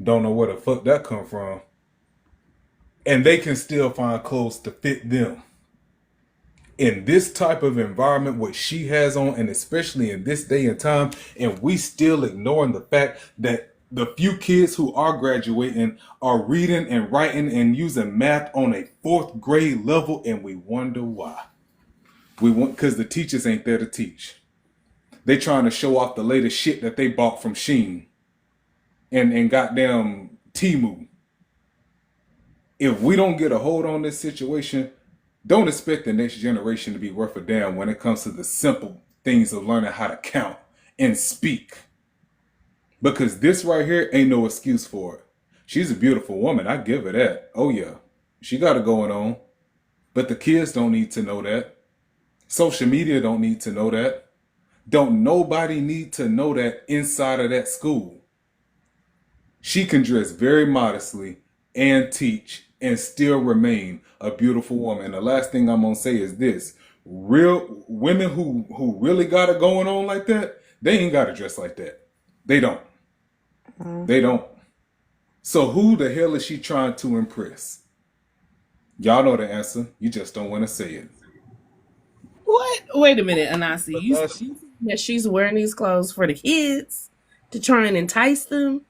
Don't know where the fuck that come from. And they can still find clothes to fit them. In this type of environment, what she has on, and especially in this day and time, and we still ignoring the fact that the few kids who are graduating are reading and writing and using math on a fourth grade level, and we wonder why. We want because the teachers ain't there to teach. They trying to show off the latest shit that they bought from Sheen and goddamn Timu. If we don't get a hold on this situation, don't expect the next generation to be worth a damn when it comes to the simple things of learning how to count and speak. Because this right here ain't no excuse for it. She's a beautiful woman. I give her that. Oh yeah. She got it going on. But the kids don't need to know that. Social media don't need to know that. Don't nobody need to know that inside of that school. She can dress very modestly and teach and still remain a beautiful woman. And the last thing I'm gonna say is this: real women who really got it going on like that, they ain't gotta dress like that. They don't. They don't. So who the hell is she trying to impress? Y'all know the answer. You just don't want to say it. What? Wait a minute, Anasi. But You that's saying that she's wearing these clothes for the kids to try and entice them?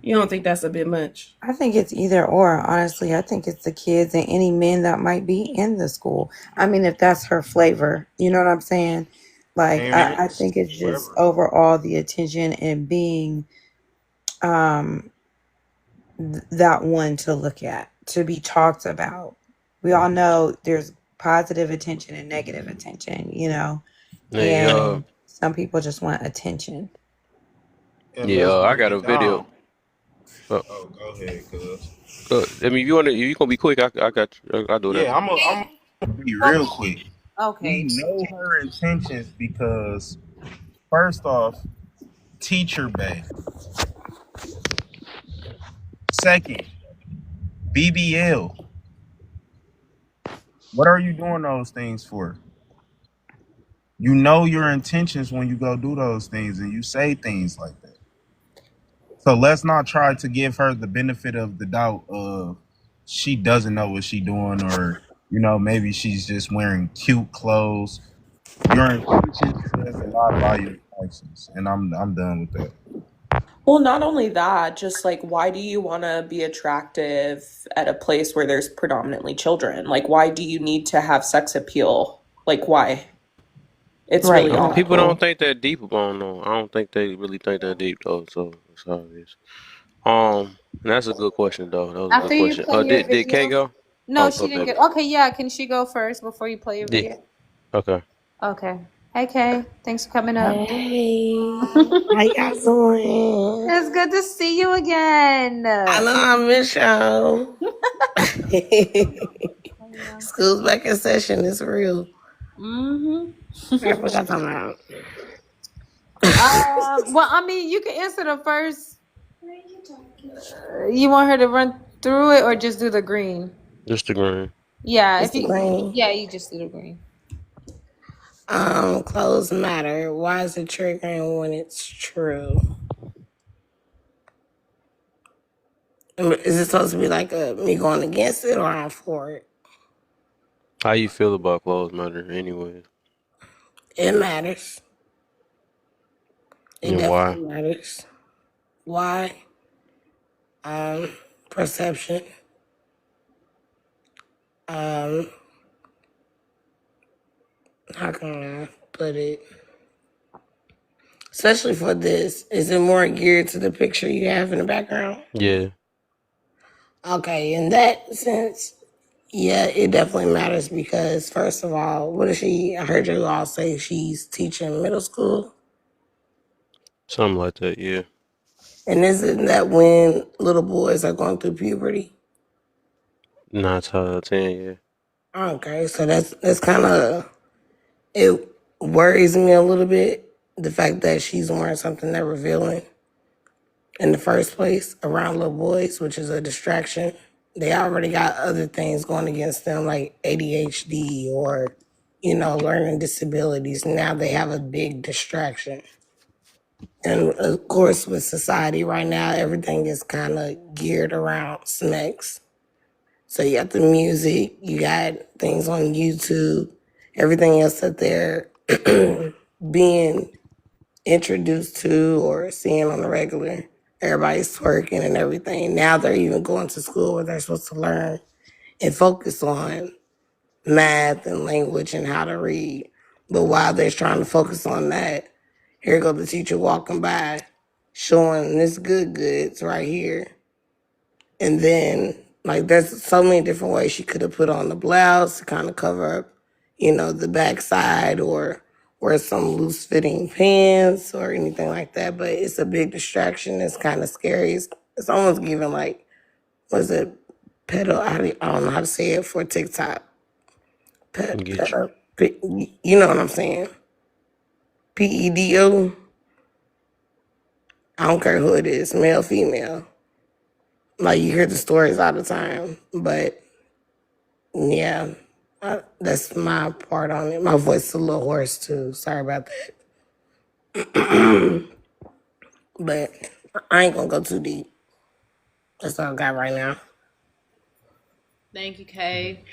You don't think that's a bit much? I think it's either or, honestly. I think it's the kids and any men that might be in the school. I mean, if that's her flavor, you know what I'm saying? Like, I parents, think it's just whoever. overall the attention and being um that one to look at, to be talked about. We all know there's positive attention and negative attention, you know, Hey, and some people just want attention. And yeah, let's I break got it a video. down. Uh, Oh, go ahead, cuz. I mean, if you want to, you gonna be quick. I got you. I'll do that. Yeah, I'm Be Well, real quick. okay. We know her intentions because first off, teacher bay. Second, BBL. What are you doing those things for? You know your intentions when you go do those things and you say things like that. So let's not try to give her the benefit of the doubt of she doesn't know what she's doing, or maybe she's just wearing cute clothes. Your intentions says a lot about your actions, and I'm done with that. Well, not only that, just like, why do you want to be attractive at a place where there's predominantly children? Like, why do you need to have sex appeal? Like, why? It's Right, really right. People don't awful. think that deep about no. I don't think they really think that deep though. So it's obvious. And that's a good question though. That was a good After you question. play your Did Kay video. go? No, Oh, she go didn't baby. get. Okay, yeah. Can she go first before you play your Yeah. video? Okay. Okay. Hey, Kay. Thanks for coming up. Hey, how y'all doing? It's good to see you again. I know I miss y'all. School's back in session. It's real. Mm-hmm. I forgot talking about. Well, I mean, you can answer the first. You want her to run through it or just do the green? Just the green. Yeah, It's if the you. green. Yeah, you just do the green. Clothes matter. Why is it triggering when it's true? Is it supposed to be like me going against it or I'm for it? How you feel about clothes matter, anyways, It matters. It and why? definitely matters. Why? Um, Perception. Um, how can I put it? Especially for this, is it more geared to the picture you have in the background? Yeah. Okay, in that sense, yeah, it definitely matters because first of all, what is she? I heard you all say she's teaching middle school, Something like that. Yeah. and isn't that when little boys are going through puberty? 9 out of 10. Yeah. Okay, so that's kind of it worries me a little bit the fact that she's wearing something that revealing in the first place around little boys, which is a distraction. They already got other things going against them like ADHD or learning disabilities. Now they have a big distraction. And of course, with society right now, everything is kind of geared around smacks. So you got the music, you got things on YouTube, everything else that they're being introduced to or seeing on the regular. Everybody's twerking and everything. Now they're even going to school where they're supposed to learn and focus on math and language and how to read. But while they're trying to focus on that, here go the teacher walking by showing this good goods right here. And then, like, there's so many different ways she could have put on the blouse to kind of cover up, the backside or wear some loose fitting pants or anything like that. But it's a big distraction. It's kind of scary. It's almost giving, like, what is it? I don't know how to say it for TikTok. Get you. You know what I'm saying? PEDO. I don't care who it is, male, female. Like you hear the stories all the time, but yeah, that's my part on it. My voice is a little hoarse too. Sorry about that. But I ain't gonna go too deep. That's all I got right now. Thank you, Kay.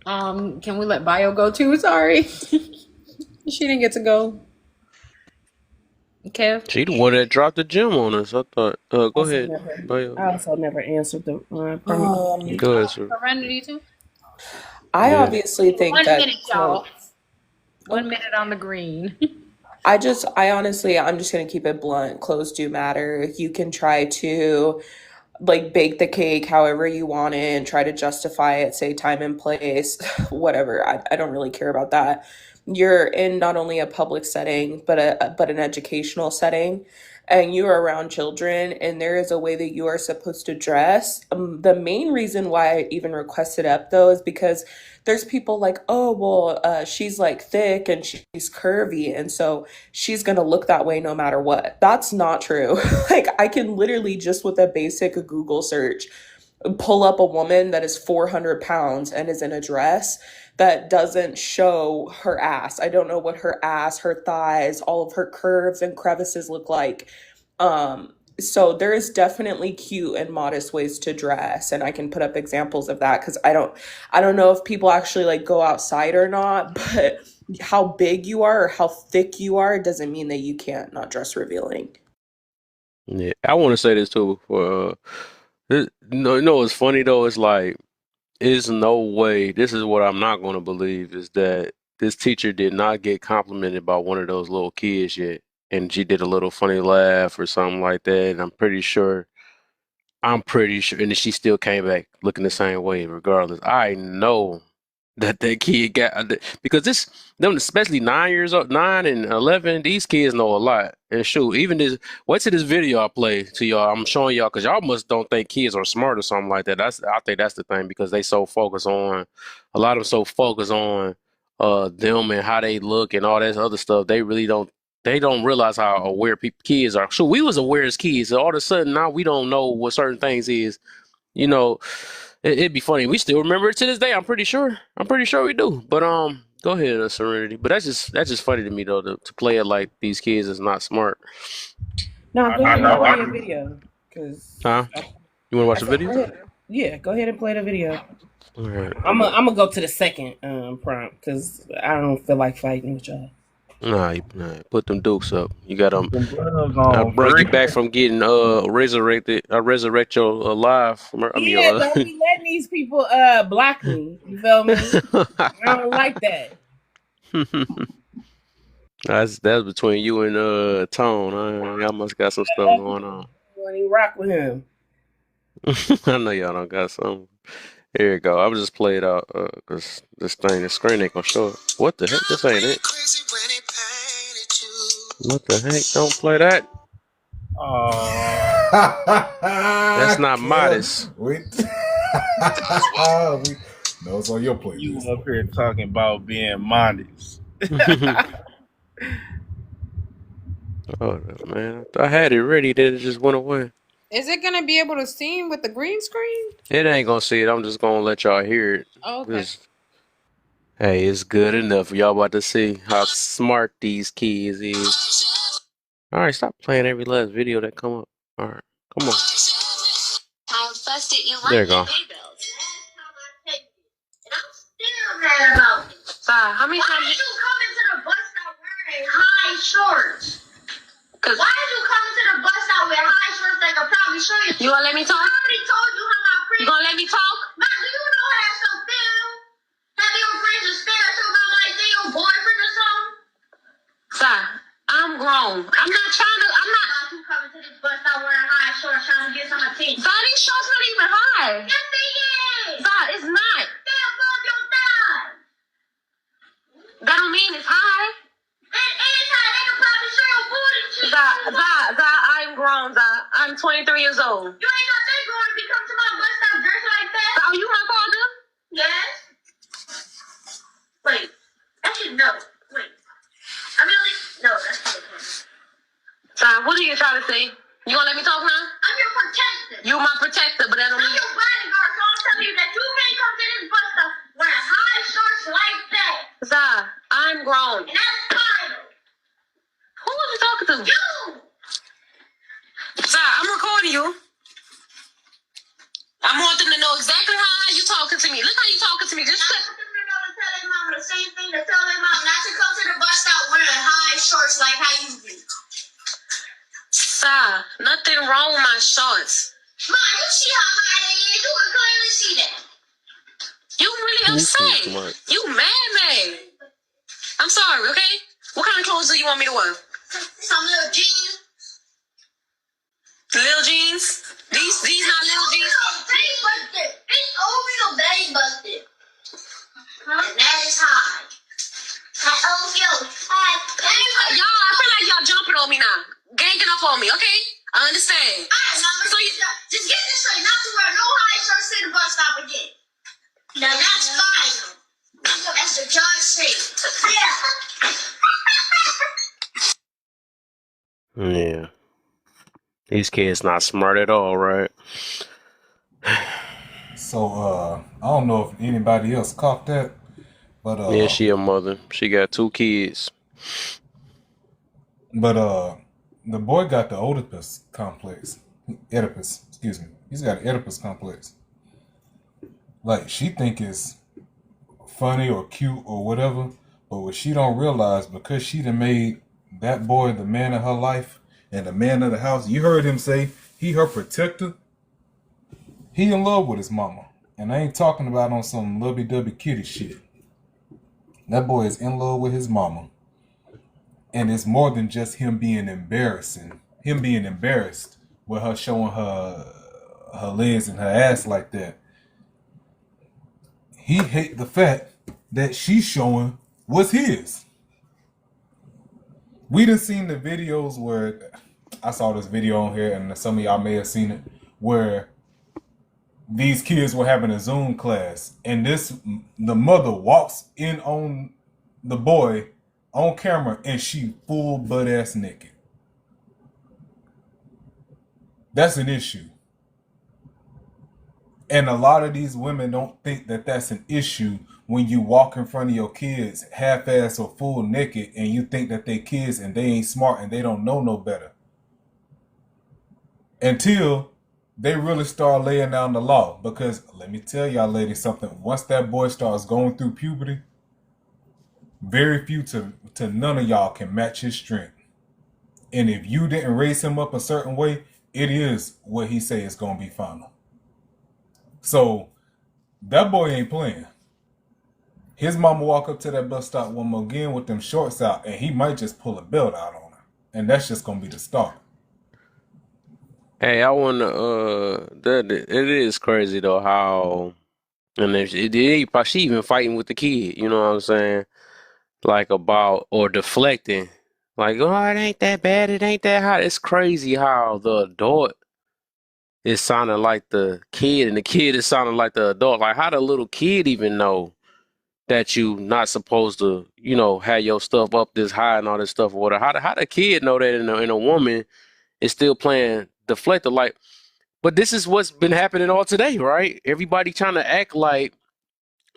Can we let Bio go too? Sorry. She didn't get to go. Kev? She the one that dropped the gem on us. I thought. Go Also ahead. never, Bio. I also never answered the permit. Go ahead, sir. Serenity too? I Yeah. obviously think 1 minute, that y'all. clothes. 1 minute on the green. I'm just gonna keep it blunt. Clothes do matter. You can try to like bake the cake however you want it and try to justify it, say time and place, whatever. I don't really care about that. You're in not only a public setting but an educational setting, and you are around children, and there is a way that you are supposed to dress. The main reason why I even requested up though is because there's people like, oh well, she's like thick and she's curvy, and so she's gonna look that way no matter what. That's not true. Like I can literally just with a basic Google search pull up a woman that is 400 pounds and is in a dress that doesn't show her ass. I don't know what her ass, her thighs, all of her curves and crevices look like. So there is definitely cute and modest ways to dress, and I can put up examples of that because I don't know if people actually like go outside or not, but how big you are or how thick you are doesn't mean that you can't not dress revealing. Yeah. I want to say this too. No, it's funny though. It's like, there's no way. This is what I'm not going to believe is that this teacher did not get complimented by one of those little kids yet, and she did a little funny laugh or something like that. And I'm pretty sure, and she still came back looking the same way, regardless. I know that kid got because them especially 9 years old, 9 and 11. These kids know a lot. And shoot, even this. Wait till this video I play to y'all. I'm showing y'all because y'all must don't think kids are smart or something like that. I think that's the thing because they so focused on a lot of them so focused on them and how they look and all that other stuff. They really don't. They don't realize how aware kids are. So we was aware as kids. So all of a sudden now we don't know what certain things is. You know, it'd be funny. We still remember it to this day. I'm pretty sure. I'm pretty sure we do. But go ahead, Serenity. But that's just funny to me though to play it like these kids is not smart. No, go I ahead and know. play the video. Huh? Cause You want to watch I the said, video? go ahead. Yeah, go ahead and play the video. All right. I'm gonna go to the second prompt because I don't feel like fighting with y'all. Nah, put them dukes up. You got them. Them gloves I on, bring you free. back from getting resurrected. I resurrect your alive. I mean, Yeah, don't be letting these people block me. You feel me? I don't like that. that's between you and Tone. Y'all must got some stuff going on. When you rock with him. I know y'all don't got some. Here you go. I will just play it out because the screen ain't gonna show it. What the heck? This ain't it. What the heck? Don't play that. Oh, That's not modest. Kev, we no, it's on your You playlist. up here talking about being modest. Oh man, I had it ready. Then it just went away. Is it gonna be able to see with the green screen? It ain't gonna see it. I'm just gonna let y'all hear it. Oh, okay. Just hey, it's good enough. Y'all about to see how smart these kids is. All right, stop playing every last video that come up. All right, come on. There you go. How many times did you come into the bus stop wearing high shorts? Why did you come into the bus stop with high shorts that could probably show you? You gonna let me talk? I already told you how my friends. You gonna let me talk? Man, do you know how that stuff feel? Have your friends just stare at you about like they your boyfriend or something? Sir, I'm grown. I'm not trying to. I'm not. You coming to this bus stop wearing high shorts trying to get some attention? Sir, these shorts not even high. Yes, they is. Sir, it's not. They're above your thigh. That don't mean it's high. It is high. They can probably show your booty cheeks. I'm grown, I'm 23 years old. You ain't got that grown to be coming to my bus stop dressed like that. Are you my father? Yes. Wait. Am you trying to say? You gonna let me talk now? I'm your protector. You my protector, but that don't mean... I'm your bodyguard, so I'm telling you that you can't come to this bus stop wearing high shorts like that. Zah, I'm grown. And that's final. Who was you talking to? You! Zah, I'm recording you. I want them to know exactly how you talking to me. Look how you talking to me. Just I want them to know to tell their mama the same thing to tell their mom not to come to the bus stop wearing high shorts like how you do. Sa, nothing wrong with my shorts. Mom, you see how high they is. You can clearly see that. You really upset. You mad. I'm sorry, okay? What kind of clothes do you want me to wear? Some little jeans. Little jeans? These not little jeans? They busted. It's Oreo they busted. Huh? And that is high. Y'all, I feel like y'all jumping on me now. Ganging up on me, okay? I understand. Alright, now so just get this straight. Not to wear no high shirts to the bus stop again. Now that's final. That's the judge said. Yeah. Yeah. These kids not smart at all, right? So I don't know if anybody else caught that, but Yeah, she a mother. She got 2 kids. the boy got the Oedipus complex. Oedipus, excuse me. He's got an Oedipus complex. Like, she think it's funny or cute or whatever, but what she don't realize, because she done made that boy the man of her life and the man of the house. You heard him say he her protector. He in love with his mama. And I ain't talking about on some lovey-dovey kitty shit. That boy is in love with his mama. And it's more than just him being embarrassing. Him being embarrassed with her showing her legs and her ass like that. He hate the fact that she's showing what's his. We done seen the videos where, I saw this video on here and some of y'all may have seen it, where these kids were having a Zoom class and the mother walks in on the boy on camera and she full butt ass naked. That's an issue. And a lot of these women don't think that that's an issue when you walk in front of your kids half-ass or full naked and you think that they kids and they ain't smart and they don't know no better. Until they really start laying down the law. Because let me tell y'all ladies something. Once that boy starts going through puberty, very few to none of y'all can match his strength. And if you didn't raise him up a certain way, it is what he say is going to be final. So that boy ain't playing. His mama walk up to that bus stop one more again with them shorts out, and he might just pull a belt out on her. And that's just going to be the start. Hey, I wanna that it is crazy though how, and if she even fighting with the kid, you know what I'm saying? Like about or deflecting. Like, oh, it ain't that bad, it ain't that hot. It's crazy how the adult is sounding like the kid and the kid is sounding like the adult. Like how the little kid even know that you not supposed to, have your stuff up this high and all this stuff or whatever. How the kid know that in a woman is still playing deflector like. But this is what's been happening all today, right? Everybody trying to act like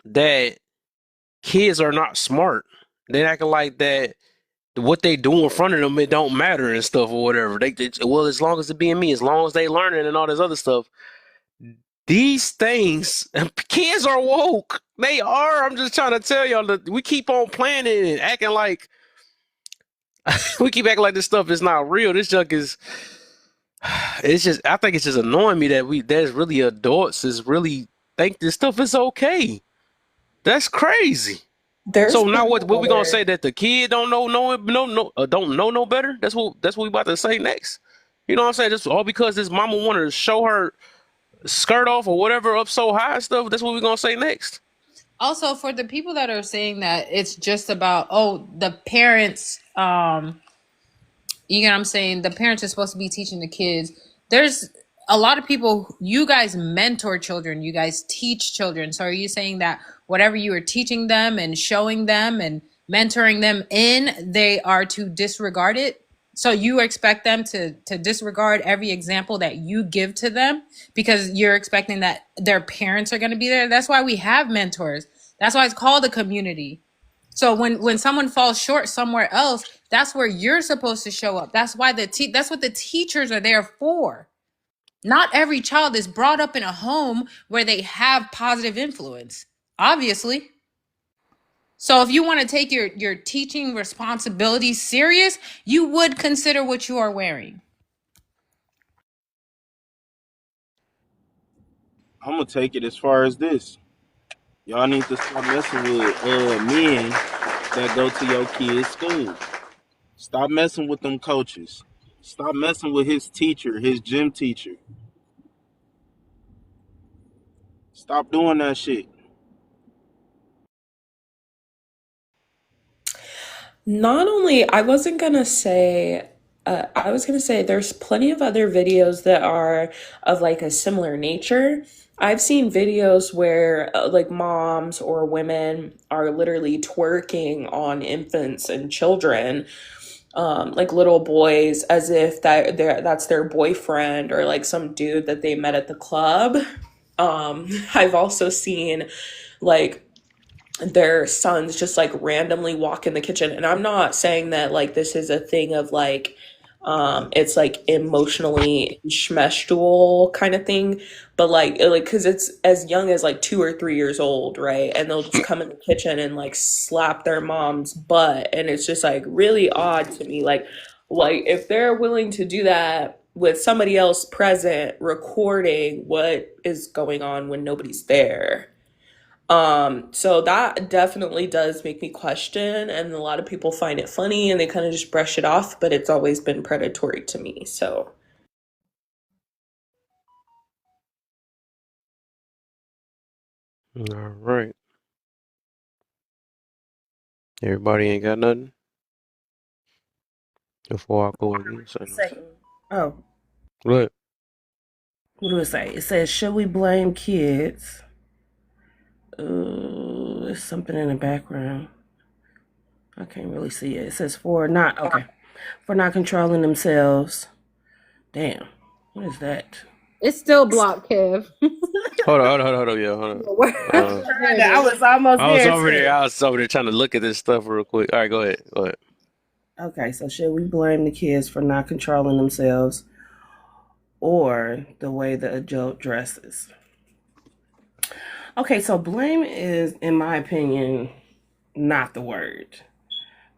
that kids are not smart. They acting like that what they do in front of them, it don't matter and stuff or whatever. Well, as long as it being me, as long as they learning and all this other stuff. These things, kids are woke. They are. I'm just trying to tell y'all that we keep on playing it and acting like we keep acting like this stuff is not real. This junk is. It's just. I think it's just annoying me that there's really adults is really think this stuff is okay. That's crazy. There's So now people what we that gonna are say that the kid don't know don't know no better? That's what we about to say next. You know what I'm saying? Just all because this mama wanted to show her skirt off or whatever up so high and stuff. That's what we gonna say next. Also, for the people that are saying that it's just about the parents, you know what I'm saying? The parents are supposed to be teaching the kids. There's a lot of people, you guys mentor children, you guys teach children. So are you saying that whatever you are teaching them and showing them and mentoring them in, they are to disregard it? So you expect them to disregard every example that you give to them because you're expecting that their parents are going to be there. That's why we have mentors. That's why it's called a community. So when someone falls short somewhere else, that's where you're supposed to show up. That's why that's what the teachers are there for. Not every child is brought up in a home where they have positive influence. Obviously. So if you want to take your teaching responsibilities serious, you would consider what you are wearing. I'm gonna take it as far as this. Y'all need to stop messing with men that go to your kids' school. Stop messing with them coaches. Stop messing with his teacher, his gym teacher. Stop doing that shit. Not only, I was gonna say there's plenty of other videos that are of like a similar nature. I've seen videos where like moms or women are literally twerking on infants and children, like little boys, as if that's their boyfriend or like some dude that they met at the club. I've also seen like their sons just like randomly walk in the kitchen, and I'm not saying that like this is a thing of like it's like emotionally schmestual kind of thing, but like because it's as young as like 2 or 3 years old, right? And they'll just come in the kitchen and like slap their mom's butt, and it's just like really odd to me, like if they're willing to do that with somebody else present recording what is going on when nobody's there. So that definitely does make me question, and a lot of people find it funny and they kind of just brush it off, but it's always been predatory to me. So, All right. Everybody ain't got nothing before I go again. Say no. Second. Oh, Look, what do it say? It says, should we blame kids? There's something in the background. I can't really see it. It says for not controlling themselves. Damn, what is that? It's still blocked, Kev. hold on, yeah, hold on. There it I is. was almost I was there over there. too. I was over there trying to look at this stuff real quick. All right, go ahead. Go ahead. Okay, so should we blame the kids for not controlling themselves or the way the adult dresses? Okay, so blame is, in my opinion, not the word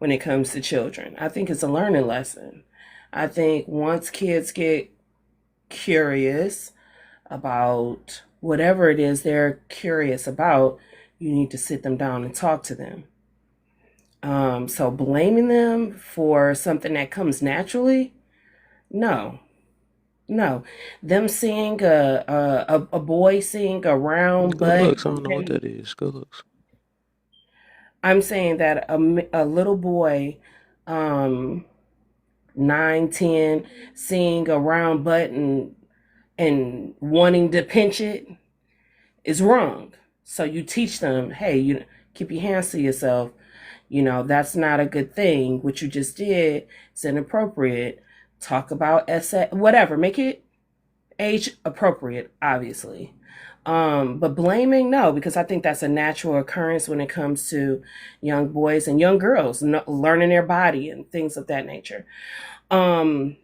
when it comes to children. I think it's a learning lesson. I think once kids get curious about whatever it is they're curious about, you need to sit them down and talk to them. So blaming them for something that comes naturally, no, no. Them seeing a boy seeing a round Good butt, looks. I don't know what that is. Good looks. I'm saying that a little boy, um, 9, 10, seeing a round butt and wanting to pinch it is wrong. So you teach them, hey, you keep your hands to yourself. You know, that's not a good thing. What you just did is inappropriate. Talk about whatever. Make it age appropriate, obviously. But blaming, no, because I think that's a natural occurrence when it comes to young boys and young girls learning their body and things of that nature. Um,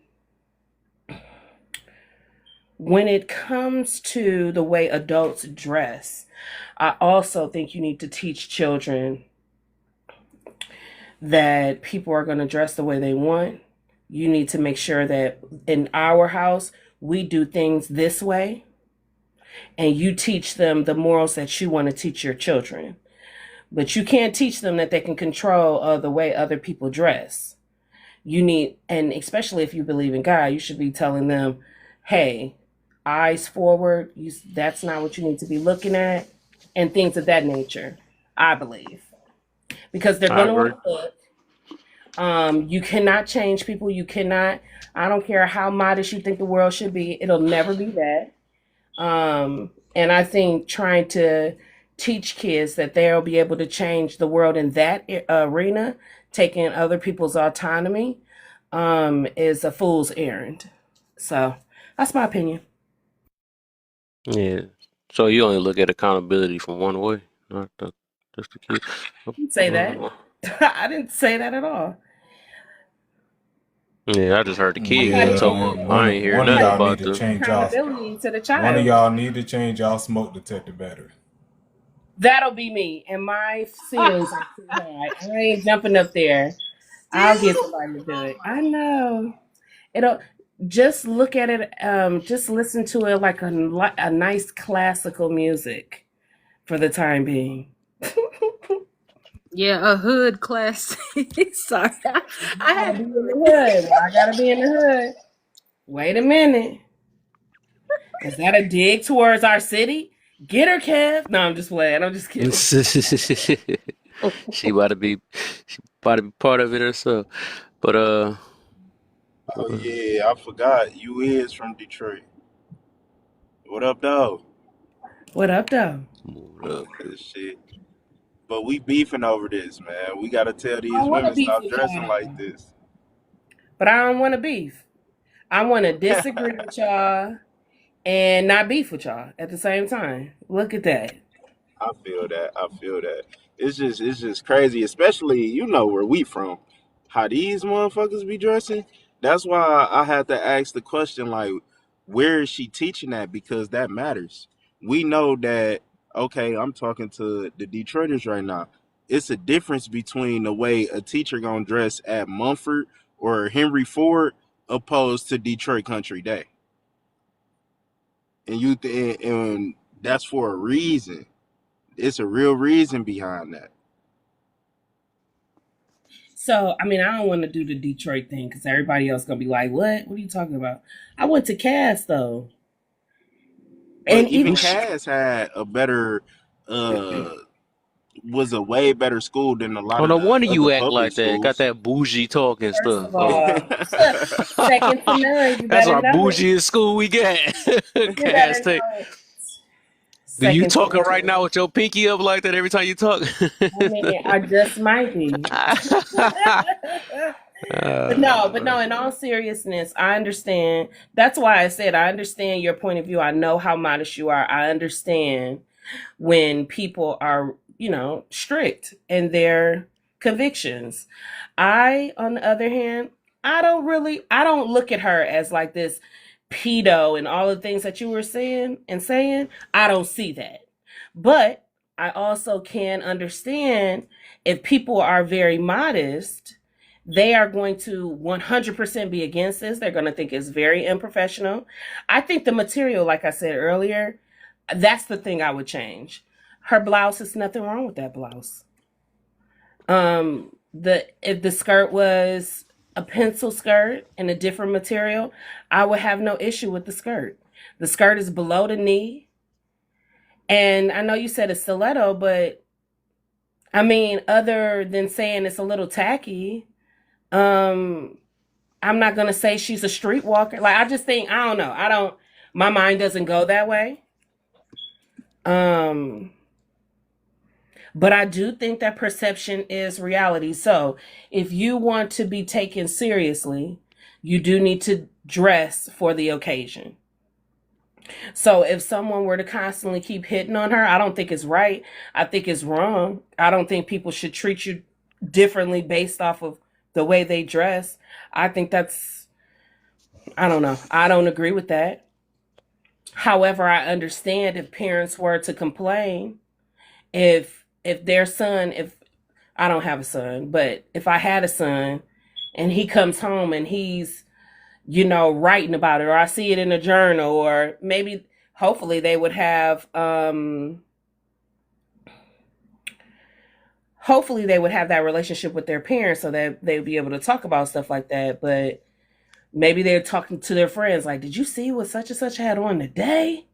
when it comes to the way adults dress, I also think you need to teach children that people are going to dress the way they want. You need to make sure that in our house, we do things this way, and you teach them the morals that you want to teach your children. But you can't teach them that they can control the way other people dress. You need, and especially if you believe in God, you should be telling them, hey, eyes forward, that's not what you need to be looking at, and things of that nature, I believe. Because they're I going to agree. want to look. You cannot change people. You cannot, I don't care how modest you think the world should be, it'll never be that. And I think trying to teach kids that they'll be able to change the world in that arena, taking other people's autonomy, is a fool's errand. So that's my opinion. Yeah. So you only look at accountability from one way, not just the kid. You say that. Uh, I didn't say that at all. yeah, I just heard the kid I'm not getting Yeah, towed even up. one I of ain't hear one of I'm not nothing y'all even need about to the. giving change y'all. accountability to the One of child. y'all need to change y'all smoke detector battery. That'll be me, and my ceilings are too high. I ain't jumping up there. I'll get somebody to do it. I know. It'll just look at it. Just listen to it like a nice classical music for the time being. Yeah, a hood class. Sorry, I I had gotta to be in do the it. hood. Well, I gotta be in the hood. Wait a minute. Is that a dig towards our city? Get her, Kev. No, I'm just playing. I'm just kidding. She about to be, she about to be part of it herself. But Oh yeah, I forgot you is from Detroit. What up, though? What up, though? moved up. This shit. But we beefing over this, man. We gotta tell I these don't want to women beef stop with dressing y'all, like this. but I don't want to beef. I want to I disagree with y'all and not beef with y'all at the same time. Look at that. feel that. I feel that. It's just crazy, especially you know where we from. How these motherfuckers be dressing. That's why I had to ask the question like, where is she teaching that? Because that matters. We know that. Okay, I'm talking to the Detroiters right now. It's a difference between the way a teacher gonna dress at Mumford or Henry Ford opposed to Detroit Country Day, and that's for a reason. It's a real reason behind that. So, I mean, I don't want to do the Detroit thing because everybody else gonna be like, "What? What are you talking about?" I went to Cass though, But and even even Cass had a better, uh, was a way better school than a lot Oh, of no the wonder other you act public like that. Got schools. that bougie talk and first stuff. of Oh. all, second to none, you That's better our know it. bougie school we got. You Cass better Tech. know it. Do you Second to talking right none. now with your pinky up like that every time you talk? I mean, I just might be. But no, in all seriousness, I understand. That's why I said I understand your point of view. I know how modest you are. I understand when people are, strict in their convictions. On the other hand, I don't look at her as like this pedo and all the things that you were saying. I don't see that. But I also can understand if people are very modest, they are going to 100% be against this. They're going to think it's very unprofessional. I think the material, like I said earlier, that's the thing I would change. Her blouse is nothing wrong with that blouse. The If the skirt was a pencil skirt in a different material, I would have no issue with the skirt. The skirt is below the knee, and I know you said a stiletto, but I mean, other than saying it's a little tacky, um, I'm not gonna say she's a streetwalker. Like I just think I don't know. I don't. My mind doesn't go that way. Um, But I do think that perception is reality. So if you want to be taken seriously, you do need to dress for the occasion. So if someone were to constantly keep hitting on her, I don't think it's right. I think it's wrong. I don't think people should treat you differently based off of the way they dress. I think I don't know. I don't agree with that. However, I understand if parents were to complain if their son, if I don't have a son, but if I had a son and he comes home and he's, writing about it, or I see it in a journal, or maybe hopefully they would have that relationship with their parents so that they would be able to talk about stuff like that. But maybe they're talking to their friends like, did you see what such and such had on today?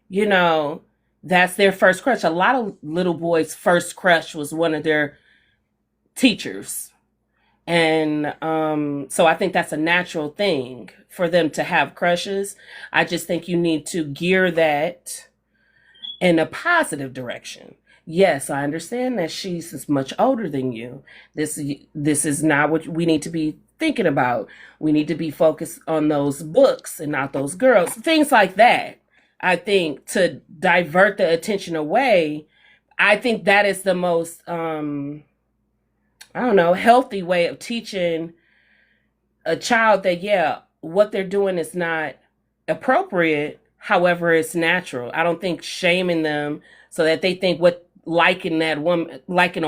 You know, that's their first crush. A lot of little boys' first crush was one of their teachers. And so I think that's a natural thing for them to have crushes. I just think you need to gear that in a positive direction. Yes, I understand that she's much older than you. This is not what we need to be thinking about. We need to be focused on those books and not those girls. Things like that. I think to divert the attention away, I think that is the most I don't know, healthy way of teaching a child that yeah, what they're doing is not appropriate, however it's natural. I don't think shaming them so that they think what liking a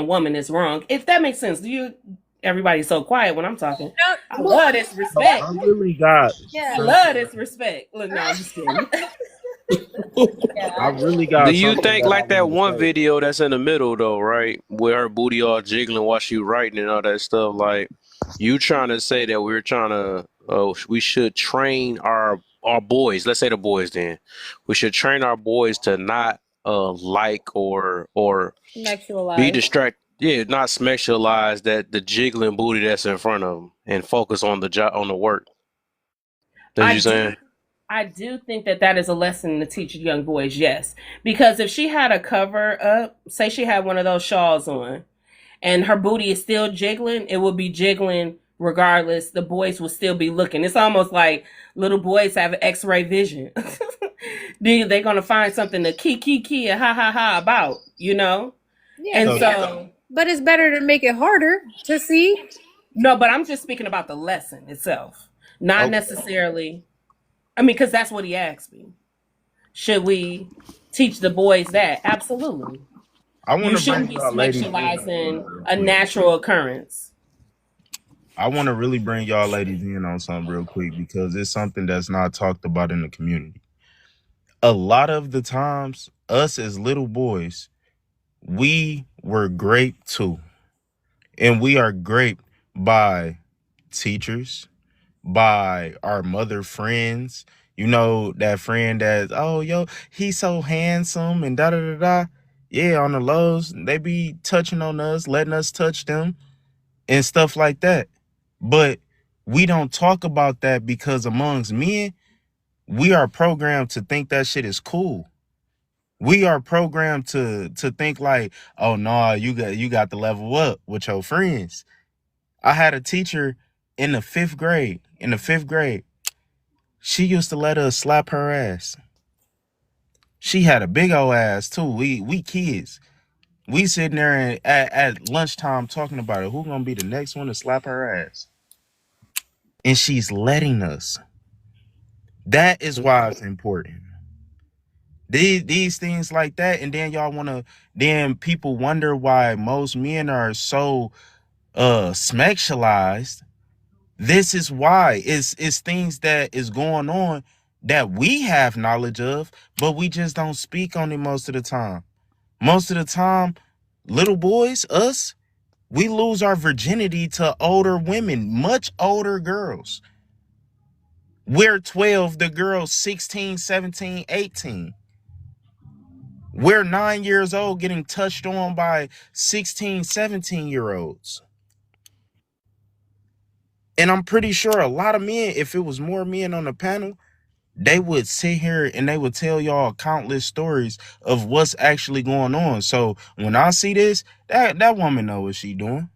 woman is wrong. If that makes sense. Do you everybody's so quiet when I'm talking. No, I well, love this So respect. I really got I yeah, love something. this respect. Look, no, I'm just kidding. I yeah. really Do got you something think that I like that want to one say. video that's in the middle though, right? Where her booty all jiggling while she writing and all that stuff, like you trying to say that we're trying to we should train our boys, let's say the boys then. We should train our boys to not like or be Sexualized. distracted. Yeah, not sexualize that the jiggling booty that's in front of them and focus on the job on the work. That's what I you do saying? I do think that that is a lesson to teach young boys, yes. Because if she had a cover up, say she had one of those shawls on, and her booty is still jiggling, it will be jiggling regardless. The boys will still be looking. It's almost like little boys have X-ray vision. They're gonna find something to key and ha ha ha about, you know. Yeah, And So so, but it's better to make it harder to see. no, but I'm just speaking about the lesson itself, not okay, necessarily. I mean, because that's what he asked me. Should we teach the boys that? Absolutely. I want You to bring shouldn't be y'all ladies in on something sexualizing real a quick. natural occurrence. I want to really bring y'all ladies in on something real quick because it's something that's not talked about in the community. A lot of the times, us as little boys, we were great too. And we are great by teachers, by our mother friends. You know, that friend that, oh, yo, he's so handsome and da da da da. Yeah, on the lows, they be touching on us, letting us touch them and stuff like that. But we don't talk about that because amongst men, we are programmed to think that shit is cool. We are programmed to think like, oh no, you got to level up with your friends. I had a teacher in the fifth grade. In the fifth grade, she used to let us slap her ass. She had a big old ass too. We kids. We sitting there at lunchtime talking about it. Who gonna be the next one to slap her ass? And she's letting us. That is why it's important. These things like that, and then y'all wanna then people wonder why most men are so sexualized. This is why it's things that is going on that we have knowledge of, but we just don't speak on it most of the time. Most of the time, little boys, us, we lose our virginity to older women, much older girls. We're 12, the girl's 16, 17, 18. We're 9 years old getting touched on by 16, 17-year olds. And I'm pretty sure a lot of men, if it was more men on the panel, they would sit here and they would tell y'all countless stories of what's actually going on. So when I see this, that woman know what she doing.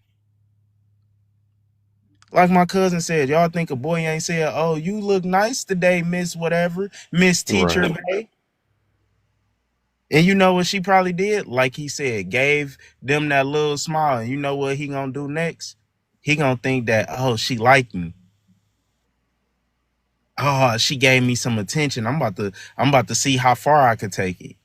Like my cousin said, y'all think a boy ain't said, oh, you look nice today, Miss whatever, Miss Teacher Right. Bay. And you know what she probably did? Like he said, gave them that little smile. And you know what he gonna do next? He gonna think that, oh, she liked me. Oh, she gave me some attention. I'm about to see how far I could take it.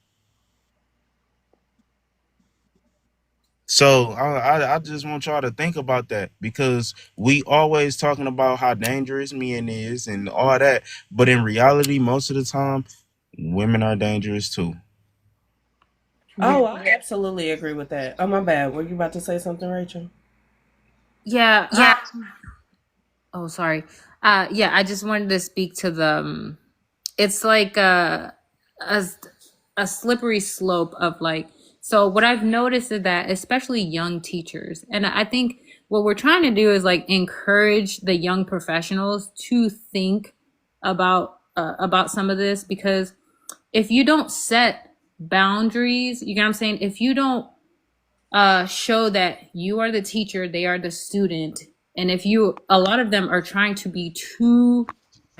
So I just want y'all to think about that because we always talking about how dangerous men is and all that, but in reality, most of the time, women are dangerous too. Oh, I absolutely agree with that. Oh, my bad. Were you about to say something, Rachel? Yeah. Oh, sorry. Yeah, I just wanted to speak to the. It's like a a slippery slope of like. So what I've noticed is that especially young teachers, and I think what we're trying to do is like encourage the young professionals to think about some of this because if you don't set boundaries, you know what I'm saying? If you don't show that you are the teacher, they are the student, And if a lot of them are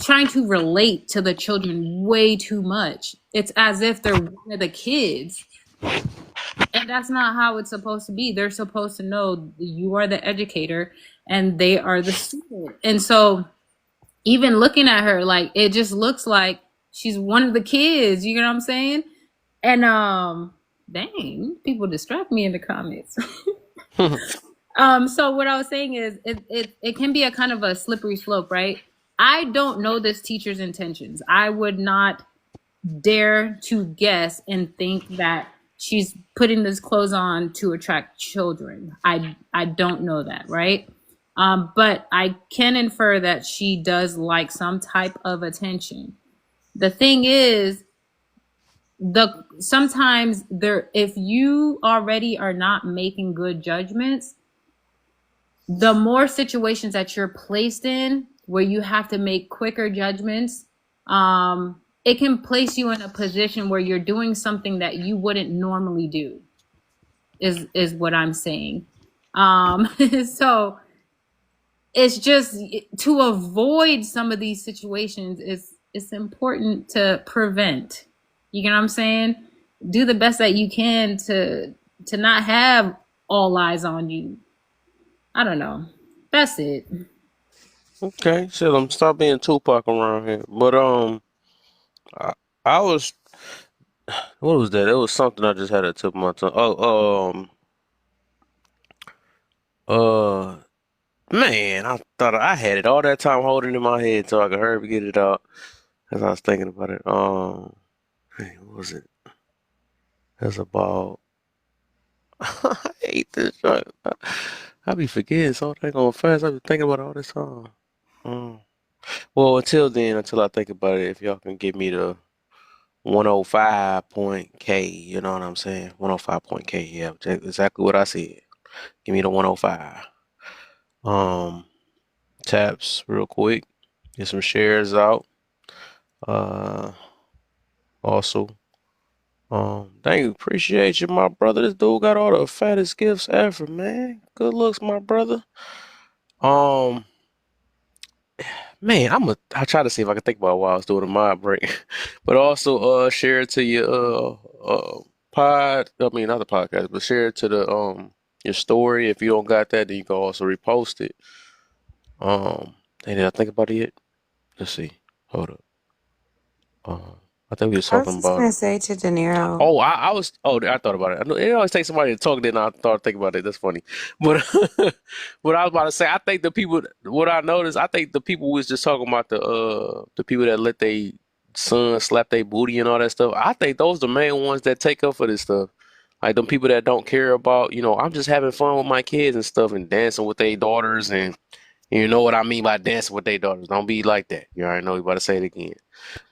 trying to relate to the children way too much. It's as if they're one of the kids. And that's not how it's supposed to be. They're supposed to know you are the educator and they are the student. And so even looking at her, like, it just looks like she's one of the kids. You know what I'm saying? And dang, people distract me in the comments. So what I was saying is it can be a kind of a slippery slope, right? I don't know this teacher's intentions. I would not dare to guess and think that she's putting this clothes on to attract children. I don't know that, right? But I can infer that she does like some type of attention. The thing is, sometimes if you already are not making good judgments, the more situations that you're placed in where you have to make quicker judgments, it can place you in a position where you're doing something that you wouldn't normally do, is what I'm saying. So it's just to avoid some of these situations, it's important to prevent. You know what I'm saying? Do the best that you can to not have all eyes on you. I don't know. That's it. Okay, so I'm stop being Tupac around here. But I, I was what was that? It was something I just had at the tip of my tongue. Uh, man, I thought I had it all that time holding it in my head so I could hurry up and get it out as I was thinking about it. Hey, what was it? It's about. I hate this joint. I be forgetting so dang on fast. I be thinking about it all this time. Um, well, until then, until I think about it, if y'all can give me the 105 point K, you know what I'm saying? 105 point K, yeah, exactly what I said. Give me the 105. Um, Taps real quick. Get some shares out. Uh, also, thank you, appreciate you, my brother. This dude got all the fattest gifts ever, man. Good looks, my brother. Um, Man, I try to see if I can think about while I was doing a mod break, but also share it to your I mean not the podcast, but share it to the your story. If you don't got that, then you can also repost it. And did I think about it yet? Let's see. Hold up. I think we was I was talking just about gonna it. say to De Niro. Oh, I was. Oh, I thought about it. I know it always takes somebody to talk. Then I thought think about it. That's funny. But what I was about to say, I think the people. What I noticed, I think the people was just talking about the people that let they son slap their booty and all that stuff. I think those the main ones that take up for this stuff. Like them people that don't care about, I'm just having fun with my kids and stuff and dancing with their daughters and you know what I mean by dancing with their daughters. Don't be like that. You already know you about to say it again.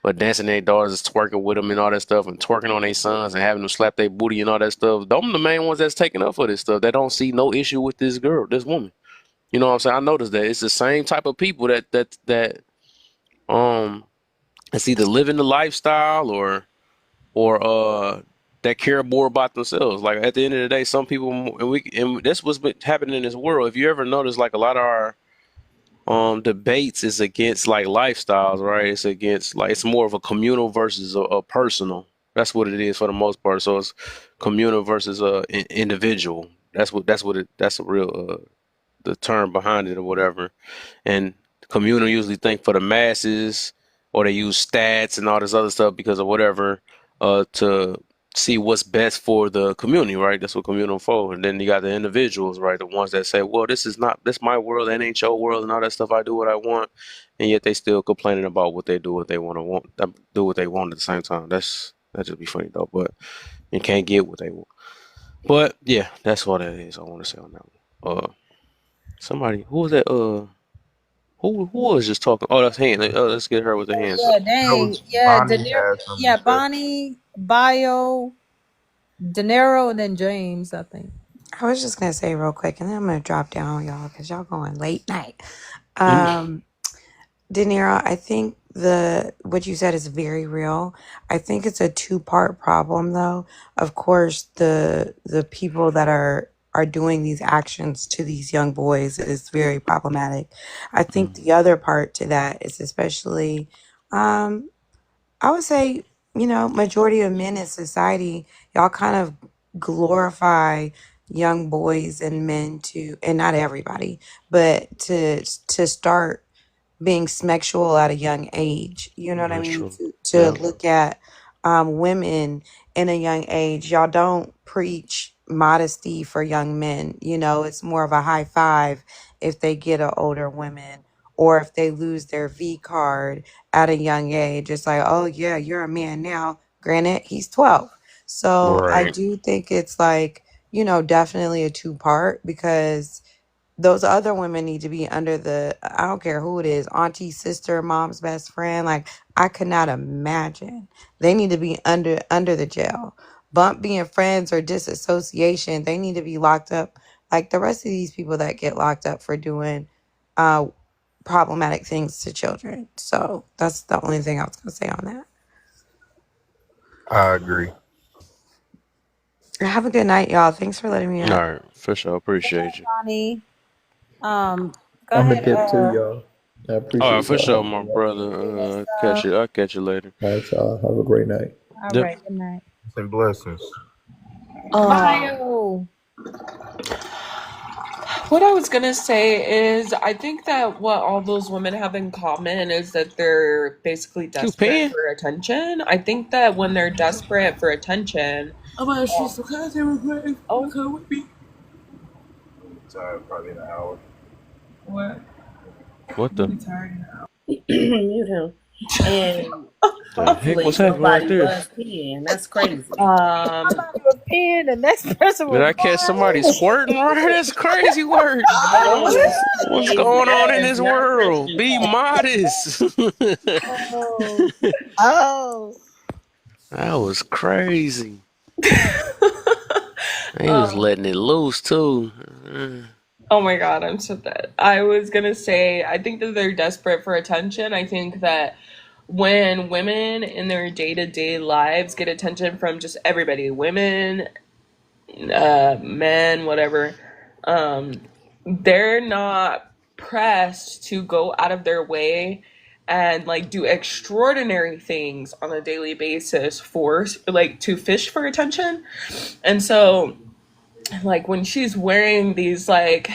But dancing their daughters is twerking with them and all that stuff and twerking on their sons and having them slap their booty and all that stuff. Them the main ones that's taking up for this stuff. They don't see no issue with this girl, this woman. You know what I'm saying? I noticed that it's the same type of people that um it's either living the lifestyle or that care more about themselves. Like at the end of the day, some people and that's what's been happening in this world. If you ever notice, like a lot of our debates is against like lifestyles, right? It's against like it's more of a communal versus a personal. That's what it is for the most part. So it's communal versus individual. That's a real the term behind it or whatever. And communal usually think for the masses, or they use stats and all this other stuff because of whatever, to see what's best for the community, right? That's what communal for. And then you got the individuals, right? The ones that say, well, this my world, that ain't your world and all that stuff. I do what I want. And yet they still complaining about what they do, what they do what they want at the same time. That just be funny though, but you can't get what they want. But yeah, that's what that is. I want to say on that one. Somebody, who was that? Who was just talking? Oh, that's hand. Let's get her with the hands up. Yeah, That dang. was Yeah, Bonnie De Niro. had something Yeah, to say. Bonnie, Bio, De Niro, and then James, I think. I was just gonna say real quick, and then I'm gonna drop down, y'all, because y'all going late night. Mm. De Niro, I think what you said is very real. I think it's a two-part problem, though. Of course, the people that are are doing these actions to these young boys is very problematic. I think Mm. the other part to that is especially, um, I would say, majority of men in society, y'all kind of glorify young boys and men to, and not everybody, but to start being sexual at a young age. You know what I That's mean? true. To Yeah. look at women in a young age. Y'all don't preach modesty for young men. It's more of a high five if they get an older woman or if they lose their V card at a young age. It's like, oh, yeah, you're a man now. Granted, he's 12. So I Right. do think it's like, definitely a two part because those other women need to be under the, I don't care who it is, auntie, sister, mom's best friend. Like, I could not imagine. They need to be under the jail. Bump being friends or disassociation, they need to be locked up like the rest of these people that get locked up for doing uh problematic things to children. So that's the only thing I was gonna say on that. I agree. Have a good night, y'all. Thanks for letting me All up. right. For sure. Appreciate you. Bonnie. Go I'm a ahead. dip too, y'all. I All right. appreciate For y'all sure, having my me up. brother. See you next Catch time. you. I'll catch you later. All right, y'all. Have a great night. All Yep. right. Good night. And blessings. Um, Bio. What I was gonna say is, I think that what all those women have in common is that they're basically you desperate paying? for attention. I think that when they're desperate for attention, I'm gonna shoot some content real quick. oh, Come with me. Tired, probably an hour. What? What You'll the? be tired in an hour. Mute him. And The heck? hopefully What's happening right nobody there? was peeing. That's crazy. um, Somebody was peeing, the next person Did was I catch somebody crying. squirting right? That's crazy work. No, What's Daisy, going on that in is this not world? Christian Be talk. modest. Oh. Oh. That was crazy. He was um, letting it loose too. oh my god, I'm so dead. I was gonna say, I think that they're desperate for attention. I think that when women in their day to day lives get attention from just everybody, women, men, whatever, um, they're not pressed to go out of their way and like do extraordinary things on a daily basis for like to fish for attention. And so like when she's wearing these like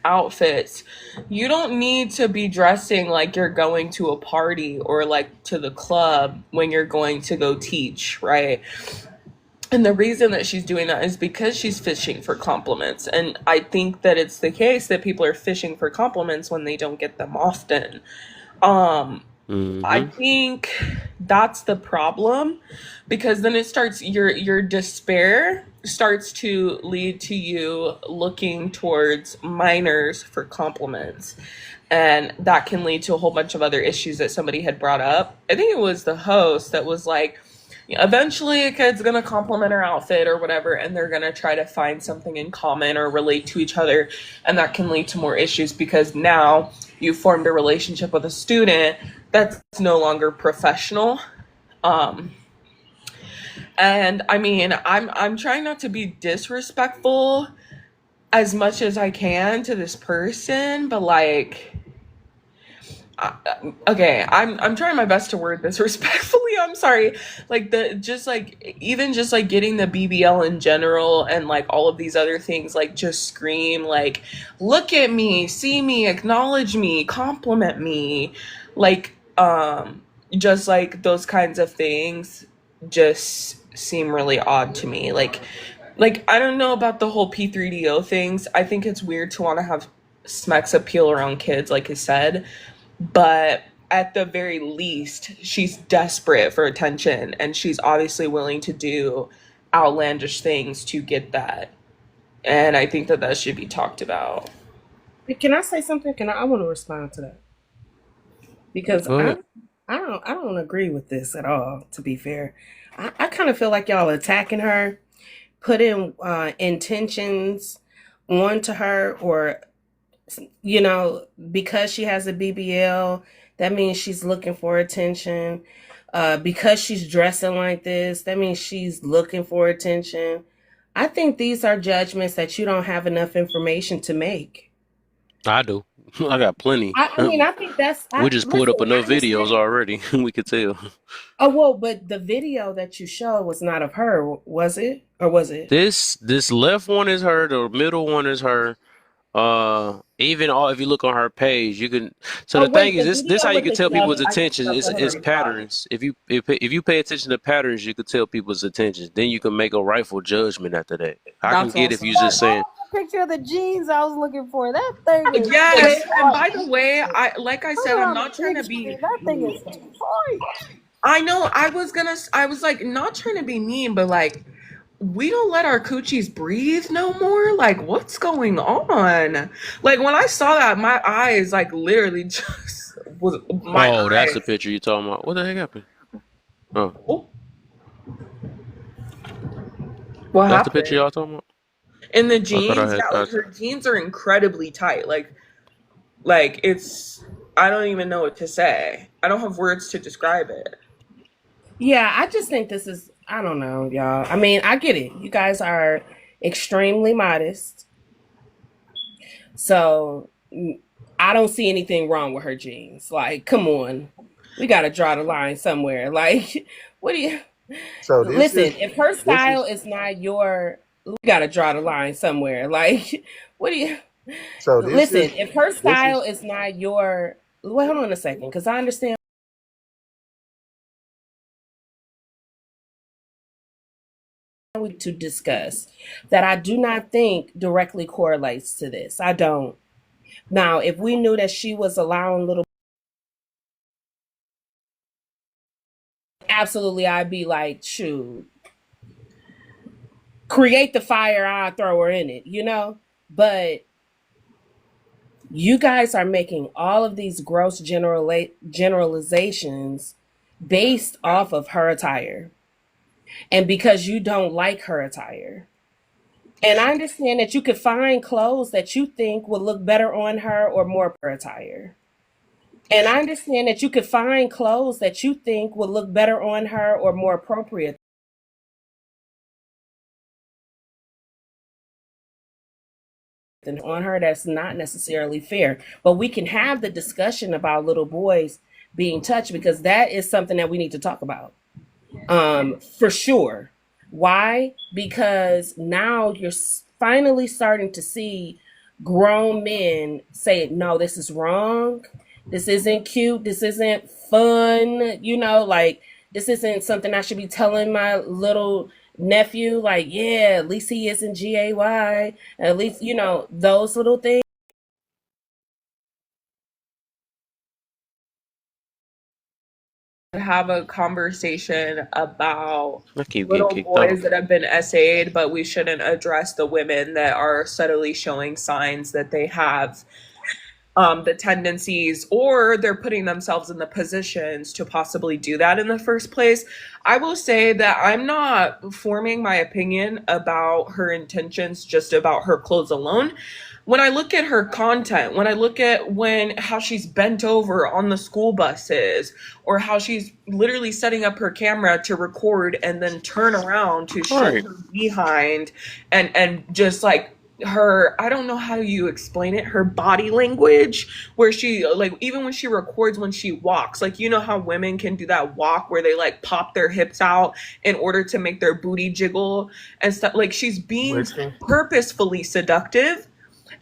outfits, you don't need to be dressing like you're going to a party or like to the club when you're going to go teach, right? And the reason that she's doing that is because she's fishing for compliments. And I think that it's the case that people are fishing for compliments when they don't get them often. Um, I Mm-hmm. think that's the problem because then it starts your despair starts to lead to you looking towards minors for compliments. And that can lead to a whole bunch of other issues that somebody had brought up. I think it was the host that was like, eventually a kid's gonna compliment her outfit or whatever, and they're gonna try to find something in common or relate to each other, and that can lead to more issues because now you formed a relationship with a student that's no longer professional. Um, and I mean, I'm trying not to be disrespectful as much as I can to this person, but like okay, I'm trying my best to word this respectfully. I'm sorry. Like the just like even just like getting the BBL in general and like all of these other things like just scream like look at me, see me, acknowledge me, compliment me. Like just like those kinds of things just seem really odd to me. Like I don't know about the whole P3DO things. I think it's weird to want to have Smex appeal around kids like I said, but at the very least, she's desperate for attention and she's obviously willing to do outlandish things to get that. And I think that that should be talked about. Can I say something? I want to respond to that because Go ahead. I don't agree with this at all. To be fair, I kind of feel like y'all attacking her, putting intentions onto her, or because she has a BBL, that means she's looking for attention. Because she's dressing like this, that means she's looking for attention. I think these are judgments that you don't have enough information to make. I do. I got plenty. I mean, I think that's. We just pulled Listen, up enough I videos understand. already. We could tell. Oh well, but the video that you showed was not of her, was it? Or was it? This left one is her. The middle one is her. Even all if you look on her page, you can. So Oh the thing wait, is, the this video how you with can the tell people's shelf. I can attention tell for is her body. patterns. If you pay attention to patterns, you can tell people's attention. Then you can make a rightful judgment after that. I can That's get if awesome. you just saying, The picture of the jeans I was looking for. That thing is Yes, and by tight. the way, I like I said, Put it I'm on the not trying big to be. screen. That thing is tight. I know I was like not trying to be mean, but like we don't let our coochies breathe no more. Like what's going on? Like when I saw that, my eyes like literally just was my oh, that's the eyes. picture you talking about. What the heck happened? Oh, Oh, what that's the picture happened? y'all talking about. And the I thought I jeans, had. yeah, like her jeans are incredibly tight. Like it's I don't even know what to say. I don't have words to describe it. Yeah, I just think this is. I don't know, y'all. I mean, I get it. You guys are extremely modest, so I don't see anything wrong with her jeans. Like, come on, we got to draw the line somewhere. Like, what do you? So Listen, if her this style is is not your, we gotta draw the line somewhere. Like, what do you? so Listen, if her this style is is not your, wait, hold on a second, because I understand we to discuss that I do not think directly correlates to this. I don't. Now, if we knew that she was allowing little, absolutely, I'd be like, shoot, create the fire, I'll throw her in it, you know. But you guys are making all of these gross generalizations based off of her attire and because you don't like her attire. And I understand that you could find clothes that you think would look better on her or more per attire. And I understand that you could find clothes that you think would look better on her or more appropriate than on her. That's not necessarily fair. But we can have the discussion about little boys being touched because that is something that we need to talk about. For sure. Why? Because now you're finally starting to see grown men say, no, this is wrong. This isn't cute. This isn't fun. You know, like, this isn't something I should be telling my little nephew. Like, yeah, at least he isn't GAY. At least, you know, those little things. Have a conversation about I keep getting little kicked off. boys that have been SA'd, but we shouldn't address the women that are subtly showing signs that they have the tendencies or they're putting themselves in the positions to possibly do that in the first place. I will say that I'm not forming my opinion about her intentions just about her clothes alone. When I look at her content, when I look at when how she's bent over on the school buses or how she's literally setting up her camera to record and then turn around to show Right. her behind and just like her, I don't know how you explain it, her body language where she like even when she records when she walks, like you know how women can do that walk where they like pop their hips out in order to make their booty jiggle and stuff, like she's being listening. purposefully seductive.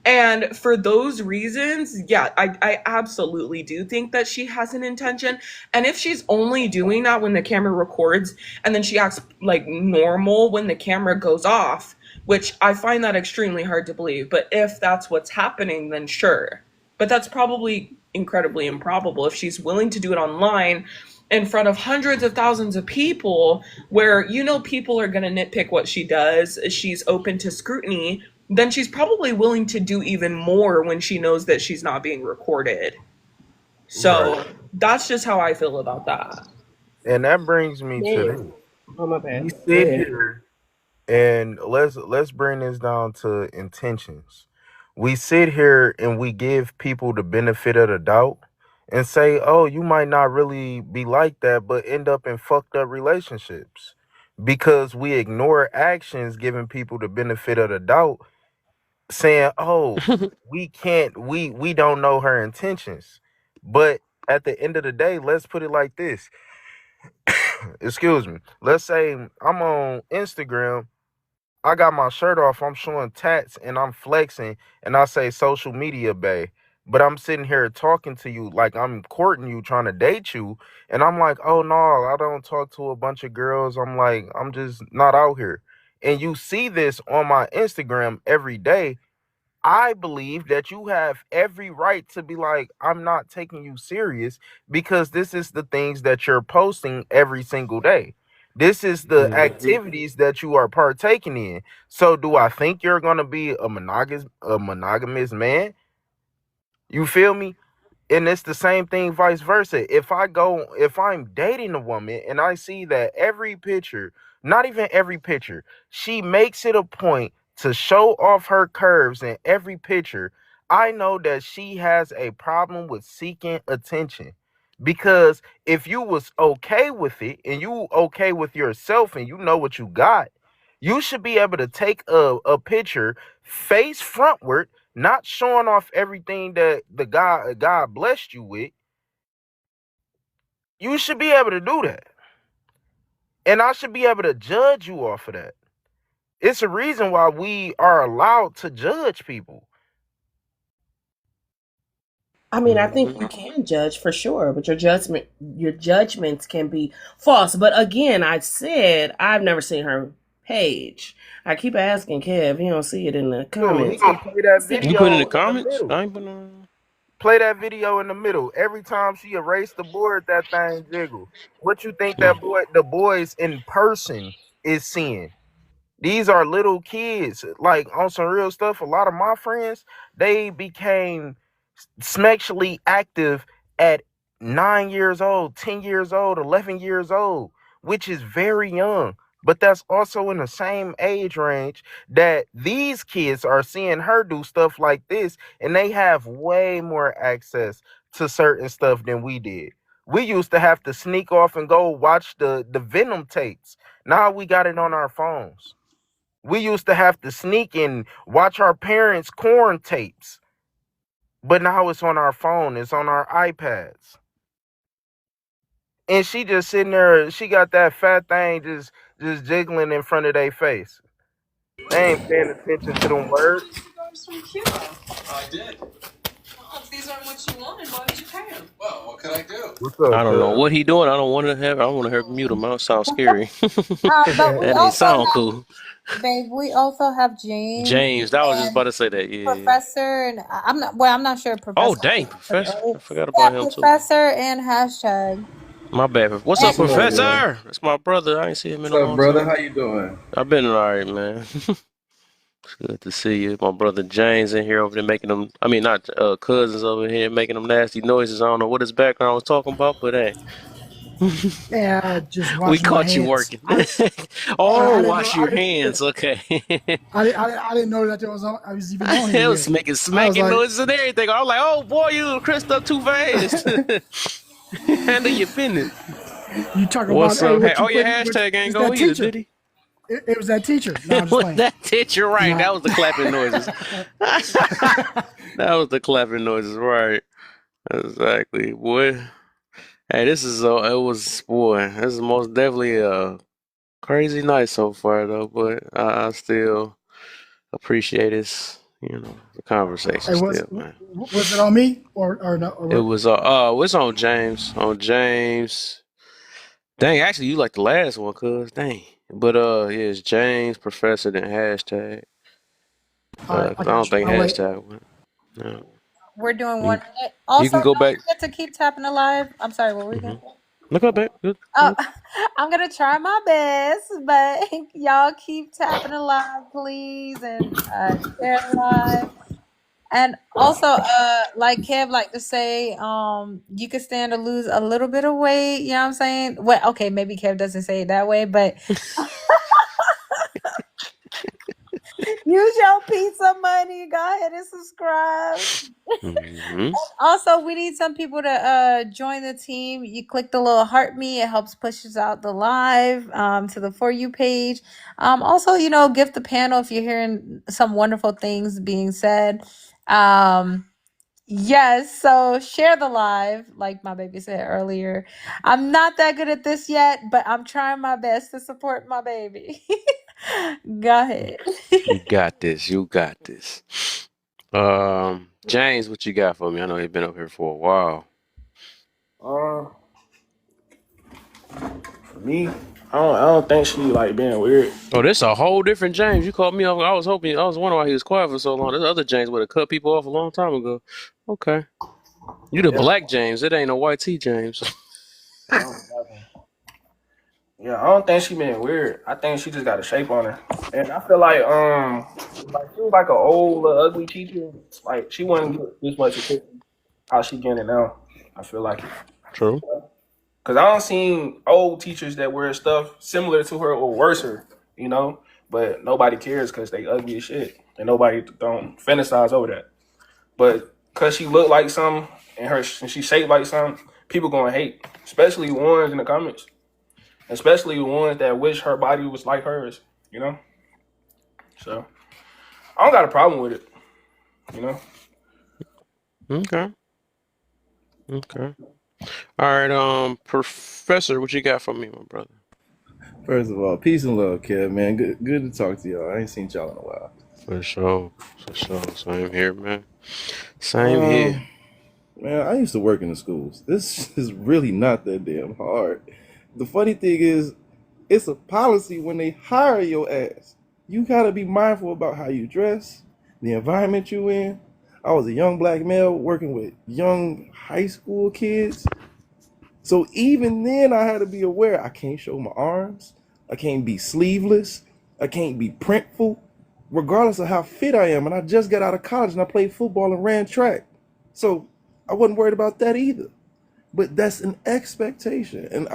And for those reasons, yeah, I absolutely do think that she has an intention. And if she's only doing that when the camera records and then she acts like normal when the camera goes off, which I find that extremely hard to believe. But if that's what's happening, then sure. But that's probably incredibly improbable. If she's willing to do it online in front of hundreds of thousands of people, where you know people are going to nitpick what she does, she's open to scrutiny, then she's probably willing to do even more when she knows that she's not being recorded. Right. So that's just how I feel about that. And that brings me to Man, this. oh my We bad. Go sit ahead. here and let's bring this down to intentions. We sit here and we give people the benefit of the doubt and say, "Oh, you might not really be like that, but end up in fucked up relationships." because we ignore actions giving people the benefit of the doubt, saying, "Oh, we don't know her intentions." But at the end of the day, let's put it like this. Excuse me. Let's say I'm on Instagram, I got my shirt off, I'm showing tats and I'm flexing and I say social media bae. But I'm sitting here talking to you like I'm courting you, trying to date you, and I'm like, "Oh no, I don't talk to a bunch of girls. I'm like, I'm just not out here." And you see this on my Instagram every day. I believe that you have every right to be like, "I'm not taking you serious because this is the things that you're posting every single day. This is the Hmm. activities that you are partaking in." So do I think you're going to be a monogamous man? You feel me? And it's the same thing vice versa. If I'm dating a woman and I see that every picture, not even every picture, she makes it a point to show off her curves in every picture, I know that she has a problem with seeking attention. Because if you was okay with it and you okay with yourself and you know what you got, you should be able to take a picture face frontward, not showing off everything that the God blessed you with. You should be able to do that. And I should be able to judge you off of that. It's a reason why we are allowed to judge people. I mean, I think Hmm. you can judge for sure, but your judgments can be false. But again, I said I've never seen her page. I keep asking Kev, he don't see it in the Dude, he comments. can play that You put it in video the in the comments. middle. I ain't been on. Play that video in the middle. Every time she erased the board, that thing jiggle. What you think that the boys in person is seeing? These are little kids, like on some real stuff. A lot of my friends, they became sexually active at 9 years old, 10 years old, 11 years old, which is very young. But that's also in the same age range that these kids are seeing her do stuff like this, and they have way more access to certain stuff than we did. We used to have to sneak off and go watch the Venom tapes. Now we got it on our phones. We used to have to sneak and watch our parents' corn tapes, but now it's on our phone, it's on our iPads. And she just sitting there, she got that fat thing just jiggling in front of their face. They ain't paying attention to them words. You got some cute. I did. Well, if these aren't what you wanted, why did you pay them? Well, what could I do? What's I up, don't know cuz? what he doing. I don't want to have. I want to have mute him. That sounds scary. But we That ain't also sound have, cool. babe. We also have James James, I was just and about to say that. Yeah, yeah. Professor, and I'm not. Well, I'm not sure Oh, Professor. dang, Professor. I forgot Yeah, about him too. Professor and hashtag. My bad. What's up, And What's up, man? Professor? That's my brother. I ain't seen him in What's a up, long brother? time. How you doing? I've been all right, man. It's good to see you. My brother James in here over there making them. I mean, not cousins over here making them nasty noises. I don't know what his background was talking about, but hey, Yeah, just we washing my caught you hands. working. I, Oh, I didn't know. wash your hands. Okay. I didn't know that there was I was even on here It was yet. making I was smacking like, noises and everything. I was like, oh boy, you crisped up too fast. Handle your business. you talk about What's hey, up? Hey, what you oh, your put? What hashtag ain't it's go that either, teacher? did he? It was that teacher. No, I'm It just was playing. that it? You're right. Nah. That was the clapping noises. That was the clapping noises, right? Exactly, boy. Hey, this is it was boy. This is most definitely a crazy night so far, though. But I still appreciate this, the conversation Hey, still, man. was it on me or no or It what? was what's on James? On James. Dang, actually, you like the last one, cuz dang. But yeah, it's James Professor then hashtag. All right, I Cause I don't got you. think I'll wait. hashtag went. No. we're doing You 1 minute. you Also, can go don't back. forget to keep tapping alive. I'm sorry, what were we Hmm. gonna say? Look up back. Good. Oh, Good. I'm gonna try my best, but y'all keep tapping alive, please, and share the live. And also, like Kev like to say, you could stand to lose a little bit of weight. You know what I'm saying? Well, okay, maybe Kev doesn't say it that way, but Use your pizza money. Go ahead and subscribe. Hmm. Also, we need some people to join the team. You click the little heart me. It helps pushes out the live to the For You page. Also, gift the panel if you're hearing some wonderful things being said. Yes, so share the live, like my baby said earlier. I'm not that good at this yet, but I'm trying my best to support my baby. Go ahead. You got this. You got this. James, what you got for me? I know you've been up here for a while. Uh, for me, I don't think she like being weird. Oh, this a whole different James. You called me up. I was wondering why he was quiet for so long. This other James would have cut people off a long time ago. Okay. You the Yeah. black James. It ain't no white T James. Yeah, I don't think she being weird. I think she just got a shape on her, and I feel like she was like an old ugly teacher. Like she wouldn't get this much attention how she getting it now. I feel like True. because I don't seen old teachers that wear stuff similar to her or worser, But nobody cares because they ugly as shit, and nobody don't fantasize over that. But because she looked like something and she shaped like something, people gonna hate, especially ones in the comments. Especially the ones that wish her body was like hers, So I don't got a problem with it. Okay. Okay. All right. Professor, what you got for me, my brother? First of all, peace and love, Kev, man. Good to talk to y'all. I ain't seen y'all in a while. For sure. For sure. Same here, man. Same here. Um, man, I used to work in the schools. This is really not that damn hard. The funny thing is, it's a policy when they hire your ass. You gotta be mindful about how you dress, the environment you in. I was a young black male working with young high school kids. So even then, I had to be aware I can't show my arms, I can't be sleeveless, I can't be printful, regardless of how fit I am. And I just got out of college and I played football and ran track. So I wasn't worried about that either. But that's an expectation. And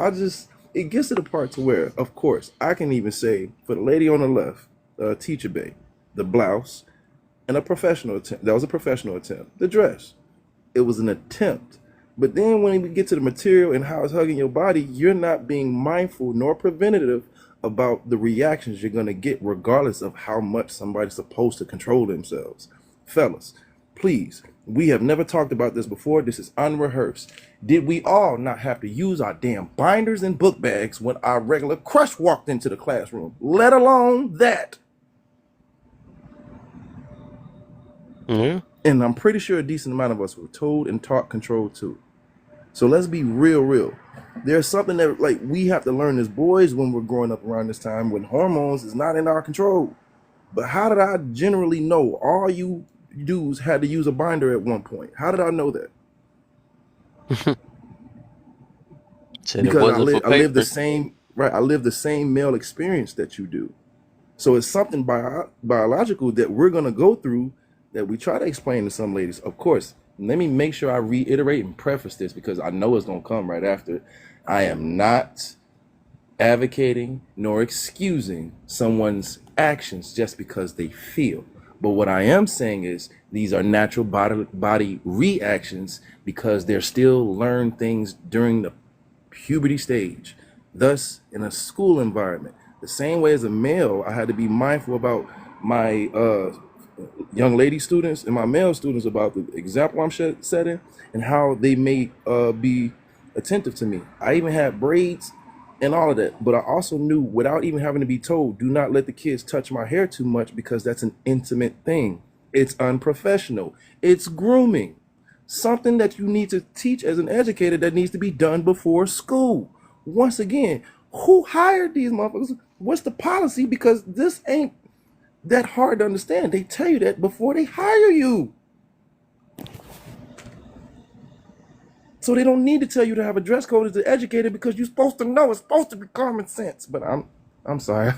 it gets to the part to where, of course, I can even say for the lady on the left, Teacher Bay, the blouse, and a professional attempt. That was a professional attempt. The dress. It was an attempt. But then when we get to the material and how it's hugging your body, you're not being mindful nor preventative about the reactions you're going to get regardless of how much somebody's supposed to control themselves. Fellas, please, we have never talked about this before. This is unrehearsed. Did we all not have to use our damn binders and book bags when our regular crush walked into the classroom? Let alone that. Yeah. And I'm pretty sure a decent amount of us were told and taught control too. So let's be real. There's something that like we have to learn as boys when we're growing up around this time when hormones is not in our control. But how did I generally know all you dudes had to use a binder at one point? How did I know that? Said it Because wasn't for I live the paper. same right. I live the same male experience that you do. So it's something biological that we're gonna go through that we try to explain to some ladies. Of course, let me make sure I reiterate and preface this because I know it's gonna come right after. I am not advocating nor excusing someone's actions just because they feel. But what I am saying is these are natural body reactions because they're still learned things during the puberty stage. Thus, in a school environment, the same way as a male, I had to be mindful about my young lady students and my male students about the example I'm setting and how they may be attentive to me. I even had braids and all of that, but I also knew without even having to be told, do not let the kids touch my hair too much because that's an intimate thing. It's unprofessional. It's grooming. Something that you need to teach as an educator that needs to be done before school. Once again, who hired these motherfuckers? What's the policy? Because this ain't that hard to understand. They tell you that before they hire you. So they don't need to tell you to have a dress code as an educator because you're supposed to know. It's supposed to be common sense. But I'm sorry.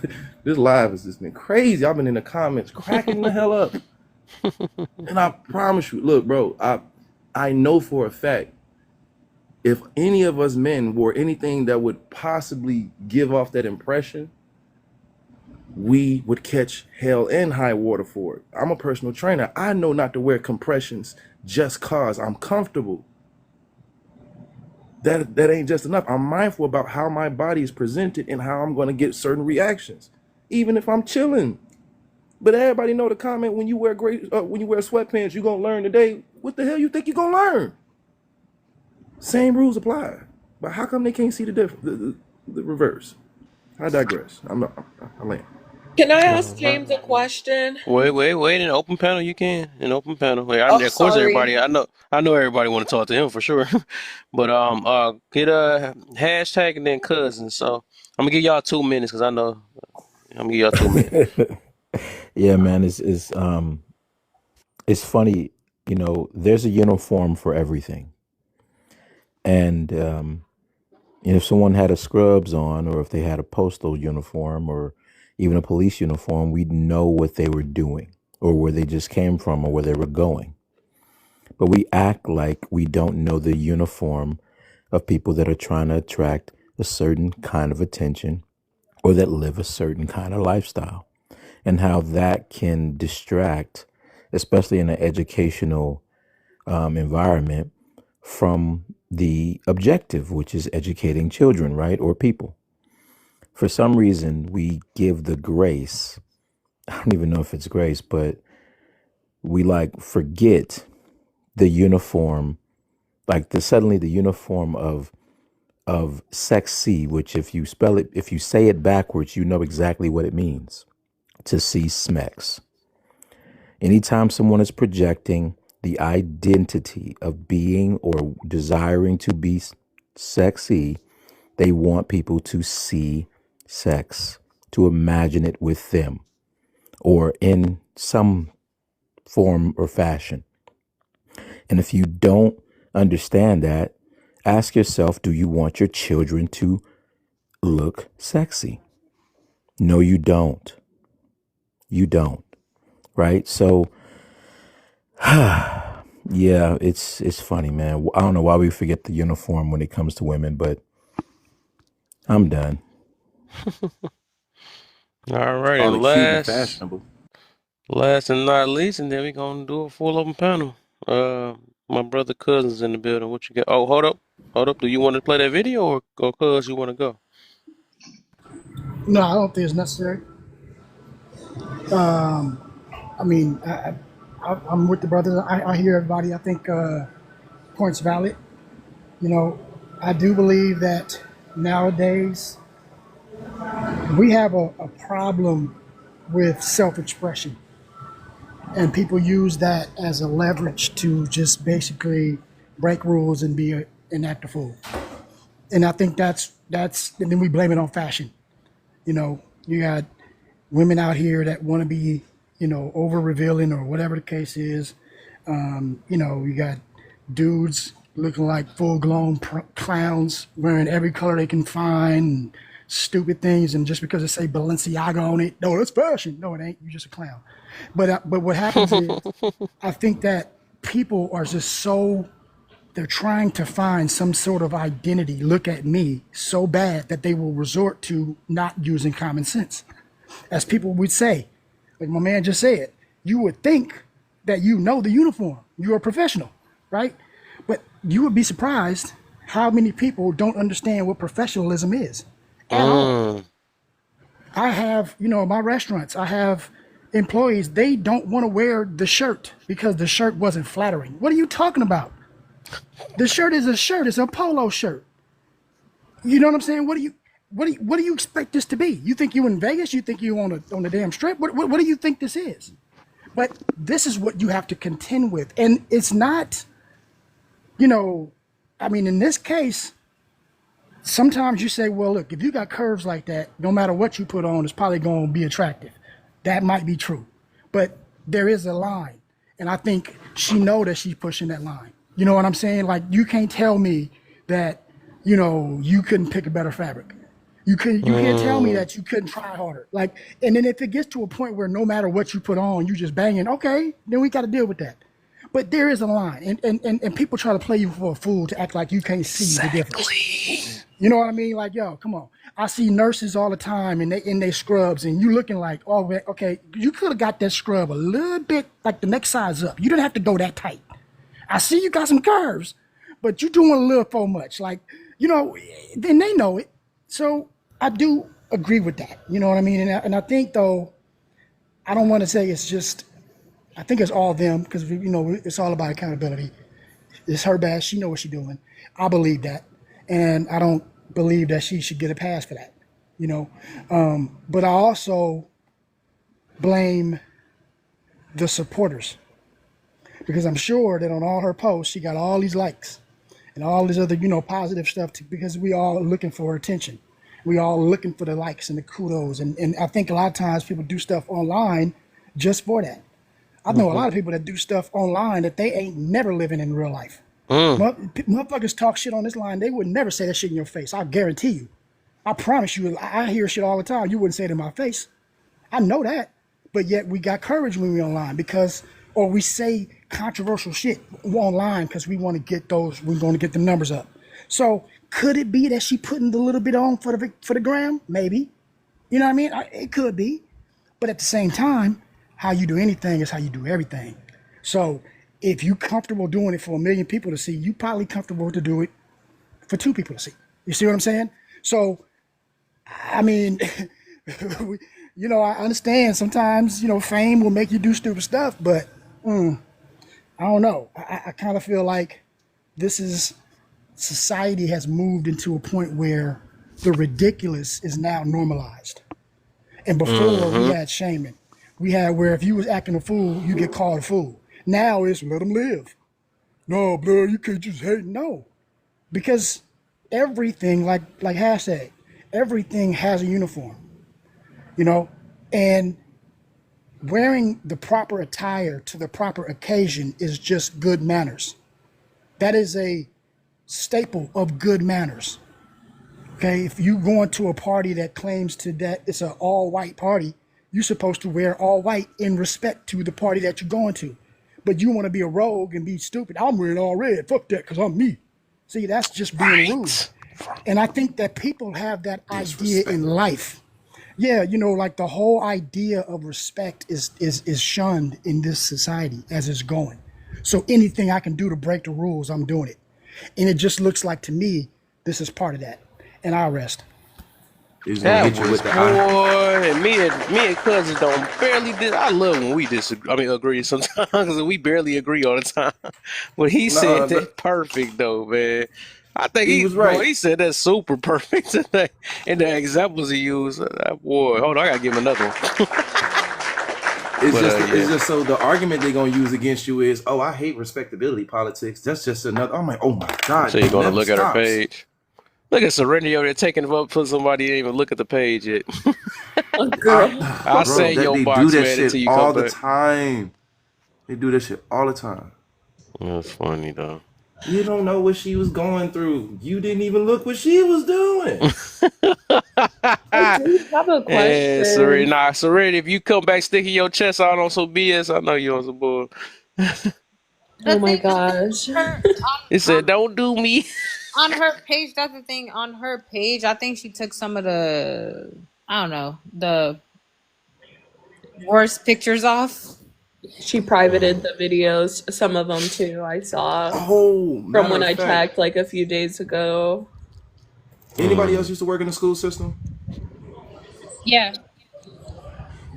This live has just been crazy. I've been in the comments cracking the hell up. And I promise you, look, bro, I know for a fact if any of us men wore anything that would possibly give off that impression, we would catch hell and high water for it. I'm a personal trainer. I know not to wear compressions just cause I'm comfortable. That ain't just enough. I'm mindful about how my body is presented and how I'm going to get certain reactions, even if I'm chilling. But everybody know the comment, when you wear when you wear sweatpants, you're gonna learn today. What the hell you think you're gonna learn? Same rules apply. But how come they can't see the reverse? I digress. I land. Can I All ask right. James a question? Wait. In open panel, you can. In open panel. Wait, Oh, of course, sorry. everybody. I know everybody want to talk to him for sure. But get a hashtag and then cousins. So I'm gonna give y'all 2 minutes because I know I'm gonna give y'all 2 minutes. Yeah, man, it's funny. There's a uniform for everything, and if someone had a scrubs on, or if they had a postal uniform, or even a police uniform, we'd know what they were doing, or where they just came from, or where they were going. But we act like we don't know the uniform of people that are trying to attract a certain kind of attention, or that live a certain kind of lifestyle, and how that can distract, especially in an educational environment, from the objective, which is educating children, right? Or people. For some reason, we give the grace. I don't even know if it's grace, but we like forget the uniform, like suddenly the uniform of sexy, which if you say it backwards, you know exactly what it means. To see smex. Anytime someone is projecting the identity of being or desiring to be sexy, they want people to see sex, to imagine it with them, or in some form or fashion. And if you don't understand that, ask yourself, do you want your children to look sexy? No, you don't. You don't. Right? So, yeah, it's funny, man. I don't know why we forget the uniform when it comes to women, but I'm done. All right, Call and it cute and fashionable. last and not least, and then we gonna do a full open panel. My brother cousins in the building. What you got? Oh, hold up. Do you want to play that video or cuz you want to go? No, I don't think it's necessary. I mean, I'm with the brothers. I hear everybody. I think points valid. You know, I do believe that nowadays we have a problem with self-expression, and people use that as a leverage to just basically break rules and an act a fool. And I think and then we blame it on fashion. You know, you got women out here that want to be, over revealing or whatever the case is. You got dudes looking like full grown clowns wearing every color they can find and stupid things. And just because they say Balenciaga on it, no, that's fashion. No, it ain't. You're just a clown. But what happens is, I think that people are just so, they're trying to find some sort of identity, look at me, so bad that they will resort to not using common sense. As people would say, like my man just said, you would think that you know the uniform, you're a professional, right? But you would be surprised how many people don't understand what professionalism is at all. Mm. I have, my restaurants, I have employees, they don't want to wear the shirt because the shirt wasn't flattering. What are you talking about? The shirt is a shirt, it's a polo shirt. You know what I'm saying? What do you expect this to be? You think you in Vegas? You think you on the damn strip? What do you think this is? But this is what you have to contend with. And it's not, I mean, in this case, sometimes you say, well, look, if you got curves like that, no matter what you put on, it's probably going to be attractive. That might be true. But there is a line. And I think she know that she's pushing that line. You know what I'm saying? Like, you can't tell me that, you couldn't pick a better fabric. You can't tell me Mm. that you couldn't try harder. Like, and then if it gets to a point where no matter what you put on, you just banging, okay, then we got to deal with that. But there is a line, and people try to play you for a fool to act like you can't see the difference. Exactly. You know what I mean? Like, yo, come on. I see nurses all the time, and they in their scrubs, and you looking like, oh, okay, you could have got that scrub a little bit like the next size up. You didn't have to go that tight. I see you got some curves, but you doing a little for much. Like, you know, then they know it. So I do agree with that. You know what I mean? And I think though, I don't want to say it's just. I think it's all them because you know it's all about accountability. It's her bad. She know what she's doing. I believe that, and I don't believe that she should get a pass for that. You know, but I also blame the supporters because I'm sure that on all her posts she got all these likes and all this other positive stuff because we all are looking for attention. We all looking for the likes and the kudos, and I think a lot of times people do stuff online just for that. I know a lot of people that do stuff online that they ain't never living in real life. Motherfuckers talk shit on this line. They would never say that shit in your face. I guarantee you. I promise you. I hear shit all the time. You wouldn't say it in my face. I know that. But yet we got courage when we online or we say controversial shit online because we want to get those. We're going to get the numbers up. So could it be that she putting the little bit on for the gram? Maybe. You know what I mean? It could be. But at the same time, how you do anything is how you do everything. So if you comfortable doing it for 1 million people to see, you probably comfortable to do it for 2 people to see. You see what I'm saying? So, I mean, I understand sometimes, fame will make you do stupid stuff, but I don't know. I kind of feel like society has moved into a point where the ridiculous is now normalized. And before we had shaming. We had where if you was acting a fool, you get called a fool. Now it's let them live. No, bro, you can't just hate. No, because everything, like hashtag, everything has a uniform, and wearing the proper attire to the proper occasion is just good manners. That is a staple of good manners. Okay, if you go into a party that claims that it's an all-white party, you're supposed to wear all white in respect to the party that you're going to. But you want to be a rogue and be stupid. I'm wearing all red. Fuck that, because I'm me. See, that's just being rude. And I think that people have that idea in life. Yeah, like the whole idea of respect is shunned in this society as it's going. So anything I can do to break the rules, I'm doing it. And it just looks like to me, this is part of that. And I'll rest. He's gonna That hit you was with the eye. boy, and me and cousins don't barely. I love when we disagree. I mean, agree sometimes because we barely agree all the time. But he said Nah, that perfect though, man. I think he he, was boy, right. he said that super perfect today. And the examples he used, that boy. Hold on, I gotta give him another one. It's But just it's yeah. just so the argument they're gonna use against you is, oh, I hate respectability politics. That's just another. I'm like, oh my So god, you're it gonna never look at her stops. page. Look at Serenity over there taking him up for somebody didn't even look at the page yet. A girl. I'll Bro, say that your they do box, that man, shit until you come all the back. time. They do that shit all the time. That's funny though. You don't know what she was going through. You didn't even look what she was doing. I do have a Yeah, Serenity. question. Nah, Serenity, if you come back sticking your chest out on some BS, I know you on some bull. Oh The my thing is, gosh. her He said, "Don't do me." on her page. That's the thing. On her page, I think she took some of the, I don't know, the worst pictures off. She privated the videos, some of them too, I saw Oh, from matter when of I fact, checked like a few days ago. anybody else used to work in the school system? Yeah.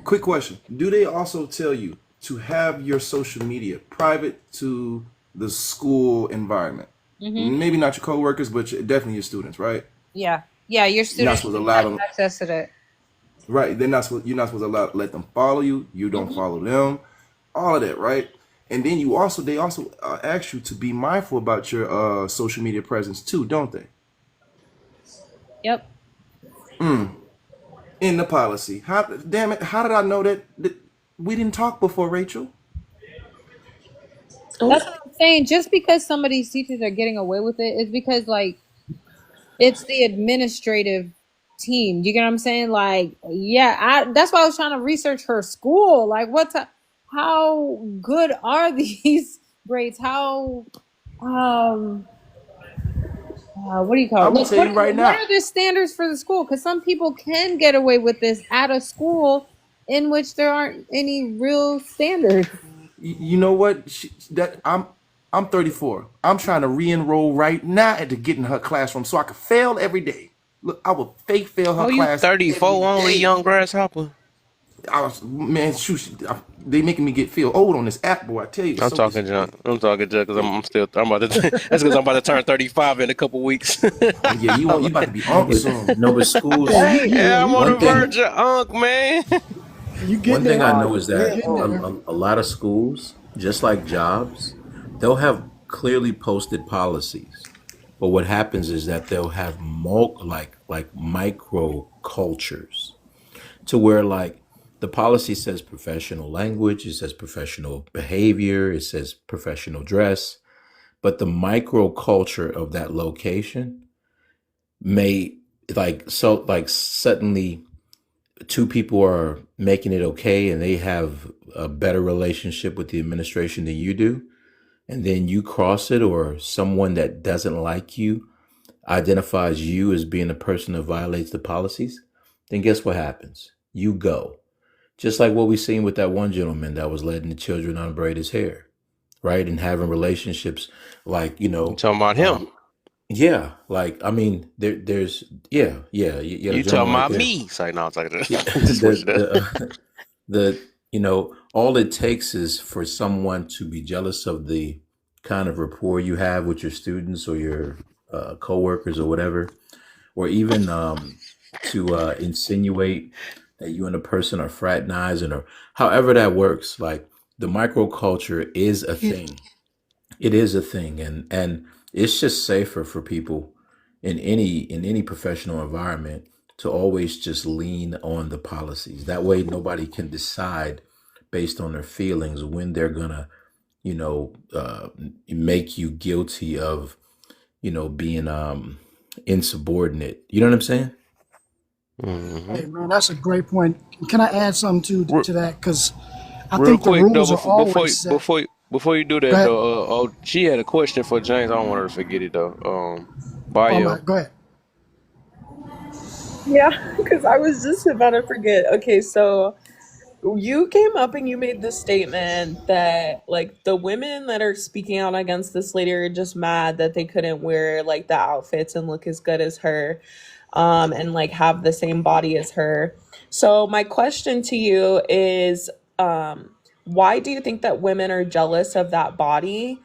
Quick question. Do they also tell you to have your social media private to the school environment? Mm-hmm. Maybe not your coworkers, but definitely your students, right? Yeah, yeah. Your You're not students supposed to shouldn't allow have them, access to that. right? You're not supposed to let them follow you. You don't Mm-hmm. follow them. All of that, right? And then they also ask you to be mindful about your social media presence too, don't they? Yep. In the policy. How damn it? How did I know that we didn't talk before, Rachel? That's Oh, what I'm saying. Just because some of these teachers are getting away with it is because like it's the administrative team. You get what I'm saying? Like, yeah, that's why I was trying to research her school. Like, how good are these braids, how what do you call I'm it? gonna Like, tell you right what now. are the standards for the school? Because some people can get away with this at a school in which there aren't any real standards. You know what? That I'm 34. I'm trying to re-enroll right now to get in her classroom so I can fail every day. Look, I will fake fail her Oh, you class every 34 only, day. young grasshopper. I was, man, shoot, they making me get feel old on this app, boy. I tell you, it's I'm so talking it's junk. crazy. I'm talking junk because Hey, I'm still. I'm about to. That's because I'm about to turn 35 in a couple weeks. oh yeah, you about to be on But soon. no, but Yeah, schools. Yeah, I'm you on the One getting thing, verge there. of unk, man. You one getting thing I there. know is You that getting there. a lot of schools, just like jobs, they'll have clearly posted policies. But what happens is that they'll have like micro cultures to where like the policy says professional language, it says professional behavior, it says professional dress, but the micro culture of that location may like suddenly two people are making it okay and they have a better relationship with the administration than you do, and then you cross it, or someone that doesn't like you identifies you as being a person that violates the policies, then guess what happens? You go. Just like what we seen with that one gentleman that was letting the children unbraid his hair, right? And having relationships like, You talking about him? yeah, like I mean, there's yeah, the You gentleman talking right about there. me? Sorry, no, I'm talking. Yeah, Just switch it up. the all it takes is for someone to be jealous of the kind of rapport you have with your students or your coworkers or whatever, or even to insinuate that you and a person are fraternizing or however that works. Like the microculture is a thing. It is a thing, and it's just safer for people in any professional environment to always just lean on the policies. That way, nobody can decide based on their feelings when they're gonna, make you guilty of, being insubordinate. You know what I'm saying? Hmm. Hey man, that's a great point. Can I add something Re- to that? Because I Real think the quick though, rules are always set. before you do Go that ahead. though, oh, she had a question for James. I don't want her to forget it though. My, Bio. go ahead. Yeah, because I was just about to forget. Okay, so you came up and you made this statement that like the women that are speaking out against this lady are just mad that they couldn't wear like the outfits and look as good as her, and like have the same body as her. So my question to you is, why do you think that women are jealous of that body?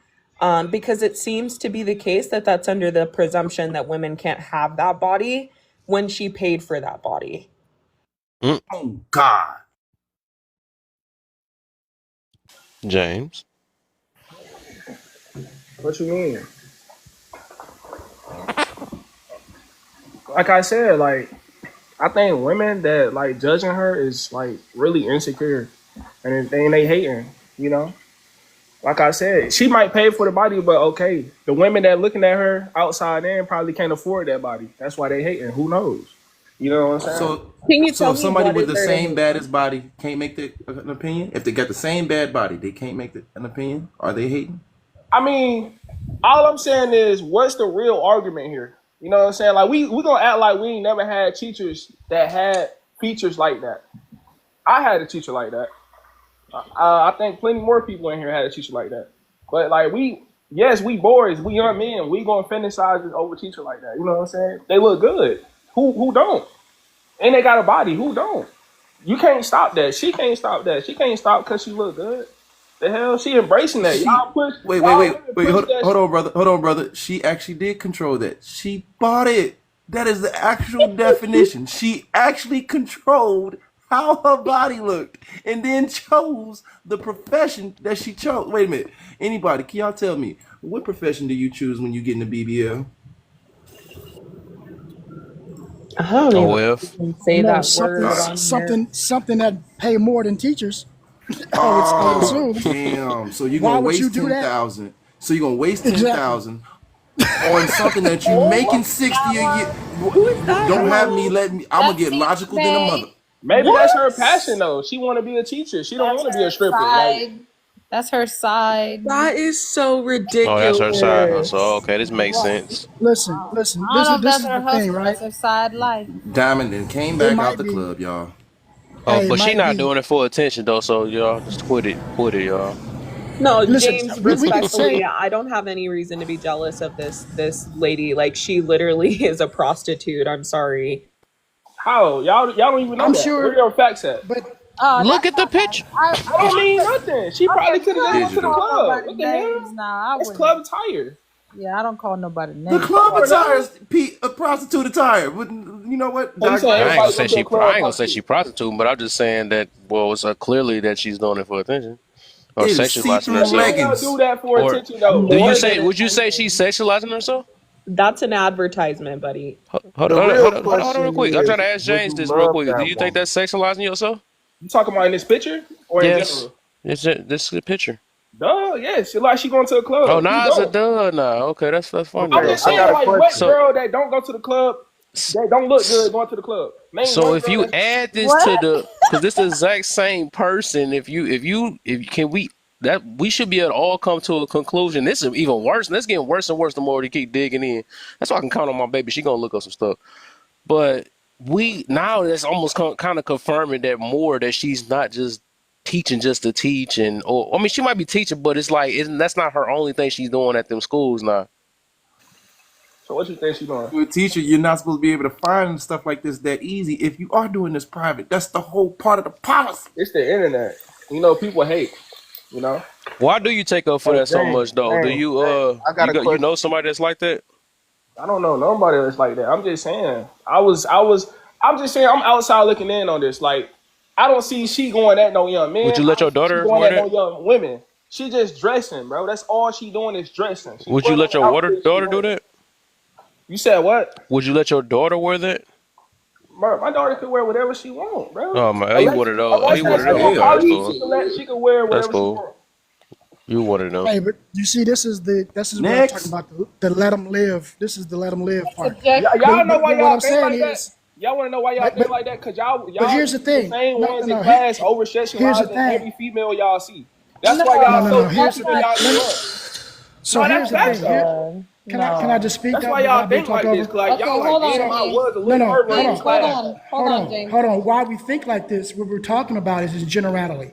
Because it seems to be the case that that's under the presumption that women can't have that body when she paid for that body. Mm, Oh God. James. What you mean? Like I said, like I think women that like judging her is like really insecure, and they hating. You know, like I said, she might pay for the body, but okay, the women that looking at her outside in probably can't afford that body. That's why they hating. Who knows? You know what I'm saying? So Can you so tell if me somebody what with is the there to same hate? baddest body can't make an opinion, if they got the same bad body, they can't make an opinion. Are they hating? I mean, all I'm saying is, what's the real argument here? You know what I'm saying? Like we gonna act like we ain't never had teachers that had features like that. I had a teacher like that. I think plenty more people in here had a teacher like that. But like yes, we boys, we young men, we gonna fantasize over a teacher like that. You know what I'm saying? They look good. Who don't? And they got a body. Who don't? You can't stop that. She can't stop that. She can't stop because she look good. The hell, she embracing that. She Y'all women wait, push that. hold on, brother. She actually did control that. She bought it. That is the actual definition. She actually controlled how her body looked and then chose the profession that she chose. Wait a minute. Anybody, can y'all tell me what profession do you choose when you get in the BBL? I don't even OF. say No, that something, word Uh, on here. something that pay more than teachers. I would oh assume. damn. So you're Why gonna would you waste do that? 10,000. So you're gonna waste ten Exactly. thousand on something that you Oh, making 60 a year. who is that Don't have me hoe? let me. I'm gonna That's get Santa logical than a mother. Bay. Maybe that's her passion What? though. She want to be a teacher. She don't That's want to be a her stripper. Like side. That's her side. That is so Oh, that's her side hustle. ridiculous. Okay, this makes Right. sense. Listen, listen. I don't know if This that's is her the thing, hustle. right? That's her side life. Diamond then came It back out might the be. club, y'all. Oh, Hey, it but she might not be. doing it for attention though. So y'all just quit it, y'all. No, Listen, James, we could respectfully, say. I don't have any reason to be jealous of this lady. Like she literally is a prostitute. I'm sorry. How y'all don't even know I'm that? Where sure, your facts at? but Oh, Look that's at the not nice. picture. I don't mean nothing. She Okay, probably we could have don't just have went to to the Digital. call club. nobody What the names hell? now. I It's wouldn't. club attire. Yeah, I don't call nobody The names. club Come on attire now. is a prostitute attire. But you know what? So you saying I ain't gonna everybody Digress. go say to a I club ain't gonna say she prostitute? prostitute, but I'm just saying that well, it's clearly that she's doing it for attention or It is sexualizing see-through She herself. ain't gonna do leggings. that for Or attention though. do you More say? than Would you say she's attention. sexualizing herself? That's an advertisement, buddy. The real Hold on real question quick. I'm trying is, to ask would James you this real love quick. Do that you think woman? that's sexualizing yourself? You talking about in this picture or in Yes. general? This is a picture. Duh, yes. She like she going to a Oh, club. Who nah, it's a don't? duh. Nah, okay, that's funny I'm Okay, though. just I saying, got a like, what question. So, girl that don't go to the club, s- that don't look s- good going to the club? Name so one if girl you that's add this What? to the, because this is the exact same person. If can we that we should be able to all come to a conclusion. This is even worse. And it's getting worse and worse the more we keep digging in. That's why I can count on my baby. She gonna look up some stuff. But we now that's almost kind of confirming that more that she's not just teaching just to teach or I mean she might be teaching, but it's like that's not her only thing she's doing at them schools now. so what you think she doing? You're a teacher. You're not supposed to be able to find stuff like this that easy. If you are doing this private, that's the whole part of the policy. It's the internet. You know, people hate. You know, Why do you take up for Hey, that so much though? Do you I got a you know question. somebody that's like that? I don't know nobody that's like that. I'm just saying. I'm just saying. I'm outside looking in on this. Like, I don't see she going at no young Would men. you I let don't your see she daughter going wear at no that? young women. She just dressing, bro. That's all she doing is dressing. She Would you putting on let the your outfit she daughter do wearing. that? You said what? Would you let your daughter wear that? Bro, my daughter could wear whatever she want, bro. Oh my, you Alexis, one of those. Oh, you Alexis one is of Hey, still those. in they Okay, are that's college. cool. easy. She could wear That's whatever she cool. want. You one of them. hey, but you see, this is what I'm talking Next. about. The let them live. This is the let them live part. Y'all know why But what y'all I'm think saying like that? is, Y'all want to know why y'all but think but like that? Cause y'all but y'all here's the used to be the thing. same No, no, ones in no. class over Here's the sexualizing thing. every female y'all see. That's No, why y'all No, no, so no. tough Here's the the way thing. y'all Let grew me. up. So No, here's that's the facts thing. Here, though. can I no. just speak That's though why y'all without being think talked like this. over? Cause like Okay, y'all like, hold on, damn, I James. was a No, little no. pervert Hold in James, on. class. Hold on. James. Hold on. Why we think like this? What we're talking about is generality.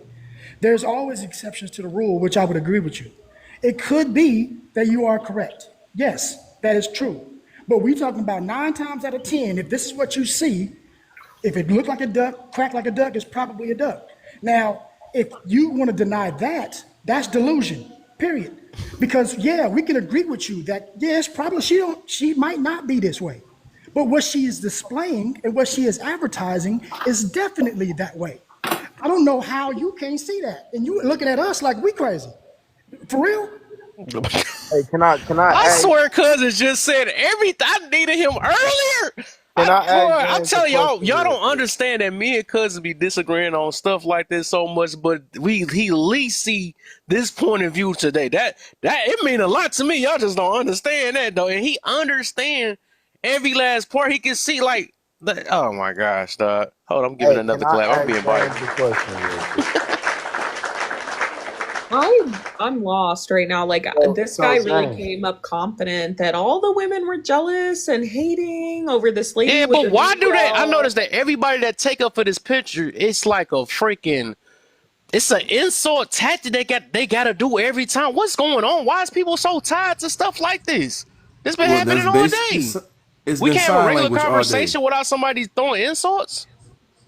There's always exceptions to the rule, which I would agree with you. It could be that you are correct. Yes, that is true. But we're talking about 9 times out of 10, if this is what you see, if it looked like a duck, quacked like a duck, it's probably a duck. Now, if you want to deny that, that's delusion, period. Because yeah, we can agree with you that yes, probably she might not be this way. But what she is displaying and what she is advertising is definitely that way. I don't know how you can't see that. And you looking at us like we crazy. For real? Hey, can I I ask swear, cousins just said everything. I needed him earlier. can I Boy, ask I'm James a telling y'all, question y'all real don't quick? understand that me and cousins be disagreeing on stuff like this so much, but he at least see this point of view today. That it mean a lot to me. Y'all just don't understand that though, and he understand every last part. He can see like, oh my gosh, dog. Hold on, I'm giving Hey, can another I clap. I'm ask being biased. James a question real quick? I'm lost right now. Like this guy So really James, came up confident that all the women were jealous and hating over this lady Yeah, with but the why do that? I BBL. noticed that everybody that take up for this picture, it's like a freaking, it's an insult tactic they gotta do every time. What's going on? Why is people so tied to stuff like this? This been Well, happening that's all basically day. it's We been can't have a sign regular language all day. conversation without somebody throwing insults.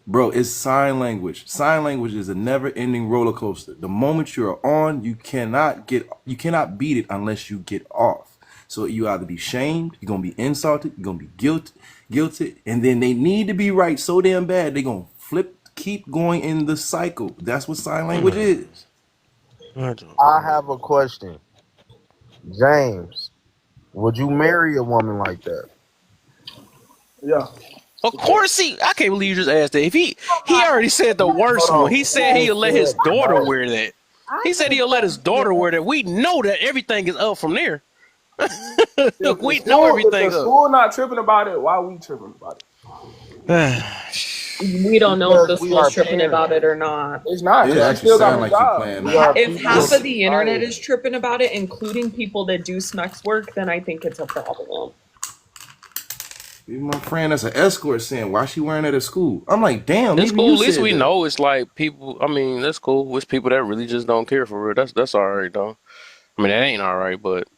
Bro, it's sign language. Sign language is a never-ending roller coaster. The moment you're on, you cannot beat it unless you get off. So you either be shamed, you're gonna be insulted, you're gonna be guilty, and then they need to be right so damn bad they're gonna keep going in the cycle. That's what sign language is. I don't I know. have a question. James, would you marry a woman like that? Yeah. Of course I can't believe you just asked that. If he already said the worst Hold one. on. He You said he'll just let his said daughter no. wear that. I He said just he'll let his don't daughter get wear that. We know that everything is up from there. If the We know school, if the everything up. school not tripping about it, why we tripping about it? We don't know if because the we school's are tripping about parents. it or not. It's not It because she actually still got sound her like you job. playing We now. are If people half in of the internet society. is tripping about it, including people that do Smex work, then I think it's a problem. Even my friend that's an escort saying, why she wearing that at school? I'm like, damn, It's even you cool. At least said we that. know it's like people. I mean, that's cool. It's people that really just don't care for real. That's all right though. I mean, that ain't all right, but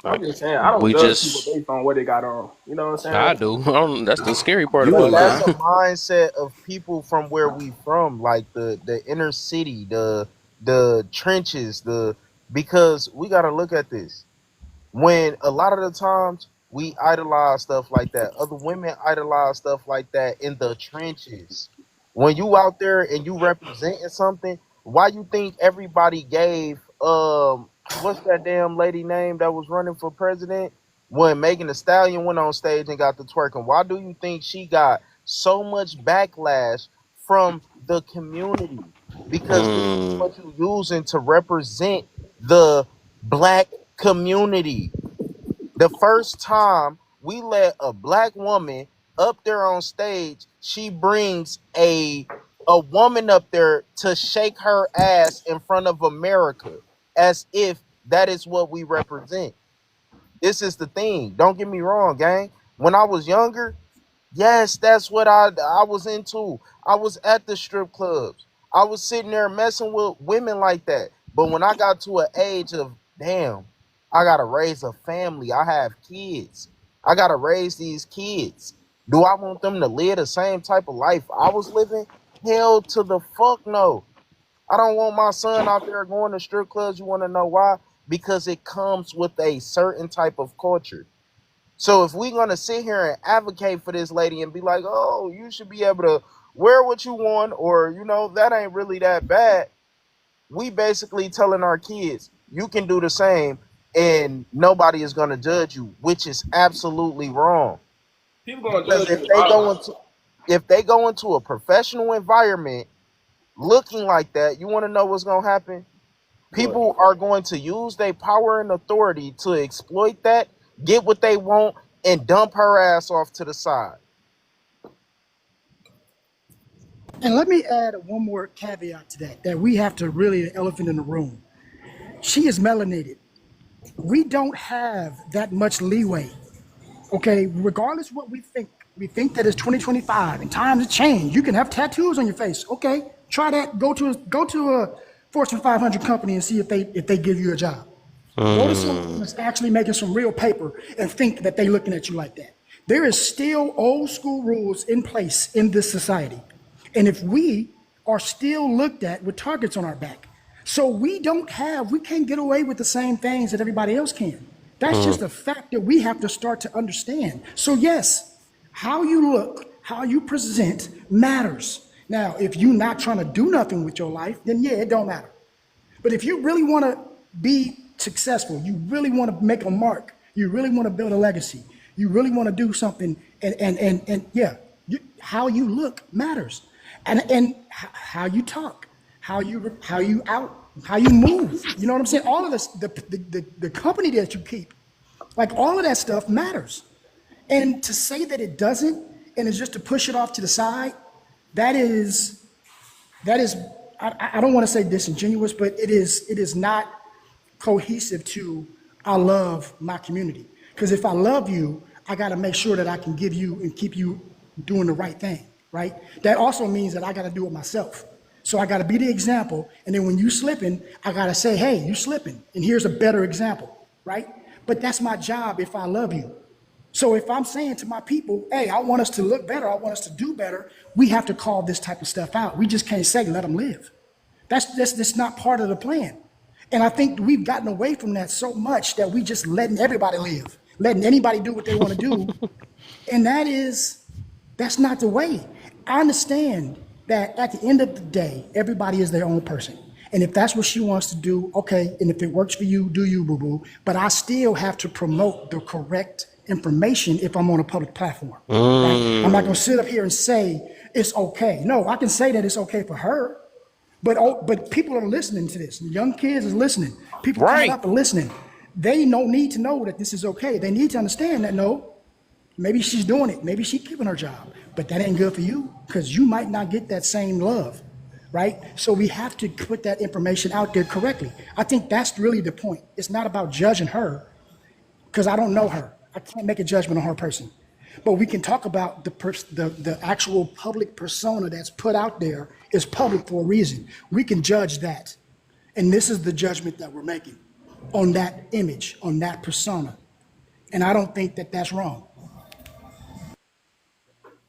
I'm like just saying, I don't we judge people just. based on what they got on. You know what I'm I saying? do. I don't, that's the scary part You But a about that's it. a lie. mindset of people from where we from, like the inner city, the trenches, the because we gotta look at this. When a lot of the times we idolize stuff like that, other women idolize stuff like that in the trenches. When you out there and you representing something, why you think everybody gave what's that damn lady name that was running for president when Megan Thee Stallion went on stage and got the twerking? Why do you think she got so much backlash from the community? Because this is Mm, what you using to represent the black community. The first time we let a black woman up there on stage, she brings a woman up there to shake her ass in front of America as if that is what we represent. This is the thing. Don't get me wrong, gang. When I was younger, yes, that's what I was into. I was at the strip clubs. I was sitting there messing with women like that. But when I got to an age of damn, I gotta raise a family. I have kids. I gotta raise these kids. Do I want them to live the same type of life I was living? Hell to the fuck no. I don't want my son out there going to strip clubs. You want to know why? Because it comes with a certain type of culture. So if we're gonna sit here and advocate for this lady and be like, oh, you should be able to wear what you want, or that ain't really that bad, we basically telling our kids you can do the same and nobody is gonna judge you, which is absolutely wrong. People gonna Because judge you regardless. if they go into a professional environment looking like that, you want to know what's gonna happen? But People are going to use their power and authority to exploit that, get what they want, and dump her ass off to the side. And let me add one more caveat to that we have to really, the elephant in the room. She is melanated. We don't have that much leeway. Okay, regardless of what we think that it's 2025 and times have changed. You can have tattoos on your face. Okay, try that. Go to a Fortune 500 company and see if they give you a job. Go to someone mm, that's actually making some real paper and think that they're looking at you like that. There is still old school rules in place in this society. And if we are still looked at with targets on our back, so we can't get away with the same things that everybody else can. That's mm, just a fact that we have to start to understand. So yes, how you look, how you present matters. Now, if you're not trying to do nothing with your life, then yeah, it don't matter. But if you really want to be successful, you really want to make a mark, you really want to build a legacy, you really want to do something, and yeah, how you look matters, and how you talk, how you move. You know what I'm saying? All of this, the company that you keep, like all of that stuff matters. And to say that it doesn't, and it's just to push it off to the side, that is that is I don't want to say disingenuous, but it is not cohesive to I love my community. Because if I love you, I got to make sure that I can give you and keep you doing the right thing, right? That also means that I got to do it myself. So I got to be the example, and then when you slipping, I got to say, hey, you slipping, and here's a better example, right? But that's my job if I love you. So if I'm saying to my people, hey, I want us to look better, I want us to do better, we have to call this type of stuff out. We just can't say let them live. That's not part of the plan. And I think we've gotten away from that so much that we just letting everybody live, letting anybody do what they want to do. And that's not the way. I understand that at the end of the day, everybody is their own person. And if that's what she wants to do, okay. And if it works for you, do you, boo boo. But I still have to promote the correct information if I'm on a public platform, right? I'm not going to mm. sit up here and say it's okay. No, I can say that it's okay for her, but people are listening to this. The young kids is listening. People coming Right. up are listening. They don't need to know that this is okay. They need to understand that no, Maybe she's doing it. Maybe she's keeping her job, but that ain't good for you because you might not get that same love, right? So we have to put that information out there correctly. I think that's really the point. It's not about judging her because I don't know her. I can't make a judgment on her person. But we can talk about the actual public persona that's put out there is public for a reason. We can judge that. And this is the judgment that we're making on that image, on that persona. And I don't think that that's wrong.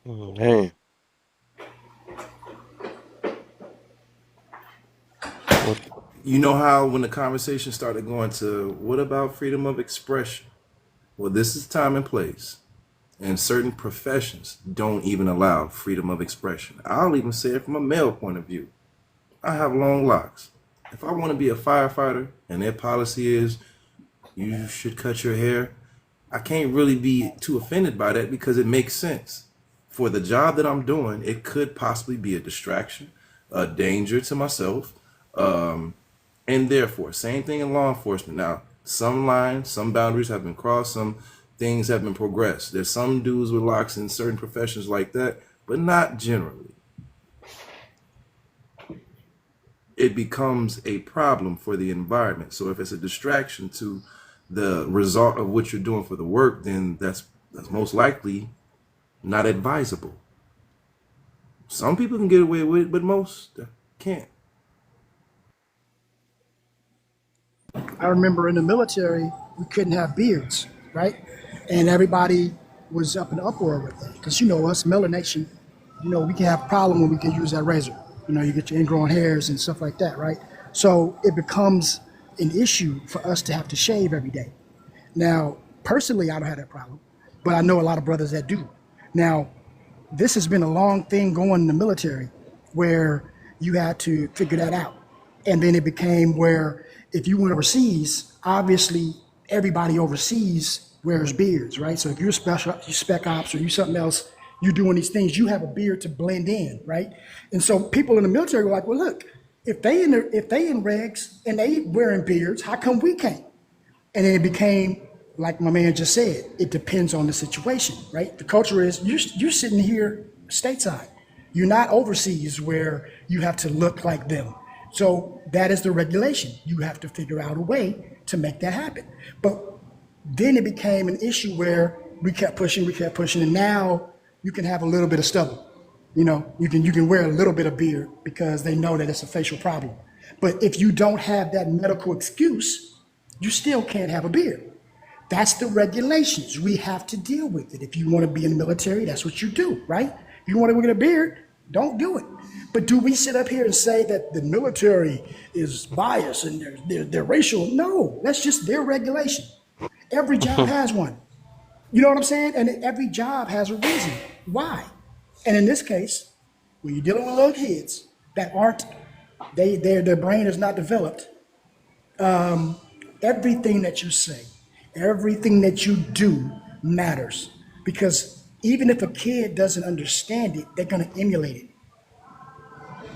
Man, what? You know how when the conversation started going to what about freedom of expression? Well, this is time and place. And certain professions don't even allow freedom of expression. I'll even say it from a male point of view. I have long locks. If I want to be a firefighter and their policy is you should cut your hair, I can't really be too offended by that because it makes sense. For the job that I'm doing, it could possibly be a distraction, a danger to myself, and therefore, same thing in law enforcement. Now, some lines, some boundaries have been crossed, some things have been progressed. There's some dudes with locks in certain professions like that, but not generally. It becomes a problem for the environment. So if it's a distraction to the result of what you're doing for the work, then that's most likely not advisable. Some people can get away with it, but most can't. I remember in the military, we couldn't have beards, right? And everybody was up in uproar with that. Because, you know, us, melanation, you know, we can have a problem when we can use that razor. You know, you get your ingrown hairs and stuff like that, right? So it becomes an issue for us to have to shave every day. Now, personally, I don't have that problem, but I know a lot of brothers that do. Now, this has been a long thing going in the military where you had to figure that out. And then it became where if you went overseas, obviously everybody overseas wears beards, right? So if you're special, you spec ops or you something else, you're doing these things, you have a beard to blend in, right? And so people in the military were like, well, look, if they in regs and they wearing beards, how come we can't? And then it became, like my man just said, it depends on the situation, right? The culture is you're sitting here stateside. You're not overseas where you have to look like them. So that is the regulation. You have to figure out a way to make that happen. But then it became an issue where we kept pushing, and now you can have a little bit of stubble. You know, you can wear a little bit of beard because they know that it's a facial problem. But if you don't have that medical excuse, you still can't have a beard. That's the regulations. We have to deal with it. If you want to be in the military, that's what you do, right? If you want to get a beard, don't do it. But do we sit up here and say that the military is biased and they're racial? No, that's just their regulation. Every job has one. You know what I'm saying? And every job has a reason why. And in this case, when you're dealing with little kids that aren't, their brain is not developed, everything that you say, everything that you do matters. Because even if a kid doesn't understand it, they're going to emulate it.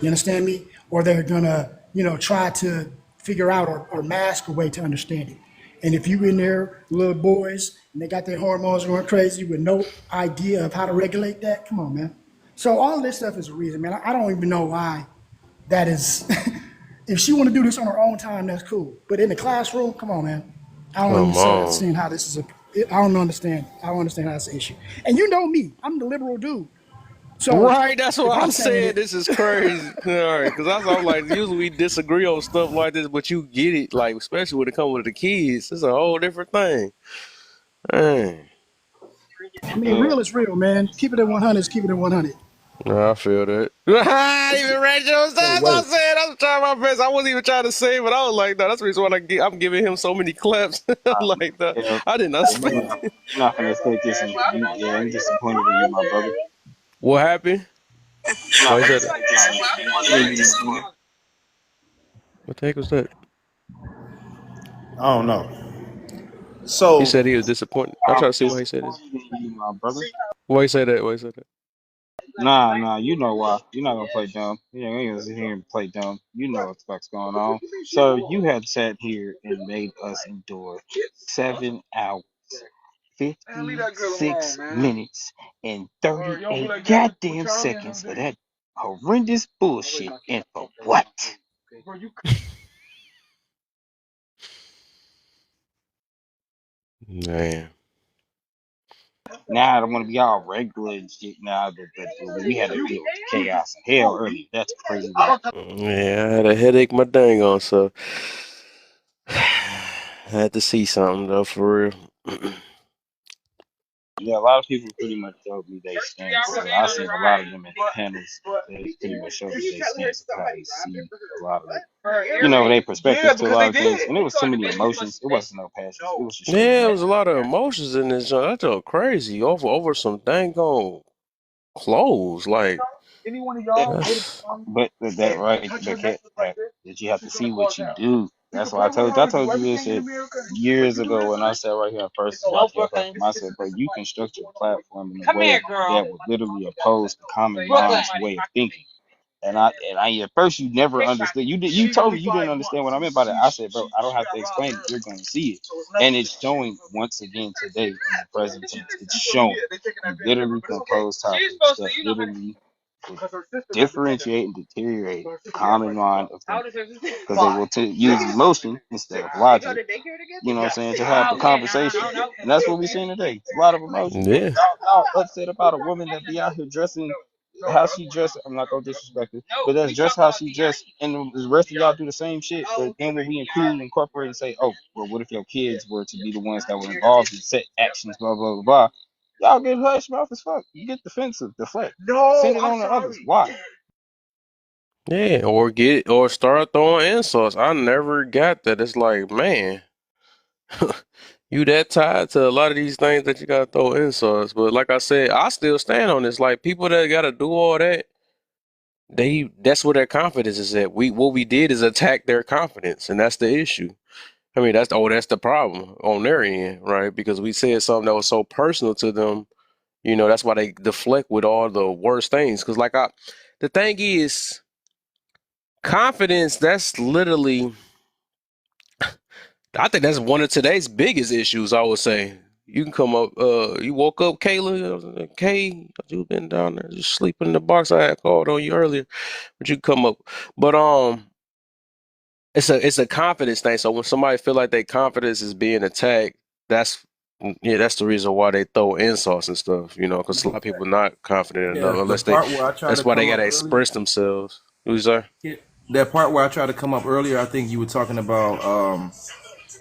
You understand me? Or they're going to, try to figure out or mask a way to understand it. And if you in there, little boys, and they got their hormones going crazy with no idea of how to regulate that, come on, man. So all of this stuff is a reason, man. I don't even know why that is. If she want to do this on her own time, that's cool. But in the classroom, come on, man. I don't even Come on. understand how this is I don't understand. I don't understand how that's an issue. And you know me, I'm the liberal dude. So Right, that's if why I I'm saying said it, this is crazy. All right, because I'm like, usually we disagree on stuff like this, but you get it, like especially when it comes with the kids, it's a whole different thing. Dang. I mean, Yeah. real is real, man. Keep it at 100 is keep it at 100. No, I feel that. I even read your So stats. I wait, said I was trying my best. I wasn't even trying to say it, but I was like, no, that's the reason why I'm giving him so many claps. Like that. Yeah. I did not You're expect. not, you're not gonna take this and yeah, I'm disappointed in you, my brother. What happened? You're Why not you gonna said that? take this and yeah, What the heck was that? I don't know. He So said he was disappointed. I'm I'm trying to see why he said this. disappointed in you, my brother. Why he said that? Why he said that? Nah, you know why. You're not gonna play dumb. You ain't gonna sit here and play dumb. You know what the fuck's going on. So you had sat here and made us endure 7 hours 56 minutes and 38 goddamn seconds of that horrendous bullshit. And for what? Man. Now I don't want to be all regular and shit now, but we had to deal with the chaos and hell earlier. That's crazy. Yeah, I had a headache my dang on, so I had to see something though, for real. Yeah, a lot of people pretty much told me they stand. So I seen a lot of them in the panels. They pretty much showed me they stand to how they see a lot of it. You know, their perspectives to a lot of things. And it was too many emotions. It wasn't no passions. It was just straight Yeah, it was a emotion. lot of emotions in this joint. That's all crazy over some dang on clothes. Like that's But that right, that you have to see what you do. That's why I told you this shit years ago when I sat right here and first watched your platform. I said, bro, you construct your platform in a way that would literally oppose the common mind's way of thinking. And I at first you never understood. You told me you didn't understand what I meant by that. I said, bro, I don't have to explain it. You're going to see it, and it's showing once again today in the present tense. It's showing. You literally compose topics that literally differentiate and deteriorate the common mind of thinking, because they will use emotion instead of logic. You know what I'm saying? To have a conversation, and that's what we're seeing today. A lot of emotion. yeah. Y'all upset about a woman that be out here dressing how she dressed. I'm not gonna disrespect her, but that's just how she dressed, and the rest of y'all do the same shit. But then when we incorporate and say, oh, well, what if your kids were to be the ones that were involved in set actions, blah blah blah blah. Y'all get hush mouth as fuck. You get defensive, deflect. Send it on to others. Why? Yeah, or start throwing insults. I never got that. It's like, man, you that tied to a lot of these things that you gotta throw insults. But like I said, I still stand on this. Like people that gotta do all that, that's where their confidence is at. What we did is attack their confidence, and that's the issue. I mean, that's the problem on their end, right? Because we said something that was so personal to them. That's why they deflect with all the worst things. Because the thing is, confidence. That's literally, I think that's one of today's biggest issues. I would say you can come up. You woke up, Kayla. Kay, you've been down there just sleeping in the box. I had called on you earlier, but you come up. But it's a confidence thing. So when somebody feel like their confidence is being attacked, that's that's the reason why they throw insults and stuff. Because a lot of people not confident enough Yeah, the unless they. part where I tried That's to why they come up gotta earlier. express themselves. Who's that? Yeah, that part where I tried to come up earlier, I think you were talking about.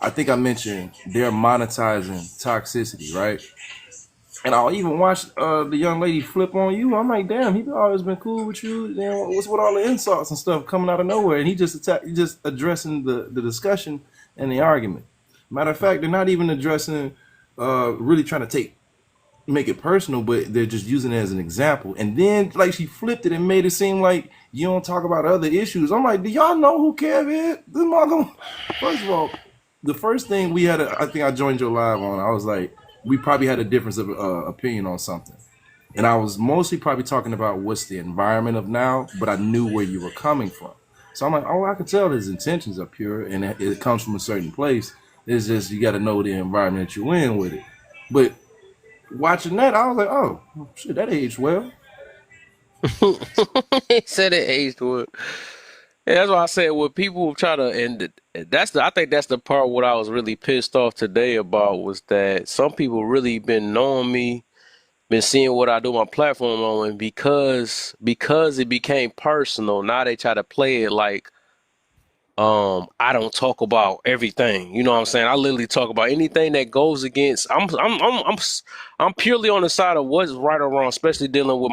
I think I mentioned they're monetizing toxicity, right? And I'll even watch the young lady flip on you. I'm like, damn, he always been cool with you. Then what's with all the insults and stuff coming out of nowhere? And he just addressing the discussion and the argument. Matter of fact, they're not even addressing, really trying to make it personal, but they're just using it as an example. And then like she flipped it and made it seem like you don't talk about other issues. I'm like, do y'all know who Kev is? First of all, the first thing we had, I think I joined your live on. I was like, we probably had a difference of opinion on something, and I was mostly probably talking about what's the environment of now, but I knew where you were coming from. So I'm like, oh, I can tell his intentions are pure, and it comes from a certain place. It's just you got to know the environment that you're in with it. But watching that, I was like, oh shit, that aged well. He said it aged well. Yeah, that's why I said when people try to, and I think that's the part what I was really pissed off today about was that some people really been knowing me, been seeing what I do on my platform on, and because it became personal, now they try to play it like I don't talk about everything. You know what I'm saying? I literally talk about anything that goes against. I'm purely on the side of what's right or wrong, especially dealing with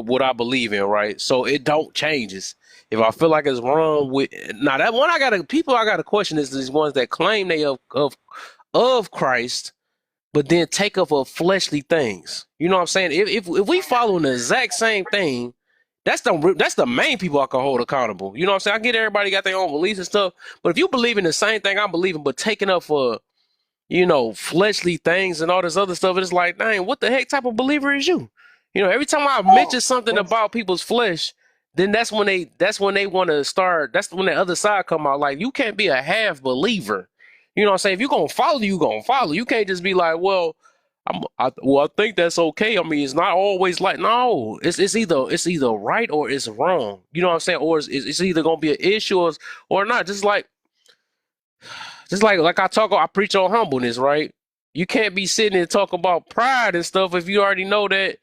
what I believe in, right? So it don't changes. If I feel like it's wrong with now that one, I gotta question is these ones that claim they of Christ, but then take up of fleshly things. You know what I'm saying? If we following the exact same thing, that's the main people I can hold accountable. You know what I'm saying? I get everybody got their own beliefs and stuff, but if you believe in the same thing I'm believing, but taking up for fleshly things and all this other stuff, it's like, dang, what the heck type of believer is you? Every time I mention something about people's flesh, then that's when they want to start. That's when the other side come out. Like you can't be a half believer. You know what I'm saying? If you're gonna follow, you gonna follow. You can't just be like, well, Well, I think that's okay. I mean, it's not always like no. It's either right or it's wrong. You know what I'm saying? Or it's either gonna be an issue or not. Just like I preach on humbleness, right? You can't be sitting and talk about pride and stuff if you already know that.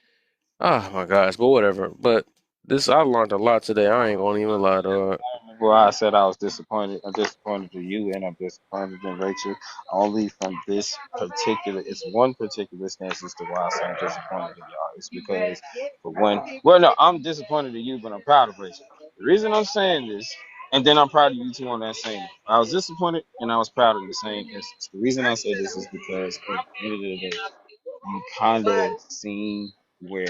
Oh my gosh, but whatever. But this I learned a lot today. I ain't gonna even lie, dog. Well, I said I was disappointed. I'm disappointed in you, and I'm disappointed in Rachel. Only from this particular, it's one particular stance as to why I say I'm disappointed in y'all. It's because, for one, well, no, I'm disappointed in you, but I'm proud of Rachel. The reason I'm saying this, and then I'm proud of you too on that same. I was disappointed, and I was proud of the same instance. The reason I say this is because at the end of the day, you kind of seen where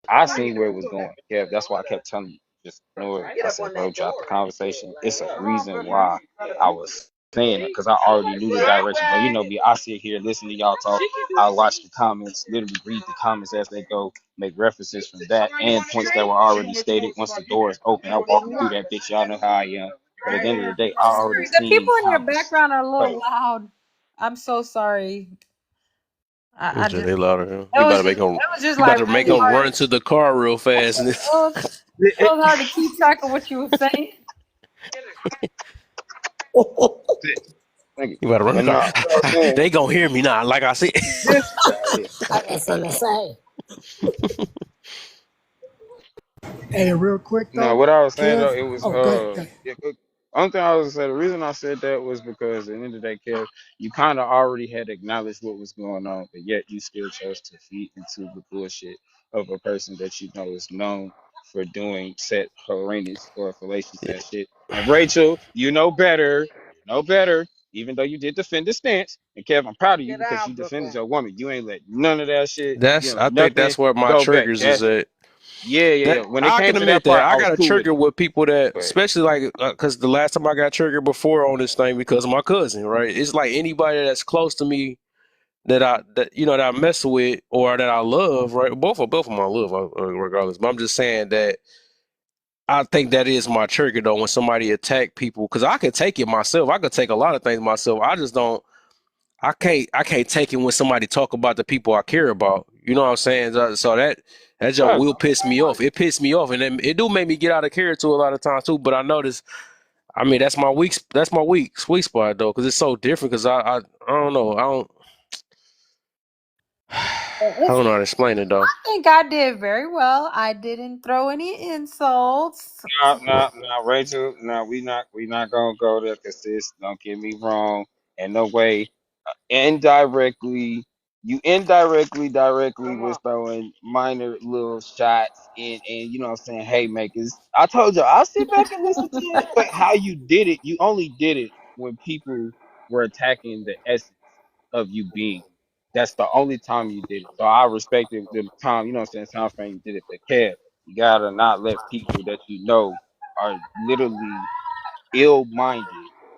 I seen where it was going. Yeah, that's why I kept telling you, just ignore it. I said, bro, drop the conversation. It's a reason why I was saying it, because I already knew the direction. But you know me, I sit here, listen to y'all talk. I watch the comments, literally read the comments as they go, make references from that and points that were already stated. Once the door is open, I walk through that bitch. Y'all know how I am. But at the end of the day, I already Sorry, the seen people in your how this background are a little played. loud. I'm so sorry. I It's just just they louder here. it was just You about like to make really him hard. run to the car real fast. And It was hard to keep track of what you were saying. Thank you. you about to run the And car. what I was saying, They gonna hear me now. Like I said. this guy. I got something to say. Hey, real quick No, though, what I was saying though, Kev. it was Oh, go ahead. Go ahead. yeah, only thing I was gonna say, the reason I said that was because at the end of the day, Kev, you kind of already had acknowledged what was going on, but yet you still chose to feed into the bullshit of a person that you know is known for doing set horrendous or fallacious ass shit. And Rachel, you know better, even though you did defend the stance. And Kev, I'm proud of you because you defended your woman. You ain't let none of that shit, I think nothing that's where my go back. triggers is That's at. yeah, yeah, yeah. That When it I came can to that admit part, that I I was got a cool with trigger it. with people that, But especially like, because the last time I got triggered before on this thing because of my cousin, right? It's like anybody that's close to me that I mess with or that I love, right? Both of them I love, regardless. But I'm just saying that I think that is my trigger though when somebody attack people because I can take it myself. I could take a lot of things myself. I just don't. I can't take it when somebody talk about the people I care about. You know what I'm saying? So that just facts. will piss me off. It pissed me off, and it do make me get out of character a lot of times too. But I notice, I mean, that's my weak sweet spot though, because it's so different. Because I don't know. I It's, don't know how to explain it though. I think I did very well. I didn't throw any insults. Rachel. No, we not gonna go there, cause sis, don't get me wrong. In no way, indirectly, you directly was throwing minor little shots and you know what I'm saying, haymakers. I told you, I'll sit back and listen to it. But how you did it, you only did it when people were attacking the essence of you being. That's the only time you did it. So I respected the time, you know what I'm saying, time frame you did it. But Kev, you gotta not let people that you know are literally ill-minded,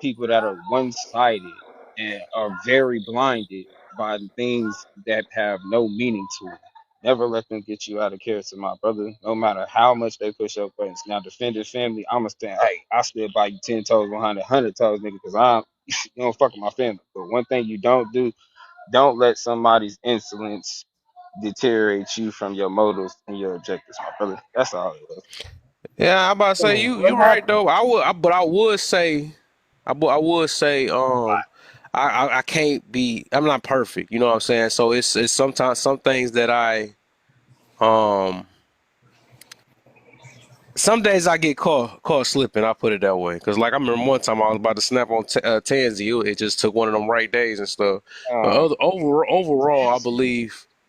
people that are one-sided and are very blinded by the things that have no meaning to it. Never let them get you out of character, my brother. No matter how much they push up buttons. Now, defend your family. I'ma stand. Hey, I stood by you 10 toes behind 100 toes, nigga, because I'm you don't fuck with my family. But one thing you don't do, don't let somebody's insolence deteriorate you from your motives and your objectives, my brother. That's all it was. Yeah, I'm about to say What you right happened? though. But I would say, I would say, I can't be. I'm not perfect. You know what I'm saying? So it's sometimes some things that um some days I get caught slipping. I put it that way. Cause like I remember one time I was about to snap on Tansy. It just took one of them right days and stuff. But overall,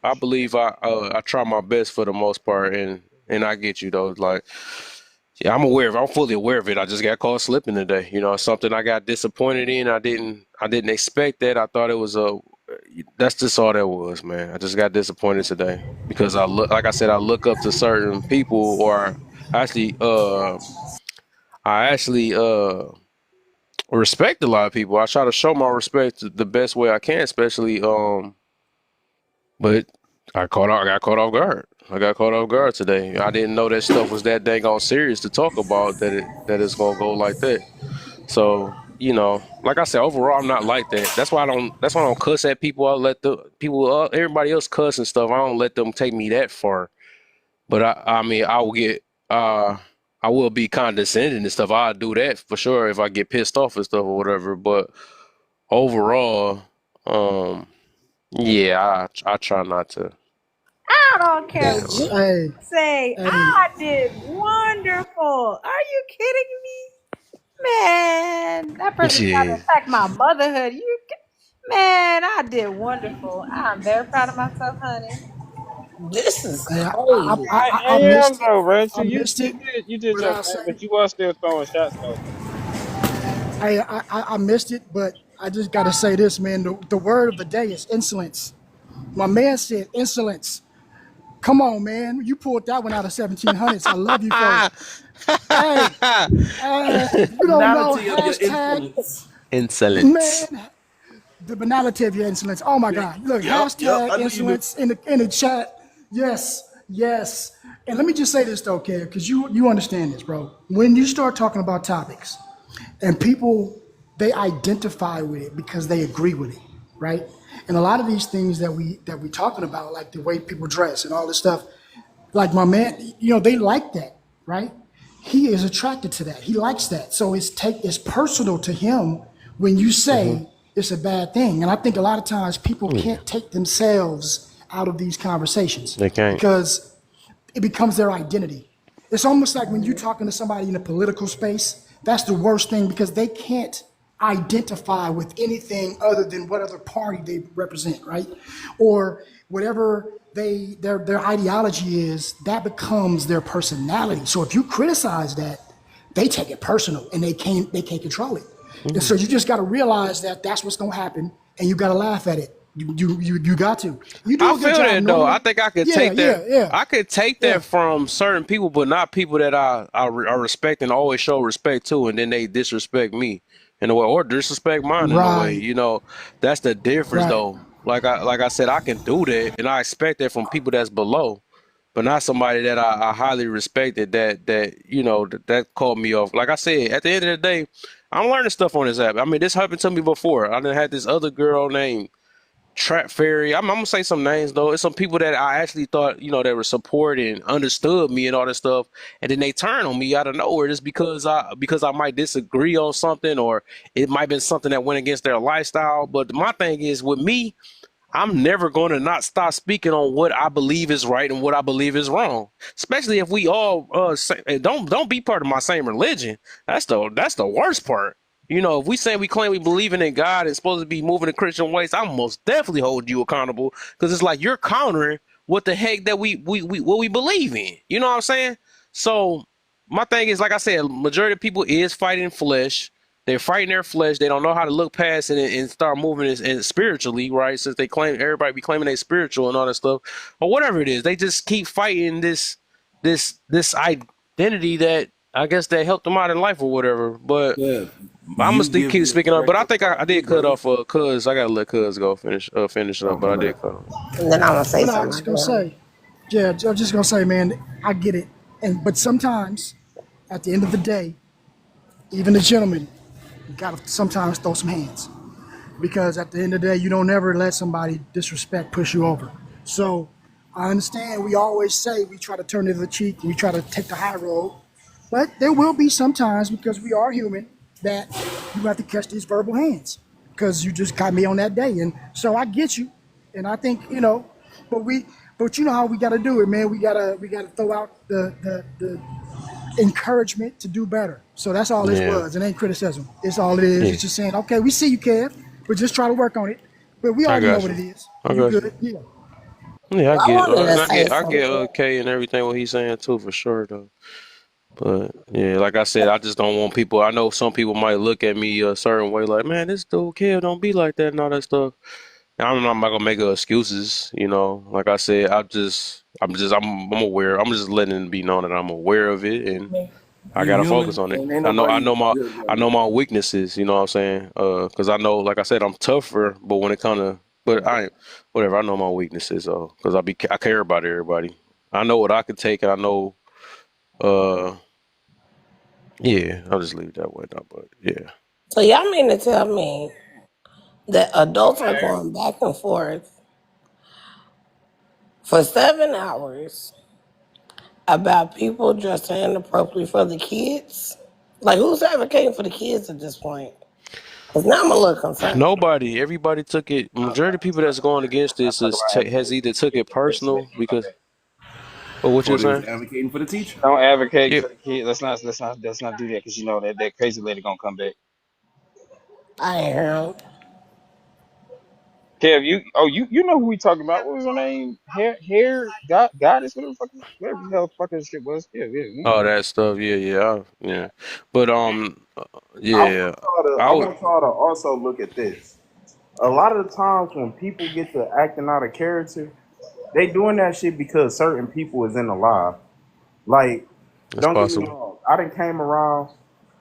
I try my best for the most part, and I get you though. Like yeah, I'm fully aware of it. I just got caught slipping today. You know, something I got disappointed in. I didn't expect that. I thought it was a. That's just all that was, man. I just got disappointed today because like I said, I look up to certain people, or actually, I actually respect a lot of people. I try to show my respect the best way I can, especially but I got caught off guard. I got caught off guard today. I didn't know that stuff was that dang on serious to talk about that it's gonna go like that. So. like I said, overall, I'm not like that. That's why I don't. That's why I don't cuss at people. I let the people, everybody else cuss and stuff. I don't let them take me that far. But I mean, I will get, I will be condescending and stuff. I'll do that for sure if I get pissed off and stuff or whatever. But overall, um, yeah, I try not to. I don't care what Yeah, Hey, you say. hey, I did wonderful. Are you kidding me? Man, that person tried to yeah. attack my motherhood. Man, I did wonderful. I'm very proud of myself, honey. This is hey, crazy. I I am missed it. though, I Rachel. missed it, You did but your I'll part, say, but you was still throwing shots though. hey, I missed it, but I just got to say this, man. The word of the day is insolence. My man said insolence. Come on, man. You pulled that one out of 1700s. I love you for it. Hey, you don't know Banality of your hashtag, influence. Insolence. man. The banality of your insolence. Oh my Yeah, God. Look, yep. hashtag I knew you knew. insolence in the chat. Yes, yes. And let me just say this though, Kev, because you understand this, bro. When you start talking about topics and people they identify with it because they agree with it, right? And a lot of these things that we talking about, like the way people dress and all this stuff, like my man, they like that, right? He is attracted to that. He likes that. So it's personal to him when you Hmm. say it's a bad thing. And I think a lot of times people Yeah, can't take themselves out of these conversations they can't. because it becomes their identity. It's almost like when you're talking to somebody in a political space, that's the worst thing because they can't identify with anything other than what other party they represent, right? Or whatever their ideology is, that becomes their personality. So if you criticize that, they take it personal and they can't control it. And so Mhm. you just got to realize that that's what's going to happen, and you got to laugh at it. You got to. You I do a good feel job that though. I normally. think I could Yeah, take that. yeah, yeah, I could take yeah. that from certain people, but not people that I respect and always show respect to, and then they disrespect me in a way or disrespect mine in a way. Right, That's the difference right. though. Like I said, I can do that, and I expect that from people that's below, but not somebody that I highly respected that called me off. Like I said, at the end of the day, I'm learning stuff on this app. I mean, this happened to me before. I done had this other girl named Trap Fairy. I'm gonna say some names though. It's some people that I actually thought, that were supporting, understood me and all that stuff, and then they turn on me out of nowhere just because I might disagree on something or it might have been something that went against their lifestyle. But my thing is with me, I'm never going to not stop speaking on what I believe is right and what I believe is wrong. Especially if we all don't be part of my same religion. That's the worst part. If we say we claim we believe in God and supposed to be moving in Christian ways, I'm most definitely hold you accountable because it's like you're countering what the heck that we what we believe in. You know what I'm saying? So my thing is, like I said, majority of people is fighting flesh. They're fighting their flesh. They don't know how to look past it and start moving it and spiritually, right? Since they claim everybody be claiming they spiritual and all that stuff, or whatever it is, they just keep fighting this identity that I guess that helped them out in life or whatever. But Yeah, I'm gonna you still give keep your speaking up. But I correct think I did cut brother. off Cuz. I gotta let Cuz go finish it Oh, up. But my I did bad. cut off. And then I'm gonna say Well, no, I was something gonna again. say, yeah, I'm just gonna say, man, I get it, but sometimes, at the end of the day, even the gentleman, you gotta sometimes throw some hands because at the end of the day, you don't ever let somebody disrespect push you over. So I understand we always say we try to turn the other cheek and we try to take the high road, but there will be some times because we are human that you have to catch these verbal hands because you just got me on that day. And so I get you. And I think, but but you know how we got to do it, man. We gotta throw out the encouragement to do better. So that's all this Yeah, was. It ain't criticism. It's all it is. yeah, It's just saying, okay, we see you, Kev, but just try to work on it. But we I already know got what you. it is. I You got you. good? Yeah. Yeah, I I get, wanted and to I say get, I get something. K and everything what he's saying too for sure though. But yeah, like I said, I just don't want people. I know some people might look at me a certain way, like, man, this dude kid don't be like that and all that stuff. And I'm not gonna make excuses, Like I said, I'm aware. I'm just letting it be known that I'm aware of it, and I You gotta focus human, on it. and ain't I nobody know my, good, I know brother. my weaknesses. You know what I'm saying? Because I know, like I said, I'm tougher. But when it kind of, but I, whatever. I know my weaknesses, because I care about everybody. I know what I could take, and I know. Uh, yeah, I'll just leave it that way now. But yeah. So y'all mean to tell me that adults are going back and forth for 7 hours about people dressing inappropriately for the kids? Like, who's advocating for the kids at this point? Because now I'm a little concerned. Nobody, everybody took it. Majority of people that's going against this has either took it personal because, or what Or you're they was saying. advocating for the teacher. Don't advocate Yeah. for the kid. Let's not do that because you know that crazy lady gonna come back. I ain't hear 'em. Kev, you know who we talking about? What was her name? Goddess, whatever the hell fucking shit was. Yeah, yeah, we Oh, know. that stuff. Yeah, yeah, yeah. But yeah. I I would. want y'all to also look at this. A lot of the times when people get to acting out of character, they doing that shit because certain people is in the live. Like, That's don't get me possible. wrong. I done came around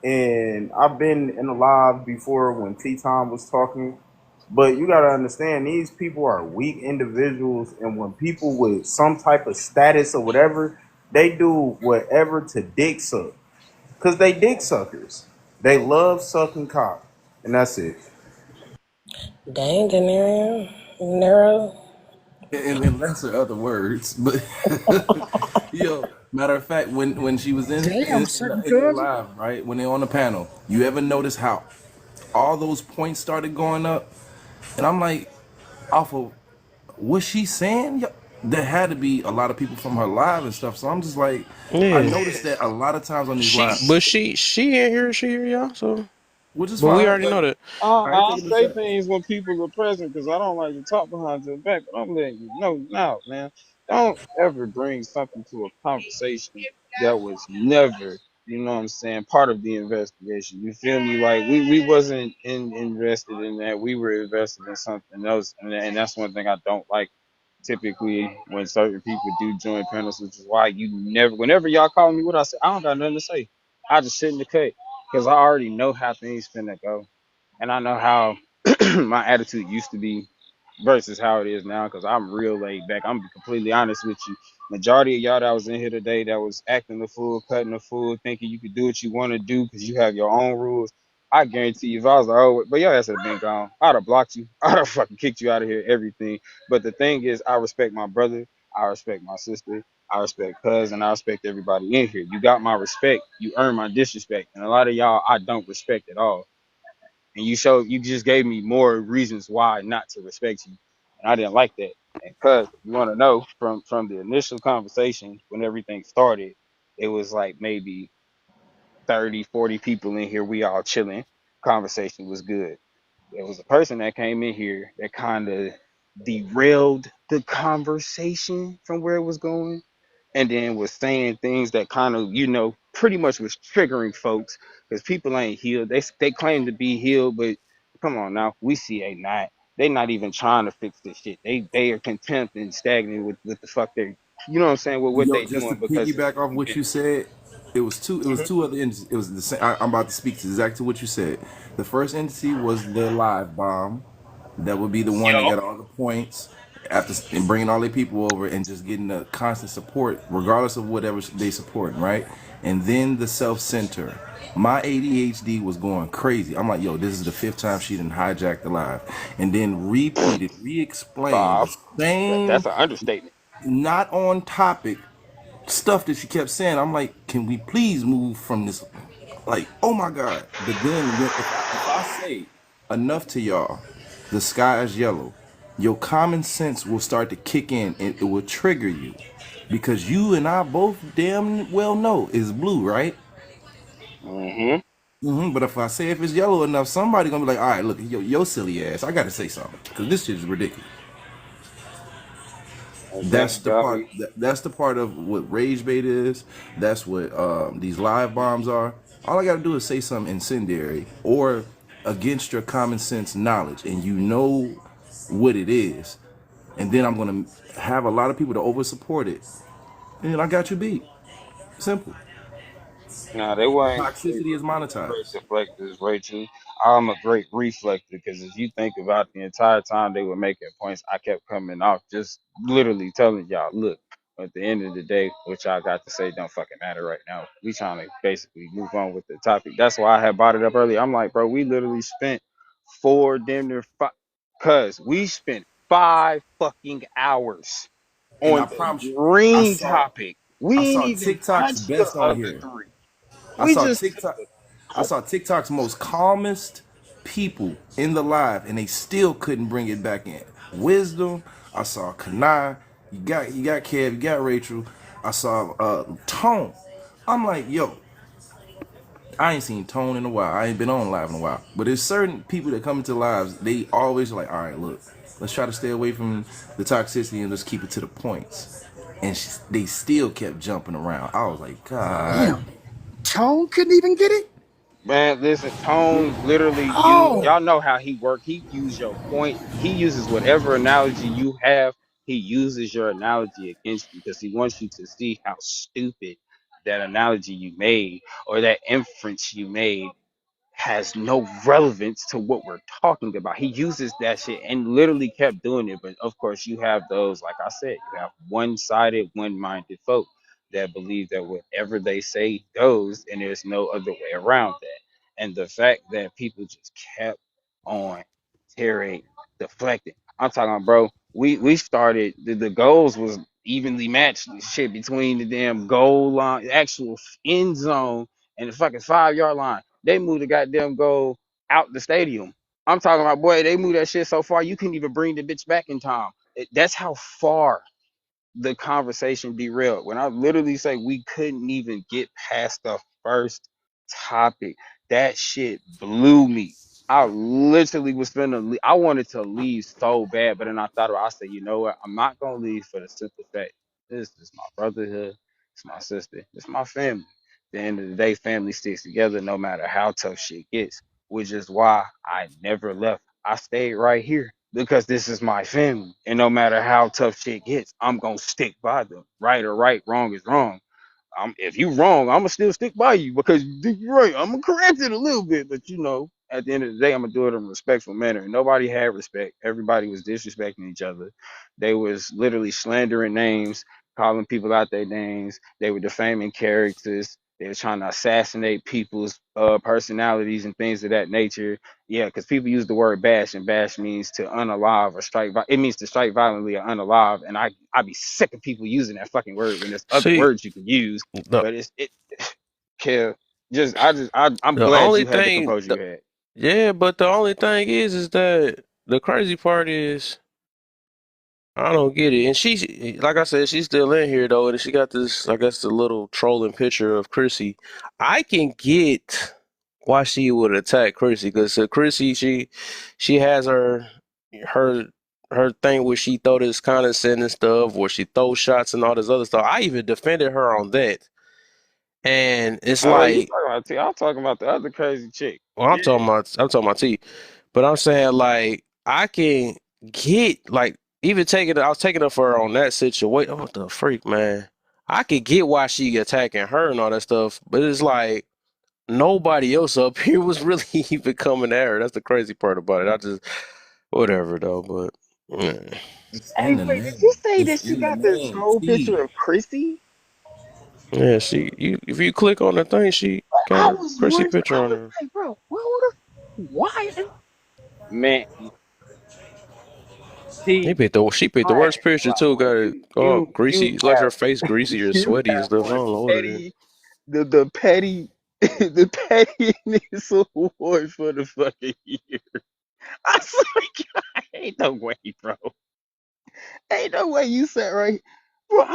and I've been in the live before when T Time was talking. But you gotta understand these people are weak individuals, and when people with some type of status or whatever, they do whatever to dick suck. Cause they dick suckers. They love sucking cock. And that's it. Dang, Nero. In lesser other words, but yo, matter of fact, when she was Damn, second in their cousin. live, right, when they're on the panel, you ever notice how all those points started going up? And I'm like, off of what she's saying, yo, there had to be a lot of people from her live and stuff. So I'm just like, I Yeah. noticed that a lot of times on these lives, But she in here. She here, y'all. So, which is but we fine, already but know that. I ain't I'll taking the say shot. things when people are present because I don't like to talk behind your back, but I'm letting you know now, man. Don't ever bring something to a conversation that was never, you know what I'm saying, part of the investigation. You feel me? Like we wasn't invested in that. We were invested in something else, and that's one thing I don't like. Typically, when certain people do join panels, which is why you never, whenever y'all call me, what I say, I don't got nothing to say. I just sit in the cut because I already know how things finna go and I know how my attitude used to be versus how it is now because I'm real laid back. I'm gonna be completely honest with you. Majority of y'all that was in here today that was acting the fool, cutting the fool, thinking you could do what you want to do because you have your own rules. I guarantee you, if I was like, oh, but your ass would have been gone. I'd have blocked you. I'd have fucking kicked you out of here, everything. But the thing is, I respect my brother. I respect my sister. I respect cuz and I respect everybody in here. You got my respect. You earn my disrespect. And a lot of y'all I don't respect at all and you just gave me more reasons why not to respect you and I didn't like that and cuz you want to know from the initial conversation when everything started it was like maybe 30, 40 people in here we all chilling conversation was good there was a person that came in here that kind of derailed the conversation from where it was going and then was saying things that kind of, pretty much was triggering folks because people ain't healed. They claim to be healed, but come on now, we see they not. They not even trying to fix this shit. They are content and stagnant with the fuck they, you know what I'm saying, with what Yo, they just to doing because piggyback off what you said, it was two other entities. It was the same. I'm about to speak to exactly what you said. The first entity was the live bomb. That would be the one that got all the points after and bringing all their people over and just getting the constant support, regardless of whatever they support, right? And then the self center. My ADHD was going crazy. I'm like, yo, this is the fifth time she done hijacked the live, and then repeated, re-explained Bob, the same, that's an understatement. not on topic stuff that she kept saying. I'm like, can we please move from this? Like, oh my god! But then if I say enough to y'all, the sky is yellow. Your common sense will start to kick in, and it will trigger you, because you and I both damn well know it's blue, right? Hmm. But if I say if it's yellow enough, somebody gonna be like, all right, look, yo silly ass, I gotta say something, because this shit is ridiculous. That's the part. Exactly. That's the part of what rage bait is. That's what these live bombs are. All I got to do is say something incendiary or against your common sense knowledge, and you know what it is. And then I'm gonna have a lot of people to over support it, and I got you beat. Simple. Nah, they weren't Toxicity is great monetized. deflectors, Rachel. I'm a great reflector because if you think about the entire time they were making points, I kept coming off just literally telling y'all, look. At the end of the day, what y'all got to say don't fucking matter right now. We trying to basically move on with the topic. That's why I had brought it up earlier. I'm like, bro, we literally spent four damn near five, cause we spent 5 fucking hours And I on the promise you, I green saw topic. I We ain't saw even TikTok's touched the best on other here. three. I We saw just TikTok. I saw TikTok's most calmest people in the live, and they still couldn't bring it back in. Wisdom. I saw Kanai. You got Kev. You got Rachel. I saw Tone. I'm like, yo, I ain't seen Tone in a while. I ain't been on live in a while. But there's certain people that come into lives. They always like, all right, look, let's try to stay away from the toxicity and let's keep it to the points. And they still kept jumping around. I was like, God. Damn, Tone couldn't even get it. Man, listen, Tone literally you Oh, y'all know how he work. He use your point. He uses whatever analogy you have. He uses your analogy against you because he wants you to see how stupid that analogy you made or that inference you made has no relevance to what we're talking about. He uses that shit and literally kept doing it. But of course, you have those, like I said, you have one-sided, one-minded folk that believe that whatever they say goes, and there's no other way around that. And the fact that people just kept on tearing, deflecting. I'm talking about, bro. We started the goals was evenly matched shit between the damn goal line, actual end zone, and the fucking 5 yard line. They moved the goddamn goal out the stadium. I'm talking about, boy, they moved that shit so far you couldn't even bring the bitch back in time. That's how far the conversation derailed. When I literally say we couldn't even get past the first topic, that shit blew me. I literally was finna leave. I wanted to leave so bad, but then I thought about I said, you know what? I'm not gonna leave for the simple fact. This is my brotherhood, it's my sister, it's my family. At the end of the day, family sticks together no matter how tough shit gets, which is why I never left. I stayed right here because this is my family. And no matter how tough shit gets, I'm gonna stick by them. Right or right, wrong is wrong. If you wrong, I'ma still stick by you because you're right. I'm gonna correct it a little bit, but at the end of the day, I'm gonna do it in a respectful manner. And nobody had respect. Everybody was disrespecting each other. They was literally slandering names, calling people out their names. They were defaming characters. They were trying to assassinate people's personalities and things of that nature. Yeah, because people use the word bash, and bash means to unalive or strike. It means to strike violently or unalive. And I be sick of people using that fucking word when there's other See, words you can use. the But Kev, I'm the glad only you had the thing, composure you had. yeah, but the only thing is that the crazy part is I don't get it. And she, like I said, she's still in here though, and she got this, I guess, the little trolling picture of Chrissy. I can get why she would attack Chrissy because Chrissy, she has her her thing where she throw this condescending stuff, where she throws shots and all this other stuff. I even defended her on that, and it's Oh, you like, talking about T? I'm talking about the other crazy chick. well, Yeah. I'm talking about T. But I'm saying like I can get like even taking I was taking up for her on that situation. Oh, what the freak, man? I could get why she attacking her and all that stuff, but it's like nobody else up here was really even coming at her. That's the crazy part about it. I just whatever though, but yeah, It's Hey, in the wait, did you name. say It's that she in the got this name. whole T. picture of Chrissy? yeah. She you if you click on the thing, she got I her was Chrissy wondering. picture I on was her. like, bro, why? Man, He T, picked the she picked the I ain't worst gonna picture lie, too. boy. Got it all You greasy, like have her face greasy or you sweaty and have stuff. I one don't know what it is. petty the petty the pettiness award for the fucking year. I swear, to God, ain't no way, bro. Ain't no way you sat right, bro.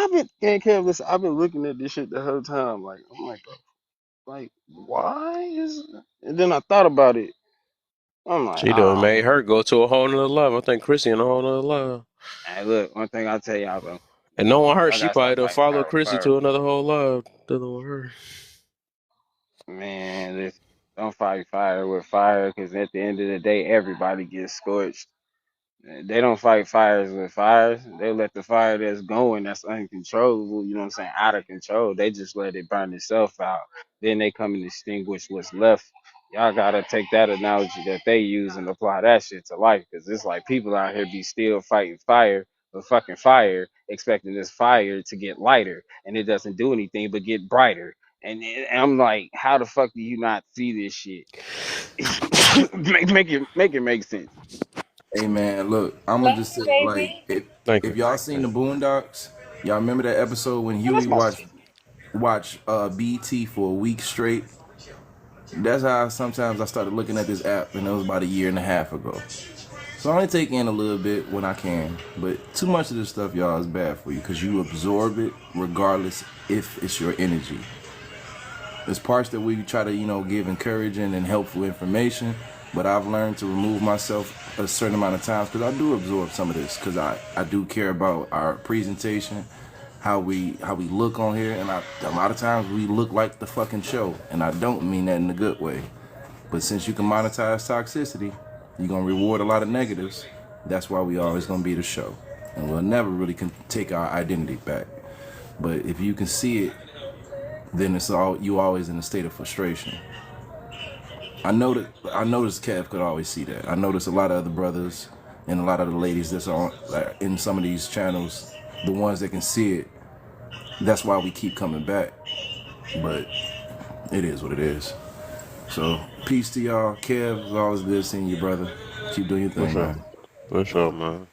Can't care. Listen, I've been looking at this shit the whole time. Like, I'm like, bro, like, why is? And then I thought about it. I'm like, She done ah, made her go to a whole nother level. I think Chrissy in a whole nother level. hey, look, one thing I'll tell y'all, bro. And knowing her, Y'all she gotta probably stop done fighting followed fire with Chrissy fire. to another whole level. Dealing with her. Man, listen, don't fight fire with fire, because at the end of the day, everybody gets scorched. They don't fight fires with fires. They let the fire that's going, that's uncontrollable, you know what I'm saying, out of control. They just let it burn itself out. Then they come and extinguish what's left. Y'all gotta take that analogy that they use and apply that shit to life, because it's like people out here be still fighting fire, a fucking fire, expecting this fire to get lighter, and it doesn't do anything but get brighter. And I'm like, how the fuck do you not see this shit? Make it make sense. Hey man, look, I'm gonna Love just say you, like baby. Thank if you. y'all seen the Thank Boondocks, y'all remember that episode when Man, Huey that's my watched BT for a week straight? That's how sometimes I started looking at this app, and it was about a year and a half ago. So I only take in a little bit when I can, but too much of this stuff, y'all, is bad for you because you absorb it regardless if it's your energy. There's parts that we try to, give encouraging and helpful information, but I've learned to remove myself a certain amount of times because I do absorb some of this because I do care about our presentation, how we look on here, and a lot of times we look like the fucking show, and I don't mean that in a good way. But since you can monetize toxicity, you're gonna reward a lot of negatives. That's why we always gonna be the show, and we'll never really can take our identity back. But if you can see it, then it's all you always in a state of frustration. I noticed Kev could always see that. I noticed a lot of other brothers and a lot of the ladies that's on in some of these channels, the ones that can see it. That's why we keep coming back. But it is what it is. So peace to y'all. Kev, it's always good seeing you, brother. Keep doing your you. thing, What's up? man. What's up, man?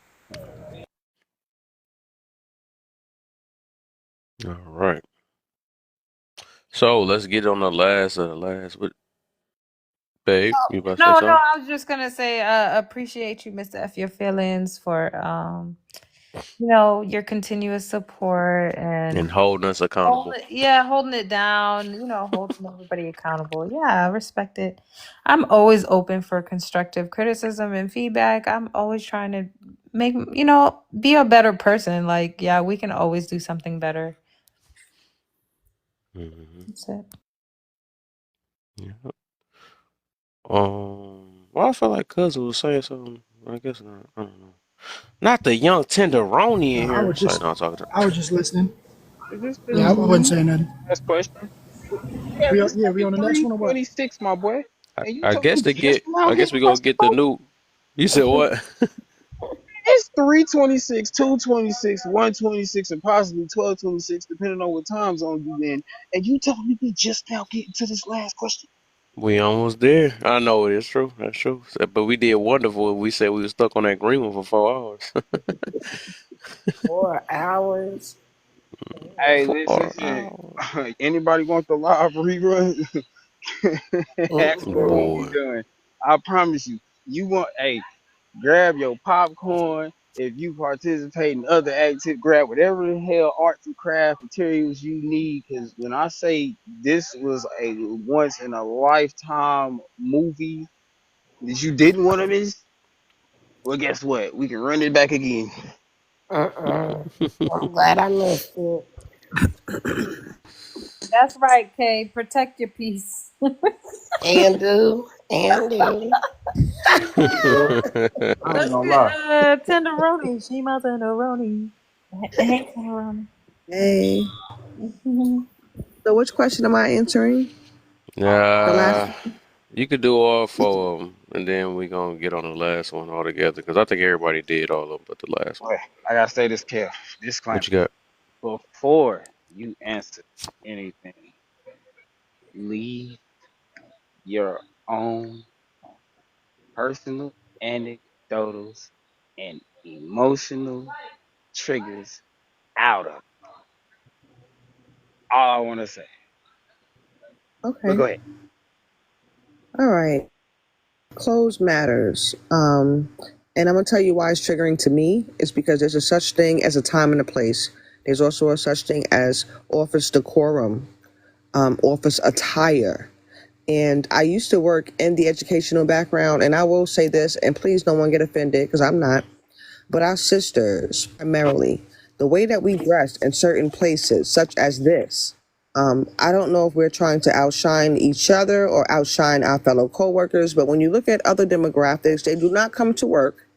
All right. So let's get on the last. What, babe? You about to say No, something? I was just gonna say, appreciate you, Mr. F, your feelings for your continuous support and And holding us accountable. holding it down, holding everybody accountable. Yeah, I respect it. I'm always open for constructive criticism and feedback. I'm always trying to make, be a better person. Like, yeah, we can always do something better. Hmm. That's it. Yeah. Well, I feel like cousin was saying something. I guess not. I don't know. Not the young tenderoni in I here. was Sorry, just no, I'm talking to. I was just listening. Is this Yeah, I the wasn't saying nothing. last question? Yeah, it's We fucking on the next one or what? 3:26, my boy. And you I told guess me they just get. now I guess getting we gonna question get the four? new. You said what? It's 3:26, 2:26, 1:26, and possibly 12:26, depending on what time zone you in. And you told me we just now getting to this last question. We almost there. I know it is true. That's true. But we did wonderful if we said we were stuck on that green one for 4 hours. 4 hours. Hey, Four listen. hours. Anybody want the live rerun? Ask for it when we Boy. done. I promise you. You want? Hey, grab your popcorn. If you participate in other activities, grab whatever the hell arts and craft materials you need. Because when I say this was a once in a lifetime movie that you didn't want to miss, well, guess what? We can run it back again. I'm glad I missed it. That's right, Kay. Protect your peace. And do. I ain't Let's gonna get lie. tenderoni. Shima tenderoni. Hey, tenderoni. Hey, Mhm. so which question am I answering? The last uh, you could do all four of them, and then we gonna get on the last one all together. Because I think everybody did all of them, but the last one. Boy, I gotta say this, Kev. What Disclaimer. you got? Before you answer anything, leave your own personal anecdotals and emotional triggers out of it. All I want to say. But okay. go ahead. All right. Clothes matters. And I'm gonna tell you why it's triggering to me. It's because there's a such thing as a time and a place. There's also a such thing as office decorum, office attire. And I used to work in the educational background, and I will say this, and please no one get offended because I'm not. But our sisters, primarily, the way that we dress in certain places, such as this, I don't know if we're trying to outshine each other or outshine our fellow coworkers, but when you look at other demographics, they do not come to work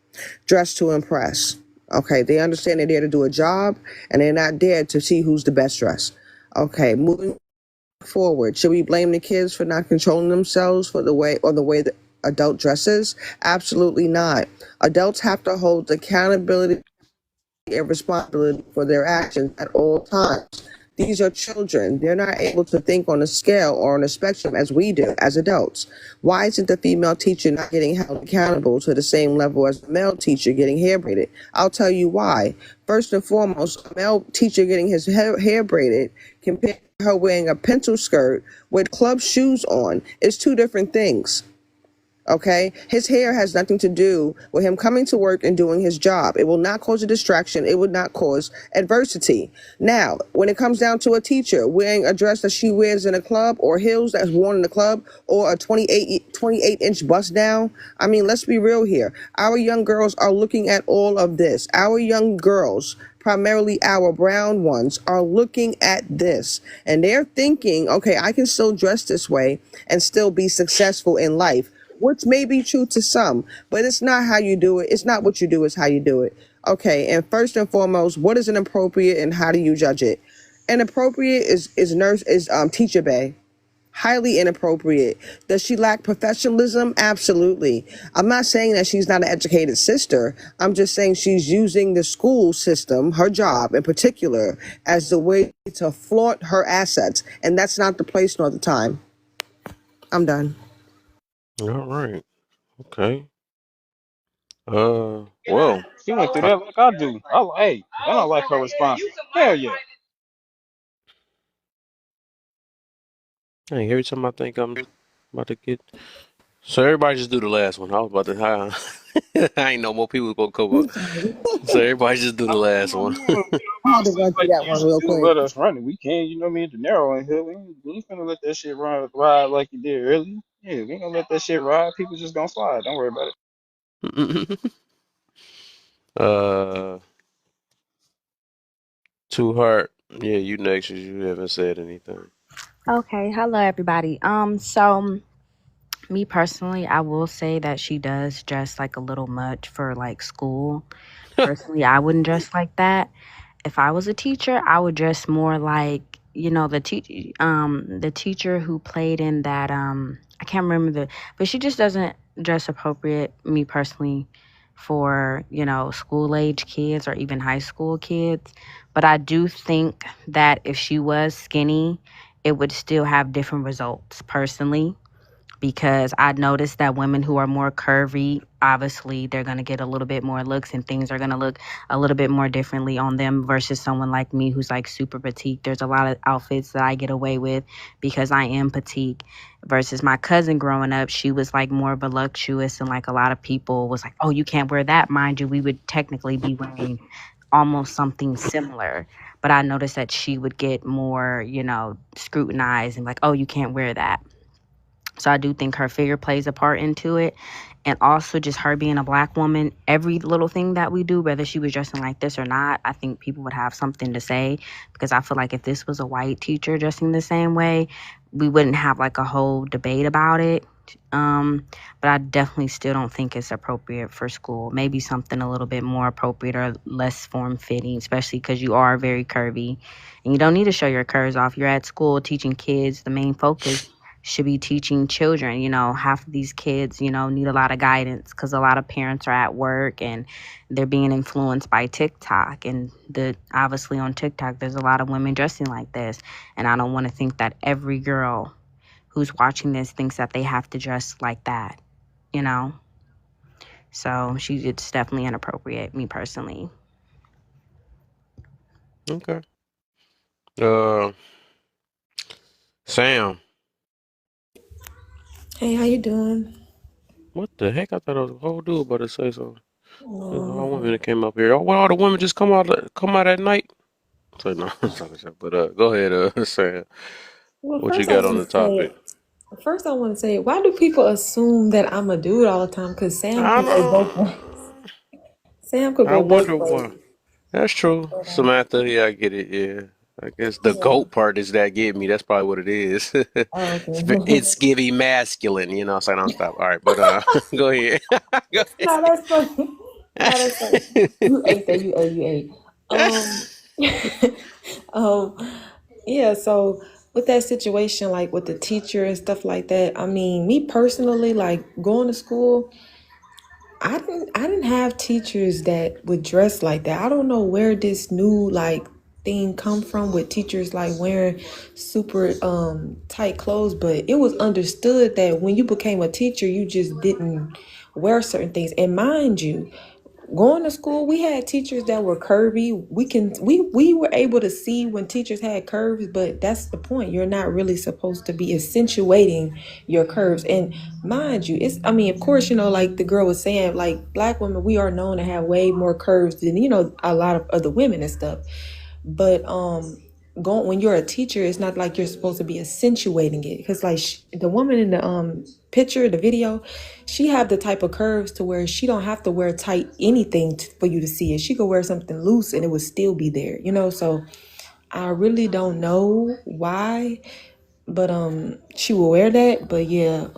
dressed to impress. Okay, they understand they're there to do a job, and they're not there to see who's the best dressed. Okay, moving forward, should we blame the kids for not controlling themselves for the way that adult dresses? Absolutely not. Adults have to hold accountability a responsibility for their actions at all times. These are children. They're not able to think on a scale or on a spectrum as we do as adults. Why isn't the female teacher not getting held accountable to the same level as the male teacher getting hair braided? I'll tell you why. First and foremost, a male teacher getting his hair braided compared to her wearing a pencil skirt with club shoes on is two different things. Okay, his hair has nothing to do with him coming to work and doing his job. It will not cause a distraction. It would not cause adversity. Now, when it comes down to a teacher wearing a dress that she wears in a club, or heels that's worn in the club, or a 28-inch bust down, I mean, let's be real here. Our young girls are looking at all of this. Our young girls, primarily our brown ones, are looking at this and they're thinking, okay, I can still dress this way and still be successful in life, which may be true to some, but it's not how you do it. It's not what you do, it's how you do it. Okay, and first and foremost, what is inappropriate and how do you judge it? Inappropriate is teacher bay. Highly inappropriate. Does she lack professionalism? Absolutely. I'm not saying that she's not an educated sister. I'm just saying she's using the school system, her job in particular, as the way to flaunt her assets. And that's not the place nor the time. I'm done. All right. Okay. Well, She went through that like I do. Hey, I don't like her response. Hell yeah. hey, every time I think I'm about to get, so everybody just do the last one. I was about to, I ain't know more people gonna come up. So everybody just do the last one. I had to run through Like that you one should real do, quick. let us run it. We can, you know what I mean? De Niro in here. We ain't finna let that shit ride like you did earlier. Yeah, we ain't gonna let that shit ride. People just gonna slide. Don't worry about it. uh, Two Heart. Yeah, you next. 'Cause you haven't said anything. Okay, hello everybody. So me personally, I will say that she does dress like a little much for like school. Personally, I wouldn't dress like that. If I was a teacher, I would dress more like, the teacher who played in that I can't remember but she just doesn't dress appropriate, me personally, for, school age kids or even high school kids. But I do think that if she was skinny, it would still have different results personally, because I noticed that women who are more curvy, obviously, they're going to get a little bit more looks and things are going to look a little bit more differently on them versus someone like me who's like super petite. There's a lot of outfits that I get away with because I am petite versus my cousin growing up. She was like more voluptuous and like a lot of people was like, oh, you can't wear that. Mind you, we would technically be wearing almost something similar. But I noticed that she would get more, scrutinized and like, oh, you can't wear that. So I do think her figure plays a part into it. And also just her being a black woman, every little thing that we do, whether she was dressing like this or not, I think people would have something to say. Because I feel like if this was a white teacher dressing the same way, we wouldn't have like a whole debate about it. But I definitely still don't think it's appropriate for school. Maybe something a little bit more appropriate or less form fitting, especially because you are very curvy and you don't need to show your curves off. You're at school teaching kids. The main focus should be teaching children. Half of these kids, need a lot of guidance because a lot of parents are at work and they're being influenced by TikTok. And obviously on TikTok, there's a lot of women dressing like this. And I don't want to think that every girl who's watching this thinks that they have to dress like that, you know? So it's definitely inappropriate, me personally. Okay. Uh, Sam. Hey, how you doing? What the heck? I thought I was a whole dude about to say something. There's all women Um, that came up here. Oh, well, all the women just come out at night. So no, I'm talking shit. But go ahead, Sam. well, What you got on the topic? first I want to say, why do people assume that I'm a dude all the time? Because Sam I could go both ways. know. Sam could I go both wonder why. ways. That's true, But, Samantha. Yeah, I get it. Yeah, I guess the yeah. goat part is that get me. That's probably what it is. Oh, It's okay. giving masculine. You know, so don't stop. All right, but go ahead. Go No, that's funny. No, that's funny. ahead. You ate that. You ate. Um, yeah. So with that situation, like with the teacher and stuff like that, I mean, me personally, like going to school, I didn't have teachers that would dress like that. I don't know where this new like thing come from with teachers like wearing super tight clothes, but it was understood that when you became a teacher, you just didn't wear certain things. And mind you, going to school, we had teachers that were curvy. We were able to see when teachers had curves, but that's the point. You're not really supposed to be accentuating your curves. And mind you, it's, I mean, of course, like the girl was saying, like black women, we are known to have way more curves than a lot of other women and stuff. But going when you're a teacher, it's not like you're supposed to be accentuating it, because like the woman in the picture, the video, she have the type of curves to where she don't have to wear tight anything for you to see it. She could wear something loose and it would still be there, so I really don't know why, but she will wear that. But yeah,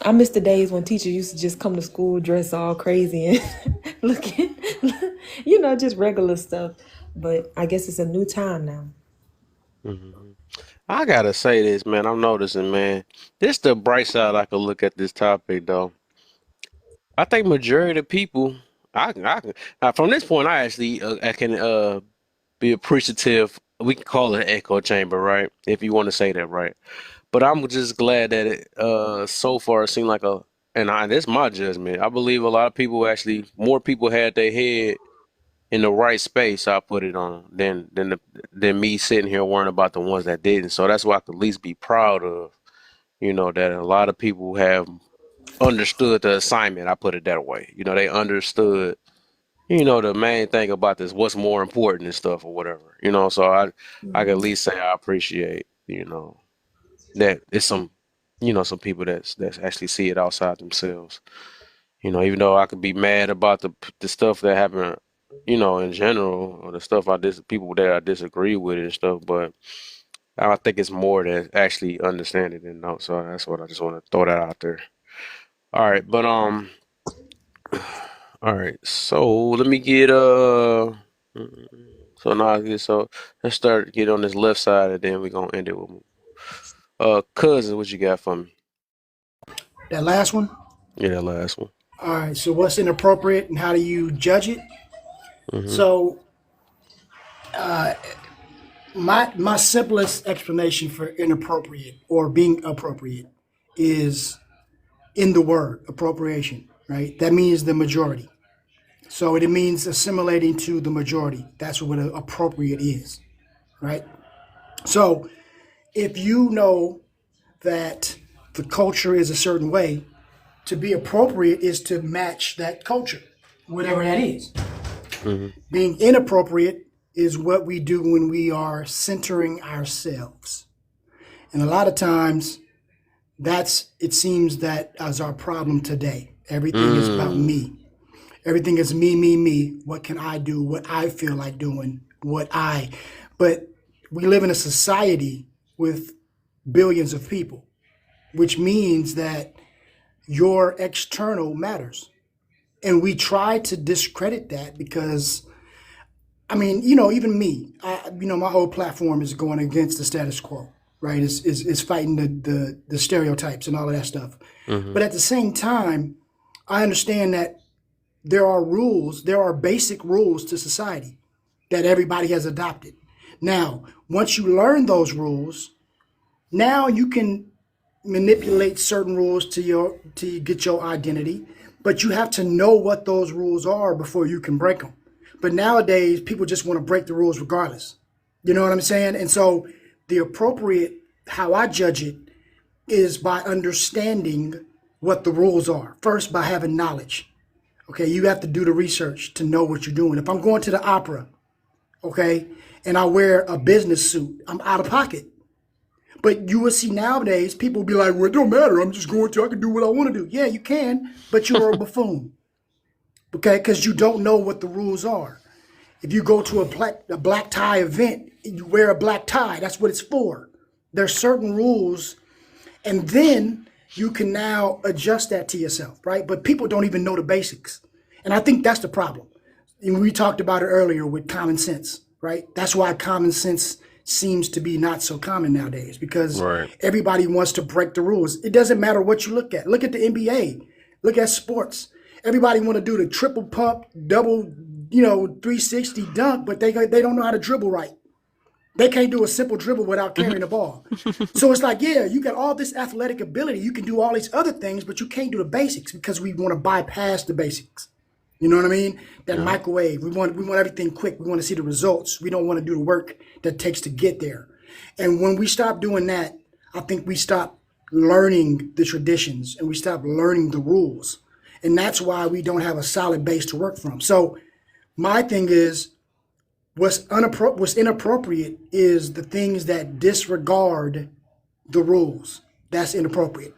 I miss the days when teachers used to just come to school dressed all crazy and looking, just regular stuff. But I guess it's a new time now. Hmm. I gotta say this, man. I'm noticing, man. This the bright side I could look at this topic, though. I think majority of people, from this point, I can be appreciative. We can call it an echo chamber, right? If you want to say that, right? But I'm just glad that it so far it seemed like this is my judgment. I believe a lot of people actually more people had their head in the right space. I put it on than me sitting here worrying about the ones that didn't. So that's what I could at least be proud of. That a lot of people have understood the assignment. I put it that way. They understood. The main thing about this, what's more important and stuff or whatever. So I can at least say I appreciate. That it's some people that's actually see it outside themselves. Even though I could be mad about the stuff that happened, in general, or the stuff people that I disagree with and stuff, but I think it's more that actually understand it and know. So that's what I just want to throw that out there. All right, but all right. So let me get So now let's start get on this left side and then we're gonna end it with cousin. What you got for me? That last one. Yeah, that last one. All right. So what's inappropriate and how do you judge it? Mm-hmm. So my simplest explanation for inappropriate or being appropriate is in the word appropriation. Right. That means the majority. So it means assimilating to the majority. That's what appropriate is. Right. So if you know that the culture is a certain way, to be appropriate is to match that culture, whatever that is. Mm-hmm. Being inappropriate is what we do when we are centering ourselves. And a lot of times it seems that as our problem today. Everything is about Mm. me. Everything is me, me, me. What can I do? What I feel like doing? But we live in a society with billions of people, which means that your external matters. And we try to discredit that because, I mean, even me, my whole platform is going against the status quo, right? It's fighting the stereotypes and all of that stuff. Mm-hmm. But at the same time, I understand that there are basic rules to society that everybody has adopted. Now, once you learn those rules, now you can manipulate certain rules to get your identity, but you have to know what those rules are before you can break them. But nowadays, people just want to break the rules regardless. You know what I'm saying? And so the appropriate, how I judge it, is by understanding what the rules are. First, by having knowledge. Okay, you have to do the research to know what you're doing. If I'm going to the opera, okay, and I wear a business suit, I'm out of pocket. But you will see nowadays, people will be like, well, it don't matter. I'm just going to, I can do what I want to do. Yeah, you can, but you're a buffoon. Okay, because you don't know what the rules are. If you go to a black tie event, you wear a black tie. That's what it's for. There's certain rules, and then you can now adjust that to yourself, right? But people don't even know the basics. And I think that's the problem. And we talked about it earlier with common sense, right? That's why common sense seems to be not so common nowadays, because Right. everybody wants to break the rules. It doesn't matter what you look at. Look at the NBA. Look at sports. Everybody want to do the triple pump, double, 360 dunk, but they don't know how to dribble right. They can't do a simple dribble without carrying the ball. So it's like, yeah, you got all this athletic ability. You can do all these other things, but you can't do the basics because we want to bypass the basics. You know what I mean? That Yeah. microwave. We want everything quick. We want to see the results. We don't want to do the work that takes to get there. And when we stop doing that, I think we stop learning the traditions and we stop learning the rules. And that's why we don't have a solid base to work from. So my thing is, what's inappropriate is the things that disregard the rules. That's inappropriate.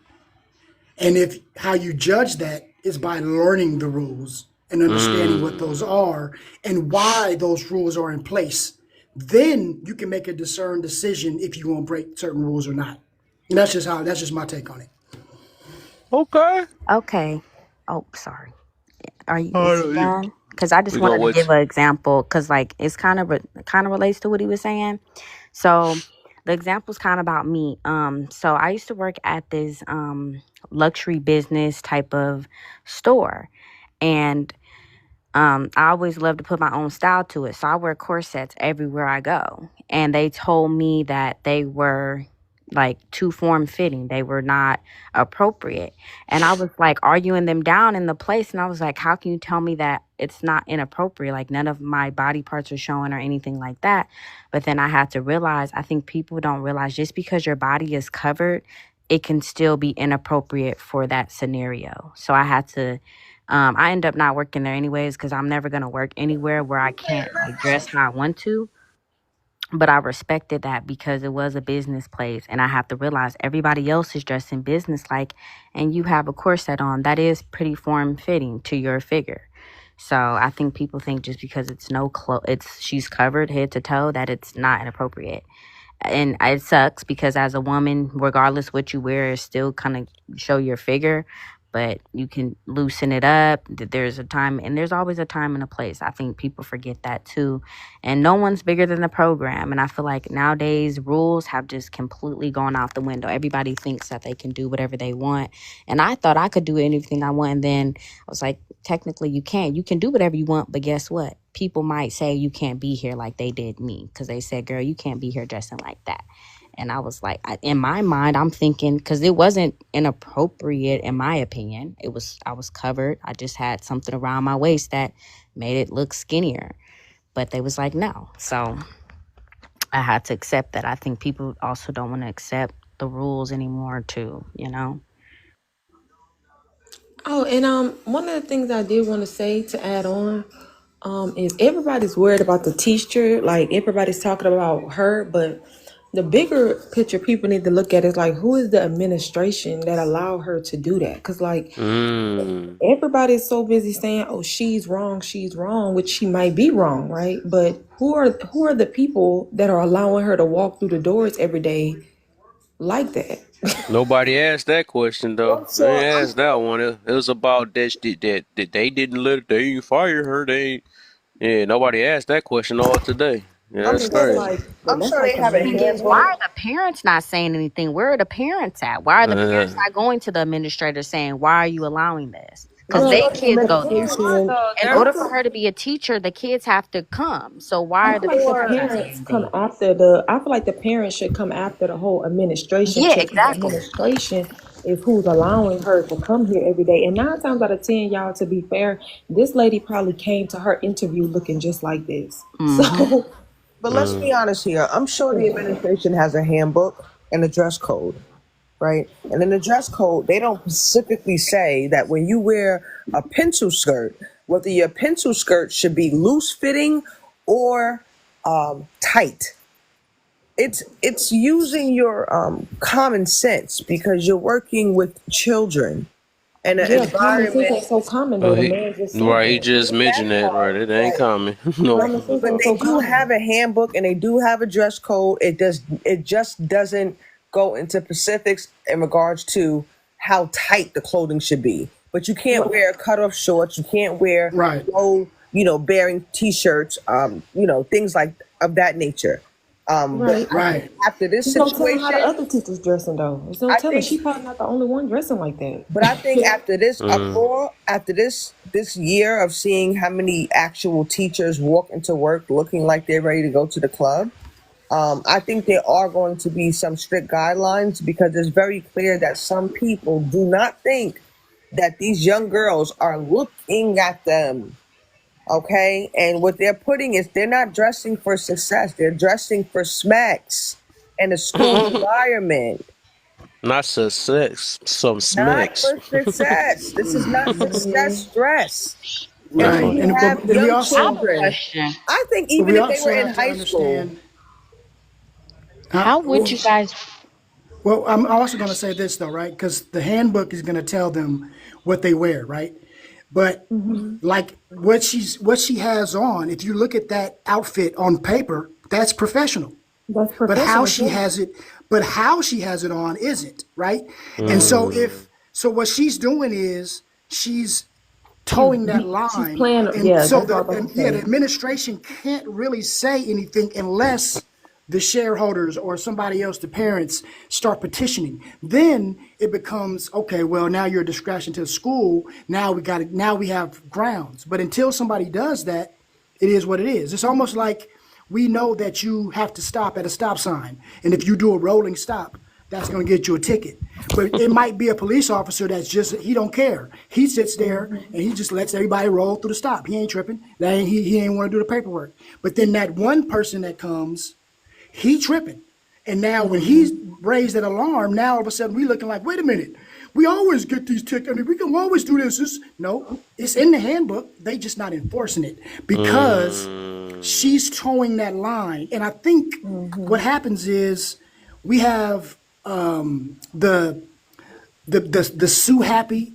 And if how you judge that is by learning the rules and understanding what those Mm. are and why those rules are in place, then you can make a discerned decision if you want to break certain rules or not. And that's just my take on it. Okay. Okay. Oh, sorry. Is Oh, he done? Because I just we gonna wanted to wait. give an example because like it's kind of relates to what he was saying. So the example's kind of about me. So I used to work at this luxury business type of store, and I always love to put my own style to it. So I wear corsets everywhere I go. And they told me that they were like too form fitting. They were not appropriate. And I was like arguing them down in the place. And I was like, how can you tell me that it's not inappropriate? Like none of my body parts are showing or anything like that. But then I had to realize, I think people don't realize just because your body is covered, it can still be inappropriate for that scenario. So I had to I end up not working there anyways because I'm never gonna work anywhere where I can't like dress how I want to. But I respected that because it was a business place, and I have to realize everybody else is dressed in business like, and you have a corset on that is pretty form fitting to your figure. So I think people think just because it's no it's she's covered head to toe that it's not inappropriate, and it sucks because as a woman, regardless what you wear, is still kind of show your figure, but you can loosen it up. There's a time, and there's always a time and a place. I think people forget that too, and no one's bigger than the program. And I feel like nowadays rules have just completely gone out the window. Everybody thinks that they can do whatever they want, and I thought I could do anything I want. And then I was like, technically, you can. You can do whatever you want, but guess what? People might say you can't be here like they did me because they said, girl, you can't be here dressing like that. And I was like, in my mind, I'm thinking, because it wasn't inappropriate, in my opinion. I was covered. I just had something around my waist that made it look skinnier. But they was like, no. So I had to accept that. I think people also don't want to accept the rules anymore, too, you know? Oh, and one of the things I did want to say to add on, is everybody's worried about the teacher, like everybody's talking about her, but the bigger picture people need to look at is like who is the administration that allowed her to do that? Because like Mm. everybody's so busy saying, "Oh, she's wrong," which she might be wrong, right? But who are the people that are allowing her to walk through the doors every day like that? Nobody asked that question though. I'm They sure. ain't asked that one. It was about that they didn't they ain't fire her. Yeah. Nobody asked that question all today. Yeah, I'm that's That's sure. crazy. like I'm that's sure like they the have a Thing main is, why handbook. part. are the parents not saying anything? Where are the parents at? Why are the parents Uh, not going to the administrator saying, why are you allowing this? Because I'm they sure Well, the kids go there. administration. So In there. order for I'm her to be a teacher, the kids have to come. So why I are feel the like the parents sure. not saying parents come anything? after the. I feel like the parents should come after the whole administration Yeah, because the exactly. administration is who's allowing her to come here every day. And 9 times out of 10, y'all, to be fair, this lady probably came to her interview looking just like this. Mm-hmm. So But let's uh, be honest here. I'm sure the administration has a handbook and a dress code, right? And in the dress code, they don't specifically say that when you wear a pencil skirt, whether your pencil skirt should be loose fitting or tight. It's using your common sense because you're working with children and an yeah, common sense environment. ain't so common oh, though. The man just said right. He that. just With that mentioned that. Right. part, It ain't right? coming. No. Common sense But ain't they so do common. have a handbook and they do have a dress code. It just doesn't go into specifics in regards to how tight the clothing should be. But you can't Well, wear cut off shorts. You can't wear Right. low, bearing t-shirts. Things like of that nature. But Right. I think Right. after this There's no telling how the situation, other teachers dressing though. There's no I telling. think She probably not the only one dressing like that. But I think after this Mm. uproar, after this year of seeing how many actual teachers walk into work looking like they're ready to go to the club, I think there are going to be some strict guidelines because it's very clear that some people do not think that these young girls are looking at them. Okay, and what they're putting is they're not dressing for success; they're dressing for smacks in a school environment. Not success, some Not smacks. for success. This is not success stress. And That's when Right. funny. you And have then we young I have also a children, question. I think but even we if they were also in have to high school, understand. How would Well, you guys? well, I'm also going to say this though, right? Because the handbook is going to tell them what they wear, right? But like what she has on, if you look at that outfit on paper, that's professional. That's But how professional. she has it, but how she has it on isn't, right? And so Mm. if so what she's doing is she's She's towing that she's line, playing. and Yeah, so that's what I was about to the say. administration can't really say anything unless the shareholders or somebody else, the parents, start petitioning. Then it becomes okay. Well, now you're a distraction to the school. Now we got it. Now we have grounds. But until somebody does that, it is what it is. It's almost like we know that you have to stop at a stop sign, and if you do a rolling stop, that's going to get you a ticket. But it might be a police officer that's just he don't care. He sits there and he just lets everybody roll through the stop. He ain't tripping. That ain't he ain't want to do the paperwork. But then that one person that comes, he tripping. And now when he's raised that alarm, now all of a sudden we looking like, wait a minute, we always get these tickets. I mean, we can always do this. No, it's in the handbook. They just not enforcing it because Mm. she's towing that line. And I think what happens is we have the the sue happy.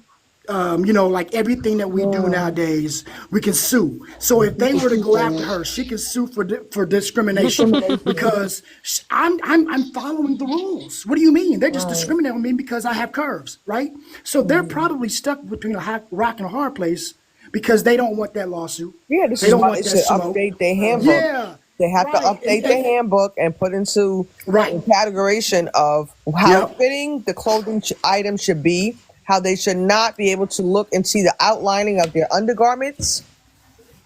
Like everything that we do Yeah, nowadays, we can sue. So if you they can were to see go after that her, she can sue for discrimination discrimination. because I'm following the rules. What do you mean? They're just Right. discriminating on me because I have curves, right? So they're probably stuck between a rock and a hard place because they don't want that lawsuit. yeah, this They is don't why want they that should smoke. update their Right. handbook. Yeah, They have to right. update their handbook and put into Right. the categorization of how Yep. fitting the clothing item should be, how they should not be able to look and see the outlining of their undergarments.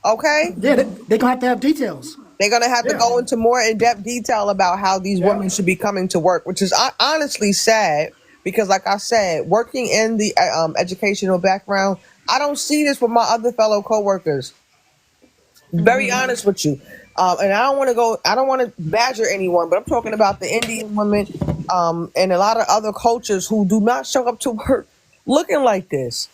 Okay? Yeah, they're gonna have to have details. They're going to have to Yeah. go into more in depth detail about how these Yeah. women should be coming to work, which is honestly sad because, like I said, working in the educational background, I don't see this with my other fellow coworkers. Very honest with you. And I don't want to badger anyone, but I'm talking about the Indian women and a lot of other cultures who do not show up to work looking like this.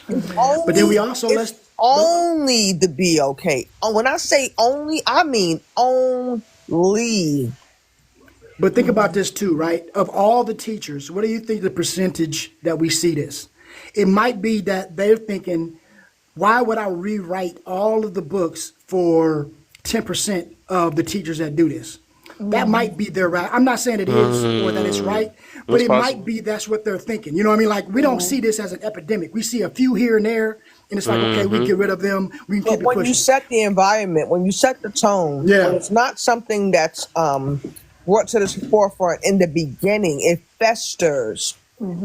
It's But then we only also it's only the BOK. When I say only, I mean only. But think about this too, right? Of all the teachers, what do you think the percentage that we see this? It might be that they're thinking, why would I rewrite all of the books for 10% of the teachers that do this? That might be their right. I'm not saying it is or that it's Mm. right, but It's it might possible. be that's what they're thinking. You know what I mean? Like we don't see this as an epidemic. We see a few here and there, and it's like, okay, we Mm-hmm. get rid of them. We can But keep it when you pushing. set the environment, when you set the tone, when Yeah. it's not something that's brought to the forefront in the beginning, it festers.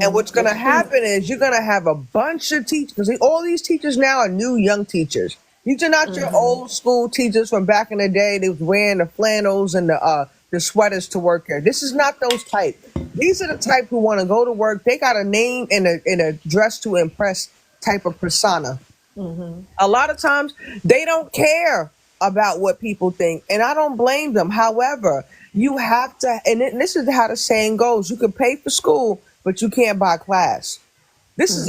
And what's going to happen is you're going to have a bunch of teachers, because all these teachers now are new young teachers. These are not your old school teachers from back in the day. They was wearing the flannels and the sweaters to work there. This is not those type. These are the type who want to go to work. They got a name and a dress to impress type of persona. A lot of times they don't care about what people think, and I don't blame them. However, you have to, and this is how the saying goes: you can pay for school, but you can't buy class. This is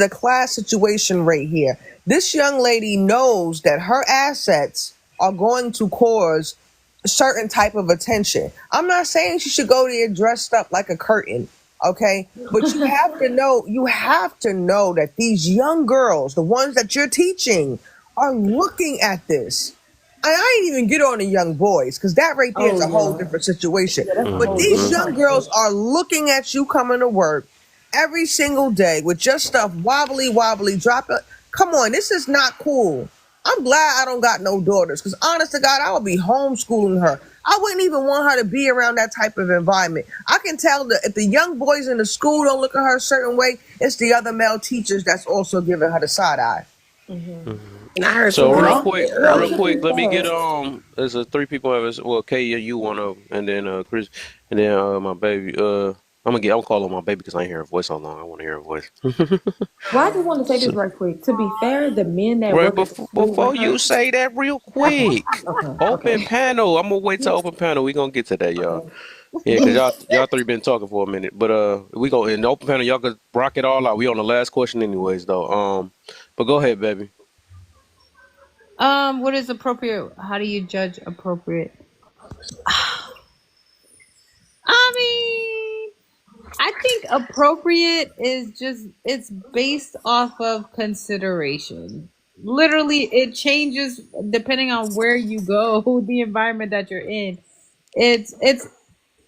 a class situation right here. This young lady knows that her assets are going to cause a certain type of attention. I'm not saying she should go there dressed up like a curtain, okay? But you have to know that these young girls, the ones that you're teaching, are looking at this. And I ain't even get on the young boys because that right there is Oh a whole yeah. different situation. Yeah, that's a But whole these different Mm-hmm. young type of. girls are looking at you coming to work every single day with just stuff wobbly, wobbly, drop it. Come on, this is not cool. I'm glad I don't got no daughters, because honest to God, I would be homeschooling her. I wouldn't even want her to be around that type of environment. I can tell that if the young boys in the school don't look at her a certain way, it's the other male teachers that's also giving her the side eye. Mm-hmm. Mhm. And I heard So somebody real say Well, quick, it well, real to earlier. quick, be let me get fair, there's a three people have us. Well, Kay, you one of them, and then Chris, and then my baby. I'm gonna call on my baby because I ain't hear her voice so long. I want to hear her voice. well, I just want to say this So, right quick. To be fair, the men that right work at the school before with you her. say that, real quick, Okay, open okay, panel. I'm gonna wait till open panel. We gonna get to that, y'all. okay. Yeah, cause y'all three been talking for a minute, but we go in the open panel. Y'all could rock it all out. We on the last question, anyways, though. But go ahead, baby. What is appropriate? How do you judge appropriate? I mean, I think appropriate is just it's based off of consideration. Literally, it changes depending on where you go, the environment that you're in. It's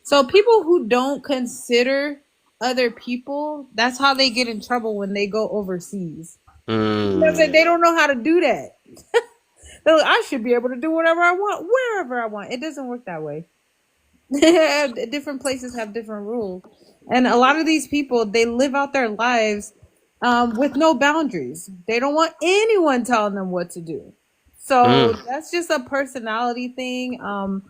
so people who don't consider other people, that's how they get in trouble when they go overseas. You know what I'm saying? Mm, They don't know how to do that. They're like, I should be able to do whatever I want, wherever I want. It doesn't work that way. Different places have different rules, and a lot of these people they live out their lives with no boundaries. They don't want anyone telling them what to do. So mm, that's just a personality thing. Um,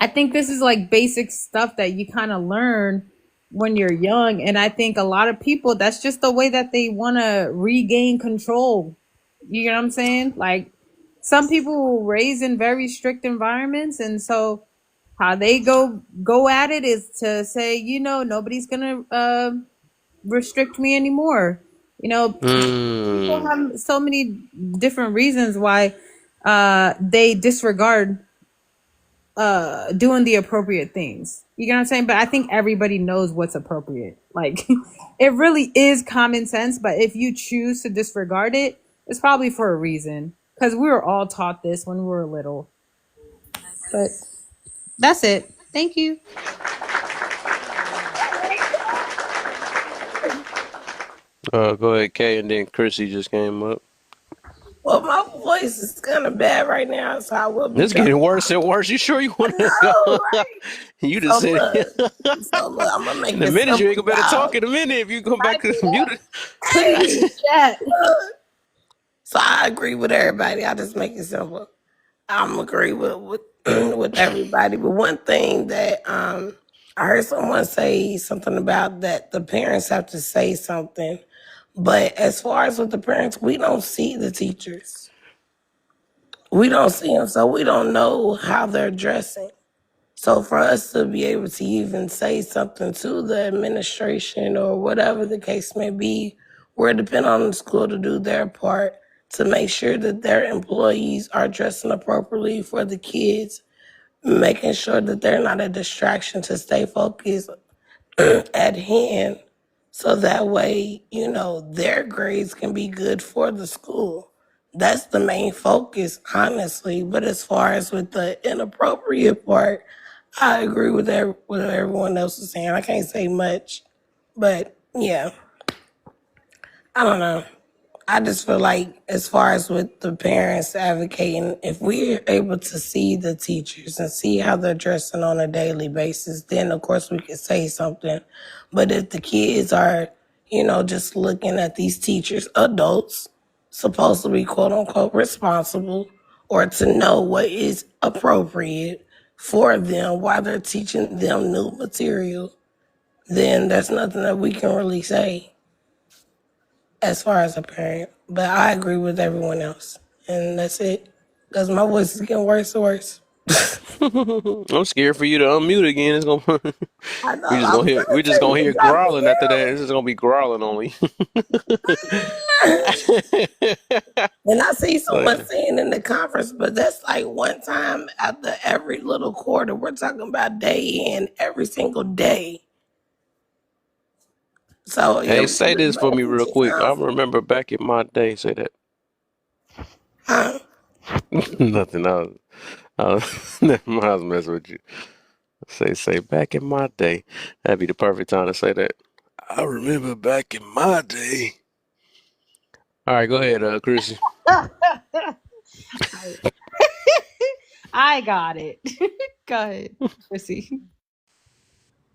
I think this is like basic stuff that you kind of learn when you're young, and I think a lot of people that's just the way that they want to regain control. You know what I'm saying? Like some people were raised in very strict environments, and so how they go at it is to say, you know, nobody's gonna restrict me anymore. You know, people mm, have so many different reasons why they disregard doing the appropriate things. You know what I'm saying? But I think everybody knows what's appropriate. Like it really is common sense, but if you choose to disregard it, it's probably for a reason. Because we were all taught this when we were little. But that's it. Thank you. Go ahead, Kay, and then Chrissy just came up. Well, my voice is kind of bad right now, so I will be It's dropping. getting worse and worse. You sure you I want to go? know, right? You just So said look, so look, I'm gonna in make a it minute you ain't simple, gonna better y'all. talk in a minute if you come back Type to it the up. muted. Put it in the chat. So I agree with everybody. I just make it simple. I'm agree with with everybody. But one thing that I heard someone say something about that the parents have to say something. But as far as with the parents, we don't see the teachers. We don't see them, so we don't know how they're dressing. So for us to be able to even say something to the administration or whatever the case may be, we're depending on the school to do their part to make sure that their employees are dressing appropriately for the kids, making sure that they're not a distraction to stay focused at hand so that way, you know, their grades can be good for the school. That's the main focus, honestly. But as far as with the inappropriate part, I agree with what everyone else is saying. I can't say much, but yeah, I don't know. I just feel like, as far as with the parents advocating, if we're able to see the teachers and see how they're dressing on a daily basis, then of course we can say something. But if the kids are, you know, just looking at these teachers, adults, supposed to be quote unquote responsible or to know what is appropriate for them while they're teaching them new material, then there's nothing that we can really say as far as a parent. But I agree with everyone else. And that's it. Because my voice is getting worse and worse. I'm scared for you to unmute again. It's gonna I know. I was trying we to just tell you gonna to hear drop it growling after that. This is gonna be growling only. down. And I see someone But, saying in the conference, but that's like one time after every little quarter. We're talking about day in every single day. So yeah, hey, we say really this for better me put real your quick. I sounds in. remember back in my day. Say that. Huh? Nothing. Never mind. I was messing with you. Say back in my day. That'd be the perfect time to say that. I remember back in my day. All right, go ahead, Chrissy. I got it. Go ahead, Chrissy.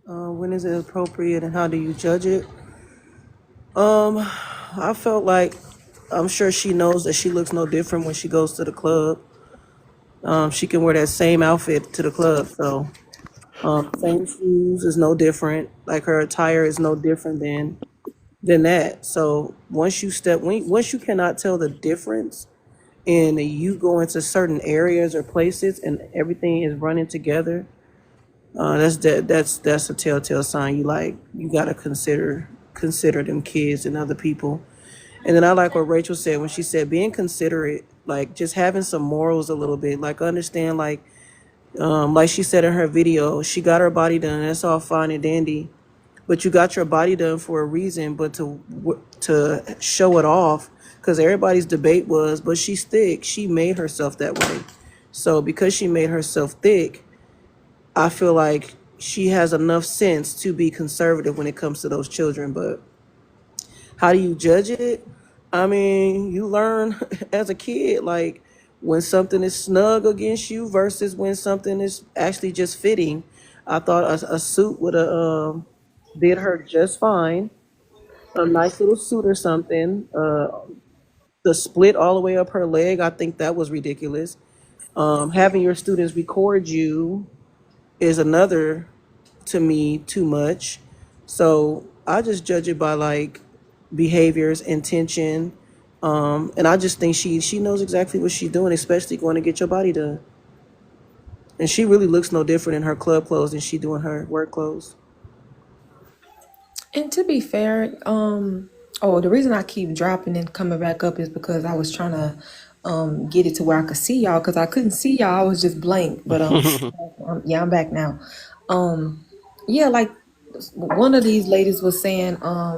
When is it appropriate and how do you judge it? I felt like I'm sure she knows that she looks no different when she goes to the club. She can wear that same outfit to the club, so same shoes is no different. Like her attire is no different than that. So once you cannot tell the difference, and you go into certain areas or places, and everything is running together, that's a telltale sign. You gotta consider them kids and other people. And then I like what Rachel said when she said being considerate, like just having some morals a little bit, like understand, like she said in her video, she got her body done. That's all fine and dandy, but you got your body done for a reason. But to show it off, because everybody's debate was, but she's thick. She made herself that way. So because she made herself thick, I feel like she has enough sense to be conservative when it comes to those children. But how do you judge it? I mean, you learn as a kid, like when something is snug against you versus when something is actually just fitting. I thought a suit would have did her just fine. A nice little suit or something. The split all the way up her leg, I think that was ridiculous. Having your students record you is another, to me, too much. So I just judge it by like behaviors, intention, and I just think she knows exactly what she's doing, especially going to get your body done. And she really looks no different in her club clothes than she do in her work clothes. And to be fair, oh, the reason I keep dropping and coming back up is because I was trying to get it to where I could see y'all because I couldn't see y'all. I was just blank. But yeah, I'm back now. Yeah, like one of these ladies was saying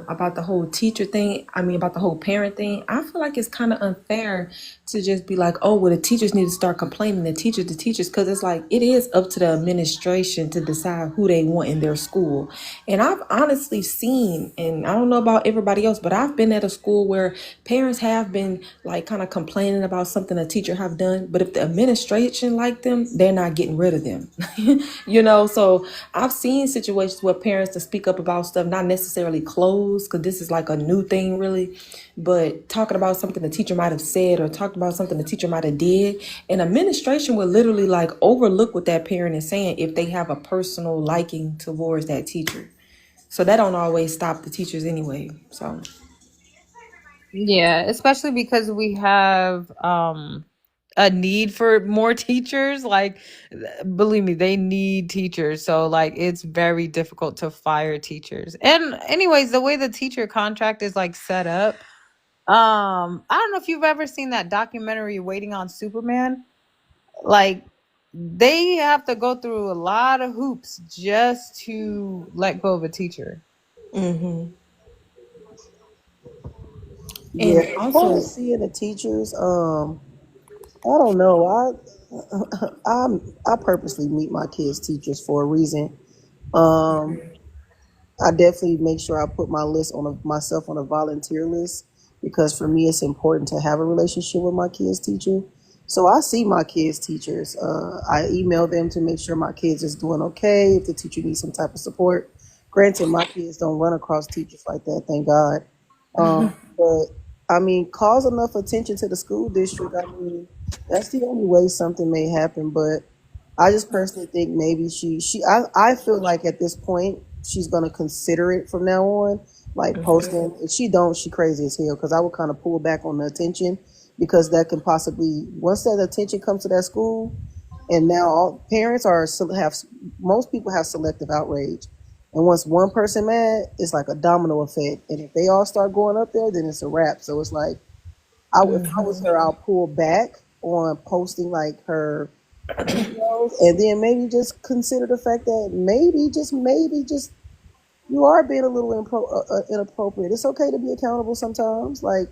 about the whole teacher thing. I mean, about the whole parent thing. I feel like it's kind of unfair to just be like, oh, well, the teachers need to start complaining. The teachers, because it's like it is up to the administration to decide who they want in their school. And I've honestly seen, and I don't know about everybody else, but I've been at a school where parents have been like kind of complaining about something a teacher have done, but if the administration like them, they're not getting rid of them. So I've seen situations where parents to speak up about stuff, not necessarily closed, because this is like a new thing really, but talking about something the teacher might have said or talked about something the teacher might have did, and administration would literally like overlook what that parent is saying if they have a personal liking towards that teacher. So that don't always stop the teachers anyway. So Yeah, especially because we have a need for more teachers. Like, believe me, they need teachers. So like it's very difficult to fire teachers. And anyways, the way the teacher contract is like set up, I don't know if you've ever seen that documentary Waiting on Superman. Like they have to go through a lot of hoops just to let go of a teacher. hmm Yeah, and as far also as seeing the teachers, I don't know. I purposely meet my kids' teachers for a reason. Um, I definitely make sure I put myself on a volunteer list because for me it's important to have a relationship with my kids' teacher. So I see my kids' teachers. I email them to make sure my kids is doing okay. If the teacher needs some type of support, granted my kids don't run across teachers like that, thank God. But I mean, cause enough attention to the school district. I mean, that's the only way something may happen. But I just personally think maybe I feel like at this point she's gonna consider it from now on, like posting. If she don't, she crazy as hell. Because I would kind of pull back on the attention because that can possibly once that attention comes to that school, and now all parents have most people have selective outrage, and once one person mad, it's like a domino effect, and if they all start going up there, then it's a wrap. So it's like if I was her, I'll pull back on posting like her videos, and then maybe just consider the fact that maybe just you are being a little inappropriate. It's okay to be accountable sometimes. Like,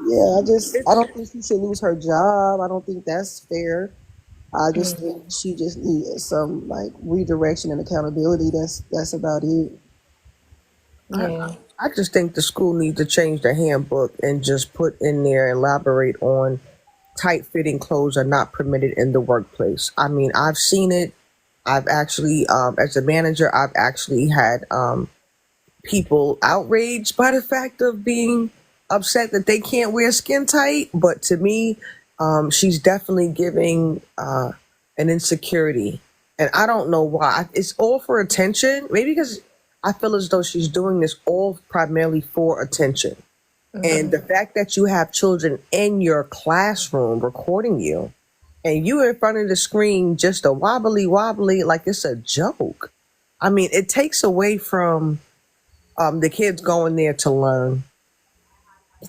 yeah, I don't think she should lose her job. I don't think that's fair. I just think she just needs some like redirection and accountability. That's about it. yeah. I just think the school needs to change the handbook and just put in there, elaborate on tight fitting clothes are not permitted in the workplace. I mean, I've seen it. I've actually, as a manager, I've actually had people outraged by the fact of being upset that they can't wear skin tight. But to me, she's definitely giving an insecurity. And I don't know why. It's all for attention. Maybe because I feel as though she's doing this all primarily for attention. And the fact that you have children in your classroom recording you and you in front of the screen just a wobbly wobbly like it's a joke. I mean, it takes away from the kids going there to learn,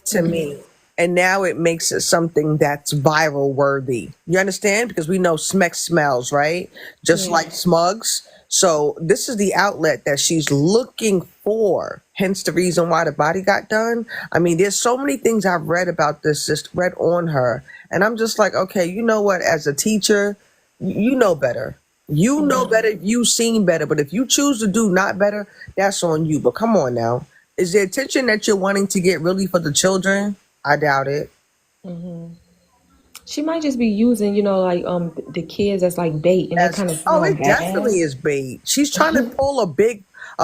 to me. And now it makes it something that's viral worthy. You understand? Because we know Smeck smells, right? Just Yeah. like Smugs. So this is the outlet that she's looking for. Hence the reason why the body got done. I mean, there's so many things I've read about this, just read on her. And I'm just like, okay, you know what? As a teacher, you know better. You know better. You've seen better. But if you choose to do not better, that's on you. But come on now. Is the attention that you're wanting to get really for the children? I doubt it. She might just be using, like the kids as like bait, and that As kind of oh, sound it bad. definitely is bait. She's trying to pull a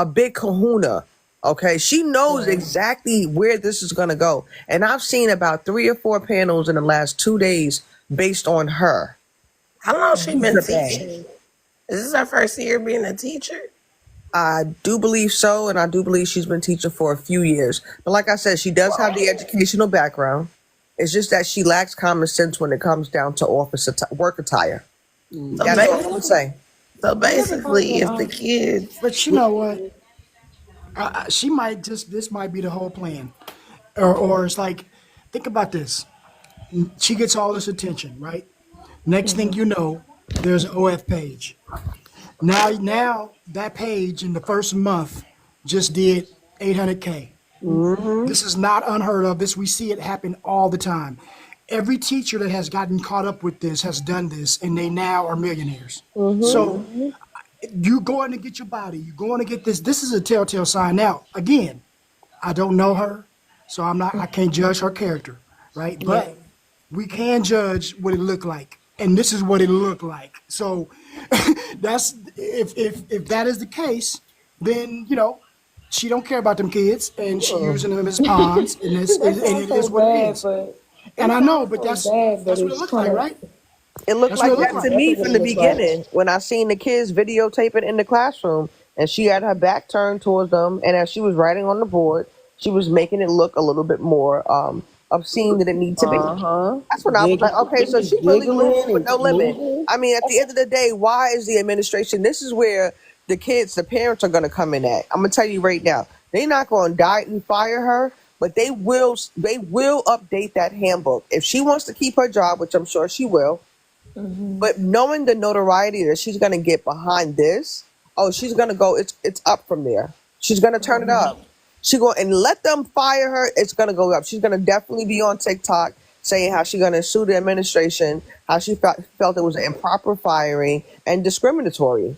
big kahuna. Okay. She knows Right. exactly where this is gonna go. And I've seen about 3 or 4 panels in the last 2 days based on her. How long she She's been the bad. teaching? Is this her first year being a teacher? I do believe so, and I do believe she's been teaching for a few years. But like I said, she does have the educational background. It's just that she lacks common sense when it comes down to work attire. So, That's all I'm gonna say. so I never thought basically, that. if the kids, But you know what? She might just, this might be the whole plan. Or it's like, think about this. She gets all this attention, right? Next thing you know, there's an OF page. Now that page in the first month just did 800K. Mm-hmm. This is not unheard of. We see it happen all the time. Every teacher that has gotten caught up with this has done this, and they now are millionaires. Mm-hmm. So you going to get your body, you going to get this. This is a telltale sign. Now, again, I don't know her, so I can't judge her character, right? Yeah. But we can judge what it looked like, and this is what it looked like. So that's if that is the case, then she don't care about them kids, and she using them as pawns, and That it sounds so is what it bad, is. but And it I know, sounds but so that's bad, but that's what it it's looked trying like, to. right? It looked That's what like it looked that like. to That's me what from it the looks like. beginning when I seen the kids videotaping in the classroom and she had her back turned towards them and as she was writing on the board, she was making it look a little bit more obscene than it need to be. Uh-huh. That's when I was like, okay, so she really moving Giggling with and no limit. moving. I mean, at the end of the day, why is the administration? This is where the parents are going to come in at. I'm gonna tell you right now, they're not going to die and fire her, but they will update that handbook if she wants to keep her job, which I'm sure she will. But knowing the notoriety that she's gonna get behind this, oh, she's gonna go. It's up from there. She's gonna turn it up. She go and let them fire her. It's gonna go up. She's gonna definitely be on TikTok saying how she's gonna sue the administration, how she felt it was an improper firing and discriminatory.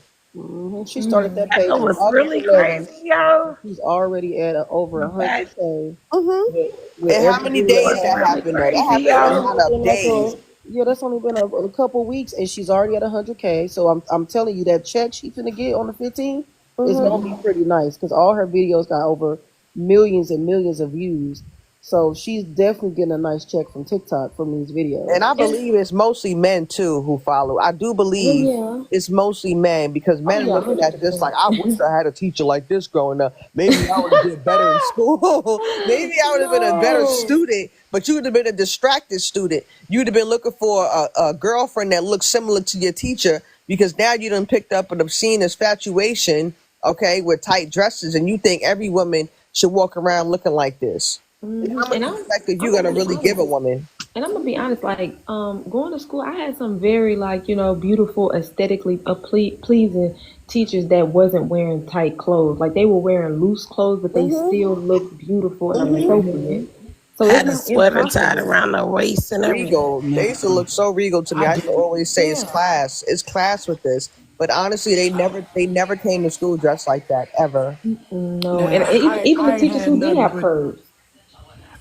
She started that page that in was August really 11th. crazy, y'all. She's already at over That 100K Hmm. with And how every many video days was that after. really happened though? That crazy, happened in a That's y'all. only matter of been like days. that's only been a couple weeks, and she's already at 100K. So I'm telling you that check she's gonna get on the 15th is Hmm. gonna be pretty nice because all her videos got over millions and millions of views. So she's definitely getting a nice check from TikTok from these And I videos. And believe it's mostly men too who follow. I do Oh believe yeah. it's mostly men because Oh men yeah. looking hundred at this like, percent. I wish I had a teacher like this growing up. Maybe I would have did better in school. Maybe I would have been a better No. student, but you would have been a distracted student. You'd have been looking for a girlfriend that looked similar to your teacher because now you done picked up an obscene infatuation, okay, with tight dresses, and you think every woman should walk around looking like this. How much And respect are you I'm gonna gonna be really give a honest. woman? And I'm gonna be honest, like going to school, I had some very like beautiful, aesthetically pleasing teachers that wasn't wearing tight clothes. Like they were wearing loose clothes, but they Hmm. still looked beautiful and Hmm. appropriate. So it's Had a not sweater tied impossible. around her waist and everything. Regal. They Now, used to look so regal to me. I I used to did. always say it's Yeah. class. It's class with this. But honestly, they never came to school dressed like that ever. No, and Now, even the I ain't teachers had who did nothing have but curves.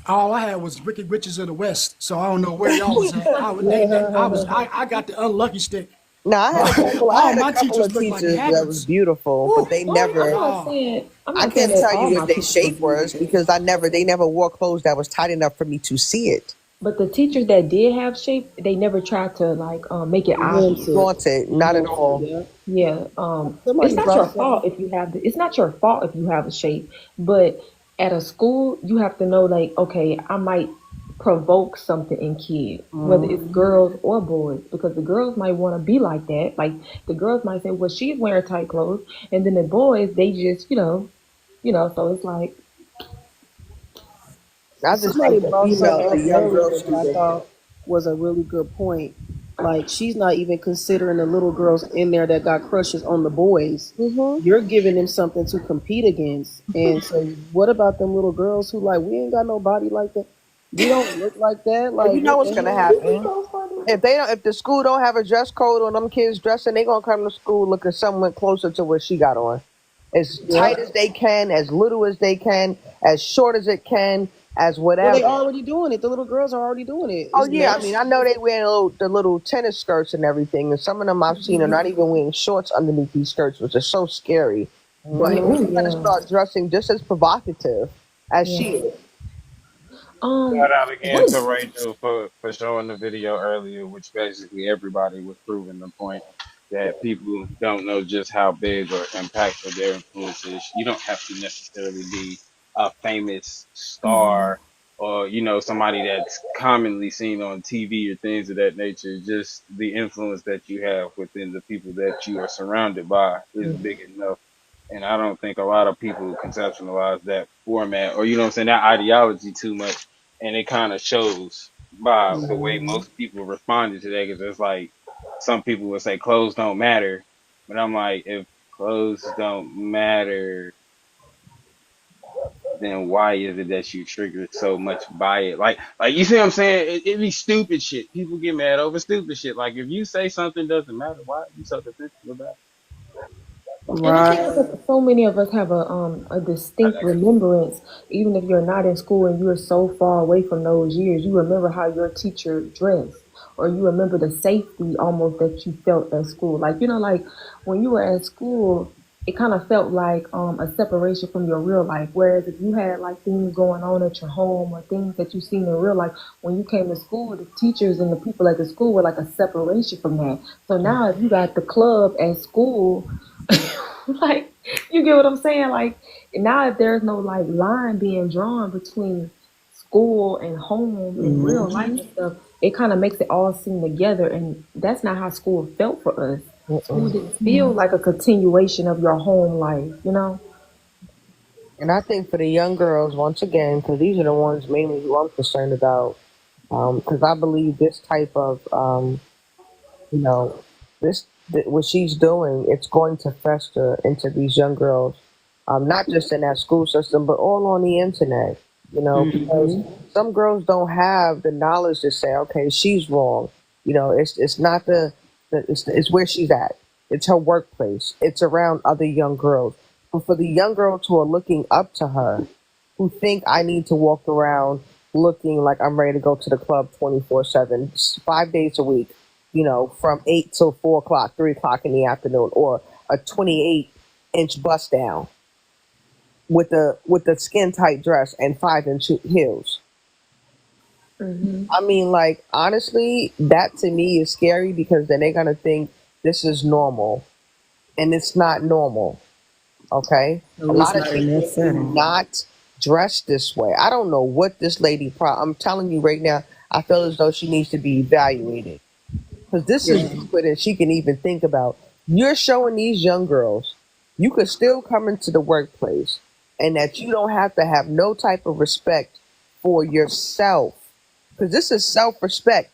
all I had was Wicked Witches of the West. So I don't know where y'all was at. I got the unlucky stick. No, I had a couple. I All had a my couple teachers of looked like teachers that was inhabitants. beautiful, but Woo! they Well, never. No. I'm I not saying can't that tell you all what my their teachers were shape was beautiful. because they never wore clothes that was tight enough for me to see it. But the teachers that did have shape, they never tried to like make it Enhance obvious. it. Flaunt it, not at Enhance it, all. yeah. Yeah, it's Somebody not brought your fault something. if you have it's not your fault if you have a shape, but at a school you have to know like, okay, I might provoke something in kids, whether it's Mm. girls or boys, because the girls might want to be like that. Like the girls might say, well, she's wearing tight clothes, and then the boys they just so it's like, I just Somebody think the brought something the up young girls earlier should that be I the. thought was a really good point. Like she's not even considering the little girls in there that got crushes on the boys. Hmm. You're giving them something to compete against. And so what about them little girls who like we ain't got no body like that? We don't look like that. Oh, Like you know what what's the gonna hell? happen if the school don't have a dress code on them kids dressing, they gonna come to school looking somewhat closer to what she got on, as Yeah. tight as they can, as little as they can, as short as it can, as Well, they whatever. already doing it. The little girls are already doing it. Oh It's yeah, I mean, mesh. I know they wear the little tennis skirts and everything, and some of them I've seen are not even wearing shorts underneath these skirts, which is so scary. But oh they're gonna yeah, start dressing just as provocative as yeah. she is. Shout out What again to is Rachel for showing the video earlier, which basically everybody was proving the point that people don't know just how big or impactful their influence is. You don't have to necessarily be a famous star or, somebody that's commonly seen on TV or things of that nature. Just the influence that you have within the people that you are surrounded by is big enough. And I don't think a lot of people conceptualize that format or, that ideology too much, and it kind of shows by the way most people responded to that. Because it's like some people would say clothes don't matter, but I'm like, if clothes don't matter, then why is it that you triggered so much by it? Like you see what I'm saying? It be stupid shit. People get mad over stupid shit. Like if you say something doesn't matter, why are you so defensive about And I think because Right. so many of us have a distinct it? remembrance, even if you're not in school and you're so far away from those years, you remember how your teacher dressed, or you remember the safety almost that you felt at school. Like like when you were at school, it kind of felt like a separation from your real life. Whereas if you had like things going on at your home or things that you seen in real life, when you came to school, the teachers and the people at the school were like a separation from that. So now if you got the club at school. Like, you get what I'm saying? Like, now if there's no like line being drawn between school and home and real life and stuff, it kind of makes it all seem together. And that's not how school felt for us. School Mm-mm. didn't feel like a continuation of your home life. And I think for the young girls, once again, because these are the ones mainly who I'm concerned about, because I believe this type of you know, what she's doing, it's going to fester into these young girls, not just in that school system, but all on the internet. Because some girls don't have the knowledge to say, okay, she's wrong. It's not it's where she's at. It's her workplace. It's around other young girls. But for the young girls who are looking up to her, who think I need to walk around looking like I'm ready to go to the club 24/7, 5 days a week, from 8 till 4 o'clock, 3 o'clock in the afternoon, or a 28-inch bust down with the skin tight dress and 5-inch heels. I mean, like, honestly, that to me is scary because then they're gonna think this is normal, and it's not normal. Okay, At a least lot of not in that teachers do setting. not dress this way. I don't know what this lady. I'm telling you right now. I feel as though she needs to be evaluated because this is Yeah. deeper than she can even think about. You're showing these young girls you could still come into the workplace and that you don't have to have no type of respect for yourself because this is self-respect.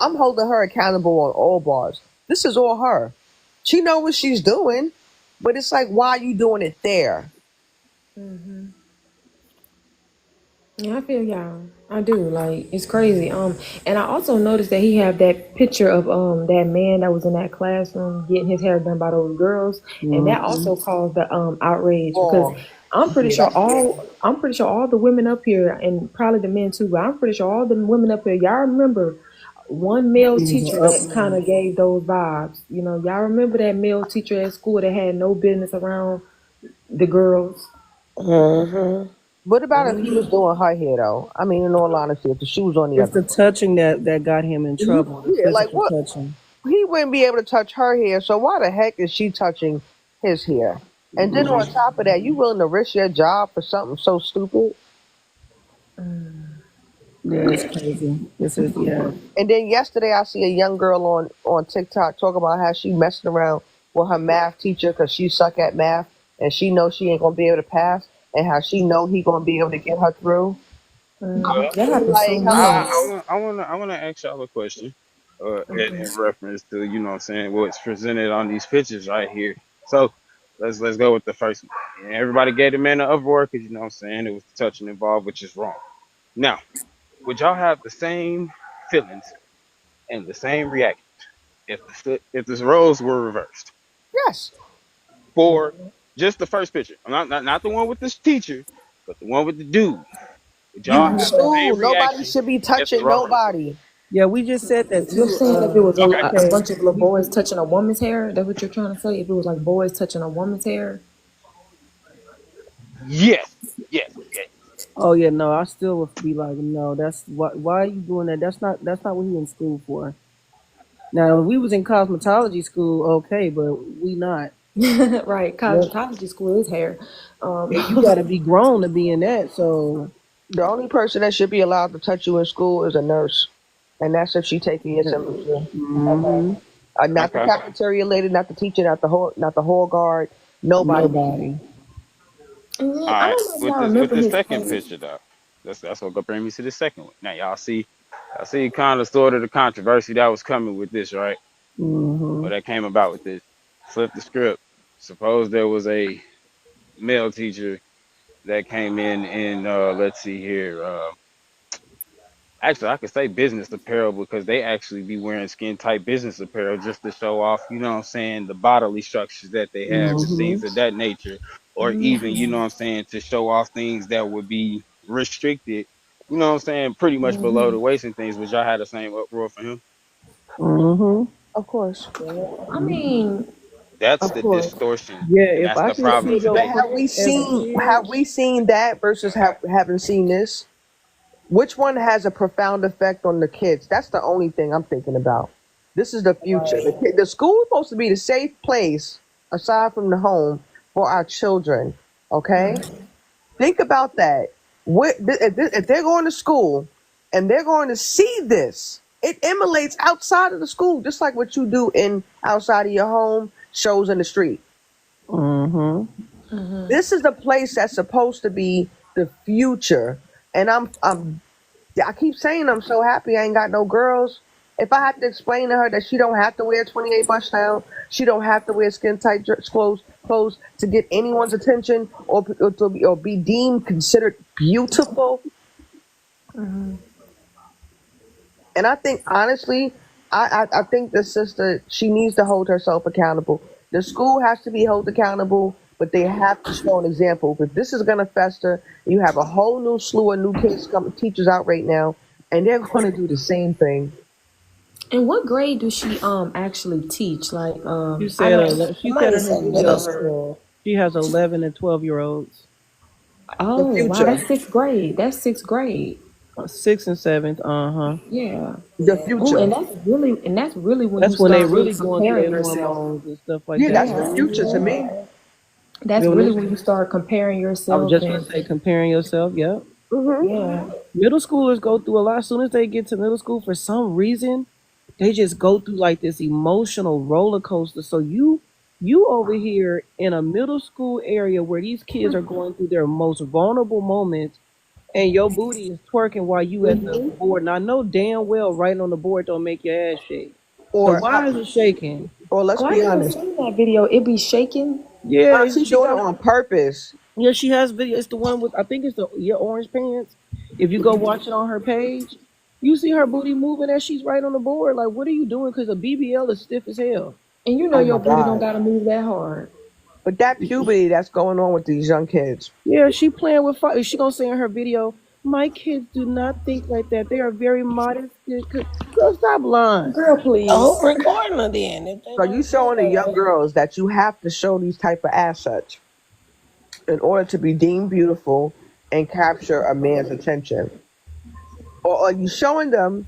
I'm holding her accountable on all bars. This is all her. She know what she's doing, but it's like, why are you doing it there? Yeah, I feel y'all. I do. Like it's crazy. And I also noticed that he have that picture of that man that was in that classroom getting his hair done by those girls, and that Mm-hmm. also caused the outrage because Oh, yeah, that's scary. I'm pretty sure all the women up here and probably the men too, but I'm pretty sure all the women up here, y'all remember one male It was teacher an that kind uproar. of gave those vibes. You know, y'all remember that male teacher at school that had no business around the girls. Mm-hmm. What about if he was doing her hair though? I mean, in all honesty, if the shoe was on the It's other the foot. touching that got him in trouble. The Yeah, like physical what? touching. He wouldn't be able to touch her hair, so why the heck is she touching his hair? And then on top of that, you willing to risk your job for something so stupid? Yeah, it's crazy. This is yeah. And then yesterday, I see a young girl on TikTok talk about how she messing around with her math teacher because she suck at math and she knows she ain't gonna be able to pass, and how she know he gonna be able to get her through. Well, That happens so Like, much. hello. I wanna ask y'all a question, in reference to what I'm saying, what's presented on these pictures right here. So let's go with the first one. And everybody gave the man an uproar because what I'm saying, it was touching involved, which is wrong. Now, would y'all have the same feelings and the same reaction if the roles were reversed Yes. for just the first picture? I'm not the one with this teacher, but the one with the dude. Would You y'all in have the school. same Nobody reaction should be if the touching role? nobody. Yeah, we just said that You're too. saying if it was Okay. a Okay. bunch of little boys touching a woman's hair? That's what you're trying to say? If it was like boys touching a woman's hair? Yes. Yes. Yes. Oh yeah, no, I still would be like, no, that's why are you doing that? That's not what he in school for. Now if we was in cosmetology school, okay, but we not. Right, Yep. cosmetology school is hair. And you gotta be grown to be in that, so The only person that should be allowed to touch you in school is a nurse, and that's if she taking your temperature. mm-hmm. Not the Okay. cafeteria lady, not the teacher, not the hall guard. Nobody. Nobody. And All then I right. don't know if With y'all this with remember the his second face. picture though, that's what gonna bring me to the second one. Now y'all see kind of sort of the controversy that was coming with this, right? Mm-hmm. Or that came about with this. Flip the script. Suppose there was a male teacher that came in let's see here. Actually, I could say business apparel because they actually be wearing skin tight business apparel just to show off, the bodily structures that they have and Mm-hmm. things of that nature. Or even, Mhm. to show off things that would be restricted, pretty much below the waist and things, which y'all had the same uproar for him. Mm-hmm. Of course. I mean, That's of the course. distortion, Yeah, and if that's I the can problem see your But today. breast as a kid, have we seen that versus having seen this? Which one has a profound effect on the kids? That's the only thing I'm thinking about. This is the future. Right. The school is supposed to be the safe place, aside from the home, for our children. Okay, think about that. If they're going to school and they're going to see this, it emulates outside of the school, just like what you do in outside of your home, shows in the street. mm-hmm. This is the place that's supposed to be the future. And I keep saying I'm so happy I ain't got no girls. If I have to explain to her that she don't have to wear 28 bust down, she don't have to wear skin tight clothes to get anyone's attention or be deemed considered beautiful. And I think honestly, I think the sister, she needs to hold herself accountable. The school has to be held accountable, but they have to show an example. If this is gonna fester, you have a whole new slew of new kids coming, teachers out right now, and they're gonna do the same thing. And what grade does she actually teach? Like She I said know she said somebody in her had video video of her. she has 11 and 12-year-olds, The Oh wow, future, that's sixth grade. That's sixth grade. sixth and seventh. Uh-huh. Yeah. the Oh, future. and that's really when you That's when they start really really going through comparing their yourself. hormones and stuff like Yeah, that. that's the Yeah. future to Mhm. me. That's When really they, when you start comparing I was yourself just gonna and say comparing yourself. Yep. Hmm. yeah. Middle schoolers go through a lot. As soon as they get to middle school, for some reason, they just go through like this emotional roller coaster. So you over here in a middle school area where these kids are going through their most vulnerable moments, and your booty is twerking while you at the board. And I know damn well writing on the board don't make your ass shake. So Or, why is it shaking? let's Oh, I be never honest, seen that video. It be shaking. Yeah, she's she doing it got on purpose. yeah, she has video. It's the one with I think it's the your orange pants. If you go watch it on her page, you see her booty moving as she's right on the board. Like, what are you doing? Because a BBL is stiff as hell. And you know Oh your my booty don't God. gotta move that hard. But that puberty that's going on with these young kids. Yeah, she playing with fire. She gonna say in her video, "My kids do not think like that. They are very modest." Girl, stop lying. Girl, Oh, please. recording her then if they So you don't feel showing the young that girls that you have to show these type of assets in order to be deemed beautiful and capture a man's attention? Or are you showing them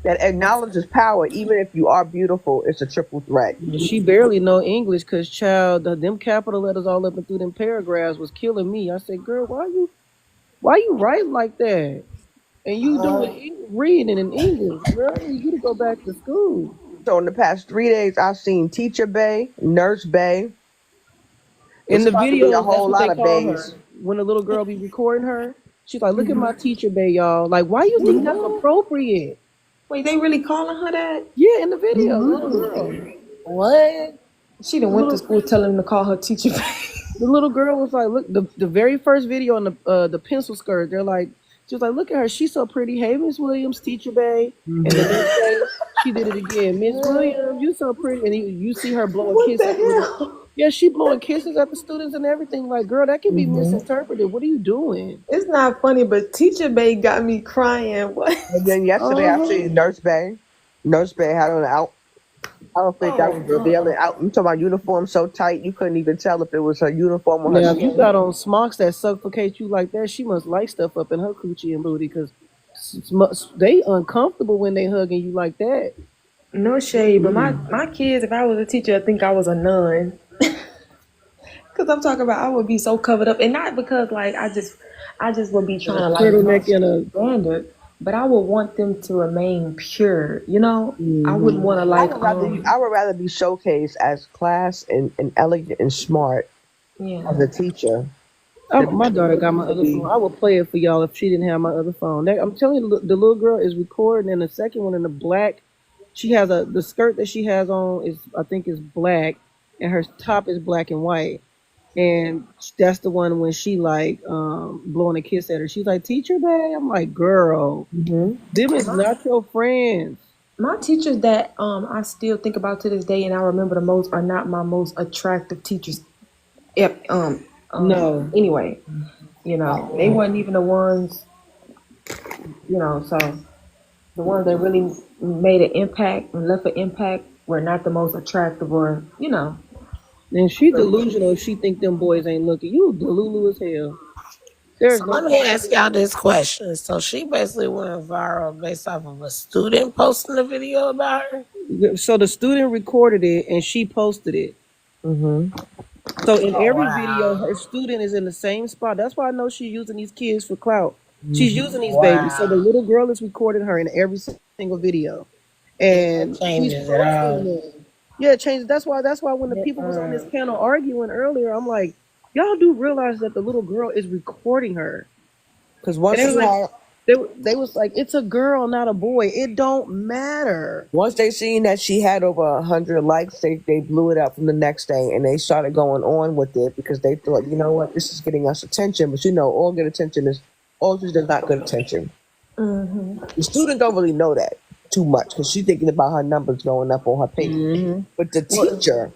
that acknowledges power even if you are beautiful? It's a triple threat. She barely know English because child, them capital letters all up and through them paragraphs was killing me. I said, "Girl, why you write like that? And you doing reading in English, girl? I need you to go back to school." So in the past 3 days, I've seen Teacher Bay, Nurse Bay. In It's the about to be a videos, that's whole what they lot of call bays. her. When the little girl be recording her, she's like, "Look at my teacher, bae, y'all." Like, why you think that's What? appropriate? Wait, they really calling her that? Yeah, in the video, the little girl, what? She done the went to little school telling them to call her teacher. the little girl was like, "Look, the very first video on the pencil skirt." They're like, she was like, "Look at her, she's so pretty." Hey, Miss Williams, teacher, bae. And the next day, she did it again. Miss Williams, you so pretty, and you see her blowing What kisses the at the little. hell? Yeah, she blowing kisses at the students and everything. Like, girl, that can be misinterpreted. What are you doing? It's not funny, but Teacher Bay got me crying. What? And then yesterday, I Uh-huh. seen Nurse Bay. Nurse Bay had on an outfit that Oh, was revealing out. I'm talking about uniform so tight you couldn't even tell if it was her uniform or her Now, if you skin. got on smocks that suffocate you like that, she must like stuff up in her coochie and booty because they uncomfortable when they hugging you like that. no shade, but my kids, if I was a teacher, I think I was a nun. Cause I'm talking about I would be so covered up, and not because like I just would be A trying to like turtleneck match and their a. standard, but I would want them to remain pure. You know, I wouldn't Mm-hmm. want to I like would rather I would rather be showcased as class and elegant and smart as yeah. a teacher than My daughter got my pretending to other phone. be. I would play it for y'all if she didn't have my other phone. I'm telling you, the little girl is recording, and the second one in the black, she has the skirt that she has on is, I think, is black, and her top is black and white. And that's the one when she like blowing a kiss at her. She's like, "Teacher, babe." I'm like, "Girl, Hmm. them is not your friends." My teachers that I still think about to this day and I remember the most are not my most attractive teachers. Yep. No. Anyway, they weren't even the ones. So the ones that really made an impact and left an impact were not the most attractive or. And she delusional if she think them boys ain't looking. You delulu as hell. So There's no let me way. ask y'all this question. So she basically went viral based off of a student posting a video about her? So the student recorded it and she posted it. Hmm. So in Oh every video, wow. her student is in the same spot. That's why I know she's using these kids for clout. She's Hmm. using these babies. So the Wow. little girl is recording her in every single video, And that and she's changes it posting all. them. Yeah, it changes. That's why when the people was on this panel arguing earlier, I'm like, y'all do realize that the little girl is recording her, Because and they was like, they was like, it's a girl, not a boy. It don't matter. once they seen that she had over 100 likes, they blew it up from the next day and they started going on with it because they thought, you know what, this is getting us attention. But all good attention is all just is not good attention. The student don't really know that too much because she's thinking about her numbers going up on her page. Hmm. But the Well, teacher,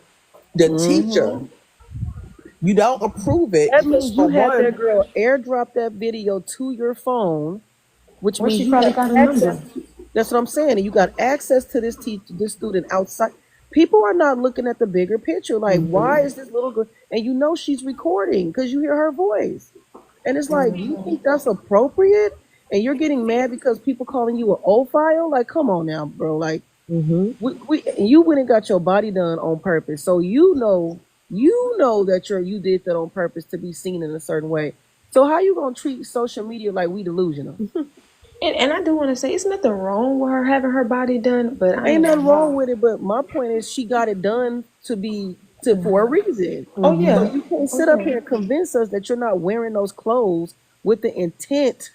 you don't approve it that because means for you had one, that girl airdrop that video to your phone, which Or means she you probably have got a access number. to, that's what I'm saying. And you got access to this student outside. People are not looking at the bigger picture. Like, why is this little girl? And you know she's recording because you hear her voice. And it's like, do you think that's appropriate? And you're getting mad because people calling you an O file? Like, come on now, bro. Like, hmm, you went and got your body done on purpose. So you know that you did that on purpose to be seen in a certain way. So how you gonna treat social media like we delusional? And I do want to say it's nothing wrong with her having her body done, but I Ain't ain't nothing gonna wrong lie. with it, but my point is she got it done for a reason. Oh So yeah. you can't Oh sit up yeah. here and convince us that you're not wearing those clothes with the intent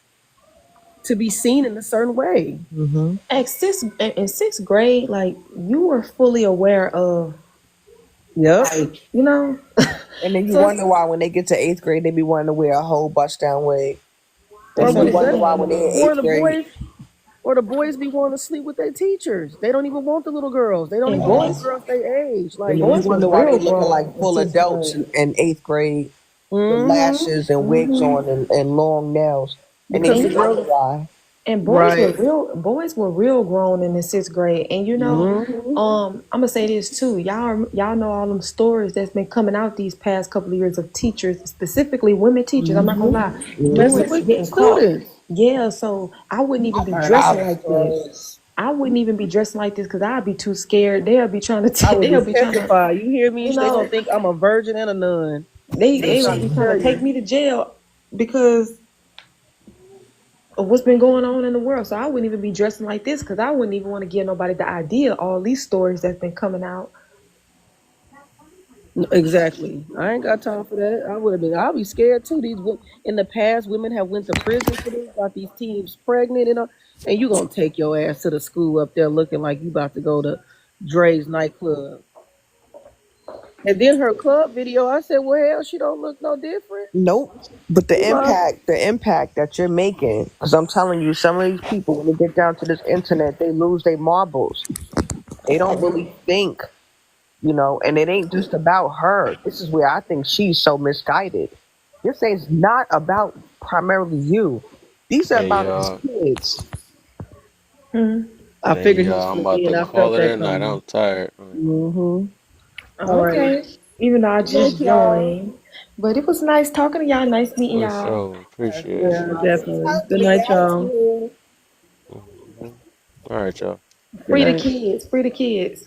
to be seen in a certain way. hmm. In sixth grade, like you were fully aware of Yep. And then you so wonder why when they get to 8th grade, they be wanting to wear a whole bust down wig. And Or so you when wonder why when they're in or eighth the grade, boys or the boys be wanting to sleep with their teachers. They don't even want the little girls. They don't And even want the boys, girls their age. and Like then you boys was wonder why they real looking grown like in full sixth adults grade. in eighth grade with mm-hmm. lashes and wigs Mm-hmm. on and long nails. And then Because And the you you know, wonder girls why. and right. boys were real grown in the sixth grade. And you know, Mm-hmm. I'm gonna say this too. Y'all know all them stories that's been coming out these past couple of years of teachers, specifically women teachers. I'm not gonna Mm-hmm. lie, doing Messing Hmm. with getting caught. students. Yeah, so I wouldn't even I've be heard all dressing the like this. stories. I wouldn't even be dressing like this because I'd be too scared. They'll be trying to I would be they'll be trying to, petrified. You hear me? you They gonna know, think I'm a virgin and a nun. I'm they would trying be to trying to tell take you. me to jail because of what's been going on in the world. So I wouldn't even be dressing like this because I wouldn't even want to give nobody the idea of all these stories that's been coming out. Exactly. I ain't got time for that. I would have been. I'll be scared too. In the past, women have went to prison for this. Got these teens pregnant and you gonna take your ass to the school up there looking like you about to go to Dre's nightclub. And then her club video, I said, well, hell, she don't look no different. Nope. But She might. the impact that you're making, because I'm telling you, some of these people, when they get down to this internet, they lose their marbles. They don't really think, and it ain't just about her. This is where I think she's so misguided. This is not about primarily you. These are Hey about these y'all, kids. Hmm. I hey figured he was y'all, I'm gonna about be, and to I call felt it that a night. coming. I'm tired, man. Mm-hmm. All right. Okay. Even though I Good night, just y'all. joined. But it was nice talking to y'all. Nice meeting For y'all. sure, appreciate it. Yeah, definitely. Good night, y'all. Hmm. All right, y'all. Good Free the night. kids. Free the kids.